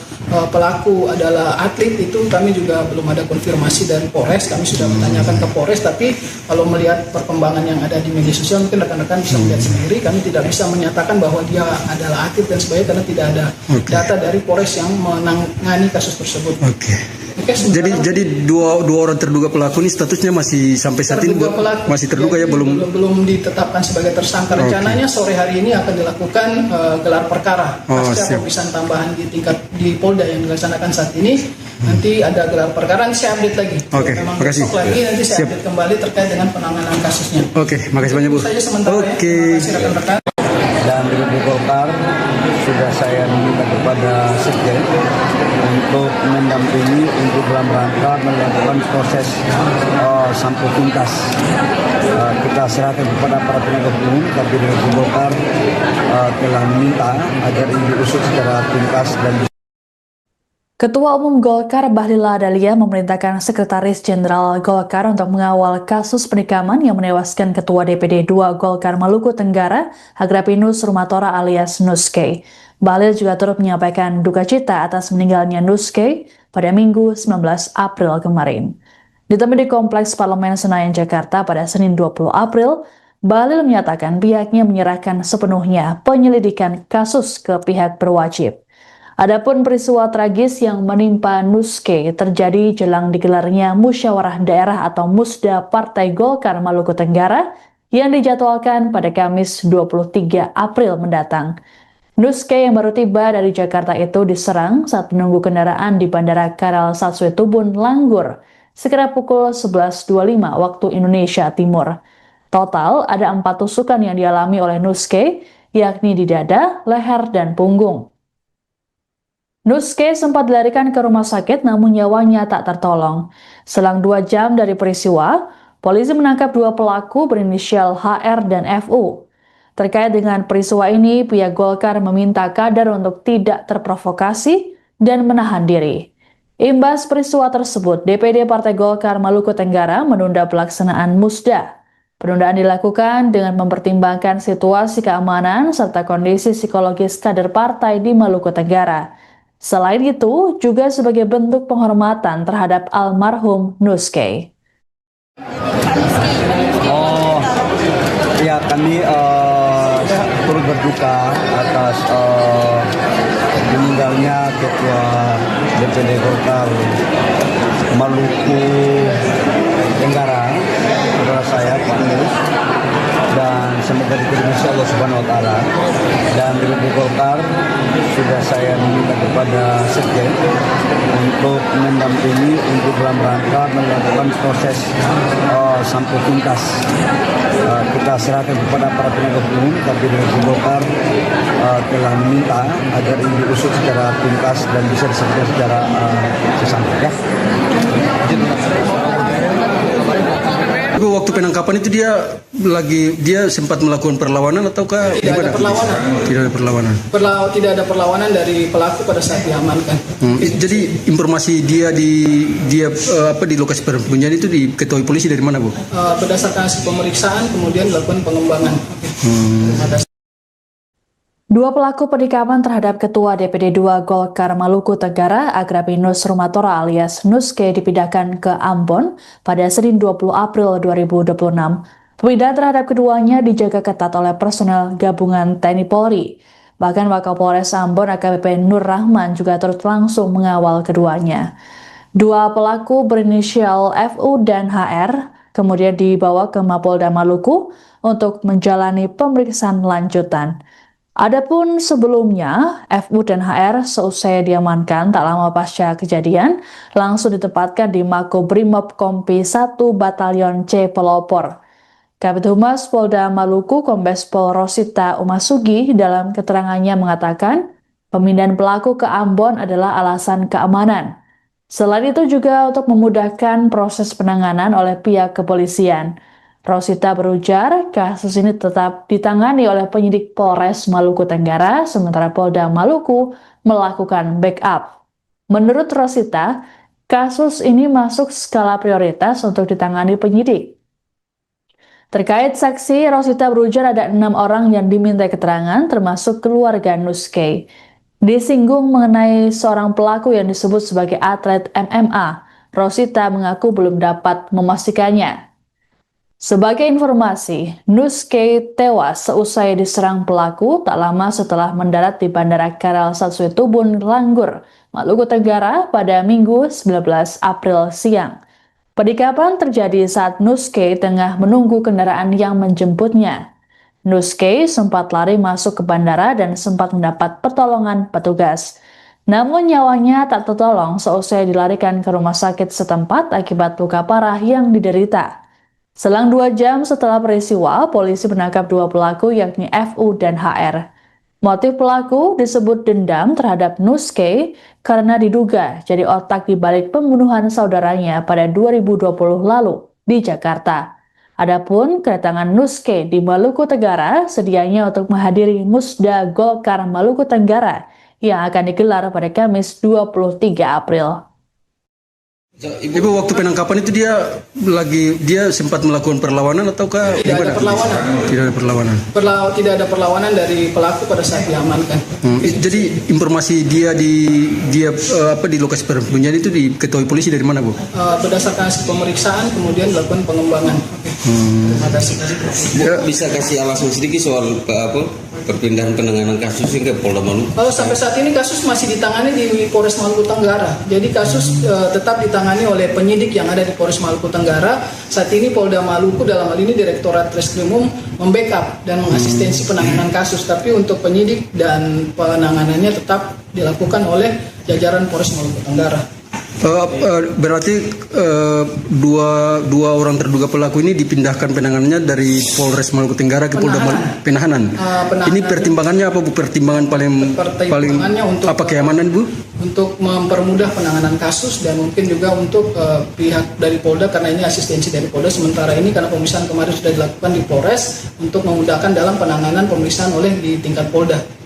pelaku adalah atlet itu kami juga belum ada konfirmasi dari Polres. Kami sudah bertanyakan ke Polres, tapi kalau melihat perkembangan yang ada di media sosial mungkin rekan-rekan bisa melihat sendiri. Kami tidak bisa menyatakan bahwa dia adalah atlet dan sebagainya karena tidak ada data dari Polres yang menangani kasus tersebut. Jadi dua orang terduga pelaku ini statusnya masih sampai saat ini masih terduga ya, belum ditetapkan sebagai tersangka. Rencananya sore hari ini akan dilakukan gelar perkara pasca pemeriksaan tambahan di Polda yang dilaksanakan saat ini. Nanti ada gelar perkara, nanti saya update lagi. Memang besok lagi nanti saya update kembali terkait dengan penanganan kasusnya. Makasih banyak Bu. Makasih rekan-rekan. Dan dari Golkar sudah saya minta kepada Sekjen untuk mendampingi untuk dalam rangka melakukan proses sampai tuntas. Kita serahkan kepada para penegak hukum, tapi dari Golkar telah meminta agar ini diusut secara tuntas dan Ketua Umum Golkar Bahlil Lahadalia memerintahkan Sekretaris Jenderal Golkar untuk mengawal kasus penikaman yang menewaskan Ketua DPD 2 Golkar Maluku Tenggara, Agrapinus Rumatora alias Nuske. Bahlil juga turut menyampaikan duka cita atas meninggalnya Nuske pada Minggu 19 April kemarin. Ditemui di Kompleks Parlemen Senayan, Jakarta pada Senin 20 April, Bahlil menyatakan pihaknya menyerahkan sepenuhnya penyelidikan kasus ke pihak berwajib. Adapun peristiwa tragis yang menimpa Nuske terjadi jelang digelarnya Musyawarah Daerah atau Musda Partai Golkar Maluku Tenggara yang dijadwalkan pada Kamis 23 April mendatang. Nuske yang baru tiba dari Jakarta itu diserang saat menunggu kendaraan di Bandara Karal Satsue Tubun, Langgur, sekitar pukul 11.25 waktu Indonesia Timur. Total ada 4 tusukan yang dialami oleh Nuske, yakni di dada, leher, dan punggung. Nuske sempat dilarikan ke rumah sakit namun nyawanya tak tertolong. Selang 2 jam dari peristiwa, polisi menangkap 2 pelaku berinisial HR dan FU. Terkait dengan peristiwa ini, pihak Golkar meminta kader untuk tidak terprovokasi dan menahan diri. Imbas peristiwa tersebut, DPD Partai Golkar Maluku Tenggara menunda pelaksanaan Musda. Penundaan dilakukan dengan mempertimbangkan situasi keamanan serta kondisi psikologis kader partai di Maluku Tenggara. Selain itu, juga sebagai bentuk penghormatan terhadap almarhum Nuske. Ya, kami turut berduka atas meninggalnya Ketua DPD Golkar Maluku Tenggarang, saudara saya Pak Nus, dan semoga diterima Allah Subhanahu Wa Taala. Dan di Golkar sudah saya meminta kepada Sekjen untuk mendampingi untuk dalam rangka melakukan proses sampai tuntas. Kita serahkan kepada para penegak hukum, tapi di Golkar telah meminta agar ini diusut secara tuntas dan bisa diselesaikan secara sesampai. Ya. Waktu penangkapan itu dia sempat melakukan perlawanan ataukah tidak ada perlawanan? Tidak ada perlawanan. Tidak ada perlawanan dari pelaku pada saat diamankan. Jadi informasi dia di lokasi penyembunyian itu diketahui polisi dari mana, Bu? Berdasarkan hasil pemeriksaan kemudian dilakukan pengembangan. Dua pelaku penikaman terhadap Ketua DPD 2 Golkar Maluku Tenggara, Agrapinus Rumatora alias Nuske dipindahkan ke Ambon pada Senin 20 April 2026. Pemindahan terhadap keduanya dijaga ketat oleh personel gabungan TNI Polri. Bahkan Wakapolres Ambon AKBP Nur Rahman juga turut langsung mengawal keduanya. Dua pelaku berinisial FU dan HR kemudian dibawa ke Mapolda Maluku untuk menjalani pemeriksaan lanjutan. Adapun sebelumnya, FU dan HR seusai diamankan tak lama pasca kejadian, langsung ditempatkan di Makobrimob Kompi 1 Batalion C Pelopor. Kabid Humas Polda Maluku Kombes Pol Rosita Umasugi dalam keterangannya mengatakan, pemindahan pelaku ke Ambon adalah alasan keamanan. Selain itu juga untuk memudahkan proses penanganan oleh pihak kepolisian. Rosita berujar, kasus ini tetap ditangani oleh penyidik Polres Maluku Tenggara, sementara Polda Maluku melakukan backup. Menurut Rosita, kasus ini masuk skala prioritas untuk ditangani penyidik. Terkait saksi, Rosita berujar ada 6 orang yang diminta keterangan, termasuk keluarga Nuske. Disinggung mengenai seorang pelaku yang disebut sebagai atlet MMA, Rosita mengaku belum dapat memastikannya. Sebagai informasi, Nuske tewas seusai diserang pelaku tak lama setelah mendarat di Bandara Karel Satsuetubun, Langgur, Maluku Tenggara pada Minggu 19 April siang. Penikaman terjadi saat Nuske tengah menunggu kendaraan yang menjemputnya. Nuske sempat lari masuk ke bandara dan sempat mendapat pertolongan petugas. Namun nyawanya tak tertolong seusai dilarikan ke rumah sakit setempat akibat luka parah yang diderita. Selang 2 jam setelah peristiwa, polisi menangkap 2 pelaku yakni FU dan HR. Motif pelaku disebut dendam terhadap Nuske karena diduga jadi otak di balik pembunuhan saudaranya pada 2020 lalu di Jakarta. Adapun kedatangan Nuske di Maluku Tenggara sedianya untuk menghadiri Musda Golkar Maluku Tenggara yang akan digelar pada Kamis 23 April. Ibu, waktu penangkapan itu dia sempat melakukan perlawanan ataukah Tidak ada perlawanan. Tidak ada perlawanan. Tidak ada perlawanan dari pelaku pada saat diamankan. Jadi informasi dia di lokasi penyembunyian itu diketahui polisi dari mana, Bu? Berdasarkan hasil pemeriksaan kemudian dilakukan pengembangan. Terima kasih. Bisa kasih alasan sedikit soal perpindahan penanganan kasus hingga Polda Maluku? Sampai saat ini kasus masih ditangani di Polres Maluku Tenggara. Jadi kasus tetap ditangani oleh penyidik yang ada di Polres Maluku Tenggara. Saat ini Polda Maluku dalam hal ini Direktorat Reskrimum membackup dan mengasistensi penanganan kasus. Tapi untuk penyidik dan penanganannya tetap dilakukan oleh jajaran Polres Maluku Tenggara. Berarti dua orang terduga pelaku ini dipindahkan penanganannya dari Polres Maluku Tenggara ke Polda Penahanan. Ini pertimbangannya apa, Bu? Pertimbangan paling untuk apa, keamanan, Bu? Untuk mempermudah penanganan kasus dan mungkin juga untuk pihak dari Polda karena ini asistensi dari Polda. Sementara ini karena pemeriksaan kemarin sudah dilakukan di Polres untuk memudahkan dalam penanganan pemeriksaan oleh di tingkat Polda.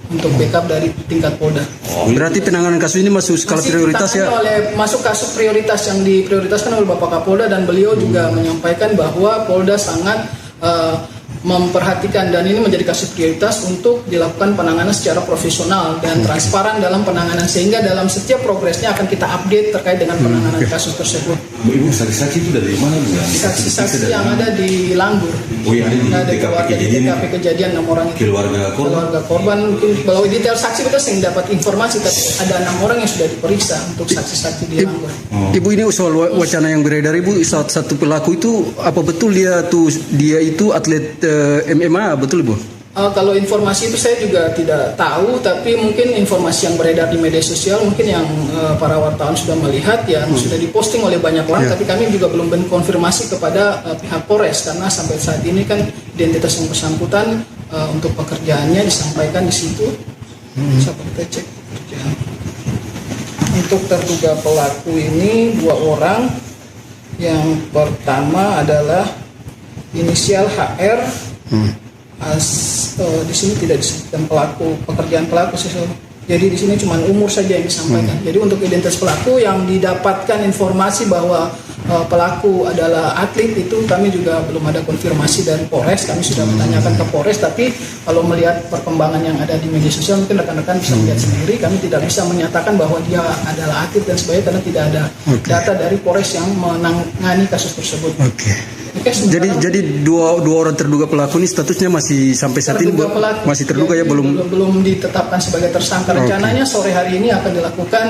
Untuk backup dari tingkat Polda. Berarti penanganan kasus ini masuk skala prioritas ya? Masuk kasus prioritas yang diprioritaskan oleh Bapak Kapolda dan beliau juga menyampaikan bahwa Polda sangat memperhatikan, dan ini menjadi kasus prioritas untuk dilakukan penanganan secara profesional dan transparan dalam penanganan, sehingga dalam setiap progresnya akan kita update terkait dengan penanganan kasus tersebut. Ibu, saksi-saksi itu dari mana Bu? Saksi-saksi yang ada di Langgur. Oh, yang ada di TKP kejadian 6 orang itu. Keluarga korban mungkin kalau detail saksi kita sering dapat informasi, tapi ada 6 orang yang sudah diperiksa untuk saksi-saksi di Langgur. Ibu, ini soal wacana yang beredar, Ibu, satu pelaku itu apa betul dia itu atlet MMA, betul Ibu? Kalau informasi itu saya juga tidak tahu, tapi mungkin informasi yang beredar di media sosial mungkin yang para wartawan sudah melihat, yang sudah diposting oleh banyak orang, tapi kami juga belum konfirmasi kepada pihak Polres, karena sampai saat ini kan identitas yang bersangkutan untuk pekerjaannya disampaikan di situ. Bisa kita cek pekerjaan. Untuk terduga pelaku ini 2 orang. Yang pertama adalah inisial HR. Di sini tidak disebutkan pekerjaan pelaku. Jadi di sini cuma umur saja yang disampaikan. Jadi untuk identitas pelaku yang didapatkan informasi bahwa pelaku adalah atlet, itu kami juga belum ada konfirmasi dari Polres. Kami sudah menanyakan ke Polres, tapi kalau melihat perkembangan yang ada di media sosial mungkin rekan-rekan bisa melihat sendiri. Kami tidak bisa menyatakan bahwa dia adalah atlet dan sebagainya karena tidak ada data dari Polres yang menangani kasus tersebut. Jadi dua orang terduga pelaku ini statusnya masih sampai saat ini masih terduga ya, belum ditetapkan sebagai tersangka. Rencananya sore hari ini akan dilakukan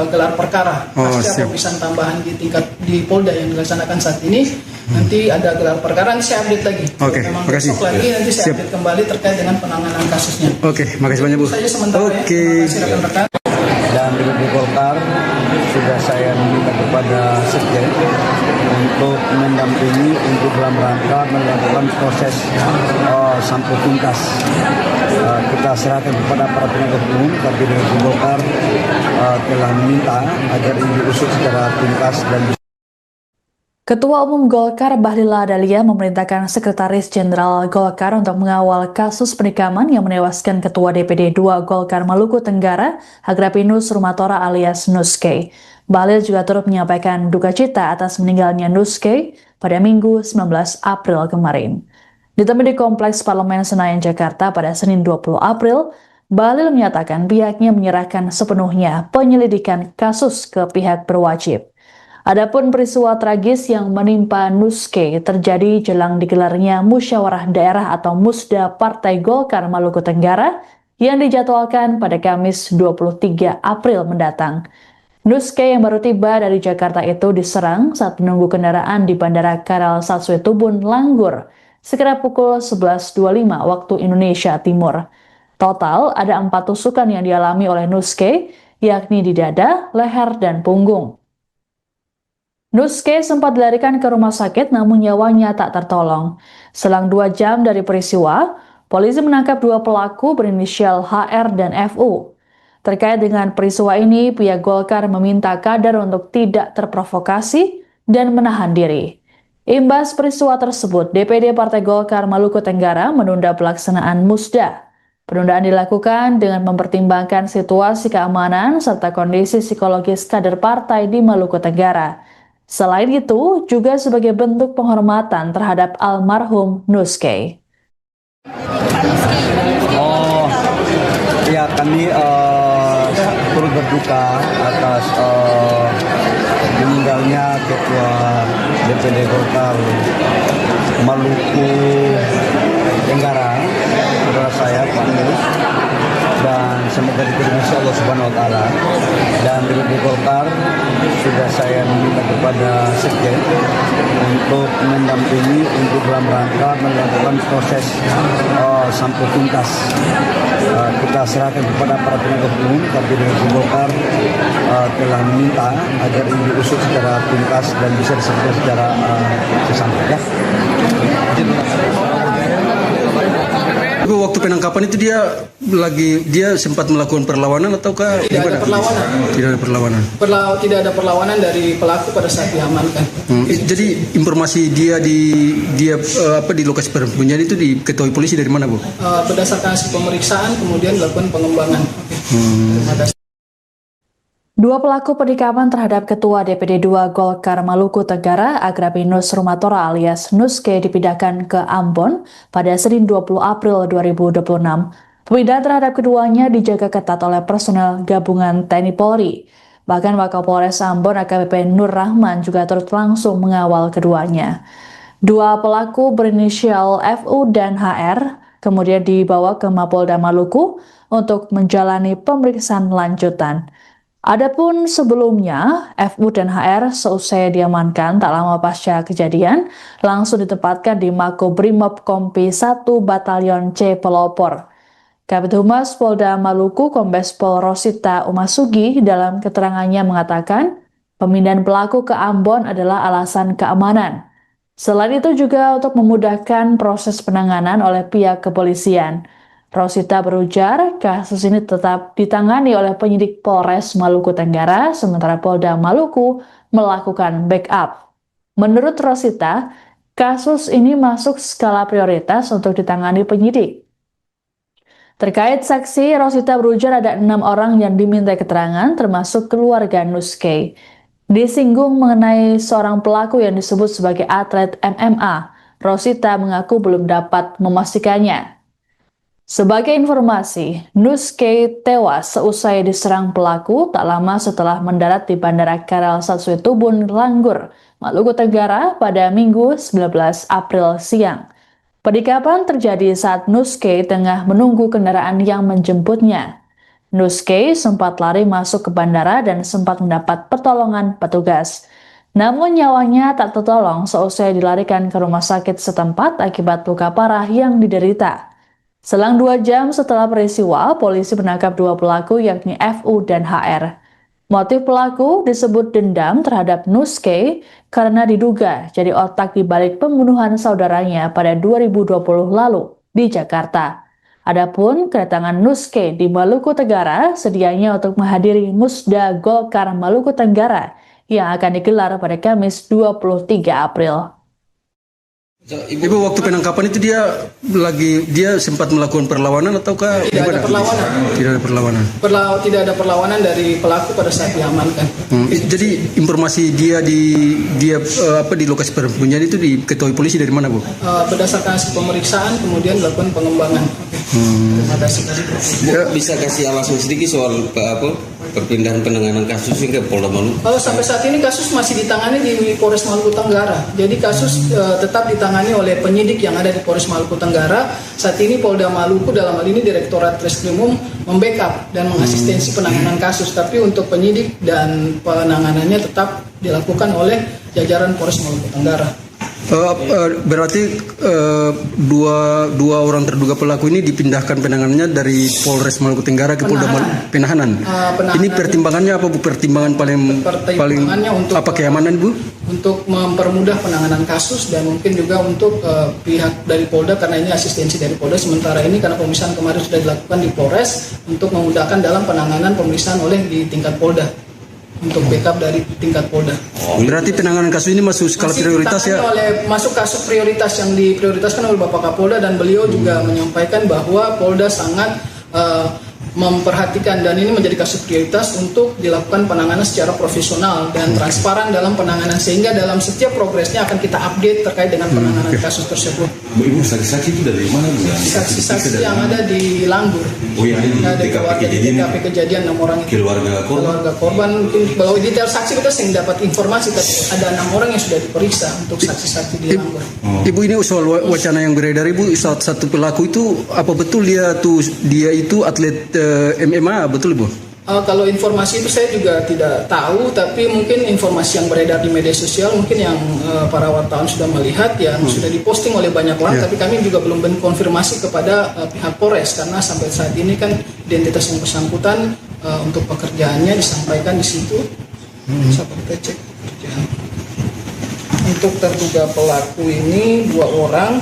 gelar perkara pasca pemeriksaan tambahan di Polda yang dilaksanakan saat ini. Nanti ada gelar perkara, nanti saya update lagi. Memang besok lagi nanti saya update kembali terkait dengan penanganan kasusnya. Makasih banyak Bu. Saja sementara ya. Terima kasih rekan-rekan. Dan DPD Golkar sudah saya minta kepada Sekjen untuk mendampingi untuk dalam rangka melakukan proses sampai tuntas. Kita serahkan kepada para penegak hukum, tapi DPD Golkar telah meminta agar ini diusut secara tuntas dan Ketua Umum Golkar Bahlil Lahadalia memerintahkan Sekretaris Jenderal Golkar untuk mengawal kasus penikaman yang menewaskan Ketua DPD 2 Golkar Maluku Tenggara, Agrapinus Rumatora alias Nuske. Bahlil juga turut menyampaikan duka cita atas meninggalnya Nuske pada Minggu 19 April kemarin. Ditemui di Kompleks Parlemen Senayan, Jakarta pada Senin 20 April, Bahlil menyatakan pihaknya menyerahkan sepenuhnya penyelidikan kasus ke pihak berwajib. Adapun peristiwa tragis yang menimpa Nuske terjadi jelang digelarnya Musyawarah Daerah atau Musda Partai Golkar Maluku Tenggara yang dijadwalkan pada Kamis 23 April mendatang. Nuske yang baru tiba dari Jakarta itu diserang saat menunggu kendaraan di Bandara Karal Saswetubun, Langgur, sekitar pukul 11.25 waktu Indonesia Timur. Total ada 4 tusukan yang dialami oleh Nuske, yakni di dada, leher, dan punggung. Nuske sempat dilarikan ke rumah sakit namun nyawanya tak tertolong. Selang 2 jam dari peristiwa, polisi menangkap 2 pelaku berinisial HR dan FU. Terkait dengan peristiwa ini, pihak Golkar meminta kader untuk tidak terprovokasi dan menahan diri. Imbas peristiwa tersebut, DPD Partai Golkar Maluku Tenggara menunda pelaksanaan Musda. Penundaan dilakukan dengan mempertimbangkan situasi keamanan serta kondisi psikologis kader partai di Maluku Tenggara. Selain itu, juga sebagai bentuk penghormatan terhadap almarhum Nuske. Ya, kami turut berduka atas meninggalnya Ketua DPD Golkar Maluku Tenggara, saudara saya Pak Nus, dan semoga diterima Allah Subhanahu Wa Taala. Dan DPD Golkar sudah saya minta kepada Sekjen untuk mendampingi untuk dalam rangka melakukan proses sampai tuntas. Kita serahkan kepada para penegak hukum, tapi DPD Golkar telah meminta agar ini diusut secara tuntas dan bisa diselesaikan secara sesampai. Waktu penangkapan itu dia sempat melakukan perlawanan ataukah tidak ada perlawanan? Tidak ada perlawanan dari pelaku pada saat diamankan. Jadi informasi dia di lokasi persembunyian itu diketahui polisi dari mana, Bu? Berdasarkan hasil pemeriksaan kemudian dilakukan pengembangan. Terima kasih. Dua pelaku penikaman terhadap Ketua DPD 2 Golkar Maluku Tenggara, Agrapinus Rumatora alias Nuske dipindahkan ke Ambon pada Senin 20 April 2026. Pemindahan terhadap keduanya dijaga ketat oleh personel gabungan TNI Polri. Bahkan Wakapolres Ambon AKBP Nur Rahman juga turut langsung mengawal keduanya. Dua pelaku berinisial FU dan HR kemudian dibawa ke Mapolda Maluku untuk menjalani pemeriksaan lanjutan. Adapun sebelumnya, FU dan HR seusai diamankan tak lama pasca kejadian, langsung ditempatkan di Makobrimob Kompi 1 Batalion C Pelopor. Kabid Humas Polda Maluku Kombes Pol Rosita Umasugi dalam keterangannya mengatakan, pemindahan pelaku ke Ambon adalah alasan keamanan. Selain itu juga untuk memudahkan proses penanganan oleh pihak kepolisian. Rosita berujar, kasus ini tetap ditangani oleh penyidik Polres Maluku Tenggara, sementara Polda Maluku melakukan backup. Menurut Rosita, kasus ini masuk skala prioritas untuk ditangani penyidik. Terkait saksi, Rosita berujar ada 6 orang yang diminta keterangan, termasuk keluarga Nuske. Disinggung mengenai seorang pelaku yang disebut sebagai atlet MMA, Rosita mengaku belum dapat memastikannya. Sebagai informasi, Nuske tewas seusai diserang pelaku tak lama setelah mendarat di Bandara Karel Satsuetubun, Langgur, Maluku Tenggara pada Minggu 19 April siang. Penikaman terjadi saat Nuske tengah menunggu kendaraan yang menjemputnya. Nuske sempat lari masuk ke bandara dan sempat mendapat pertolongan petugas. Namun nyawanya tak tertolong seusai dilarikan ke rumah sakit setempat akibat luka parah yang diderita. Selang 2 jam setelah peristiwa, polisi menangkap 2 pelaku yakni FU dan HR. Motif pelaku disebut dendam terhadap Nuske karena diduga jadi otak di balik pembunuhan saudaranya pada 2020 lalu di Jakarta. Adapun kedatangan Nuske di Maluku Tenggara sedianya untuk menghadiri Musda Golkar Maluku Tenggara yang akan digelar pada Kamis 23 April. Ibu, waktu penangkapan itu dia sempat melakukan perlawanan ataukah tidak ada perlawanan? Tidak ada perlawanan. Tidak ada perlawanan dari pelaku pada saat diamankan. Jadi informasi dia di lokasi persembunyian itu diketahui polisi dari mana, Bu? Berdasarkan hasil pemeriksaan kemudian dilakukan pengembangan. Terima kasih. Bu, bisa kasih alasan sedikit soal perpindahan penanganan kasus ke Polda Maluku? Kalau sampai saat ini kasus masih ditangani di Polres Maluku Tenggara. Jadi kasus tetap ditangani oleh penyidik yang ada di Polres Maluku Tenggara. Saat ini Polda Maluku dalam hal ini Direktorat Reskrimum membackup dan mengasistensi penanganan kasus. Tapi untuk penyidik dan penanganannya tetap dilakukan oleh jajaran Polres Maluku Tenggara. Berarti dua orang terduga pelaku ini dipindahkan penanganannya dari Polres Maluku Tenggara ke Polda Penahanan. Ini pertimbangannya apa, Bu? Pertimbangan paling untuk apa, keamanan, Bu? Untuk mempermudah penanganan kasus dan mungkin juga untuk pihak dari Polda karena ini asistensi dari Polda. Sementara ini karena pemeriksaan kemarin sudah dilakukan di Polres untuk memudahkan dalam penanganan pemeriksaan oleh di tingkat Polda. Untuk backup dari tingkat Polda. Berarti penanganan kasus ini masuk skala prioritas ya? Masuk kasus prioritas yang diprioritaskan oleh Bapak Kapolda dan beliau juga menyampaikan bahwa Polda sangat memperhatikan dan ini menjadi kasus prioritas untuk dilakukan penanganan secara profesional dan transparan dalam penanganan sehingga dalam setiap progresnya akan kita update terkait dengan penanganan kasus tersebut. Ibu, saksi-saksi itu dari mana, Bu? Saksi-saksi yang ada di Langgur. Oh, yang ada di TKP kejadian 6 orang itu. Keluarga korban mungkin kalau detail saksi kita sering dapat informasi ada 6 orang yang sudah diperiksa untuk saksi-saksi di Langgur. Ibu, ini soal wacana yang beredar, Ibu, satu pelaku itu apa betul dia itu atlet MMA, betul, Bu? Kalau informasi itu saya juga tidak tahu, tapi mungkin informasi yang beredar di media sosial mungkin yang para wartawan sudah melihat yang sudah diposting oleh banyak orang, tapi kami juga belum konfirmasi kepada pihak Polres karena sampai saat ini kan identitas yang bersangkutan untuk pekerjaannya disampaikan di situ. Bisa kita cek pekerjaan. Untuk terduga pelaku ini 2 orang.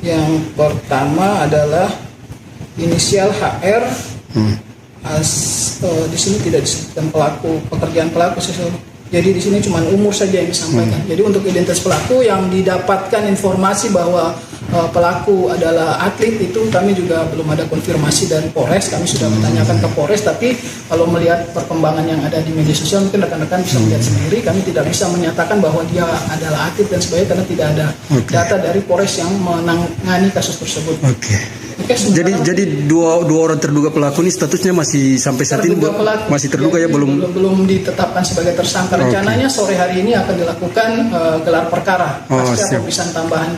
Yang pertama adalah inisial HR. Di sini tidak disebutkan pekerjaan pelaku sesuatu. Jadi di sini cuma umur saja yang disampaikan. Jadi untuk identitas pelaku yang didapatkan informasi bahwa pelaku adalah atlet itu kami juga belum ada konfirmasi dari Polres. Kami sudah bertanyakan ke Polres, tapi kalau melihat perkembangan yang ada di media sosial mungkin rekan-rekan bisa melihat sendiri. Kami tidak bisa menyatakan bahwa dia adalah atlet dan sebagainya karena tidak ada data dari Polres yang menangani kasus tersebut. Jadi dua orang terduga pelaku ini statusnya masih sampai saat ini masih terduga ya, belum ditetapkan sebagai tersangka. Rencananya sore hari ini akan dilakukan gelar perkara pasca pemeriksaan tambahan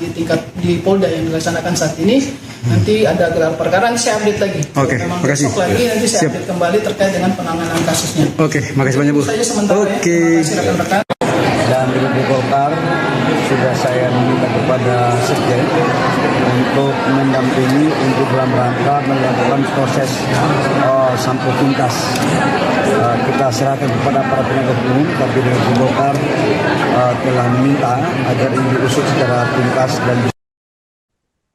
di Polda yang dilaksanakan saat ini. Nanti ada gelar perkara, nanti saya update lagi. Memang makasih. Besok lagi nanti saya update kembali terkait dengan penanganan kasusnya. Makasih banyak Bu. Saja sementara ya. Terima kasih rekan-rekan. Dan di Golkar sudah saya minta kepada Sekjen untuk mendampingi untuk dalam rangka melakukan proses sampai tuntas. Kita serahkan kepada para penegak hukum, tapi di Golkar telah meminta agar ini diusut secara tuntas dan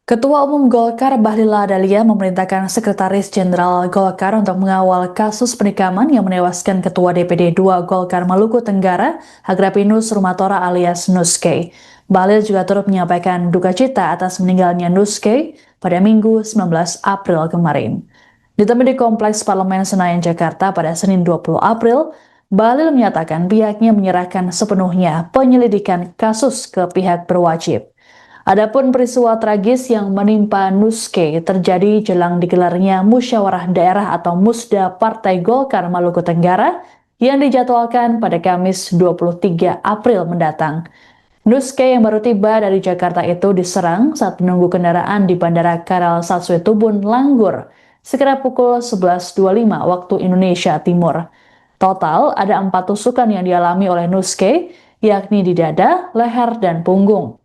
Ketua Umum Golkar Bahlil Lahadalia memerintahkan Sekretaris Jenderal Golkar untuk mengawal kasus penikaman yang menewaskan Ketua DPD 2 Golkar Maluku Tenggara, Agrapinus Rumatora alias Nuske. Bahlil juga turut menyampaikan duka cita atas meninggalnya Nuske pada Minggu 19 April kemarin. Ditemui di Kompleks Parlemen Senayan, Jakarta pada Senin 20 April, Bahlil menyatakan pihaknya menyerahkan sepenuhnya penyelidikan kasus ke pihak berwajib. Adapun peristiwa tragis yang menimpa Nuske terjadi jelang digelarnya Musyawarah Daerah atau Musda Partai Golkar Maluku Tenggara yang dijadwalkan pada Kamis 23 April mendatang. Nuske yang baru tiba dari Jakarta itu diserang saat menunggu kendaraan di Bandara Karal Satsue Tubun, Langgur, sekitar pukul 11.25 waktu Indonesia Timur. Total ada 4 tusukan yang dialami oleh Nuske, yakni di dada, leher, dan punggung.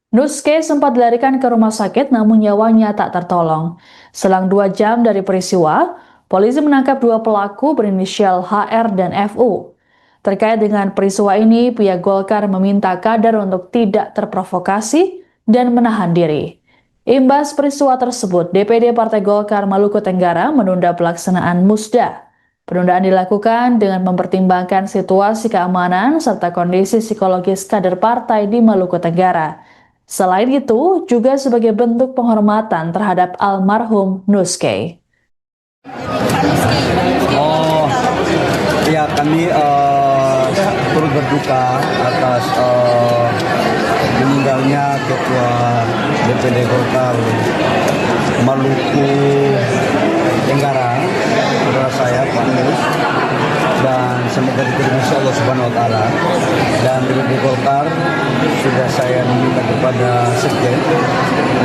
Nuske sempat dilarikan ke rumah sakit namun nyawanya tak tertolong. Selang 2 jam dari peristiwa, polisi menangkap 2 pelaku berinisial HR dan FU. Terkait dengan peristiwa ini, pihak Golkar meminta kader untuk tidak terprovokasi dan menahan diri. Imbas peristiwa tersebut, DPD Partai Golkar Maluku Tenggara menunda pelaksanaan Musda. Penundaan dilakukan dengan mempertimbangkan situasi keamanan serta kondisi psikologis kader partai di Maluku Tenggara. Selain itu, juga sebagai bentuk penghormatan terhadap almarhum Nuske. Ya, kami turut berduka atas meninggalnya Ketua DPD Golkar Maluku Tenggara, saudara saya Pak Nus, dan semoga diterima Allah Subhanahu Wa Taala. Dan di Golkar sudah saya minta kepada Sekjen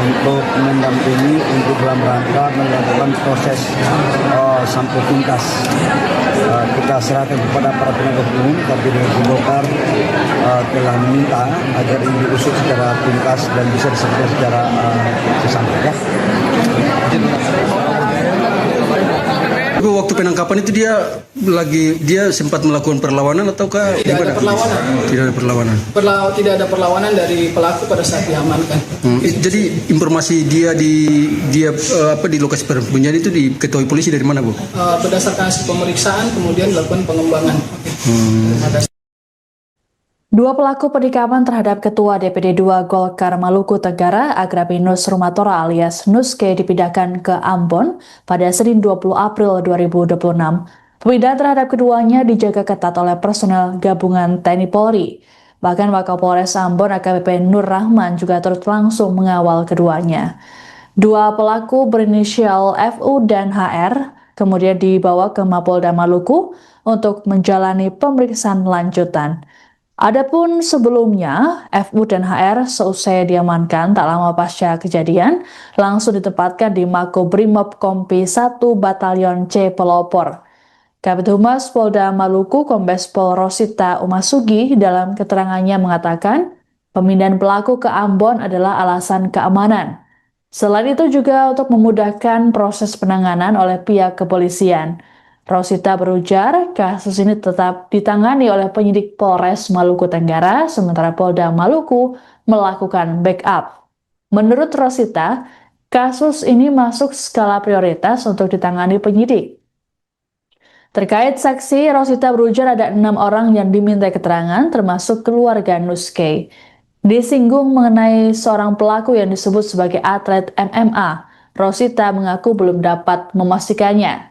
untuk mendampingi untuk dalam rangka melakukan proses sampai tuntas. Kita serahkan kepada para penegak hukum, tapi di Golkar telah meminta agar ini diusut secara tuntas dan bisa diselesaikan secara sesampai ya. Waktu penangkapan itu dia sempat melakukan perlawanan ataukah tidak ada perlawanan? Tidak ada perlawanan. Tidak ada perlawanan dari pelaku pada saat diamankan. Jadi informasi dia di lokasi persembunyian itu diketahui polisi dari mana, Bu? Berdasarkan hasil pemeriksaan kemudian dilakukan pengembangan. Terima kasih. 2 pelaku penikaman terhadap Ketua DPD 2 Golkar Maluku Tenggara, Agrapinus Rumatora alias Nuske dipindahkan ke Ambon pada Senin 20 April 2026. Pemindahan terhadap keduanya dijaga ketat oleh personel gabungan TNI Polri. Bahkan Wakapolres Ambon AKBP Nur Rahman juga turut langsung mengawal keduanya. 2 pelaku berinisial FU dan HR kemudian dibawa ke Mapolda Maluku untuk menjalani pemeriksaan lanjutan. Adapun sebelumnya, FU dan HR seusai diamankan tak lama pasca kejadian, langsung ditempatkan di Makobrimob Kompi 1 Batalion C Pelopor. Kabid Humas Polda Maluku Kombes Pol Rosita Umasugi dalam keterangannya mengatakan, pemindahan pelaku ke Ambon adalah alasan keamanan. Selain itu juga untuk memudahkan proses penanganan oleh pihak kepolisian. Rosita berujar, kasus ini tetap ditangani oleh penyidik Polres Maluku Tenggara, sementara Polda Maluku melakukan backup. Menurut Rosita, kasus ini masuk skala prioritas untuk ditangani penyidik. Terkait saksi, Rosita berujar ada 6 orang yang diminta keterangan, termasuk keluarga Nuske. Disinggung mengenai seorang pelaku yang disebut sebagai atlet MMA, Rosita mengaku belum dapat memastikannya.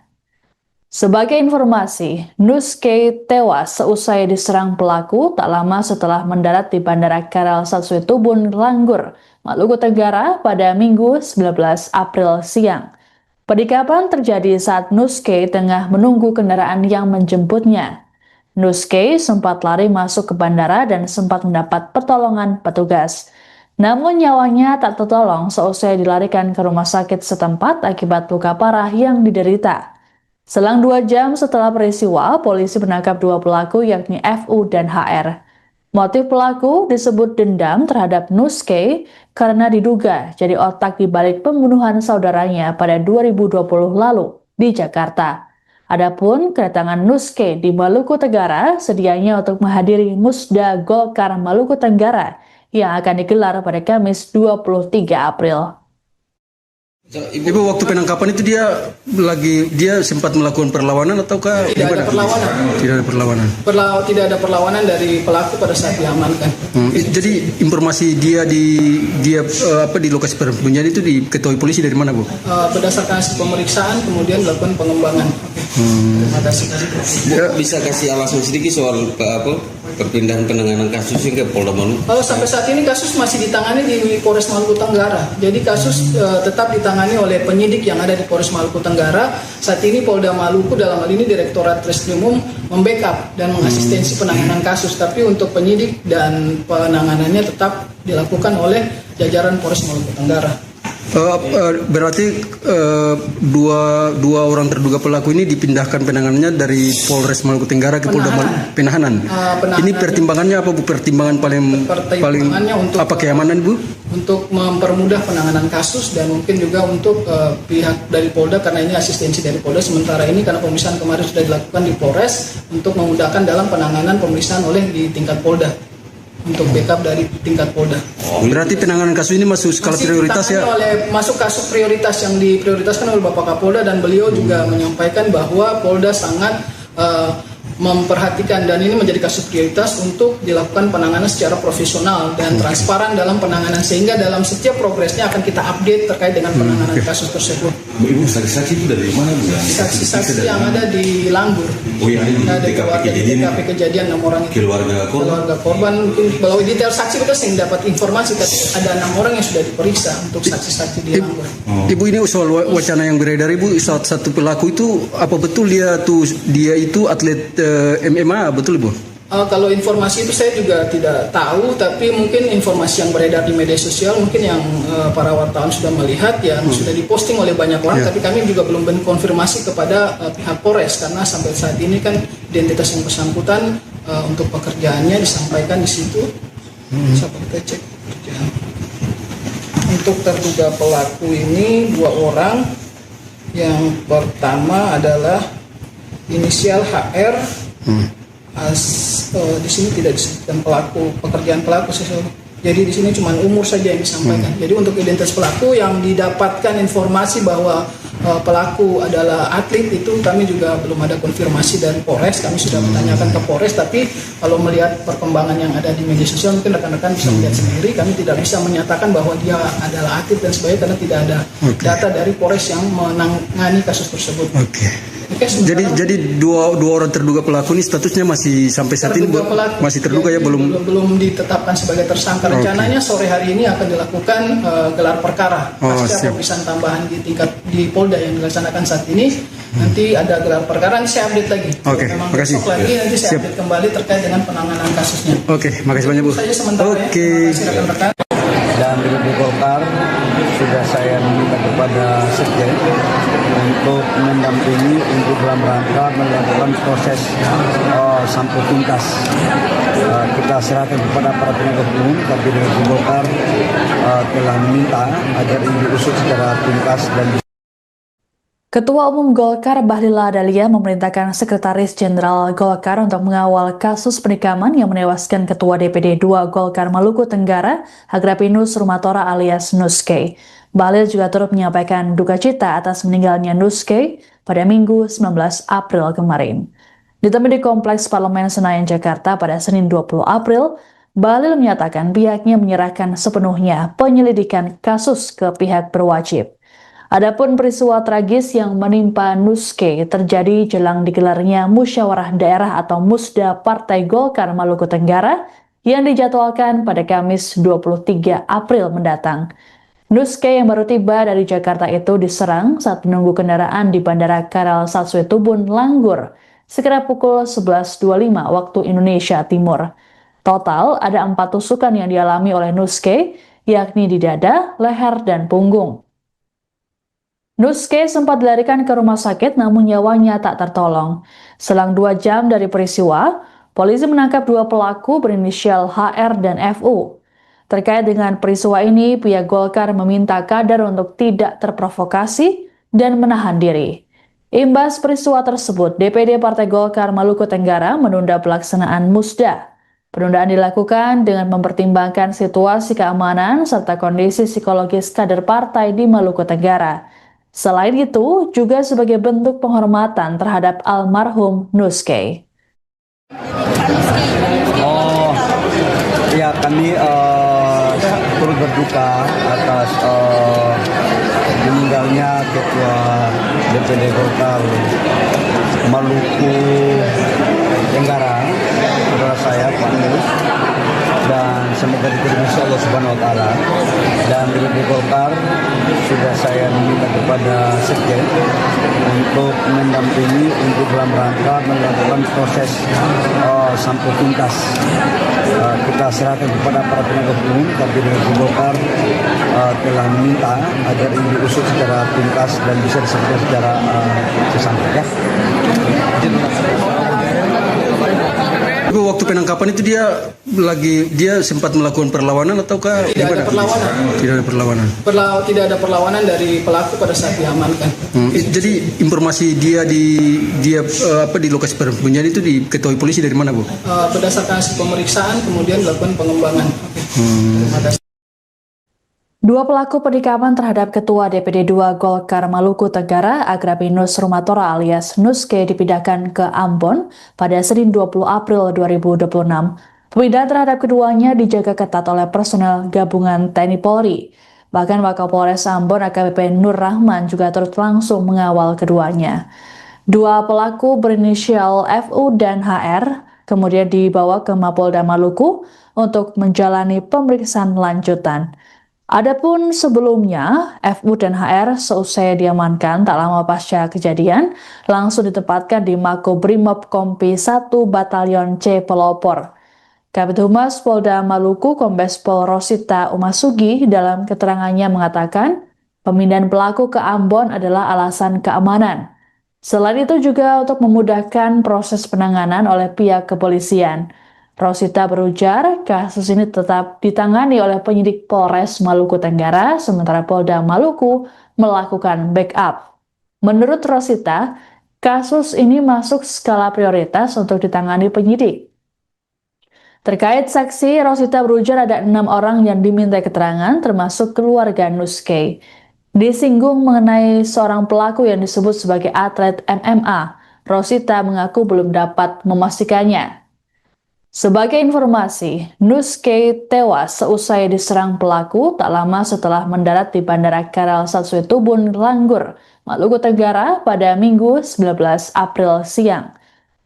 Sebagai informasi, Nuske tewas seusai diserang pelaku tak lama setelah mendarat di Bandara Karel Satsuetubun, Langgur, Maluku Tenggara pada Minggu 19 April siang. Penikaman terjadi saat Nuske tengah menunggu kendaraan yang menjemputnya. Nuske sempat lari masuk ke bandara dan sempat mendapat pertolongan petugas. Namun nyawanya tak tertolong seusai dilarikan ke rumah sakit setempat akibat luka parah yang diderita. Selang 2 jam setelah peristiwa, polisi menangkap 2 pelaku yakni FU dan HR. Motif pelaku disebut dendam terhadap Nuske karena diduga jadi otak di balik pembunuhan saudaranya pada 2020 lalu di Jakarta. Adapun kedatangan Nuske di Maluku Tenggara sedianya untuk menghadiri Musda Golkar Maluku Tenggara yang akan digelar pada Kamis 23 April. Ibu, waktu penangkapan itu dia sempat melakukan perlawanan ataukah Tidak ada perlawanan. Tidak ada perlawanan. Tidak ada perlawanan dari pelaku pada saat diamankan. Jadi informasi dia di lokasi persembunyian itu diketahui polisi dari mana, Bu? Berdasarkan hasil pemeriksaan kemudian dilakukan pengembangan. Terima kasih. Bisa kasih alasan sedikit soal perpindahan penanganan kasus ke Polda Maluku? Sampai saat ini kasus masih ditangani di Polres Maluku Tenggara. Jadi kasus tetap ditangani oleh penyidik yang ada di Polres Maluku Tenggara. Saat ini Polda Maluku dalam hal ini Direktorat Reskrimum membackup dan mengasistensi penanganan kasus. Tapi untuk penyidik dan penanganannya tetap dilakukan oleh jajaran Polres Maluku Tenggara. Berarti dua orang terduga pelaku ini dipindahkan penanganannya dari Polres Maluku Tenggara ke Polda Penahanan. Ini pertimbangannya apa, Bu? Pertimbangan paling untuk apa, keamanan, Bu? Untuk mempermudah penanganan kasus dan mungkin juga untuk pihak dari Polda karena ini asistensi dari Polda. Sementara ini karena pemeriksaan kemarin sudah dilakukan di Polres untuk memudahkan dalam penanganan pemeriksaan oleh di tingkat Polda. Untuk backup dari tingkat Polda. Berarti penanganan kasus ini masuk skala prioritas ya? Masuk kasus prioritas yang diprioritaskan oleh Bapak Kapolda dan beliau juga menyampaikan bahwa Polda sangat memperhatikan dan ini menjadi kasus prioritas untuk dilakukan penanganan secara profesional dan transparan dalam penanganan sehingga dalam setiap progresnya akan kita update terkait dengan penanganan kasus tersebut. Ibu, saksi-saksi itu dari mana, Bu? Saksi-saksi yang ada di Langgur. Oh ya, di TKP kejadian 6 orang itu. Keluarga korban mungkin kalau detail saksi kita sering dapat informasi ada 6 orang yang sudah diperiksa untuk saksi-saksi di Langgur. Ibu, ini soal wacana yang beredar, Ibu, satu pelaku itu apa betul dia itu atlet MMA, betul, Bu? Kalau informasi itu saya juga tidak tahu, tapi mungkin informasi yang beredar di media sosial mungkin yang para wartawan sudah melihat yang sudah diposting oleh banyak orang, tapi kami juga belum konfirmasi kepada pihak Polres karena sampai saat ini kan identitas yang bersangkutan untuk pekerjaannya disampaikan di situ. Siapa kita cek pekerjaan. Untuk terduga pelaku ini 2 orang. Yang pertama adalah inisial HR. Di sini tidak disebutkan pekerjaan pelaku. Jadi di sini cuma umur saja yang disampaikan. Jadi untuk identitas pelaku yang didapatkan informasi bahwa pelaku adalah atlet itu kami juga belum ada konfirmasi dari Polres. Kami sudah menanyakan ke Polres, tapi kalau melihat perkembangan yang ada di media sosial mungkin rekan-rekan bisa melihat sendiri. Kami tidak bisa menyatakan bahwa dia adalah atlet dan sebagainya karena tidak ada data dari Polres yang menangani kasus tersebut. Jadi dua orang terduga pelaku ini statusnya masih sampai saat ini masih terduga ya, belum ditetapkan sebagai tersangka. Rencananya sore hari ini akan dilakukan gelar perkara pasca pemeriksaan tambahan di Polda yang dilaksanakan saat ini. Nanti ada gelar perkara, nanti saya update lagi. Memang besok lagi nanti saya update kembali terkait dengan penanganan kasusnya. Makasih banyak, Bu. Saja sementara ya. Terima kasih rekan-rekan. Dan di Golkar sudah saya meminta kepada Sekjen untuk mendampingi untuk dalam rangka melakukan proses sampai tuntas. Kita serahkan kepada para penegak hukum, tapi dari Golkar telah meminta agar ini diusut secara tuntas dan Ketua Umum Golkar Bahlil Lahadalia memerintahkan Sekretaris Jenderal Golkar untuk mengawal kasus penikaman yang menewaskan Ketua DPD 2 Golkar Maluku Tenggara, Agrapinus Rumatora alias Nuske. Bahlil juga turut menyampaikan duka cita atas meninggalnya Nuske pada Minggu 19 April kemarin. Ditemui di Kompleks Parlemen Senayan, Jakarta pada Senin 20 April, Bahlil menyatakan pihaknya menyerahkan sepenuhnya penyelidikan kasus ke pihak berwajib. Adapun peristiwa tragis yang menimpa Nuske terjadi jelang digelarnya Musyawarah Daerah atau Musda Partai Golkar Maluku Tenggara yang dijadwalkan pada Kamis 23 April mendatang. Nuske yang baru tiba dari Jakarta itu diserang saat menunggu kendaraan di Bandara Karel Satsuetubun, Langgur, sekitar pukul 11.25 waktu Indonesia Timur. Total ada 4 tusukan yang dialami oleh Nuske, yakni di dada, leher, dan punggung. Nuske sempat dilarikan ke rumah sakit namun nyawanya tak tertolong. Selang 2 jam dari peristiwa, polisi menangkap 2 pelaku berinisial HR dan FU. Terkait dengan peristiwa ini, pihak Golkar meminta kader untuk tidak terprovokasi dan menahan diri. Imbas peristiwa tersebut, DPD Partai Golkar Maluku Tenggara menunda pelaksanaan Musda. Penundaan dilakukan dengan mempertimbangkan situasi keamanan serta kondisi psikologis kader partai di Maluku Tenggara. Selain itu, juga sebagai bentuk penghormatan terhadap almarhum Nuske. Oh, ya kami turut berduka atas meninggalnya Ketua DPD Golkar Maluku Tenggara, saudara saya Pak Nus, dan semoga diterima Allah Subhanahu Wa Taala. Dan DPD Golkar sudah saya meminta kepada Sekjen untuk mendampingi untuk dalam rangka melakukan proses sampel tuntas. Kita serahkan kepada para penegak hukum, tapi DPD Golkar telah meminta agar ini diusut secara tuntas dan bisa diselesaikan secara sesampai. Ya. Waktu penangkapan itu dia sempat melakukan perlawanan ataukah tidak ada perlawanan? Tidak ada perlawanan. Tidak ada perlawanan dari pelaku pada saat diamankan. Jadi informasi dia di lokasi persembunyian itu diketahui polisi dari mana, Bu? Berdasarkan hasil pemeriksaan kemudian dilakukan pengembangan. Terima kasih. 2 pelaku penikaman terhadap Ketua DPD 2 Golkar Maluku Tenggara, Agrapinus Rumatora alias Nuske dipindahkan ke Ambon pada Senin 20 April 2026. Pemindahan terhadap keduanya dijaga ketat oleh personel gabungan TNI Polri. Bahkan Wakapolres Ambon AKBP Nur Rahman juga turut langsung mengawal keduanya. 2 pelaku berinisial FU dan HR kemudian dibawa ke Mapolda Maluku untuk menjalani pemeriksaan lanjutan. Adapun sebelumnya, FU dan HR seusai diamankan tak lama pasca kejadian, langsung ditempatkan di Makobrimob Kompi 1 Batalion C Pelopor. Kabid Humas Polda Maluku Kombes Pol Rosita Umasugi dalam keterangannya mengatakan, pemindahan pelaku ke Ambon adalah alasan keamanan. Selain itu juga untuk memudahkan proses penanganan oleh pihak kepolisian. Rosita berujar, kasus ini tetap ditangani oleh penyidik Polres Maluku Tenggara, sementara Polda Maluku melakukan backup. Menurut Rosita, kasus ini masuk skala prioritas untuk ditangani penyidik. Terkait saksi, Rosita berujar ada 6 orang yang diminta keterangan, termasuk keluarga Nuske. Disinggung mengenai seorang pelaku yang disebut sebagai atlet MMA, Rosita mengaku belum dapat memastikannya. Sebagai informasi, Nuske tewas seusai diserang pelaku tak lama setelah mendarat di Bandara Karel Satsuetubun, Langgur, Maluku Tenggara pada Minggu 19 April siang.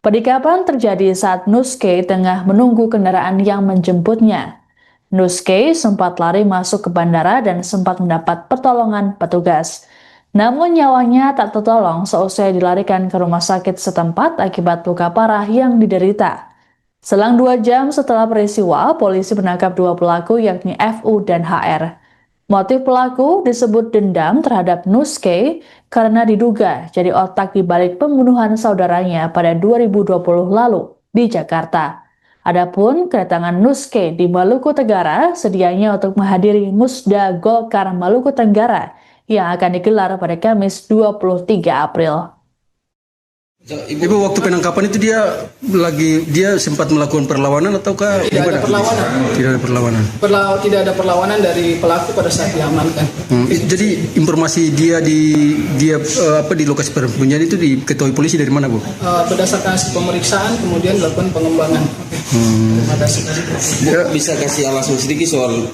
Penikaman terjadi saat Nuske tengah menunggu kendaraan yang menjemputnya. Nuske sempat lari masuk ke bandara dan sempat mendapat pertolongan petugas. Namun nyawanya tak tertolong seusai dilarikan ke rumah sakit setempat akibat luka parah yang diderita. Selang 2 jam setelah peristiwa, polisi menangkap 2 pelaku yakni FU dan HR. Motif pelaku disebut dendam terhadap Nuske karena diduga jadi otak di balik pembunuhan saudaranya pada 2020 lalu di Jakarta. Adapun kedatangan Nuske di Maluku Tenggara sedianya untuk menghadiri Musda Golkar Maluku Tenggara yang akan digelar pada Kamis 23 April. Ibu waktu penangkapan itu dia sempat melakukan perlawanan ataukah Tidak ada perlawanan. Tidak ada perlawanan. Tidak ada perlawanan dari pelaku pada saat diamankan. Jadi informasi dia di lokasi persembunyian itu diketahui polisi dari mana, Bu? Berdasarkan hasil pemeriksaan kemudian dilakukan pengembangan. Terima kasih. Bu, bisa kasih alasan sedikit soal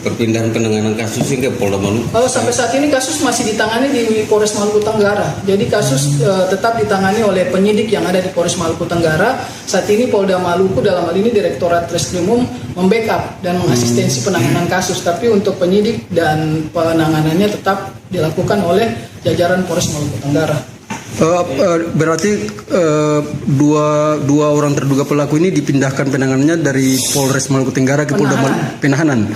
perpindahan penanganan kasus hingga Polda Maluku? Sampai saat ini kasus masih ditangani di Polres Maluku Tenggara. Jadi kasus tetap ditangani oleh penyidik yang ada di Polres Maluku Tenggara. Saat ini Polda Maluku dalam hal ini Direktorat Reskrimum membackup dan mengasistensi penanganan kasus. Tapi untuk penyidik dan penanganannya tetap dilakukan oleh jajaran Polres Maluku Tenggara. Berarti dua orang terduga pelaku ini dipindahkan penanganannya dari Polres Maluku Tenggara ke Polda Penahanan.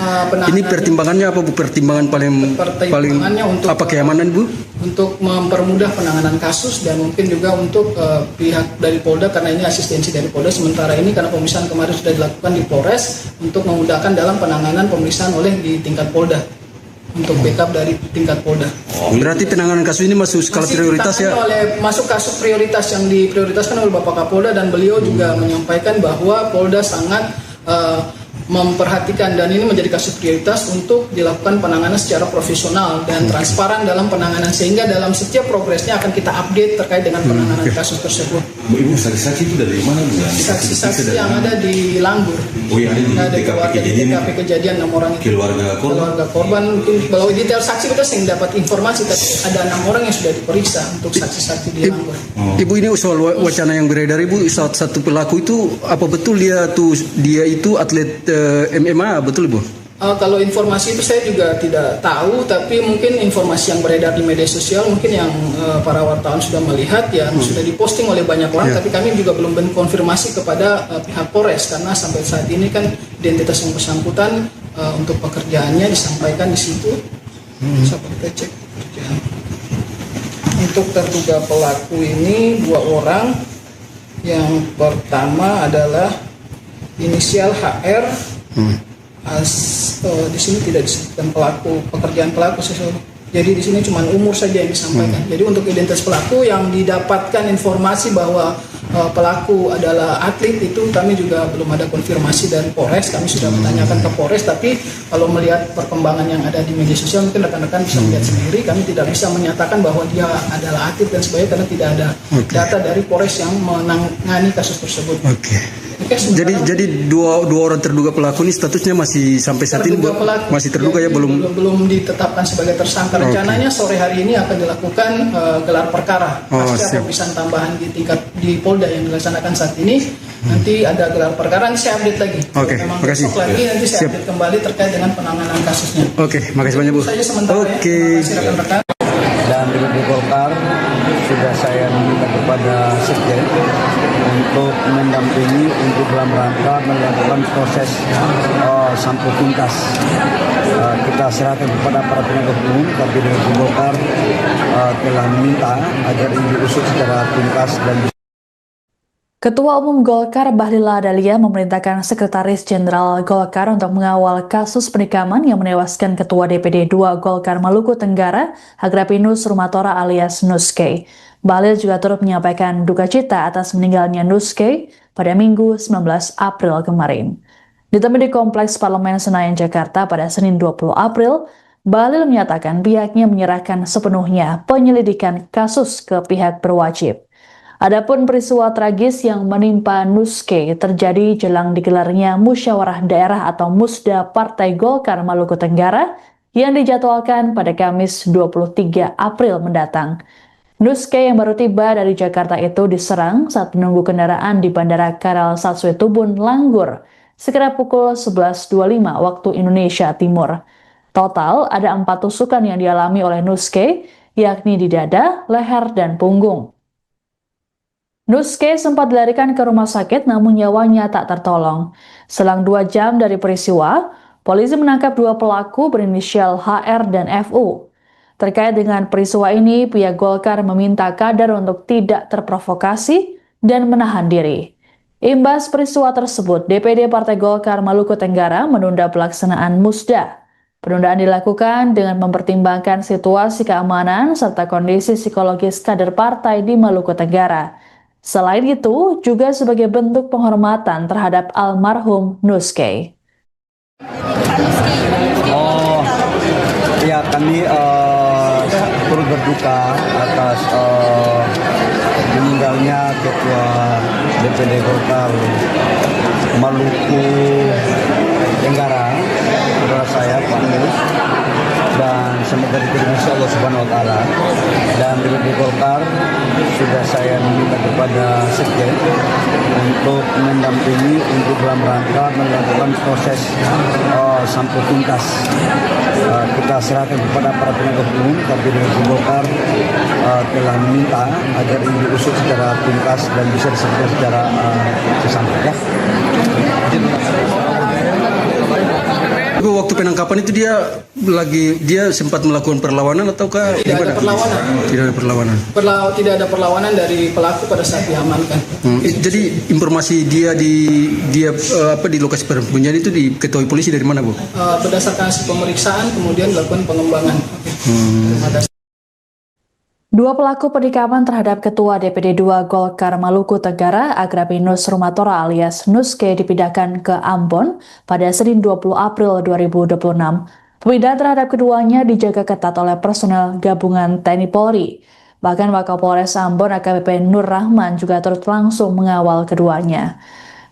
Ini pertimbangannya apa, Bu? Pertimbangan paling untuk apa, keamanan, Bu? Untuk mempermudah penanganan kasus dan mungkin juga untuk pihak dari Polda karena ini asistensi dari Polda. Sementara ini karena pemeriksaan kemarin sudah dilakukan di Polres untuk memudahkan dalam penanganan pemeriksaan oleh di tingkat Polda. Untuk backup dari tingkat Polda. Berarti penanganan kasus ini masuk skala prioritas ya? Masuk kasus prioritas yang diprioritaskan oleh Bapak Kapolda dan beliau juga menyampaikan bahwa Polda sangat memperhatikan dan ini menjadi kasus prioritas untuk dilakukan penanganan secara profesional dan transparan dalam penanganan sehingga dalam setiap progresnya akan kita update terkait dengan penanganan kasus tersebut. Ibu saksi-saksi itu dari mana, Bu? Saksi-saksi yang ada di Langgur. Oh, yang ada di TKP kejadian 6 orang itu. Keluarga korban mungkin kalau detail saksi kita sering dapat informasi tapi ada 6 orang yang sudah diperiksa untuk saksi-saksi di Langgur. Ibu, ini soal wacana yang beredar, Ibu, satu pelaku itu apa betul dia itu atlet MMA, betul, Bu? Kalau informasi itu saya juga tidak tahu, tapi mungkin informasi yang beredar di media sosial mungkin yang para wartawan sudah melihat yang sudah diposting oleh banyak orang, tapi kami juga belum konfirmasi kepada pihak Polres karena sampai saat ini kan identitas yang bersangkutan untuk pekerjaannya disampaikan di situ. Bisa kita cek pekerjaan. Untuk terduga pelaku ini 2 orang. Yang pertama adalah inisial HR. Di sini tidak disebutkan pekerjaan pelaku sesuatu. Jadi di sini cuma umur saja yang disampaikan. Jadi untuk identitas pelaku yang didapatkan informasi bahwa pelaku adalah atlet itu kami juga belum ada konfirmasi dari Polres. Kami sudah menanyakan ke Polres, tapi kalau melihat perkembangan yang ada di media sosial mungkin rekan-rekan bisa melihat sendiri. Kami tidak bisa menyatakan bahwa dia adalah atlet dan sebagainya karena tidak ada data dari Polres yang menangani kasus tersebut. Jadi dua orang terduga pelaku ini statusnya masih sampai saat ini masih terduga ya, belum ditetapkan sebagai tersangka. Rencananya sore hari ini akan dilakukan gelar perkara pasca pemeriksaan tambahan di Polda yang dilaksanakan saat ini. Nanti ada gelar perkara, nanti saya update lagi. Memang besok lagi nanti saya update kembali terkait dengan penanganan kasusnya. Makasih banyak, Bu. Saja sementara ya. Terima kasih rekan-rekan. Dan di Golkar sudah saya meminta kepada Sekjen untuk mendampingi untuk dalam rangka melakukan proses sampai tuntas. Kita serahkan kepada para penegak hukum, tapi dari Golkar telah meminta agar ini diusut secara tuntas dan Ketua Umum Golkar Bahlil Lahadalia memerintahkan Sekretaris Jenderal Golkar untuk mengawal kasus penikaman yang menewaskan Ketua DPD 2 Golkar Maluku Tenggara, Agrapinus Rumatora alias Nuske. Bahlil juga turut menyampaikan duka cita atas meninggalnya Nuske pada Minggu 19 April kemarin. Ditemui di Kompleks Parlemen Senayan, Jakarta pada Senin 20 April, Bahlil menyatakan pihaknya menyerahkan sepenuhnya penyelidikan kasus ke pihak berwajib. Adapun peristiwa tragis yang menimpa Nuske terjadi jelang digelarnya Musyawarah Daerah atau Musda Partai Golkar Maluku Tenggara yang dijadwalkan pada Kamis 23 April mendatang. Nuske yang baru tiba dari Jakarta itu diserang saat menunggu kendaraan di Bandara Karal Satsue Tubun, Langgur, sekitar pukul 11.25 waktu Indonesia Timur. Total ada 4 tusukan yang dialami oleh Nuske, yakni di dada, leher, dan punggung. Nuske sempat dilarikan ke rumah sakit namun nyawanya tak tertolong. Selang 2 jam dari peristiwa, polisi menangkap 2 pelaku berinisial HR dan FU. Terkait dengan peristiwa ini, pihak Golkar meminta kader untuk tidak terprovokasi dan menahan diri. Imbas peristiwa tersebut, DPD Partai Golkar Maluku Tenggara menunda pelaksanaan Musda. Penundaan dilakukan dengan mempertimbangkan situasi keamanan serta kondisi psikologis kader partai di Maluku Tenggara. Selain itu, juga sebagai bentuk penghormatan terhadap almarhum Nuskay. Oh, ya kami turut berduka atas meninggalnya Ketua DPD Golkar Maluku Tenggara, saudara saya Pak Nus, dan semoga diterima Allah Subhanahu Wa Taala. Dan DPD Golkar sudah saya meminta kepada Sekjen untuk mendampingi untuk dalam rangka melakukan proses sampai tuntas. Kita serahkan kepada para penegak hukum, tapi DPD Golkar telah meminta agar ini diusut secara tuntas dan bisa diselesaikan secara sesampai ya. Waktu penangkapan itu dia sempat melakukan perlawanan ataukah tidak ada perlawanan? Tidak ada perlawanan. Tidak ada perlawanan dari pelaku pada saat diamankan. Jadi informasi dia di lokasi persembunyian itu diketahui polisi dari mana, Bu? Berdasarkan hasil pemeriksaan kemudian dilakukan pengembangan. Dua pelaku penikaman terhadap Ketua DPD 2 Golkar Maluku Tenggara, Agrapinus Rumatora alias Nuskay, dipindahkan ke Ambon pada Senin 20 April 2026. Pemindahan terhadap keduanya dijaga ketat oleh personel gabungan TNI Polri. Bahkan Wakapolres Ambon AKBP Nur Rahman juga turut langsung mengawal keduanya.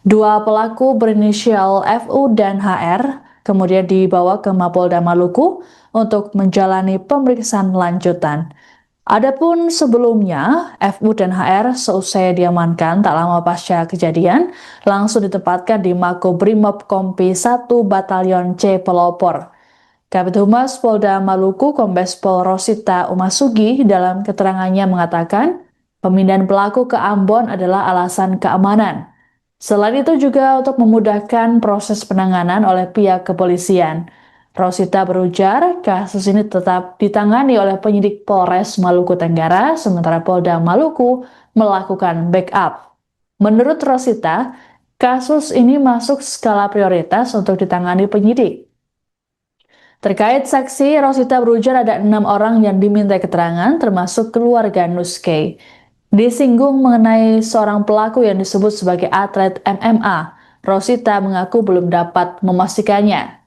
Dua pelaku berinisial FU dan HR kemudian dibawa ke Mapolda Maluku untuk menjalani pemeriksaan lanjutan. Adapun sebelumnya, FU dan HR seusai diamankan tak lama pasca kejadian, langsung ditempatkan di Makobrimob Kompi 1 Batalion C Pelopor. Kabid Humas Polda Maluku Kombes Pol Rosita Umasugi dalam keterangannya mengatakan, pemindahan pelaku ke Ambon adalah alasan keamanan. Selain itu juga untuk memudahkan proses penanganan oleh pihak kepolisian. Rosita berujar, kasus ini tetap ditangani oleh penyidik Polres Maluku Tenggara, sementara Polda Maluku melakukan backup. Menurut Rosita, kasus ini masuk skala prioritas untuk ditangani penyidik. Terkait saksi, Rosita berujar ada 6 orang yang diminta keterangan, termasuk keluarga Nuskay. Disinggung mengenai seorang pelaku yang disebut sebagai atlet MMA, Rosita mengaku belum dapat memastikannya.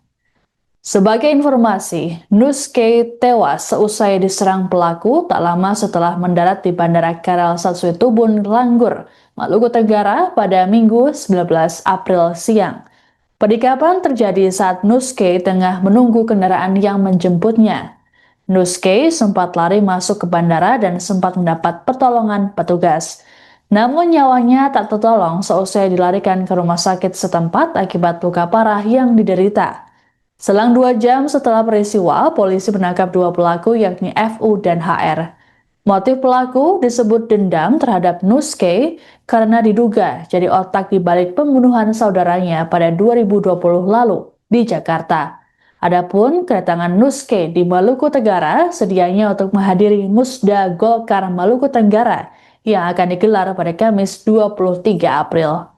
Sebagai informasi, Nuskay tewas seusai diserang pelaku tak lama setelah mendarat di Bandara Karal Satsui Tubun, Langgur, Maluku Tenggara pada Minggu 19 April siang. Penikaman terjadi saat Nuskay tengah menunggu kendaraan yang menjemputnya. Nuskay sempat lari masuk ke bandara dan sempat mendapat pertolongan petugas. Namun nyawanya tak tertolong seusai dilarikan ke rumah sakit setempat akibat luka parah yang diderita. Selang 2 jam setelah peristiwa, polisi menangkap 2 pelaku yakni FU dan HR. Motif pelaku disebut dendam terhadap Nuskay karena diduga jadi otak di balik pembunuhan saudaranya pada 2020 lalu di Jakarta. Adapun kedatangan Nuskay di Maluku Tenggara sedianya untuk menghadiri Musda Golkar Maluku Tenggara yang akan digelar pada Kamis 23 April.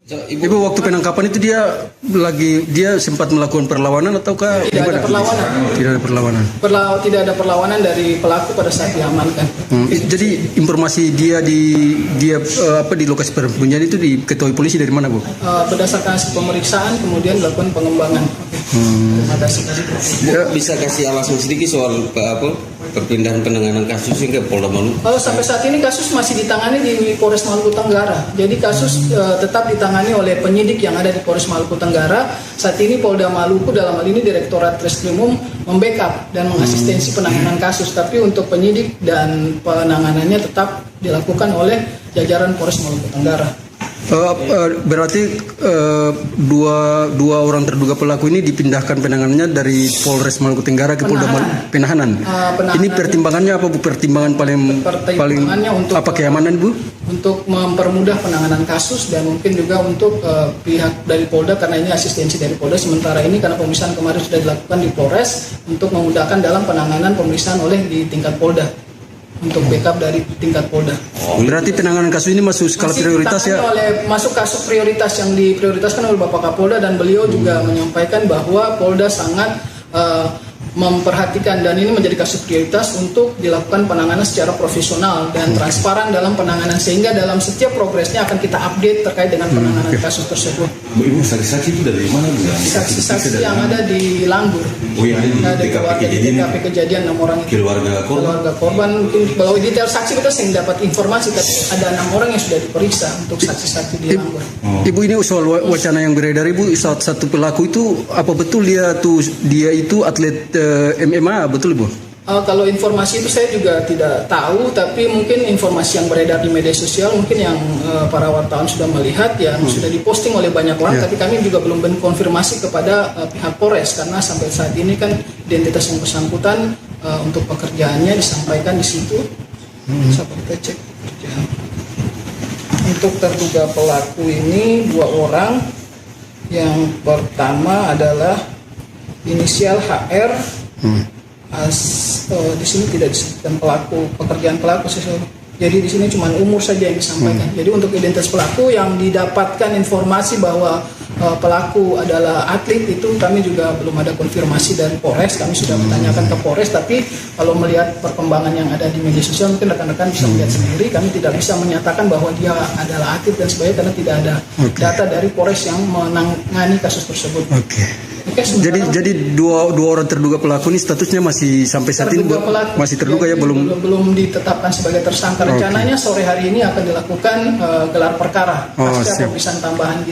Ibu, waktu penangkapan itu dia sempat melakukan perlawanan ataukah tidak ada perlawanan? Tidak ada perlawanan. Tidak ada perlawanan dari pelaku pada saat diamankan. Jadi informasi dia di lokasi persembunyian itu diketahui polisi dari mana, Bu? Berdasarkan hasil pemeriksaan kemudian dilakukan pengembangan. Bisa kasih alasan sedikit soal perpindahan penanganan kasus ke Polda Maluku? Sampai saat ini kasus masih ditangani di Polres Maluku Tenggara. Jadi kasus tetap ditangani oleh penyidik yang ada di Polres Maluku Tenggara. Saat ini Polda Maluku dalam hal ini Direktorat Reskrimum membackup dan mengasistensi penanganan kasus. Tapi untuk penyidik dan penanganannya tetap dilakukan oleh jajaran Polres Maluku Tenggara. Berarti dua orang terduga pelaku ini dipindahkan penanganannya dari Polres Maluku Tenggara ke Polda Penahanan. Ini pertimbangannya apa, Bu? Pertimbangan paling untuk apa, keamanan, Bu? Untuk mempermudah penanganan kasus dan mungkin juga untuk pihak dari Polda karena ini asistensi dari Polda. Sementara ini karena pemeriksaan kemarin sudah dilakukan di Polres untuk memudahkan dalam penanganan pemeriksaan oleh di tingkat Polda. untuk backup dari tingkat Polda. Berarti penanganan kasus ini masuk skala prioritas ya? Masuk kasus prioritas yang diprioritaskan oleh Bapak Kapolda, dan beliau juga menyampaikan bahwa Polda sangat memperhatikan dan ini menjadi kasus prioritas untuk dilakukan penanganan secara profesional dan transparan dalam penanganan, sehingga dalam setiap progresnya akan kita update terkait dengan penanganan kasus tersebut. Ibu saksi-saksi itu dari mana Bu? Saksi-saksi yang ada di Langgur. Oh yang ada di TKP kejadian 6 orang itu. Keluarga korban mungkin kalau detail saksi kita sering dapat informasi ada 6 orang yang sudah diperiksa untuk saksi-saksi di Langgur. Ibu, ini soal wacana yang beredar Ibu, satu pelaku itu apa betul dia itu atlet MMA, betul Ibu? Kalau informasi itu saya juga tidak tahu, tapi mungkin informasi yang beredar di media sosial mungkin yang para wartawan sudah melihat, yang sudah diposting oleh banyak orang, tapi kami juga belum konfirmasi kepada pihak Polres karena sampai saat ini kan identitas yang bersangkutan untuk pekerjaannya disampaikan di situ. Bisa kita cek pekerjaan. Untuk terduga pelaku ini 2 orang. Yang pertama adalah inisial HR. Di sini tidak disebutkan pekerjaan pelaku sesuatu. Jadi di sini cuma umur saja yang disampaikan. Jadi untuk identitas pelaku yang didapatkan informasi bahwa pelaku adalah atlet, itu kami juga belum ada konfirmasi dari Polres. Kami sudah menanyakan ke Polres, tapi kalau melihat perkembangan yang ada di media sosial mungkin rekan-rekan bisa melihat sendiri. Kami tidak bisa menyatakan bahwa dia adalah atlet dan sebagainya karena tidak ada data dari Polres yang menangani kasus tersebut. Jadi dua orang terduga pelaku ini statusnya masih sampai saat ini masih terduga ya, belum ditetapkan sebagai tersangka. Rencananya sore hari ini akan dilakukan gelar perkara pasca pemeriksaan tambahan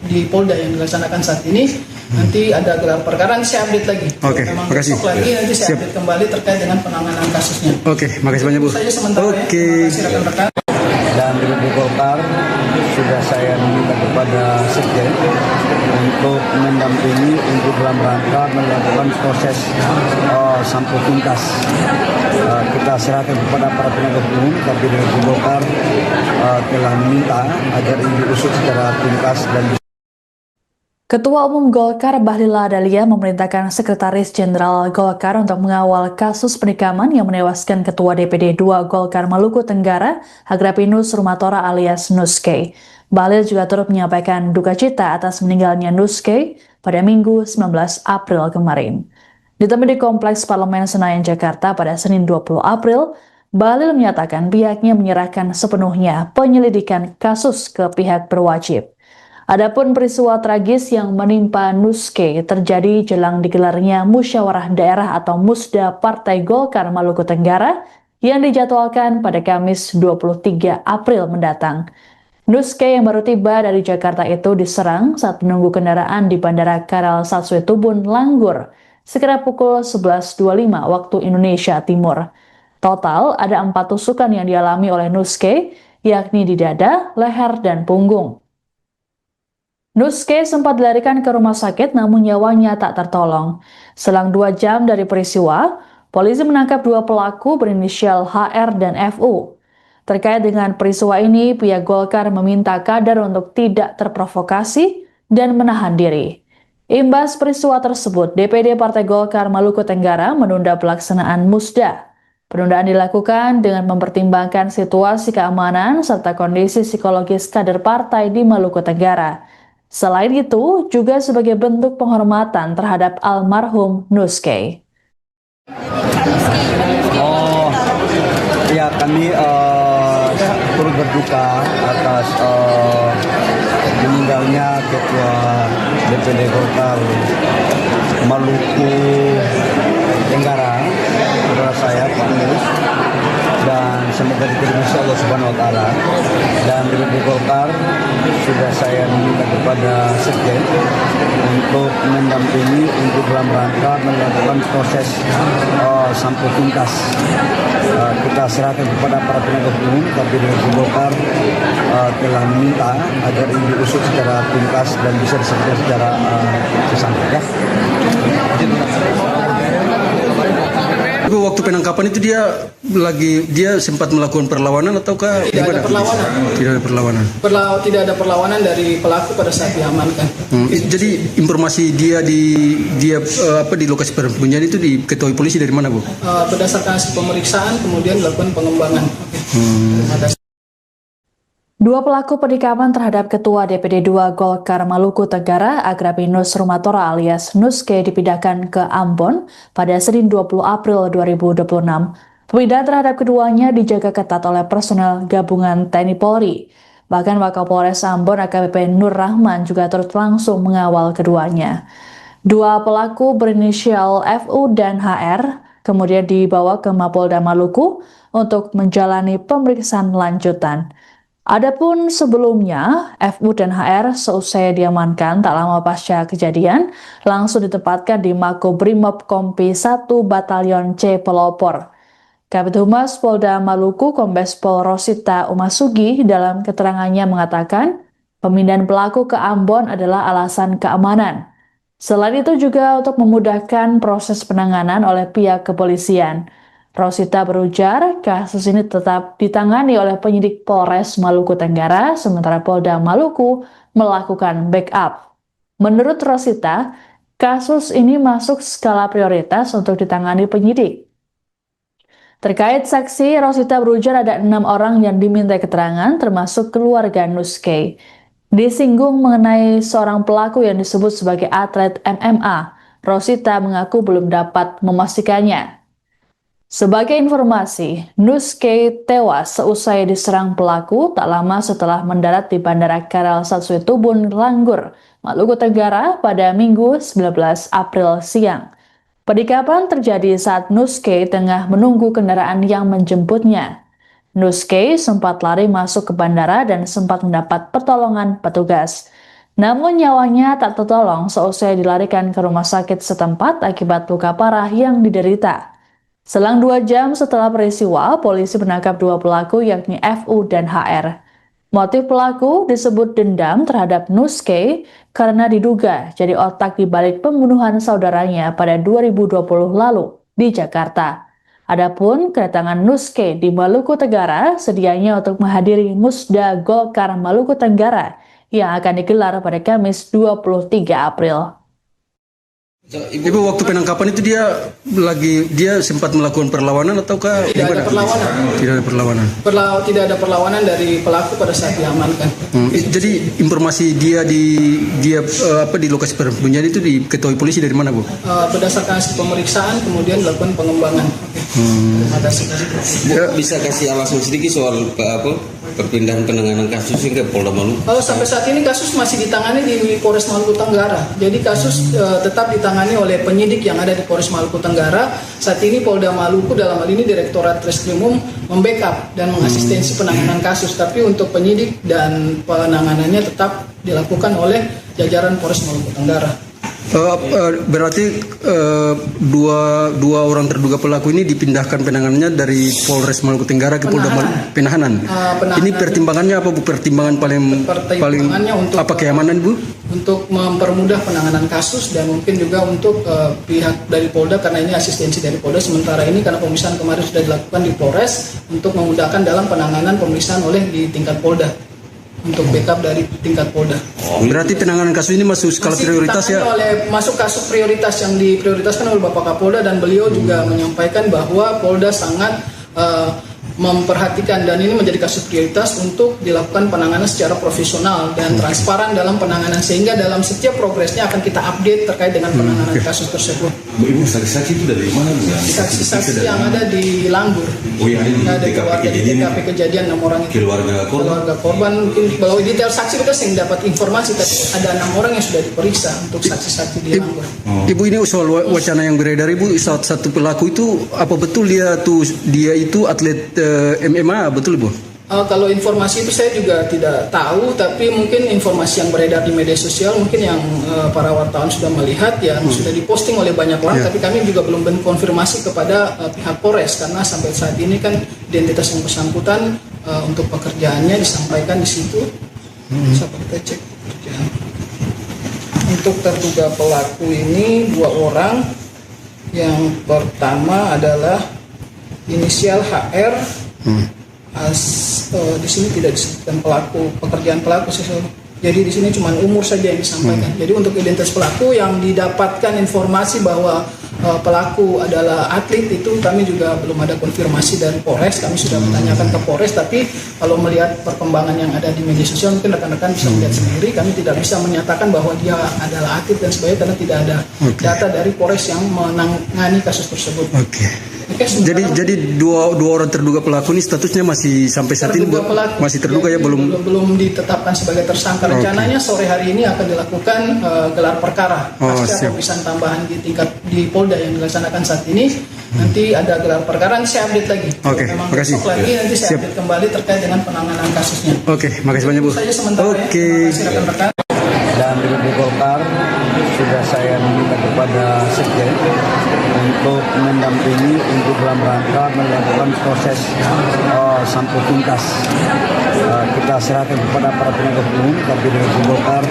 di Polda yang dilaksanakan saat ini. Nanti ada gelar perkara, nanti saya update lagi. Memang besok lagi nanti saya update kembali terkait dengan penanganan kasusnya. Makasih banyak Bu. Saja sementara ya. Terima kasih rekan-rekan. Dan di Golkar sudah saya meminta kepada Sekjen untuk mendampingi untuk dalam rangka melakukan proses sampai tuntas. Kita serahkan kepada para penegak hukum, tapi di Golkar telah meminta agar ini diusut secara tuntas dan Ketua Umum Golkar Bahlil Lahadalia memerintahkan Sekretaris Jenderal Golkar untuk mengawal kasus penikaman yang menewaskan Ketua DPD 2 Golkar Maluku Tenggara, Agrapinus Rumatora alias Nuske. Bahlil juga turut menyampaikan duka cita atas meninggalnya Nuske pada Minggu 19 April kemarin. Ditemui di Kompleks Parlemen Senayan, Jakarta pada Senin 20 April, Bahlil menyatakan pihaknya menyerahkan sepenuhnya penyelidikan kasus ke pihak berwajib. Adapun peristiwa tragis yang menimpa Nuske terjadi jelang digelarnya Musyawarah Daerah atau Musda Partai Golkar Maluku Tenggara yang dijadwalkan pada Kamis 23 April mendatang. Nuske yang baru tiba dari Jakarta itu diserang saat menunggu kendaraan di Bandara Karal Satsue Tubun, Langgur, sekitar pukul 11.25 waktu Indonesia Timur. Total ada 4 tusukan yang dialami oleh Nuske, yakni di dada, leher, dan punggung. Nuske sempat dilarikan ke rumah sakit namun nyawanya tak tertolong. Selang 2 jam dari peristiwa, polisi menangkap 2 pelaku berinisial HR dan FU. Terkait dengan peristiwa ini, pihak Golkar meminta kader untuk tidak terprovokasi dan menahan diri. Imbas peristiwa tersebut, DPD Partai Golkar Maluku Tenggara menunda pelaksanaan Musda. Penundaan dilakukan dengan mempertimbangkan situasi keamanan serta kondisi psikologis kader partai di Maluku Tenggara. Selain itu, juga sebagai bentuk penghormatan terhadap almarhum Nuske. Ya, kami turut berduka atas meninggalnya Ketua DPD Golkar Maluku Tenggara, saudara saya Pak Mus, dan semoga diterima Allah Subhanahu Wa Taala. Dan di Golkar sudah saya meminta kepada Sekjen untuk mendampingi untuk dalam rangka melakukan proses sampai tuntas. Kita serahkan kepada para penegak hukum, tapi di Golkar telah meminta agar ini diusut secara tuntas dan bisa diselesaikan secara sesantai. Tapi waktu penangkapan itu dia sempat melakukan perlawanan ataukah Tidak ada perlawanan. Tidak ada perlawanan. Tidak ada perlawanan dari pelaku pada saat diamankan. Jadi informasi dia di lokasi persembunyian itu diketahui polisi dari mana, Bu? Berdasarkan hasil pemeriksaan kemudian dilakukan pengembangan. Terima kasih. Dua pelaku penikaman terhadap Ketua DPD 2 Golkar Maluku Tenggara, Agrapinus Rumatora alias Nuske dipindahkan ke Ambon pada Senin 20 April 2026. Pemindahan terhadap keduanya dijaga ketat oleh personel gabungan TNI Polri. Bahkan Wakapolres Ambon AKBP Nur Rahman juga turut langsung mengawal keduanya. Dua pelaku berinisial FU dan HR kemudian dibawa ke Mapolda Maluku untuk menjalani pemeriksaan lanjutan. Adapun sebelumnya, FU dan HR seusai diamankan tak lama pasca kejadian, langsung ditempatkan di Makobrimob Kompi 1 Batalion C Pelopor. Kabid Humas Polda Maluku Kombes Pol Rosita Umasugi dalam keterangannya mengatakan, pemindahan pelaku ke Ambon adalah alasan keamanan. Selain itu juga untuk memudahkan proses penanganan oleh pihak kepolisian. Rosita berujar, kasus ini tetap ditangani oleh penyidik Polres Maluku Tenggara, sementara Polda Maluku melakukan backup. Menurut Rosita, kasus ini masuk skala prioritas untuk ditangani penyidik. Terkait saksi, Rosita berujar ada 6 orang yang diminta keterangan, termasuk keluarga Nuske. Disinggung mengenai seorang pelaku yang disebut sebagai atlet MMA, Rosita mengaku belum dapat memastikannya. Sebagai informasi, Nuske tewas seusai diserang pelaku tak lama setelah mendarat di Bandara Karel Satsuitubun, Langgur, Maluku Tenggara pada Minggu 19 April siang. Penikaman terjadi saat Nuske tengah menunggu kendaraan yang menjemputnya. Nuske sempat lari masuk ke bandara dan sempat mendapat pertolongan petugas. Namun nyawanya tak tertolong seusai dilarikan ke rumah sakit setempat akibat luka parah yang diderita. Selang 2 jam setelah peristiwa, polisi menangkap 2 pelaku yakni FU dan HR. Motif pelaku disebut dendam terhadap Nuske karena diduga jadi otak di balik pembunuhan saudaranya pada 2020 lalu di Jakarta. Adapun kedatangan Nuske di Maluku Tenggara sedianya untuk menghadiri Musda Golkar Maluku Tenggara yang akan digelar pada Kamis 23 April. Ibu waktu penangkapan itu dia sempat melakukan perlawanan ataukah Tidak ada perlawanan. Tidak ada perlawanan. Tidak ada perlawanan dari pelaku pada saat diamankan. Jadi informasi dia di lokasi persembunyian itu diketahui polisi dari mana, Bu? Berdasarkan hasil pemeriksaan kemudian dilakukan pengembangan. Terima kasih. Bisa kasih alasan sedikit soal perpindahan penanganan kasus ke Polda Maluku? Sampai saat ini kasus masih ditangani di Polres Maluku Tenggara. Jadi kasus tetap ditangani oleh penyidik yang ada di Polres Maluku Tenggara. Saat ini Polda Maluku dalam hal ini Direktorat Reskrimum membackup dan mengasistensi penanganan kasus. Tapi untuk penyidik dan penanganannya tetap dilakukan oleh jajaran Polres Maluku Tenggara. Berarti dua orang terduga pelaku ini dipindahkan penanganannya dari Polres Maluku Tenggara ke Polda Penahanan. Ini pertimbangannya apa, Bu? Pertimbangan paling untuk apa, keamanan, Bu? Untuk mempermudah penanganan kasus dan mungkin juga untuk pihak dari Polda karena ini asistensi dari Polda. Sementara ini karena pemeriksaan kemarin sudah dilakukan di Polres untuk memudahkan dalam penanganan pemeriksaan oleh di tingkat Polda. Untuk backup dari tingkat Polda. Berarti penanganan kasus ini masuk skala prioritas ya? Masuk kasus prioritas yang diprioritaskan oleh Bapak Kapolda dan beliau juga menyampaikan bahwa Polda sangat memperhatikan dan ini menjadi kasus prioritas untuk dilakukan penanganan secara profesional dan transparan dalam penanganan sehingga dalam setiap progresnya akan kita update terkait dengan penanganan kasus tersebut. Ibu saksi-saksi itu dari mana, Bu? Saksi-saksi yang ada di Langgur. Oh ya, ini ada keluarga di TKP kejadian 6 orang itu. Keluarga korban mungkin kalau detail saksi kita sering dapat informasi tapi ada 6 orang yang sudah diperiksa untuk saksi-saksi di Langgur. Ibu, ini soal wacana yang beredar, Ibu, satu pelaku itu apa betul dia itu atlet MMA, betul, Bu? Kalau informasi itu saya juga tidak tahu, tapi mungkin informasi yang beredar di media sosial mungkin yang para wartawan sudah melihat ya sudah diposting oleh banyak orang, tapi kami juga belum konfirmasi kepada pihak Polres karena sampai saat ini kan identitas yang bersangkutan untuk pekerjaannya disampaikan di situ. Sampai kita cek pekerjaan. Untuk terduga pelaku ini 2 orang Yang pertama adalah inisial HR. Di sini tidak disebutkan pelaku, pekerjaan pelaku sih. Jadi di sini cuma umur saja yang disampaikan. Jadi untuk identitas pelaku yang didapatkan informasi bahwa pelaku adalah atlet itu kami juga belum ada konfirmasi dari Polres. Kami sudah menanyakan ke Polres, tapi kalau melihat perkembangan yang ada di media sosial mungkin rekan-rekan bisa melihat sendiri. Kami tidak bisa menyatakan bahwa dia adalah atlet dan sebagainya karena tidak ada data dari Polres yang menangani kasus tersebut. Jadi dua orang terduga pelaku ini statusnya masih sampai saat ini masih terduga ya, belum ditetapkan sebagai tersangka. Rencananya sore hari ini akan dilakukan gelar perkara pasca pemeriksaan tambahan di tingkat di Polda yang dilaksanakan saat ini. Nanti ada gelar perkara, nanti saya update lagi. Terima kasih. Lagi nanti saya update kembali terkait dengan penanganan kasusnya. Makasih banyak Bu. Rekan-rekan. Dan DPD Golkar sudah saya minta kepada Sekjen untuk mendampingi untuk dalam rangka melakukan proses sampai tuntas. Kita serahkan kepada para penegak hukum, tapi DPD Golkar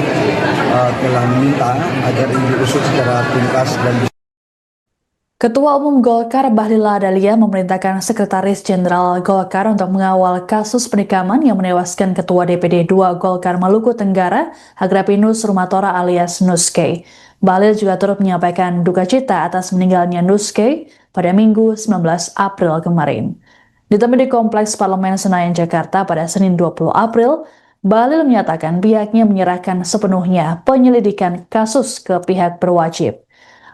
telah meminta agar ini diusut secara tuntas dan Ketua Umum Golkar Bahlil Lahadalia memerintahkan Sekretaris Jenderal Golkar untuk mengawal kasus penikaman yang menewaskan Ketua DPD 2 Golkar Maluku Tenggara, Agrapinus Rumatora alias Nuske. Bahlil juga turut menyampaikan duka cita atas meninggalnya Nuske pada Minggu 19 April kemarin. Ditemui di Kompleks Parlemen Senayan, Jakarta pada Senin 20 April, Bahlil menyatakan pihaknya menyerahkan sepenuhnya penyelidikan kasus ke pihak berwajib.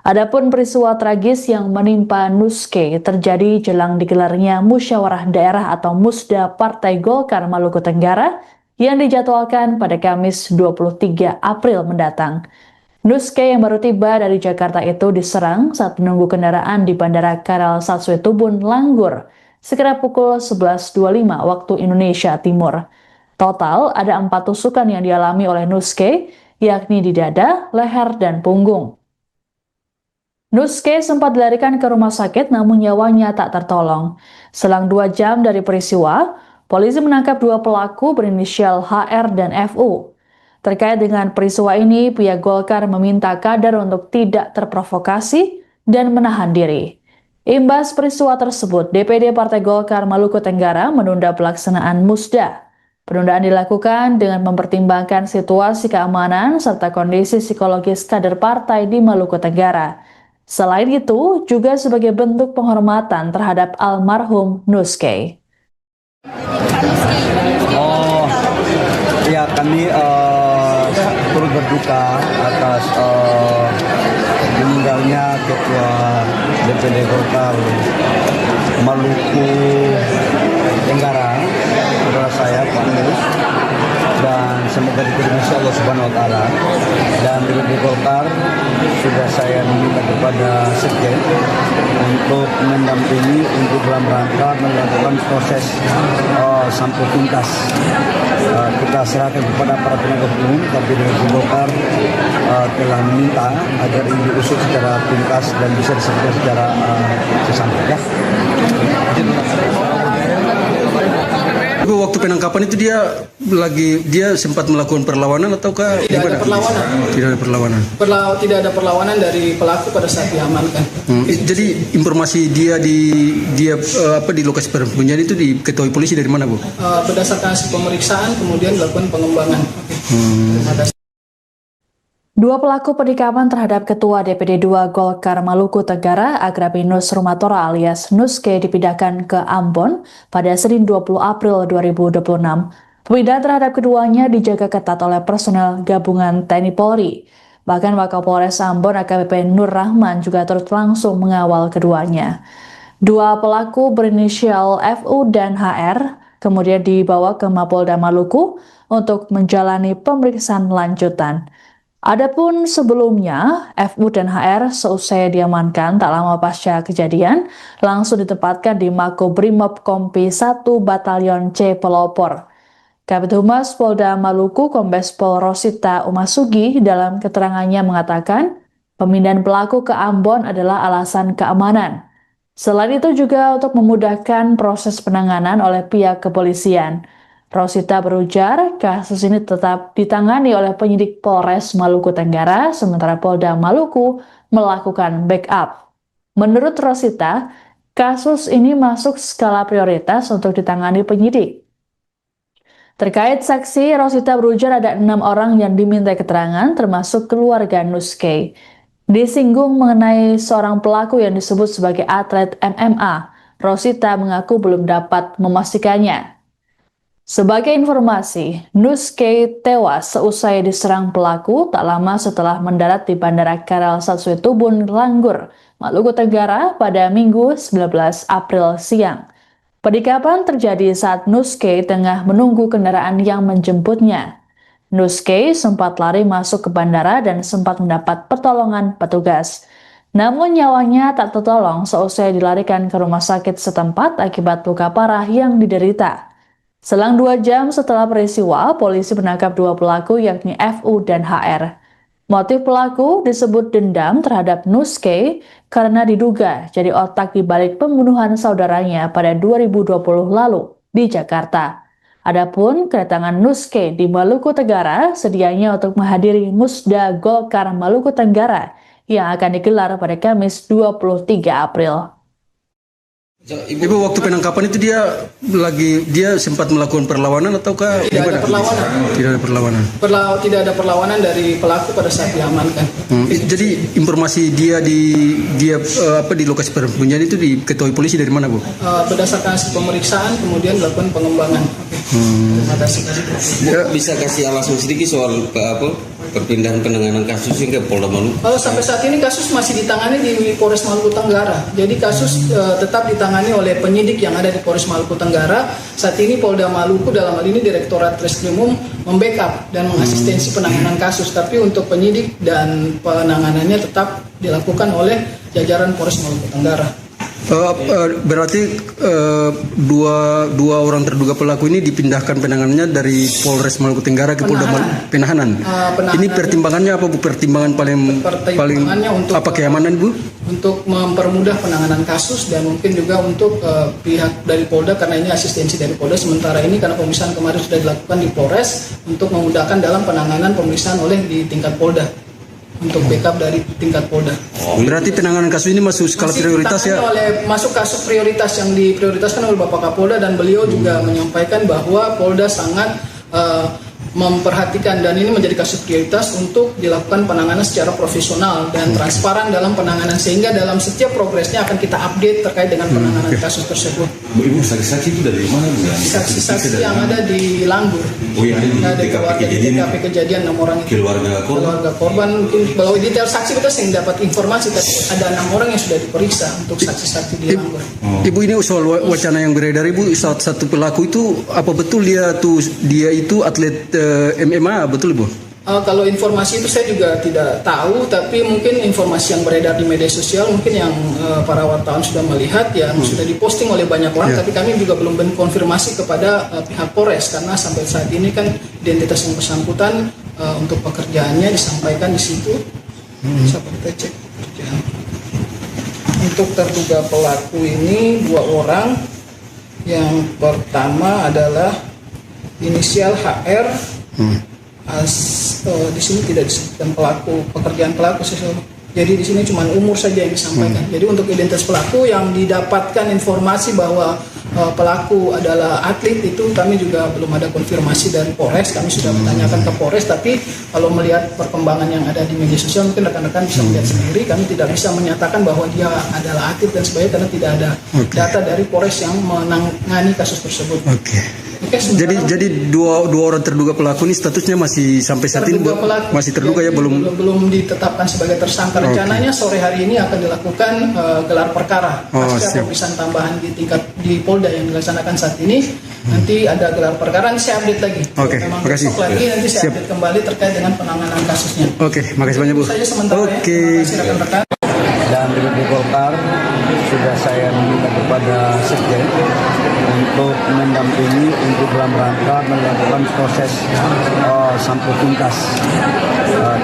Adapun peristiwa tragis yang menimpa Nuske terjadi jelang digelarnya Musyawarah Daerah atau Musda Partai Golkar Maluku Tenggara yang dijadwalkan pada Kamis 23 April mendatang. Nuske yang baru tiba dari Jakarta itu diserang saat menunggu kendaraan di Bandara Karal Satsue Tubun, Langgur, sekitar pukul 11.25 waktu Indonesia Timur. Total ada 4 tusukan yang dialami oleh Nuske, yakni di dada, leher, dan punggung. Nuske sempat dilarikan ke rumah sakit namun nyawanya tak tertolong. Selang 2 jam dari peristiwa, polisi menangkap 2 pelaku berinisial HR dan FU. Terkait dengan peristiwa ini, pihak Golkar meminta kader untuk tidak terprovokasi dan menahan diri. Imbas peristiwa tersebut, DPD Partai Golkar Maluku Tenggara menunda pelaksanaan Musda. Penundaan dilakukan dengan mempertimbangkan situasi keamanan serta kondisi psikologis kader partai di Maluku Tenggara. Selain itu, juga sebagai bentuk penghormatan terhadap almarhum Nuske. Ya, kami turut berduka atas meninggalnya Ketua DPD Golkar Maluku Tenggara, saudara saya Pak Nus, dan semoga diterima Allah Subhanahu Wa Taala. Dan DPD Golkar sudah saya minta kepada Sekjen untuk mendampingi untuk dalam rangka melakukan proses sampai tuntas. Kita serahkan kepada para penegak hukum, tapi DPD Golkar telah meminta agar ini diusut secara tuntas dan bisa diselesaikan secara sesampainya. Waktu penangkapan itu dia sempat melakukan perlawanan ataukah tidak ada perlawanan? Tidak ada perlawanan. Tidak ada perlawanan dari pelaku pada saat diamankan. Jadi informasi dia di lokasi penyembunyian itu diketahui polisi dari mana, Bu? Berdasarkan hasil pemeriksaan kemudian dilakukan pengembangan. Dua pelaku penikaman terhadap Ketua DPD 2 Golkar Maluku Tenggara, Agrapinus Rumatora alias Nuske dipindahkan ke Ambon pada Senin 20 April 2026. Pemindahan terhadap keduanya dijaga ketat oleh personel gabungan TNI Polri. Bahkan Wakapolres Ambon AKBP Nur Rahman juga turut langsung mengawal keduanya. Dua pelaku berinisial FU dan HR kemudian dibawa ke Mapolda Maluku untuk menjalani pemeriksaan lanjutan. Adapun sebelumnya, FU dan HR seusai diamankan tak lama pasca kejadian, langsung ditempatkan di Makobrimob Kompi 1 Batalion C Pelopor. Kabid Humas Polda Maluku Kombes Pol Rosita Umasugi dalam keterangannya mengatakan, pemindahan pelaku ke Ambon adalah alasan keamanan. Selain itu juga untuk memudahkan proses penanganan oleh pihak kepolisian. Rosita berujar, kasus ini tetap ditangani oleh penyidik Polres Maluku Tenggara, sementara Polda Maluku melakukan backup. Menurut Rosita, kasus ini masuk skala prioritas untuk ditangani penyidik. Terkait saksi, Rosita berujar ada 6 orang yang diminta keterangan, termasuk keluarga Nuskay. Disinggung mengenai seorang pelaku yang disebut sebagai atlet MMA, Rosita mengaku belum dapat memastikannya. Sebagai informasi, Nuskay tewas seusai diserang pelaku tak lama setelah mendarat di Bandara Karel Satsuetubun, Langgur, Maluku Tenggara pada Minggu 19 April siang. Penikapan terjadi saat Nuskay tengah menunggu kendaraan yang menjemputnya. Nuskay sempat lari masuk ke bandara dan sempat mendapat pertolongan petugas. Namun nyawanya tak tertolong seusai dilarikan ke rumah sakit setempat akibat luka parah yang diderita. Selang 2 jam setelah peristiwa, polisi menangkap 2 pelaku yakni FU dan HR. Motif pelaku disebut dendam terhadap Nuskay karena diduga jadi otak di balik pembunuhan saudaranya pada 2020 lalu di Jakarta. Adapun kedatangan Nuskay di Maluku Tenggara sedianya untuk menghadiri Musda Golkar Maluku Tenggara yang akan digelar pada Kamis 23 April. Ibu, waktu penangkapan itu dia sempat melakukan perlawanan ataukah Tidak ada perlawanan. Tidak ada perlawanan. Tidak ada perlawanan dari pelaku pada saat diamankan. Jadi informasi dia di lokasi persembunyian itu diketahui polisi dari mana, Bu? Berdasarkan hasil pemeriksaan kemudian dilakukan pengembangan. Terima kasih. Bisa kasih alasan sedikit soal perpindahan penanganan kasus hingga Polda Maluku? Sampai saat ini kasus masih ditangani di Polres Maluku Tenggara. Jadi kasus tetap ditangani oleh penyidik yang ada di Polres Maluku Tenggara. Saat ini Polda Maluku dalam hal ini Direktorat Reskrimum membackup dan mengasistensi penanganan kasus. Tapi untuk penyidik dan penanganannya tetap dilakukan oleh jajaran Polres Maluku Tenggara. Berarti dua orang terduga pelaku ini dipindahkan penanganannya dari Polres Maluku Tenggara ke Polda Penahanan. Ini pertimbangannya apa, Bu? Pertimbangan paling untuk apa, keamanan, Bu? Untuk mempermudah penanganan kasus dan mungkin juga untuk pihak dari Polda karena ini asistensi dari Polda. Sementara ini karena pemeriksaan kemarin sudah dilakukan di Polres untuk memudahkan dalam penanganan pemeriksaan oleh di tingkat Polda. Untuk backup dari tingkat Polda. Berarti penanganan kasus ini masuk skala prioritas ya? Masuk kasus prioritas yang diprioritaskan oleh Bapak Kapolda dan beliau juga menyampaikan bahwa Polda sangat memperhatikan dan ini menjadi kasus prioritas untuk dilakukan penanganan secara profesional dan transparan dalam penanganan sehingga dalam setiap progresnya akan kita update terkait dengan penanganan kasus tersebut. Ibu, saksi-saksi itu dari mana, Bu? Saksi-saksi yang ada di Langgur. Oh, yang ada di TKP kejadian 6 orang itu. Keluarga korban mungkin kalau detail saksi kita sering dapat informasi tapi ada 6 orang yang sudah diperiksa untuk saksi-saksi di Langgur. Ibu, ini soal wacana yang beredar, Ibu, satu pelaku itu apa betul dia itu atlet MMA, betul, Bu? Kalau informasi itu saya juga tidak tahu, tapi mungkin informasi yang beredar di media sosial mungkin yang para wartawan sudah melihat yang sudah diposting oleh banyak orang, tapi kami juga belum konfirmasi kepada pihak Polres karena sampai saat ini kan identitas yang bersangkutan untuk pekerjaannya disampaikan di situ. Bisa kita cek pekerjaan. Untuk terduga pelaku ini 2 orang. Yang pertama adalah inisial HR. Di sini tidak disebutkan pekerjaan pelaku jadi di sini cuma umur saja yang disampaikan. Jadi untuk identitas pelaku yang didapatkan informasi bahwa pelaku adalah atlet itu kami juga belum ada konfirmasi dari Polres. Kami sudah menanyakan ke Polres, tapi kalau melihat perkembangan yang ada di media sosial mungkin rekan-rekan bisa melihat sendiri. Kami tidak bisa menyatakan bahwa dia adalah atlet dan sebagainya karena tidak ada data dari Polres yang menangani kasus tersebut. Jadi dua orang terduga pelaku ini statusnya masih sampai saat ini masih terduga ya, belum ditetapkan sebagai tersangka. Rencananya sore hari ini akan dilakukan gelar perkara pasca pemeriksaan tambahan di Polda yang dilaksanakan saat ini. Nanti ada gelar perkara, nanti saya update lagi. Memang besok lagi nanti saya update kembali terkait dengan penanganan kasusnya. Makasih banyak, Bu. Saya sementara ya. Terima kasih rekan-rekan. Dan di Golkar sudah saya meminta kepada Sekjen untuk mendampingi untuk dalam rangka melakukan proses sampai tuntas.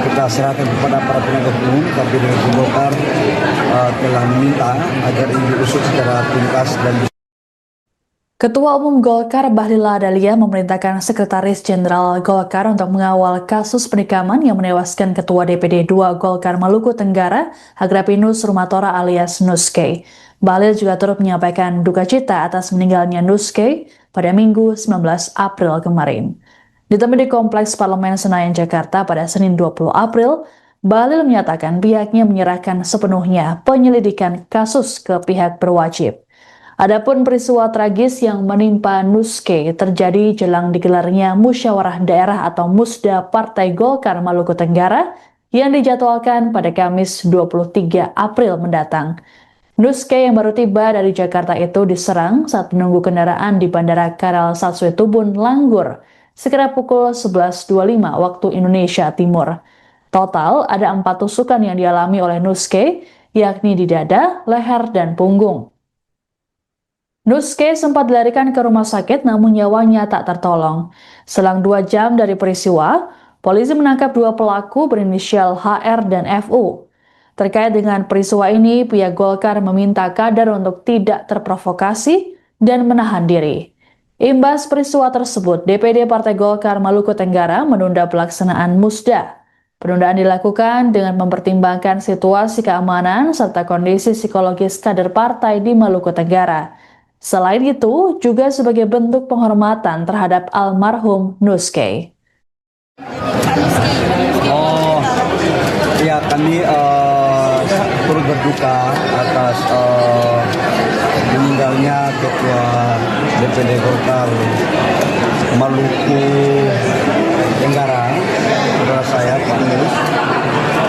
Kita serahkan kepada para penegak hukum, tapi di Golkar telah meminta agar ini diusut secara tuntas dan Ketua Umum Golkar Bahlil Lahadalia memerintahkan Sekretaris Jenderal Golkar untuk mengawal kasus penikaman yang menewaskan Ketua DPD 2 Golkar Maluku Tenggara, Agrapinus Rumatora alias Nuske. Bahlil juga turut menyampaikan duka cita atas meninggalnya Nuske pada Minggu 19 April kemarin. Ditemui di Kompleks Parlemen Senayan, Jakarta pada Senin 20 April, Bahlil menyatakan pihaknya menyerahkan sepenuhnya penyelidikan kasus ke pihak berwajib. Adapun peristiwa tragis yang menimpa Nuske terjadi jelang digelarnya Musyawarah Daerah atau Musda Partai Golkar Maluku Tenggara yang dijadwalkan pada Kamis 23 April mendatang. Nuske yang baru tiba dari Jakarta itu diserang saat menunggu kendaraan di Bandara Karal Satsue Tubun, Langgur, sekitar pukul 11.25 waktu Indonesia Timur. Total ada 4 tusukan yang dialami oleh Nuske, yakni di dada, leher, dan punggung. Nuske sempat dilarikan ke rumah sakit namun nyawanya tak tertolong. Selang 2 jam dari peristiwa, polisi menangkap 2 pelaku berinisial HR dan FU. Terkait dengan peristiwa ini, pihak Golkar meminta kader untuk tidak terprovokasi dan menahan diri. Imbas peristiwa tersebut, DPD Partai Golkar Maluku Tenggara menunda pelaksanaan musda. Penundaan dilakukan dengan mempertimbangkan situasi keamanan serta kondisi psikologis kader partai di Maluku Tenggara. Selain itu, juga sebagai bentuk penghormatan terhadap almarhum Nuske. Oh, ya kami turut berduka atas meninggalnya Ketua DPD Golkar Maluku Tenggara, saudara saya Pak Mus,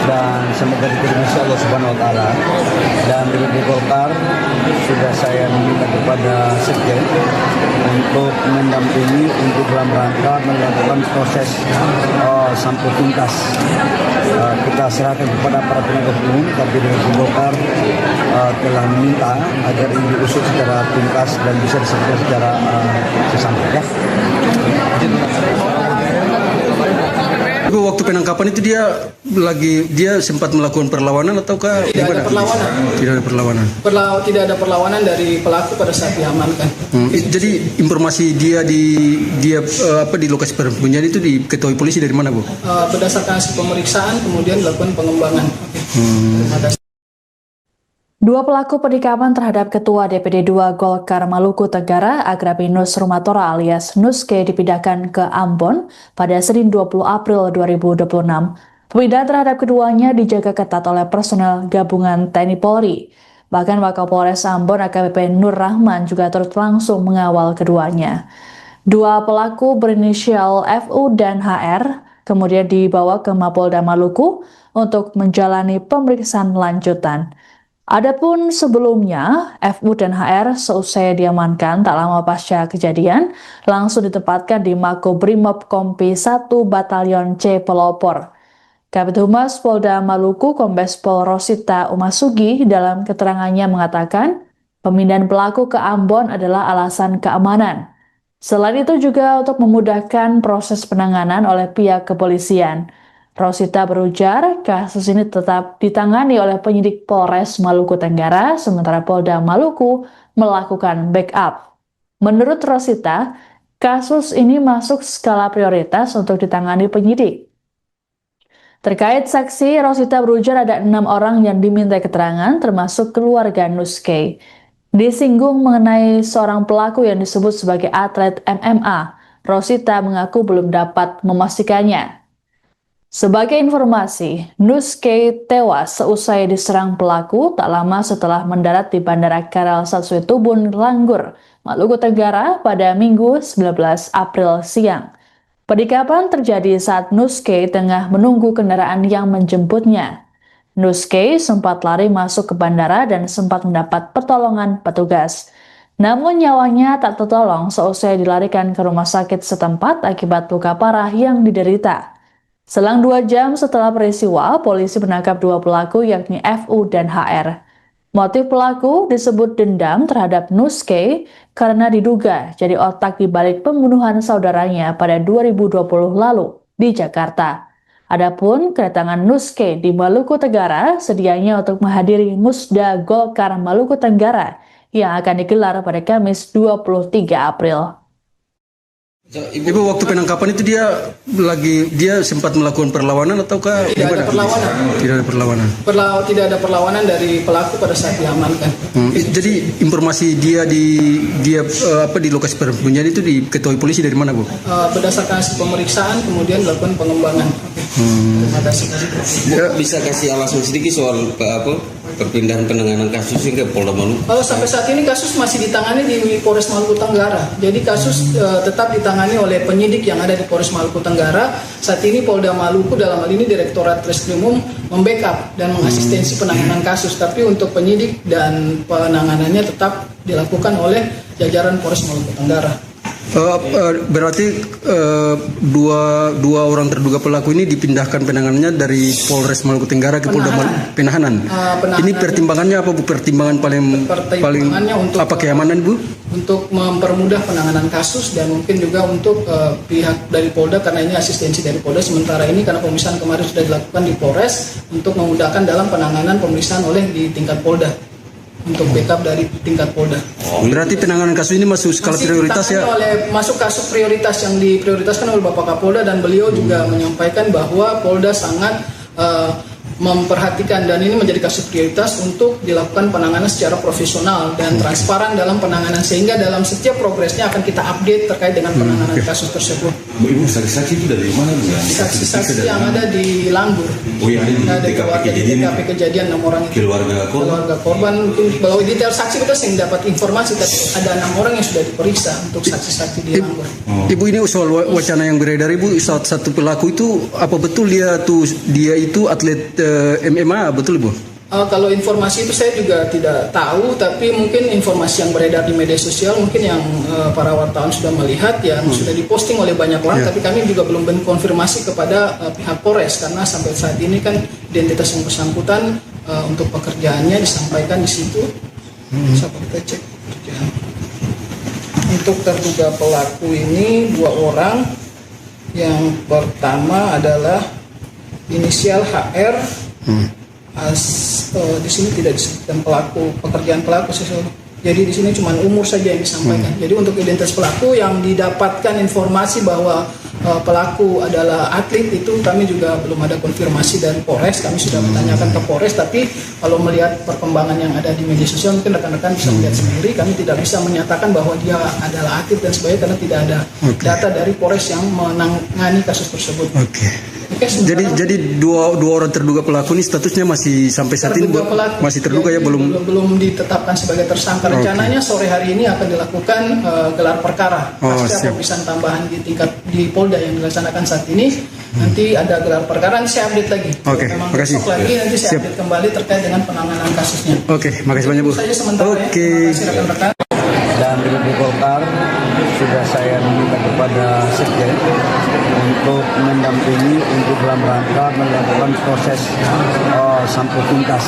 dan semoga diterima Allah Subhanahu Wa Taala. Dan DPD Golkar sudah saya meminta kepada Sekjen untuk mendampingi untuk dalam rangka melakukan proses sampai tuntas. Kita serahkan kepada para penegak hukum, tapi DPD Golkar telah meminta agar ini diusut secara tuntas dan bisa diselesaikan secara sesampai ya. Waktu penangkapan itu dia sempat melakukan perlawanan ataukah tidak ada perlawanan? Tidak ada perlawanan. Tidak ada perlawanan dari pelaku pada saat diamankan. Jadi informasi dia di lokasi persembunyian itu diketahui polisi dari mana, Bu? Berdasarkan hasil pemeriksaan kemudian dilakukan pengembangan. Dua pelaku penikaman terhadap Ketua DPD 2 Golkar Maluku Tenggara, Agrapinus Rumatora alias Nuske dipindahkan ke Ambon pada Senin 20 April 2026. Pemindahan terhadap keduanya dijaga ketat oleh personel gabungan TNI Polri. Bahkan Wakapolres Ambon AKBP Nur Rahman juga turut langsung mengawal keduanya. Dua pelaku berinisial FU dan HR kemudian dibawa ke Mapolda Maluku untuk menjalani pemeriksaan lanjutan. Adapun sebelumnya, FU dan HR seusai diamankan tak lama pasca kejadian, langsung ditempatkan di Makobrimob Kompi 1 Batalion C Pelopor. Kabid Humas Polda Maluku Kombes Pol Rosita Umasugi dalam keterangannya mengatakan, pemindahan pelaku ke Ambon adalah alasan keamanan. Selain itu juga untuk memudahkan proses penanganan oleh pihak kepolisian. Rosita berujar, kasus ini tetap ditangani oleh penyidik Polres Maluku Tenggara, sementara Polda Maluku melakukan backup. Menurut Rosita, kasus ini masuk skala prioritas untuk ditangani penyidik. Terkait saksi, Rosita berujar ada 6 orang yang diminta keterangan, termasuk keluarga Nuske. Disinggung mengenai seorang pelaku yang disebut sebagai atlet MMA, Rosita mengaku belum dapat memastikannya. Sebagai informasi, Nuske tewas seusai diserang pelaku tak lama setelah mendarat di Bandara Karal Satsue Tubun, Langgur, Maluku Tenggara pada Minggu 19 April siang. Penikaman terjadi saat Nuske tengah menunggu kendaraan yang menjemputnya. Nuske sempat lari masuk ke bandara dan sempat mendapat pertolongan petugas. Namun nyawanya tak tertolong seusai dilarikan ke rumah sakit setempat akibat luka parah yang diderita. Selang 2 jam setelah peristiwa, polisi menangkap 2 pelaku yakni FU dan HR. Motif pelaku disebut dendam terhadap Nuske karena diduga jadi otak di balik pembunuhan saudaranya pada 2020 lalu di Jakarta. Adapun kedatangan Nuske di Maluku Tenggara sedianya untuk menghadiri Musda Golkar Maluku Tenggara yang akan digelar pada Kamis 23 April. Ibu, waktu penangkapan itu dia sempat melakukan perlawanan ataukah Tidak ada perlawanan. Tidak ada perlawanan. Tidak ada perlawanan dari pelaku pada saat diamankan. Jadi informasi dia di lokasi persembunyian itu diketahui polisi dari mana, Bu? Berdasarkan hasil pemeriksaan kemudian dilakukan pengembangan. Terima kasih. Bisa kasih alasan sedikit soal perpindahan penanganan kasus ke Polda Maluku? Kalau sampai saat ini kasus masih ditangani di Polres Maluku Tenggara. Jadi kasus tetap ditangani oleh penyidik yang ada di Polres Maluku Tenggara. Saat ini Polda Maluku dalam hal ini Direktorat Reskrimum membackup dan mengasistensi penanganan kasus. Tapi untuk penyidik dan penanganannya tetap dilakukan oleh jajaran Polres Maluku Tenggara. Berarti dua orang terduga pelaku ini dipindahkan penanganannya dari Polres Maluku Tenggara ke Polda Penahanan. Ini pertimbangannya apa, Bu? Pertimbangan paling untuk apa, keamanan, Bu? Untuk mempermudah penanganan kasus dan mungkin juga untuk pihak dari Polda, karena ini asistensi dari Polda. Sementara ini karena pemeriksaan kemarin sudah dilakukan di Polres untuk memudahkan dalam penanganan pemeriksaan oleh di tingkat Polda. Untuk backup dari tingkat Polda. Berarti penanganan kasus ini masuk skala prioritas ya? Masuk kasus prioritas yang diprioritaskan oleh Bapak Kapolda, dan beliau juga menyampaikan bahwa Polda sangat memperhatikan dan ini menjadi kasus prioritas untuk dilakukan penanganan secara profesional dan transparan dalam penanganan, sehingga dalam setiap progresnya akan kita update terkait dengan penanganan kasus tersebut. Ibu, saksi-saksi itu dari mana, Bu? Saksi-saksi yang ada di Langgur. Oh, yang ada di TKP kejadian 6 orang itu. Keluarga korban. Mungkin kalau detail saksi kita sering dapat informasi, tapi ada 6 orang yang sudah diperiksa untuk saksi-saksi di Langgur. Ibu, ini soal wacana yang beredar, Ibu, satu pelaku itu apa betul dia itu atlet MMA, betul, Bu? Kalau informasi itu saya juga tidak tahu, tapi mungkin informasi yang beredar di media sosial mungkin yang para wartawan sudah melihat, yang sudah diposting oleh banyak orang, tapi kami juga belum konfirmasi kepada pihak Polres, karena sampai saat ini kan identitas yang bersangkutan untuk pekerjaannya disampaikan di situ. Sampai kita cek pekerjaan. Untuk terduga pelaku ini 2 orang. Yang pertama adalah inisial HR. Di sini tidak disebutkan pekerjaan pelaku sesuatu. Jadi di sini cuma umur saja yang disampaikan. Jadi untuk identitas pelaku yang didapatkan informasi bahwa pelaku adalah atlet, itu kami juga belum ada konfirmasi dari Polres. Kami sudah bertanyakan ke Polres, tapi kalau melihat perkembangan yang ada di media sosial mungkin rekan-rekan bisa melihat sendiri. Kami tidak bisa menyatakan bahwa dia adalah atlet dan sebagainya karena tidak ada data dari Polres yang menangani kasus tersebut. Jadi dua orang terduga pelaku ini statusnya masih sampai saat ini masih terduga ya, belum ditetapkan sebagai tersangka. Rencananya sore hari ini akan dilakukan gelar perkara pasca pemeriksaan tambahan di Polda yang dilaksanakan saat ini. Nanti ada gelar perkara, nanti saya update lagi. Memang besok lagi nanti saya update kembali terkait dengan penanganan kasusnya. Makasih banyak, Bu. Itu saja sementara ya. Terima kasih rekan-rekan. Dan DPP Golkar sudah saya minta kepada Sekjen untuk mendampingi untuk dalam rangka melakukan proses sampai tuntas.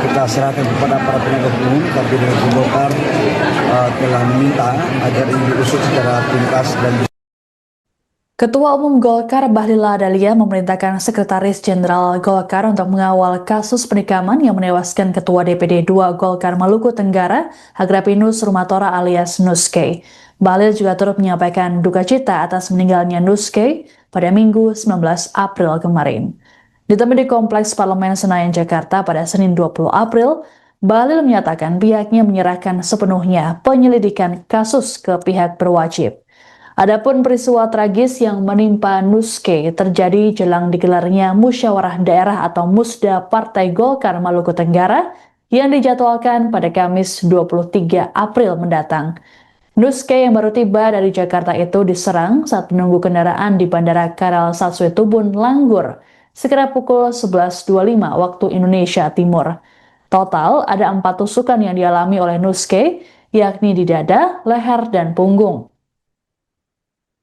Kita serahkan kepada para penegak hukum, tapi DPP Golkar telah meminta agar ini diusut secara tuntas dan Ketua Umum Golkar Bahlil Lahadalia memerintahkan Sekretaris Jenderal Golkar untuk mengawal kasus penikaman yang menewaskan Ketua DPD 2 Golkar Maluku Tenggara, Agrapinus Rumatora alias Nuske. Bahlil juga turut menyampaikan duka cita atas meninggalnya Nuske pada Minggu 19 April kemarin. Ditemui di Kompleks Parlemen Senayan, Jakarta pada Senin 20 April, Bahlil menyatakan pihaknya menyerahkan sepenuhnya penyelidikan kasus ke pihak berwajib. Adapun peristiwa tragis yang menimpa Nuske terjadi jelang digelarnya Musyawarah Daerah atau Musda Partai Golkar Maluku Tenggara yang dijadwalkan pada Kamis 23 April mendatang. Nuske yang baru tiba dari Jakarta itu diserang saat menunggu kendaraan di Bandara Karal Satsue Tubun, Langgur, sekitar pukul 11.25 waktu Indonesia Timur. Total ada 4 tusukan yang dialami oleh Nuske, yakni di dada, leher, dan punggung.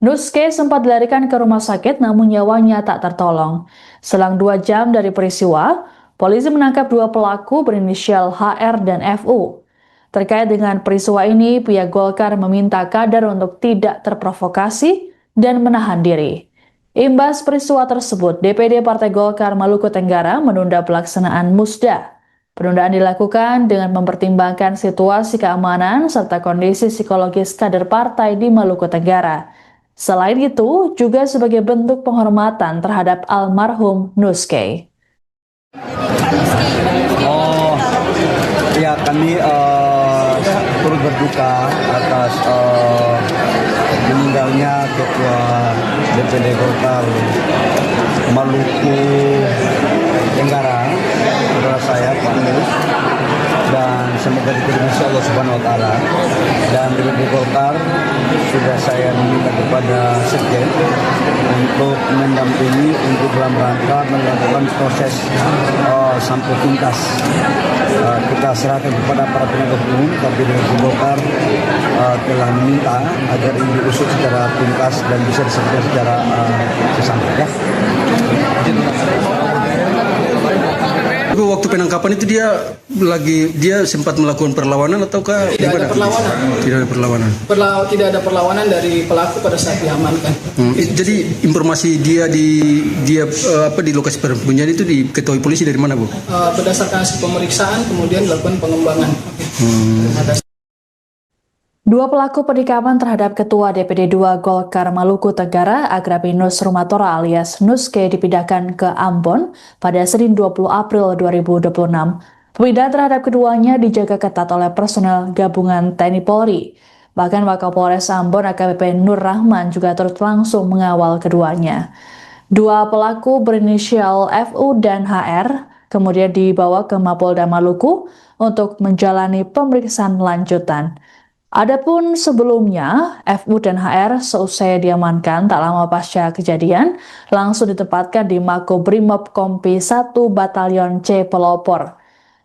Nuske sempat dilarikan ke rumah sakit namun nyawanya tak tertolong. Selang 2 jam dari peristiwa, polisi menangkap 2 pelaku berinisial HR dan FU. Terkait dengan peristiwa ini, pihak Golkar meminta kader untuk tidak terprovokasi dan menahan diri. Imbas peristiwa tersebut, DPD Partai Golkar Maluku Tenggara menunda pelaksanaan Musda. Penundaan dilakukan dengan mempertimbangkan situasi keamanan serta kondisi psikologis kader partai di Maluku Tenggara. Selain itu, juga sebagai bentuk penghormatan terhadap almarhum Nuskay. Oh, ya kami turut berduka atas meninggalnya Ketua DPD Golkar Maluku Tenggara, saudara saya Pak Nus, dan semoga diterima Allah Subhanahu Wa Taala. Dan DPD Golkar sudah saya meminta kepada Sekjen untuk mendampingi untuk dalam rangka melakukan proses sampai tuntas. Kita serahkan kepada para penegak hukum, tapi DPD Golkar telah meminta agar ini diusut secara tuntas dan bisa diselesaikan secara sesampai. Waktu penangkapan itu dia sempat melakukan perlawanan ataukah Tidak ada perlawanan. Tidak ada perlawanan. Tidak ada perlawanan dari pelaku pada saat diamankan. Jadi informasi dia di lokasi persembunyian itu diketahui polisi dari mana, Bu? Berdasarkan hasil pemeriksaan kemudian dilakukan pengembangan. Terima kasih. Dua pelaku penikaman terhadap Ketua DPD 2 Golkar Maluku Tenggara, Agrapinus Rumatora alias Nuskay dipindahkan ke Ambon pada Senin 20 April 2026. Pemindahan terhadap keduanya dijaga ketat oleh personel gabungan TNI Polri. Bahkan Wakapolres Ambon AKBP Nur Rahman juga turut langsung mengawal keduanya. Dua pelaku berinisial FU dan HR kemudian dibawa ke Mapolda Maluku untuk menjalani pemeriksaan lanjutan. Adapun sebelumnya, FU dan HR seusai diamankan tak lama pasca kejadian, langsung ditempatkan di Makobrimob Kompi 1 Batalion C Pelopor.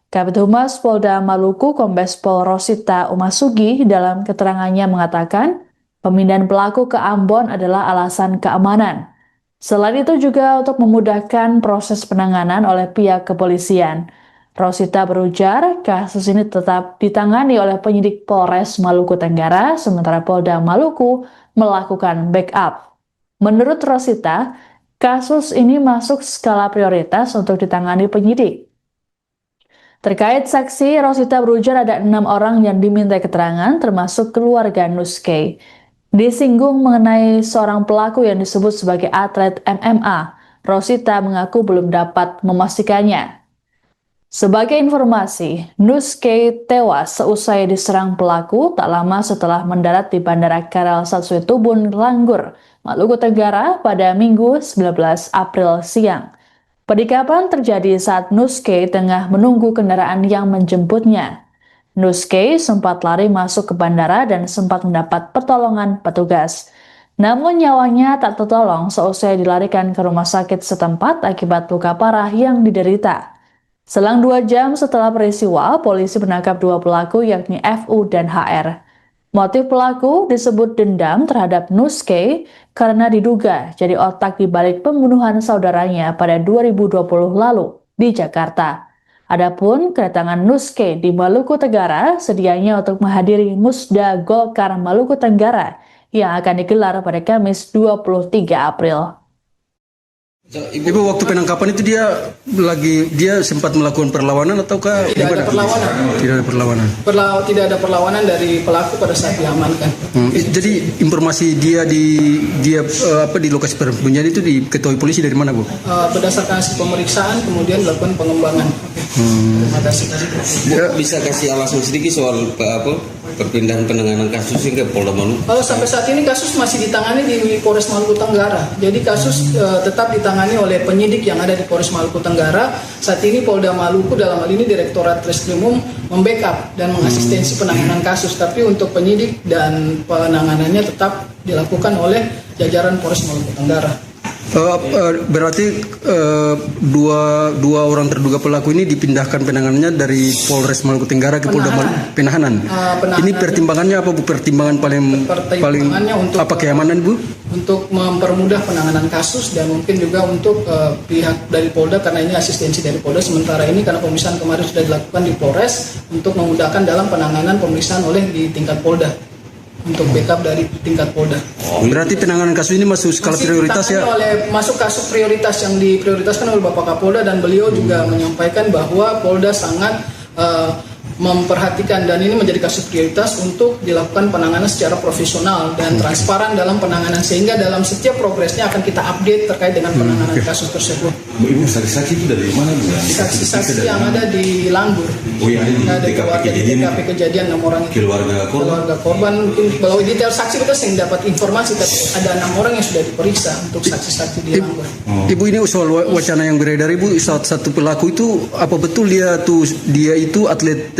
Kabid Humas Polda Maluku Kombes Pol Rosita Umasugi dalam keterangannya mengatakan, pemindahan pelaku ke Ambon adalah alasan keamanan. Selain itu juga untuk memudahkan proses penanganan oleh pihak kepolisian. Rosita berujar, kasus ini tetap ditangani oleh penyidik Polres Maluku Tenggara, sementara Polda Maluku melakukan backup. Menurut Rosita, kasus ini masuk skala prioritas untuk ditangani penyidik. Terkait saksi, Rosita berujar ada 6 orang yang diminta keterangan, termasuk keluarga Nuskay. Disinggung mengenai seorang pelaku yang disebut sebagai atlet MMA, Rosita mengaku belum dapat memastikannya. Sebagai informasi, Nuskay tewas seusai diserang pelaku tak lama setelah mendarat di Bandara Karel Satsuitubun, Langgur, Maluku Tenggara pada Minggu 19 April siang. Penikaman terjadi saat Nuskay tengah menunggu kendaraan yang menjemputnya. Nuskay sempat lari masuk ke bandara dan sempat mendapat pertolongan petugas. Namun nyawanya tak tertolong seusai dilarikan ke rumah sakit setempat akibat luka parah yang diderita. Selang 2 jam setelah peristiwa, polisi menangkap 2 pelaku yakni FU dan HR. Motif pelaku disebut dendam terhadap Nuskay karena diduga jadi otak di balik pembunuhan saudaranya pada 2020 lalu di Jakarta. Adapun kedatangan Nuskay di Maluku Tenggara sedianya untuk menghadiri Musda Golkar Maluku Tenggara yang akan digelar pada Kamis 23 April. Ibu, waktu penangkapan itu dia sempat melakukan perlawanan ataukah Tidak ada perlawanan. Tidak ada perlawanan. Tidak ada perlawanan dari pelaku pada saat diamankan. Jadi informasi dia di lokasi persembunyian itu diketahui polisi dari mana, Bu? Berdasarkan hasil pemeriksaan kemudian dilakukan pengembangan. Terima kasih. Bisa kasih alasan sedikit soal perpindahan penanganan kasus ke Polda Maluku? Kalau sampai saat ini kasus masih ditangani di Polres Maluku Tenggara. Jadi kasus tetap ditangani oleh penyidik yang ada di Polres Maluku Tenggara. Saat ini Polda Maluku dalam hal ini Direktorat Reskrimum membackup dan mengasistensi penanganan kasus. Tapi untuk penyidik dan penanganannya tetap dilakukan oleh jajaran Polres Maluku Tenggara. Berarti dua orang terduga pelaku ini dipindahkan penanganannya dari Polres Maluku Tenggara ke Polda Penahanan. Ini pertimbangannya apa, Bu? Pertimbangan paling untuk apa, keamanan, Bu? Untuk mempermudah penanganan kasus dan mungkin juga untuk pihak dari Polda karena ini asistensi dari Polda. Sementara ini karena pemeriksaan kemarin sudah dilakukan di Polres untuk memudahkan dalam penanganan pemeriksaan oleh di tingkat Polda. untuk backup dari tingkat Polda. Berarti penanganan kasus ini masuk skala Masih prioritas ya? masuk kasus prioritas yang diprioritaskan oleh Bapak Kapolda, dan beliau juga menyampaikan bahwa Polda sangat memperhatikan dan ini menjadi kasus prioritas untuk dilakukan penanganan secara profesional dan transparan dalam penanganan, sehingga dalam setiap progresnya akan kita update terkait dengan penanganan kasus tersebut. Ibu saksi-saksi itu dari mana Bu? Saksi-saksi yang ada di Langgur. Oh yang ada di TKP kejadian 6 orang itu. Keluarga korban mungkin kalau detail saksi kita sering dapat informasi, tapi ada 6 orang yang sudah diperiksa untuk saksi-saksi di Langgur. Ibu, ini soal wacana yang beredar Ibu, satu pelaku itu apa betul dia itu atlet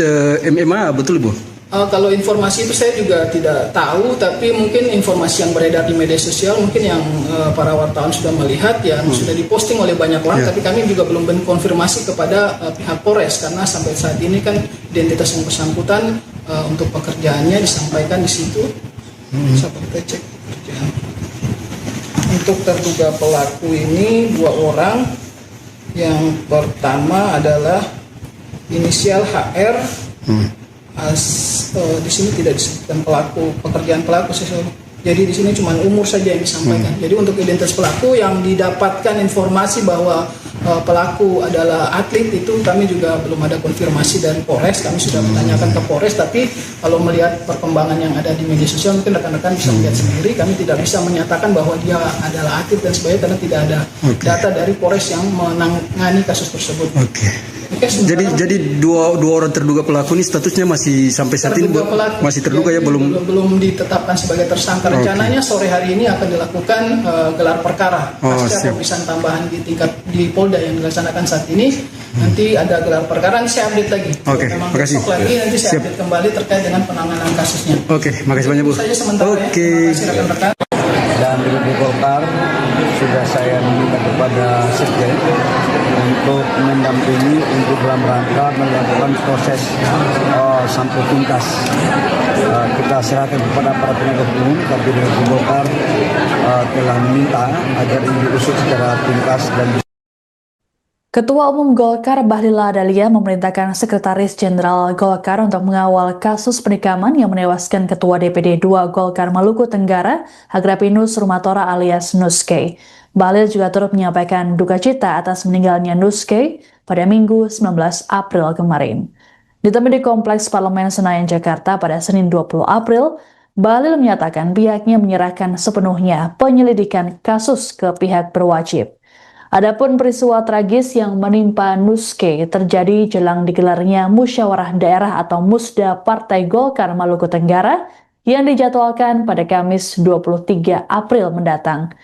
MMA, betul Ibu? Kalau informasi itu saya juga tidak tahu, tapi mungkin informasi yang beredar di media sosial mungkin yang para wartawan sudah melihat ya, sudah diposting oleh banyak orang, tapi kami juga belum konfirmasi kepada pihak Polres karena sampai saat ini kan identitas yang bersangkutan untuk pekerjaannya disampaikan di situ. Sampai kita cek pekerjaan. Untuk terduga pelaku ini 2 orang. Yang pertama adalah inisial HR. Di sini tidak disebutkan pekerjaan pelaku. Jadi di sini cuma umur saja yang disampaikan. Jadi untuk identitas pelaku yang didapatkan informasi bahwa pelaku adalah atlet, itu kami juga belum ada konfirmasi dari Polres. Kami sudah menanyakan ke Polres, tapi kalau melihat perkembangan yang ada di media sosial mungkin rekan-rekan bisa lihat sendiri. Kami tidak bisa menyatakan bahwa dia adalah atlet dan sebagainya karena tidak ada data dari Polres yang menangani kasus tersebut. Jadi dua orang terduga pelaku ini statusnya masih sampai saat ini masih terduga ya, belum ditetapkan sebagai tersangka. Rencananya sore hari ini akan dilakukan gelar perkara pasca pemeriksaan tambahan di Polda yang dilaksanakan saat ini. Nanti ada gelar perkara, nanti saya update lagi. Terima kasih. Nanti saya update kembali terkait dengan penanganan kasusnya. Makasih banyak Bu. Itu saja sementara ya. Terima kasih rekan-rekan. Dan di Golkar sudah saya minta kepada Sekjen untuk mendampingi untuk dalam rangka melakukan proses sampai tuntas. Kita serahkan kepada para penegak hukum, tapi di Golkar telah meminta agar ini diusut secara tuntas dan Ketua Umum Golkar Bahlil Lahadalia memerintahkan Sekretaris Jenderal Golkar untuk mengawal kasus penikaman yang menewaskan Ketua DPD 2 Golkar Maluku Tenggara, Agrapinus Rumatora alias Nuske. Bahlil juga turut menyampaikan duka cita atas meninggalnya Nuske pada Minggu 19 April kemarin. Ditemui di Kompleks Parlemen Senayan, Jakarta pada Senin 20 April, Bahlil menyatakan pihaknya menyerahkan sepenuhnya penyelidikan kasus ke pihak berwajib. Adapun peristiwa tragis yang menimpa Nuske terjadi jelang digelarnya Musyawarah Daerah atau Musda Partai Golkar Maluku Tenggara yang dijadwalkan pada Kamis 23 April mendatang.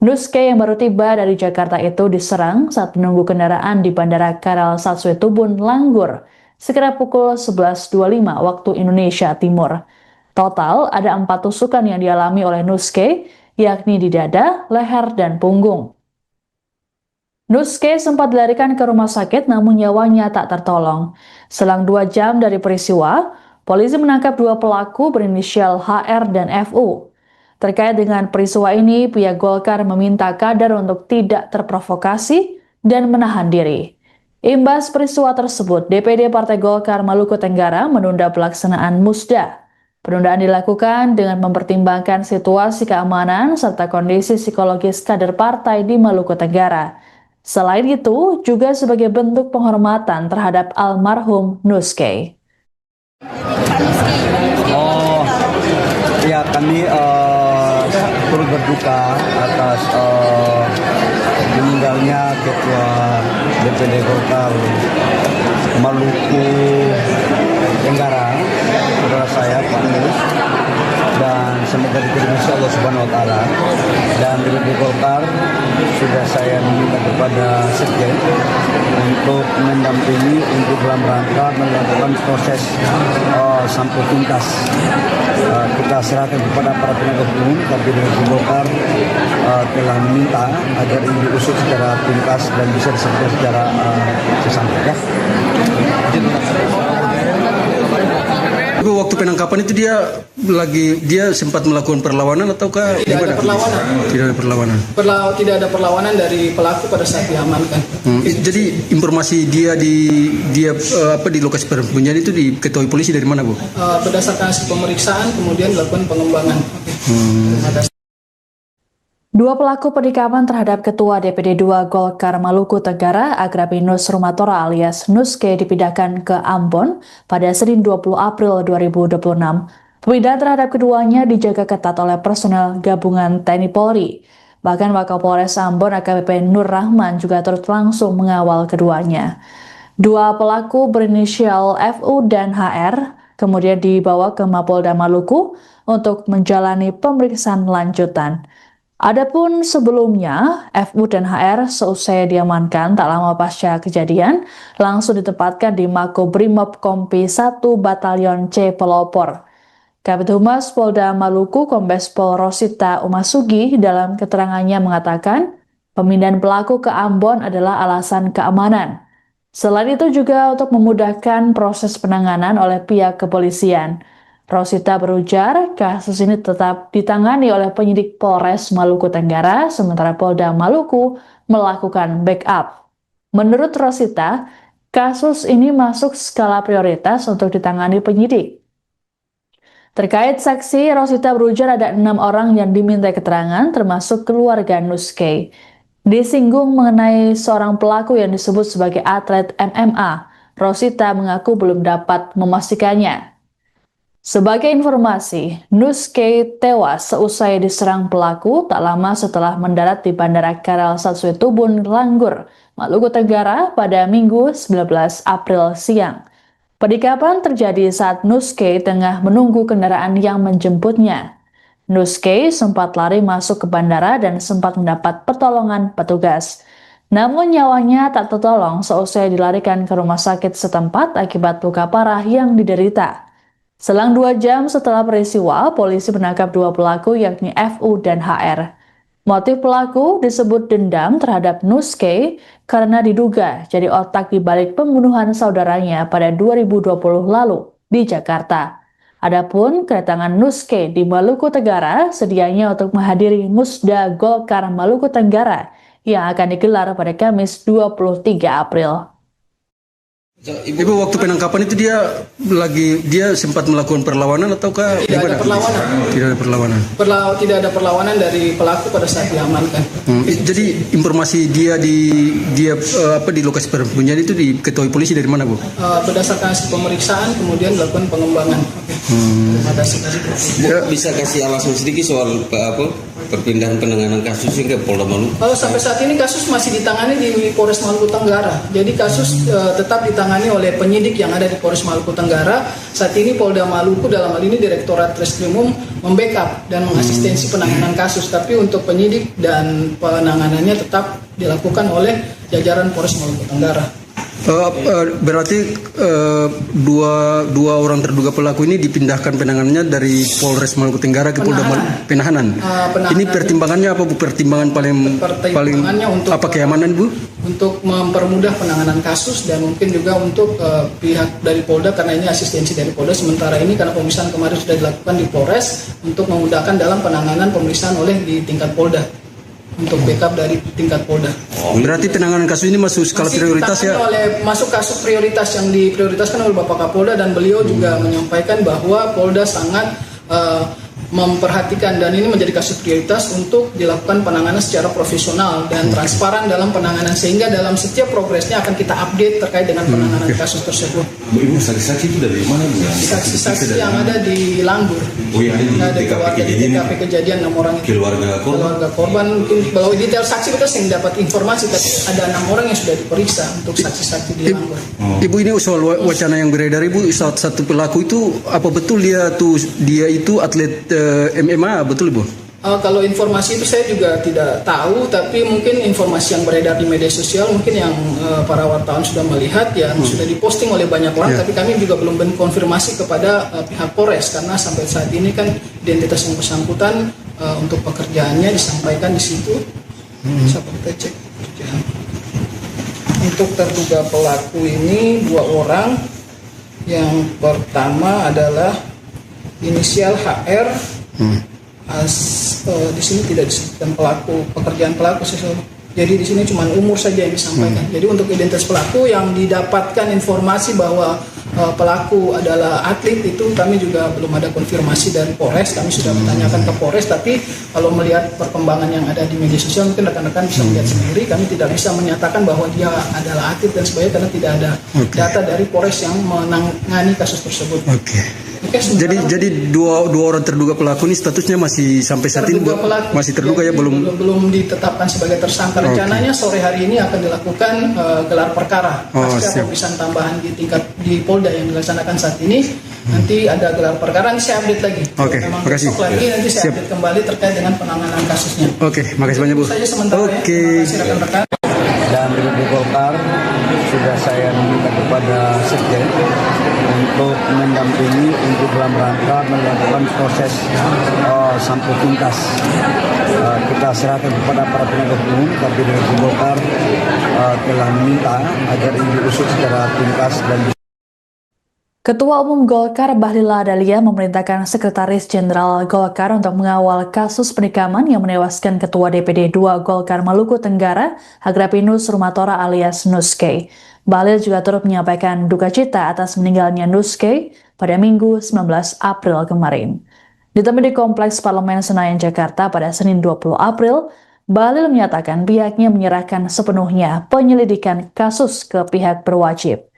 Nuske yang baru tiba dari Jakarta itu diserang saat menunggu kendaraan di Bandara Karal Satsue Tubun, Langgur, sekitar pukul 11.25 waktu Indonesia Timur. Total ada 4 tusukan yang dialami oleh Nuske, yakni di dada, leher, dan punggung. Nuske sempat dilarikan ke rumah sakit namun nyawanya tak tertolong. Selang 2 jam dari peristiwa, polisi menangkap 2 pelaku berinisial HR dan FU. Terkait dengan peristiwa ini, pihak Golkar meminta kader untuk tidak terprovokasi dan menahan diri. Imbas peristiwa tersebut, DPD Partai Golkar Maluku Tenggara menunda pelaksanaan Musda. Penundaan dilakukan dengan mempertimbangkan situasi keamanan serta kondisi psikologis kader partai di Maluku Tenggara. Selain itu, juga sebagai bentuk penghormatan terhadap almarhum Nuske. Ya, kami turut berduka atas meninggalnya Ketua DPD Golkar Maluku Tenggara, saudara saya Pak Nus, dan semoga diterima Allah Subhanahu Wa Taala. Dan di Golkar sudah saya minta kepada Sekjen untuk mendampingi untuk dalam rangka melakukan proses sampai tuntas. Kita serahkan kepada para penegak hukum, tapi di Golkar telah meminta agar ini diusut secara tuntas dan bisa diselesaikan secara sesampai. Tapi waktu penangkapan itu dia sempat melakukan perlawanan ataukah Tidak ada perlawanan. Tidak ada perlawanan. Tidak ada perlawanan dari pelaku pada saat diamankan. Jadi informasi dia di lokasi persembunyian itu diketahui polisi dari mana, Bu? Berdasarkan hasil pemeriksaan kemudian dilakukan pengembangan. Dua pelaku penikaman terhadap Ketua DPD 2 Golkar Maluku Tenggara, Agrapinus Rumatora alias Nuske dipindahkan ke Ambon pada Senin 20 April 2026. Pemindahan terhadap keduanya dijaga ketat oleh personel gabungan TNI Polri. Bahkan Wakapolres Ambon AKBP Nur Rahman juga turut langsung mengawal keduanya. Dua pelaku berinisial FU dan HR kemudian dibawa ke Mapolda Maluku untuk menjalani pemeriksaan lanjutan. Adapun sebelumnya, FU dan HR seusai diamankan tak lama pasca kejadian, langsung ditempatkan di Makobrimob Kompi 1 Batalion C Pelopor. Kabid Humas Polda Maluku Kombes Pol Rosita Umasugi dalam keterangannya mengatakan, pemindahan pelaku ke Ambon adalah alasan keamanan. Selain itu juga untuk memudahkan proses penanganan oleh pihak kepolisian. Rosita berujar, kasus ini tetap ditangani oleh penyidik Polres Maluku Tenggara, sementara Polda Maluku melakukan backup. Menurut Rosita, kasus ini masuk skala prioritas untuk ditangani penyidik. Terkait saksi, Rosita berujar ada 6 orang yang diminta keterangan, termasuk keluarga Nuske. Disinggung mengenai seorang pelaku yang disebut sebagai atlet MMA, Rosita mengaku belum dapat memastikannya. Sebagai informasi, Nuske tewas seusai diserang pelaku tak lama setelah mendarat di Bandara Karel Satsuit Tubun, Langgur, Maluku Tenggara pada Minggu 19 April siang. Penikaman terjadi saat Nuske tengah menunggu kendaraan yang menjemputnya. Nuske sempat lari masuk ke bandara dan sempat mendapat pertolongan petugas. Namun nyawanya tak tertolong seusai dilarikan ke rumah sakit setempat akibat luka parah yang diderita. Selang 2 jam setelah peristiwa, polisi menangkap 2 pelaku yakni FU dan HR. Motif pelaku disebut dendam terhadap Nuske karena diduga jadi otak di balik pembunuhan saudaranya pada 2020 lalu di Jakarta. Adapun kedatangan Nuske di Maluku Tenggara sedianya untuk menghadiri Musda Golkar Maluku Tenggara yang akan digelar pada Kamis 23 April. Ibu waktu penangkapan itu dia sempat melakukan perlawanan ataukah Tidak ada perlawanan. Tidak ada perlawanan. Tidak ada perlawanan dari pelaku pada saat diamankan. Jadi informasi dia di lokasi persembunyian itu diketahui polisi dari mana, Bu? Berdasarkan hasil pemeriksaan kemudian dilakukan pengembangan. Bisa kasih alasan sedikit soal perpindahan penanganan kasus ke Polda Maluku? Sampai saat ini kasus masih ditangani di Polres Maluku Tenggara. Jadi kasus tetap ditangani oleh penyidik yang ada di Polres Maluku Tenggara. Saat ini Polda Maluku dalam hal ini Direktorat Reskrimum membackup dan mengasistensi penanganan kasus. Tapi untuk penyidik dan penanganannya tetap dilakukan oleh jajaran Polres Maluku Tenggara. Berarti dua orang terduga pelaku ini dipindahkan penanganannya dari Polres Maluku Tenggara ke Polda Penahanan. Ini pertimbangannya apa, Bu? Pertimbangan paling untuk apa, keamanan, Bu? Untuk mempermudah penanganan kasus dan mungkin juga untuk pihak dari Polda karena ini asistensi dari Polda. Sementara ini karena pemeriksaan kemarin sudah dilakukan di Polres untuk memudahkan dalam penanganan pemeriksaan oleh di tingkat Polda. Untuk backup dari tingkat Polda. Berarti penanganan kasus ini masuk skala prioritas ya? Masuk kasus prioritas yang diprioritaskan oleh Bapak Kapolda dan beliau juga menyampaikan bahwa Polda sangat memperhatikan dan ini menjadi kasus prioritas untuk dilakukan penanganan secara profesional dan transparan dalam penanganan sehingga dalam setiap progresnya akan kita update terkait dengan penanganan kasus tersebut. Ibu saksi-saksi itu dari mana, Bu? Saksi-saksi yang ada di Langgur. Oh iya, di TKP kejadian 6 orang itu. Keluarga korban mungkin kalau detail saksi kita sering dapat informasi tapi ada 6 orang yang sudah diperiksa untuk saksi-saksi di Langgur. Ibu, ini soal wacana yang beredar, Ibu, satu pelaku itu apa betul dia itu atlet MMA, betul, Bu? Kalau informasi itu saya juga tidak tahu, tapi mungkin informasi yang beredar di media sosial mungkin yang para wartawan sudah melihat yang sudah diposting oleh banyak orang, tapi kami juga belum konfirmasi kepada pihak Polres karena sampai saat ini kan identitas yang bersangkutan untuk pekerjaannya disampaikan di situ. Bisa kita cek pekerjaan. Untuk terduga pelaku ini 2 orang Yang pertama adalah inisial HR. Di sini tidak disebutkan pekerjaan pelaku. Jadi di sini cuma umur saja yang disampaikan. Jadi untuk identitas pelaku yang didapatkan informasi bahwa pelaku adalah atlet itu kami juga belum ada konfirmasi dari Polres. Kami sudah menanyakan ke Polres, tapi kalau melihat perkembangan yang ada di media sosial mungkin rekan-rekan bisa melihat sendiri. Kami tidak bisa menyatakan bahwa dia adalah atlet dan sebagainya karena tidak ada data dari Polres yang menangani kasus tersebut. Jadi dua orang terduga pelaku ini statusnya masih sampai saat ini masih terduga ya, belum ditetapkan sebagai tersangka. Rencananya sore hari ini akan dilakukan gelar perkara pasca pemeriksaan tambahan di Polda yang dilaksanakan saat ini. Nanti ada gelar perkara, nanti saya update lagi. Memang makasih. besok lagi nanti saya update kembali terkait dengan penanganan kasusnya. Makasih banyak Bu. Itu saja sementara ya. Terima kasih rekan-rekan. Dan di Golkar sudah saya minta kepada Sekjen untuk mendampingi untuk dalam rangka melakukan proses sampai tuntas. Kita serahkan kepada para penegak hukum, tapi dari Golkar telah meminta agar ini diusut secara tuntas dan Ketua Umum Golkar Bahlil Lahadalia memerintahkan Sekretaris Jenderal Golkar untuk mengawal kasus penikaman yang menewaskan Ketua DPD 2 Golkar Maluku Tenggara, Agrapinus Rumatora alias Nuske. Bahlil juga turut menyampaikan duka cita atas meninggalnya Nuske pada Minggu 19 April kemarin. Ditemui di Kompleks Parlemen Senayan, Jakarta pada Senin 20 April, Bahlil menyatakan pihaknya menyerahkan sepenuhnya penyelidikan kasus ke pihak berwajib.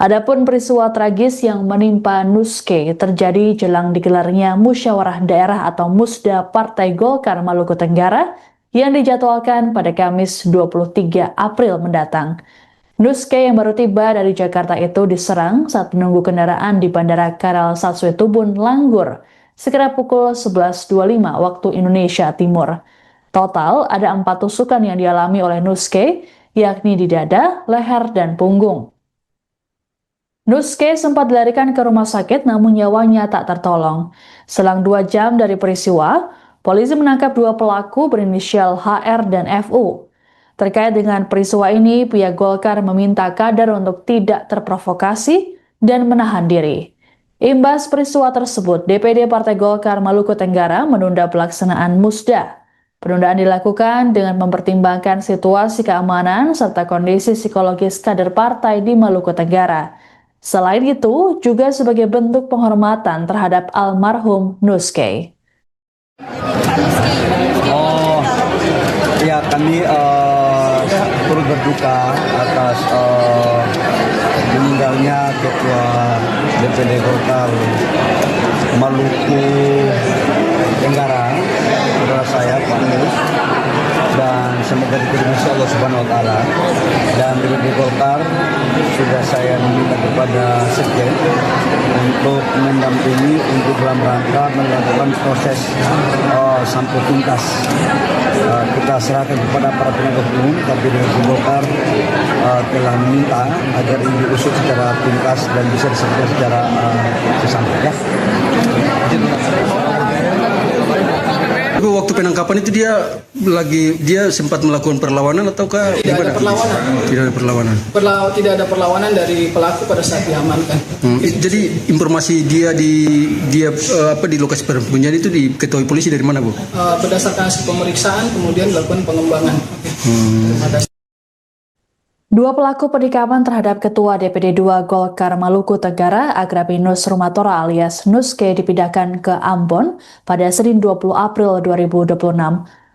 Adapun peristiwa tragis yang menimpa Nuske terjadi jelang digelarnya Musyawarah Daerah atau Musda Partai Golkar Maluku Tenggara yang dijadwalkan pada Kamis 23 April mendatang. Nuske yang baru tiba dari Jakarta itu diserang saat menunggu kendaraan di Bandara Karal Satswetubun, Langgur, sekitar pukul 11.25 waktu Indonesia Timur. Total ada 4 tusukan yang dialami oleh Nuske, yakni di dada, leher, dan punggung. Nuske sempat dilarikan ke rumah sakit namun nyawanya tak tertolong. Selang 2 jam dari peristiwa, polisi menangkap 2 pelaku berinisial HR dan FU. Terkait dengan peristiwa ini, pihak Golkar meminta kader untuk tidak terprovokasi dan menahan diri. Imbas peristiwa tersebut, DPD Partai Golkar Maluku Tenggara menunda pelaksanaan Musda. Penundaan dilakukan dengan mempertimbangkan situasi keamanan serta kondisi psikologis kader partai di Maluku Tenggara. Selain itu, juga sebagai bentuk penghormatan terhadap almarhum Nuske. Ya, kami turut berduka atas meninggalnya Ketua DPD Golkar Maluku Tenggara, saudara saya Pak Mus, dan semoga diterima Allah Subhanahu Wa Taala. Dan di Golkar sudah saya minta kepada Sekjen untuk mendampingi untuk dalam rangka melakukan proses sampai tuntas. Kita serahkan kepada para penegak hukum, tapi dari Golkar telah meminta agar ini diusut secara tuntas dan bisa diselesaikan secara sesampai. Waktu penangkapan itu dia sempat melakukan perlawanan ataukah tidak ada perlawanan? Tidak ada perlawanan. Tidak ada perlawanan dari pelaku pada saat diamankan. Jadi informasi dia di lokasi persembunyian itu diketahui polisi dari mana, Bu? Berdasarkan hasil pemeriksaan kemudian dilakukan pengembangan. Terima kasih. 2 pelaku penikaman terhadap Ketua DPD 2 Golkar Maluku Tenggara, Agrapinus Rumatora alias Nuske dipindahkan ke Ambon pada Senin 20 April 2026.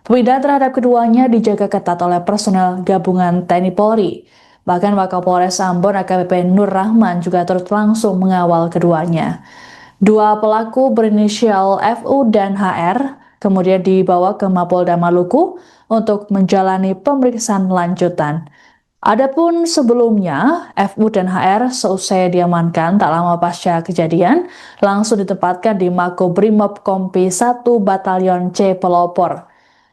Pemindahan terhadap keduanya dijaga ketat oleh personel gabungan TNI Polri. Bahkan Wakapolres Ambon AKBP Nur Rahman juga turut langsung mengawal keduanya. 2 pelaku berinisial FU dan HR kemudian dibawa ke Mapolda Maluku untuk menjalani pemeriksaan lanjutan. Adapun sebelumnya, FU dan HR seusai diamankan tak lama pasca kejadian, langsung ditempatkan di Makobrimob Kompi 1 Batalion C Pelopor.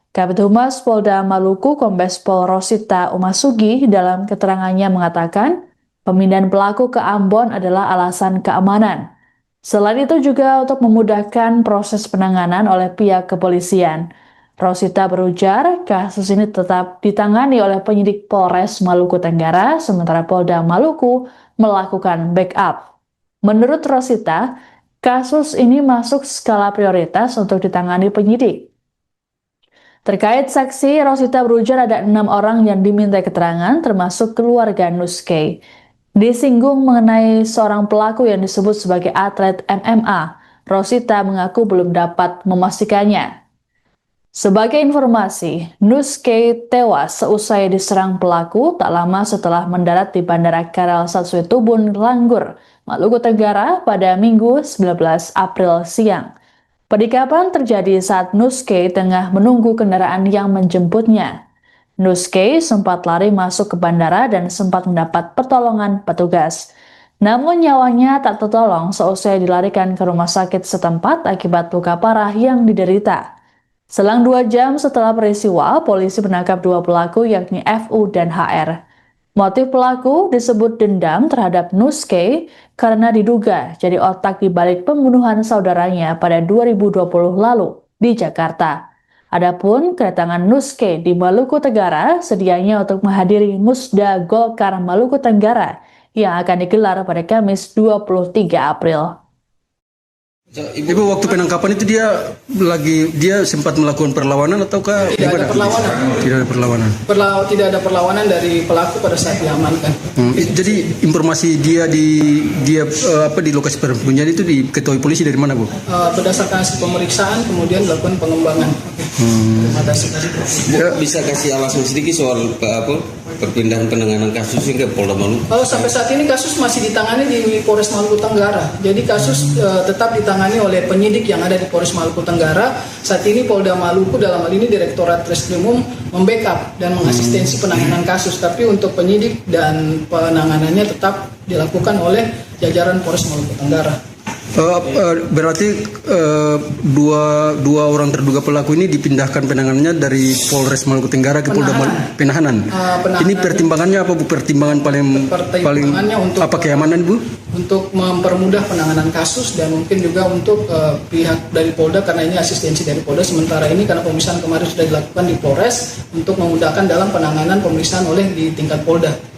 Kabid Humas Polda Maluku Kombes Pol Rosita Umasugi dalam keterangannya mengatakan, pemindahan pelaku ke Ambon adalah alasan keamanan. Selain itu juga untuk memudahkan proses penanganan oleh pihak kepolisian. Rosita berujar, kasus ini tetap ditangani oleh penyidik Polres Maluku Tenggara, sementara Polda Maluku melakukan backup. Menurut Rosita, kasus ini masuk skala prioritas untuk ditangani penyidik. Terkait saksi, Rosita berujar ada 6 orang yang diminta keterangan, termasuk keluarga Nuskay. Disinggung mengenai seorang pelaku yang disebut sebagai atlet MMA, Rosita mengaku belum dapat memastikannya. Sebagai informasi, Nuskay tewas seusai diserang pelaku tak lama setelah mendarat di Bandara Karel Satsuetubun, Langgur, Maluku Tenggara pada Minggu 19 April siang. Penikapan terjadi saat Nuskay tengah menunggu kendaraan yang menjemputnya. Nuskay sempat lari masuk ke bandara dan sempat mendapat pertolongan petugas. Namun nyawanya tak tertolong seusai dilarikan ke rumah sakit setempat akibat luka parah yang diderita. Selang 2 jam setelah peristiwa, polisi menangkap 2 pelaku yakni FU dan HR. Motif pelaku disebut dendam terhadap Nuskay karena diduga jadi otak di balik pembunuhan saudaranya pada 2020 lalu di Jakarta. Adapun kedatangan Nuskay di Maluku Tenggara sedianya untuk menghadiri Musda Golkar Maluku Tenggara yang akan digelar pada Kamis 23 April. Ibu, waktu penangkapan itu dia sempat melakukan perlawanan ataukah Tidak ada perlawanan. Tidak ada perlawanan. Tidak ada perlawanan dari pelaku pada saat diamankan. Jadi informasi dia di lokasi persembunyian itu diketahui polisi dari mana, Bu? Berdasarkan hasil pemeriksaan kemudian dilakukan pengembangan. Terima kasih. Bu, bisa kasih alasan sedikit soal perpindahan penanganan kasus hingga Polda Maluku? Sampai saat ini kasus masih ditangani di Polres Maluku Tenggara. Jadi kasus tetap ditangani oleh penyidik yang ada di Polres Maluku Tenggara. Saat ini Polda Maluku dalam hal ini Direktorat Reskrimum membackup dan mengasistensi penanganan kasus. Tapi untuk penyidik dan penanganannya tetap dilakukan oleh jajaran Polres Maluku Tenggara. Berarti dua orang terduga pelaku ini dipindahkan penanganannya dari Polres Maluku Tenggara ke Polda Penahanan. Ini pertimbangannya apa, Bu? Pertimbangan paling untuk apa, keamanan, Bu? Untuk mempermudah penanganan kasus dan mungkin juga untuk pihak dari Polda karena ini asistensi dari Polda. Sementara ini karena pemeriksaan kemarin sudah dilakukan di Polres untuk memudahkan dalam penanganan pemeriksaan oleh di tingkat Polda.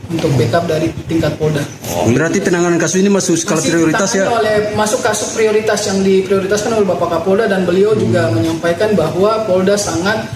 Untuk backup dari tingkat Polda. Berarti penanganan kasus ini masuk skala prioritas ya? Masuk kasus prioritas yang diprioritaskan oleh Bapak Kapolda dan beliau juga menyampaikan bahwa Polda sangat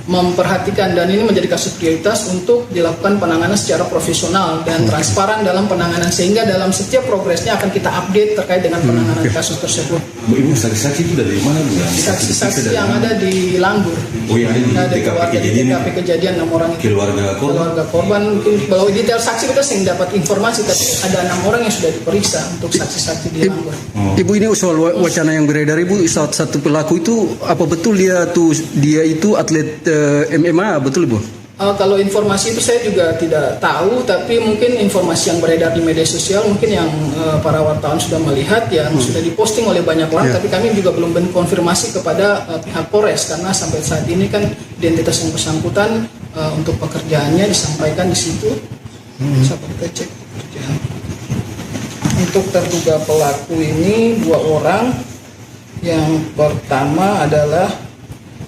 memperhatikan dan ini menjadi kasus prioritas untuk dilakukan penanganan secara profesional dan transparan dalam penanganan sehingga dalam setiap progresnya akan kita update terkait dengan penanganan kasus tersebut. Bu, Ibu, saksi-saksi itu dari mana, Bu? Saksi-saksi yang ada di Langgur. Oh, yang ada di TKP kejadian 6 orang itu. Keluarga korban mungkin kalau detail saksi kita sering dapat informasi tapi ada 6 orang yang sudah diperiksa untuk saksi-saksi di Langgur. Ibu, ini soal wacana yang beredar, Ibu, satu pelaku itu apa betul dia itu atlet MMA, betul, Bu? Kalau informasi itu saya juga tidak tahu, tapi mungkin informasi yang beredar di media sosial mungkin yang para wartawan sudah melihat yang sudah diposting oleh banyak orang, tapi kami juga belum konfirmasi kepada pihak Polres karena sampai saat ini kan identitas yang bersangkutan untuk pekerjaannya disampaikan di situ. Bisa kita cek pekerjaan. Untuk terduga pelaku ini 2 orang. Yang pertama adalah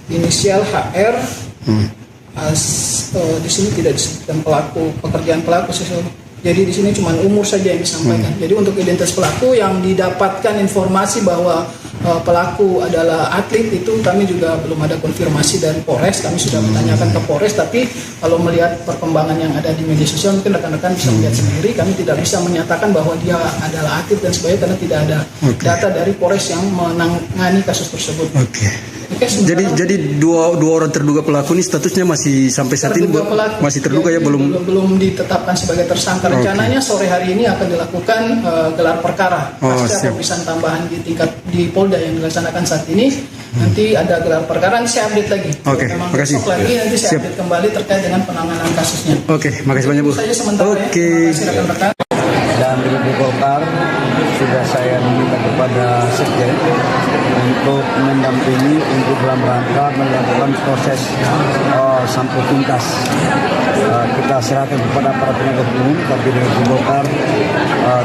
inisial HR. Di sini tidak disebutkan pekerjaan pelaku jadi di sini cuma umur saja yang disampaikan. Jadi untuk identitas pelaku yang didapatkan informasi bahwa pelaku adalah atlet itu kami juga belum ada konfirmasi dari Polres. Kami sudah bertanyakan ke Polres, tapi kalau melihat perkembangan yang ada di media sosial mungkin rekan-rekan bisa melihat sendiri. Kami tidak bisa menyatakan bahwa dia adalah atlet dan sebagainya karena tidak ada data dari Polres yang menangani kasus tersebut. Jadi dua orang terduga pelaku ini statusnya masih sampai saat ini masih terduga ya, belum ditetapkan sebagai tersangka. Rencananya sore hari ini akan dilakukan gelar perkara pasca pemeriksaan tambahan di Polda yang dilaksanakan saat ini. Nanti ada gelar perkara, nanti saya update lagi. Terima kasih. Nanti saya update kembali terkait dengan penanganan kasusnya. Makasih banyak, Bu. Saja sementara ya. Terima kasih rekan-rekan. Dan di Golkar sudah saya meminta kepada Sekjen untuk mendampingi untuk dalam rangka melakukan proses sampel tuntas. Kita serahkan kepada para penegak hukum, tapi dengan Golkar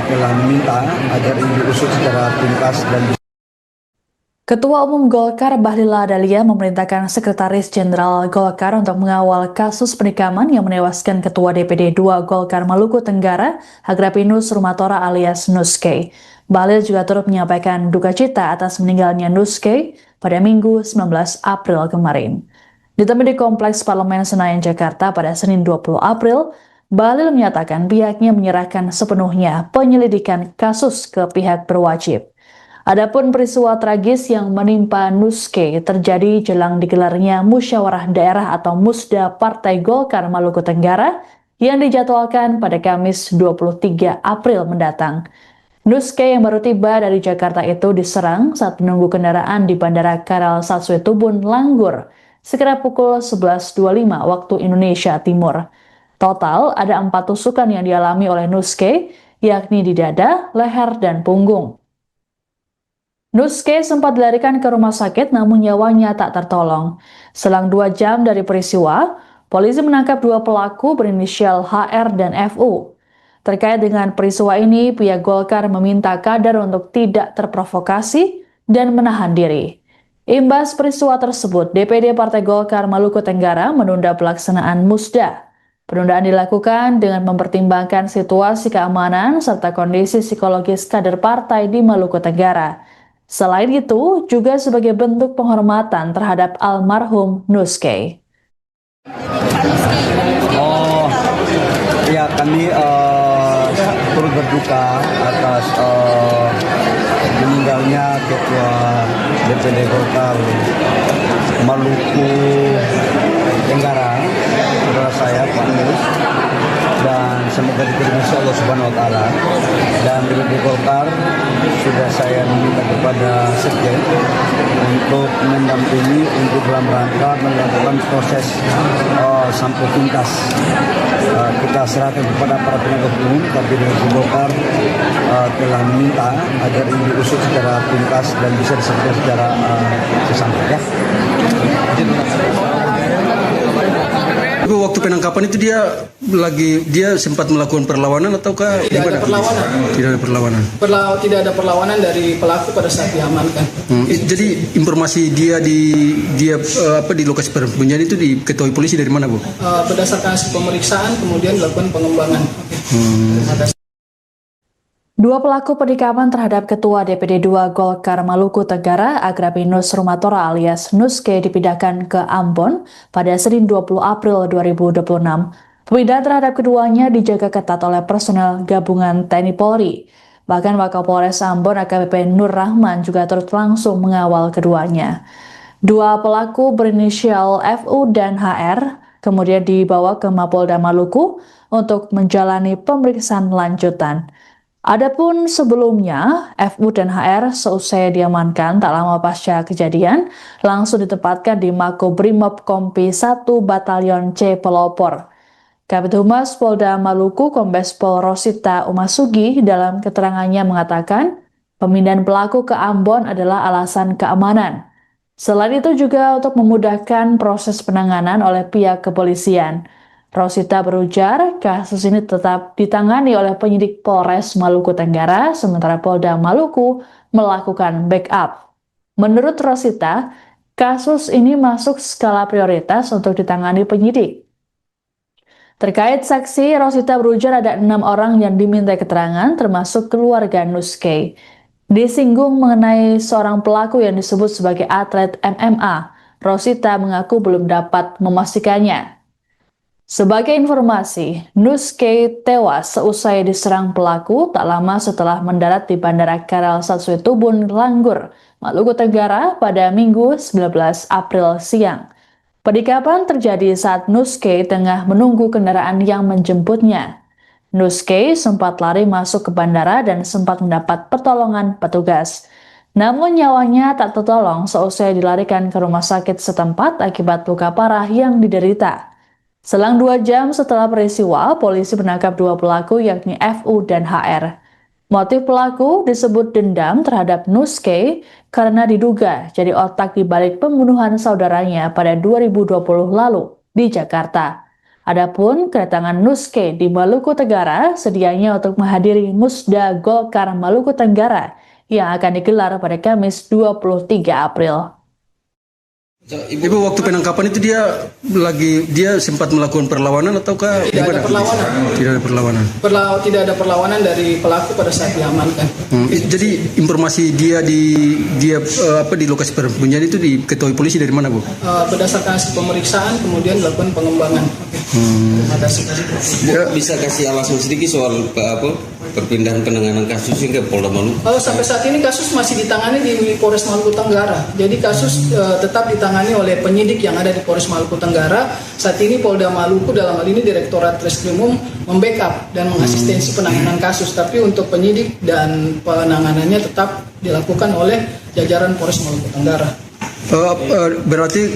telah meminta agar ini diusut secara tuntas dan Ketua Umum Golkar Bahlil Lahadalia memerintahkan Sekretaris Jenderal Golkar untuk mengawal kasus penikaman yang menewaskan Ketua DPD 2 Golkar Maluku Tenggara, Agrapinus Rumatora alias Nuske. Bahlil juga turut menyampaikan duka cita atas meninggalnya Nuske pada Minggu 19 April kemarin. Ditemui di Kompleks Parlemen Senayan, Jakarta pada Senin 20 April, Bahlil menyatakan pihaknya menyerahkan sepenuhnya penyelidikan kasus ke pihak berwajib. Adapun peristiwa tragis yang menimpa Nuske terjadi jelang digelarnya Musyawarah Daerah atau Musda Partai Golkar Maluku Tenggara yang dijadwalkan pada Kamis 23 April mendatang. Nuske yang baru tiba dari Jakarta itu diserang saat menunggu kendaraan di Bandara Karel Satsuetubun, Langgur, sekitar pukul 11.25 waktu Indonesia Timur. Total ada 4 tusukan yang dialami oleh Nuske, yakni di dada, leher, dan punggung. Nuske sempat dilarikan ke rumah sakit namun nyawanya tak tertolong. Selang 2 jam dari peristiwa, polisi menangkap 2 pelaku berinisial HR dan FU. Terkait dengan peristiwa ini, pihak Golkar meminta kader untuk tidak terprovokasi dan menahan diri. Imbas peristiwa tersebut, DPD Partai Golkar Maluku Tenggara menunda pelaksanaan Musda. Penundaan dilakukan dengan mempertimbangkan situasi keamanan serta kondisi psikologis kader partai di Maluku Tenggara. Selain itu, juga sebagai bentuk penghormatan terhadap almarhum Nuske. Oh, ya kami turut berduka atas meninggalnya Ketua DPD Golkar Maluku Tenggara, saudara saya Pak Nus, dan semoga diterima Allah Subhanahu Wa Taala. Dan DPD Golkar sudah saya meminta kepada Sekjen untuk mendampingi untuk dalam rangka melakukan proses sampai tuntas. Kita serahkan kepada para penegak hukum, tapi DPD Golkar telah meminta agar ini diusut secara tuntas dan bisa diselesaikan secara sesampai ya. Waktu penangkapan itu dia sempat melakukan perlawanan ataukah tidak ada perlawanan? Tidak ada perlawanan. Tidak ada perlawanan dari pelaku pada saat diamankan. Jadi informasi dia di lokasi persembunyian itu diketahui polisi dari mana, Bu? Berdasarkan hasil pemeriksaan kemudian dilakukan pengembangan. Okay. 2 pelaku penikaman terhadap Ketua DPD 2 Golkar Maluku Tenggara, Agrapinus Rumatora alias Nuske dipindahkan ke Ambon pada Senin 20 April 2026. Pemindahan terhadap keduanya dijaga ketat oleh personel gabungan TNI Polri. Bahkan Wakapolres Ambon AKBP Nur Rahman juga turut langsung mengawal keduanya. 2 pelaku berinisial FU dan HR kemudian dibawa ke Mapolda Maluku untuk menjalani pemeriksaan lanjutan. Adapun sebelumnya, FU dan HR seusai diamankan tak lama pasca kejadian, langsung ditempatkan di Makobrimob Kompi 1 Batalion C Pelopor. Kabid Humas Polda Maluku Kombes Pol Rosita Umasugi dalam keterangannya mengatakan, pemindahan pelaku ke Ambon adalah alasan keamanan. Selain itu juga untuk memudahkan proses penanganan oleh pihak kepolisian. Rosita berujar, kasus ini tetap ditangani oleh penyidik Polres Maluku Tenggara, sementara Polda Maluku melakukan backup. Menurut Rosita, kasus ini masuk skala prioritas untuk ditangani penyidik. Terkait saksi, Rosita berujar ada 6 orang yang diminta keterangan, termasuk keluarga Nuske. Disinggung mengenai seorang pelaku yang disebut sebagai atlet MMA, Rosita mengaku belum dapat memastikannya. Sebagai informasi, Nuske tewas seusai diserang pelaku tak lama setelah mendarat di Bandara Karel Satsuetubun, Langgur, Maluku Tenggara pada Minggu 19 April siang. Penikaman terjadi saat Nuske tengah menunggu kendaraan yang menjemputnya. Nuske sempat lari masuk ke bandara dan sempat mendapat pertolongan petugas. Namun nyawanya tak tertolong seusai dilarikan ke rumah sakit setempat akibat luka parah yang diderita. Selang 2 jam setelah peristiwa, polisi menangkap 2 pelaku yakni FU dan HR. Motif pelaku disebut dendam terhadap Nuske karena diduga jadi otak di balik pembunuhan saudaranya pada 2020 lalu di Jakarta. Adapun kedatangan Nuske di Maluku Tenggara sedianya untuk menghadiri Musda Golkar Maluku Tenggara yang akan digelar pada Kamis 23 April. Ibu, waktu penangkapan itu dia sempat melakukan perlawanan ataukah Tidak ada perlawanan. Tidak ada perlawanan. Tidak ada perlawanan dari pelaku pada saat diamankan. Jadi informasi dia di lokasi persembunyian itu diketahui polisi dari mana, Bu? Berdasarkan hasil pemeriksaan kemudian dilakukan pengembangan. Ada Bu, bisa kasih alasan sedikit soal perpindahan penanganan kasus hingga Polda Maluku? Sampai saat ini kasus masih ditangani di Polres Maluku Tenggara. Jadi kasus tetap ditangani oleh penyidik yang ada di Polres Maluku Tenggara. Saat ini Polda Maluku dalam hal ini Direktorat Treskrimum membackup dan mengasistensi penanganan kasus. Tapi untuk penyidik dan penanganannya tetap dilakukan oleh jajaran Polres Maluku Tenggara. Berarti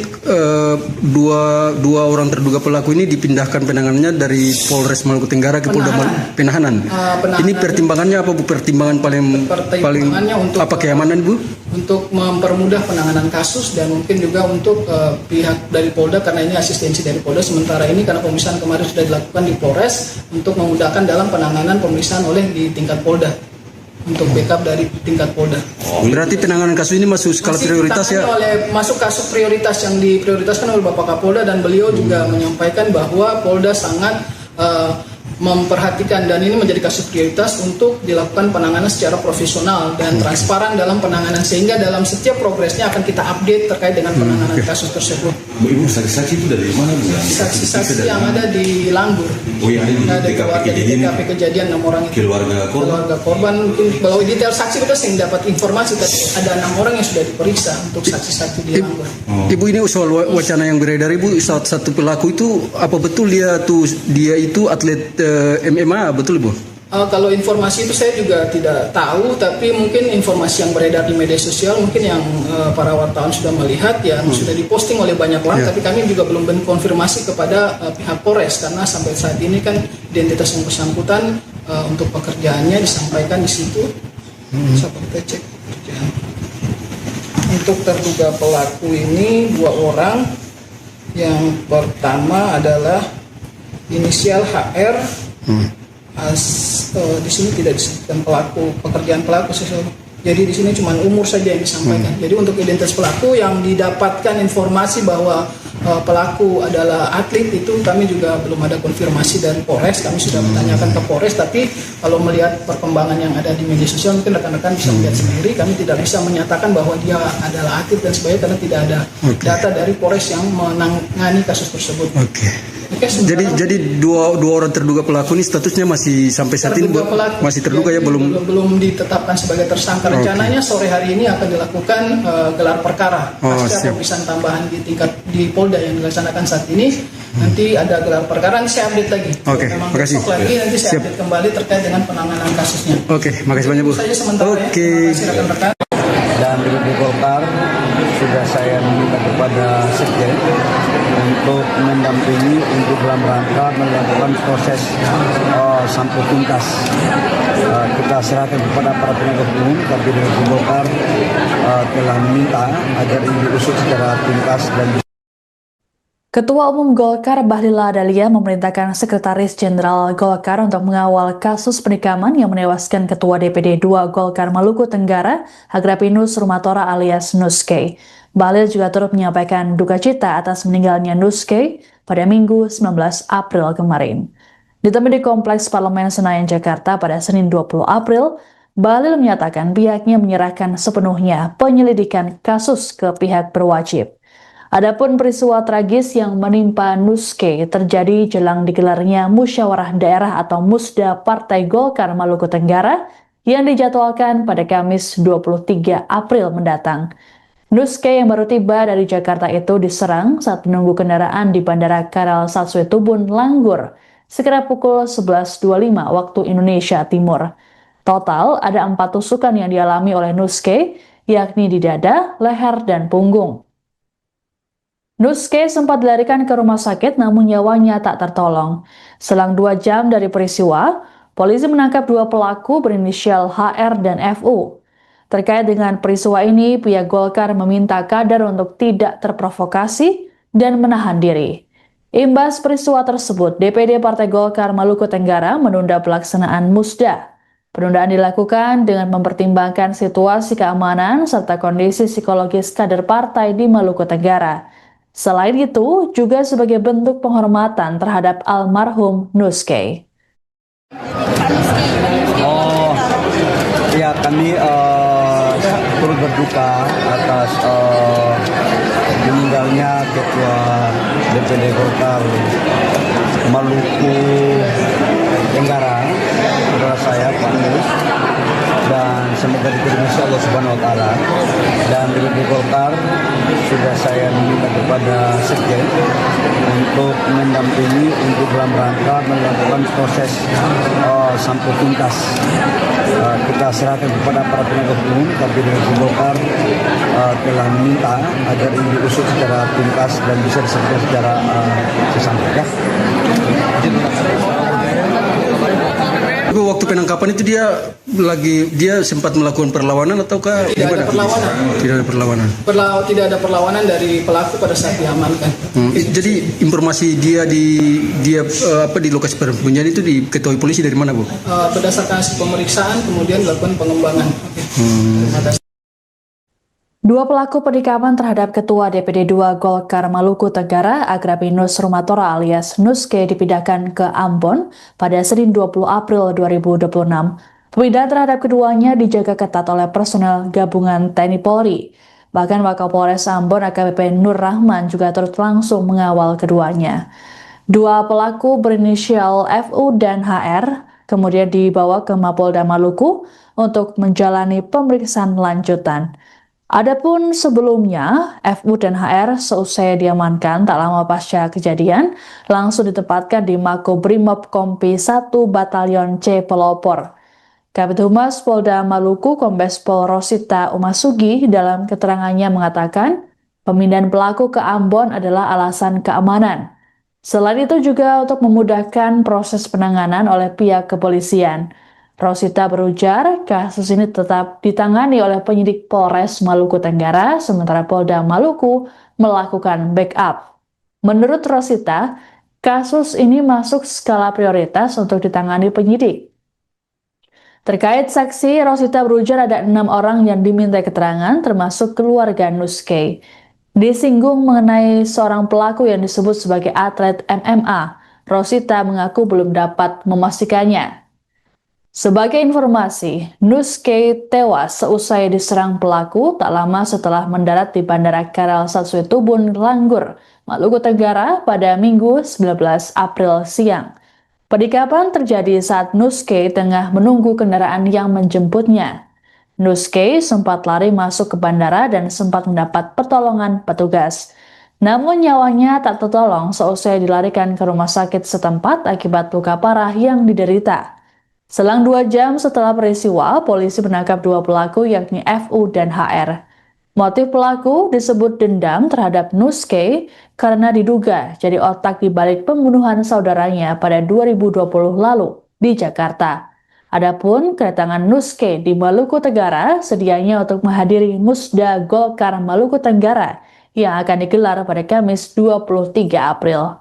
dua orang terduga pelaku ini dipindahkan penanganannya dari Polres Maluku Tenggara ke Polda Penahanan. Ini pertimbangannya apa, Bu? Pertimbangan paling untuk apa, keamanan, Bu? Untuk mempermudah penanganan kasus dan mungkin juga untuk pihak dari Polda karena ini asistensi dari Polda. Sementara ini karena pemeriksaan kemarin sudah dilakukan di Polres untuk memudahkan dalam penanganan pemeriksaan oleh di tingkat Polda. Untuk backup dari tingkat Polda. Berarti penanganan kasus ini masuk skala prioritas ya? Masuk kasus prioritas yang diprioritaskan oleh Bapak Kapolda dan beliau juga menyampaikan bahwa Polda sangat memperhatikan dan ini menjadi kasus prioritas untuk dilakukan penanganan secara profesional dan transparan dalam penanganan sehingga dalam setiap progresnya akan kita update terkait dengan penanganan kasus tersebut. Ibu, saksi-saksi itu dari mana, Bu? Saksi-saksi yang ada di Langgur. Oh, yang ada di TKP kejadian 6 orang itu. Keluarga korban mungkin kalau detail saksi kita sering dapat informasi tapi ada 6 orang yang sudah diperiksa untuk saksi-saksi di Langgur. Ibu, ini soal wacana yang beredar, Ibu, satu pelaku itu apa betul dia itu atlet MMA, betul, Bu? Kalau informasi itu saya juga tidak tahu, tapi mungkin informasi yang beredar di media sosial mungkin yang para wartawan sudah melihat yang sudah diposting oleh banyak orang, tapi kami juga belum konfirmasi kepada pihak Polres karena sampai saat ini kan identitas yang bersangkutan untuk pekerjaannya disampaikan di situ. Bisa kita cek pekerjaan. Untuk terduga pelaku ini 2 orang. Yang pertama adalah inisial HR. Di sini tidak disebutkan pekerjaan pelaku jadi di sini cuma umur saja yang disampaikan. Jadi untuk identitas pelaku yang didapatkan informasi bahwa pelaku adalah atlet itu kami juga belum ada konfirmasi dari Polres. Kami sudah menanyakan ke Polres, tapi kalau melihat perkembangan yang ada di media sosial mungkin rekan-rekan bisa melihat sendiri. Kami tidak bisa menyatakan bahwa dia adalah atlet dan sebagainya karena tidak ada data dari Polres yang menangani kasus tersebut. Jadi dua orang terduga pelaku ini statusnya masih sampai saat ini masih terduga ya, belum ditetapkan sebagai tersangka. Rencananya sore hari ini akan dilakukan gelar perkara pasca pemeriksaan tambahan di Polda yang dilaksanakan saat ini. Nanti ada gelar perkara, nanti saya update lagi. Makasih. Nanti saya update kembali terkait dengan penanganan kasusnya. Makasih banyak, Bu. Saja sementara ya. Terima kasih rekan-rekan. Dan di Golkar sudah saya meminta kepada Sekjen untuk mendampingi untuk dalam rangka melakukan proses sampai tuntas. Kita serahkan kepada para penegak hukum, tapi dari Golkar telah meminta agar ini diusut secara tuntas dan Ketua Umum Golkar Bahlil Lahadalia memerintahkan Sekretaris Jenderal Golkar untuk mengawal kasus penikaman yang menewaskan Ketua DPD 2 Golkar Maluku Tenggara, Agrapinus Rumatora alias Nuske. Bahlil juga turut menyampaikan duka cita atas meninggalnya Nuske pada Minggu 19 April kemarin. Ditemui di Kompleks Parlemen Senayan, Jakarta pada Senin 20 April, Bahlil menyatakan pihaknya menyerahkan sepenuhnya penyelidikan kasus ke pihak berwajib. Adapun peristiwa tragis yang menimpa Nuske terjadi jelang digelarnya Musyawarah Daerah atau Musda Partai Golkar Maluku Tenggara yang dijadwalkan pada Kamis 23 April mendatang. Nuske yang baru tiba dari Jakarta itu diserang saat menunggu kendaraan di Bandara Karal Satsue Tubun, Langgur, sekitar pukul 11.25 waktu Indonesia Timur. Total ada 4 tusukan yang dialami oleh Nuske, yakni di dada, leher, dan punggung. Nuske sempat dilarikan ke rumah sakit namun nyawanya tak tertolong. Selang 2 jam dari peristiwa, polisi menangkap 2 pelaku berinisial HR dan FU. Terkait dengan peristiwa ini, pihak Golkar meminta kader untuk tidak terprovokasi dan menahan diri. Imbas peristiwa tersebut, DPD Partai Golkar Maluku Tenggara menunda pelaksanaan Musda. Penundaan dilakukan dengan mempertimbangkan situasi keamanan serta kondisi psikologis kader partai di Maluku Tenggara. Selain itu, juga sebagai bentuk penghormatan terhadap almarhum Nuskay. Oh, ya kami turut berduka atas meninggalnya Ketua DPD Golkar Maluku Tenggara, saudara saya Pak Nus, dan semoga diterima Allah Subhanahu Wa Taala. Dan DPD Golkar sudah saya minta kepada Sekjen untuk mendampingi untuk dalam rangka melakukan proses sampai tuntas. Kita serahkan kepada para penegak hukum, tapi DPD Golkar telah meminta agar ini diusut secara tuntas dan bisa diselesaikan secara sesampainya. Waktu penangkapan itu dia sempat melakukan perlawanan ataukah tidak ada perlawanan? Tidak ada perlawanan. Tidak ada perlawanan dari pelaku pada saat diamankan. Jadi informasi dia di lokasi persembunyian itu diketahui polisi dari mana, Bu? Berdasarkan hasil pemeriksaan kemudian dilakukan pengembangan. Dua pelaku penikaman terhadap Ketua DPD 2 Golkar Maluku Tenggara, Agrapinus Rumatora alias Nuskay dipindahkan ke Ambon pada Senin 20 April 2026. Pemindahan terhadap keduanya dijaga ketat oleh personel gabungan TNI Polri. Bahkan Wakapolres Ambon AKBP Nur Rahman juga turut langsung mengawal keduanya. Dua pelaku berinisial FU dan HR kemudian dibawa ke Mapolda Maluku untuk menjalani pemeriksaan lanjutan. Adapun sebelumnya, FU dan HR seusai diamankan tak lama pasca kejadian, langsung ditempatkan di Makobrimob Kompi 1 Batalion C Pelopor. Kabid Humas Polda Maluku Kombes Pol Rosita Umasugi dalam keterangannya mengatakan, pemindahan pelaku ke Ambon adalah alasan keamanan. Selain itu juga untuk memudahkan proses penanganan oleh pihak kepolisian. Rosita berujar, kasus ini tetap ditangani oleh penyidik Polres Maluku Tenggara, sementara Polda Maluku melakukan backup. Menurut Rosita, kasus ini masuk skala prioritas untuk ditangani penyidik. Terkait saksi, Rosita berujar ada 6 orang yang diminta keterangan, termasuk keluarga Nuskay. Disinggung mengenai seorang pelaku yang disebut sebagai atlet MMA, Rosita mengaku belum dapat memastikannya. Sebagai informasi, Nuskay tewas seusai diserang pelaku tak lama setelah mendarat di Bandara Karal Satsuitubun, Langgur, Maluku Tenggara pada Minggu 19 April siang. Penikaman terjadi saat Nuskay tengah menunggu kendaraan yang menjemputnya. Nuskay sempat lari masuk ke bandara dan sempat mendapat pertolongan petugas. Namun nyawanya tak tertolong seusai dilarikan ke rumah sakit setempat akibat luka parah yang diderita. Selang 2 jam setelah peristiwa, polisi menangkap 2 pelaku yakni FU dan HR. Motif pelaku disebut dendam terhadap Nuskay karena diduga jadi otak di balik pembunuhan saudaranya pada 2020 lalu di Jakarta. Adapun kedatangan Nuskay di Maluku Tenggara sedianya untuk menghadiri Musda Golkar Maluku Tenggara yang akan digelar pada Kamis 23 April.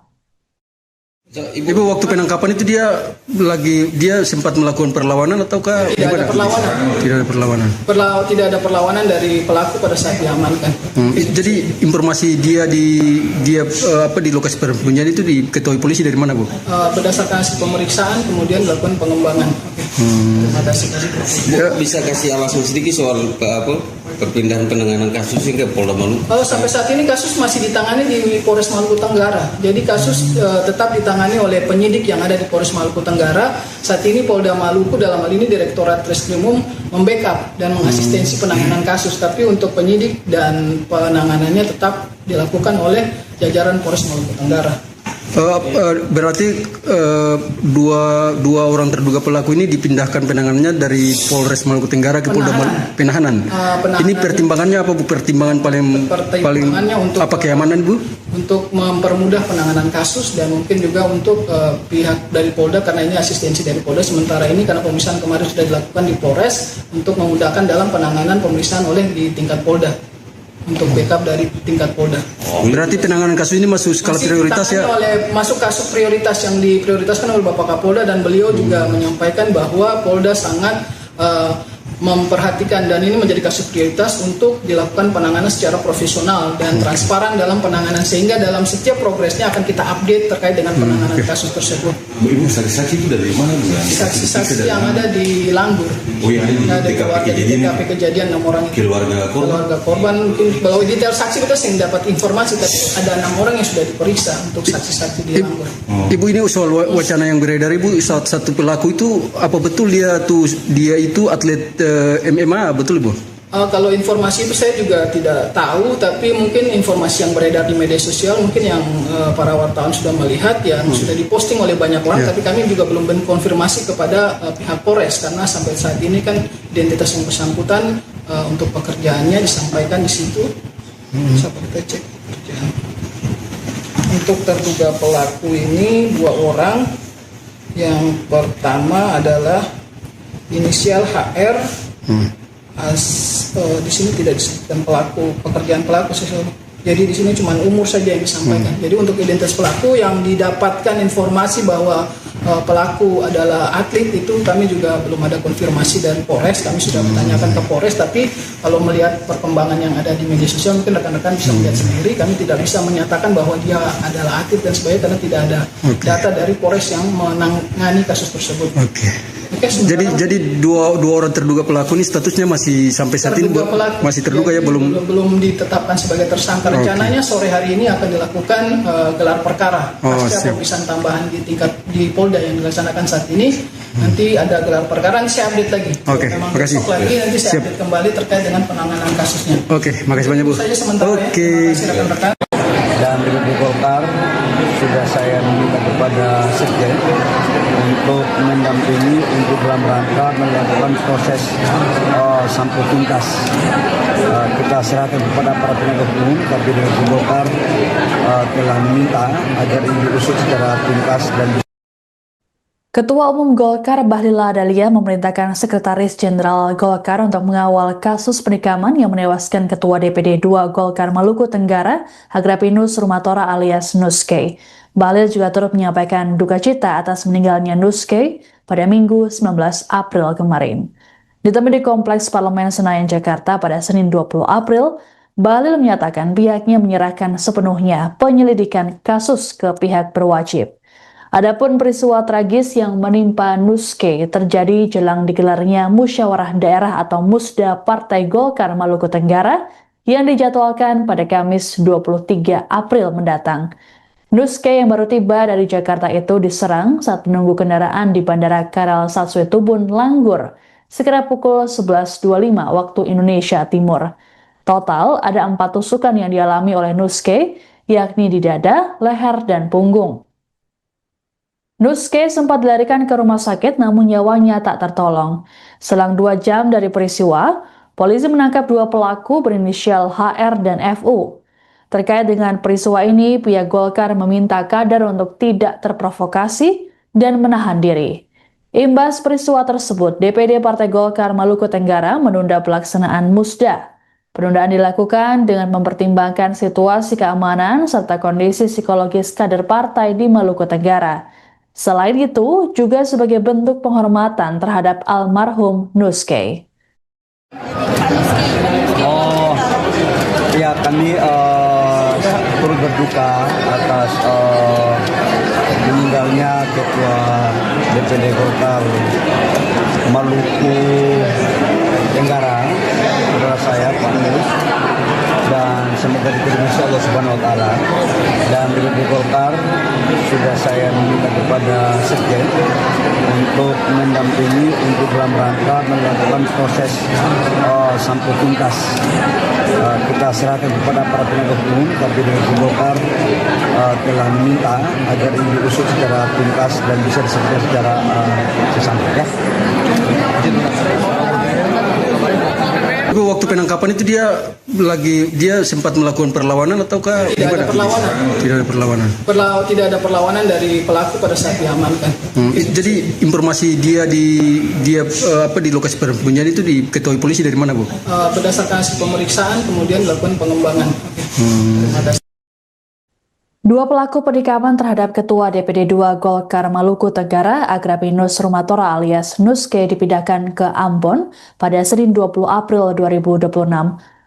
Ibu waktu penangkapan itu dia sempat melakukan perlawanan ataukah tidak ada perlawanan? Tidak ada perlawanan. Tidak ada perlawanan dari pelaku pada saat diamankan. Jadi informasi dia di lokasi persembunyian itu diketahui polisi dari mana, Bu? Berdasarkan hasil pemeriksaan kemudian dilakukan pengembangan. Bisa kasih alasan sedikit soal perpindahan penanganan kasus hingga Polda Maluku? Sampai saat ini kasus masih ditangani di Polres Maluku Tenggara. Jadi kasus tetap ditangani oleh penyidik yang ada di Polres Maluku Tenggara. Saat ini Polda Maluku dalam hal ini Direktorat Treskrimum membackup dan mengasistensi penanganan kasus. Tapi untuk penyidik dan penanganannya tetap dilakukan oleh jajaran Polres Maluku Tenggara. Berarti dua orang terduga pelaku ini dipindahkan penanganannya dari Polres Maluku Tenggara ke Polda Penahanan. Ini pertimbangannya apa, Bu? Pertimbangan paling untuk apa, keamanan, Bu? Untuk mempermudah penanganan kasus dan mungkin juga untuk pihak dari Polda karena ini asistensi dari Polda. Sementara ini karena pemeriksaan kemarin sudah dilakukan di Polres untuk memudahkan dalam penanganan pemeriksaan oleh di tingkat Polda. untuk backup dari tingkat Polda. Berarti penanganan kasus ini masuk skala prioritas ya? Masuk kasus prioritas yang diprioritaskan oleh Bapak Kapolda, dan beliau juga menyampaikan bahwa Polda sangat memperhatikan dan ini menjadi kasus prioritas untuk dilakukan penanganan secara profesional dan transparan dalam penanganan, sehingga dalam setiap progresnya akan kita update terkait dengan penanganan kasus tersebut. Ibu saksi-saksi itu dari mana Bu? Saksi-saksi yang ada di Langgur. Oh yang ada di TKP kejadian 6 orang itu. Keluarga korban mungkin kalau detail saksi kita sering dapat informasi, tapi ada 6 orang yang sudah diperiksa untuk saksi-saksi di Langgur. Ibu, ini soal wacana yang beredar Ibu, satu pelaku itu apa betul dia itu atlet MMA, betul Ibu? Kalau informasi itu saya juga tidak tahu, tapi mungkin informasi yang beredar di media sosial mungkin yang para wartawan sudah melihat, yang sudah diposting oleh banyak orang, tapi kami juga belum konfirmasi kepada pihak Polres, karena sampai saat ini kan identitas yang bersangkutan untuk pekerjaannya disampaikan di situ. Bisa kita cek pekerjaan. Untuk terduga pelaku ini 2 orang. Yang pertama adalah inisial HR. Di sini tidak disebutkan pekerjaan pelaku sesuatu. Jadi di sini cuma umur saja yang disampaikan. Jadi untuk identitas pelaku yang didapatkan informasi bahwa pelaku adalah atlet, itu kami juga belum ada konfirmasi dari Polres. Kami sudah menanyakan ke Polres, tapi kalau melihat perkembangan yang ada di media sosial mungkin rekan-rekan bisa melihat sendiri. Kami tidak bisa menyatakan bahwa dia adalah atlet dan sebagainya karena tidak ada data dari Polres yang menangani kasus tersebut. Jadi dua orang terduga pelaku ini statusnya masih sampai saat ini masih terduga ya, belum ditetapkan sebagai tersangka. Rencananya sore hari ini akan dilakukan gelar perkara pasca pemeriksaan tambahan di Polda yang dilaksanakan saat ini. Nanti ada gelar perkara, nanti saya update lagi. Memang besok lagi nanti saya update kembali terkait dengan penanganan kasusnya. Makasih banyak Bu. Saja sementara ya. Terima kasih rekan-rekan. Dan DPD Golkar sudah saya meminta kepada Sekjen untuk mendampingi untuk dalam rangka melakukan proses sampai tuntas. Kita serahkan kepada para penegak hukum, tapi DPD Golkar telah meminta agar ini diusut secara tuntas dan Ketua Umum Golkar Bahlil Lahadalia memerintahkan Sekretaris Jenderal Golkar untuk mengawal kasus penikaman yang menewaskan Ketua DPD 2 Golkar Maluku Tenggara, Agrapinus Rumatora alias Nuske. Bahlil juga turut menyampaikan duka cita atas meninggalnya Nuske pada Minggu 19 April kemarin. Ditemui di Kompleks Parlemen Senayan, Jakarta pada Senin 20 April, Bahlil menyatakan pihaknya menyerahkan sepenuhnya penyelidikan kasus ke pihak berwajib. Adapun peristiwa tragis yang menimpa Nuske terjadi jelang digelarnya Musyawarah Daerah atau Musda Partai Golkar Maluku Tenggara yang dijadwalkan pada Kamis 23 April mendatang. Nuske yang baru tiba dari Jakarta itu diserang saat menunggu kendaraan di Bandara Karal Satsue Tubun, Langgur, sekitar pukul 11.25 waktu Indonesia Timur. Total ada 4 tusukan yang dialami oleh Nuske, yakni di dada, leher, dan punggung. Nuske sempat dilarikan ke rumah sakit namun nyawanya tak tertolong. Selang 2 jam dari peristiwa, polisi menangkap 2 pelaku berinisial HR dan FU. Terkait dengan peristiwa ini, pihak Golkar meminta kader untuk tidak terprovokasi dan menahan diri. Imbas peristiwa tersebut, DPD Partai Golkar Maluku Tenggara menunda pelaksanaan Musda. Penundaan dilakukan dengan mempertimbangkan situasi keamanan serta kondisi psikologis kader partai di Maluku Tenggara. Selain itu, juga sebagai bentuk penghormatan terhadap almarhum Nuske. Ya, kami turut berduka atas meninggalnya Ketua DPD Golkar Maluku Tenggara, saudara saya Pak Mus, dan semoga diterima Allah Subhanahu Wa Taala. Dan DPD Golkar sudah saya meminta kepada Sekjen untuk mendampingi untuk dalam rangka melakukan proses sampai tuntas. Kita serahkan kepada para penegak hukum, tapi DPD Golkar telah meminta agar ini diusut secara tuntas dan bisa diselesaikan secara sesampai. Tapi waktu penangkapan itu dia sempat melakukan perlawanan ataukah Tidak ada perlawanan. Tidak ada perlawanan. Tidak ada perlawanan dari pelaku pada saat diamankan. Jadi informasi dia di lokasi persembunyian itu diketahui polisi dari mana, Bu? Berdasarkan hasil pemeriksaan kemudian dilakukan pengembangan. Dua pelaku penikaman terhadap Ketua DPD 2 Golkar Maluku Tenggara, Agrapinus Rumatora alias Nuske dipindahkan ke Ambon pada Senin 20 April 2026.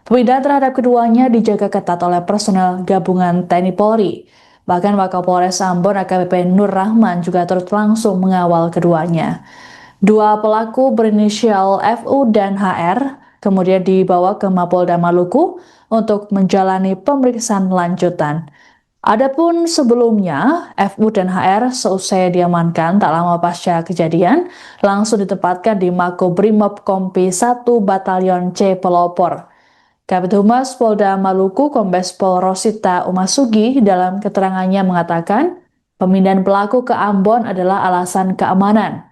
Pemindahan terhadap keduanya dijaga ketat oleh personel gabungan TNI Polri. Bahkan Wakapolres Ambon AKBP Nur Rahman juga turut langsung mengawal keduanya. Dua pelaku berinisial FU dan HR kemudian dibawa ke Mapolda Maluku untuk menjalani pemeriksaan lanjutan. Adapun sebelumnya, FU dan HR seusai diamankan tak lama pasca kejadian, langsung ditempatkan di Makobrimob Kompi 1 Batalion C Pelopor. Kabid Humas Polda Maluku Kombes Pol Rosita Umasugi dalam keterangannya mengatakan, pemindahan pelaku ke Ambon adalah alasan keamanan.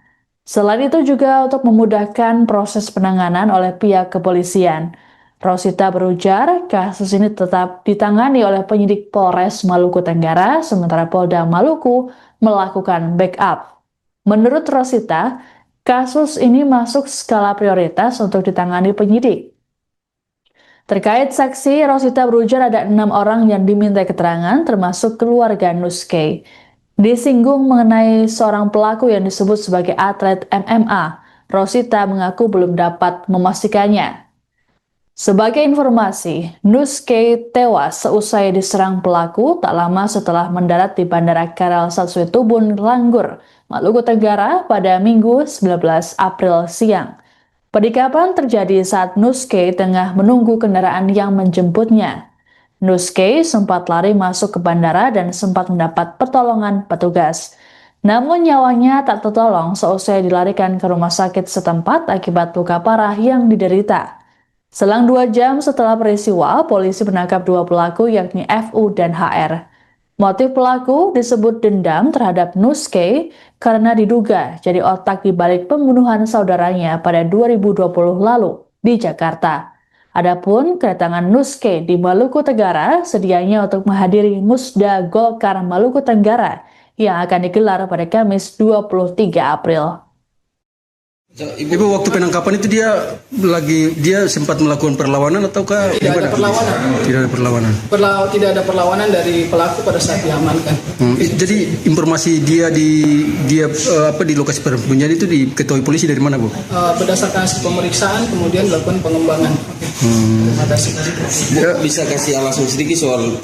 Selain itu juga untuk memudahkan proses penanganan oleh pihak kepolisian. Rosita berujar, kasus ini tetap ditangani oleh penyidik Polres Maluku Tenggara, sementara Polda Maluku melakukan backup. Menurut Rosita, kasus ini masuk skala prioritas untuk ditangani penyidik. Terkait saksi, Rosita berujar ada 6 orang yang diminta keterangan, termasuk keluarga Nuske. Disinggung mengenai seorang pelaku yang disebut sebagai atlet MMA, Rosita mengaku belum dapat memastikannya. Sebagai informasi, Nuske tewas seusai diserang pelaku tak lama setelah mendarat di Bandara Karal Satsuitubun, Langgur, Maluku Tenggara pada Minggu 19 April siang. Penikaman terjadi saat Nuske tengah menunggu kendaraan yang menjemputnya. Nuske sempat lari masuk ke bandara dan sempat mendapat pertolongan petugas. Namun nyawanya tak tertolong seusai dilarikan ke rumah sakit setempat akibat luka parah yang diderita. Selang 2 jam setelah peristiwa, polisi menangkap 2 pelaku yakni FU dan HR. Motif pelaku disebut dendam terhadap Nuske karena diduga jadi otak di balik pembunuhan saudaranya pada 2020 lalu di Jakarta. Adapun kedatangan Nuske di Maluku Tenggara sedianya untuk menghadiri Musda Golkar Maluku Tenggara yang akan digelar pada Kamis 23 April. Ibu waktu penangkapan itu dia sempat melakukan perlawanan ataukah Tidak ada perlawanan. Tidak ada perlawanan. Tidak ada perlawanan dari pelaku pada saat diamankan. Jadi informasi dia di lokasi persembunyian itu diketahui polisi dari mana, Bu? Berdasarkan hasil pemeriksaan kemudian dilakukan pengembangan. Terima kasih. Bisa kasih alasan sedikit soal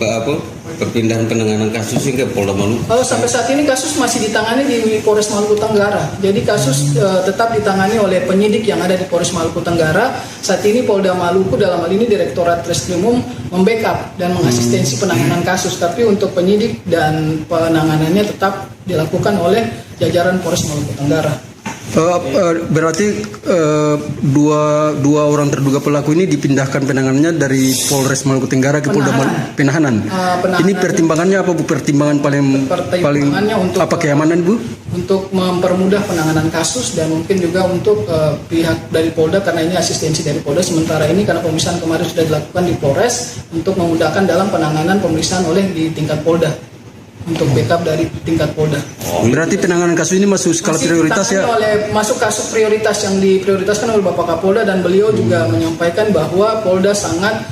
perpindahan penanganan kasus ke Polda Maluku? Sampai saat ini kasus masih ditangani di Polres Maluku Tenggara. Jadi kasus tetap ditangani oleh penyidik yang ada di Polres Maluku Tenggara. Saat ini Polda Maluku dalam hal ini Direktorat Reskrimum membackup dan mengasistensi penanganan kasus. Tapi untuk penyidik dan penanganannya tetap dilakukan oleh jajaran Polres Maluku Tenggara. Berarti dua orang terduga pelaku ini dipindahkan penanganannya dari Polres Maluku Tenggara ke Polda Penahanan. Ini pertimbangannya apa, Bu? Pertimbangan paling untuk apa, keamanan, Bu? Untuk mempermudah penanganan kasus dan mungkin juga untuk pihak dari Polda karena ini asistensi dari Polda. Sementara ini karena pemeriksaan kemarin sudah dilakukan di Polres untuk memudahkan dalam penanganan pemeriksaan oleh di tingkat Polda. Untuk backup dari tingkat Polda. Berarti penanganan kasus ini masuk skala prioritas ya? Masuk kasus prioritas yang diprioritaskan oleh Bapak Kapolda dan beliau juga menyampaikan bahwa Polda sangat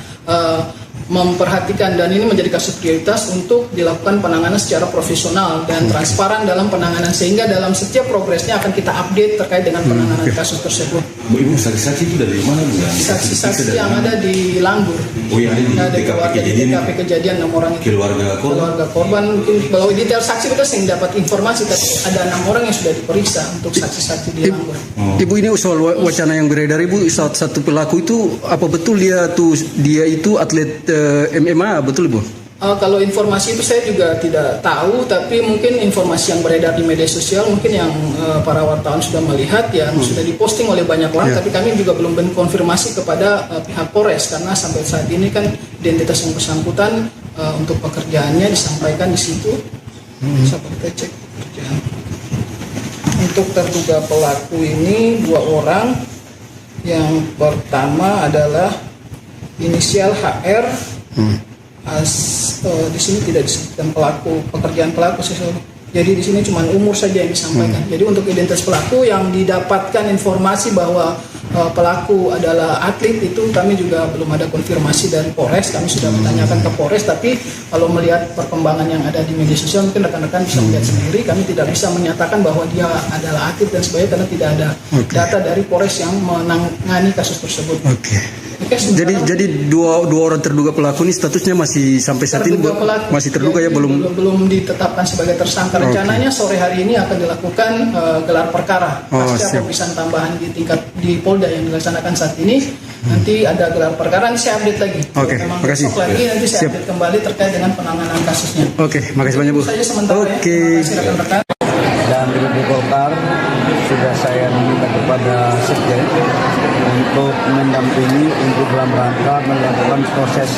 memperhatikan dan ini menjadi kasus prioritas untuk dilakukan penanganan secara profesional dan transparan dalam penanganan sehingga dalam setiap progresnya akan kita update terkait dengan penanganan kasus tersebut. Bu, Ibu saksi-saksi itu dari mana, Bu? Saksi-saksi yang ada di Langgur. Oh, yang ada di TKP kejadian 6 orang itu. Keluarga korban mungkin kalau detail saksi kita sering dapat informasi tapi ada 6 orang yang sudah diperiksa untuk saksi-saksi di Langgur. Ibu, ini soal wacana yang beredar, Ibu, satu pelaku itu apa betul dia itu atlet MMA, betul, Bu? Kalau informasi itu saya juga tidak tahu, tapi mungkin informasi yang beredar di media sosial mungkin yang para wartawan sudah melihat yang sudah diposting oleh banyak orang, tapi kami juga belum konfirmasi kepada pihak Polres karena sampai saat ini kan identitas yang bersangkutan untuk pekerjaannya disampaikan di situ. Bisa kita cek pekerjaan. Untuk terduga pelaku ini 2 orang Yang pertama adalah inisial HR. Di sini tidak disebutkan pekerjaan pelaku. Jadi di sini cuma umur saja yang disampaikan. Jadi untuk identitas pelaku yang didapatkan informasi bahwa pelaku adalah atlet itu kami juga belum ada konfirmasi dari Polres. Kami sudah bertanyakan ke Polres, tapi kalau melihat perkembangan yang ada di media sosial mungkin rekan-rekan bisa melihat sendiri. Kami tidak bisa menyatakan bahwa dia adalah atlet dan sebagainya karena tidak ada data dari Polres yang menangani kasus tersebut. Jadi dua orang terduga pelaku ini statusnya masih sampai saat ini masih terduga ya, belum ditetapkan sebagai tersangka. Rencananya sore hari ini akan dilakukan gelar perkara pasca pemeriksaan tambahan di Polda yang dilaksanakan saat ini. Nanti ada gelar perkara, nanti saya update lagi. Terima kasih. Lagi nanti saya update kembali terkait dengan penanganan kasusnya. Makasih banyak Bu. Saja sementara ya. Terima kasih rekan-rekan. Dan DPD Golkar sudah saya minta kepada Sekjen untuk mendampingi untuk dalam rangka melakukan proses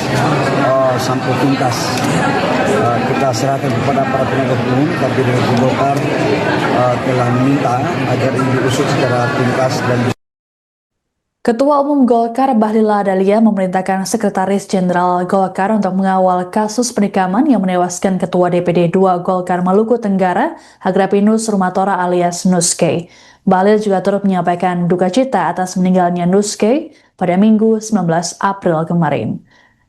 sampai tuntas. Kita serahkan kepada para penegak hukum, tapi DPD Golkar telah meminta agar ini diusut secara tuntas dan Ketua Umum Golkar Bahlil Lahadalia memerintahkan Sekretaris Jenderal Golkar untuk mengawal kasus penikaman yang menewaskan Ketua DPD 2 Golkar Maluku Tenggara, Agrapinus Rumatora alias Nuske. Bahlil juga turut menyampaikan duka cita atas meninggalnya Nuske pada Minggu 19 April kemarin.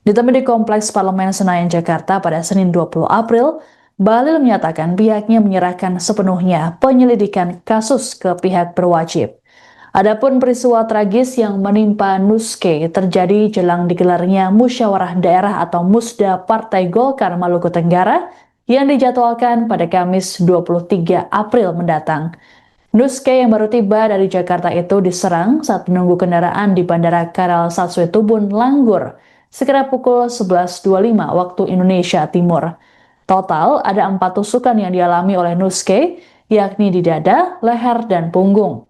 Ditemui di Kompleks Parlemen Senayan, Jakarta pada Senin 20 April, Bahlil menyatakan pihaknya menyerahkan sepenuhnya penyelidikan kasus ke pihak berwajib. Adapun peristiwa tragis yang menimpa Nuske terjadi jelang digelarnya Musyawarah Daerah atau Musda Partai Golkar Maluku Tenggara yang dijadwalkan pada Kamis 23 April mendatang. Nuske yang baru tiba dari Jakarta itu diserang saat menunggu kendaraan di Bandara Karal Satsue Tubun, Langgur, sekitar pukul 11.25 waktu Indonesia Timur. Total ada 4 tusukan yang dialami oleh Nuske, yakni di dada, leher, dan punggung.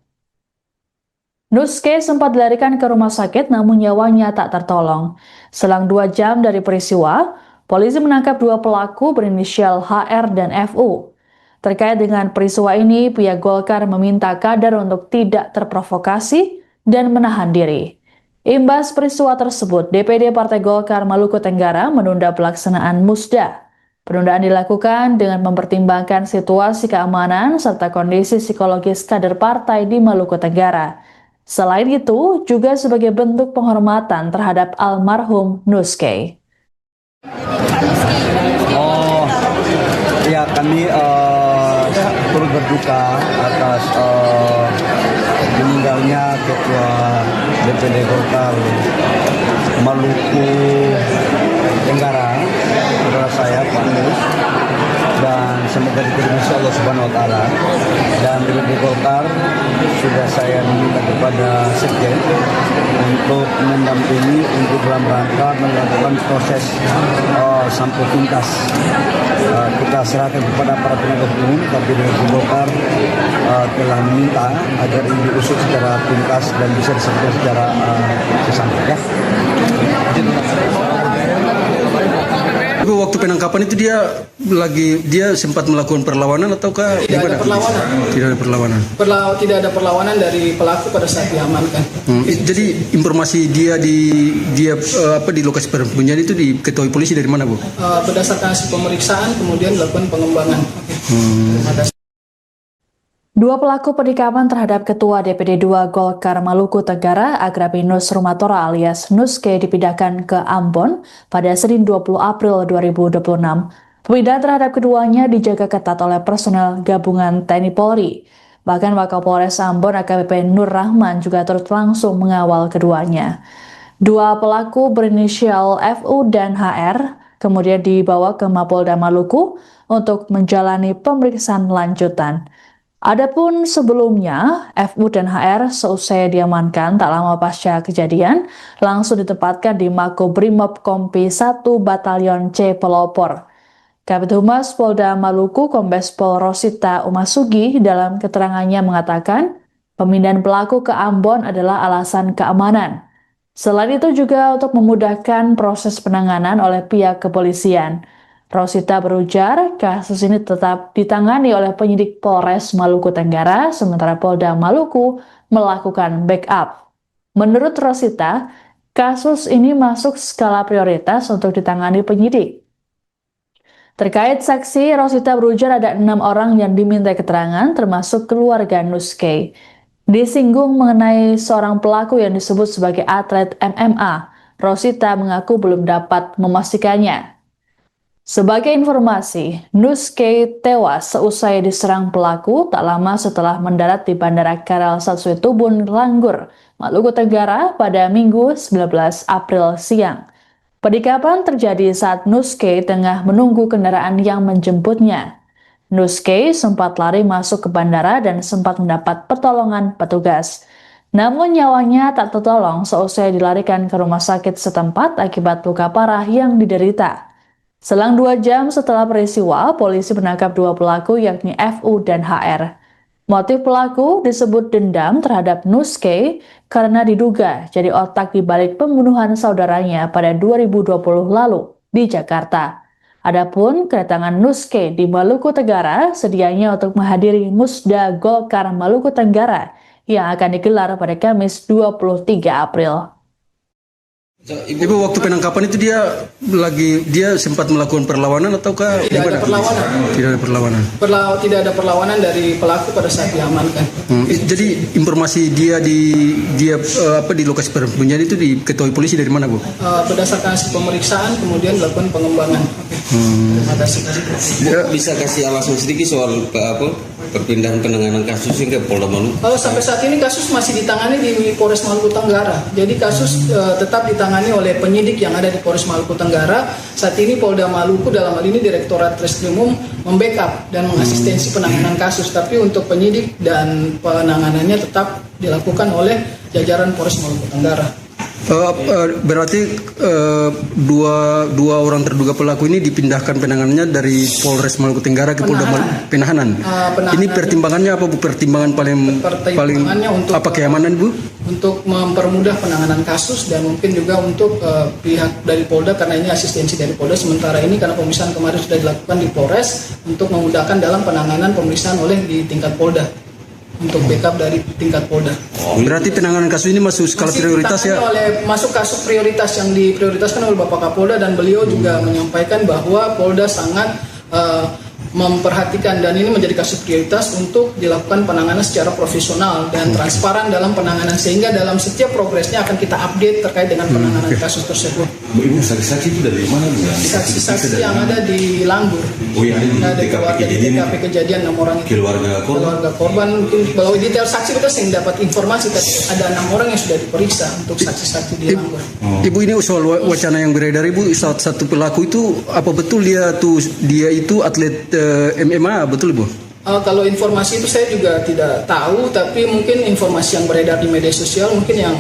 Nuske sempat dilarikan ke rumah sakit namun nyawanya tak tertolong. Selang 2 jam dari peristiwa, polisi menangkap 2 pelaku berinisial HR dan FU. Terkait dengan peristiwa ini, pihak Golkar meminta kader untuk tidak terprovokasi dan menahan diri. Imbas peristiwa tersebut, DPD Partai Golkar Maluku Tenggara menunda pelaksanaan Musda. Penundaan dilakukan dengan mempertimbangkan situasi keamanan serta kondisi psikologis kader partai di Maluku Tenggara. Selain itu, juga sebagai bentuk penghormatan terhadap almarhum Nuske. Ya, kami turut berduka atas meninggalnya Ketua DPD Golkar Maluku Tenggara, saudara saya Pak Nus, dan semoga diterima Allah Subhanahu Wa Taala. Dan DPD Golkar sudah saya minta kepada Sekjen untuk mendampingi untuk dalam rangka melakukan proses sampai tuntas. Kita serahkan kepada para penegak hukum, tapi DPD Golkar telah meminta agar ini diusut secara tuntas dan bisa diselesaikan secara sesampai. Waktu penangkapan itu dia sempat melakukan perlawanan ataukah tidak ada perlawanan? Tidak ada perlawanan. Tidak ada perlawanan dari pelaku pada saat diamankan. Jadi informasi dia di lokasi persembunyian itu diketahui polisi dari mana, Bu? Berdasarkan hasil pemeriksaan kemudian dilakukan pengembangan. Terima kasih. 2 pelaku penikaman terhadap Ketua DPD 2 Golkar Maluku Tenggara, Agrapinus Rumatora alias Nuske dipindahkan ke Ambon pada Senin 20 April 2026. Pemindahan terhadap keduanya dijaga ketat oleh personel gabungan TNI Polri. Bahkan Wakapolres Ambon AKBP Nur Rahman juga turut langsung mengawal keduanya. 2 pelaku berinisial FU dan HR kemudian dibawa ke Mapolda Maluku untuk menjalani pemeriksaan lanjutan. Adapun sebelumnya, FU dan HR seusai diamankan tak lama pasca kejadian, langsung ditempatkan di Makobrimob Kompi 1 Batalion C Pelopor. Kabid Humas Polda Maluku Kombes Pol Rosita Umasugi dalam keterangannya mengatakan, pemindahan pelaku ke Ambon adalah alasan keamanan. Selain itu juga untuk memudahkan proses penanganan oleh pihak kepolisian. Rosita berujar, kasus ini tetap ditangani oleh penyidik Polres Maluku Tenggara, sementara Polda Maluku melakukan backup. Menurut Rosita, kasus ini masuk skala prioritas untuk ditangani penyidik. Terkait saksi, Rosita berujar ada 6 orang yang diminta keterangan, termasuk keluarga Nuskay. Disinggung mengenai seorang pelaku yang disebut sebagai atlet MMA, Rosita mengaku belum dapat memastikannya. Sebagai informasi, Nuskay tewas seusai diserang pelaku tak lama setelah mendarat di Bandara Karel Satsuetubun, Langgur, Maluku Tenggara pada Minggu 19 April siang. Penikapan terjadi saat Nuskay tengah menunggu kendaraan yang menjemputnya. Nuskay sempat lari masuk ke bandara dan sempat mendapat pertolongan petugas. Namun nyawanya tak tertolong seusai dilarikan ke rumah sakit setempat akibat luka parah yang diderita. Selang 2 jam setelah peristiwa, polisi menangkap 2 pelaku yakni FU dan HR. Motif pelaku disebut dendam terhadap Nuskay karena diduga jadi otak di balik pembunuhan saudaranya pada 2020 lalu di Jakarta. Adapun kedatangan Nuskay di Maluku Tenggara sedianya untuk menghadiri Musda Golkar Maluku Tenggara yang akan digelar pada Kamis 23 April. Ibu, waktu penangkapan itu dia sempat melakukan perlawanan ataukah tidak ada perlawanan? Tidak ada perlawanan. Tidak ada perlawanan dari pelaku pada saat diamankan. Jadi informasi dia di lokasi persembunyian itu diketahui polisi dari mana, Bu? Berdasarkan hasil pemeriksaan kemudian dilakukan pengembangan. Terima kasih. Bisa kasih alasan sedikit soal perpindahan penanganan kasus hingga Polda Maluku? Sampai saat ini kasus masih ditangani di Polres Maluku Tenggara. Jadi kasus tetap ditangani oleh penyidik yang ada di Polres Maluku Tenggara. Saat ini Polda Maluku dalam hal ini Direktorat Reskrimum membackup dan mengasistensi penanganan kasus. Tapi untuk penyidik dan penanganannya tetap dilakukan oleh jajaran Polres Maluku Tenggara. Berarti dua orang terduga pelaku ini dipindahkan penanganannya dari Polres Maluku Tenggara ke Polda Penahanan. Ini pertimbangannya apa, Bu? Pertimbangan paling untuk apa, keamanan, Bu? Untuk mempermudah penanganan kasus dan mungkin juga untuk pihak dari Polda karena ini asistensi dari Polda. Sementara ini karena pemeriksaan kemarin sudah dilakukan di Polres untuk memudahkan dalam penanganan pemeriksaan oleh di tingkat Polda. Untuk backup dari tingkat Polda. Berarti penanganan kasus ini masuk skala prioritas ya? Masuk kasus prioritas yang diprioritaskan oleh Bapak Kapolda dan beliau juga menyampaikan bahwa Polda sangat memperhatikan dan ini menjadi kasus prioritas untuk dilakukan penanganan secara profesional dan transparan dalam penanganan sehingga dalam setiap progresnya akan kita update terkait dengan penanganan kasus tersebut. Ibu, saksi-saksi itu dari mana, Bu? Saksi-saksi yang ada di Langgur. Oh, yang ada di TKP kejadian 6 orang itu. Keluarga korban mungkin kalau detail saksi kita sering dapat informasi tapi ada 6 orang yang sudah diperiksa untuk saksi-saksi di Langgur. Ibu, ini soal wacana yang beredar, Ibu, satu pelaku itu apa betul dia itu atlet MMA, betul, Bu? Kalau informasi itu saya juga tidak tahu, tapi mungkin informasi yang beredar di media sosial mungkin yang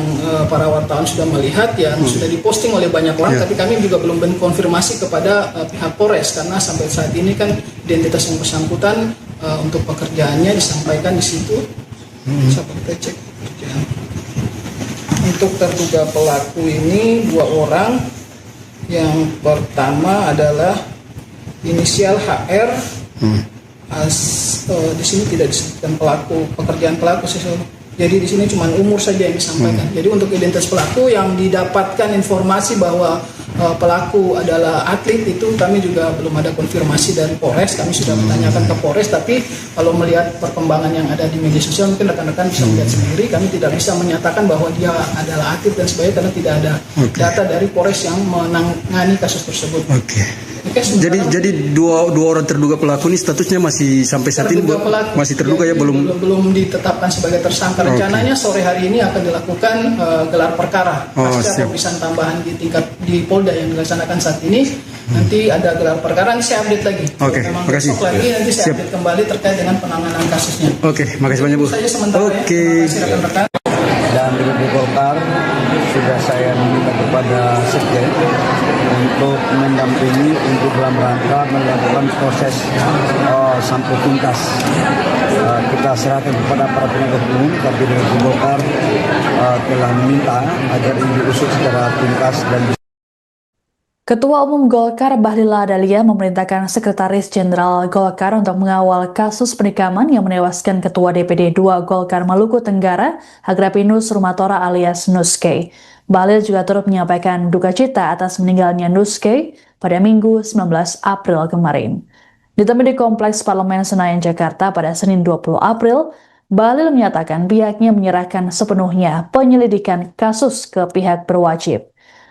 para wartawan sudah melihat yang sudah diposting oleh banyak orang, tapi kami juga belum konfirmasi kepada pihak Polres karena sampai saat ini kan identitas yang bersangkutan untuk pekerjaannya disampaikan di situ. Sampai kita cek pekerjaan. Untuk terduga pelaku ini 2 orang. Yang pertama adalah inisial HR. Di sini tidak disebutkan pekerjaan pelaku. Jadi di sini cuma umur saja yang disampaikan. Jadi untuk identitas pelaku yang didapatkan informasi bahwa pelaku adalah atlet itu kami juga belum ada konfirmasi dari Polres. Kami sudah menanyakan ke Polres, tapi kalau melihat perkembangan yang ada di media sosial mungkin rekan-rekan bisa melihat sendiri. Kami tidak bisa menyatakan bahwa dia adalah atlet dan sebagainya karena tidak ada data dari Polres yang menangani kasus tersebut. Jadi dua orang terduga pelaku ini statusnya masih sampai saat ini masih terduga ya, belum ditetapkan sebagai tersangka. Rencananya sore hari ini akan dilakukan gelar perkara pasca pemeriksaan tambahan di Polda yang dilaksanakan saat ini. Nanti ada gelar perkara, nanti saya update lagi. Terima kasih. Nanti saya update kembali terkait dengan penanganan kasusnya. Makasih banyak, Bu. Rekan-rekan. Dan di Golkar sudah saya minta kepada Sekjen untuk mendampingi untuk dalam rangka melakukan proses sampai tuntas. Kita serahkan kepada para penegak hukum, tapi di Golkar telah meminta agar ini diusut secara tuntas dan Ketua Umum Golkar Bahlil Lahadalia memerintahkan Sekretaris Jenderal Golkar untuk mengawal kasus penikaman yang menewaskan Ketua DPD 2 Golkar Maluku Tenggara, Agrapinus Rumatora alias Nuske. Bahlil juga turut menyampaikan duka cita atas meninggalnya Nuske pada Minggu 19 April kemarin. Ditemui di Kompleks Parlemen Senayan, Jakarta pada Senin 20 April, Bahlil menyatakan pihaknya menyerahkan sepenuhnya penyelidikan kasus ke pihak berwajib.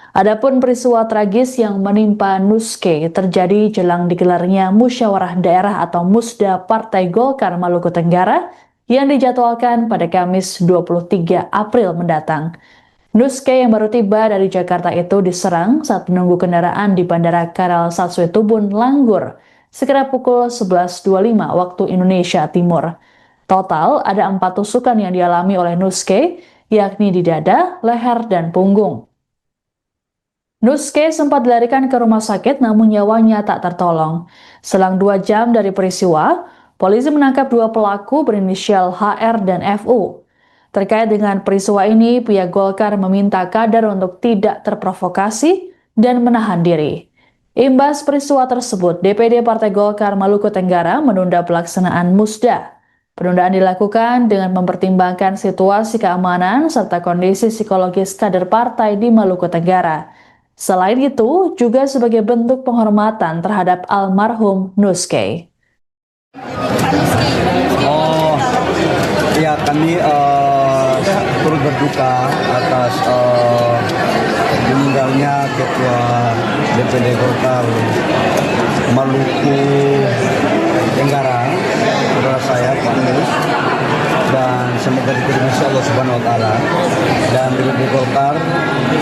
Adapun peristiwa tragis yang menimpa Nuske terjadi jelang digelarnya Musyawarah Daerah atau Musda Partai Golkar Maluku Tenggara yang dijadwalkan pada Kamis 23 April mendatang. Nuske yang baru tiba dari Jakarta itu diserang saat menunggu kendaraan di Bandara Karal Satsuetubun, Langgur, sekitar pukul 11.25 waktu Indonesia Timur. Total ada 4 tusukan yang dialami oleh Nuske, yakni di dada, leher, dan punggung. Nuske sempat dilarikan ke rumah sakit namun nyawanya tak tertolong. Selang 2 jam dari peristiwa, polisi menangkap 2 pelaku berinisial HR dan FU. Terkait dengan peristiwa ini, pihak Golkar meminta kader untuk tidak terprovokasi dan menahan diri. Imbas peristiwa tersebut, DPD Partai Golkar Maluku Tenggara menunda pelaksanaan Musda. Penundaan dilakukan dengan mempertimbangkan situasi keamanan serta kondisi psikologis kader partai di Maluku Tenggara. Selain itu, juga sebagai bentuk penghormatan terhadap almarhum Nuske. Oh, ya kami turut berduka atas meninggalnya Ketua DPD Golkar Maluku Tenggara, saudara saya Pak Mus, dan semoga diterima Allah Subhanahu Wa Taala. Dan DPD Golkar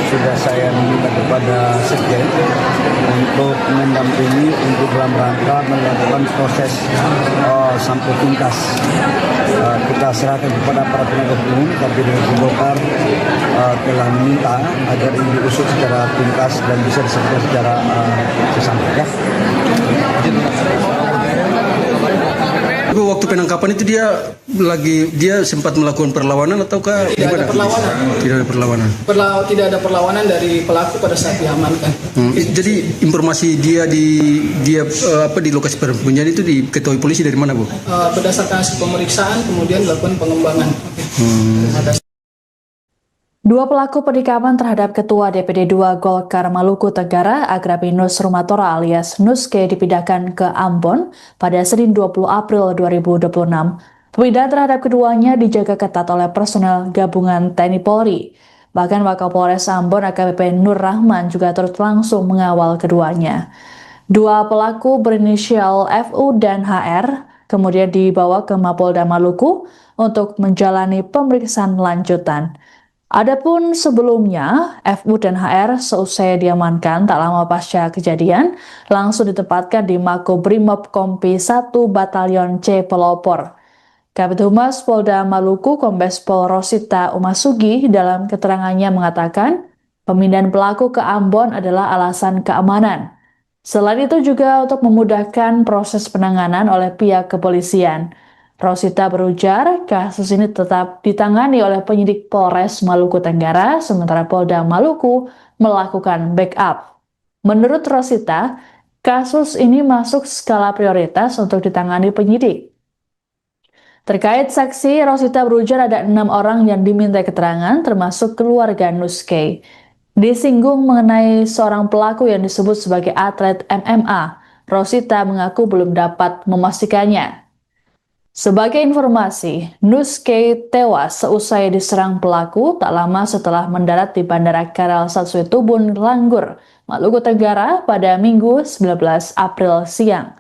sudah saya minta kepada Sekjen untuk mendampingi untuk dalam rangka melakukan proses sampai tuntas. Kita serahkan kepada para penegak hukum, tapi DPD Golkar telah meminta agar ini diusut secara tuntas dan bisa diselesaikan secara sesampai. Waktu penangkapan itu dia sempat melakukan perlawanan ataukah tidak ada perlawanan? Tidak ada perlawanan. Tidak ada perlawanan dari pelaku pada saat diamankan. Jadi informasi dia di lokasi penyembunyian itu diketahui polisi dari mana, Bu? Berdasarkan hasil pemeriksaan kemudian dilakukan pengembangan. 2 pelaku penikaman terhadap Ketua DPD 2 Golkar Maluku Tenggara, Agrapinus Rumatora alias Nuske dipindahkan ke Ambon pada Senin 20 April 2026. Pemindahan terhadap keduanya dijaga ketat oleh personel gabungan TNI Polri. Bahkan Wakapolres Ambon AKBP Nur Rahman juga turut langsung mengawal keduanya. 2 pelaku berinisial FU dan HR kemudian dibawa ke Mapolda Maluku untuk menjalani pemeriksaan lanjutan. Adapun sebelumnya, FU dan HR seusai diamankan tak lama pasca kejadian, langsung ditempatkan di Makobrimob Kompi 1 Batalion C Pelopor. Kabid Humas Polda Maluku Kombes Pol Rosita Umasugi dalam keterangannya mengatakan, pemindahan pelaku ke Ambon adalah alasan keamanan. Selain itu juga untuk memudahkan proses penanganan oleh pihak kepolisian. Rosita berujar, kasus ini tetap ditangani oleh penyidik Polres Maluku Tenggara, sementara Polda Maluku melakukan backup. Menurut Rosita, kasus ini masuk skala prioritas untuk ditangani penyidik. Terkait saksi, Rosita berujar ada 6 orang yang diminta keterangan, termasuk keluarga Nuske. Disinggung mengenai seorang pelaku yang disebut sebagai atlet MMA, Rosita mengaku belum dapat memastikannya. Sebagai informasi, Nuske tewas seusai diserang pelaku tak lama setelah mendarat di Bandara Karal Satsuetubun, Langgur, Maluku Tenggara pada Minggu 19 April siang.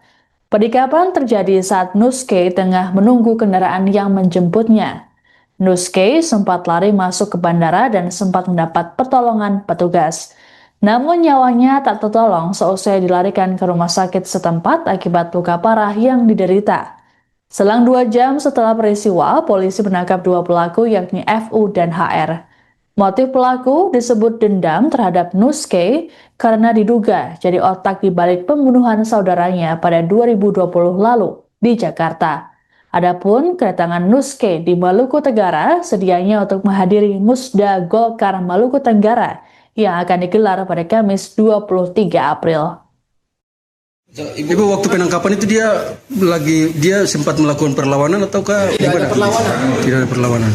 Penikaman terjadi saat Nuske tengah menunggu kendaraan yang menjemputnya. Nuske sempat lari masuk ke bandara dan sempat mendapat pertolongan petugas. Namun nyawanya tak tertolong seusai dilarikan ke rumah sakit setempat akibat luka parah yang diderita. Selang 2 jam setelah peristiwa, polisi menangkap 2 pelaku yakni FU dan HR. Motif pelaku disebut dendam terhadap Nuske karena diduga jadi otak di balik pembunuhan saudaranya pada 2020 lalu di Jakarta. Adapun kedatangan Nuske di Maluku Tenggara sedianya untuk menghadiri Musda Golkar Maluku Tenggara yang akan digelar pada Kamis 23 April. Ibu, waktu penangkapan itu dia sempat melakukan perlawanan ataukah Tidak ada perlawanan. Tidak ada perlawanan.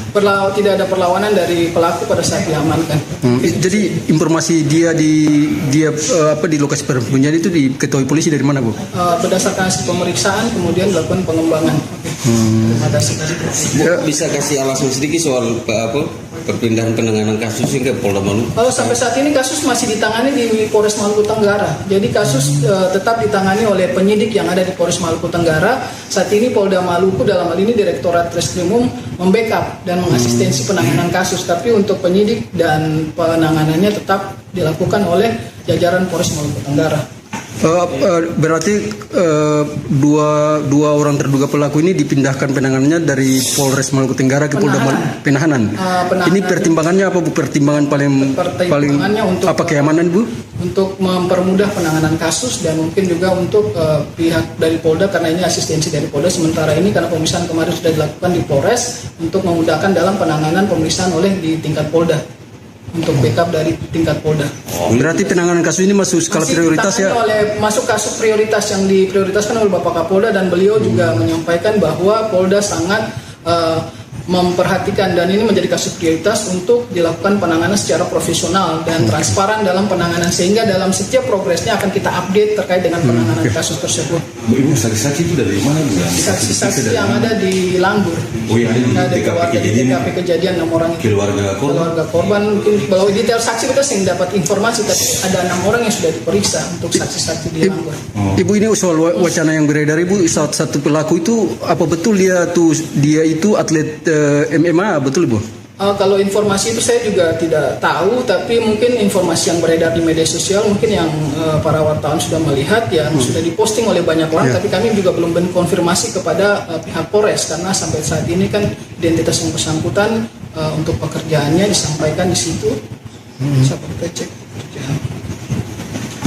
Tidak ada perlawanan dari pelaku pada saat diamankan. Jadi informasi dia di lokasi persembunyian itu diketahui polisi dari mana, Bu? Berdasarkan hasil pemeriksaan kemudian dilakukan pengembangan. Terima kasih. Bu, bisa kasih alasan sedikit soal perpindahan penanganan kasus ke Polda Maluku? Sampai saat ini kasus masih ditangani di Polres Maluku Tenggara. Jadi kasus tetap ditangani oleh penyidik yang ada di Polres Maluku Tenggara. Saat ini Polda Maluku dalam hal ini Direktorat Reskrimum membackup dan mengasistensi penanganan kasus. Tapi untuk penyidik dan penanganannya tetap dilakukan oleh jajaran Polres Maluku Tenggara. Berarti dua orang terduga pelaku ini dipindahkan penanganannya dari Polres Maluku Tenggara ke Polda Penahanan. Ini pertimbangannya apa, Bu? Pertimbangan paling untuk apa, keamanan, Bu? Untuk mempermudah penanganan kasus dan mungkin juga untuk pihak dari Polda, karena ini asistensi dari Polda. Sementara ini karena pemeriksaan kemarin sudah dilakukan di Polres untuk memudahkan dalam penanganan pemeriksaan oleh di tingkat Polda. Untuk backup dari tingkat Polda. Berarti penanganan kasus ini masuk skala prioritas ya? Masuk kasus prioritas yang diprioritaskan oleh Bapak Kapolda, dan beliau juga menyampaikan bahwa Polda sangat memperhatikan dan ini menjadi kasus prioritas untuk dilakukan penanganan secara profesional dan transparan dalam penanganan, sehingga dalam setiap progresnya akan kita update terkait dengan penanganan kasus tersebut. Ibu, saksi-saksi itu dari mana, Bu? Saksi-saksi yang ada di Langgur. Oh, yang ada di TKP kejadian 6 orang itu. Keluarga korban. Mungkin kalau detail saksi kita sering dapat informasi, tapi ada 6 orang yang sudah diperiksa untuk saksi-saksi di Langgur. Ibu, ini soal wacana yang beredar, Ibu, satu pelaku itu apa betul dia itu atlet MMA, betul, Bu? Kalau informasi itu saya juga tidak tahu, tapi mungkin informasi yang beredar di media sosial mungkin yang para wartawan sudah melihat, yang sudah diposting oleh banyak orang, tapi kami juga belum konfirmasi kepada pihak Polres, karena sampai saat ini kan identitas yang bersangkutan untuk pekerjaannya disampaikan di situ. Bisa kita cek pekerjaan.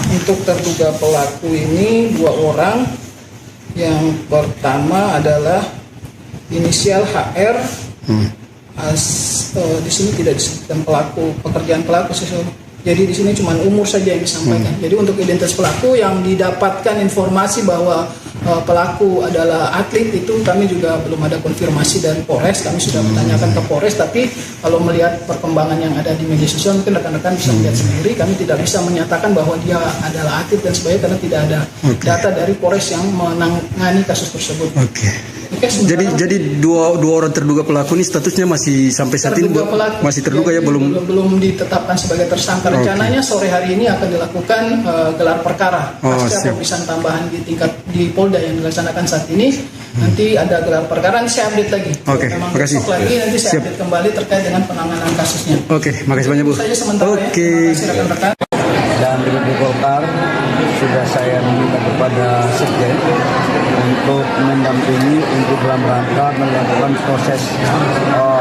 Untuk terduga pelaku ini 2 orang. Yang pertama adalah inisial HR. Di sini tidak disebutkan pekerjaan pelaku. Jadi di sini cuma umur saja yang disampaikan. Jadi untuk identitas pelaku yang didapatkan informasi bahwa pelaku adalah atlet, itu kami juga belum ada konfirmasi dari Polres. Kami sudah bertanyakan ke Polres, tapi kalau melihat perkembangan yang ada di media sosial mungkin rekan-rekan bisa melihat sendiri. Kami tidak bisa menyatakan bahwa dia adalah atlet dan sebagainya karena tidak ada data dari Polres yang menangani kasus tersebut. Jadi dua orang terduga pelaku ini statusnya masih sampai saat ini masih terduga ya, belum ditetapkan sebagai tersangka. Rencananya sore hari ini akan dilakukan gelar perkara pasca pemeriksaan tambahan di Polda yang dilaksanakan saat ini. Nanti ada gelar perkara, nanti saya update lagi. Terima kasih. Nanti saya update kembali terkait dengan penanganan kasusnya. Makasih banyak, Bu. Saja sementara ya. Terima kasih rekan-rekan. Dan DPD Golkar sudah saya minta kepada Sekjen untuk mendampingi untuk dalam rangka melakukan proses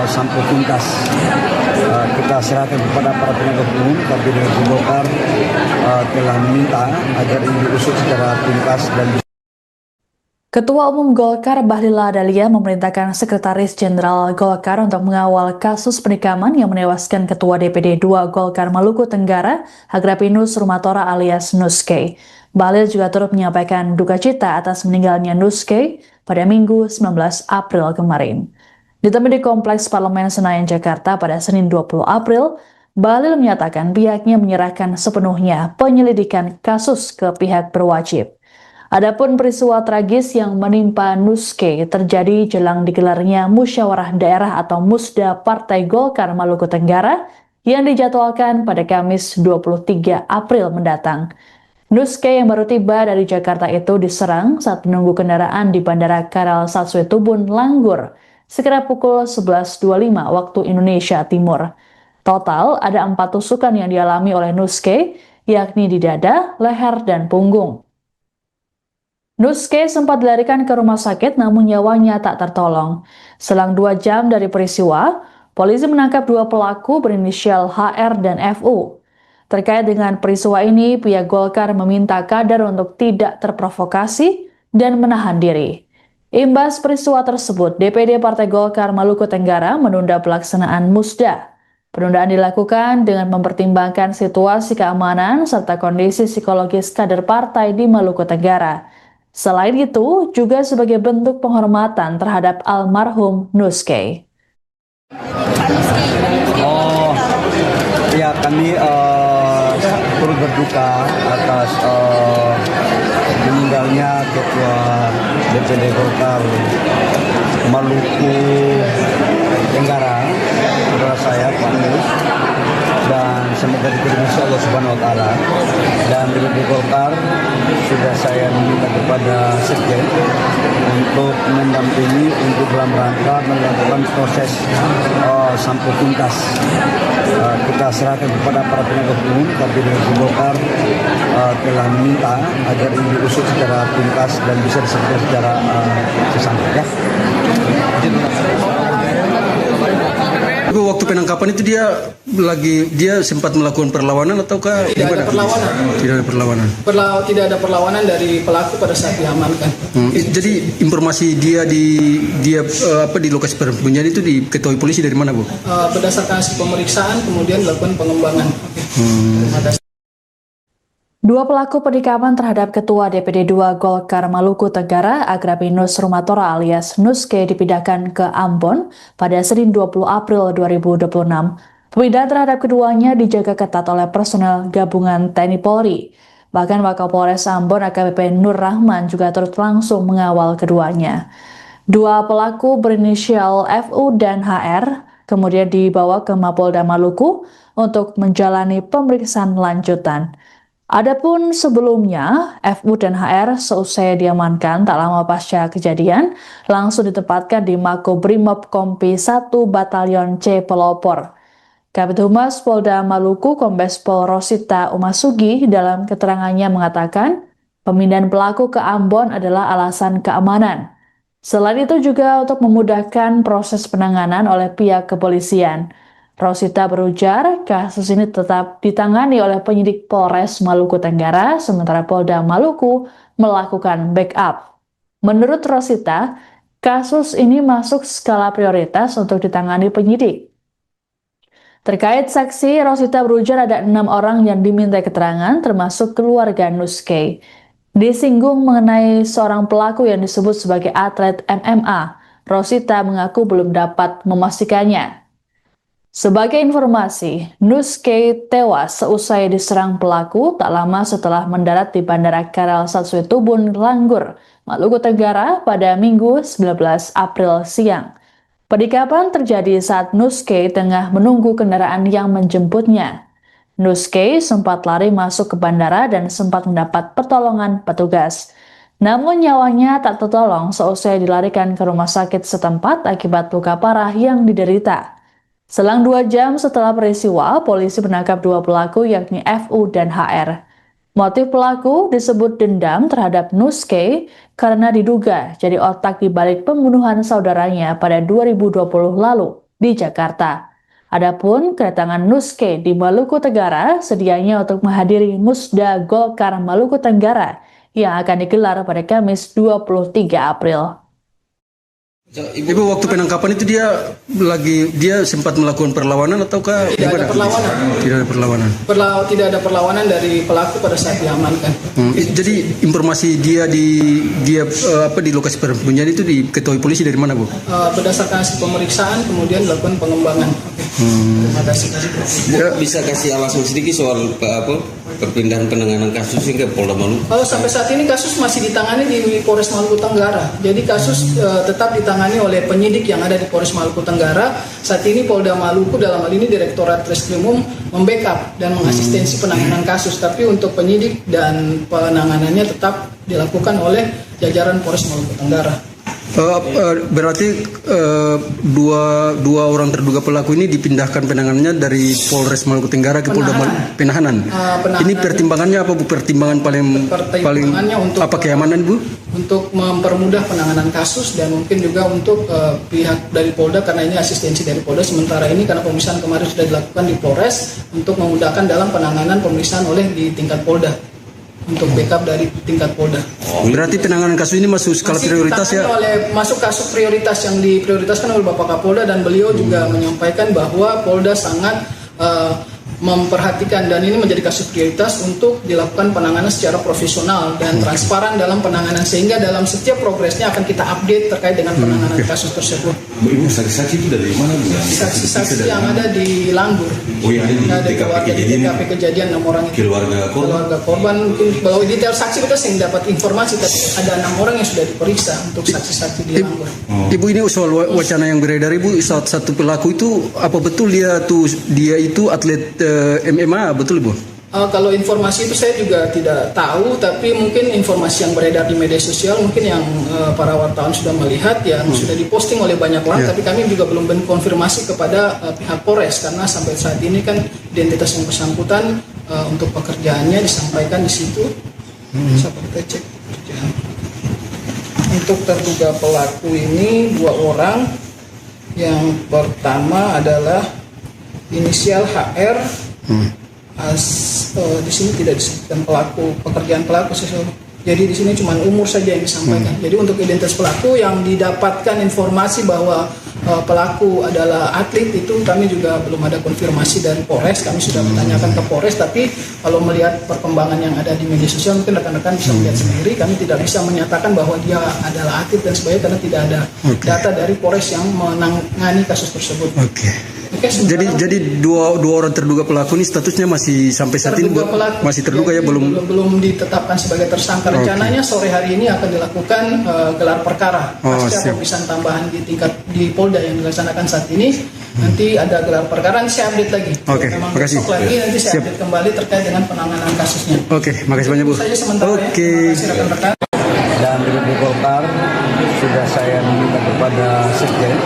sampai tuntas. Kita serahkan kepada para penegak hukum, tapi DPD Golkar telah meminta agar ini diusut secara tuntas dan Ketua Umum Golkar Bahlil Lahadalia memerintahkan Sekretaris Jenderal Golkar untuk mengawal kasus penikaman yang menewaskan Ketua DPD 2 Golkar Maluku Tenggara, Agrapinus Rumatora alias Nuske. Bahlil juga turut menyampaikan duka cita atas meninggalnya Nuske pada Minggu 19 April kemarin. Ditemui di Kompleks Parlemen Senayan, Jakarta pada Senin 20 April, Bahlil menyatakan pihaknya menyerahkan sepenuhnya penyelidikan kasus ke pihak berwajib. Adapun peristiwa tragis yang menimpa Nuske terjadi jelang digelarnya Musyawarah Daerah atau Musda Partai Golkar Maluku Tenggara yang dijadwalkan pada Kamis 23 April mendatang. Nuske yang baru tiba dari Jakarta itu diserang saat menunggu kendaraan di Bandara Karal Satswetubun, Langgur, sekitar pukul 11.25 waktu Indonesia Timur. Total ada 4 tusukan yang dialami oleh Nuske, yakni di dada, leher, dan punggung. Nuske sempat dilarikan ke rumah sakit namun nyawanya tak tertolong. Selang 2 jam dari peristiwa, polisi menangkap 2 pelaku berinisial HR dan FU. Terkait dengan peristiwa ini, pihak Golkar meminta kader untuk tidak terprovokasi dan menahan diri. Imbas peristiwa tersebut, DPD Partai Golkar Maluku Tenggara menunda pelaksanaan Musda. Penundaan dilakukan dengan mempertimbangkan situasi keamanan serta kondisi psikologis kader partai di Maluku Tenggara. Selain itu, juga sebagai bentuk penghormatan terhadap almarhum Nuskay. Oh, ya kami turut berduka atas meninggalnya Ketua DPD Golkar Maluku Tenggara, saudara saya Pak Nus, dan semoga diterima Allah Subhanahu Wa Taala. Dan DPD Golkar sudah saya minta kepada Sekjen untuk mendampingi untuk dalam rangka melakukan proses sampai tuntas. Kita serahkan kepada para penegak hukum, tapi DPD Golkar telah meminta agar ini diusut secara tuntas dan bisa diselesaikan secara sesantai. Ya. Waktu penangkapan itu dia sempat melakukan perlawanan ataukah tidak ada perlawanan? Tidak ada perlawanan. Tidak ada perlawanan dari pelaku pada saat diamankan. Jadi informasi dia di lokasi persembunyian itu diketahui polisi dari mana, Bu? Berdasarkan hasil pemeriksaan kemudian dilakukan pengembangan. Dua pelaku penikaman terhadap Ketua DPD 2 Golkar Maluku Tenggara, Agrapinus Rumatora alias Nuskay dipindahkan ke Ambon pada Senin 20 April 2026. Pemindahan terhadap keduanya dijaga ketat oleh personel gabungan TNI Polri. Bahkan Wakapolres Ambon AKBP Nur Rahman juga turut langsung mengawal keduanya. Dua pelaku berinisial FU dan HR kemudian dibawa ke Mapolda Maluku untuk menjalani pemeriksaan lanjutan. Adapun sebelumnya, FU dan HR seusai diamankan tak lama pasca kejadian, langsung ditempatkan di Makobrimob Kompi 1 Batalion C Pelopor. Kabid Humas Polda Maluku Kombes Pol Rosita Umasugi dalam keterangannya mengatakan, pemindahan pelaku ke Ambon adalah alasan keamanan. Selain itu juga untuk memudahkan proses penanganan oleh pihak kepolisian. Rosita berujar, kasus ini tetap ditangani oleh penyidik Polres Maluku Tenggara, sementara Polda Maluku melakukan backup. Menurut Rosita, kasus ini masuk skala prioritas untuk ditangani penyidik. Terkait saksi, Rosita berujar ada 6 orang yang diminta keterangan, termasuk keluarga Nuskay. Disinggung mengenai seorang pelaku yang disebut sebagai atlet MMA, Rosita mengaku belum dapat memastikannya. Sebagai informasi, Nuskay tewas seusai diserang pelaku tak lama setelah mendarat di Bandara Karel Satsuetubun, Langgur, Maluku Tenggara pada Minggu 19 April siang. Penikaman terjadi saat Nuskay tengah menunggu kendaraan yang menjemputnya. Nuskay sempat lari masuk ke bandara dan sempat mendapat pertolongan petugas. Namun nyawanya tak tertolong seusai dilarikan ke rumah sakit setempat akibat luka parah yang diderita. Selang 2 jam setelah peristiwa, polisi menangkap 2 pelaku yakni FU dan HR. Motif pelaku disebut dendam terhadap Nuskay karena diduga jadi otak di balik pembunuhan saudaranya pada 2020 lalu di Jakarta. Adapun kedatangan Nuskay di Maluku Tenggara sedianya untuk menghadiri Musda Golkar Maluku Tenggara yang akan digelar pada Kamis 23 April. Ibu, waktu penangkapan itu dia sempat melakukan perlawanan ataukah Tidak ada perlawanan. Tidak ada perlawanan. Tidak ada perlawanan dari pelaku pada saat diamankan. Jadi informasi dia di lokasi persembunyian itu diketahui polisi dari mana, Bu? Berdasarkan hasil pemeriksaan kemudian dilakukan pengembangan. Terima kasih. Bu, bisa kasih alasan sedikit soal perpindahan penanganan kasus hingga Polda Maluku? Kalau sampai saat ini kasus masih ditangani di Polres Maluku Tenggara. Jadi kasus tetap ditangani oleh penyidik yang ada di Polres Maluku Tenggara. Saat ini Polda Maluku dalam hal ini Direktorat Treskrimum membackup dan mengasistensi penanganan kasus. Tapi untuk penyidik dan penanganannya tetap dilakukan oleh jajaran Polres Maluku Tenggara. Berarti dua orang terduga pelaku ini dipindahkan penanganannya dari Polres Maluku Tenggara ke Polda Penahanan. Ini pertimbangannya apa, Bu? Pertimbangan paling untuk apa, keamanan, Bu? Untuk mempermudah penanganan kasus dan mungkin juga untuk pihak dari Polda karena ini asistensi dari Polda. Sementara ini karena pemeriksaan kemarin sudah dilakukan di Polres untuk memudahkan dalam penanganan pemeriksaan oleh di tingkat Polda. untuk backup dari tingkat Polda. Berarti penanganan kasus ini masuk skala Masih prioritas ya? masuk kasus prioritas yang diprioritaskan oleh Bapak Kapolda, dan beliau juga menyampaikan bahwa Polda sangat memperhatikan dan ini menjadi kasus prioritas untuk dilakukan penanganan secara profesional dan transparan dalam penanganan, sehingga dalam setiap progresnya akan kita update terkait dengan penanganan kasus tersebut. Ibu saksi-saksi itu dari mana Bu? Saksi-saksi yang ada di Langgur. Oh yang ada di TKP kejadian 6 orang itu. Keluarga korban mungkin bahwa detail saksi kita sih dapat informasi, tapi ada 6 orang yang sudah diperiksa untuk saksi-saksi di Langgur. Ibu, ini soal wacana yang beredar Ibu, satu pelaku itu apa betul dia itu atlet MMA, betul Ibu? Kalau informasi itu saya juga tidak tahu, tapi mungkin informasi yang beredar di media sosial mungkin yang para wartawan sudah melihat yang sudah diposting oleh banyak orang, tapi kami juga belum konfirmasi kepada pihak Polres karena sampai saat ini kan identitas yang bersangkutan untuk pekerjaannya disampaikan di situ. Bisa kita cek pekerjaan. Untuk terduga pelaku ini 2 orang. Yang pertama adalah inisial HR. Di sini tidak disebutkan pekerjaan pelaku sesuatu. Jadi di sini cuma umur saja yang disampaikan. Jadi untuk identitas pelaku yang didapatkan informasi bahwa pelaku adalah atlet itu kami juga belum ada konfirmasi dari Polres. Kami sudah bertanyakan ke Polres, tapi kalau melihat perkembangan yang ada di media sosial mungkin rekan-rekan bisa melihat sendiri. Kami tidak bisa menyatakan bahwa dia adalah atlet dan sebagainya karena tidak ada data dari Polres yang menangani kasus tersebut. Jadi dua orang terduga pelaku ini statusnya masih sampai saat ini masih terduga ya, belum ditetapkan sebagai tersangka. Rencananya sore hari ini akan dilakukan gelar perkara pasca pemeriksaan tambahan di Polda yang dilaksanakan saat ini. Nanti ada gelar perkara, nanti saya update lagi. Terima kasih. Nanti saya update kembali terkait dengan penanganan kasusnya. Makasih banyak Bu. Saja sementara ya. Terima kasih rekan-rekan. Dan di Golkar sudah saya minta kepada Sekjen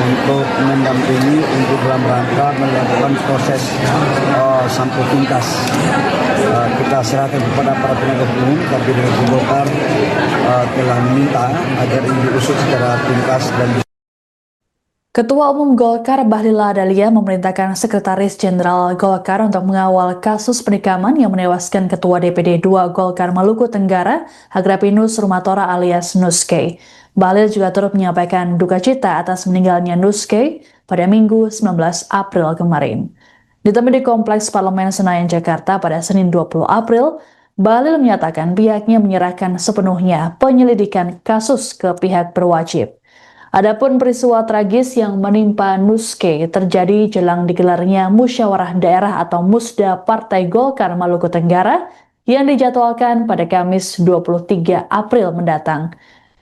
untuk mendampingi untuk dalam rangka melakukan proses sampel tuntas. Kita serahkan kepada para penegak hukum, tapi dengan Golkar telah meminta agar ini diusut secara tuntas dan Ketua Umum Golkar Bahlil Lahadalia memerintahkan Sekretaris Jenderal Golkar untuk mengawal kasus penikaman yang menewaskan Ketua DPD 2 Golkar Maluku Tenggara, Agrapinus Rumatora alias Nuske. Bahlil juga turut menyampaikan duka cita atas meninggalnya Nuske pada Minggu 19 April kemarin. Ditemui di Kompleks Parlemen Senayan, Jakarta pada Senin 20 April, Bahlil menyatakan pihaknya menyerahkan sepenuhnya penyelidikan kasus ke pihak berwajib. Adapun peristiwa tragis yang menimpa Nuske terjadi jelang digelarnya Musyawarah Daerah atau Musda Partai Golkar Maluku Tenggara yang dijadwalkan pada Kamis 23 April mendatang.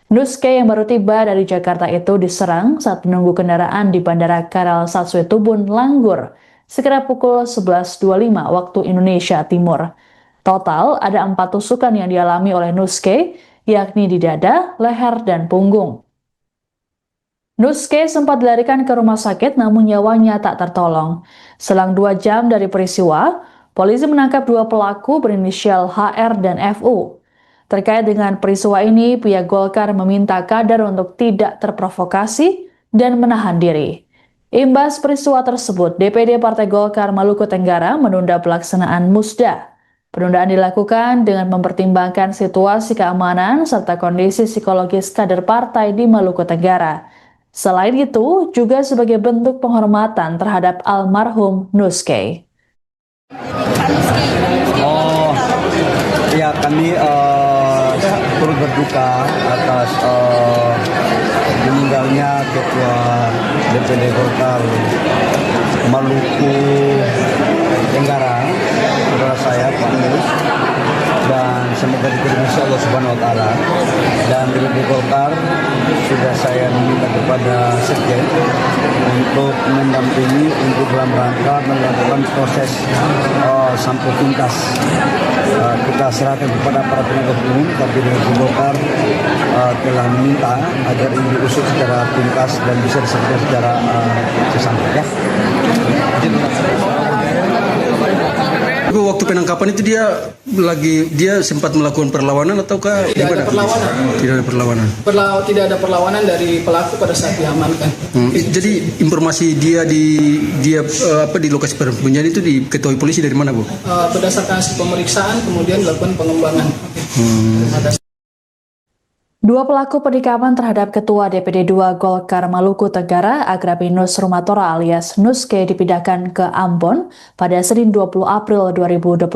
Nuske yang baru tiba dari Jakarta itu diserang saat menunggu kendaraan di Bandara Karal Satswetubun, Langgur, sekitar pukul 11.25 waktu Indonesia Timur. Total ada 4 tusukan yang dialami oleh Nuske, yakni di dada, leher, dan punggung. Nuske sempat dilarikan ke rumah sakit namun nyawanya tak tertolong. Selang 2 jam dari peristiwa, polisi menangkap 2 pelaku berinisial HR dan FU. Terkait dengan peristiwa ini, pihak Golkar meminta kader untuk tidak terprovokasi dan menahan diri. Imbas peristiwa tersebut, DPD Partai Golkar Maluku Tenggara menunda pelaksanaan Musda. Penundaan dilakukan dengan mempertimbangkan situasi keamanan serta kondisi psikologis kader partai di Maluku Tenggara. Selain itu, juga sebagai bentuk penghormatan terhadap almarhum Nuske. Ya, kami turut berduka atas meninggalnya Ketua DPD Golkar Maluku Tenggara, saudara saya Pak Mus, dan semoga diterima Allah Subhanahu Wa Taala. Dan di Golkar sudah saya minta kepada Sekjen untuk mendampingi untuk dalam rangka melakukan proses sampel tuntas. Kita serahkan kepada para penegak hukum, tapi dengan Golkar telah meminta agar ini diusut secara tuntas dan bisa diselesaikan secara sesampai. Ya. waktu penangkapan itu dia sempat melakukan perlawanan ataukah Tidak ada perlawanan. Tidak ada perlawanan. Tidak ada perlawanan dari pelaku pada saat diamankan. Jadi informasi dia di lokasi persembunyian itu diketahui polisi dari mana, Bu? Berdasarkan hasil pemeriksaan kemudian dilakukan pengembangan. Dua pelaku penikaman terhadap Ketua DPD 2 Golkar Maluku Tenggara, Agrapinus Rumatora alias Nuske dipindahkan ke Ambon pada Senin 20 April 2026.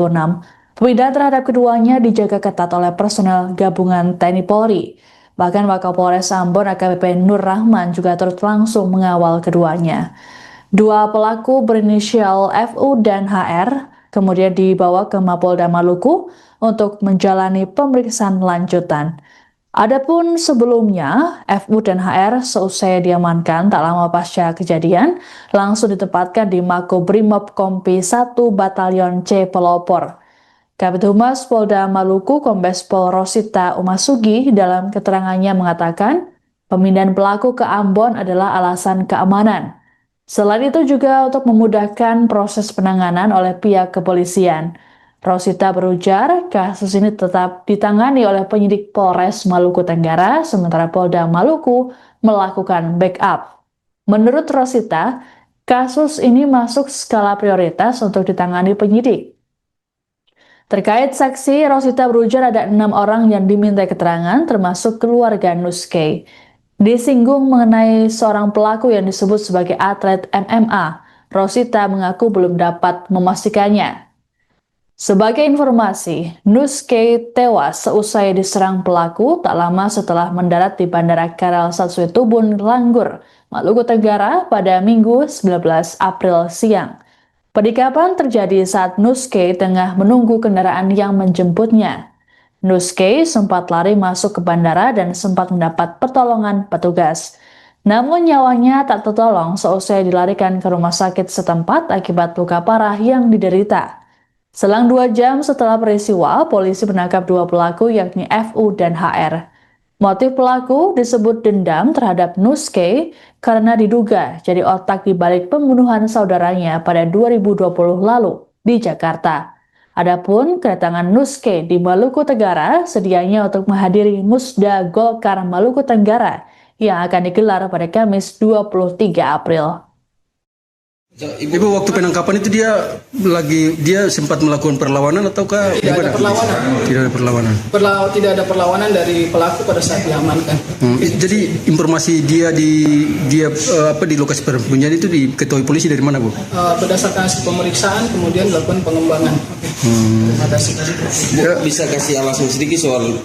Pemindahan terhadap keduanya dijaga ketat oleh personel gabungan TNI Polri. Bahkan Wakapolres Ambon AKBP Nur Rahman juga turut langsung mengawal keduanya. Dua pelaku berinisial FU dan HR kemudian dibawa ke Mapolda Maluku untuk menjalani pemeriksaan lanjutan. Adapun sebelumnya, FU dan HR seusai diamankan tak lama pasca kejadian, langsung ditempatkan di Makobrimob Kompi 1 Batalion C Pelopor. Kabid Humas Polda Maluku Kombes Pol Rosita Umasugi dalam keterangannya mengatakan, pemindahan pelaku ke Ambon adalah alasan keamanan. Selain itu juga untuk memudahkan proses penanganan oleh pihak kepolisian. Rosita berujar, kasus ini tetap ditangani oleh penyidik Polres Maluku Tenggara, sementara Polda Maluku melakukan backup. Menurut Rosita, kasus ini masuk skala prioritas untuk ditangani penyidik. Terkait saksi, Rosita berujar ada 6 orang yang diminta keterangan, termasuk keluarga Nuske. Disinggung mengenai seorang pelaku yang disebut sebagai atlet MMA, Rosita mengaku belum dapat memastikannya. Sebagai informasi, Nuske tewas seusai diserang pelaku tak lama setelah mendarat di Bandara Karel Satsuetubun, Langgur, Maluku Tenggara pada Minggu 19 April siang. Penikaman terjadi saat Nuske tengah menunggu kendaraan yang menjemputnya. Nuske sempat lari masuk ke bandara dan sempat mendapat pertolongan petugas. Namun nyawanya tak tertolong seusai dilarikan ke rumah sakit setempat akibat luka parah yang diderita. Selang 2 jam setelah peristiwa, polisi menangkap 2 pelaku yakni FU dan HR. Motif pelaku disebut dendam terhadap Nuske karena diduga jadi otak di balik pembunuhan saudaranya pada 2020 lalu di Jakarta. Adapun kedatangan Nuske di Maluku Tenggara sedianya untuk menghadiri Musda Golkar Maluku Tenggara yang akan digelar pada Kamis 23 April. Ibu waktu penangkapan itu dia sempat melakukan perlawanan ataukah Tidak ada perlawanan. Tidak ada perlawanan. Tidak ada perlawanan dari pelaku pada saat diamankan. Jadi informasi dia di lokasi persembunyian itu diketahui polisi dari mana, Bu? Berdasarkan hasil pemeriksaan kemudian dilakukan pengembangan. Bisa kasih alasan sedikit soal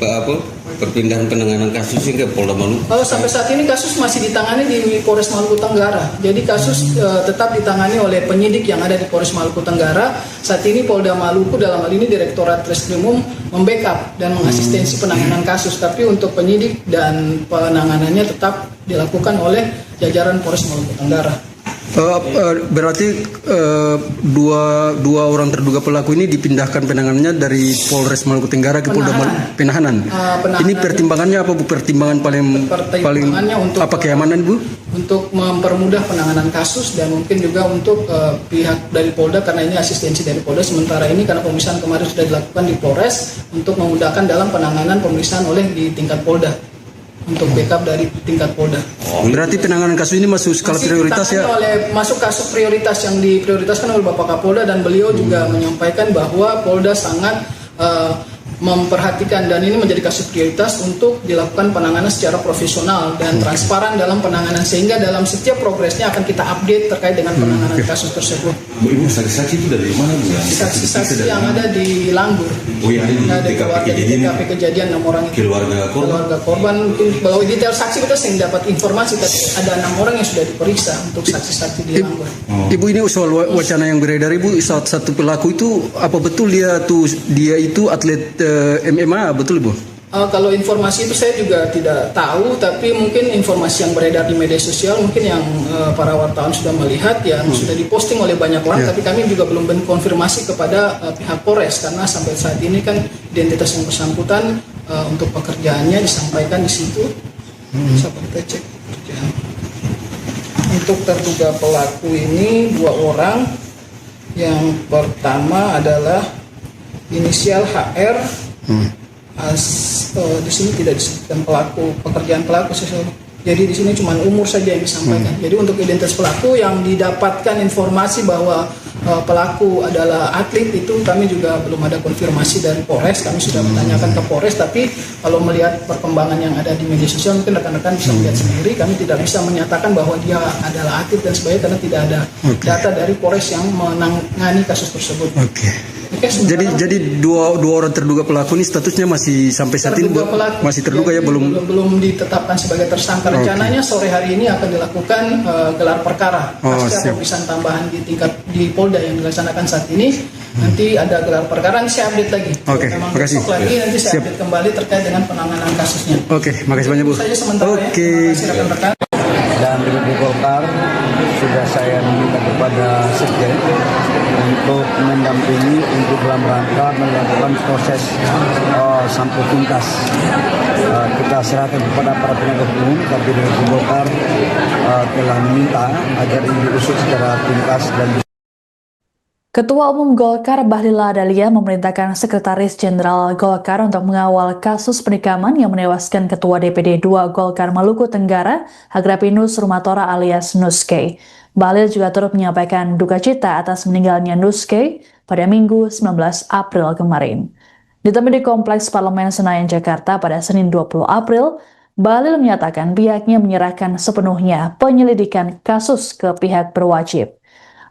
perpindahan penanganan kasus ke Polda Maluku? Sampai saat ini kasus masih ditangani di Polres Maluku Tenggara. Jadi kasus tetap ditangani oleh penyidik yang ada di Polres Maluku Tenggara. Saat ini Polda Maluku dalam hal ini Direktorat Reskrimum membackup dan mengasistensi penanganan kasus. Tapi untuk penyidik dan penanganannya tetap dilakukan oleh jajaran Polres Maluku Tenggara. Berarti dua orang terduga pelaku ini dipindahkan penanganannya dari Polres Maluku Tenggara ke Polda Penahanan. Ini pertimbangannya apa, Bu? Pertimbangan paling untuk apa, keamanan, Bu? Untuk mempermudah penanganan kasus dan mungkin juga untuk pihak dari Polda karena ini asistensi dari Polda. Sementara ini karena pemeriksaan kemarin sudah dilakukan di Polres untuk memudahkan dalam penanganan pemeriksaan oleh di tingkat Polda. Untuk backup dari tingkat Polda. Berarti penanganan kasus ini masuk skala prioritas ya? Masuk kasus prioritas yang diprioritaskan oleh Bapak Kapolda dan beliau juga menyampaikan bahwa Polda sangat memperhatikan dan ini menjadi kasus prioritas untuk dilakukan penanganan secara profesional dan transparan dalam penanganan sehingga dalam setiap progresnya akan kita update terkait dengan penanganan kasus tersebut. Ibu saksi-saksi itu dari mana, Bu? Saksi-saksi yang ada di Langgur. Oh, yang ada di TKP kejadian 6 orang itu. Keluarga korban mungkin bahwa detail saksi kita sering dapat informasi tapi ada 6 orang yang sudah diperiksa untuk saksi-saksi di Langgur. Ibu, ini soal wacana yang beredar, Ibu, satu pelaku itu apa betul dia itu atlet MMA, betul, Bu? Kalau informasi itu saya juga tidak tahu, tapi mungkin informasi yang beredar di media sosial mungkin yang para wartawan sudah melihat yang sudah diposting oleh banyak orang, tapi kami juga belum konfirmasi kepada pihak Polres karena sampai saat ini kan identitas yang bersangkutan untuk pekerjaannya disampaikan di situ. Bisa kita cek. Untuk terduga pelaku ini 2 orang. Yang pertama adalah inisial HR. Di sini tidak disebutkan pekerjaan pelaku. Jadi di sini cuma umur saja yang disampaikan. Jadi untuk identitas pelaku yang didapatkan informasi bahwa pelaku adalah atlet itu kami juga belum ada konfirmasi dari Polres. Kami sudah menanyakan ke Polres, tapi kalau melihat perkembangan yang ada di media sosial mungkin rekan-rekan bisa melihat sendiri. Kami tidak bisa menyatakan bahwa dia adalah atlet dan sebagainya karena tidak ada data dari Polres yang menangani kasus tersebut. Jadi dua orang terduga pelaku ini statusnya masih sampai saat ini masih terduga ya, belum ditetapkan sebagai tersangka. Rencananya sore hari ini akan dilakukan gelar perkara pasca pemeriksaan tambahan di Polda yang dilaksanakan saat ini. Nanti ada gelar perkara, nanti saya update lagi. Makasih. Nanti saya update kembali terkait dengan penanganan kasusnya. Makasih banyak Bu. Saja sementara ya. Terima kasih rekan-rekan. Dan di Golkar sudah saya meminta kepada Sekjen untuk mendampingi untuk dalam rangka melakukan proses sampai tuntas. Kita serahkan kepada para penegak hukum, tapi di Golkar telah meminta agar ini diusut secara tuntas dan Ketua Umum Golkar Bahlil Lahadalia memerintahkan Sekretaris Jenderal Golkar untuk mengawal kasus penikaman yang menewaskan Ketua DPD 2 Golkar Maluku Tenggara, Agrapinus Rumatora alias Nuske. Bahlil juga turut menyampaikan duka cita atas meninggalnya Nuske pada Minggu 19 April kemarin. Ditemui di Kompleks Parlemen Senayan, Jakarta pada Senin 20 April, Bahlil menyatakan pihaknya menyerahkan sepenuhnya penyelidikan kasus ke pihak berwajib.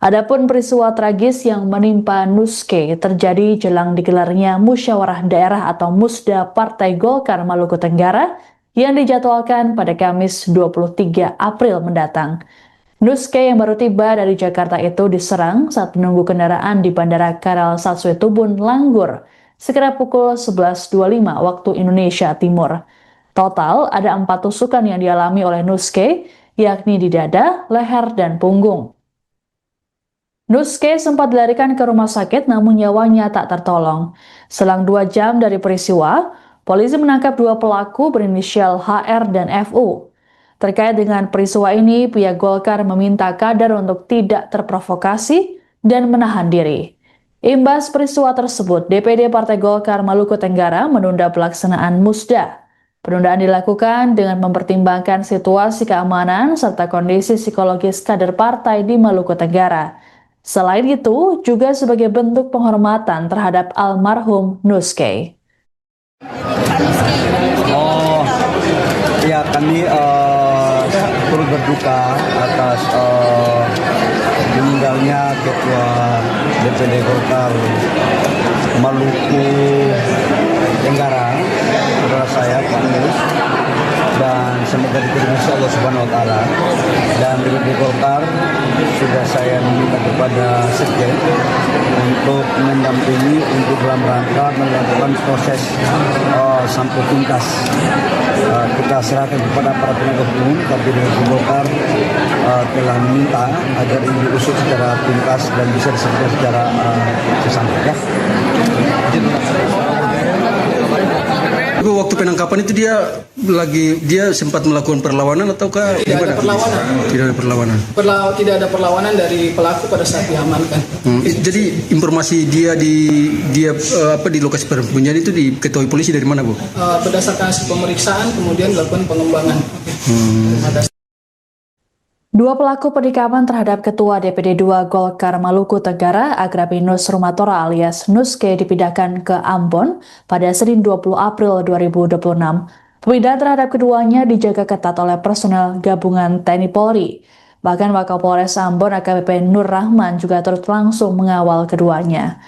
Adapun peristiwa tragis yang menimpa Nuske terjadi jelang digelarnya Musyawarah Daerah atau Musda Partai Golkar Maluku Tenggara yang dijadwalkan pada Kamis 23 April mendatang. Nuske yang baru tiba dari Jakarta itu diserang saat menunggu kendaraan di Bandara Karal Satsue Tubun, Langgur, sekitar pukul 11.25 waktu Indonesia Timur. Total ada 4 tusukan yang dialami oleh Nuske, yakni di dada, leher, dan punggung. Nuske sempat dilarikan ke rumah sakit namun nyawanya tak tertolong. Selang 2 jam dari peristiwa, polisi menangkap 2 pelaku berinisial HR dan FU. Terkait dengan peristiwa ini, pihak Golkar meminta kader untuk tidak terprovokasi dan menahan diri. Imbas peristiwa tersebut, DPD Partai Golkar Maluku Tenggara menunda pelaksanaan Musda. Penundaan dilakukan dengan mempertimbangkan situasi keamanan serta kondisi psikologis kader partai di Maluku Tenggara. Selain itu, juga sebagai bentuk penghormatan terhadap almarhum Nuske. Ya, kami turut berduka atas meninggalnya Ketua DPD Golkar Maluku Tenggara, saudara saya Pak Nus, dan semoga diterima Allah Subhanahu Wa Taala. Dan di Golkar sudah saya meminta kepada Sekjen untuk mendampingi untuk dalam rangka melakukan proses sampai tuntas. Kita serahkan kepada para penegak hukum, tapi di Golkar telah meminta agar ini diusut secara tuntas dan bisa diselesaikan secara sesampai. Waktu penangkapan itu dia sempat melakukan perlawanan ataukah tidak ada perlawanan? Tidak ada perlawanan. Tidak ada perlawanan dari pelaku pada saat diamankan. Jadi informasi dia di lokasi persembunyian itu diketahui polisi dari mana, Bu? Berdasarkan hasil pemeriksaan kemudian dilakukan pengembangan. Terima kasih. 2 pelaku penikaman terhadap Ketua DPD 2 Golkar Maluku Tenggara, Agrapinus Rumatora alias Nuske dipindahkan ke Ambon pada Senin 20 April 2026. Pemindahan terhadap keduanya dijaga ketat oleh personel gabungan TNI Polri. Bahkan Wakapolres Ambon AKBP Nur Rahman juga turut langsung mengawal keduanya.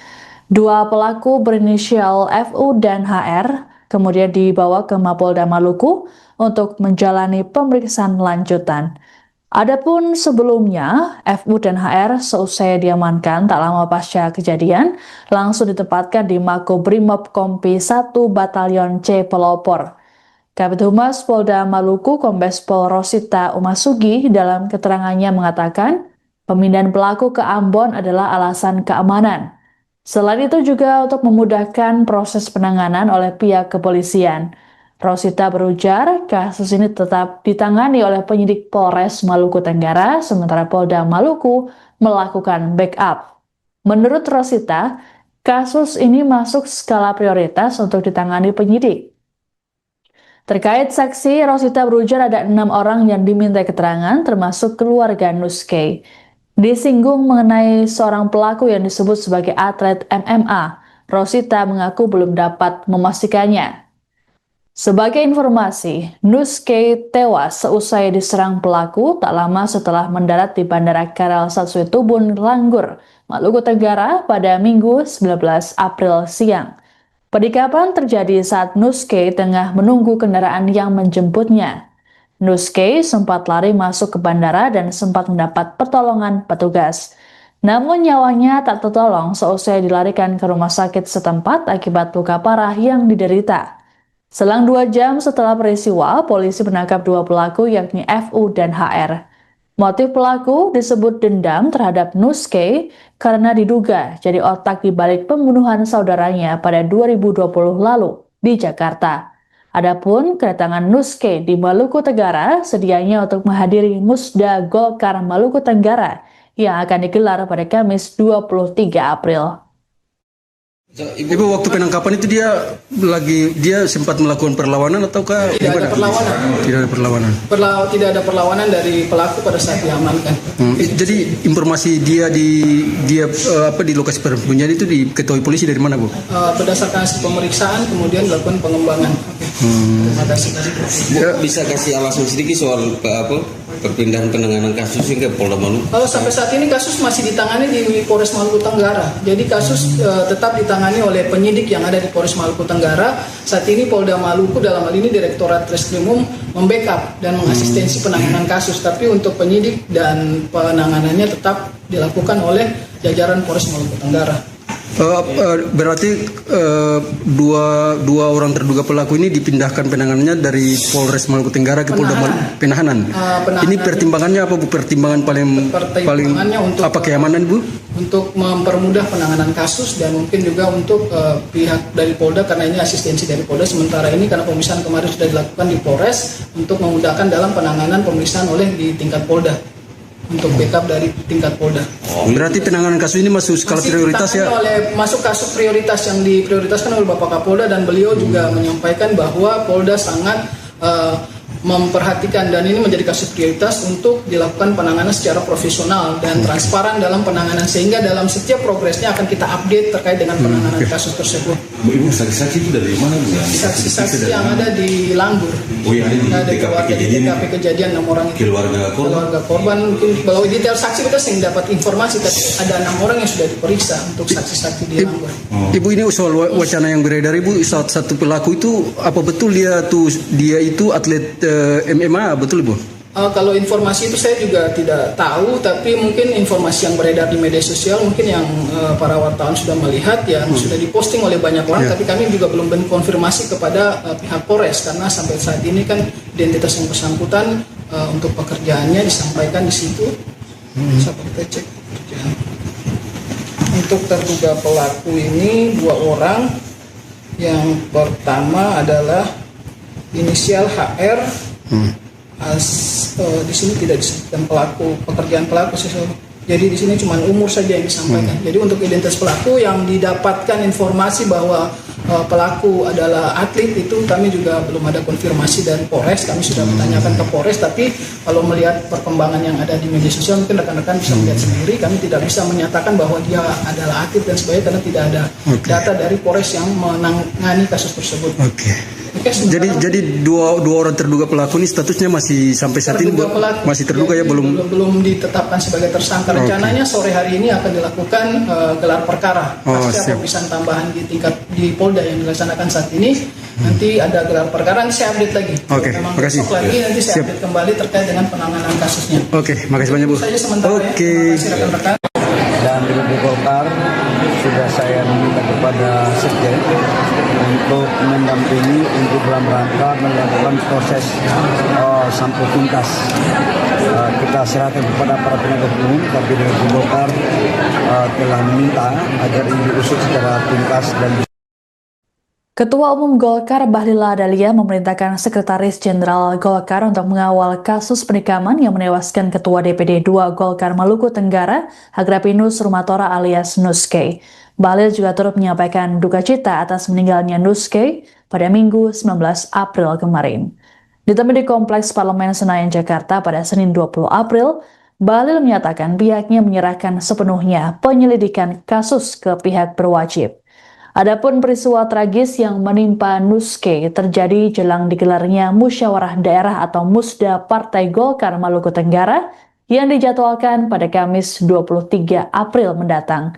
2 pelaku berinisial FU dan HR kemudian dibawa ke Mapolda Maluku untuk menjalani pemeriksaan lanjutan. Adapun sebelumnya, FU dan HR seusai diamankan tak lama pasca kejadian, langsung ditempatkan di Makobrimob Kompi 1 Batalion C Pelopor. Kabid Humas Polda Maluku Kombes Pol Rosita Umasugi dalam keterangannya mengatakan, pemindahan pelaku ke Ambon adalah alasan keamanan. Selain itu juga untuk memudahkan proses penanganan oleh pihak kepolisian. Rosita berujar, kasus ini tetap ditangani oleh penyidik Polres Maluku Tenggara, sementara Polda Maluku melakukan backup. Menurut Rosita, kasus ini masuk skala prioritas untuk ditangani penyidik. Terkait saksi, Rosita berujar ada 6 orang yang diminta keterangan, termasuk keluarga Nuskay. Disinggung mengenai seorang pelaku yang disebut sebagai atlet MMA, Rosita mengaku belum dapat memastikannya. Sebagai informasi, Nuskay tewas seusai diserang pelaku tak lama setelah mendarat di Bandara Karel Satsuitubun, Langgur, Maluku Tenggara pada Minggu 19 April siang. Penikapan terjadi saat Nuskay tengah menunggu kendaraan yang menjemputnya. Nuskay sempat lari masuk ke bandara dan sempat mendapat pertolongan petugas. Namun nyawanya tak tertolong seusai dilarikan ke rumah sakit setempat akibat luka parah yang diderita. Selang 2 jam setelah peristiwa, polisi menangkap 2 pelaku yakni FU dan HR. Motif pelaku disebut dendam terhadap Nuskay karena diduga jadi otak di balik pembunuhan saudaranya pada 2020 lalu di Jakarta. Adapun kedatangan Nuskay di Maluku Tenggara sedianya untuk menghadiri Musda Golkar Maluku Tenggara yang akan digelar pada Kamis 23 April. Ibu, waktu penangkapan itu dia sempat melakukan perlawanan ataukah Tidak ada perlawanan. Tidak ada perlawanan. Tidak ada perlawanan dari pelaku pada saat diamankan. Jadi informasi dia di lokasi persembunyian itu diketahui polisi dari mana, Bu? Berdasarkan hasil pemeriksaan kemudian dilakukan pengembangan. Terima kasih. Bisa kasih alasan sedikit soal perpindahan penanganan kasus hingga Polda Maluku? Sampai saat ini kasus masih ditangani di Polres Maluku Tenggara. Jadi kasus tetap ditangani oleh penyidik yang ada di Polres Maluku Tenggara. Saat ini Polda Maluku dalam hal ini Direktorat Treskrimum membackup dan mengasistensi penanganan kasus. Tapi untuk penyidik dan penanganannya tetap dilakukan oleh jajaran Polres Maluku Tenggara. Berarti dua orang terduga pelaku ini dipindahkan penanganannya dari Polres Maluku Tenggara ke Polda Penahanan. Ini pertimbangannya apa, Bu? Pertimbangan paling untuk apa, keamanan, Bu? Untuk mempermudah penanganan kasus dan mungkin juga untuk pihak dari Polda karena ini asistensi dari Polda. Sementara ini karena pemeriksaan kemarin sudah dilakukan di Polres untuk memudahkan dalam penanganan pemeriksaan oleh di tingkat Polda. Untuk backup dari tingkat Polda. Berarti penanganan kasus ini masuk skala prioritas ya? Masuk kasus prioritas yang diprioritaskan oleh Bapak Kapolda dan beliau juga menyampaikan bahwa Polda sangat memperhatikan dan ini menjadi kasus prioritas untuk dilakukan penanganan secara profesional dan transparan dalam penanganan sehingga dalam setiap progresnya akan kita update terkait dengan penanganan kasus tersebut. Ibu, saksi-saksi itu dari mana, Bu? Saksi-saksi yang ada di Langgur. Oh, yang ada di TKP kejadian 6 orang itu. Keluarga korban mungkin kalau detail saksi kita sering dapat informasi tapi ada 6 orang yang sudah diperiksa untuk saksi-saksi di Langgur. Ibu, ini soal wacana yang beredar, Ibu, satu pelaku itu apa betul dia itu atlet MMA, betul, Bu? Kalau informasi itu saya juga tidak tahu, tapi mungkin informasi yang beredar di media sosial mungkin yang para wartawan sudah melihat yang sudah diposting oleh banyak orang, tapi kami juga belum konfirmasi kepada pihak Polres karena sampai saat ini kan identitas yang bersangkutan untuk pekerjaannya disampaikan di situ. Bisa kita cek pekerjaan. Untuk terduga pelaku ini 2 orang. Yang pertama adalah inisial HR. Di sini tidak disebutkan pekerjaan pelaku. Jadi di sini cuma umur saja yang disampaikan. Jadi untuk identitas pelaku yang didapatkan informasi bahwa pelaku adalah atlet itu kami juga belum ada konfirmasi dari Polres. Kami sudah menanyakan ke Polres, tapi kalau melihat perkembangan yang ada di media sosial mungkin rekan-rekan bisa melihat sendiri. Kami tidak bisa menyatakan bahwa dia adalah atlet dan sebagainya karena tidak ada data dari Polres yang menangani kasus tersebut. Jadi dua orang terduga pelaku ini statusnya masih sampai saat ini masih terduga ya, belum ditetapkan sebagai tersangka. Rencananya sore hari ini akan dilakukan gelar perkara pasca pemeriksaan tambahan di Polda yang dilaksanakan saat ini. Nanti ada gelar perkara, nanti saya update lagi. Memang besok lagi nanti saya update kembali terkait dengan penanganan kasusnya. Makasih banyak, Bu. Saja sementara ya. Terima kasih rekan-rekan. Dan di Golkar sudah saya meminta kepada Sekjen untuk mendampingi untuk dalam rangka melakukan proses sampai tuntas. Kita serahkan kepada para penegak hukum, tapi dari Golkar telah meminta agar ini diusut secara tuntas dan Ketua Umum Golkar Bahlil Lahadalia memerintahkan Sekretaris Jenderal Golkar untuk mengawal kasus penikaman yang menewaskan Ketua DPD 2 Golkar Maluku Tenggara, Agrapinus Rumatora alias Nuske. Bahlil juga turut menyampaikan duka cita atas meninggalnya Nuske pada Minggu 19 April kemarin. Ditemui di Kompleks Parlemen Senayan, Jakarta pada Senin 20 April, Bahlil menyatakan pihaknya menyerahkan sepenuhnya penyelidikan kasus ke pihak berwajib. Adapun peristiwa tragis yang menimpa Nuske terjadi jelang digelarnya Musyawarah Daerah atau Musda Partai Golkar Maluku Tenggara yang dijadwalkan pada Kamis 23 April mendatang.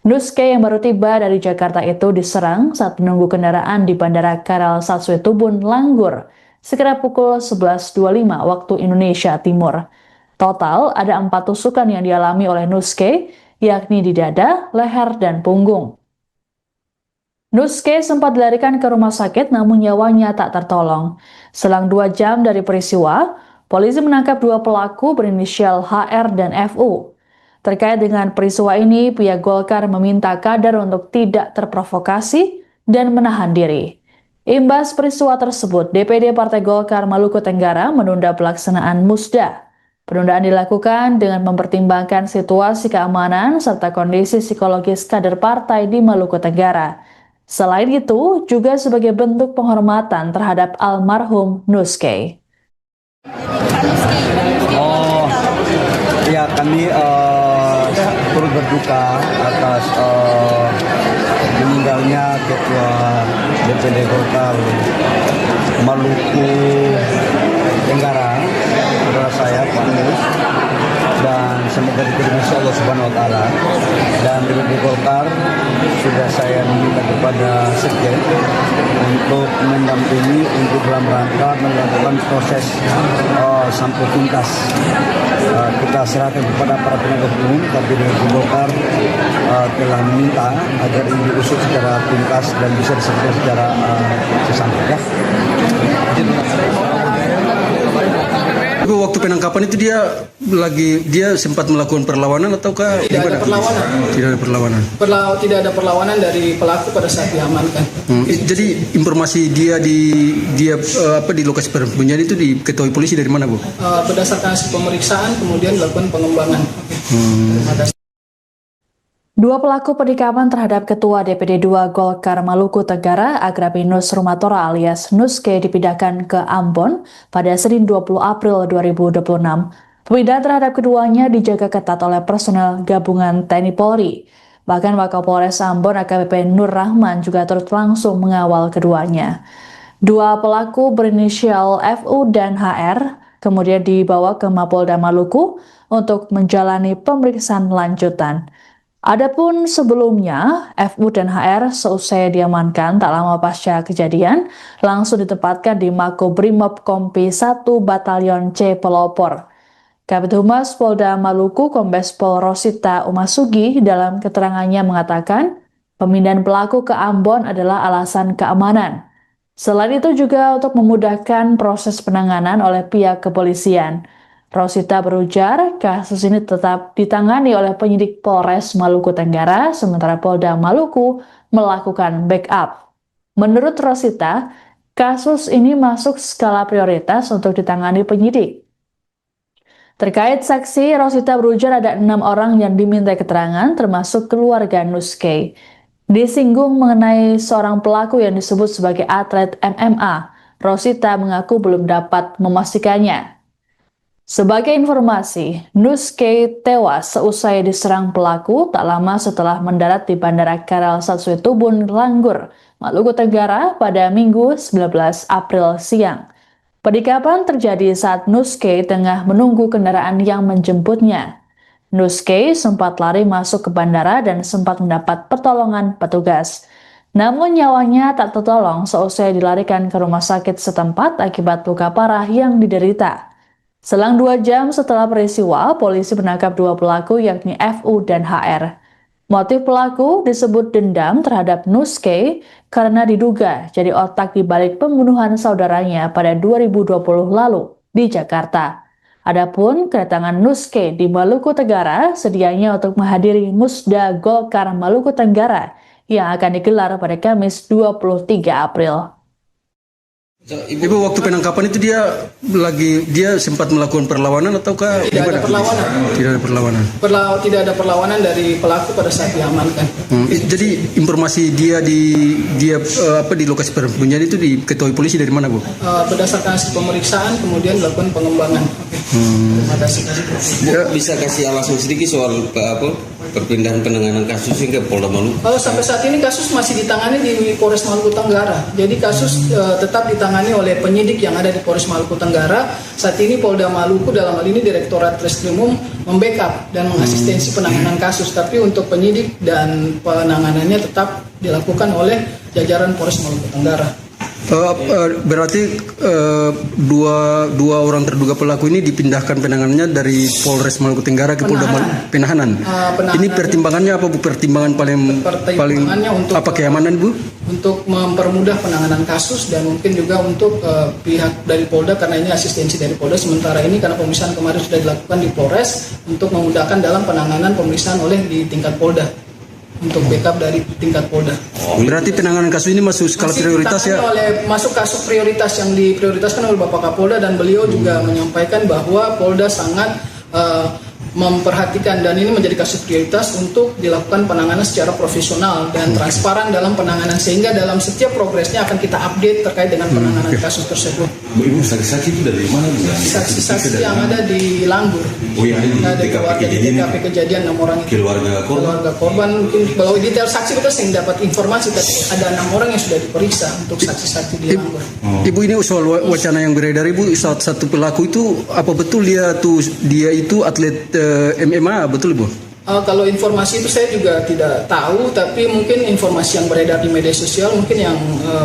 Nuske yang baru tiba dari Jakarta itu diserang saat menunggu kendaraan di Bandara Karal Satsue Tubun, Langgur, sekitar pukul 11.25 waktu Indonesia Timur. Total ada 4 tusukan yang dialami oleh Nuske, yakni di dada, leher, dan punggung. Nuske sempat dilarikan ke rumah sakit namun nyawanya tak tertolong. Selang 2 jam dari peristiwa, polisi menangkap 2 pelaku berinisial HR dan FU. Terkait dengan peristiwa ini, pihak Golkar meminta kader untuk tidak terprovokasi dan menahan diri. Imbas peristiwa tersebut, DPD Partai Golkar Maluku Tenggara menunda pelaksanaan Musda. Penundaan dilakukan dengan mempertimbangkan situasi keamanan serta kondisi psikologis kader partai di Maluku Tenggara. Selain itu, juga sebagai bentuk penghormatan terhadap almarhum Nuske. Oh, ya kami turut berduka atas meninggalnya Ketua DPD Golkar Maluku Tenggara, saudara saya Pak Nus, dan semoga diterima Allah Subhanahu Wa Taala. Dan DPD Golkar sudah saya meminta kepada Sekjen untuk mendampingi untuk dalam rangka melakukan proses sampai tuntas. Kita serahkan kepada para penegak hukum, tapi DPD Golkar telah meminta agar ini diusut secara tuntas dan bisa diselesaikan secara sesampai. Tapi waktu penangkapan itu dia sempat melakukan perlawanan ataukah Tidak ada perlawanan. Tidak ada perlawanan. Tidak ada perlawanan dari pelaku pada saat diamankan. Jadi informasi dia di lokasi persembunyian itu diketahui polisi dari mana, Bu? Berdasarkan hasil pemeriksaan kemudian dilakukan pengembangan. Dua pelaku penikaman terhadap Ketua DPD 2 Golkar Maluku Tenggara, Agrapinus Rumatora alias Nuske dipindahkan ke Ambon pada Senin 20 April 2026. Pemindahan terhadap keduanya dijaga ketat oleh personel gabungan TNI Polri. Bahkan Wakapolres Ambon AKBP Nur Rahman juga turut langsung mengawal keduanya. Dua pelaku berinisial FU dan HR kemudian dibawa ke Mapolda Maluku untuk menjalani pemeriksaan lanjutan. Adapun sebelumnya, FU dan HR seusai diamankan tak lama pasca kejadian, langsung ditempatkan di Makobrimob Kompi 1 Batalion C Pelopor. Kabid Humas Polda Maluku Kombes Pol Rosita Umasugi dalam keterangannya mengatakan, pemindahan pelaku ke Ambon adalah alasan keamanan. Selain itu juga untuk memudahkan proses penanganan oleh pihak kepolisian. Rosita berujar, kasus ini tetap ditangani oleh penyidik Polres Maluku Tenggara, sementara Polda Maluku melakukan backup. Menurut Rosita, kasus ini masuk skala prioritas untuk ditangani penyidik. Terkait saksi, Rosita berujar ada 6 orang yang diminta keterangan, termasuk keluarga Nuske. Disinggung mengenai seorang pelaku yang disebut sebagai atlet MMA, Rosita mengaku belum dapat memastikannya. Sebagai informasi, Nuske tewas seusai diserang pelaku tak lama setelah mendarat di Bandara Karal Satsue Tubun, Langgur, Maluku Tenggara pada Minggu 19 April siang. Penikaman terjadi saat Nuske tengah menunggu kendaraan yang menjemputnya. Nuske sempat lari masuk ke bandara dan sempat mendapat pertolongan petugas. Namun nyawanya tak tertolong seusai dilarikan ke rumah sakit setempat akibat luka parah yang diderita. Selang 2 jam setelah peristiwa, polisi menangkap 2 pelaku yakni FU dan HR. Motif pelaku disebut dendam terhadap Nuske karena diduga jadi otak di balik pembunuhan saudaranya pada 2020 lalu di Jakarta. Adapun kedatangan Nuske di Maluku Tenggara sedianya untuk menghadiri Musda Golkar Maluku Tenggara yang akan digelar pada Kamis 23 April. Ibu, waktu penangkapan itu dia sempat melakukan perlawanan ataukah Tidak ada perlawanan. Tidak ada perlawanan. Tidak ada perlawanan dari pelaku pada saat diamankan. Jadi informasi dia di lokasi persembunyian itu diketahui polisi dari mana, Bu? Berdasarkan hasil pemeriksaan kemudian dilakukan pengembangan. Terima kasih. Bu, bisa kasih alasan sedikit soal perpindahan penanganan kasus hingga Polda Maluku? Sampai saat ini kasus masih ditangani di Polres Maluku Tenggara. Jadi kasus tetap ditangani oleh penyidik yang ada di Polres Maluku Tenggara. Saat ini Polda Maluku dalam hal ini Direktorat Reskrimum membackup dan mengasistensi penanganan kasus. Tapi untuk penyidik dan penanganannya tetap dilakukan oleh jajaran Polres Maluku Tenggara. Berarti dua orang terduga pelaku ini dipindahkan penanganannya dari Polres Maluku Tenggara ke Polda Penahanan. Ini pertimbangannya apa, Bu? Pertimbangan paling untuk apa, keamanan, Bu? Untuk mempermudah penanganan kasus dan mungkin juga untuk pihak dari Polda, karena ini asistensi dari Polda. Sementara ini karena pemeriksaan kemarin sudah dilakukan di Polres untuk memudahkan dalam penanganan pemeriksaan oleh di tingkat Polda. Untuk backup dari tingkat Polda. Berarti penanganan kasus ini masuk skala prioritas ya? Masuk kasus prioritas yang diprioritaskan oleh Bapak Kapolda, dan beliau juga menyampaikan bahwa Polda sangat memperhatikan dan ini menjadi kasus prioritas untuk dilakukan penanganan secara profesional dan transparan dalam penanganan, sehingga dalam setiap progresnya akan kita update terkait dengan penanganan kasus tersebut. Ibu, saksi-saksi itu dari mana, Bu? Saksi-saksi yang ada di Langgur. Oh, yang ada di TKP kejadian 6 orang itu. Keluarga korban mungkin kalau detail saksi kita sering dapat informasi, tapi ada 6 orang yang sudah diperiksa untuk saksi-saksi di Langgur. Ibu, ini soal wacana yang beredar, Ibu, satu pelaku itu apa betul dia itu atlet MMA, betul, Bu? Kalau informasi itu saya juga tidak tahu, tapi mungkin informasi yang beredar di media sosial mungkin yang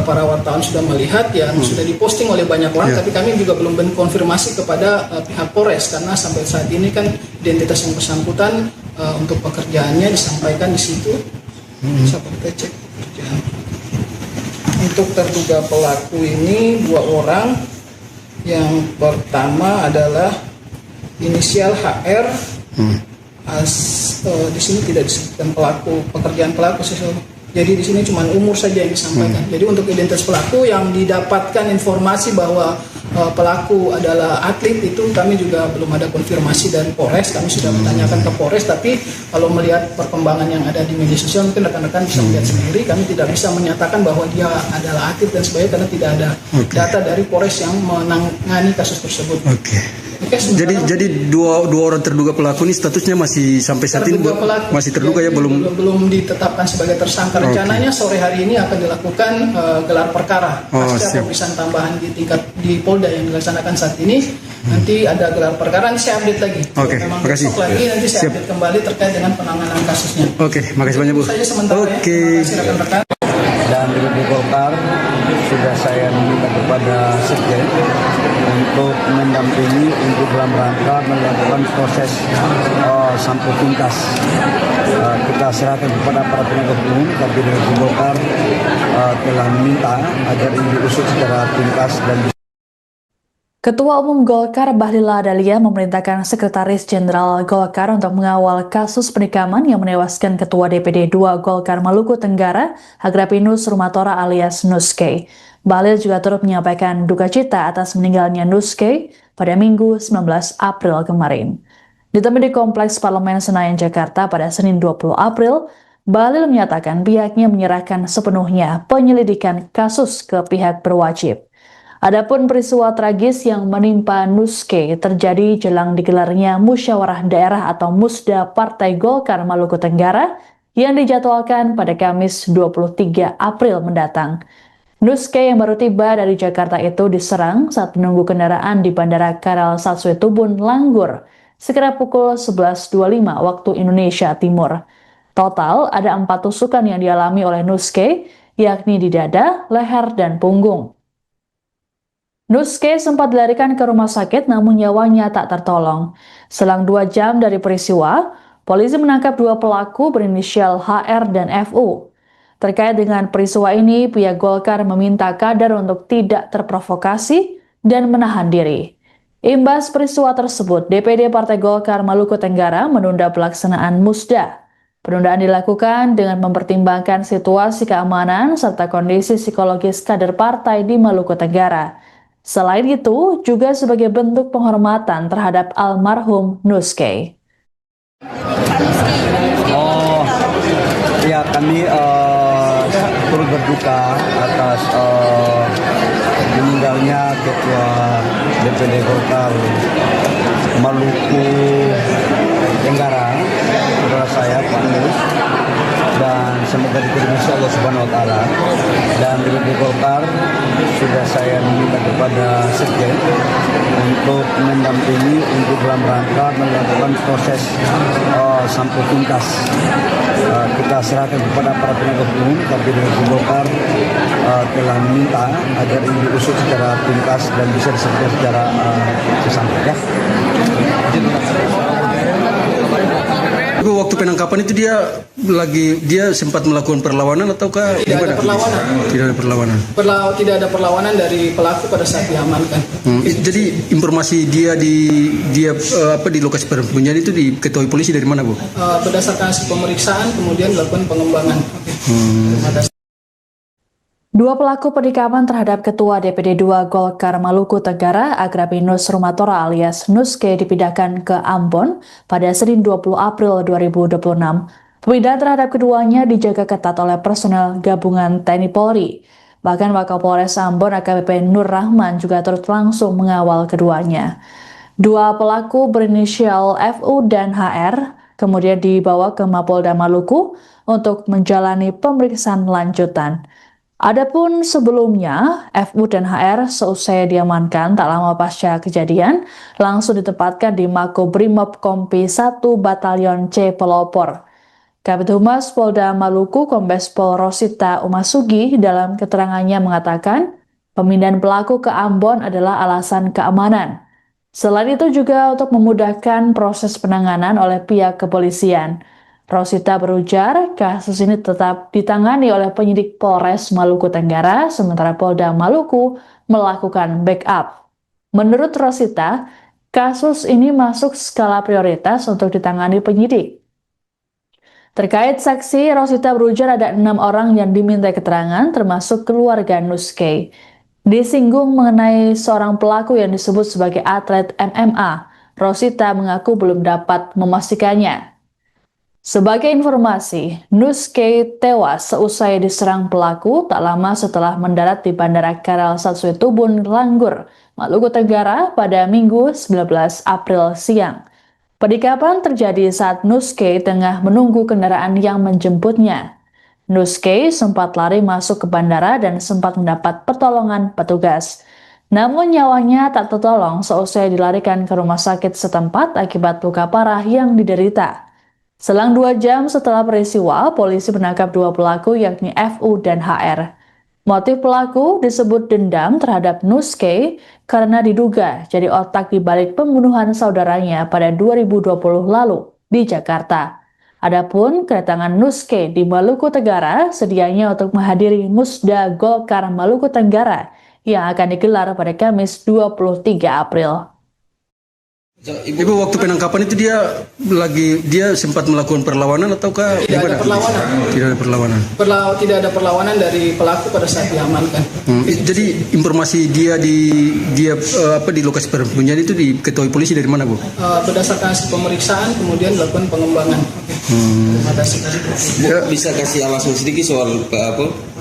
para wartawan sudah melihat ya, sudah diposting oleh banyak orang, tapi kami juga belum konfirmasi kepada pihak Polres, karena sampai saat ini kan identitas yang bersangkutan untuk pekerjaannya disampaikan di situ. Bisa kita cek pekerjaan. Untuk terduga pelaku ini 2 orang. Yang pertama adalah inisial HR. Di sini tidak disebutkan pekerjaan pelaku. Jadi di sini cuma umur saja yang disampaikan. Jadi untuk identitas pelaku yang didapatkan informasi bahwa pelaku adalah atlet, itu kami juga belum ada konfirmasi dari Polres. Kami sudah bertanyakan ke Polres, tapi kalau melihat perkembangan yang ada di media sosial mungkin rekan-rekan bisa melihat sendiri. Kami tidak bisa menyatakan bahwa dia adalah atlet dan sebagainya karena tidak ada data dari Polres yang menangani kasus tersebut. Jadi dua orang terduga pelaku ini statusnya masih sampai saat ini masih terduga ya, belum ditetapkan sebagai tersangka. Rencananya sore hari ini akan dilakukan gelar perkara pasca pemeriksaan tambahan di Polda yang dilaksanakan saat ini. Nanti ada gelar perkara, nanti saya update lagi. Memang besok lagi nanti saya update kembali terkait dengan penanganan kasusnya. Makasih banyak, Bu. Saja sementara ya. Terima kasih rekan-rekan. Dan di Golkar sudah saya minta kepada Sekjen untuk mendampingi untuk dalam rangka melakukan proses sampai tuntas. Kita serahkan kepada para penegak hukum, tapi dari Golkar telah meminta agar ini diusut secara tuntas dan Ketua Umum Golkar Bahlil Lahadalia memerintahkan Sekretaris Jenderal Golkar untuk mengawal kasus penikaman yang menewaskan Ketua DPD 2 Golkar Maluku Tenggara, Agrapinus Rumatora alias Nuske. Bahlil juga turut menyampaikan duka cita atas meninggalnya Nuske pada Minggu 19 April kemarin. Ditemui di Kompleks Parlemen Senayan, Jakarta pada Senin 20 April, Bahlil menyatakan pihaknya menyerahkan sepenuhnya penyelidikan kasus ke pihak berwajib. Adapun peristiwa tragis yang menimpa Nuske terjadi jelang digelarnya Musyawarah Daerah atau Musda Partai Golkar Maluku Tenggara yang dijadwalkan pada Kamis 23 April mendatang. Nuske yang baru tiba dari Jakarta itu diserang saat menunggu kendaraan di Bandara Karal Satsue Tubun, Langgur, sekitar pukul 11.25 waktu Indonesia Timur. Total ada 4 tusukan yang dialami oleh Nuske, yakni di dada, leher, dan punggung. Nuske sempat dilarikan ke rumah sakit namun nyawanya tak tertolong. Selang 2 jam dari peristiwa, polisi menangkap 2 pelaku berinisial HR dan FU. Terkait dengan peristiwa ini, pihak Golkar meminta kader untuk tidak terprovokasi dan menahan diri. Imbas peristiwa tersebut, DPD Partai Golkar Maluku Tenggara menunda pelaksanaan Musda. Penundaan dilakukan dengan mempertimbangkan situasi keamanan serta kondisi psikologis kader partai di Maluku Tenggara. Selain itu, juga sebagai bentuk penghormatan terhadap almarhum Nuskay. Oh, ya kami turut berduka atas meninggalnya Ketua DPD Golkar Maluku Tenggara, saudara saya Pak Nus, dan semoga diterima Allah Subhanahu Wa Taala. Dan DPD Golkar sudah saya minta kepada Sekjen untuk mendampingi untuk dalam rangka melakukan proses sampai tuntas. Kita serahkan kepada para penegak hukum, tapi DPD Golkar telah meminta agar ini diusut secara tuntas dan bisa diselesaikan secara sesampai. Waktu penangkapan itu dia sempat melakukan perlawanan ataukah tidak ada perlawanan? Tidak ada perlawanan. Tidak ada perlawanan dari pelaku pada saat diamankan. Jadi informasi dia di lokasi persembunyian itu diketahui polisi dari mana, Bu? Berdasarkan hasil pemeriksaan kemudian dilakukan pengembangan. Dua pelaku penikaman terhadap Ketua DPD 2 Golkar Maluku Tenggara, Agrapinus Rumatora alias Nuskay dipindahkan ke Ambon pada Senin 20 April 2026. Pemindahan terhadap keduanya dijaga ketat oleh personel gabungan TNI Polri. Bahkan Wakapolres Ambon AKBP Nur Rahman juga turut langsung mengawal keduanya. Dua pelaku berinisial FU dan HR kemudian dibawa ke Mapolda Maluku untuk menjalani pemeriksaan lanjutan. Adapun sebelumnya, FU dan HR seusai diamankan tak lama pasca kejadian, langsung ditempatkan di Makobrimob Kompi 1 Batalion C Pelopor. Kabid Humas Polda Maluku Kombes Pol Rosita Umasugi dalam keterangannya mengatakan, pemindahan pelaku ke Ambon adalah alasan keamanan. Selain itu juga untuk memudahkan proses penanganan oleh pihak kepolisian. Rosita berujar, kasus ini tetap ditangani oleh penyidik Polres Maluku Tenggara, sementara Polda Maluku melakukan backup. Menurut Rosita, kasus ini masuk skala prioritas untuk ditangani penyidik. Terkait saksi, Rosita berujar ada 6 orang yang diminta keterangan, termasuk keluarga Nuskay. Disinggung mengenai seorang pelaku yang disebut sebagai atlet MMA, Rosita mengaku belum dapat memastikannya. Sebagai informasi, Nuskay tewas seusai diserang pelaku tak lama setelah mendarat di Bandara Karal Satsuetubun, Langgur, Maluku Tenggara pada Minggu 19 April siang. Penikaman terjadi saat Nuskay tengah menunggu kendaraan yang menjemputnya. Nuskay sempat lari masuk ke bandara dan sempat mendapat pertolongan petugas. Namun nyawanya tak tertolong seusai dilarikan ke rumah sakit setempat akibat luka parah yang diderita. Selang 2 jam setelah peristiwa, polisi menangkap 2 pelaku yakni FU dan HR. Motif pelaku disebut dendam terhadap Nuskay karena diduga jadi otak di balik pembunuhan saudaranya pada 2020 lalu di Jakarta. Adapun kedatangan Nuskay di Maluku Tenggara sedianya untuk menghadiri Musda Golkar Maluku Tenggara yang akan digelar pada Kamis 23 April. Ibu waktu penangkapan itu dia sempat melakukan perlawanan ataukah tidak ada perlawanan? Tidak ada perlawanan. Tidak ada perlawanan dari pelaku pada saat diamankan. Jadi informasi dia di lokasi persembunyian itu diketahui polisi dari mana, Bu? Berdasarkan hasil pemeriksaan kemudian dilakukan pengembangan. Bisa kasih alasan sedikit soal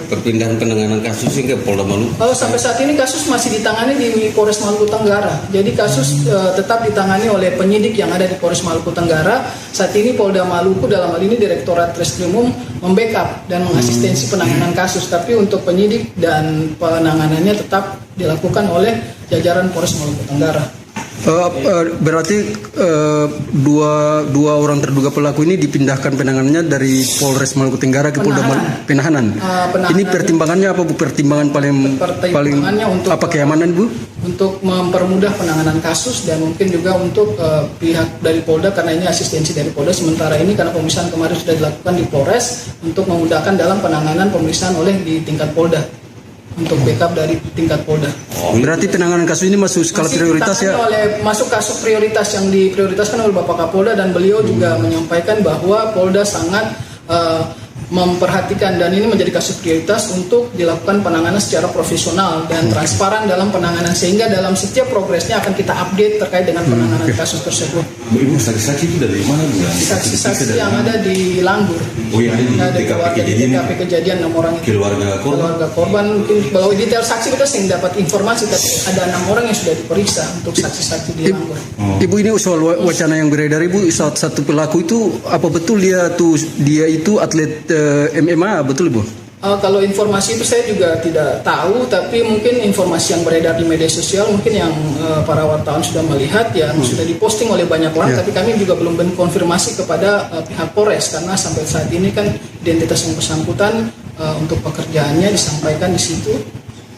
perpindahan penanganan kasus ke Polda Maluku? Sampai saat ini kasus masih ditangani di Polres Maluku Tenggara. Jadi kasus tetap ditangani oleh penyidik yang ada di Polres Maluku Tenggara. Saat ini Polda Maluku dalam hal ini Direktorat Reskrimum membackup dan mengasistensi penanganan kasus. Tapi untuk penyidik dan penanganannya tetap dilakukan oleh jajaran Polres Maluku Tenggara. Berarti dua orang terduga pelaku ini dipindahkan penanganannya dari Polres Maluku Tenggara ke Polda Penahanan. Ini pertimbangannya apa, Bu? Pertimbangan paling untuk apa, keamanan, Bu? Untuk mempermudah penanganan kasus dan mungkin juga untuk pihak dari Polda karena ini asistensi dari Polda. Sementara ini karena pemeriksaan kemarin sudah dilakukan di Polres untuk memudahkan dalam penanganan pemeriksaan oleh di tingkat Polda. untuk backup dari tingkat Polda. Berarti penanganan kasus ini masuk skala Masih prioritas ya? masuk kasus prioritas yang diprioritaskan oleh Bapak Kapolda, dan beliau juga menyampaikan bahwa Polda sangat memperhatikan dan ini menjadi kasus prioritas untuk dilakukan penanganan secara profesional dan transparan dalam penanganan, sehingga dalam setiap progresnya akan kita update terkait dengan penanganan kasus tersebut. Ibu saksi-saksi itu dari mana Bu? Saksi-saksi yang ada di Langgur. Oh yang ada di TKP kejadian 6 orang itu. Keluarga korban mungkin kalau detail saksi kita sering dapat informasi, tapi ada 6 orang yang sudah diperiksa untuk saksi-saksi di Langgur. Ibu, ini soal wacana yang beredar Ibu, satu pelaku itu apa betul dia itu atlet MMA, betul Ibu? Kalau informasi itu saya juga tidak tahu, tapi mungkin informasi yang beredar di media sosial mungkin yang para wartawan sudah melihat ya, sudah diposting oleh banyak orang, tapi kami juga belum konfirmasi kepada pihak Polres karena sampai saat ini kan identitas yang bersangkutan untuk pekerjaannya disampaikan di situ.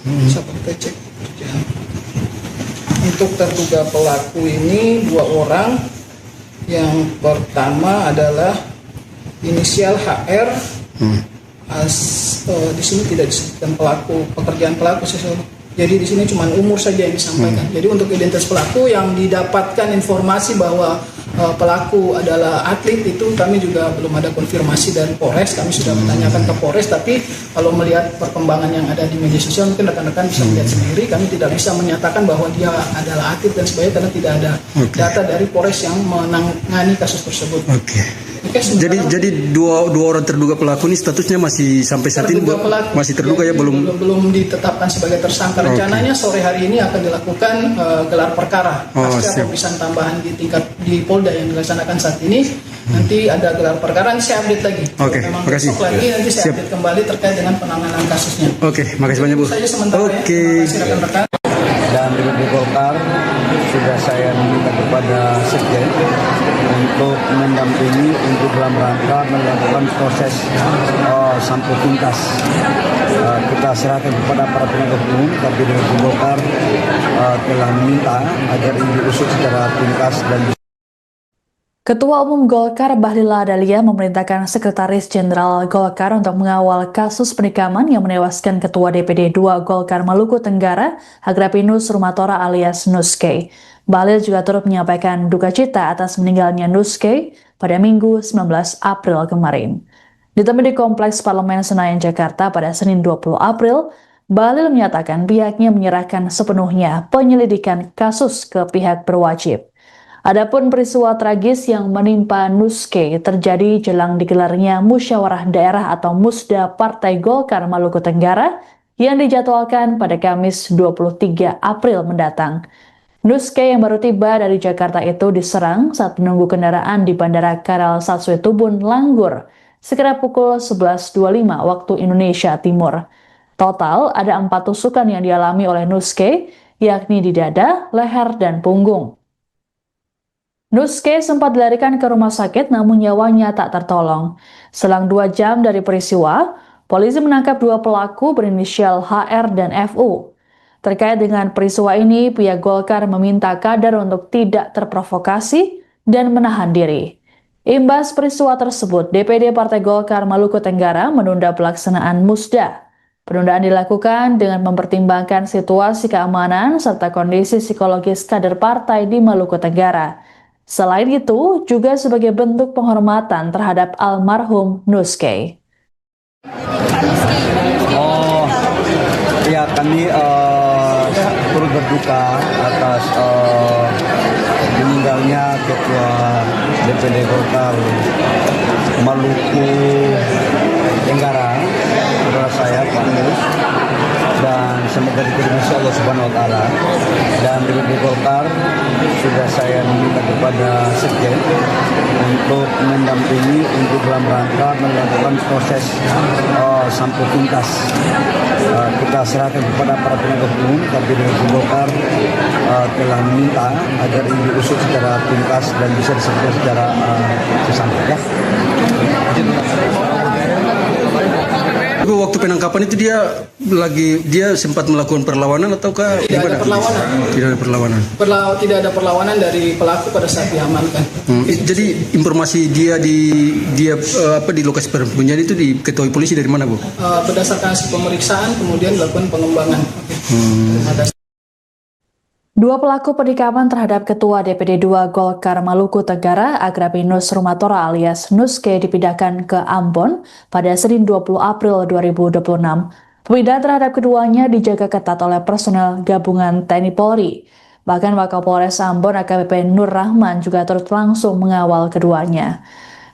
Bisa kita cek pekerjaan. Untuk terduga pelaku ini 2 orang. Yang pertama adalah inisial HR. Di sini tidak disebutkan pekerjaan pelaku. Jadi di sini cuma umur saja yang disampaikan. Jadi untuk identitas pelaku yang didapatkan informasi bahwa pelaku adalah atlet, itu kami juga belum ada konfirmasi dari Polres. Kami sudah menanyakan ke Polres, tapi kalau melihat perkembangan yang ada di media sosial mungkin rekan-rekan bisa melihat sendiri. Kami tidak bisa menyatakan bahwa dia adalah atlet dan sebagainya karena tidak ada data dari Polres yang menangani kasus tersebut. Jadi dua orang terduga pelaku ini statusnya masih sampai saat ini masih terduga ya, belum ditetapkan sebagai tersangka. Rencananya sore hari ini akan dilakukan gelar perkara pasca pemeriksaan tambahan di Polda yang dilaksanakan saat ini. Nanti ada gelar perkara, nanti saya update lagi. Memang besok lagi nanti saya update kembali terkait dengan penanganan kasusnya. Makasih banyak Bu. Saja sementara ya. Terima kasih rekan-rekan. Dan DPD Golkar sudah saya minta kepada Sekjen untuk mendampingi untuk dalam rangka melakukan proses sampai tuntas. Kita serahkan kepada para penegak hukum, tapi DPD Golkar telah meminta agar ini diusut secara tuntas dan Ketua Umum Golkar Bahlil Lahadalia memerintahkan Sekretaris Jenderal Golkar untuk mengawal kasus penikaman yang menewaskan Ketua DPD 2 Golkar Maluku Tenggara, Agrapinus Rumatora alias Nuske. Bahlil juga turut menyampaikan duka cita atas meninggalnya Nuske pada Minggu 19 April kemarin. Ditemui di Kompleks Parlemen Senayan, Jakarta pada Senin 20 April, Bahlil menyatakan pihaknya menyerahkan sepenuhnya penyelidikan kasus ke pihak berwajib. Adapun peristiwa tragis yang menimpa Nuske terjadi jelang digelarnya Musyawarah Daerah atau Musda Partai Golkar Maluku Tenggara yang dijadwalkan pada Kamis 23 April mendatang. Nuske yang baru tiba dari Jakarta itu diserang saat menunggu kendaraan di Bandara Karal Satsue Tubun, Langgur, sekitar pukul 11.25 waktu Indonesia Timur. Total ada 4 tusukan yang dialami oleh Nuske, yakni di dada, leher, dan punggung. Nuske sempat dilarikan ke rumah sakit namun nyawanya tak tertolong. Selang 2 jam dari peristiwa, polisi menangkap 2 pelaku berinisial HR dan FU. Terkait dengan peristiwa ini, pihak Golkar meminta kader untuk tidak terprovokasi dan menahan diri. Imbas peristiwa tersebut, DPD Partai Golkar Maluku Tenggara menunda pelaksanaan Musda. Penundaan dilakukan dengan mempertimbangkan situasi keamanan serta kondisi psikologis kader partai di Maluku Tenggara. Selain itu, juga sebagai bentuk penghormatan terhadap almarhum Nuske. Ya, kami turut berduka atas meninggalnya Ketua DPD Golkar Maluku Tenggara, saudara saya Pak Nus, dan semoga diterima Allah Subhanahu Wa Taala. Dan DPD Golkar sudah saya minta kepada Sekjen untuk mendampingi untuk dalam rangka melakukan proses sampai tuntas. Kita serahkan kepada para penegak hukum, tapi DPD Golkar telah meminta agar ini diusut secara tuntas dan bisa diselesaikan secara sesampai. waktu penangkapan itu dia sempat melakukan perlawanan ataukah Tidak ada perlawanan. Tidak ada perlawanan. Tidak ada perlawanan dari pelaku pada saat diamankan. Jadi informasi dia di lokasi penyembunyian itu diketahui polisi dari mana, Bu? Berdasarkan hasil pemeriksaan kemudian dilakukan pengembangan. Dua pelaku penikaman terhadap Ketua DPD 2 Golkar Maluku Tenggara, Agrapinus Rumatora alias Nuske dipindahkan ke Ambon pada Senin 20 April 2026. Pemindahan terhadap keduanya dijaga ketat oleh personel gabungan TNI Polri. Bahkan Wakapolres Ambon AKBP Nur Rahman juga turut langsung mengawal keduanya.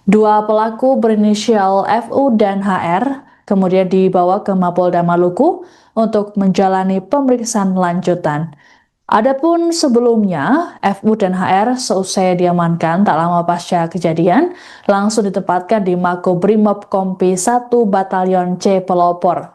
Dua pelaku berinisial FU dan HR kemudian dibawa ke Mapolda Maluku untuk menjalani pemeriksaan lanjutan. Adapun sebelumnya, FU dan HR seusai diamankan tak lama pasca kejadian, langsung ditempatkan di Makobrimob Kompi 1 Batalion C Pelopor.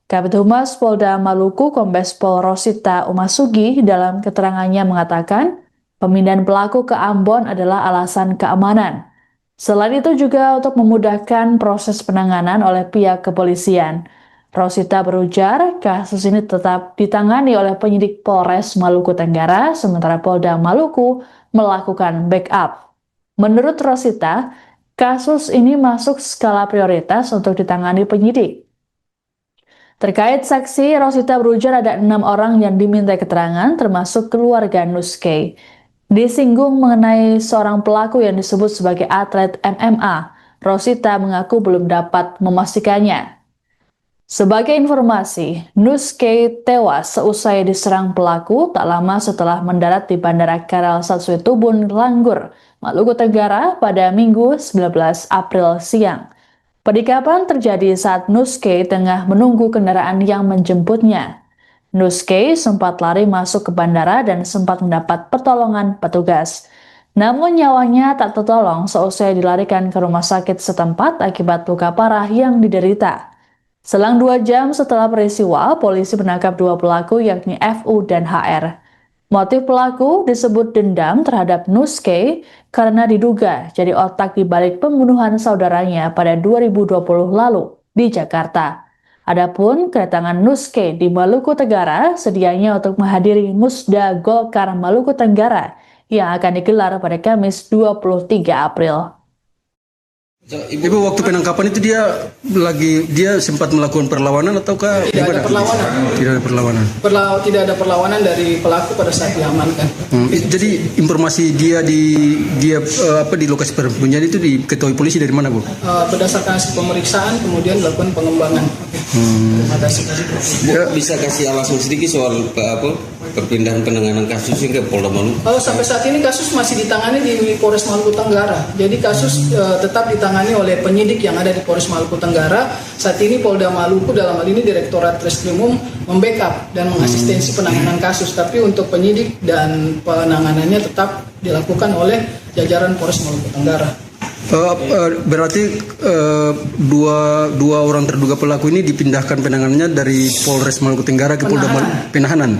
Kabid Humas Polda Maluku Kombes Pol Rosita Umasugi dalam keterangannya mengatakan, pemindahan pelaku ke Ambon adalah alasan keamanan. Selain itu juga untuk memudahkan proses penanganan oleh pihak kepolisian. Rosita berujar, kasus ini tetap ditangani oleh penyidik Polres Maluku Tenggara, sementara Polda Maluku melakukan backup. Menurut Rosita, kasus ini masuk skala prioritas untuk ditangani penyidik. Terkait saksi, Rosita berujar ada 6 orang yang diminta keterangan, termasuk keluarga Nuske. Disinggung mengenai seorang pelaku yang disebut sebagai atlet MMA, Rosita mengaku belum dapat memastikannya. Sebagai informasi, Nuske tewas seusai diserang pelaku tak lama setelah mendarat di Bandara Karel Satsuitubun, Langgur, Maluku Tenggara pada Minggu 19 April siang. Penikaman terjadi saat Nuske tengah menunggu kendaraan yang menjemputnya. Nuske sempat lari masuk ke bandara dan sempat mendapat pertolongan petugas. Namun nyawanya tak tertolong seusai dilarikan ke rumah sakit setempat akibat luka parah yang diderita. Selang 2 jam setelah peristiwa, polisi menangkap 2 pelaku yakni FU dan HR. Motif pelaku disebut dendam terhadap Nuske karena diduga jadi otak di balik pembunuhan saudaranya pada 2020 lalu di Jakarta. Adapun kedatangan Nuske di Maluku Tenggara sedianya untuk menghadiri Musda Golkar Maluku Tenggara yang akan digelar pada Kamis 23 April. Ibu waktu penangkapan itu dia sempat melakukan perlawanan ataukah Tidak ada perlawanan. Tidak ada perlawanan. Tidak ada perlawanan dari pelaku pada saat diamankan. Jadi informasi dia di lokasi penyembunyian itu diketahui polisi dari mana, Bu? Berdasarkan hasil pemeriksaan kemudian dilakukan pengembangan. Terima kasih. Bisa kasih alasan sedikit soal perpindahan penanganan kasus ke Polda Maluku? Sampai saat ini kasus masih ditangani di Polres Maluku Tenggara. Jadi kasus tetap ditangani oleh penyidik yang ada di Polres Maluku Tenggara. Saat ini Polda Maluku dalam hal ini Direktorat Reskrimum membackup dan mengasistensi penanganan kasus. Tapi untuk penyidik dan penanganannya tetap dilakukan oleh jajaran Polres Maluku Tenggara. Berarti dua orang terduga pelaku ini dipindahkan penanganannya dari Polres Maluku Tenggara ke Polda Penahanan.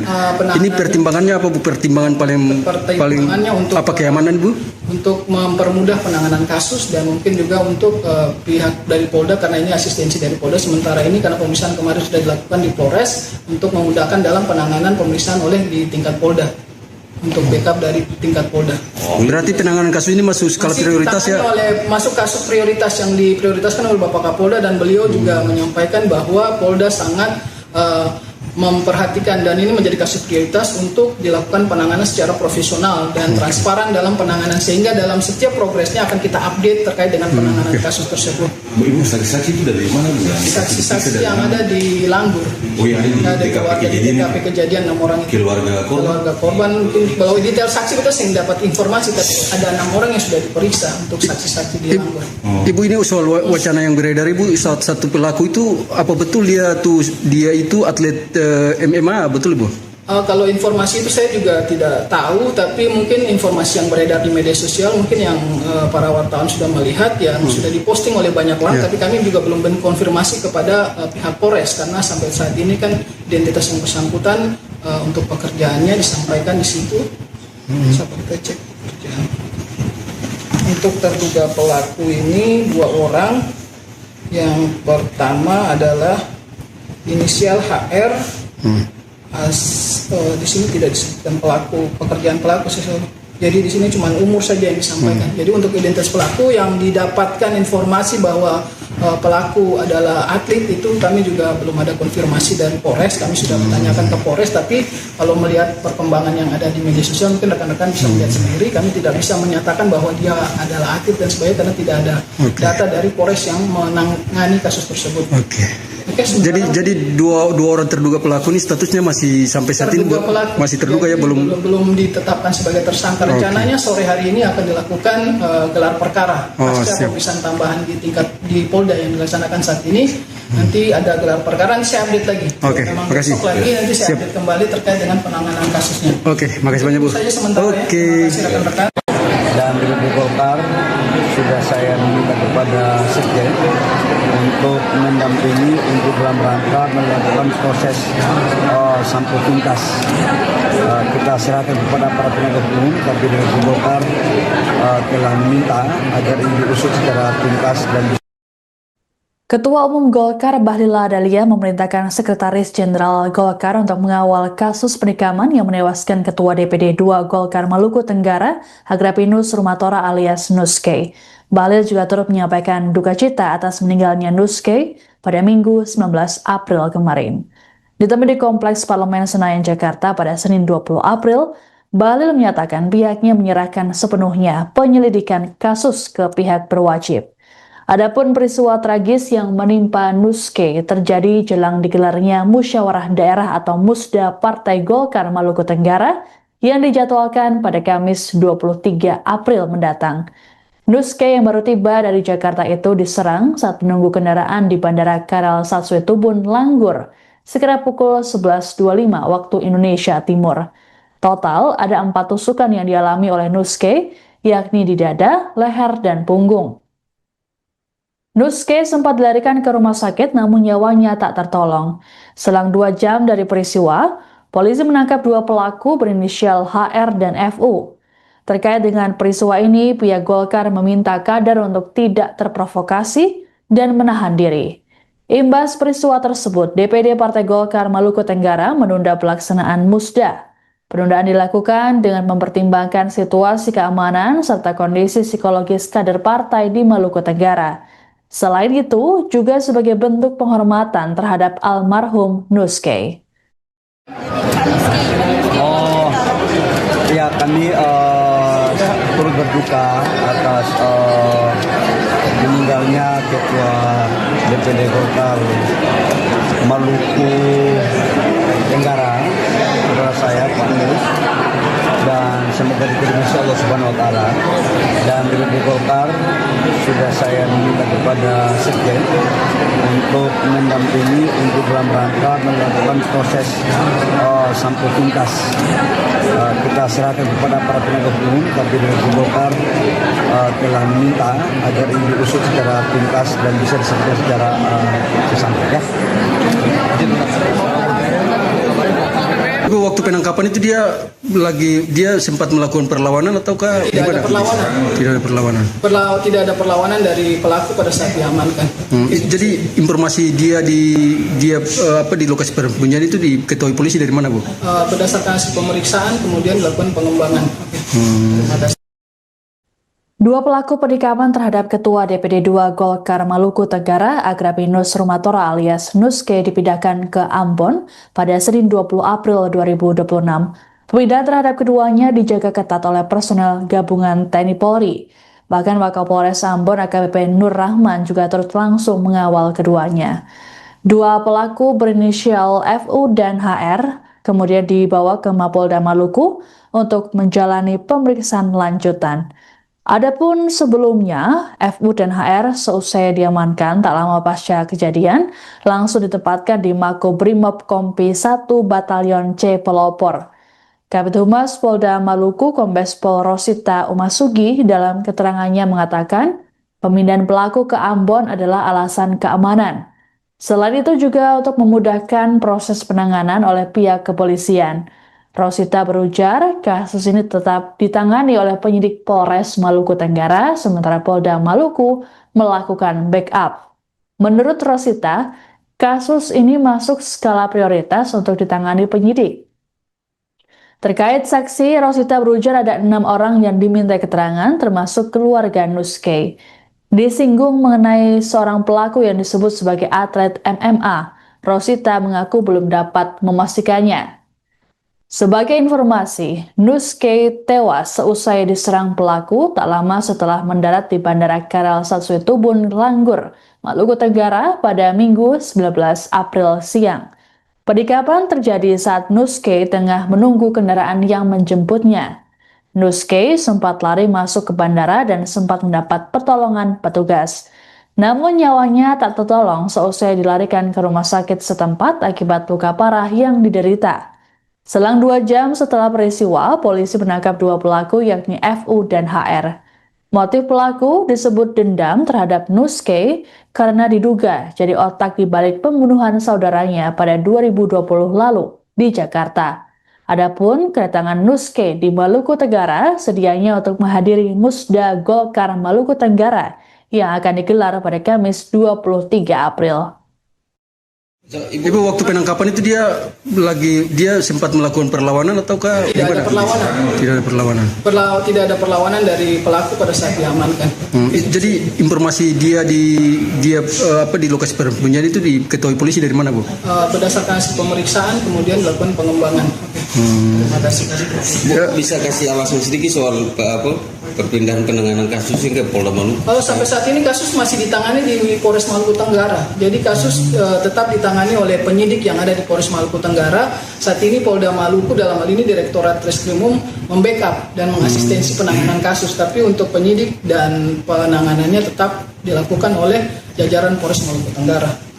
Ini pertimbangannya apa, Bu? Pertimbangan paling untuk apa, keamanan, Bu? Untuk mempermudah penanganan kasus dan mungkin juga untuk pihak dari Polda karena ini asistensi dari Polda. Sementara ini karena pemeriksaan kemarin sudah dilakukan di Polres untuk memudahkan dalam penanganan pemeriksaan oleh di tingkat Polda. Untuk backup dari tingkat Polda. Berarti penanganan kasus ini masuk skala prioritas ya? Masuk kasus prioritas yang diprioritaskan oleh Bapak Kapolda dan beliau juga menyampaikan bahwa Polda sangat memperhatikan dan ini menjadi kasus prioritas untuk dilakukan penanganan secara profesional dan transparan dalam penanganan sehingga dalam setiap progresnya akan kita update terkait dengan penanganan kasus tersebut. Ibu saksi-saksi itu dari mana, Bu? Saksi-saksi yang ada di Langgur. Oh ya, di TKP kejadian 6 orang itu. Keluarga korban mungkin kalau detail saksi kita sering dapat informasi tapi ada 6 orang yang sudah diperiksa untuk saksi-saksi di Langgur. Ibu, ini soal wacana yang beredar, Ibu, satu pelaku itu apa betul dia itu atlet MMA, betul, Bu? Kalau informasi itu saya juga tidak tahu, tapi mungkin informasi yang beredar di media sosial mungkin yang para wartawan sudah melihat yang sudah diposting oleh banyak orang, tapi kami juga belum konfirmasi kepada pihak Polres karena sampai saat ini kan identitas yang bersangkutan untuk pekerjaannya disampaikan di situ. Bisa kita cek pekerjaan. Untuk terduga pelaku ini 2 orang. Yang pertama adalah inisial HR. Di sini tidak disebutkan pekerjaan pelaku. Jadi di sini cuma umur saja yang disampaikan. Jadi untuk identitas pelaku yang didapatkan informasi bahwa pelaku adalah atlet itu kami juga belum ada konfirmasi dari Polres. Kami sudah bertanyakan ke Polres, tapi kalau melihat perkembangan yang ada di media sosial mungkin rekan-rekan bisa melihat sendiri. Kami tidak bisa menyatakan bahwa dia adalah atlet dan sebagainya karena tidak ada data dari Polres yang menangani kasus tersebut. Jadi dua orang terduga pelaku ini statusnya masih sampai saat ini masih terduga ya, belum ditetapkan sebagai tersangka. Rencananya sore hari ini akan dilakukan gelar perkara pasca pemeriksaan tambahan di Polda yang dilaksanakan saat ini. Nanti ada gelar perkara, nanti saya update lagi. Memang makasih. besok lagi nanti saya update kembali terkait dengan penanganan kasusnya. Makasih banyak Bu. Itu saja sementara ya. Terima kasih rekan-rekan. Dan di Golkar sudah saya meminta kepada Sekjen untuk mendampingi untuk dalam rangka melakukan proses sampel tuntas. Kita serahkan kepada para penegak hukum, tapi dari Golkar telah meminta agar ini diusut secara tuntas dan Ketua Umum Golkar Bahlil Lahadalia memerintahkan Sekretaris Jenderal Golkar untuk mengawal kasus penikaman yang menewaskan Ketua DPD 2 Golkar Maluku Tenggara, Agrapinus Rumatora alias Nuske. Bahlil juga turut menyampaikan duka cita atas meninggalnya Nuske pada Minggu 19 April kemarin. Ditemui di Kompleks Parlemen Senayan, Jakarta pada Senin 20 April, Bahlil menyatakan pihaknya menyerahkan sepenuhnya penyelidikan kasus ke pihak berwajib. Adapun peristiwa tragis yang menimpa Nuske terjadi jelang digelarnya Musyawarah Daerah atau Musda Partai Golkar Maluku Tenggara yang dijadwalkan pada Kamis 23 April mendatang. Nuske yang baru tiba dari Jakarta itu diserang saat menunggu kendaraan di Bandara Karal Satsuetubun, Langgur, sekitar pukul 11.25 waktu Indonesia Timur. Total ada 4 tusukan yang dialami oleh Nuske, yakni di dada, leher, dan punggung. Nuske sempat dilarikan ke rumah sakit namun nyawanya tak tertolong. Selang 2 jam dari peristiwa, polisi menangkap 2 pelaku berinisial HR dan FU. Terkait dengan peristiwa ini, pihak Golkar meminta kader untuk tidak terprovokasi dan menahan diri. Imbas peristiwa tersebut, DPD Partai Golkar Maluku Tenggara menunda pelaksanaan Musda. Penundaan dilakukan dengan mempertimbangkan situasi keamanan serta kondisi psikologis kader partai di Maluku Tenggara. Selain itu, juga sebagai bentuk penghormatan terhadap almarhum Nuske. Ya, kami turut berduka atas meninggalnya Ketua DPD Golkar Maluku Tenggara, saudara saya Pak Nus, dan semoga diterima Allah Subhanahu Wa Taala. Dan di Golkar sudah saya meminta kepada Sekjen untuk mendampingi untuk dalam rangka melakukan proses sampel tuntas. Kita serahkan kepada para penegak hukum, tapi dari Golkar telah meminta agar ini diusut secara tuntas dan bisa diselesaikan secara sesantai ya. Waktu penangkapan itu dia sempat melakukan perlawanan ataukah tidak ada perlawanan? Tidak ada perlawanan. Tidak ada perlawanan dari pelaku pada saat diamankan. Jadi informasi dia di lokasi penyembunyian itu diketahui polisi dari mana, Bu? Berdasarkan hasil pemeriksaan kemudian dilakukan pengembangan. Terima kasih. 2 pelaku penikaman terhadap Ketua DPD 2 Golkar Maluku Tenggara, Agrapinus Rumatora alias Nuske dipindahkan ke Ambon pada Senin 20 April 2026. Pemindahan terhadap keduanya dijaga ketat oleh personel gabungan TNI Polri. Bahkan Wakapolres Ambon AKBP Nur Rahman juga turut langsung mengawal keduanya. 2 pelaku berinisial FU dan HR kemudian dibawa ke Mapolda Maluku untuk menjalani pemeriksaan lanjutan. Adapun sebelumnya, FU dan HR seusai diamankan tak lama pasca kejadian, langsung ditempatkan di Makobrimob Kompi 1 Batalion C Pelopor. Kabid Humas Polda Maluku Kombes Pol Rosita Umasugi dalam keterangannya mengatakan, pemindahan pelaku ke Ambon adalah alasan keamanan. Selain itu juga untuk memudahkan proses penanganan oleh pihak kepolisian. Rosita berujar, kasus ini tetap ditangani oleh penyidik Polres Maluku Tenggara, sementara Polda Maluku melakukan backup. Menurut Rosita, kasus ini masuk skala prioritas untuk ditangani penyidik. Terkait saksi, Rosita berujar ada 6 orang yang diminta keterangan, termasuk keluarga Nuskay. Disinggung mengenai seorang pelaku yang disebut sebagai atlet MMA, Rosita mengaku belum dapat memastikannya. Sebagai informasi, Nuskay tewas seusai diserang pelaku tak lama setelah mendarat di Bandara Karel Satsuetubun, Langgur, Maluku Tenggara pada Minggu 19 April siang. Penikapan terjadi saat Nuskay tengah menunggu kendaraan yang menjemputnya. Nuskay sempat lari masuk ke bandara dan sempat mendapat pertolongan petugas. Namun nyawanya tak tertolong seusai dilarikan ke rumah sakit setempat akibat luka parah yang diderita. Selang 2 jam setelah peristiwa, polisi menangkap 2 pelaku yakni FU dan HR. Motif pelaku disebut dendam terhadap Nuskay karena diduga jadi otak di balik pembunuhan saudaranya pada 2020 lalu di Jakarta. Adapun kedatangan Nuskay di Maluku Tenggara sedianya untuk menghadiri Musda Golkar Maluku Tenggara yang akan digelar pada Kamis 23 April. Ibu, waktu penangkapan itu dia sempat melakukan perlawanan ataukah Tidak ada perlawanan. Tidak ada perlawanan. Tidak ada perlawanan dari pelaku pada saat diamankan. Jadi informasi dia di lokasi persembunyian itu diketahui polisi dari mana, Bu? Berdasarkan hasil pemeriksaan kemudian dilakukan pengembangan. Terima kasih. Bu, bisa kasih alasan sedikit soal perpindahan penanganan kasus ke Polda Maluku? Sampai saat ini kasus masih ditangani di Polres Maluku Tenggara. Jadi kasus tetap ditangani oleh penyidik yang ada di Polres Maluku Tenggara. Saat ini Polda Maluku dalam hal ini Direktorat Treskrimum membackup dan mengasistensi penanganan kasus. Tapi untuk penyidik dan penanganannya tetap dilakukan oleh jajaran Polres Maluku Tenggara.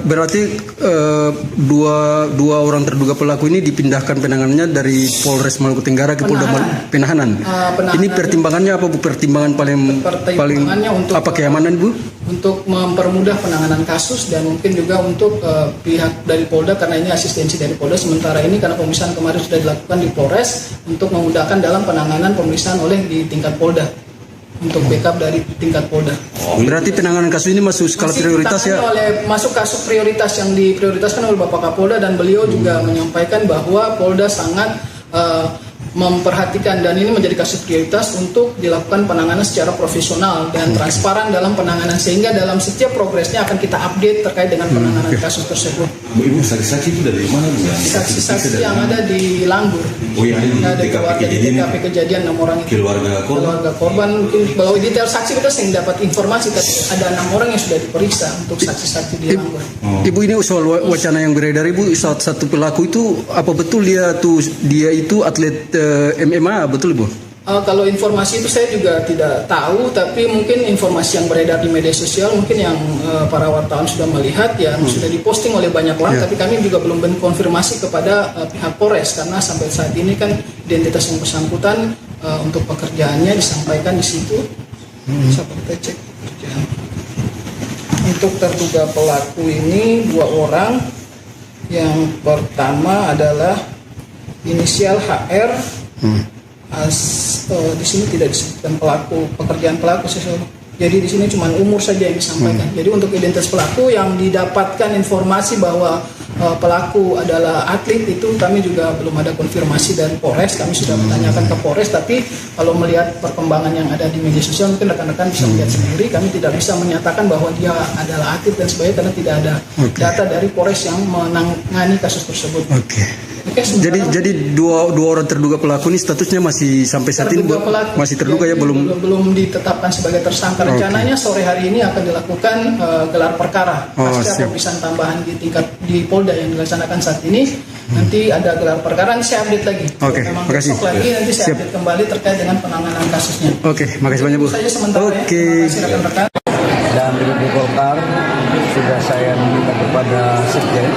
Berarti dua orang terduga pelaku ini dipindahkan penanganannya dari Polres Maluku Tenggara ke Polda Penahanan. Ini pertimbangannya apa, Bu? Pertimbangan paling untuk apa, keamanan, Bu? Untuk mempermudah penanganan kasus dan mungkin juga untuk pihak dari Polda karena ini asistensi dari Polda. Sementara ini karena pemeriksaan kemarin sudah dilakukan di Polres untuk memudahkan dalam penanganan pemeriksaan oleh di tingkat Polda. Untuk backup dari tingkat Polda. Berarti penanganan kasus ini masuk skala prioritas ya? Masuk kasus prioritas yang diprioritaskan oleh Bapak Kapolda dan beliau juga menyampaikan bahwa Polda sangat memperhatikan dan ini menjadi kasus prioritas untuk dilakukan penanganan secara profesional dan transparan dalam penanganan sehingga dalam setiap progresnya akan kita update terkait dengan penanganan kasus tersebut. Ibu, saksi-saksi itu dari mana, Bu? Saksi-saksi yang ada di Langgur. Oh, yang ada di TKP kejadian 6 orang itu. Keluarga korban mungkin bahwa detail saksi kita sering dapat informasi ada 6 orang yang sudah diperiksa untuk saksi-saksi di Langgur. Ibu, ini soal wacana yang beredar, Ibu, satu pelaku itu apa betul dia itu atlet MMA, betul, Bu? Kalau informasi itu saya juga tidak tahu, tapi mungkin informasi yang beredar di media sosial mungkin yang para wartawan sudah melihat yang sudah diposting oleh banyak orang, tapi kami juga belum konfirmasi kepada pihak Polres karena sampai saat ini kan identitas yang bersangkutan untuk pekerjaannya disampaikan di situ. Bisa kita cek pekerjaan. Untuk terduga pelaku ini 2 orang. Yang pertama adalah inisial HR. Di sini tidak disebutkan pekerjaan pelaku sesuatu. Jadi di sini cuma umur saja yang disampaikan. Jadi untuk identitas pelaku yang didapatkan informasi bahwa pelaku adalah atlet itu kami juga belum ada konfirmasi dari Polres. Kami sudah bertanyakan ke Polres, tapi kalau melihat perkembangan yang ada di media sosial mungkin rekan-rekan bisa melihat sendiri. Kami tidak bisa menyatakan bahwa dia adalah atlet dan sebagainya karena tidak ada data dari Polres yang menangani kasus tersebut. Jadi dua orang terduga pelaku ini statusnya masih sampai saat ini masih terduga ya, belum ditetapkan sebagai tersangka. Rencananya sore hari ini akan dilakukan gelar perkara pasca pemeriksaan tambahan di Polda yang dilaksanakan saat ini. Nanti ada gelar perkara, nanti saya update lagi. Terima kasih. Nanti saya update kembali terkait dengan penanganan kasusnya. Makasih banyak, Bu. Saja sementara ya. Terima kasih rekan-rekan. Dan di Golkar sudah saya minta kepada Sekjen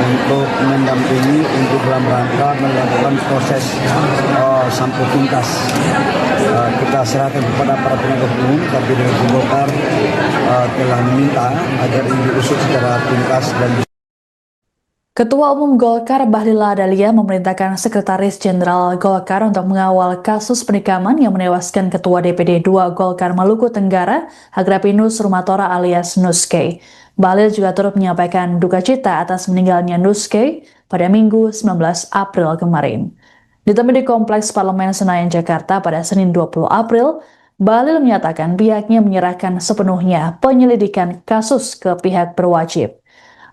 untuk mendampingi untuk dalam rangka melakukan proses sampai tuntas. Kita serahkan kepada para penegak hukum, tapi dari Golkar telah meminta agar ini diusut secara tuntas dan Ketua Umum Golkar Bahlil Lahadalia memerintahkan Sekretaris Jenderal Golkar untuk mengawal kasus penikaman yang menewaskan Ketua DPD 2 Golkar Maluku Tenggara, Agrapinus Rumatora alias Nuske. Bahlil juga turut menyampaikan duka cita atas meninggalnya Nuske pada Minggu 19 April kemarin. Ditemui di Kompleks Parlemen Senayan, Jakarta pada Senin 20 April, Bahlil menyatakan pihaknya menyerahkan sepenuhnya penyelidikan kasus ke pihak berwajib.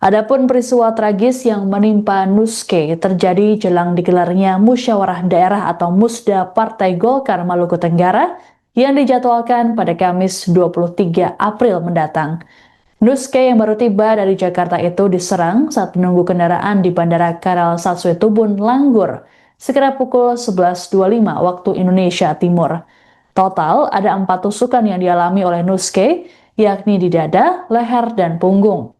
Adapun peristiwa tragis yang menimpa Nuske terjadi jelang digelarnya Musyawarah Daerah atau Musda Partai Golkar Maluku Tenggara yang dijadwalkan pada Kamis 23 April mendatang. Nuske yang baru tiba dari Jakarta itu diserang saat menunggu kendaraan di Bandara Karel Satsuetubun, Langgur, sekitar pukul 11.25 waktu Indonesia Timur. Total ada 4 tusukan yang dialami oleh Nuske, yakni di dada, leher, dan punggung.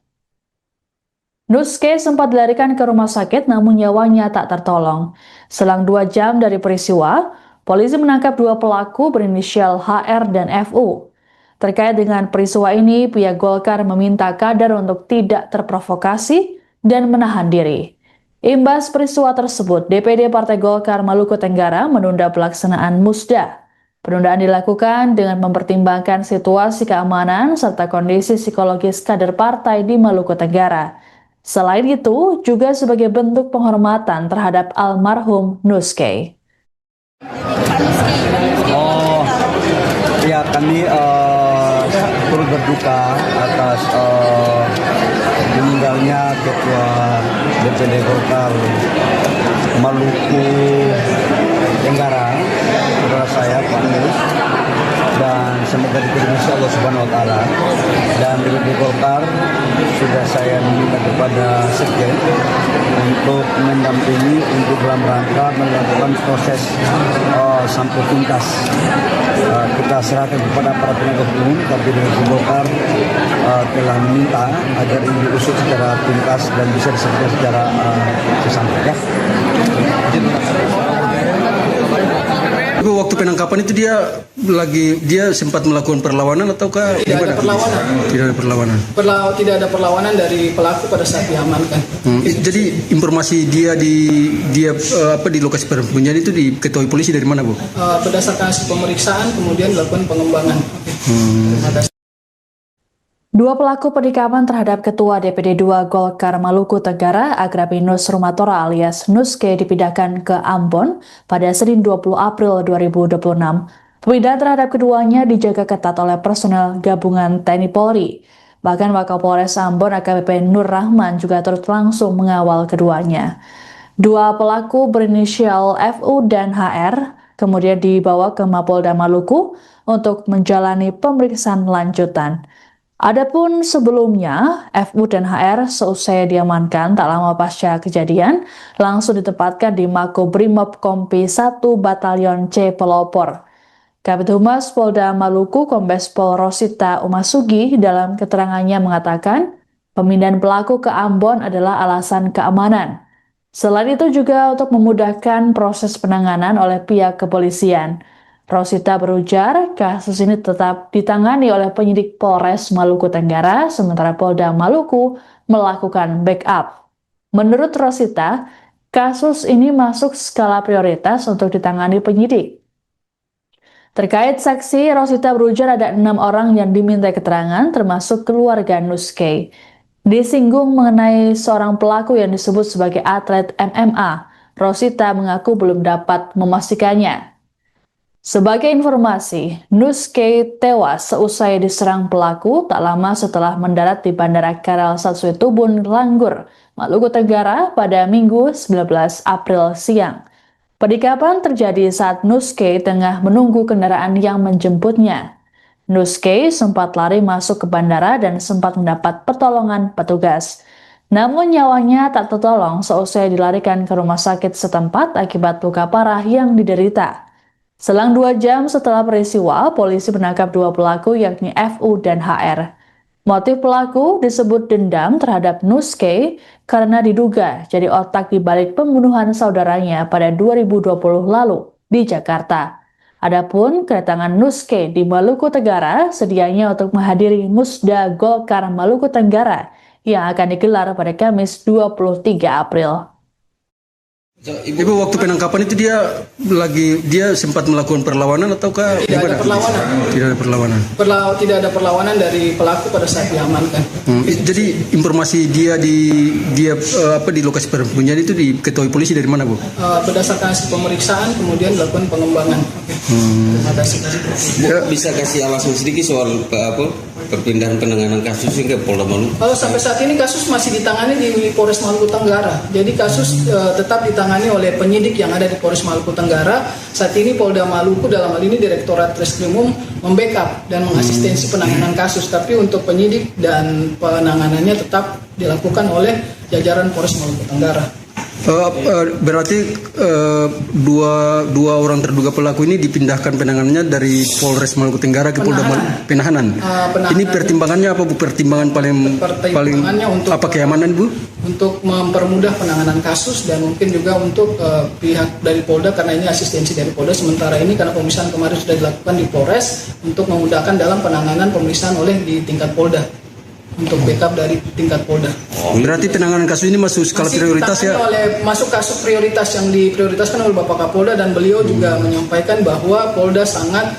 Nuske sempat dilarikan ke rumah sakit namun nyawanya tak tertolong. Selang 2 jam dari peristiwa, polisi menangkap 2 pelaku berinisial HR dan FU. Terkait dengan peristiwa ini, pihak Golkar meminta kader untuk tidak terprovokasi dan menahan diri. Imbas peristiwa tersebut, DPD Partai Golkar Maluku Tenggara menunda pelaksanaan Musda. Penundaan dilakukan dengan mempertimbangkan situasi keamanan serta kondisi psikologis kader partai di Maluku Tenggara. Selain itu, juga sebagai bentuk penghormatan terhadap almarhum Nuske. Oh, ya kami turut berduka atas meninggalnya Ketua DPD Golkar Maluku Tenggara, saudara saya Pak Nus, dan semoga diterima Allah Subhanahu Wa Taala. Dan DPD Golkar sudah saya minta kepada Sekjen untuk mendampingi untuk dalam rangka melakukan proses sampai tuntas. Kita serahkan kepada para penegak hukum, tapi DPD Golkar telah meminta agar ini diusut secara tuntas dan bisa diselesaikan secara sesampai. Waktu penangkapan itu dia sempat melakukan perlawanan ataukah tidak ada perlawanan? Tidak ada perlawanan. Tidak ada perlawanan dari pelaku pada saat diamankan. Jadi informasi dia di lokasi persembunyian itu diketahui polisi dari mana, Bu? Berdasarkan hasil pemeriksaan kemudian dilakukan pengembangan. Terima kasih. 2 pelaku penikaman terhadap Ketua DPD 2 Golkar Maluku Tenggara, Agrapinus Rumatora alias Nuske dipindahkan ke Ambon pada Senin 20 April 2026. Pemindahan terhadap keduanya dijaga ketat oleh personel gabungan TNI Polri. Bahkan Wakapolres Ambon AKBP Nur Rahman juga turut langsung mengawal keduanya. 2 pelaku berinisial FU dan HR kemudian dibawa ke Mapolda Maluku untuk menjalani pemeriksaan lanjutan. Adapun sebelumnya, FU dan HR seusai diamankan tak lama pasca kejadian, langsung ditempatkan di Makobrimob Kompi 1 Batalion C Pelopor. Kabid Humas Polda Maluku Kombes Pol Rosita Umasugi dalam keterangannya mengatakan, pemindahan pelaku ke Ambon adalah alasan keamanan. Selain itu juga untuk memudahkan proses penanganan oleh pihak kepolisian. Rosita berujar, kasus ini tetap ditangani oleh penyidik Polres Maluku Tenggara, sementara Polda Maluku melakukan backup. Menurut Rosita, kasus ini masuk skala prioritas untuk ditangani penyidik. Terkait saksi, Rosita berujar ada 6 orang yang diminta keterangan, termasuk keluarga Nuske. Disinggung mengenai seorang pelaku yang disebut sebagai atlet MMA, Rosita mengaku belum dapat memastikannya. Sebagai informasi, Nuske tewas seusai diserang pelaku tak lama setelah mendarat di Bandara Karel Satsuetubun, Langgur, Maluku Tenggara pada Minggu 19 April siang. Penikaman terjadi saat Nuske tengah menunggu kendaraan yang menjemputnya. Nuske sempat lari masuk ke bandara dan sempat mendapat pertolongan petugas. Namun nyawanya tak tertolong seusai dilarikan ke rumah sakit setempat akibat luka parah yang diderita. Selang 2 jam setelah peristiwa, polisi menangkap 2 pelaku yakni FU dan HR. Motif pelaku disebut dendam terhadap Nuske karena diduga jadi otak di balik pembunuhan saudaranya pada 2020 lalu di Jakarta. Adapun kedatangan Nuske di Maluku Tenggara sedianya untuk menghadiri Musda Golkar Maluku Tenggara yang akan digelar pada Kamis 23 April. Ibu, waktu penangkapan itu dia sempat melakukan perlawanan ataukah Tidak ada perlawanan. Tidak ada perlawanan. Tidak ada perlawanan dari pelaku pada saat diamankan. Jadi informasi dia di lokasi persembunyian itu diketahui polisi dari mana, Bu? Berdasarkan hasil pemeriksaan kemudian dilakukan pengembangan. Terima kasih. Bu, bisa kasih alasan sedikit soal perpindahan penanganan kasus hingga Polda Maluku? Kalau sampai saat ini kasus masih ditangani di Polres Maluku Tenggara. Jadi kasus tetap ditangani oleh penyidik yang ada di Polres Maluku Tenggara. Saat ini Polda Maluku dalam hal ini Direktorat Reskrimum membackup dan mengasistensi penanganan kasus. Tapi untuk penyidik dan penanganannya tetap dilakukan oleh jajaran Polres Maluku Tenggara. Berarti dua orang terduga pelaku ini dipindahkan penanganannya dari Polres Maluku Tenggara ke Polda Penahanan. Ini pertimbangannya apa, Bu? Pertimbangan paling untuk apa, keamanan, Bu? Untuk mempermudah penanganan kasus dan mungkin juga untuk pihak dari Polda karena ini asistensi dari Polda. Sementara ini karena pemeriksaan kemarin sudah dilakukan di Polres untuk memudahkan dalam penanganan pemeriksaan oleh di tingkat Polda. Untuk backup dari tingkat Polda. Berarti penanganan kasus ini masuk skala prioritas ya? Masuk kasus prioritas yang diprioritaskan oleh Bapak Kapolda dan beliau juga menyampaikan bahwa Polda sangat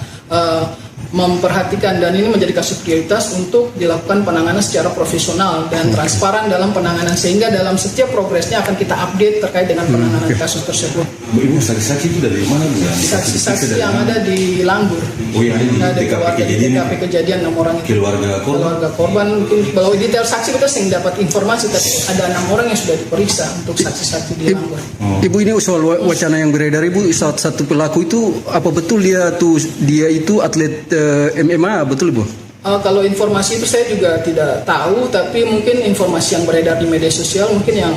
memperhatikan dan ini menjadi kasus prioritas untuk dilakukan penanganan secara profesional dan transparan dalam penanganan sehingga dalam setiap progresnya akan kita update terkait dengan penanganan kasus tersebut. Ibu, saksi-saksi itu dari mana, Bu? Saksi-saksi yang ada di Langgur. Oh iya, di TKP kejadian 6 orang itu. Keluarga korban mungkin bahwa detail saksi kita sering dapat informasi tapi ada 6 orang yang sudah diperiksa untuk saksi-saksi di Langgur. Ibu, ini soal wacana yang beredar, Ibu, satu pelaku itu apa betul dia itu atlet MMA, betul, Bu? Kalau informasi itu saya juga tidak tahu, tapi mungkin informasi yang beredar di media sosial mungkin yang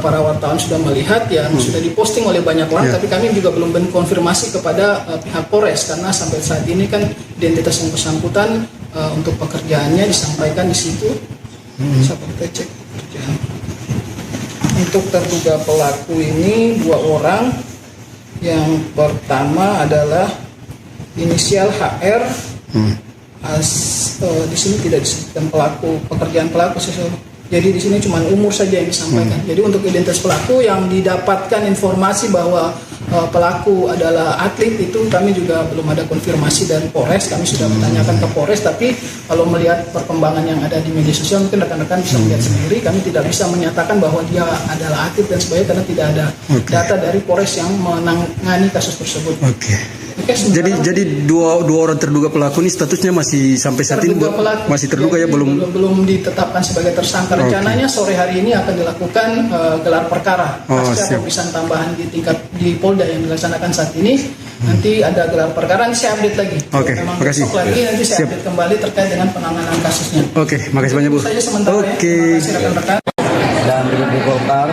para wartawan sudah melihat yang sudah diposting oleh banyak orang, tapi kami juga belum konfirmasi kepada pihak Polres karena sampai saat ini kan identitas yang bersangkutan untuk pekerjaannya disampaikan di situ. Bisa kita cek pekerjaan. Untuk terduga pelaku ini 2 orang. Yang pertama adalah inisial HR. Di sini tidak disebutkan pekerjaan pelaku. Jadi di sini cuma umur saja yang disampaikan. Jadi untuk identitas pelaku yang didapatkan informasi bahwa pelaku adalah atlet itu kami juga belum ada konfirmasi dari Polres. Kami sudah menanyakan ke Polres, tapi kalau melihat perkembangan yang ada di media sosial mungkin rekan-rekan bisa melihat sendiri. Kami tidak bisa menyatakan bahwa dia adalah atlet dan sebagainya karena tidak ada data dari Polres yang menangani kasus tersebut. Jadi dua orang terduga pelaku ini statusnya masih sampai saat ini masih terduga ya, belum ditetapkan sebagai tersangka. Rencananya sore hari ini akan dilakukan gelar perkara pasca pemeriksaan tambahan di Polda yang dilaksanakan saat ini. Nanti ada gelar perkara, nanti saya update lagi. Makasih. Nanti saya update kembali terkait dengan penanganan kasusnya. Makasih banyak, Bu. Saja sementara ya. Terima kasih rekan-rekan. Dan di Golkar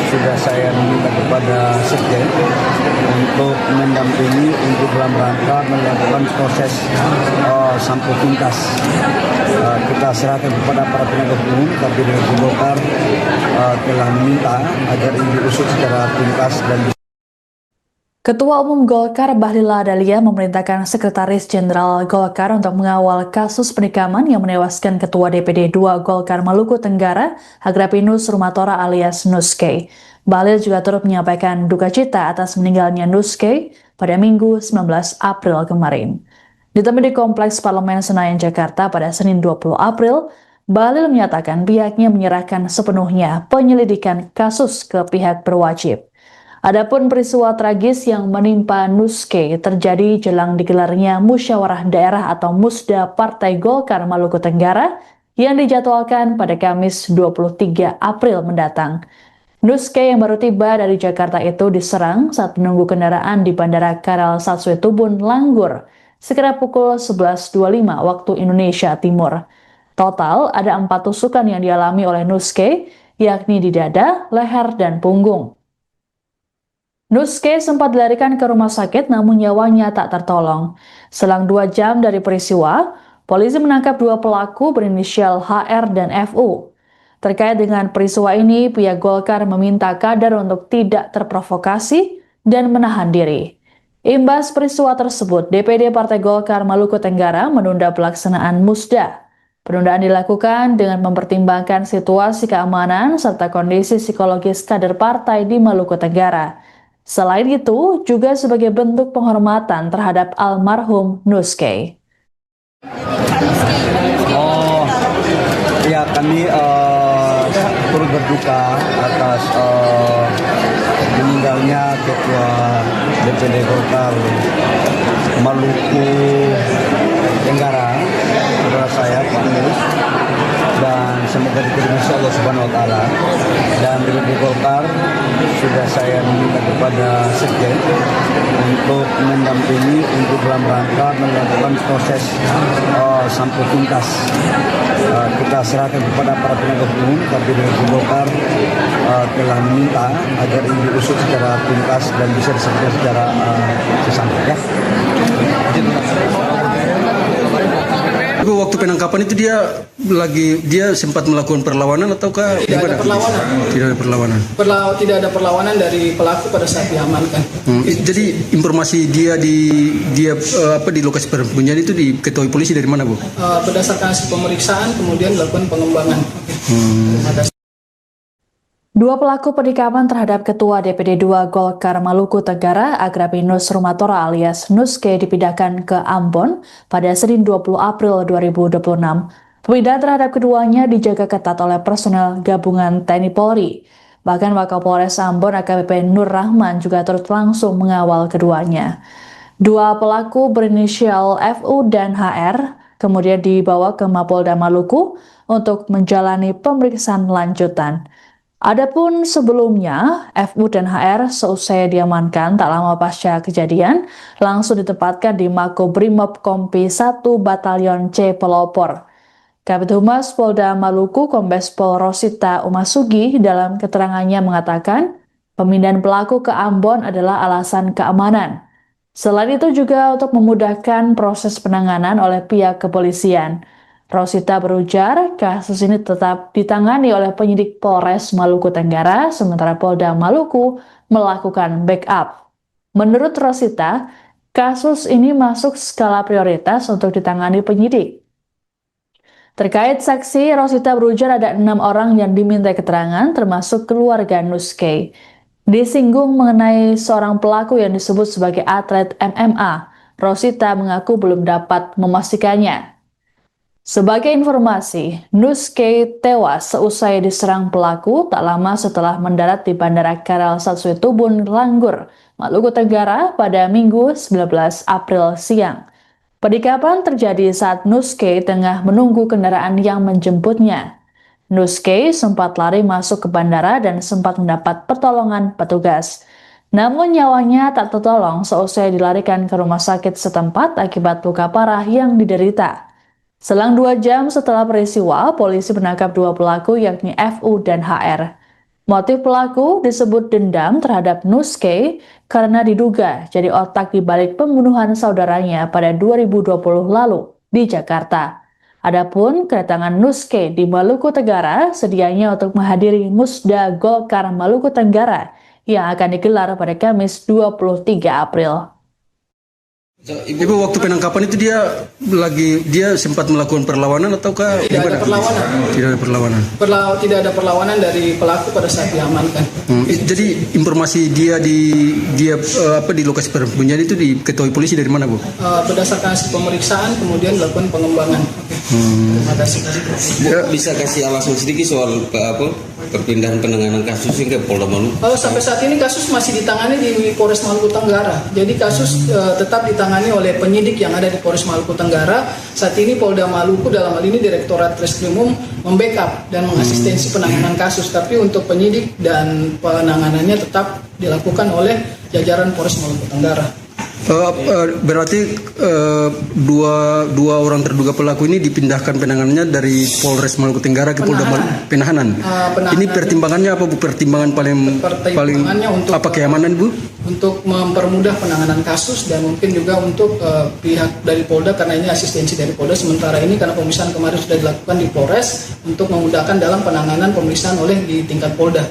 sudah saya meminta kepada Sekjen untuk mendampingi untuk dalam rangka melakukan proses sampel tuntas. Kita serahkan kepada para penegak hukum, tapi dari Golkar telah meminta agar ini diusut secara tuntas dan Ketua Umum Golkar Bahlil Lahadalia memerintahkan Sekretaris Jenderal Golkar untuk mengawal kasus penikaman yang menewaskan Ketua DPD 2 Golkar Maluku Tenggara, Agrapinus Rumatora alias Nuske. Bahlil juga turut menyampaikan duka cita atas meninggalnya Nuske pada Minggu 19 April kemarin. Ditemui di Kompleks Parlemen Senayan, Jakarta pada Senin 20 April, Bahlil menyatakan pihaknya menyerahkan sepenuhnya penyelidikan kasus ke pihak berwajib. Adapun peristiwa tragis yang menimpa Nuske terjadi jelang digelarnya Musyawarah Daerah atau Musda Partai Golkar Maluku Tenggara yang dijadwalkan pada Kamis 23 April mendatang. Nuske yang baru tiba dari Jakarta itu diserang saat menunggu kendaraan di Bandara Karel Satsuetubun, Langgur, sekitar pukul 11.25 waktu Indonesia Timur. Total ada 4 tusukan yang dialami oleh Nuske, yakni di dada, leher, dan punggung. Nuske sempat dilarikan ke rumah sakit namun nyawanya tak tertolong. Selang 2 jam dari peristiwa, polisi menangkap 2 pelaku berinisial HR dan FU. Terkait dengan peristiwa ini, pihak Golkar meminta kader untuk tidak terprovokasi dan menahan diri. Imbas peristiwa tersebut, DPD Partai Golkar Maluku Tenggara menunda pelaksanaan Musda. Penundaan dilakukan dengan mempertimbangkan situasi keamanan serta kondisi psikologis kader partai di Maluku Tenggara. Selain itu, juga sebagai bentuk penghormatan terhadap almarhum Nuskay. Oh, ya kami turut berduka atas meninggalnya Ketua DPD Golkar Maluku Tenggara, saudara saya Pak Nus, dan semoga diterima Allah Subhanahu Wa Taala. Dan DPD Golkar sudah saya meminta kepada Sekjen untuk mendampingi untuk dalam rangka melakukan proses sampai tuntas. Kita serahkan kepada para penegak hukum, tapi DPD Golkar telah meminta agar ini diusut secara tuntas dan bisa diselesaikan secara sesampai ya. Waktu penangkapan itu dia sempat melakukan perlawanan ataukah tidak ada perlawanan? Tidak ada perlawanan. Tidak ada perlawanan dari pelaku pada saat diamankan. Jadi informasi dia di lokasi persembunyian itu diketahui polisi dari mana, Bu? Berdasarkan hasil pemeriksaan kemudian dilakukan pengembangan. Dua pelaku penikaman terhadap Ketua DPD 2 Golkar Maluku Tenggara, Agrapinus Rumatora alias Nuskay dipindahkan ke Ambon pada Senin 20 April 2026. Pemindahan terhadap keduanya dijaga ketat oleh personel gabungan TNI Polri. Bahkan Wakapolres Ambon AKBP Nur Rahman juga turut langsung mengawal keduanya. Dua pelaku berinisial FU dan HR kemudian dibawa ke Mapolda Maluku untuk menjalani pemeriksaan lanjutan. Adapun sebelumnya, FU dan HR seusai diamankan tak lama pasca kejadian, langsung ditempatkan di Makobrimob Kompi 1 Batalion C Pelopor. Kabid Humas Polda Maluku Kombes Pol Rosita Umasugi dalam keterangannya mengatakan, pemindahan pelaku ke Ambon adalah alasan keamanan. Selain itu juga untuk memudahkan proses penanganan oleh pihak kepolisian. Rosita berujar, kasus ini tetap ditangani oleh penyidik Polres Maluku Tenggara, sementara Polda Maluku melakukan backup. Menurut Rosita, kasus ini masuk skala prioritas untuk ditangani penyidik. Terkait saksi, Rosita berujar ada 6 orang yang diminta keterangan, termasuk keluarga Nuskay. Disinggung mengenai seorang pelaku yang disebut sebagai atlet MMA, Rosita mengaku belum dapat memastikannya. Sebagai informasi, Nuskay tewas seusai diserang pelaku tak lama setelah mendarat di Bandara Karal Satsuitubun, Langgur, Maluku Tenggara pada Minggu 19 April siang. Penikaman terjadi saat Nuskay tengah menunggu kendaraan yang menjemputnya. Nuskay sempat lari masuk ke bandara dan sempat mendapat pertolongan petugas. Namun nyawanya tak tertolong seusai dilarikan ke rumah sakit setempat akibat luka parah yang diderita. Selang 2 jam setelah peristiwa, polisi menangkap 2 pelaku yakni FU dan HR. Motif pelaku disebut dendam terhadap Nuskay karena diduga jadi otak di balik pembunuhan saudaranya pada 2020 lalu di Jakarta. Adapun kedatangan Nuskay di Maluku Tenggara sedianya untuk menghadiri Musda Golkar Maluku Tenggara yang akan digelar pada Kamis 23 April. Ibu, waktu penangkapan itu dia sempat melakukan perlawanan ataukah tidak ada perlawanan? Tidak ada perlawanan. Tidak ada perlawanan dari pelaku pada saat diamankan. Jadi informasi dia di lokasi persembunyian itu diketahui polisi dari mana, Bu? Berdasarkan hasil pemeriksaan kemudian dilakukan pengembangan. Terima kasih. Bisa kasih alasan sedikit soal perpindahan penanganan kasus hingga Polda Maluku? Sampai saat ini kasus masih ditangani di Polres Maluku Tenggara. Jadi kasus tetap ditangani oleh penyidik yang ada di Polres Maluku Tenggara. Saat ini Polda Maluku dalam hal ini Direktorat Treskrimum membackup dan mengasistensi penanganan kasus. Tapi untuk penyidik dan penanganannya tetap dilakukan oleh jajaran Polres Maluku Tenggara. Berarti dua orang terduga pelaku ini dipindahkan penanganannya dari Polres Maluku Tenggara ke Polda Penahanan. Ini pertimbangannya apa, Bu? Pertimbangan paling untuk apa, keamanan, Bu? Untuk mempermudah penanganan kasus dan mungkin juga untuk pihak dari Polda karena ini asistensi dari Polda. Sementara ini karena pemeriksaan kemarin sudah dilakukan di Polres untuk memudahkan dalam penanganan pemeriksaan oleh di tingkat Polda.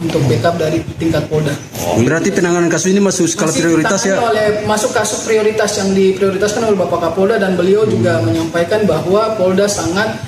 untuk backup dari tingkat Polda. Berarti penanganan kasus ini masuk skala prioritas ya? Masuk kasus prioritas yang diprioritaskan oleh Bapak Kapolda, dan beliau juga menyampaikan bahwa Polda sangat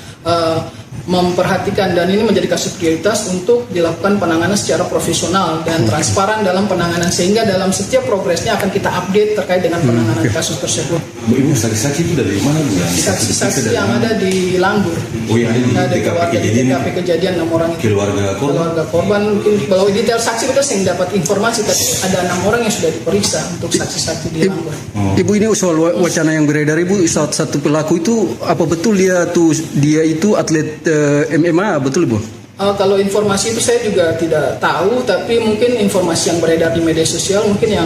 memperhatikan dan ini menjadi kasus prioritas untuk dilakukan penanganan secara profesional dan transparan dalam penanganan, sehingga dalam setiap progresnya akan kita update terkait dengan penanganan kasus tersebut. Ibu saksi-saksi itu dari mana Bu? Saksi-saksi yang ada di Langgur. Oh yang ada di TKP kejadian 6 orang itu. Keluarga korban mungkin kalau detail saksi kita sering dapat informasi, tapi ada 6 orang yang sudah diperiksa untuk saksi-saksi di Langgur. Ibu, ini soal wacana yang beredar Ibu, satu pelaku itu apa betul dia itu atlet MMA, betul Ibu? Kalau informasi itu saya juga tidak tahu, tapi mungkin informasi yang beredar di media sosial mungkin yang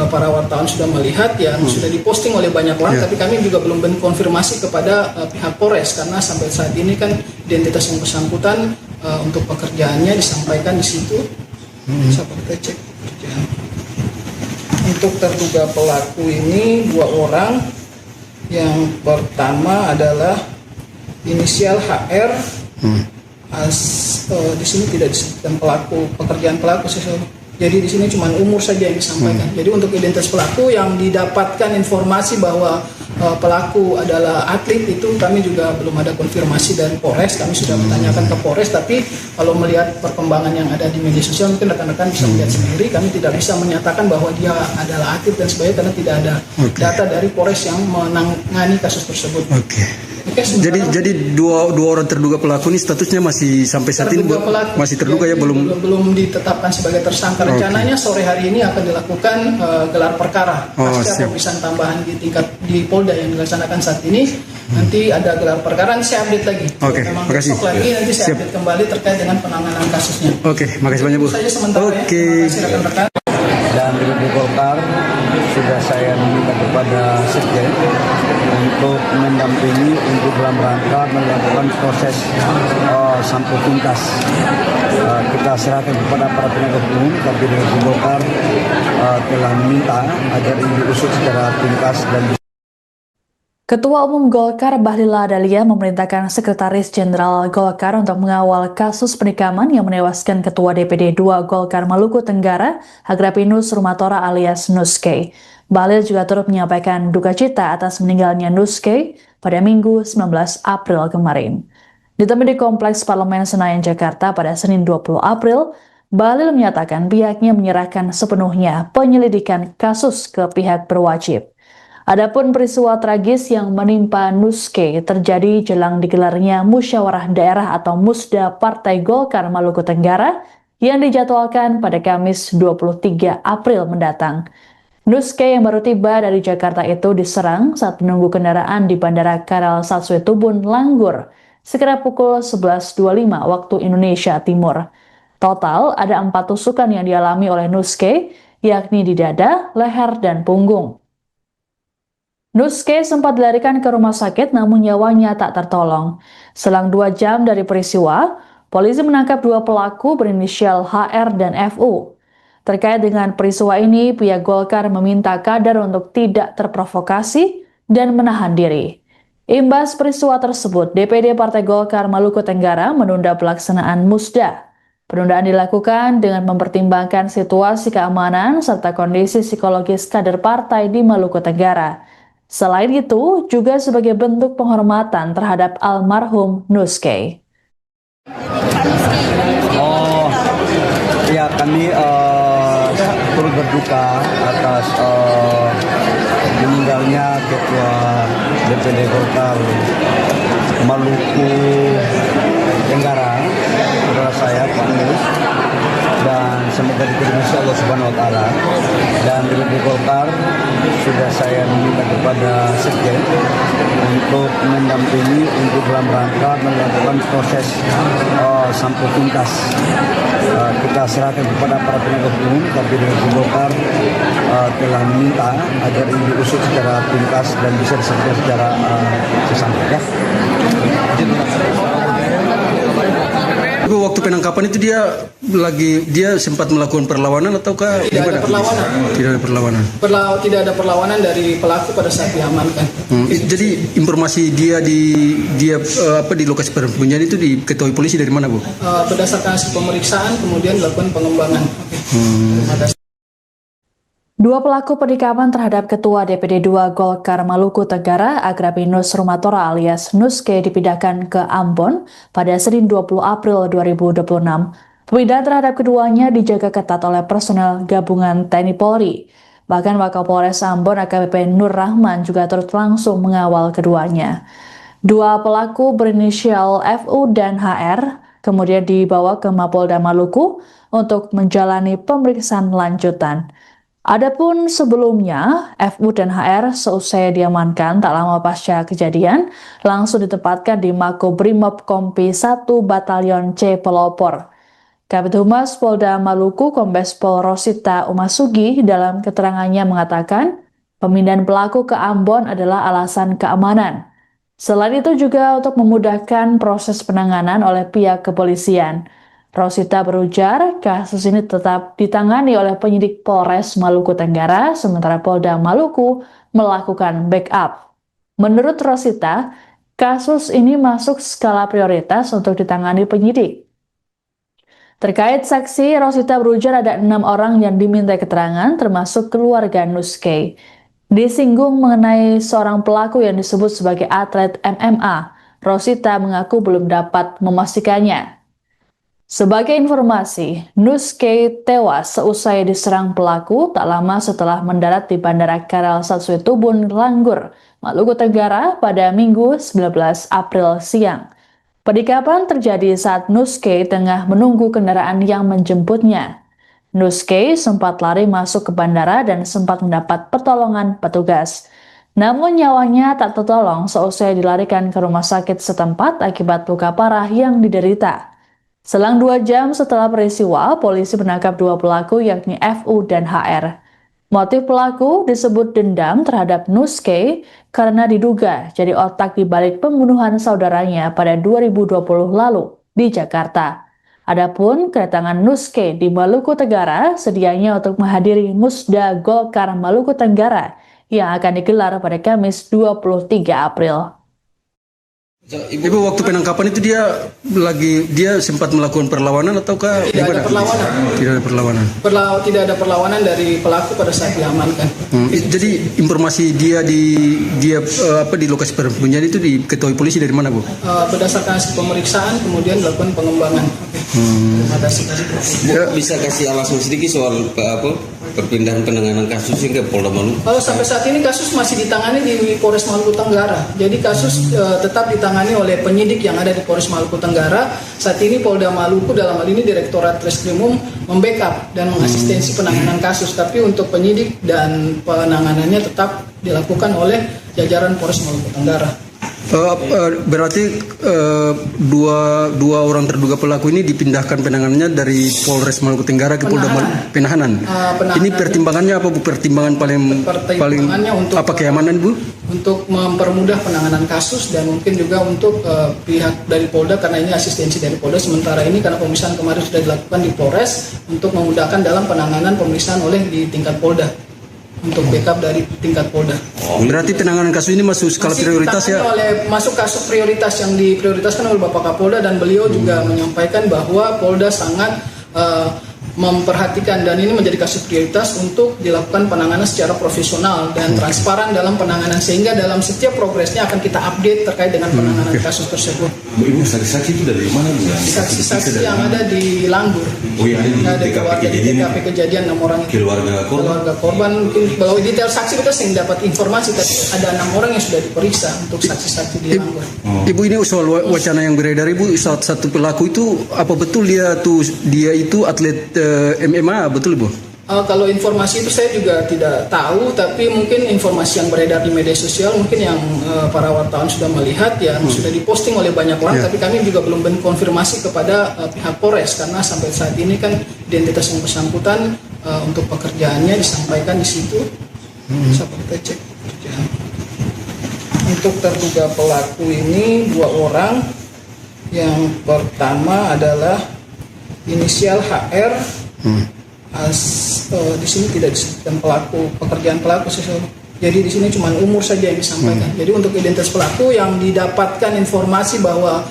para wartawan sudah melihat, yang sudah diposting oleh banyak orang, tapi kami juga belum konfirmasi kepada pihak Polres, karena sampai saat ini kan identitas yang bersangkutan untuk pekerjaannya disampaikan di situ. Bisa kita cek pekerjaan. Untuk terduga pelaku ini 2 orang. Yang pertama adalah inisial HR. Di sini tidak disebutkan pekerjaan pelaku. Jadi di sini cuma umur saja yang disampaikan. Jadi untuk identitas pelaku yang didapatkan informasi bahwa pelaku adalah atlet, itu kami juga belum ada konfirmasi dari Polres. Kami sudah menanyakan ke Polres, tapi kalau melihat perkembangan yang ada di media sosial mungkin rekan-rekan bisa melihat sendiri. Kami tidak bisa menyatakan bahwa dia adalah atlet dan sebagainya karena tidak ada data dari Polres yang menangani kasus tersebut. Jadi dua orang terduga pelaku ini statusnya masih sampai saat ini masih terduga ya, belum ditetapkan sebagai tersangka. Rencananya sore hari ini akan dilakukan gelar perkara pasca pemeriksaan tambahan di Polda yang dilaksanakan saat ini. Nanti ada gelar perkara, nanti saya update lagi. Memang besok lagi nanti saya update kembali terkait dengan penanganan kasusnya. Makasih banyak Bu. Saja sementara ya. Terima kasih rekan-rekan. Dan di Golkar sudah saya meminta kepada Sekjen untuk mendampingi untuk dalam rangka melakukan proses sampai tuntas. Kita serahkan kepada para penegak hukum, tapi di Golkar telah meminta agar ini diusut secara tuntas dan Ketua Umum Golkar Bahlil Lahadalia memerintahkan Sekretaris Jenderal Golkar untuk mengawal kasus penikaman yang menewaskan Ketua DPD 2 Golkar Maluku Tenggara, Agrapinus Rumatora alias Nuske. Bahlil juga turut menyampaikan duka cita atas meninggalnya Nuske pada Minggu 19 April kemarin. Ditemui di Kompleks Parlemen Senayan, Jakarta pada Senin 20 April, Bahlil menyatakan pihaknya menyerahkan sepenuhnya penyelidikan kasus ke pihak berwajib. Adapun peristiwa tragis yang menimpa Nuske terjadi jelang digelarnya Musyawarah Daerah atau Musda Partai Golkar Maluku Tenggara yang dijadwalkan pada Kamis 23 April mendatang. Nuske yang baru tiba dari Jakarta itu diserang saat menunggu kendaraan di Bandara Karal Satsue Tubun, Langgur, sekitar pukul 11.25 waktu Indonesia Timur. Total ada 4 tusukan yang dialami oleh Nuske, yakni di dada, leher, dan punggung. Nuske sempat dilarikan ke rumah sakit namun nyawanya tak tertolong. Selang 2 jam dari peristiwa, polisi menangkap 2 pelaku berinisial HR dan FU. Terkait dengan peristiwa ini, pihak Golkar meminta kader untuk tidak terprovokasi dan menahan diri. Imbas peristiwa tersebut, DPD Partai Golkar Maluku Tenggara menunda pelaksanaan Musda. Penundaan dilakukan dengan mempertimbangkan situasi keamanan serta kondisi psikologis kader partai di Maluku Tenggara. Selain itu, juga sebagai bentuk penghormatan terhadap almarhum Nuske. Ya, kami turut berduka atas meninggalnya Ketua DPD Golkar Maluku Tenggara, saudara saya Pak Nus, dan semoga diterima Allah Subhanahu Wa Taala. Dan di Golkar sudah saya meminta kepada Sekjen untuk mendampingi untuk dalam rangka melakukan proses sampai tuntas. Kita serahkan kepada para penegak hukum, tapi di Golkar telah meminta agar ini diusut secara tuntas dan bisa diselesaikan secara sesampai. waktu penangkapan itu dia sempat melakukan perlawanan ataukah Tidak ada perlawanan. Tidak ada perlawanan. Tidak ada perlawanan dari pelaku pada saat diamankan. Jadi informasi dia di lokasi persembunyian itu diketahui polisi dari mana, Bu? Berdasarkan hasil pemeriksaan kemudian dilakukan pengembangan. Dua pelaku penikaman terhadap Ketua DPD 2 Golkar Maluku Tenggara, Agrapinus Rumatora alias Nuske dipindahkan ke Ambon pada Senin 20 April 2026. Pemindahan terhadap keduanya dijaga ketat oleh personel gabungan TNI Polri. Bahkan Wakapolres Ambon AKBP Nur Rahman juga turut langsung mengawal keduanya. Dua pelaku berinisial FU dan HR kemudian dibawa ke Mapolda Maluku untuk menjalani pemeriksaan lanjutan. Adapun sebelumnya, FU dan HR seusai diamankan tak lama pasca kejadian, langsung ditempatkan di Makobrimob Kompi 1 Batalion C Pelopor. Kabid Humas Polda Maluku Kombes Pol Rosita Umasugi dalam keterangannya mengatakan, pemindahan pelaku ke Ambon adalah alasan keamanan. Selain itu juga untuk memudahkan proses penanganan oleh pihak kepolisian. Rosita berujar, kasus ini tetap ditangani oleh penyidik Polres Maluku Tenggara, sementara Polda Maluku melakukan backup. Menurut Rosita, kasus ini masuk skala prioritas untuk ditangani penyidik. Terkait saksi, Rosita berujar ada 6 orang yang diminta keterangan, termasuk keluarga Nuske. Disinggung mengenai seorang pelaku yang disebut sebagai atlet MMA, Rosita mengaku belum dapat memastikannya. Sebagai informasi, Nuske tewas seusai diserang pelaku tak lama setelah mendarat di Bandara Karel Satsuitubun, Langgur, Maluku Tenggara pada Minggu 19 April siang. Penikaman terjadi saat Nuske tengah menunggu kendaraan yang menjemputnya. Nuske sempat lari masuk ke bandara dan sempat mendapat pertolongan petugas. Namun nyawanya tak tertolong seusai dilarikan ke rumah sakit setempat akibat luka parah yang diderita. Selang 2 jam setelah peristiwa, polisi menangkap 2 pelaku yakni FU dan HR. Motif pelaku disebut dendam terhadap Nuske karena diduga jadi otak di balik pembunuhan saudaranya pada 2020 lalu di Jakarta. Adapun kedatangan Nuske di Maluku Tenggara sedianya untuk menghadiri Musda Golkar Maluku Tenggara yang akan digelar pada Kamis 23 April. Ibu waktu penangkapan itu dia sempat melakukan perlawanan ataukah Tidak ada perlawanan. Tidak ada perlawanan. Tidak ada perlawanan dari pelaku pada saat diamankan. Jadi informasi dia di lokasi persembunyian itu diketahui polisi dari mana, Bu? Berdasarkan hasil pemeriksaan kemudian dilakukan pengembangan. Terima kasih. Bisa kasih alasan sedikit soal perpindahan penanganan kasus ke Polda Maluku? Kalau sampai saat ini kasus masih ditangani di Polres Maluku Tenggara. Jadi kasus tetap ditangani oleh penyidik yang ada di Polres Maluku Tenggara. Saat ini Polda Maluku dalam hal ini Direktorat Reskrimum membackup dan mengasistensi penanganan kasus. Tapi untuk penyidik dan penanganannya tetap dilakukan oleh jajaran Polres Maluku Tenggara. Berarti dua orang terduga pelaku ini dipindahkan penanganannya dari Polres Maluku Tenggara ke Polda Penahanan. Ini pertimbangannya apa, Bu? Pertimbangan paling untuk apa, keamanan, Bu? Untuk mempermudah penanganan kasus dan mungkin juga untuk pihak dari Polda karena ini asistensi dari Polda. Sementara ini karena pemeriksaan kemarin sudah dilakukan di Polres untuk memudahkan dalam penanganan pemeriksaan oleh di tingkat Polda. Untuk backup dari tingkat Polda. Berarti penanganan kasus ini masuk skala prioritas ya? Masuk kasus prioritas yang diprioritaskan oleh Bapak Kapolda dan beliau juga menyampaikan bahwa Polda sangat memperhatikan dan ini menjadi kasus prioritas untuk dilakukan penanganan secara profesional dan transparan dalam penanganan sehingga dalam setiap progresnya akan kita update terkait dengan penanganan kasus tersebut. Ibu saksi-saksi itu dari mana, Bu? Saksi-saksi yang ada di Langgur. Oh, yang ada di TKP kejadian 6 orang itu. Keluarga korban mungkin kalau detail saksi kita sering dapat informasi tapi ada 6 orang yang sudah diperiksa untuk saksi-saksi di Langgur. Ibu, ini soal wacana yang beredar, Ibu, satu pelaku itu apa betul dia itu atlet MMA, betul, Bu? Kalau informasi itu saya juga tidak tahu, tapi mungkin informasi yang beredar di media sosial mungkin yang para wartawan sudah melihat ya sudah diposting oleh banyak orang, tapi kami juga belum konfirmasi kepada pihak Polres karena sampai saat ini kan identitas yang bersangkutan untuk pekerjaannya disampaikan di situ. Bisa kita cek pekerjaan. Untuk terduga pelaku ini 2 orang. Yang pertama adalah inisial HR. Di sini tidak disebutkan pelaku, pekerjaan pelaku sesuatu. Jadi di sini cuma umur saja yang disampaikan. Jadi untuk identitas pelaku yang didapatkan informasi bahwa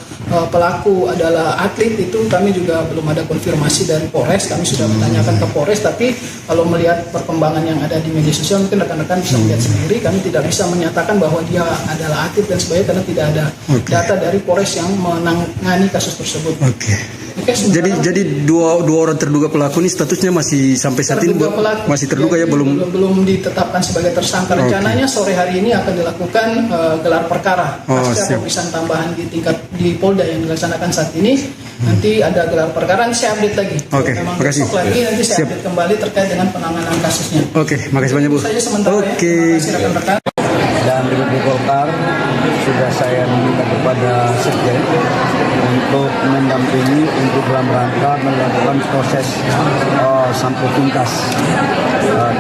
pelaku adalah atlet itu kami juga belum ada konfirmasi dari Polres. Kami sudah menanyakan ke Polres, tapi kalau melihat perkembangan yang ada di media sosial mungkin rekan-rekan bisa melihat sendiri. Kami tidak bisa menyatakan bahwa dia adalah atlet dan sebagainya karena tidak ada data dari Polres yang menangani kasus tersebut. Jadi dua orang terduga pelaku ini statusnya masih sampai saat ini masih terduga ya, belum ditetapkan sebagai tersangka. Rencananya sore hari ini akan dilakukan gelar perkara pasca pemeriksaan tambahan di Polda yang dilaksanakan saat ini. Nanti ada gelar perkara, nanti saya update lagi. Memang besok lagi nanti saya update kembali terkait dengan penanganan kasusnya. Makasih banyak Bu. Saja sementara ya. Terima kasih rekan-rekan. Dan DPD Golkar sudah saya minta kepada Sekjen untuk mendampingi untuk dalam rangka melakukan proses sampai tuntas.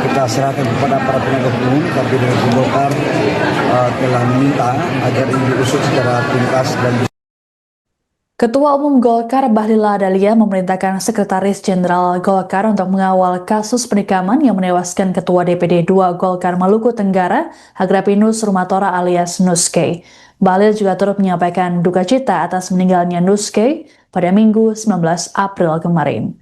Kita serahkan kepada para penegak hukum, tapi DPD Golkar telah meminta agar ini diusut secara tuntas dan Ketua Umum Golkar Bahlil Lahadalia memerintahkan Sekretaris Jenderal Golkar untuk mengawal kasus penikaman yang menewaskan Ketua DPD 2 Golkar Maluku Tenggara, Agrapinus Rumatora alias Nuske. Bahlil juga turut menyampaikan duka cita atas meninggalnya Nuske pada Minggu 19 April kemarin.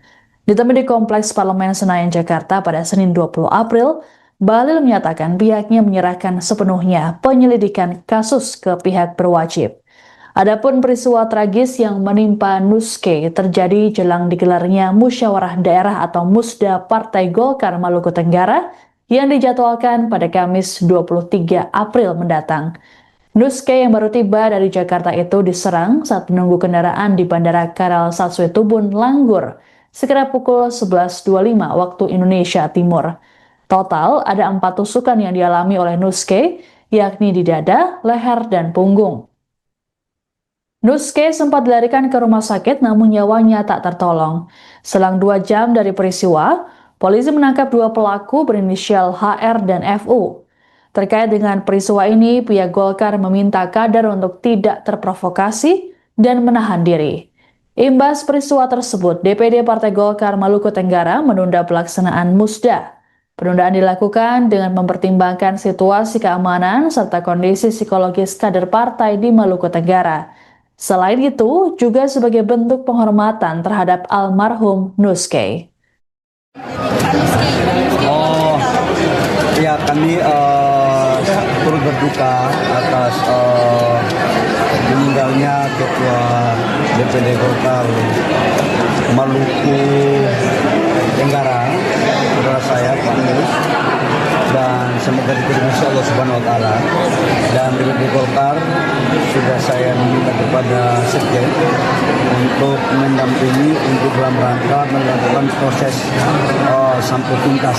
Ditemui di Kompleks Parlemen Senayan, Jakarta pada Senin 20 April, Bahlil menyatakan pihaknya menyerahkan sepenuhnya penyelidikan kasus ke pihak berwajib. Adapun peristiwa tragis yang menimpa Nuske terjadi jelang digelarnya Musyawarah Daerah atau Musda Partai Golkar Maluku Tenggara yang dijadwalkan pada Kamis 23 April mendatang. Nuske yang baru tiba dari Jakarta itu diserang saat menunggu kendaraan di Bandara Karal Satsue Tubun, Langgur, sekitar pukul 11.25 waktu Indonesia Timur. Total ada 4 tusukan yang dialami oleh Nuske, yakni di dada, leher, dan punggung. Nuske sempat dilarikan ke rumah sakit namun nyawanya tak tertolong. Selang 2 jam dari peristiwa, polisi menangkap 2 pelaku berinisial HR dan FU. Terkait dengan peristiwa ini, pihak Golkar meminta kader untuk tidak terprovokasi dan menahan diri. Imbas peristiwa tersebut, DPD Partai Golkar Maluku Tenggara menunda pelaksanaan Musda. Penundaan dilakukan dengan mempertimbangkan situasi keamanan serta kondisi psikologis kader partai di Maluku Tenggara. Selain itu, juga sebagai bentuk penghormatan terhadap almarhum Nuske. Ya, kami turut berduka atas meninggalnya Ketua DPD Golkar Maluku Tenggara, saudara saya Pak Mus, dan semoga diterima Allah Subhanahu Wa Taala. Dan DPD Golkar sudah saya minta kepada Sekjen untuk mendampingi untuk dalam rangka melakukan proses sampai tuntas.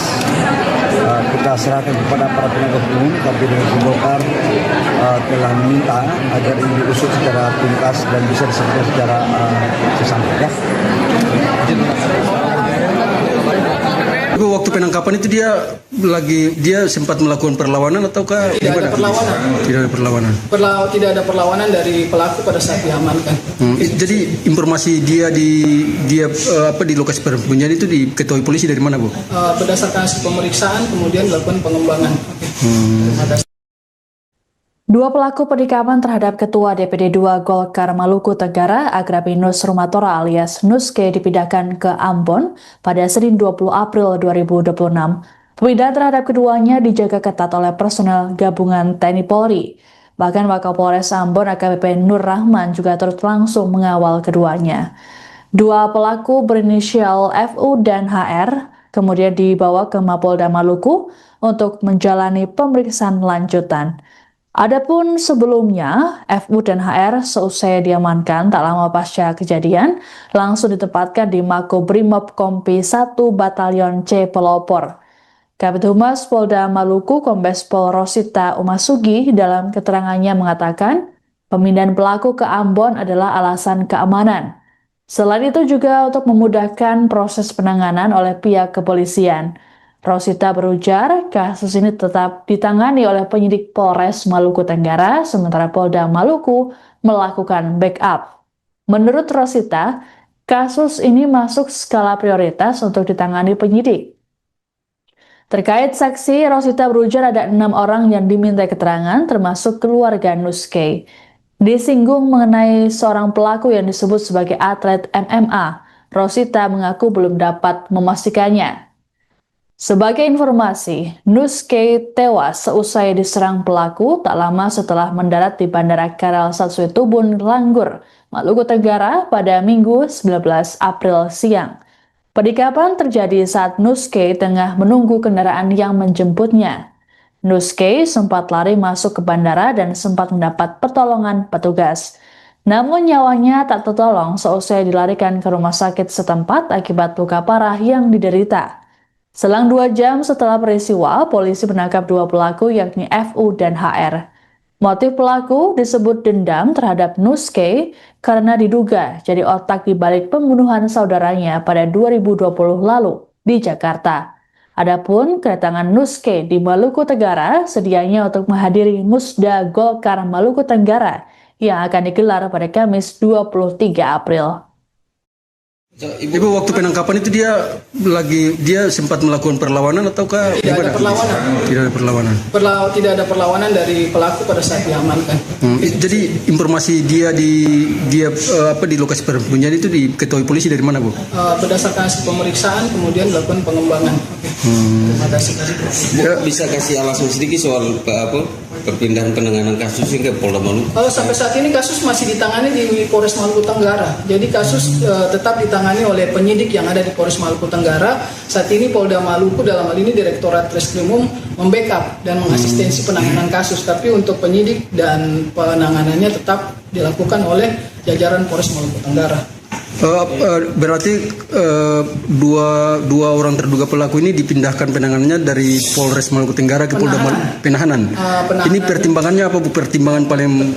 Kita serahkan kepada para penegak hukum, tapi DPD Golkar telah meminta agar ini diusut secara tuntas dan bisa diselesaikan secara sesampainya. Waktu penangkapan itu dia sempat melakukan perlawanan ataukah tidak ada perlawanan? Tidak ada perlawanan. Tidak ada perlawanan dari pelaku pada saat diamankan. Jadi informasi dia di lokasi persembunyian itu diketahui polisi dari mana, Bu? Berdasarkan hasil pemeriksaan kemudian dilakukan pengembangan. Terima kasih. 2 pelaku penikaman terhadap Ketua DPD 2 Golkar Maluku Tenggara, Agrapinus Rumatora alias Nuske dipindahkan ke Ambon pada Senin 20 April 2026. Pemindahan terhadap keduanya dijaga ketat oleh personel gabungan TNI Polri. Bahkan Wakapolres Ambon AKBP Nur Rahman juga turut langsung mengawal keduanya. 2 pelaku berinisial FU dan HR kemudian dibawa ke Mapolda Maluku untuk menjalani pemeriksaan lanjutan. Adapun sebelumnya, FU dan HR seusai diamankan tak lama pasca kejadian, langsung ditempatkan di Makobrimob Kompi 1 Batalion C Pelopor. Kabid Humas Polda Maluku Kombes Pol Rosita Umasugi dalam keterangannya mengatakan, pemindahan pelaku ke Ambon adalah alasan keamanan. Selain itu juga untuk memudahkan proses penanganan oleh pihak kepolisian. Rosita berujar, kasus ini tetap ditangani oleh penyidik Polres Maluku Tenggara, sementara Polda Maluku melakukan backup. Menurut Rosita, kasus ini masuk skala prioritas untuk ditangani penyidik. Terkait saksi, Rosita berujar ada 6 orang yang diminta keterangan, termasuk keluarga Nuskay. Disinggung mengenai seorang pelaku yang disebut sebagai atlet MMA, Rosita mengaku belum dapat memastikannya. Sebagai informasi, Nuskay tewas seusai diserang pelaku tak lama setelah mendarat di Bandara Karel Satsuitubun, Langgur, Maluku Tenggara pada Minggu 19 April siang. Penikapan terjadi saat Nuskay tengah menunggu kendaraan yang menjemputnya. Nuskay sempat lari masuk ke bandara dan sempat mendapat pertolongan petugas. Namun nyawanya tak tertolong seusai dilarikan ke rumah sakit setempat akibat luka parah yang diderita. Selang 2 jam setelah peristiwa, polisi menangkap 2 pelaku yakni FU dan HR. Motif pelaku disebut dendam terhadap Nuskay karena diduga jadi otak di balik pembunuhan saudaranya pada 2020 lalu di Jakarta. Adapun kedatangan Nuskay di Maluku Tenggara sedianya untuk menghadiri Musda Golkar Maluku Tenggara yang akan digelar pada Kamis 23 April. Ibu, waktu penangkapan itu dia sempat melakukan perlawanan ataukah Tidak ada perlawanan. Tidak ada perlawanan. Tidak ada perlawanan dari pelaku pada saat diamankan. Jadi informasi dia di lokasi persembunyian itu diketahui polisi dari mana, Bu? Berdasarkan hasil pemeriksaan kemudian dilakukan pengembangan. Terima kasih. Bisa kasih alasan sedikit soal perpindahan penanganan kasus ke Polda Maluku? Kalau sampai saat ini kasus masih ditangani di Polres Maluku Tenggara. Jadi kasus tetap ditangani oleh penyidik yang ada di Polres Maluku Tenggara. Saat ini Polda Maluku dalam hal ini Direktorat Reskrimum membackup dan mengasistensi penanganan kasus. Tapi untuk penyidik dan penanganannya tetap dilakukan oleh jajaran Polres Maluku Tenggara. Berarti dua orang terduga pelaku ini dipindahkan penanganannya dari Polres Maluku Tenggara ke Polda Penahanan. Ini pertimbangannya apa, Bu? Pertimbangan paling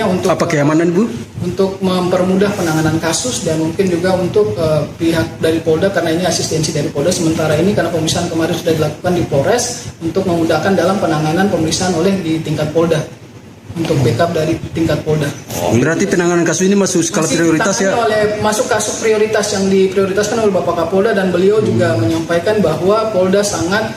untuk apa, keamanan, Bu? Untuk mempermudah penanganan kasus dan mungkin juga untuk pihak dari Polda karena ini asistensi dari Polda. Sementara ini karena pemeriksaan kemarin sudah dilakukan di Polres untuk memudahkan dalam penanganan pemeriksaan oleh di tingkat Polda. Untuk backup dari tingkat Polda. Berarti penanganan kasus ini masuk skala prioritas ya? Masuk kasus prioritas yang diprioritaskan oleh Bapak Kapolda dan beliau juga menyampaikan bahwa Polda sangat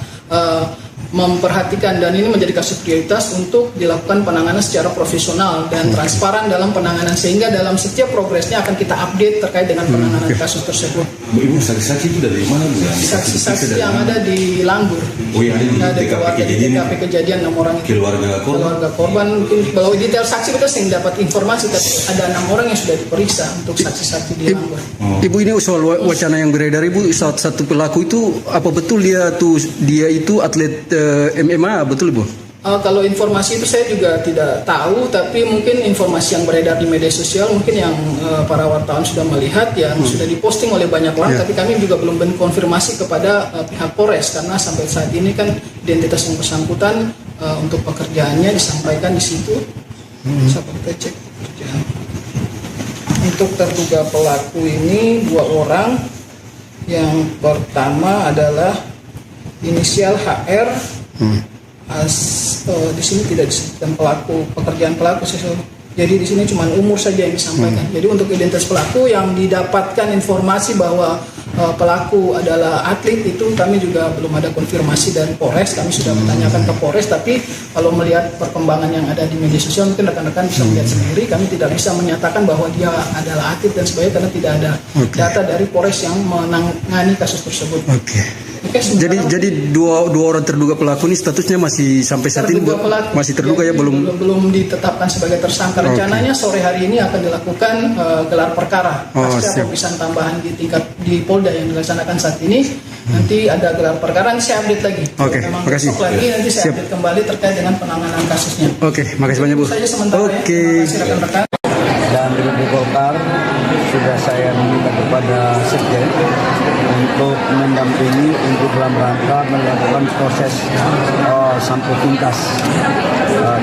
memperhatikan dan ini menjadi kasus prioritas untuk dilakukan penanganan secara profesional dan transparan dalam penanganan sehingga dalam setiap progresnya akan kita update terkait dengan penanganan kasus tersebut. Ibu, saksi-saksi itu dari mana, Bu? Saksi-saksi yang ada di Langgur. Oh, yang ada di TKP kejadian 6 orang itu. Keluarga korban mungkin kalau detail saksi kita sering dapat informasi tapi ada 6 orang yang sudah diperiksa untuk saksi-saksi di Langgur. Ibu, ini soal wacana yang beredar, Ibu, satu pelaku itu apa betul dia itu atlet MMA, betul, Bu? Kalau informasi itu saya juga tidak tahu, tapi mungkin informasi yang beredar di media sosial mungkin yang para wartawan sudah melihat yang sudah diposting oleh banyak orang, tapi kami juga belum konfirmasi kepada pihak Polres karena sampai saat ini kan identitas yang bersangkutan untuk pekerjaannya disampaikan di situ. Sampai kita cek pekerjaan. Untuk terduga pelaku ini 2 orang. Yang pertama adalah inisial HR. Di sini tidak disebutkan pekerjaan pelaku. Jadi di sini cuma umur saja yang disampaikan. Jadi untuk identitas pelaku yang didapatkan informasi bahwa pelaku adalah atlet itu kami juga belum ada konfirmasi dari Polres. Kami sudah bertanyakan ke Polres, tapi kalau melihat perkembangan yang ada di media sosial mungkin rekan-rekan bisa melihat sendiri. Kami tidak bisa menyatakan bahwa dia adalah atlet dan sebagainya karena tidak ada data dari Polres yang menangani kasus tersebut. Jadi dua orang terduga pelaku ini statusnya masih sampai saat ini masih terduga ya, belum ditetapkan sebagai tersangka. Rencananya sore hari ini akan dilakukan gelar perkara pasca pemeriksaan tambahan di Polda yang dilaksanakan saat ini. Nanti ada gelar perkara, nanti saya update lagi. Terima kasih. Nanti saya update kembali terkait dengan penanganan kasusnya. Makasih banyak, Bu. Saja sementara ya. Terima kasih rekan-rekan. Dan di Golkar sudah saya meminta kepada Sekjen untuk mendampingi untuk dalam rangka melakukan proses sampai tuntas.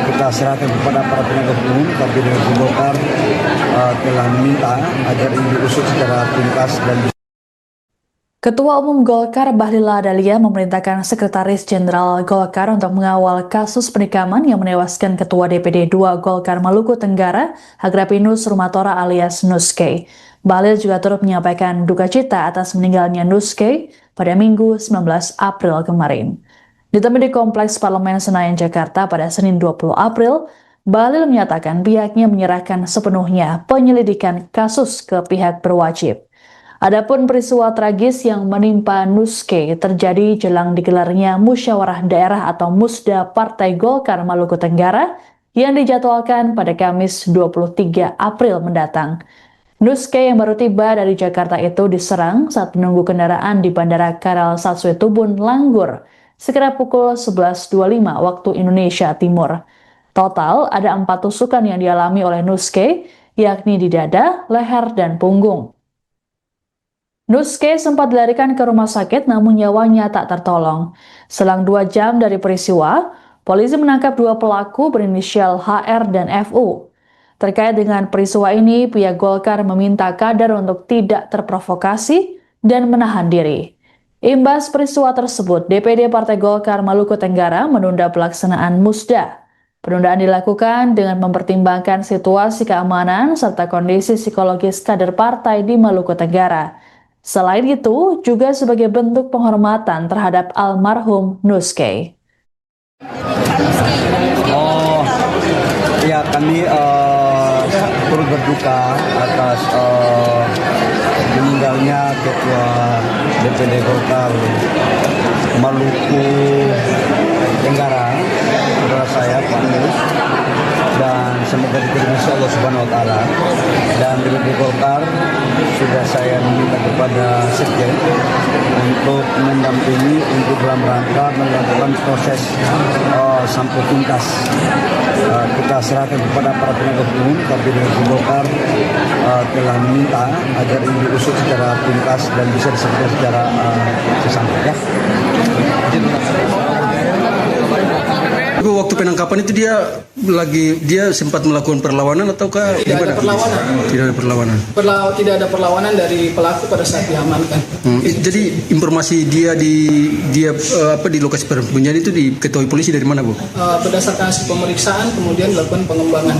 Kita serahkan kepada para penegak hukum, tapi di Golkar telah meminta agar ini diusut secara tuntas dan Ketua Umum Golkar Bahlil Lahadalia memerintahkan Sekretaris Jenderal Golkar untuk mengawal kasus penikaman yang menewaskan Ketua DPD 2 Golkar Maluku Tenggara, Agrapinus Rumatora alias Nuske. Bahlil juga turut menyampaikan duka cita atas meninggalnya Nuske pada Minggu 19 April kemarin. Ditemui di Kompleks Parlemen Senayan, Jakarta pada Senin 20 April, Bahlil menyatakan pihaknya menyerahkan sepenuhnya penyelidikan kasus ke pihak berwajib. Adapun peristiwa tragis yang menimpa Nuske terjadi jelang digelarnya Musyawarah Daerah atau Musda Partai Golkar Maluku Tenggara yang dijadwalkan pada Kamis 23 April mendatang. Nuske yang baru tiba dari Jakarta itu diserang saat menunggu kendaraan di Bandara Karal Satsue Tubun, Langgur, sekitar pukul 11.25 waktu Indonesia Timur. Total ada 4 tusukan yang dialami oleh Nuske, yakni di dada, leher, dan punggung. Nuske sempat dilarikan ke rumah sakit namun nyawanya tak tertolong. Selang 2 jam dari peristiwa, polisi menangkap 2 pelaku berinisial HR dan FU. Terkait dengan peristiwa ini, pihak Golkar meminta kader untuk tidak terprovokasi dan menahan diri. Imbas peristiwa tersebut, DPD Partai Golkar Maluku Tenggara menunda pelaksanaan Musda. Penundaan dilakukan dengan mempertimbangkan situasi keamanan serta kondisi psikologis kader partai di Maluku Tenggara. Selain itu, juga sebagai bentuk penghormatan terhadap almarhum Nuske. Oh, ya kami turut berduka atas meninggalnya Ketua DPD Golkar Maluku Tenggara, saudara saya Pak Nus, dan semoga diterima Allah Subhanahu Wa Taala. Dan DPD Golkar sudah saya meminta kepada Sekjen untuk mendampingi untuk dalam rangka melakukan proses sampai tuntas. Kita serahkan kepada para penegak hukum, tapi DPD Golkar telah meminta agar ini diusut secara tuntas dan bisa diselesaikan secara sesampai. Ya. Waktu penangkapan itu dia sempat melakukan perlawanan ataukah tidak ada perlawanan? Tidak ada perlawanan. Tidak ada perlawanan dari pelaku pada saat diamankan. Jadi informasi dia di lokasi penyembunyian itu diketahui polisi dari mana, Bu? Berdasarkan hasil pemeriksaan kemudian dilakukan pengembangan.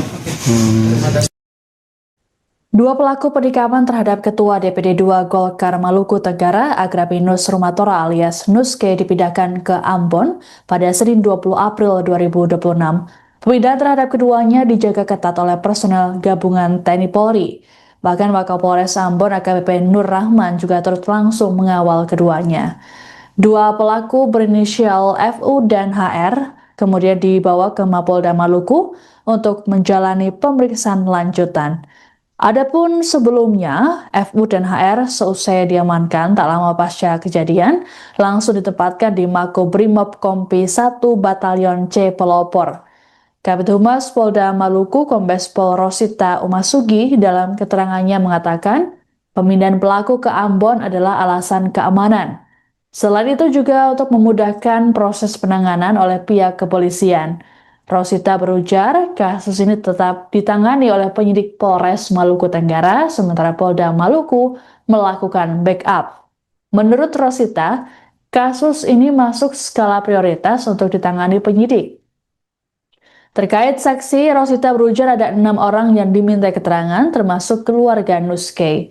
Dua pelaku penikaman terhadap Ketua DPD 2 Golkar Maluku Tenggara, Agrapinus Rumatora alias Nuske dipindahkan ke Ambon pada Senin 20 April 2026. Pemindahan terhadap keduanya dijaga ketat oleh personel gabungan TNI Polri. Bahkan Wakapolres Ambon AKBP Nur Rahman juga turut langsung mengawal keduanya. Dua pelaku berinisial FU dan HR kemudian dibawa ke Mapolda Maluku untuk menjalani pemeriksaan lanjutan. Adapun sebelumnya, FU dan HR seusai diamankan tak lama pasca kejadian, langsung ditempatkan di Makobrimob Kompi 1 Batalion C Pelopor. Kabid Humas Polda Maluku Kombes Pol Rosita Umasugi dalam keterangannya mengatakan, pemindahan pelaku ke Ambon adalah alasan keamanan. Selain itu juga untuk memudahkan proses penanganan oleh pihak kepolisian. Rosita berujar, kasus ini tetap ditangani oleh penyidik Polres Maluku Tenggara, sementara Polda Maluku melakukan backup. Menurut Rosita, kasus ini masuk skala prioritas untuk ditangani penyidik. Terkait saksi, Rosita berujar ada 6 orang yang diminta keterangan, termasuk keluarga Nuske.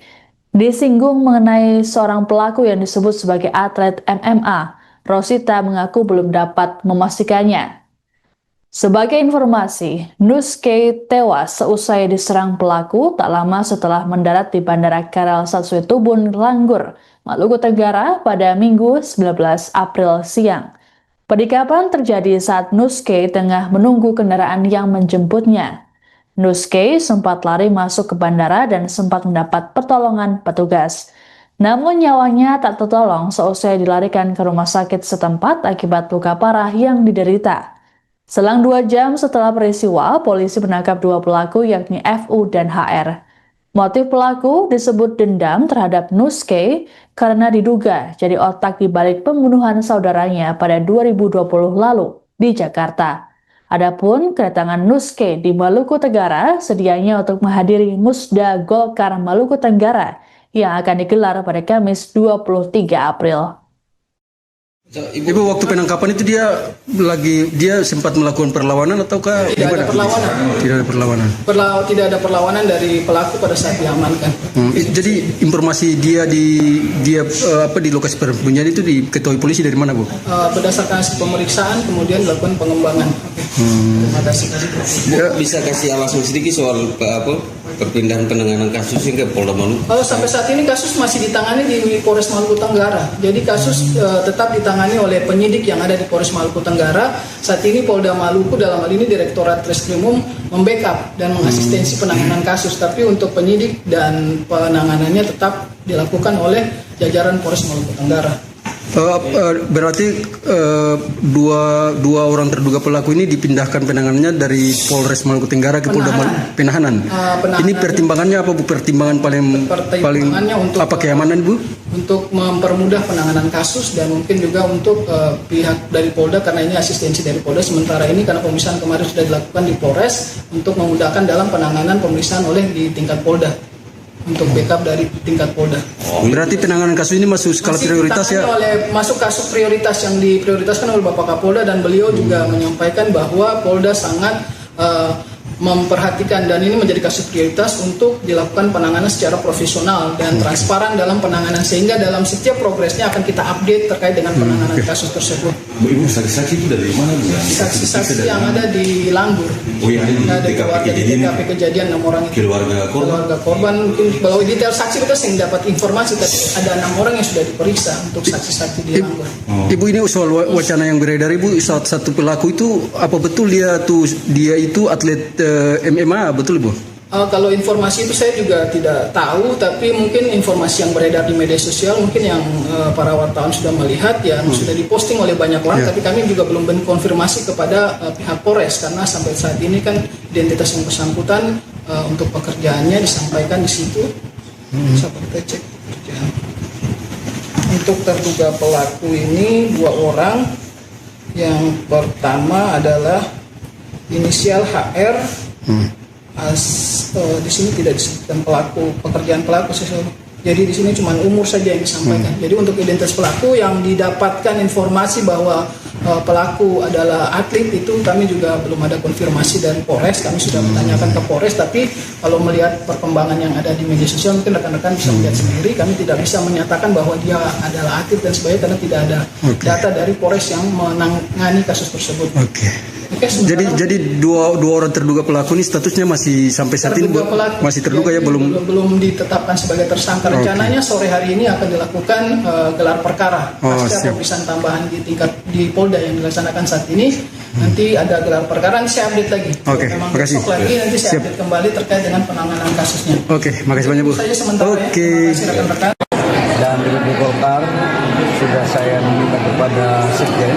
Disinggung mengenai seorang pelaku yang disebut sebagai atlet MMA, Rosita mengaku belum dapat memastikannya. Sebagai informasi, Nuske tewas seusai diserang pelaku tak lama setelah mendarat di Bandara Karal Satsue Tubun, Langgur, Maluku Tenggara pada Minggu 19 April siang. Penikaman terjadi saat Nuske tengah menunggu kendaraan yang menjemputnya. Nuske sempat lari masuk ke bandara dan sempat mendapat pertolongan petugas. Namun nyawanya tak tertolong seusai dilarikan ke rumah sakit setempat akibat luka parah yang diderita. Selang 2 jam setelah peristiwa, polisi menangkap 2 pelaku yakni FU dan HR. Motif pelaku disebut dendam terhadap Nuske karena diduga jadi otak di balik pembunuhan saudaranya pada 2020 lalu di Jakarta. Adapun kedatangan Nuske di Maluku Tenggara sedianya untuk menghadiri Musda Golkar Maluku Tenggara yang akan digelar pada Kamis 23 April. Ibu, waktu penangkapan itu dia sempat melakukan perlawanan ataukah Tidak ada perlawanan. Tidak ada perlawanan. Tidak ada perlawanan dari pelaku pada saat diamankan. Jadi informasi dia di lokasi persembunyian itu diketahui polisi dari mana, Bu? Berdasarkan hasil pemeriksaan kemudian dilakukan pengembangan. Terima kasih. Bisa kasih alasan sedikit soal perpindahan penanganan kasus ke Polda Maluku? Sampai saat ini kasus masih ditangani di Polres Maluku Tenggara. Jadi kasus tetap ditangani oleh penyidik yang ada di Polres Maluku Tenggara. Saat ini Polda Maluku dalam hal ini Direktorat Reskrimum membackup dan mengasistensi penanganan kasus. Tapi untuk penyidik dan penanganannya tetap dilakukan oleh jajaran Polres Maluku Tenggara. Berarti dua orang terduga pelaku ini dipindahkan penanganannya dari Polres Maluku Tenggara ke Polda Penahanan. Ini pertimbangannya apa, Bu? Pertimbangan paling untuk apa, keamanan, Bu? Untuk mempermudah penanganan kasus dan mungkin juga untuk pihak dari Polda, karena ini asistensi dari Polda. Sementara ini karena pemeriksaan kemarin sudah dilakukan di Polres untuk memudahkan dalam penanganan pemeriksaan oleh di tingkat Polda. Untuk backup dari tingkat Polda. Berarti penanganan kasus ini masuk skala prioritas ya? Masuk kasus prioritas yang diprioritaskan oleh Bapak Kapolda, dan beliau juga menyampaikan bahwa Polda sangat memperhatikan dan ini menjadi kasus prioritas untuk dilakukan penanganan secara profesional dan transparan dalam penanganan, sehingga dalam setiap progresnya akan kita update terkait dengan penanganan kasus tersebut. Ibu, saksi-saksi itu dari mana, Bu? Saksi-saksi yang ada di Langgur. Oh, yang ada di TKP kejadian 6 orang itu. Keluarga korban. Mungkin kalau detail saksi kita sering dapat informasi, tapi ada 6 orang yang sudah diperiksa untuk saksi-saksi di Langgur. Ibu, ini soal wacana yang beredar, Ibu, satu pelaku itu apa betul dia itu atlet MMA, betul, Bu? Kalau informasi itu saya juga tidak tahu, tapi mungkin informasi yang beredar di media sosial mungkin yang para wartawan sudah melihat ya, sudah diposting oleh banyak orang, tapi kami juga belum konfirmasi kepada pihak Polres, karena sampai saat ini kan identitas yang bersangkutan untuk pekerjaannya disampaikan di situ. Bisa kita cek pekerjaan. Untuk terduga pelaku ini 2 orang. Yang pertama adalah inisial HR. Di sini tidak disebutkan pekerjaan pelaku. Jadi di sini cuma umur saja yang disampaikan. Jadi untuk identitas pelaku yang didapatkan informasi bahwa pelaku adalah atlet, itu kami juga belum ada konfirmasi dari Polres. Kami sudah bertanyakan ke Polres, tapi kalau melihat perkembangan yang ada di media sosial mungkin rekan-rekan bisa melihat sendiri. Kami tidak bisa menyatakan bahwa dia adalah atlet dan sebagainya karena tidak ada data dari Polres yang menangani kasus tersebut. Jadi dua orang terduga pelaku ini statusnya masih sampai saat ini masih terduga ya, belum ditetapkan sebagai tersangka. Rencananya sore hari ini akan dilakukan gelar perkara pasca pemeriksaan tambahan di Polda yang dilaksanakan saat ini. Nanti ada gelar perkara, nanti saya update lagi. Memang makasih. besok lagi nanti saya update kembali terkait dengan penanganan kasusnya. Makasih banyak, Bu. Itu saja sementara ya. Terima kasih rekan-rekan. Dan di Golkar sudah saya meminta kepada Sekjen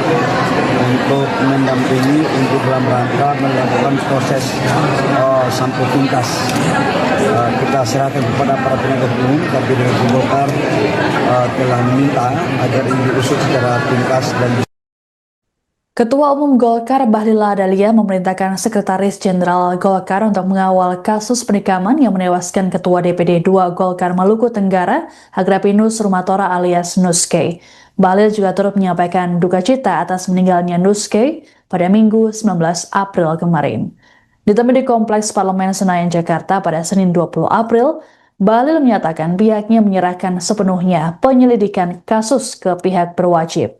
untuk mendampingi untuk dalam rangka melakukan proses sampai tuntas. Kita serahkan kepada para penegak hukum, tapi dari Golkar telah meminta agar ini diusut secara tuntas dan Ketua Umum Golkar Bahlil Lahadalia memerintahkan Sekretaris Jenderal Golkar untuk mengawal kasus penikaman yang menewaskan Ketua DPD 2 Golkar Maluku Tenggara, Agrapinus Rumatora alias Nuske. Bahlil juga turut menyampaikan duka cita atas meninggalnya Nuske pada Minggu 19 April kemarin. Ditemui di Kompleks Parlemen Senayan, Jakarta pada Senin 20 April, Bahlil menyatakan pihaknya menyerahkan sepenuhnya penyelidikan kasus ke pihak berwajib.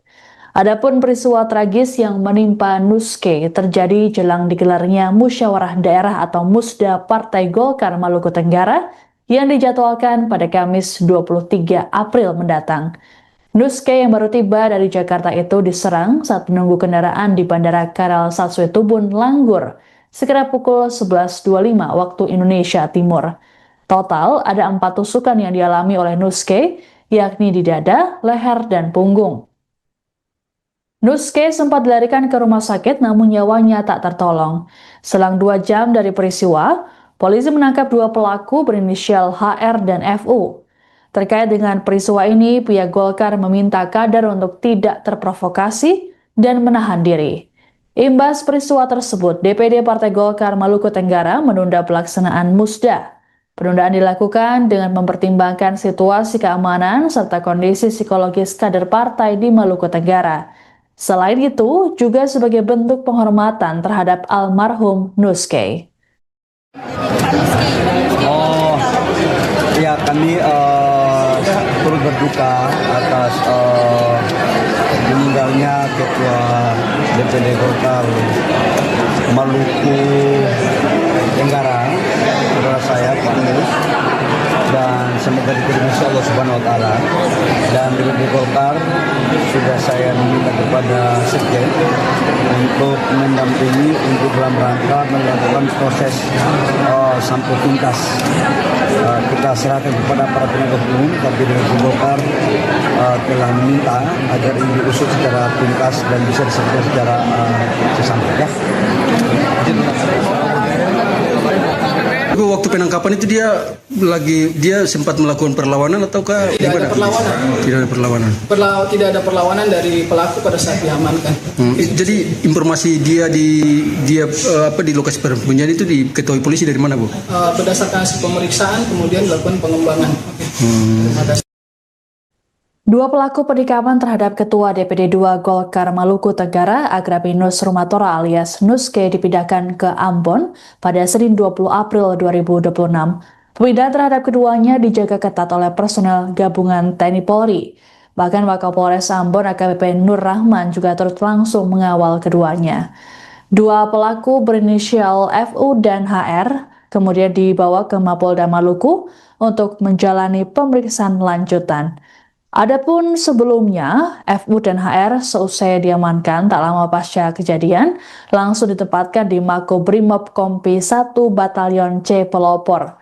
Adapun peristiwa tragis yang menimpa Nuske terjadi jelang digelarnya Musyawarah Daerah atau Musda Partai Golkar Maluku Tenggara yang dijadwalkan pada Kamis 23 April mendatang. Nuske yang baru tiba dari Jakarta itu diserang saat menunggu kendaraan di Bandara Karal Satswetubun, Langgur, sekitar pukul 11.25 waktu Indonesia Timur. Total ada 4 tusukan yang dialami oleh Nuske, yakni di dada, leher, dan punggung. Nuske sempat dilarikan ke rumah sakit namun nyawanya tak tertolong. Selang 2 jam dari peristiwa, polisi menangkap 2 pelaku berinisial HR dan FU. Terkait dengan peristiwa ini, pihak Golkar meminta kader untuk tidak terprovokasi dan menahan diri. Imbas peristiwa tersebut, DPD Partai Golkar Maluku Tenggara menunda pelaksanaan Musda. Penundaan dilakukan dengan mempertimbangkan situasi keamanan serta kondisi psikologis kader partai di Maluku Tenggara. Selain itu, juga sebagai bentuk penghormatan terhadap almarhum Nuskay. Oh, ya kami turut berduka atas meninggalnya Ketua DPD Golkar Maluku Tenggara, saudara saya Pak Nus, dan semoga diterima Allah Subhanahu Wa Taala. Dan DPD Golkar sudah saya minta kepada Sekjen untuk mendampingi untuk dalam rangka melakukan proses sampai tuntas. Kita serahkan kepada para penegak hukum, tapi DPD Golkar telah meminta agar ini diusut secara tuntas dan bisa diselesaikan secara sesampai ya. Waktu penangkapan itu dia sempat melakukan perlawanan ataukah tidak ada perlawanan? Tidak ada perlawanan. Tidak ada perlawanan dari pelaku pada saat diamankan. Jadi informasi dia di lokasi persembunyian itu diketahui polisi dari mana, Bu? Berdasarkan hasil pemeriksaan kemudian dilakukan pengembangan. Terima kasih. Dua pelaku penikaman terhadap Ketua DPD 2 Golkar Maluku Tenggara, Agrapinus Rumatora alias Nuskay dipindahkan ke Ambon pada Senin 20 April 2026. Pemindahan terhadap keduanya dijaga ketat oleh personel gabungan TNI Polri. Bahkan Wakapolres Ambon AKBP Nur Rahman juga turut langsung mengawal keduanya. Dua pelaku berinisial FU dan HR kemudian dibawa ke Mapolda Maluku untuk menjalani pemeriksaan lanjutan. Adapun sebelumnya, FU dan HR seusai diamankan tak lama pasca kejadian, langsung ditempatkan di Makobrimob Kompi 1 Batalion C Pelopor.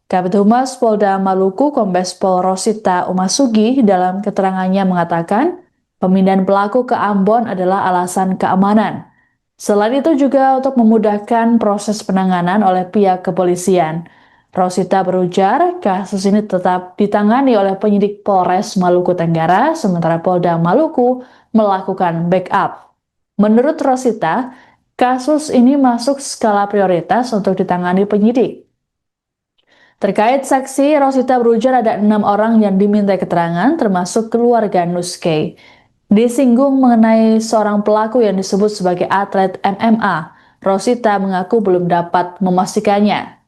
Kabid Humas Polda Maluku Kombes Pol Rosita Umasugi dalam keterangannya mengatakan, pemindahan pelaku ke Ambon adalah alasan keamanan. Selain itu juga untuk memudahkan proses penanganan oleh pihak kepolisian. Rosita berujar, kasus ini tetap ditangani oleh penyidik Polres Maluku Tenggara, sementara Polda Maluku melakukan backup. Menurut Rosita, kasus ini masuk skala prioritas untuk ditangani penyidik. Terkait saksi, Rosita berujar ada 6 orang yang diminta keterangan, termasuk keluarga Nuskay. Disinggung mengenai seorang pelaku yang disebut sebagai atlet MMA, Rosita mengaku belum dapat memastikannya.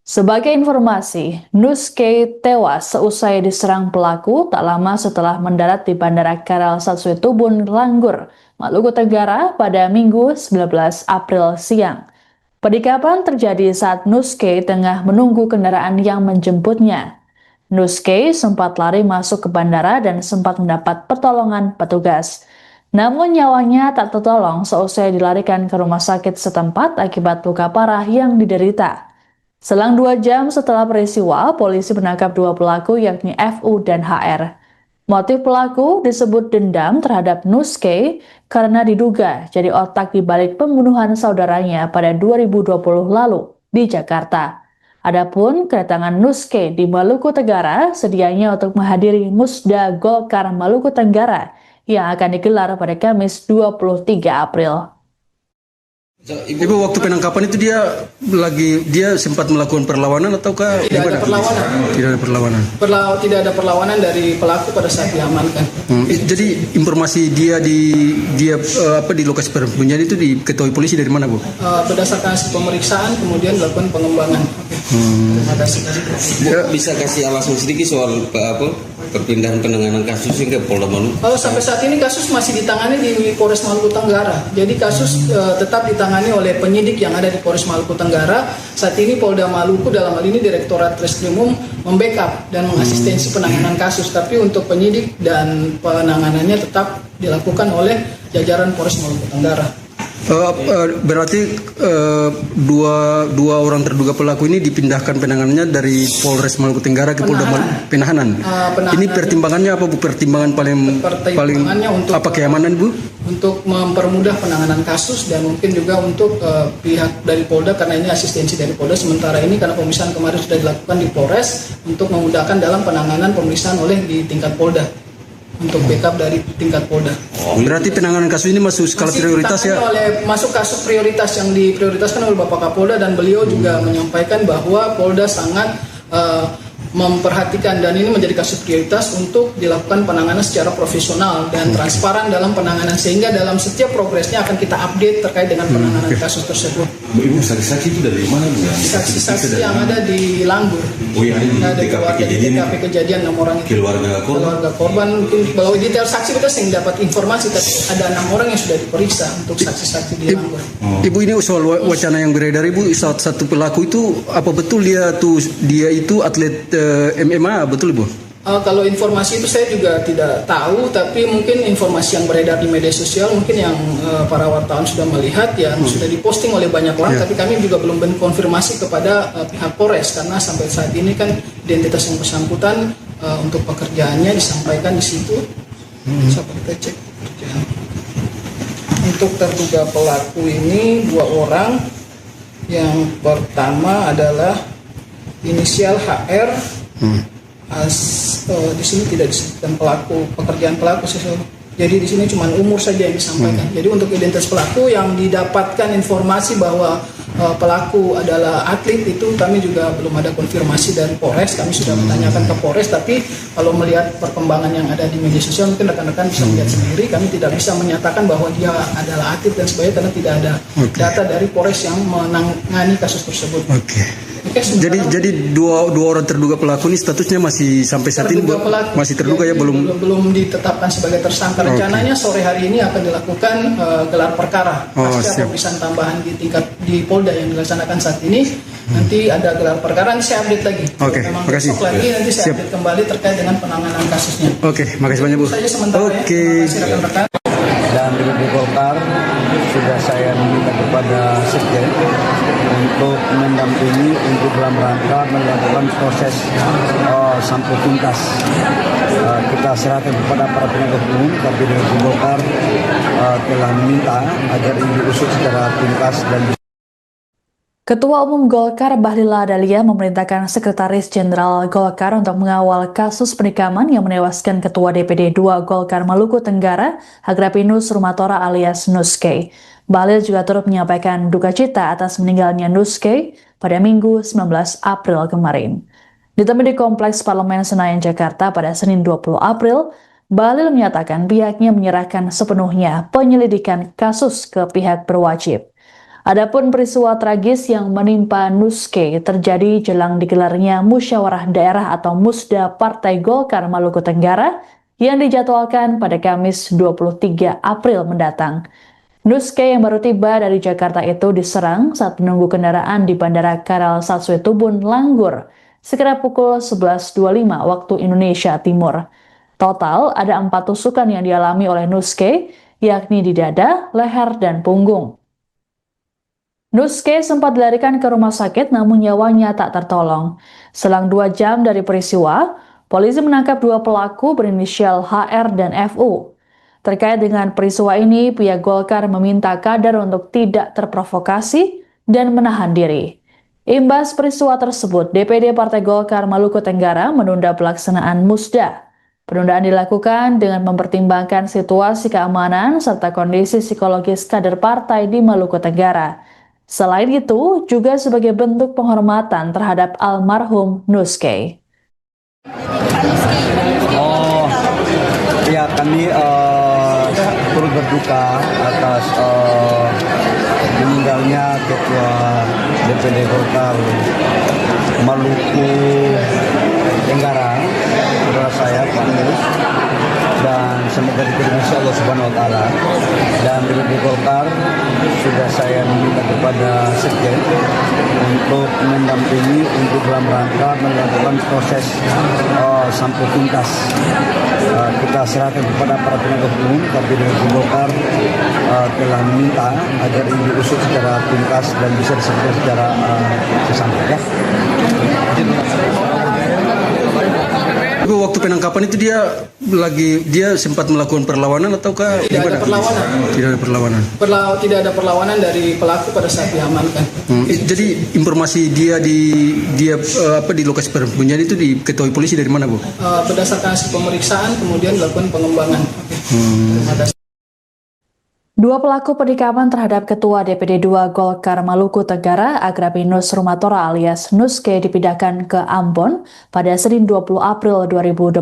Sebagai informasi, Nuskay tewas seusai diserang pelaku tak lama setelah mendarat di Bandara Karel Satsue Tubun, Langgur, Maluku Tenggara pada Minggu 19 April siang. Penikaman terjadi saat Nuskay tengah menunggu kendaraan yang menjemputnya. Nuskay sempat lari masuk ke bandara dan sempat mendapat pertolongan petugas. Namun nyawanya tak tertolong seusai dilarikan ke rumah sakit setempat akibat luka parah yang diderita. Selang 2 jam setelah peristiwa, polisi menangkap 2 pelaku yakni FU dan HR. Motif pelaku disebut dendam terhadap Nuskay karena diduga jadi otak di balik pembunuhan saudaranya pada 2020 lalu di Jakarta. Adapun kedatangan Nuskay di Maluku Tenggara sedianya untuk menghadiri Musda Golkar Maluku Tenggara yang akan digelar pada Kamis 23 April. Ibu, waktu penangkapan itu dia sempat melakukan perlawanan ataukah tidak ada perlawanan? Tidak ada perlawanan. Tidak ada perlawanan dari pelaku pada saat diamankan. Jadi informasi dia di lokasi persembunyian itu diketahui polisi dari mana, Bu? Berdasarkan hasil pemeriksaan kemudian dilakukan pengembangan. Terima kasih. Bu, bisa kasih alasan sedikit soal perpindahan penanganan kasus ke Polda Maluku? Sampai saat ini kasus masih ditangani di Polres Maluku Tenggara. Jadi kasus tetap ditangani oleh penyidik yang ada di Polres Maluku Tenggara. Saat ini Polda Maluku dalam hal ini Direktorat Reskrimum membackup dan mengasistensi penanganan kasus. Tapi untuk penyidik dan penanganannya tetap dilakukan oleh jajaran Polres Maluku Tenggara. Berarti dua orang terduga pelaku ini dipindahkan penanganannya dari Polres Maluku Tenggara ke Polda Penahanan. Ini pertimbangannya apa, Bu? Pertimbangan paling untuk apa, keamanan, Bu? Untuk mempermudah penanganan kasus dan mungkin juga untuk pihak dari Polda karena ini asistensi dari Polda. Sementara ini karena pemeriksaan kemarin sudah dilakukan di Polres untuk memudahkan dalam penanganan pemeriksaan oleh di tingkat Polda. untuk backup dari tingkat Polda. Berarti penanganan kasus ini masuk skala Masih prioritas ya? masuk kasus prioritas yang diprioritaskan oleh Bapak Kapolda, dan beliau juga menyampaikan bahwa Polda sangat memperhatikan dan ini menjadi kasus prioritas untuk dilakukan penanganan secara profesional dan transparan dalam penanganan, sehingga dalam setiap progresnya akan kita update terkait dengan penanganan kasus tersebut. Ibu, saksi-saksi itu dari mana Bu? Saksi-saksi yang ada di Langgur. Oh iya, di TKP kejadian 6 orang itu. Keluarga korban mungkin bahwa detail saksi kita sering dapat informasi, tapi ada 6 orang yang sudah diperiksa untuk saksi-saksi di Langgur. Ibu, ini soal wacana yang beredar Ibu, satu pelaku itu apa betul dia itu atlet MMA, betul Ibu? Kalau informasi itu saya juga tidak tahu, tapi mungkin informasi yang beredar di media sosial mungkin yang para wartawan sudah melihat, yang sudah diposting oleh banyak orang, tapi kami juga belum konfirmasi kepada pihak Polres, karena sampai saat ini kan identitas yang bersangkutan untuk pekerjaannya disampaikan di situ. Coba kita cek pekerjaan. Untuk terduga pelaku ini 2 orang. Yang pertama adalah inisial HR. Di sini tidak disebutkan pekerjaan pelaku sesuatu. Jadi di sini cuma umur saja yang disampaikan. Jadi untuk identitas pelaku yang didapatkan informasi bahwa pelaku adalah atlet, itu kami juga belum ada konfirmasi dari Polres. Kami sudah menanyakan ke Polres, tapi kalau melihat perkembangan yang ada di media sosial mungkin rekan-rekan bisa melihat sendiri. Kami tidak bisa menyatakan bahwa dia adalah atlet dan sebagainya karena tidak ada data dari Polres yang menangani kasus tersebut. Jadi dua orang terduga pelaku ini statusnya masih sampai saat ini masih terduga ya, belum ditetapkan sebagai tersangka. Rencananya sore hari ini akan dilakukan gelar perkara pasca pemeriksaan tambahan di Polda yang dilaksanakan saat ini. Nanti ada gelar perkara, nanti saya update lagi. Terima kasih. Lagi nanti saya update kembali terkait dengan penanganan kasusnya. Makasih banyak Bu. Saja sementara ya. Terima kasih rekan-rekan. Dan DPD Golkar sudah saya minta kepada Sekjen untuk mendampingi untuk dalam rangka melakukan proses sampai tuntas. Kita serahkan kepada para penegak hukum, tapi DPD Golkar telah meminta agar ini diusut secara tuntas dan Ketua Umum Golkar Bahlil Lahadalia memerintahkan Sekretaris Jenderal Golkar untuk mengawal kasus penikaman yang menewaskan Ketua DPD 2 Golkar Maluku Tenggara, Agrapinus Rumatora alias Nuske. Bahlil juga turut menyampaikan duka cita atas meninggalnya Nuske pada Minggu 19 April kemarin. Ditemui di Kompleks Parlemen Senayan, Jakarta pada Senin 20 April, Bahlil menyatakan pihaknya menyerahkan sepenuhnya penyelidikan kasus ke pihak berwajib. Adapun peristiwa tragis yang menimpa Nuske terjadi jelang digelarnya Musyawarah Daerah atau Musda Partai Golkar Maluku Tenggara yang dijadwalkan pada Kamis 23 April mendatang. Nuske yang baru tiba dari Jakarta itu diserang saat menunggu kendaraan di Bandara Karal Satswetubun, Langgur, sekitar pukul 11.25 waktu Indonesia Timur. Total ada 4 tusukan yang dialami oleh Nuske, yakni di dada, leher, dan punggung. Nuske sempat dilarikan ke rumah sakit namun nyawanya tak tertolong. Selang 2 jam dari peristiwa, polisi menangkap 2 pelaku berinisial HR dan FU. Terkait dengan peristiwa ini, pihak Golkar meminta kader untuk tidak terprovokasi dan menahan diri. Imbas peristiwa tersebut, DPD Partai Golkar Maluku Tenggara menunda pelaksanaan Musda. Penundaan dilakukan dengan mempertimbangkan situasi keamanan serta kondisi psikologis kader partai di Maluku Tenggara. Selain itu, juga sebagai bentuk penghormatan terhadap almarhum Nuske. Ya, kami turut berduka atas meninggalnya Ketua DPD Golkar Maluku Tenggara, saudara saya Pak Nus, dan semoga diterima Allah Subhanahu Wa Taala. Dan DPD Golkar sudah saya minta kepada Sekjen untuk mendampingi untuk dalam rangka melakukan proses sampai tuntas. Kita serahkan kepada para penegak hukum, tapi DPD Golkar telah meminta agar ini diusut secara tuntas dan bisa diselesaikan secara sesampai. Tapi waktu penangkapan itu dia sempat melakukan perlawanan ataukah Tidak ada perlawanan. Tidak ada perlawanan. Tidak ada perlawanan dari pelaku pada saat diamankan. Jadi informasi dia di lokasi persembunyian itu diketahui polisi dari mana, Bu? Berdasarkan hasil pemeriksaan kemudian dilakukan pengembangan. Terima kasih. Dua pelaku penikaman terhadap Ketua DPD 2 Golkar Maluku Tenggara, Agrapinus Rumatora alias Nuske dipindahkan ke Ambon pada Senin 20 April 2026.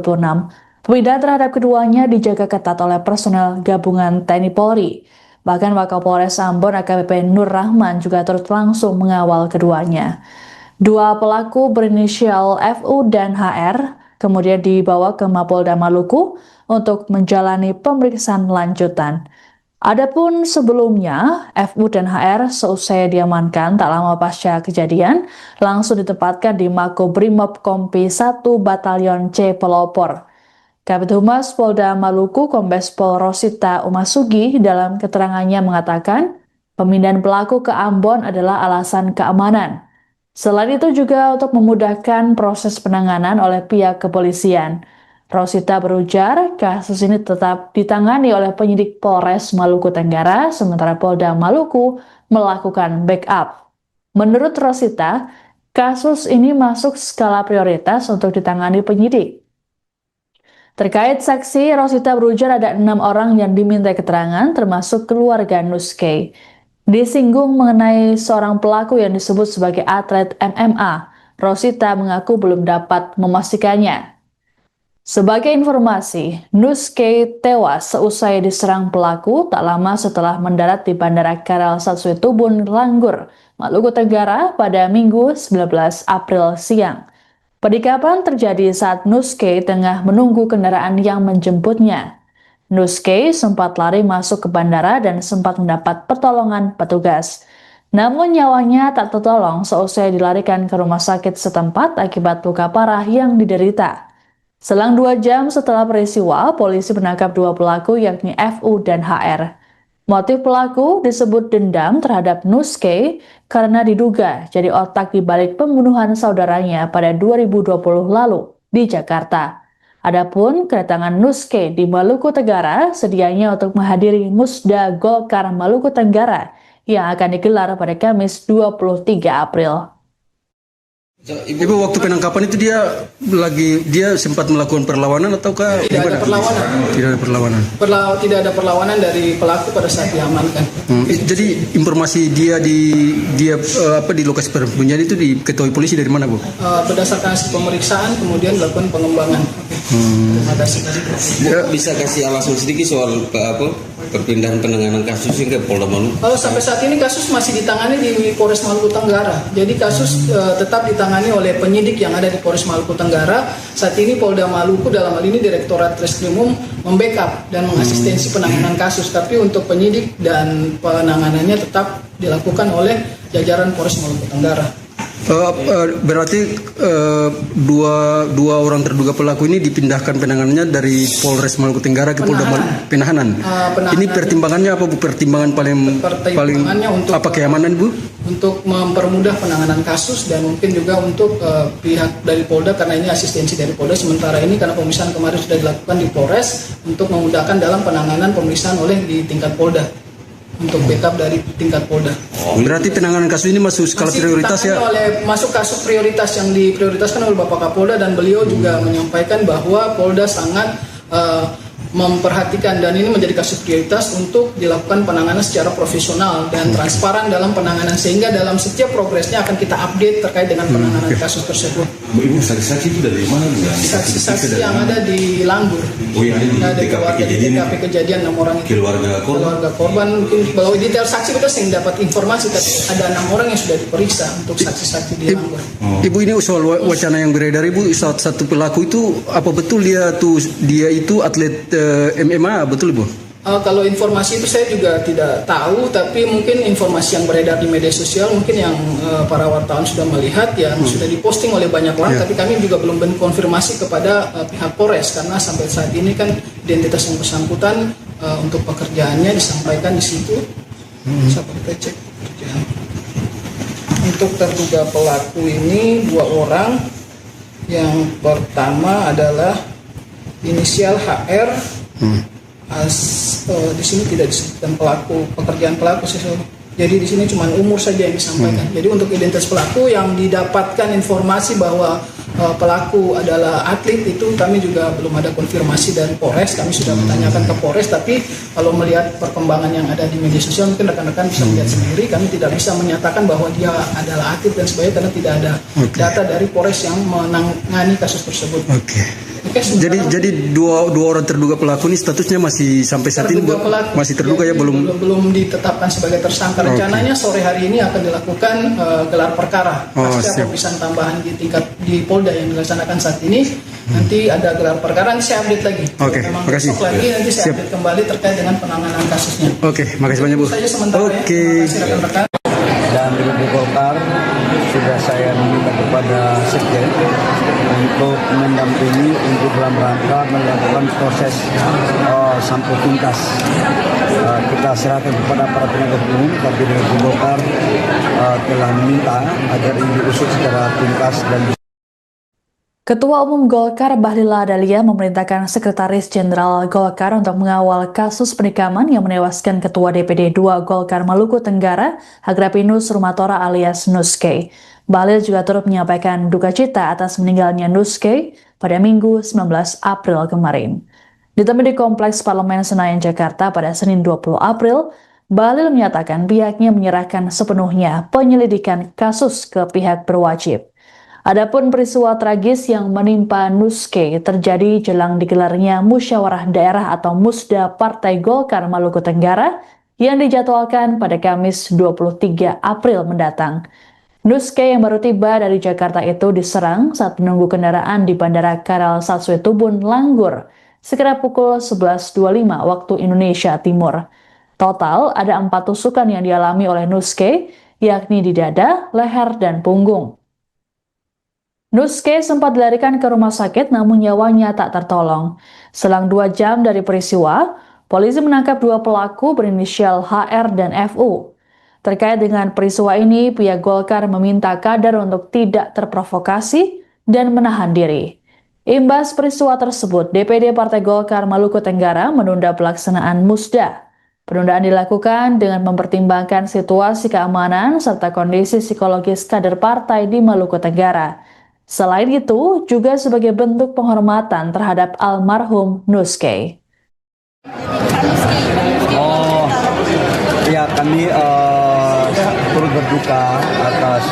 Pemindahan terhadap keduanya dijaga ketat oleh personel gabungan TNI Polri. Bahkan Wakapolres Ambon AKBP Nur Rahman juga turut langsung mengawal keduanya. Dua pelaku berinisial FU dan HR kemudian dibawa ke Mapolda Maluku untuk menjalani pemeriksaan lanjutan. Adapun sebelumnya, FU dan HR seusai diamankan tak lama pasca kejadian, langsung ditempatkan di Makobrimob Kompi 1 Batalion C Pelopor. Kabid Humas Polda Maluku Kombes Pol Rosita Umasugi dalam keterangannya mengatakan, pemindahan pelaku ke Ambon adalah alasan keamanan. Selain itu juga untuk memudahkan proses penanganan oleh pihak kepolisian. Rosita berujar, kasus ini tetap ditangani oleh penyidik Polres Maluku Tenggara, sementara Polda Maluku melakukan backup. Menurut Rosita, kasus ini masuk skala prioritas untuk ditangani penyidik. Terkait saksi, Rosita berujar ada 6 orang yang diminta keterangan, termasuk keluarga Nuske. Disinggung mengenai seorang pelaku yang disebut sebagai atlet MMA, Rosita mengaku belum dapat memastikannya. Sebagai informasi, Nuske tewas seusai diserang pelaku tak lama setelah mendarat di Bandara Karel Satsuetubun, Langgur, Maluku Tenggara pada Minggu 19 April siang. Penikaman terjadi saat Nuske tengah menunggu kendaraan yang menjemputnya. Nuske sempat lari masuk ke bandara dan sempat mendapat pertolongan petugas. Namun nyawanya tak tertolong seusai dilarikan ke rumah sakit setempat akibat luka parah yang diderita. Selang 2 jam setelah peristiwa, polisi menangkap 2 pelaku yakni FU dan HR. Motif pelaku disebut dendam terhadap Nuske karena diduga jadi otak di balik pembunuhan saudaranya pada 2020 lalu di Jakarta. Adapun kedatangan Nuske di Maluku Tenggara sedianya untuk menghadiri Musda Golkar Maluku Tenggara yang akan digelar pada Kamis 23 April. Ibu waktu penangkapan itu dia sempat melakukan perlawanan ataukah Tidak ada perlawanan. Tidak ada perlawanan. Tidak ada perlawanan dari pelaku pada saat diamankan. Jadi informasi dia di lokasi persembunyian itu diketahui polisi dari mana, Bu? Berdasarkan hasil pemeriksaan kemudian dilakukan pengembangan. Terima kasih. Bisa kasih alasan sedikit soal perpindahan penanganan kasus hingga Polda Maluku? Kalau sampai saat ini kasus masih ditangani di Polres Maluku Tenggara. Jadi kasus tetap ditangani oleh penyidik yang ada di Polres Maluku Tenggara. Saat ini Polda Maluku dalam hal ini Direktorat Reskrimum membackup dan mengasistensi penanganan kasus. Tapi untuk penyidik dan penanganannya tetap dilakukan oleh jajaran Polres Maluku Tenggara. Berarti dua orang terduga pelaku ini dipindahkan penanganannya dari Polres Maluku Tenggara ke Polda Penahanan. Ini pertimbangannya apa, Bu? Pertimbangan paling untuk apa, keamanan, Bu? Untuk mempermudah penanganan kasus dan mungkin juga untuk pihak dari Polda karena ini asistensi dari Polda. Sementara ini karena pemeriksaan kemarin sudah dilakukan di Polres untuk memudahkan dalam penanganan pemeriksaan oleh di tingkat Polda. Untuk backup dari tingkat Polda. Berarti penanganan kasus ini masuk skala prioritas ya? Masuk kasus prioritas yang diprioritaskan oleh Bapak Kapolda dan beliau juga menyampaikan bahwa Polda sangat memperhatikan dan ini menjadi kasus prioritas untuk dilakukan penanganan secara profesional dan transparan dalam penanganan sehingga dalam setiap progresnya akan kita update terkait dengan penanganan kasus tersebut. Ibu saksi-saksi itu dari mana, Bu? Saksi-saksi yang ada di Langgur. Oh, yang ada di TKP kejadian 6 orang itu. Keluarga korban mungkin bahwa detail saksi itu saya dapat informasi tapi ada 6 orang yang sudah diperiksa untuk saksi-saksi di Langgur. Ibu, ini soal wacana yang beredar, Ibu, satu pelaku itu apa betul dia itu atlet MMA, betul, Bu? Kalau informasi itu saya juga tidak tahu, tapi mungkin informasi yang beredar di media sosial mungkin yang para wartawan sudah melihat yang sudah diposting oleh banyak orang, tapi kami juga belum konfirmasi kepada pihak Polres karena sampai saat ini kan identitas yang bersangkutan untuk pekerjaannya disampaikan di situ. Bisa kita cek pekerjaan. Untuk terduga pelaku ini 2 orang Yang pertama adalah inisial HR. Di sini tidak disebutkan pekerjaan pelaku sih. Jadi di sini cuma umur saja yang disampaikan. Jadi untuk identitas pelaku yang didapatkan informasi bahwa pelaku adalah atlet itu kami juga belum ada konfirmasi dari Polres. Kami sudah bertanyakan ke Polres, tapi kalau melihat perkembangan yang ada di media sosial mungkin rekan-rekan bisa melihat sendiri. Kami tidak bisa menyatakan bahwa dia adalah atlet dan sebagainya karena tidak ada data dari Polres yang menangani kasus tersebut. Jadi dua orang terduga pelaku ini statusnya masih sampai saat ini masih terduga ya, belum ditetapkan sebagai tersangka. Rencananya sore hari ini akan dilakukan gelar perkara pasca pemeriksaan tambahan di Polda yang dilaksanakan saat ini. Nanti ada gelar perkara, nanti saya update lagi. Makasih. Nanti saya update kembali terkait dengan penanganan kasusnya. Makasih banyak Bu. Saja sementara ya. Terima kasih rekan-rekan. Dan DPD Golkar sudah saya meminta kepada Sekjen untuk mendampingi untuk dalam rangka melakukan proses sampel tuntas. Kita serahkan kepada para penegak hukum, tapi DPD Golkar telah meminta agar ini diusut secara tuntas dan Ketua Umum Golkar Bahlil Lahadalia memerintahkan Sekretaris Jenderal Golkar untuk mengawal kasus penikaman yang menewaskan Ketua DPD 2 Golkar Maluku Tenggara, Agrapinus Rumatora alias Nuske. Bahlil juga turut menyampaikan duka cita atas meninggalnya Nuske pada Minggu 19 April kemarin. Ditemui di Kompleks Parlemen Senayan, Jakarta pada Senin 20 April, Bahlil menyatakan pihaknya menyerahkan sepenuhnya penyelidikan kasus ke pihak berwajib. Adapun peristiwa tragis yang menimpa Nuske terjadi jelang digelarnya Musyawarah Daerah atau Musda Partai Golkar Maluku Tenggara yang dijadwalkan pada Kamis 23 April mendatang. Nuske yang baru tiba dari Jakarta itu diserang saat menunggu kendaraan di Bandara Karel Satsue Tubun, Langgur, sekitar pukul 11.25 waktu Indonesia Timur. Total ada 4 tusukan yang dialami oleh Nuske, yakni di dada, leher, dan punggung. Nuske sempat dilarikan ke rumah sakit namun nyawanya tak tertolong. Selang 2 jam dari peristiwa, polisi menangkap 2 pelaku berinisial HR dan FU. Terkait dengan peristiwa ini, pihak Golkar meminta kader untuk tidak terprovokasi dan menahan diri. Imbas peristiwa tersebut, DPD Partai Golkar Maluku Tenggara menunda pelaksanaan Musda. Penundaan dilakukan dengan mempertimbangkan situasi keamanan serta kondisi psikologis kader partai di Maluku Tenggara. Selain itu, juga sebagai bentuk penghormatan terhadap almarhum Nuske. Ya, kami turut berduka atas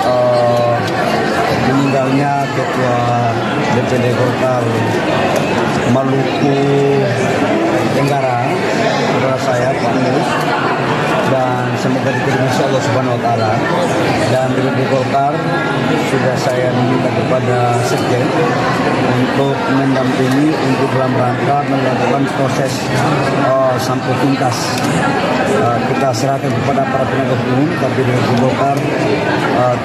meninggalnya Ketua DPD Golkar Maluku Tenggara, saudara saya Pak Nus, dan semoga diterima Allah Subhanahu Wa Taala. Dan DPD Golkar sudah saya meminta kepada Sekjen untuk mendampingi untuk dalam rangka melakukan proses sampel tuntas. Kita serahkan kepada para penegak hukum, tapi DPD Golkar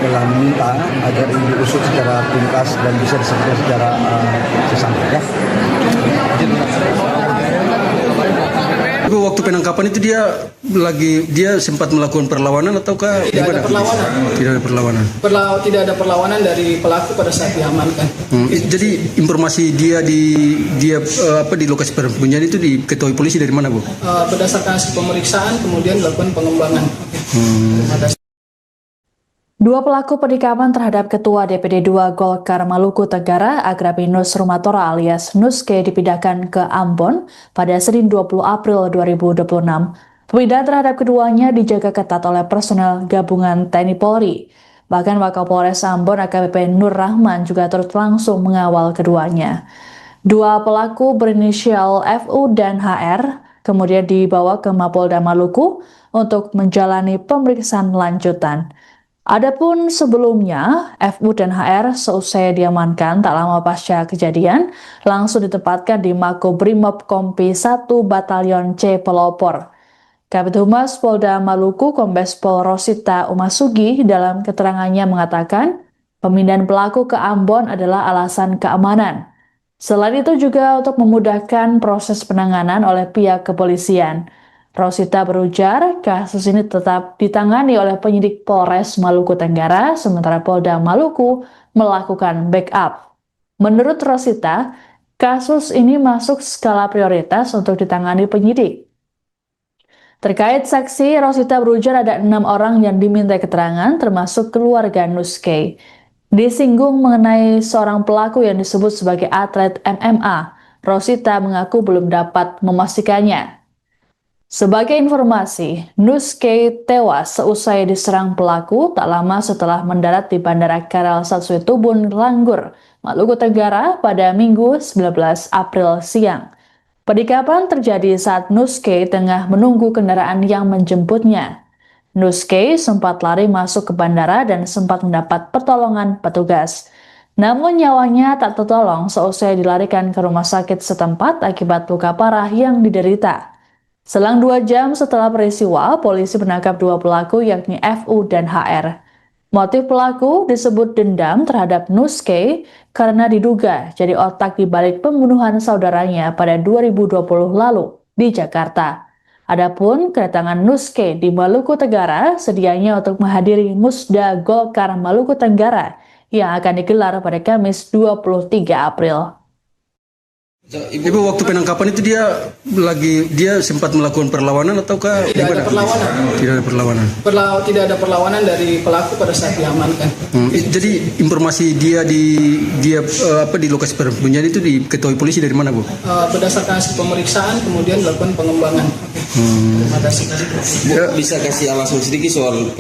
telah meminta agar ini diusut secara tuntas dan bisa diselesaikan secara sesama. Ya. Waktu penangkapan itu dia sempat melakukan perlawanan ataukah tidak ada perlawanan? Tidak ada perlawanan. Tidak ada perlawanan dari pelaku pada saat diamankan. Jadi informasi dia di lokasi persembunyian itu diketahui polisi dari mana, Bu? Berdasarkan hasil pemeriksaan kemudian dilakukan pengembangan. Terima kasih. 2 pelaku penikaman terhadap Ketua DPD 2 Golkar Maluku Tenggara, Agrapinus Rumatora alias Nuske dipindahkan ke Ambon pada Senin 20 April 2026. Pemindahan terhadap keduanya dijaga ketat oleh personel gabungan TNI Polri. Bahkan Wakapolres Ambon AKBP Nur Rahman juga turut langsung mengawal keduanya. 2 pelaku berinisial FU dan HR kemudian dibawa ke Mapolda Maluku untuk menjalani pemeriksaan lanjutan. Adapun sebelumnya, FU dan HR seusai diamankan tak lama pasca kejadian, langsung ditempatkan di Makobrimob Kompi 1 Batalion C Pelopor. Kabid Humas Polda Maluku Kombes Pol Rosita Umasugi dalam keterangannya mengatakan, pemindahan pelaku ke Ambon adalah alasan keamanan. Selain itu juga untuk memudahkan proses penanganan oleh pihak kepolisian. Rosita berujar, kasus ini tetap ditangani oleh penyidik Polres Maluku Tenggara, sementara Polda Maluku melakukan backup. Menurut Rosita, kasus ini masuk skala prioritas untuk ditangani penyidik. Terkait saksi, Rosita berujar ada 6 orang yang diminta keterangan termasuk keluarga Nuskay. Disinggung mengenai seorang pelaku yang disebut sebagai atlet MMA, Rosita mengaku belum dapat memastikannya. Sebagai informasi, Nuskay tewas seusai diserang pelaku tak lama setelah mendarat di Bandara Karal Satsuitubun, Langgur, Maluku Tenggara pada Minggu 19 April siang. Penikapan terjadi saat Nuskay tengah menunggu kendaraan yang menjemputnya. Nuskay sempat lari masuk ke bandara dan sempat mendapat pertolongan petugas. Namun nyawanya tak tertolong seusai dilarikan ke rumah sakit setempat akibat luka parah yang diderita. Selang 2 jam setelah peristiwa, polisi menangkap 2 pelaku yakni FU dan HR. Motif pelaku disebut dendam terhadap Nuskay karena diduga jadi otak di balik pembunuhan saudaranya pada 2020 lalu di Jakarta. Adapun kedatangan Nuskay di Maluku Tenggara sedianya untuk menghadiri Musda Golkar Maluku Tenggara yang akan digelar pada Kamis 23 April. Ibu, waktu penangkapan itu dia sempat melakukan perlawanan ataukah Tidak ada perlawanan. Tidak ada perlawanan. Tidak ada perlawanan dari pelaku pada saat diamankan. Jadi informasi dia di lokasi persembunyian itu diketahui polisi dari mana, Bu? Berdasarkan hasil pemeriksaan kemudian dilakukan pengembangan. Terima kasih. Bu, bisa kasih alasan sedikit soal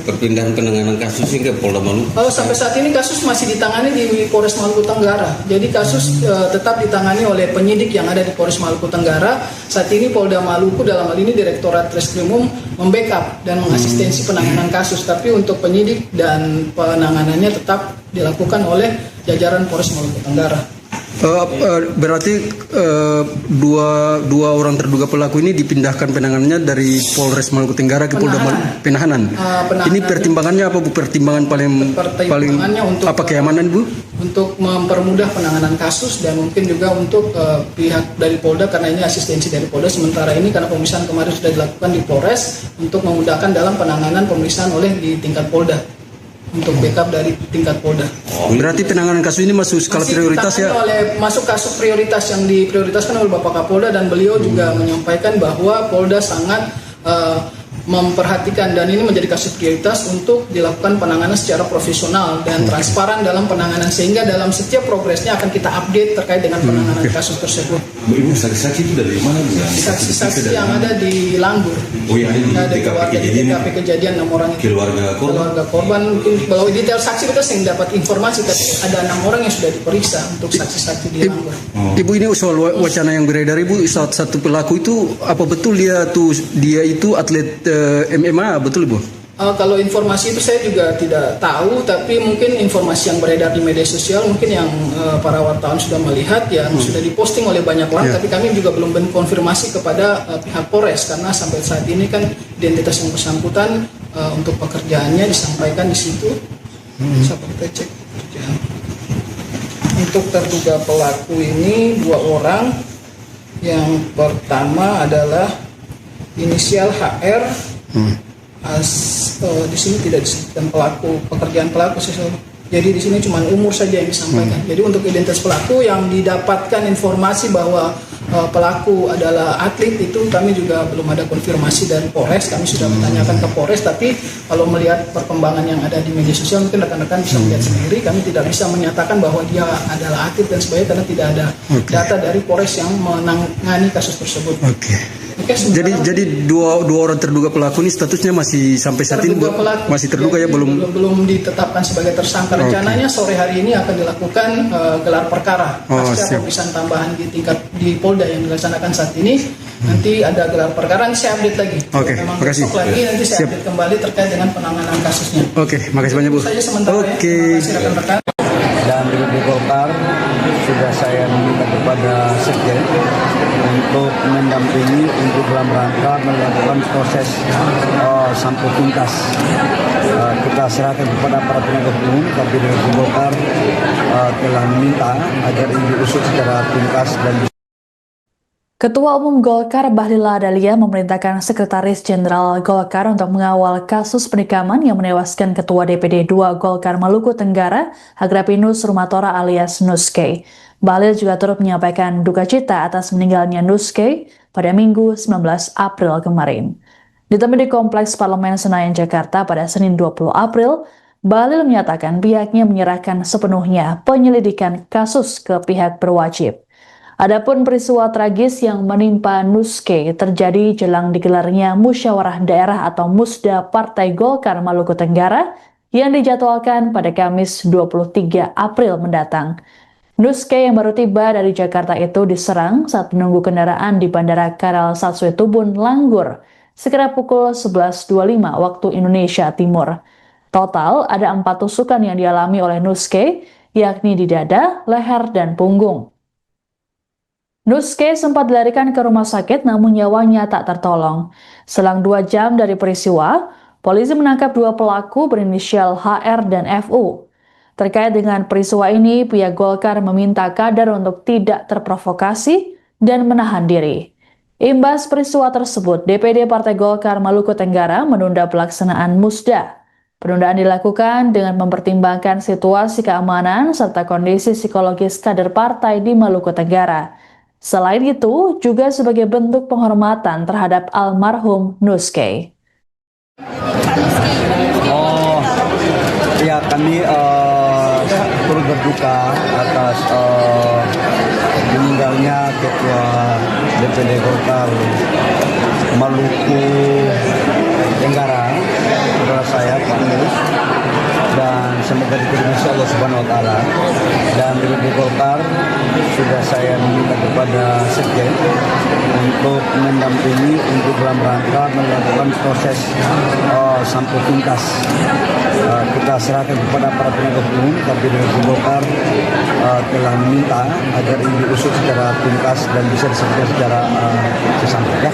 perpindahan penanganan kasus hingga Polda Maluku? Sampai saat ini kasus masih ditangani di Polres Maluku Tenggara. Jadi kasus tetap ditangani oleh penyidik yang ada di Polres Maluku Tenggara. Saat ini Polda Maluku dalam hal ini Direktorat Treskrimum membackup dan mengasistensi penanganan kasus. Tapi untuk penyidik dan penanganannya tetap dilakukan oleh jajaran Polres Maluku Tenggara. Berarti dua orang terduga pelaku ini dipindahkan penanganannya dari Polres Maluku Tenggara ke Polda Penahanan. Ini pertimbangannya apa, Bu? Pertimbangan paling untuk apa, keamanan, Bu? Untuk mempermudah penanganan kasus dan mungkin juga untuk pihak dari Polda karena ini asistensi dari Polda. Sementara ini karena pemeriksaan kemarin sudah dilakukan di Polres untuk memudahkan dalam penanganan pemeriksaan oleh di tingkat Polda. Untuk backup dari tingkat Polda. Berarti penanganan kasus ini masuk skala prioritas ya? Masuk kasus prioritas yang diprioritaskan oleh Bapak Kapolda dan beliau juga menyampaikan bahwa Polda sangat memperhatikan dan ini menjadi kasus prioritas untuk dilakukan penanganan secara profesional dan transparan dalam penanganan sehingga dalam setiap progresnya akan kita update terkait dengan penanganan kasus tersebut. Ibu, saksi-saksi itu dari mana, Bu? Saksi-saksi yang ada di Langgur. Oh, yang ada di TKP kejadian 6 orang itu. Keluarga korban mungkin kalau detail saksi kita sering dapat informasi tapi ada 6 orang yang sudah diperiksa untuk saksi-saksi di Langgur. Ibu, ini soal wacana yang beredar, Ibu, satu pelaku itu apa betul dia itu atlet MMA, betul, Bu? Kalau informasi itu saya juga tidak tahu, tapi mungkin informasi yang beredar di media sosial mungkin yang para wartawan sudah melihat yang sudah diposting oleh banyak orang, tapi kami juga belum konfirmasi kepada pihak Polres karena sampai saat ini kan identitas yang bersangkutan untuk pekerjaannya disampaikan di situ. Bisa kita cek pekerjaan. Untuk terduga pelaku ini 2 orang. Yang pertama adalah inisial HR. Di sini tidak disebutkan pekerjaan pelaku. Jadi di sini cuma umur saja yang disampaikan. Jadi untuk identitas pelaku yang didapatkan informasi bahwa pelaku adalah atlet itu kami juga belum ada konfirmasi dari Polres. Kami sudah menanyakan ke Polres, tapi kalau melihat perkembangan yang ada di media sosial mungkin rekan-rekan bisa melihat sendiri. Kami tidak bisa menyatakan bahwa dia adalah atlet dan sebagainya karena tidak ada data dari Polres yang menangani kasus tersebut. Jadi dua orang terduga pelaku ini statusnya masih sampai saat ini masih terduga ya, belum ditetapkan sebagai tersangka. Rencananya sore hari ini akan dilakukan gelar perkara pasca pemeriksaan tambahan di Polda yang dilaksanakan saat ini. Nanti ada gelar perkara, nanti saya update lagi. Memang besok lagi nanti saya update kembali terkait dengan penanganan kasusnya. Makasih banyak, Bu. Saja sementara ya. Terima kasih rekan-rekan. Dan di Golkar sudah saya meminta kepada Sekjen untuk mendampingi untuk dalam rangka melakukan proses sampai tuntas. Kita serahkan kepada para penegak hukum, tapi dari Golkar telah meminta agar ini diusut secara tuntas dan Ketua Umum Golkar Bahlil Lahadalia memerintahkan Sekretaris Jenderal Golkar untuk mengawal kasus penikaman yang menewaskan Ketua DPD 2 Golkar Maluku Tenggara, Agrapinus Rumatora alias Nuske. Bahlil juga turut menyampaikan duka cita atas meninggalnya Nuske pada Minggu 19 April kemarin. Ditemui di Kompleks Parlemen Senayan, Jakarta pada Senin 20 April, Bahlil menyatakan pihaknya menyerahkan sepenuhnya penyelidikan kasus ke pihak berwajib. Adapun peristiwa tragis yang menimpa Nuske terjadi jelang digelarnya Musyawarah Daerah atau Musda Partai Golkar Maluku Tenggara yang dijadwalkan pada Kamis 23 April mendatang. Nuske yang baru tiba dari Jakarta itu diserang saat menunggu kendaraan di Bandara Karal Satsue Tubun, Langgur, sekitar pukul 11.25 waktu Indonesia Timur. Total ada 4 tusukan yang dialami oleh Nuske, yakni di dada, leher, dan punggung. Nuske sempat dilarikan ke rumah sakit namun nyawanya tak tertolong. Selang 2 jam dari peristiwa, polisi menangkap 2 pelaku berinisial HR dan FU. Terkait dengan peristiwa ini, pihak Golkar meminta kader untuk tidak terprovokasi dan menahan diri. Imbas peristiwa tersebut, DPD Partai Golkar Maluku Tenggara menunda pelaksanaan Musda. Penundaan dilakukan dengan mempertimbangkan situasi keamanan serta kondisi psikologis kader partai di Maluku Tenggara. Selain itu, juga sebagai bentuk penghormatan terhadap almarhum Nuske. Oh, ya kami turut berduka atas meninggalnya Ketua DPD Golkar Maluku Tenggara, saudara saya Pak Nus, dan semoga diterima Allah Subhanahu Wa Taala. Dan DPD Golkar sudah saya meminta kepada Sekjen untuk mendampingi untuk dalam rangka melakukan proses sampai tuntas. Kita serahkan kepada para penegak hukum, tapi DPD Golkar telah meminta agar ini diusut secara tuntas dan bisa diselesaikan secara sesampai.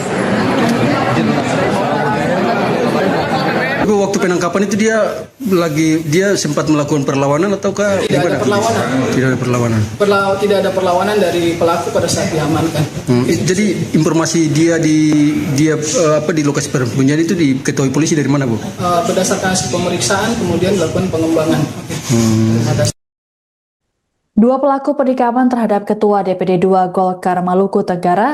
Waktu penangkapan itu dia sempat melakukan perlawanan ataukah tidak ada perlawanan? Tidak ada perlawanan. Tidak ada perlawanan dari pelaku pada saat diamankan. Jadi informasi dia di lokasi persembunyian itu diketahui polisi dari mana, Bu? Berdasarkan hasil pemeriksaan kemudian dilakukan pengembangan. 2 pelaku penikaman terhadap Ketua DPD 2 Golkar Maluku Tenggara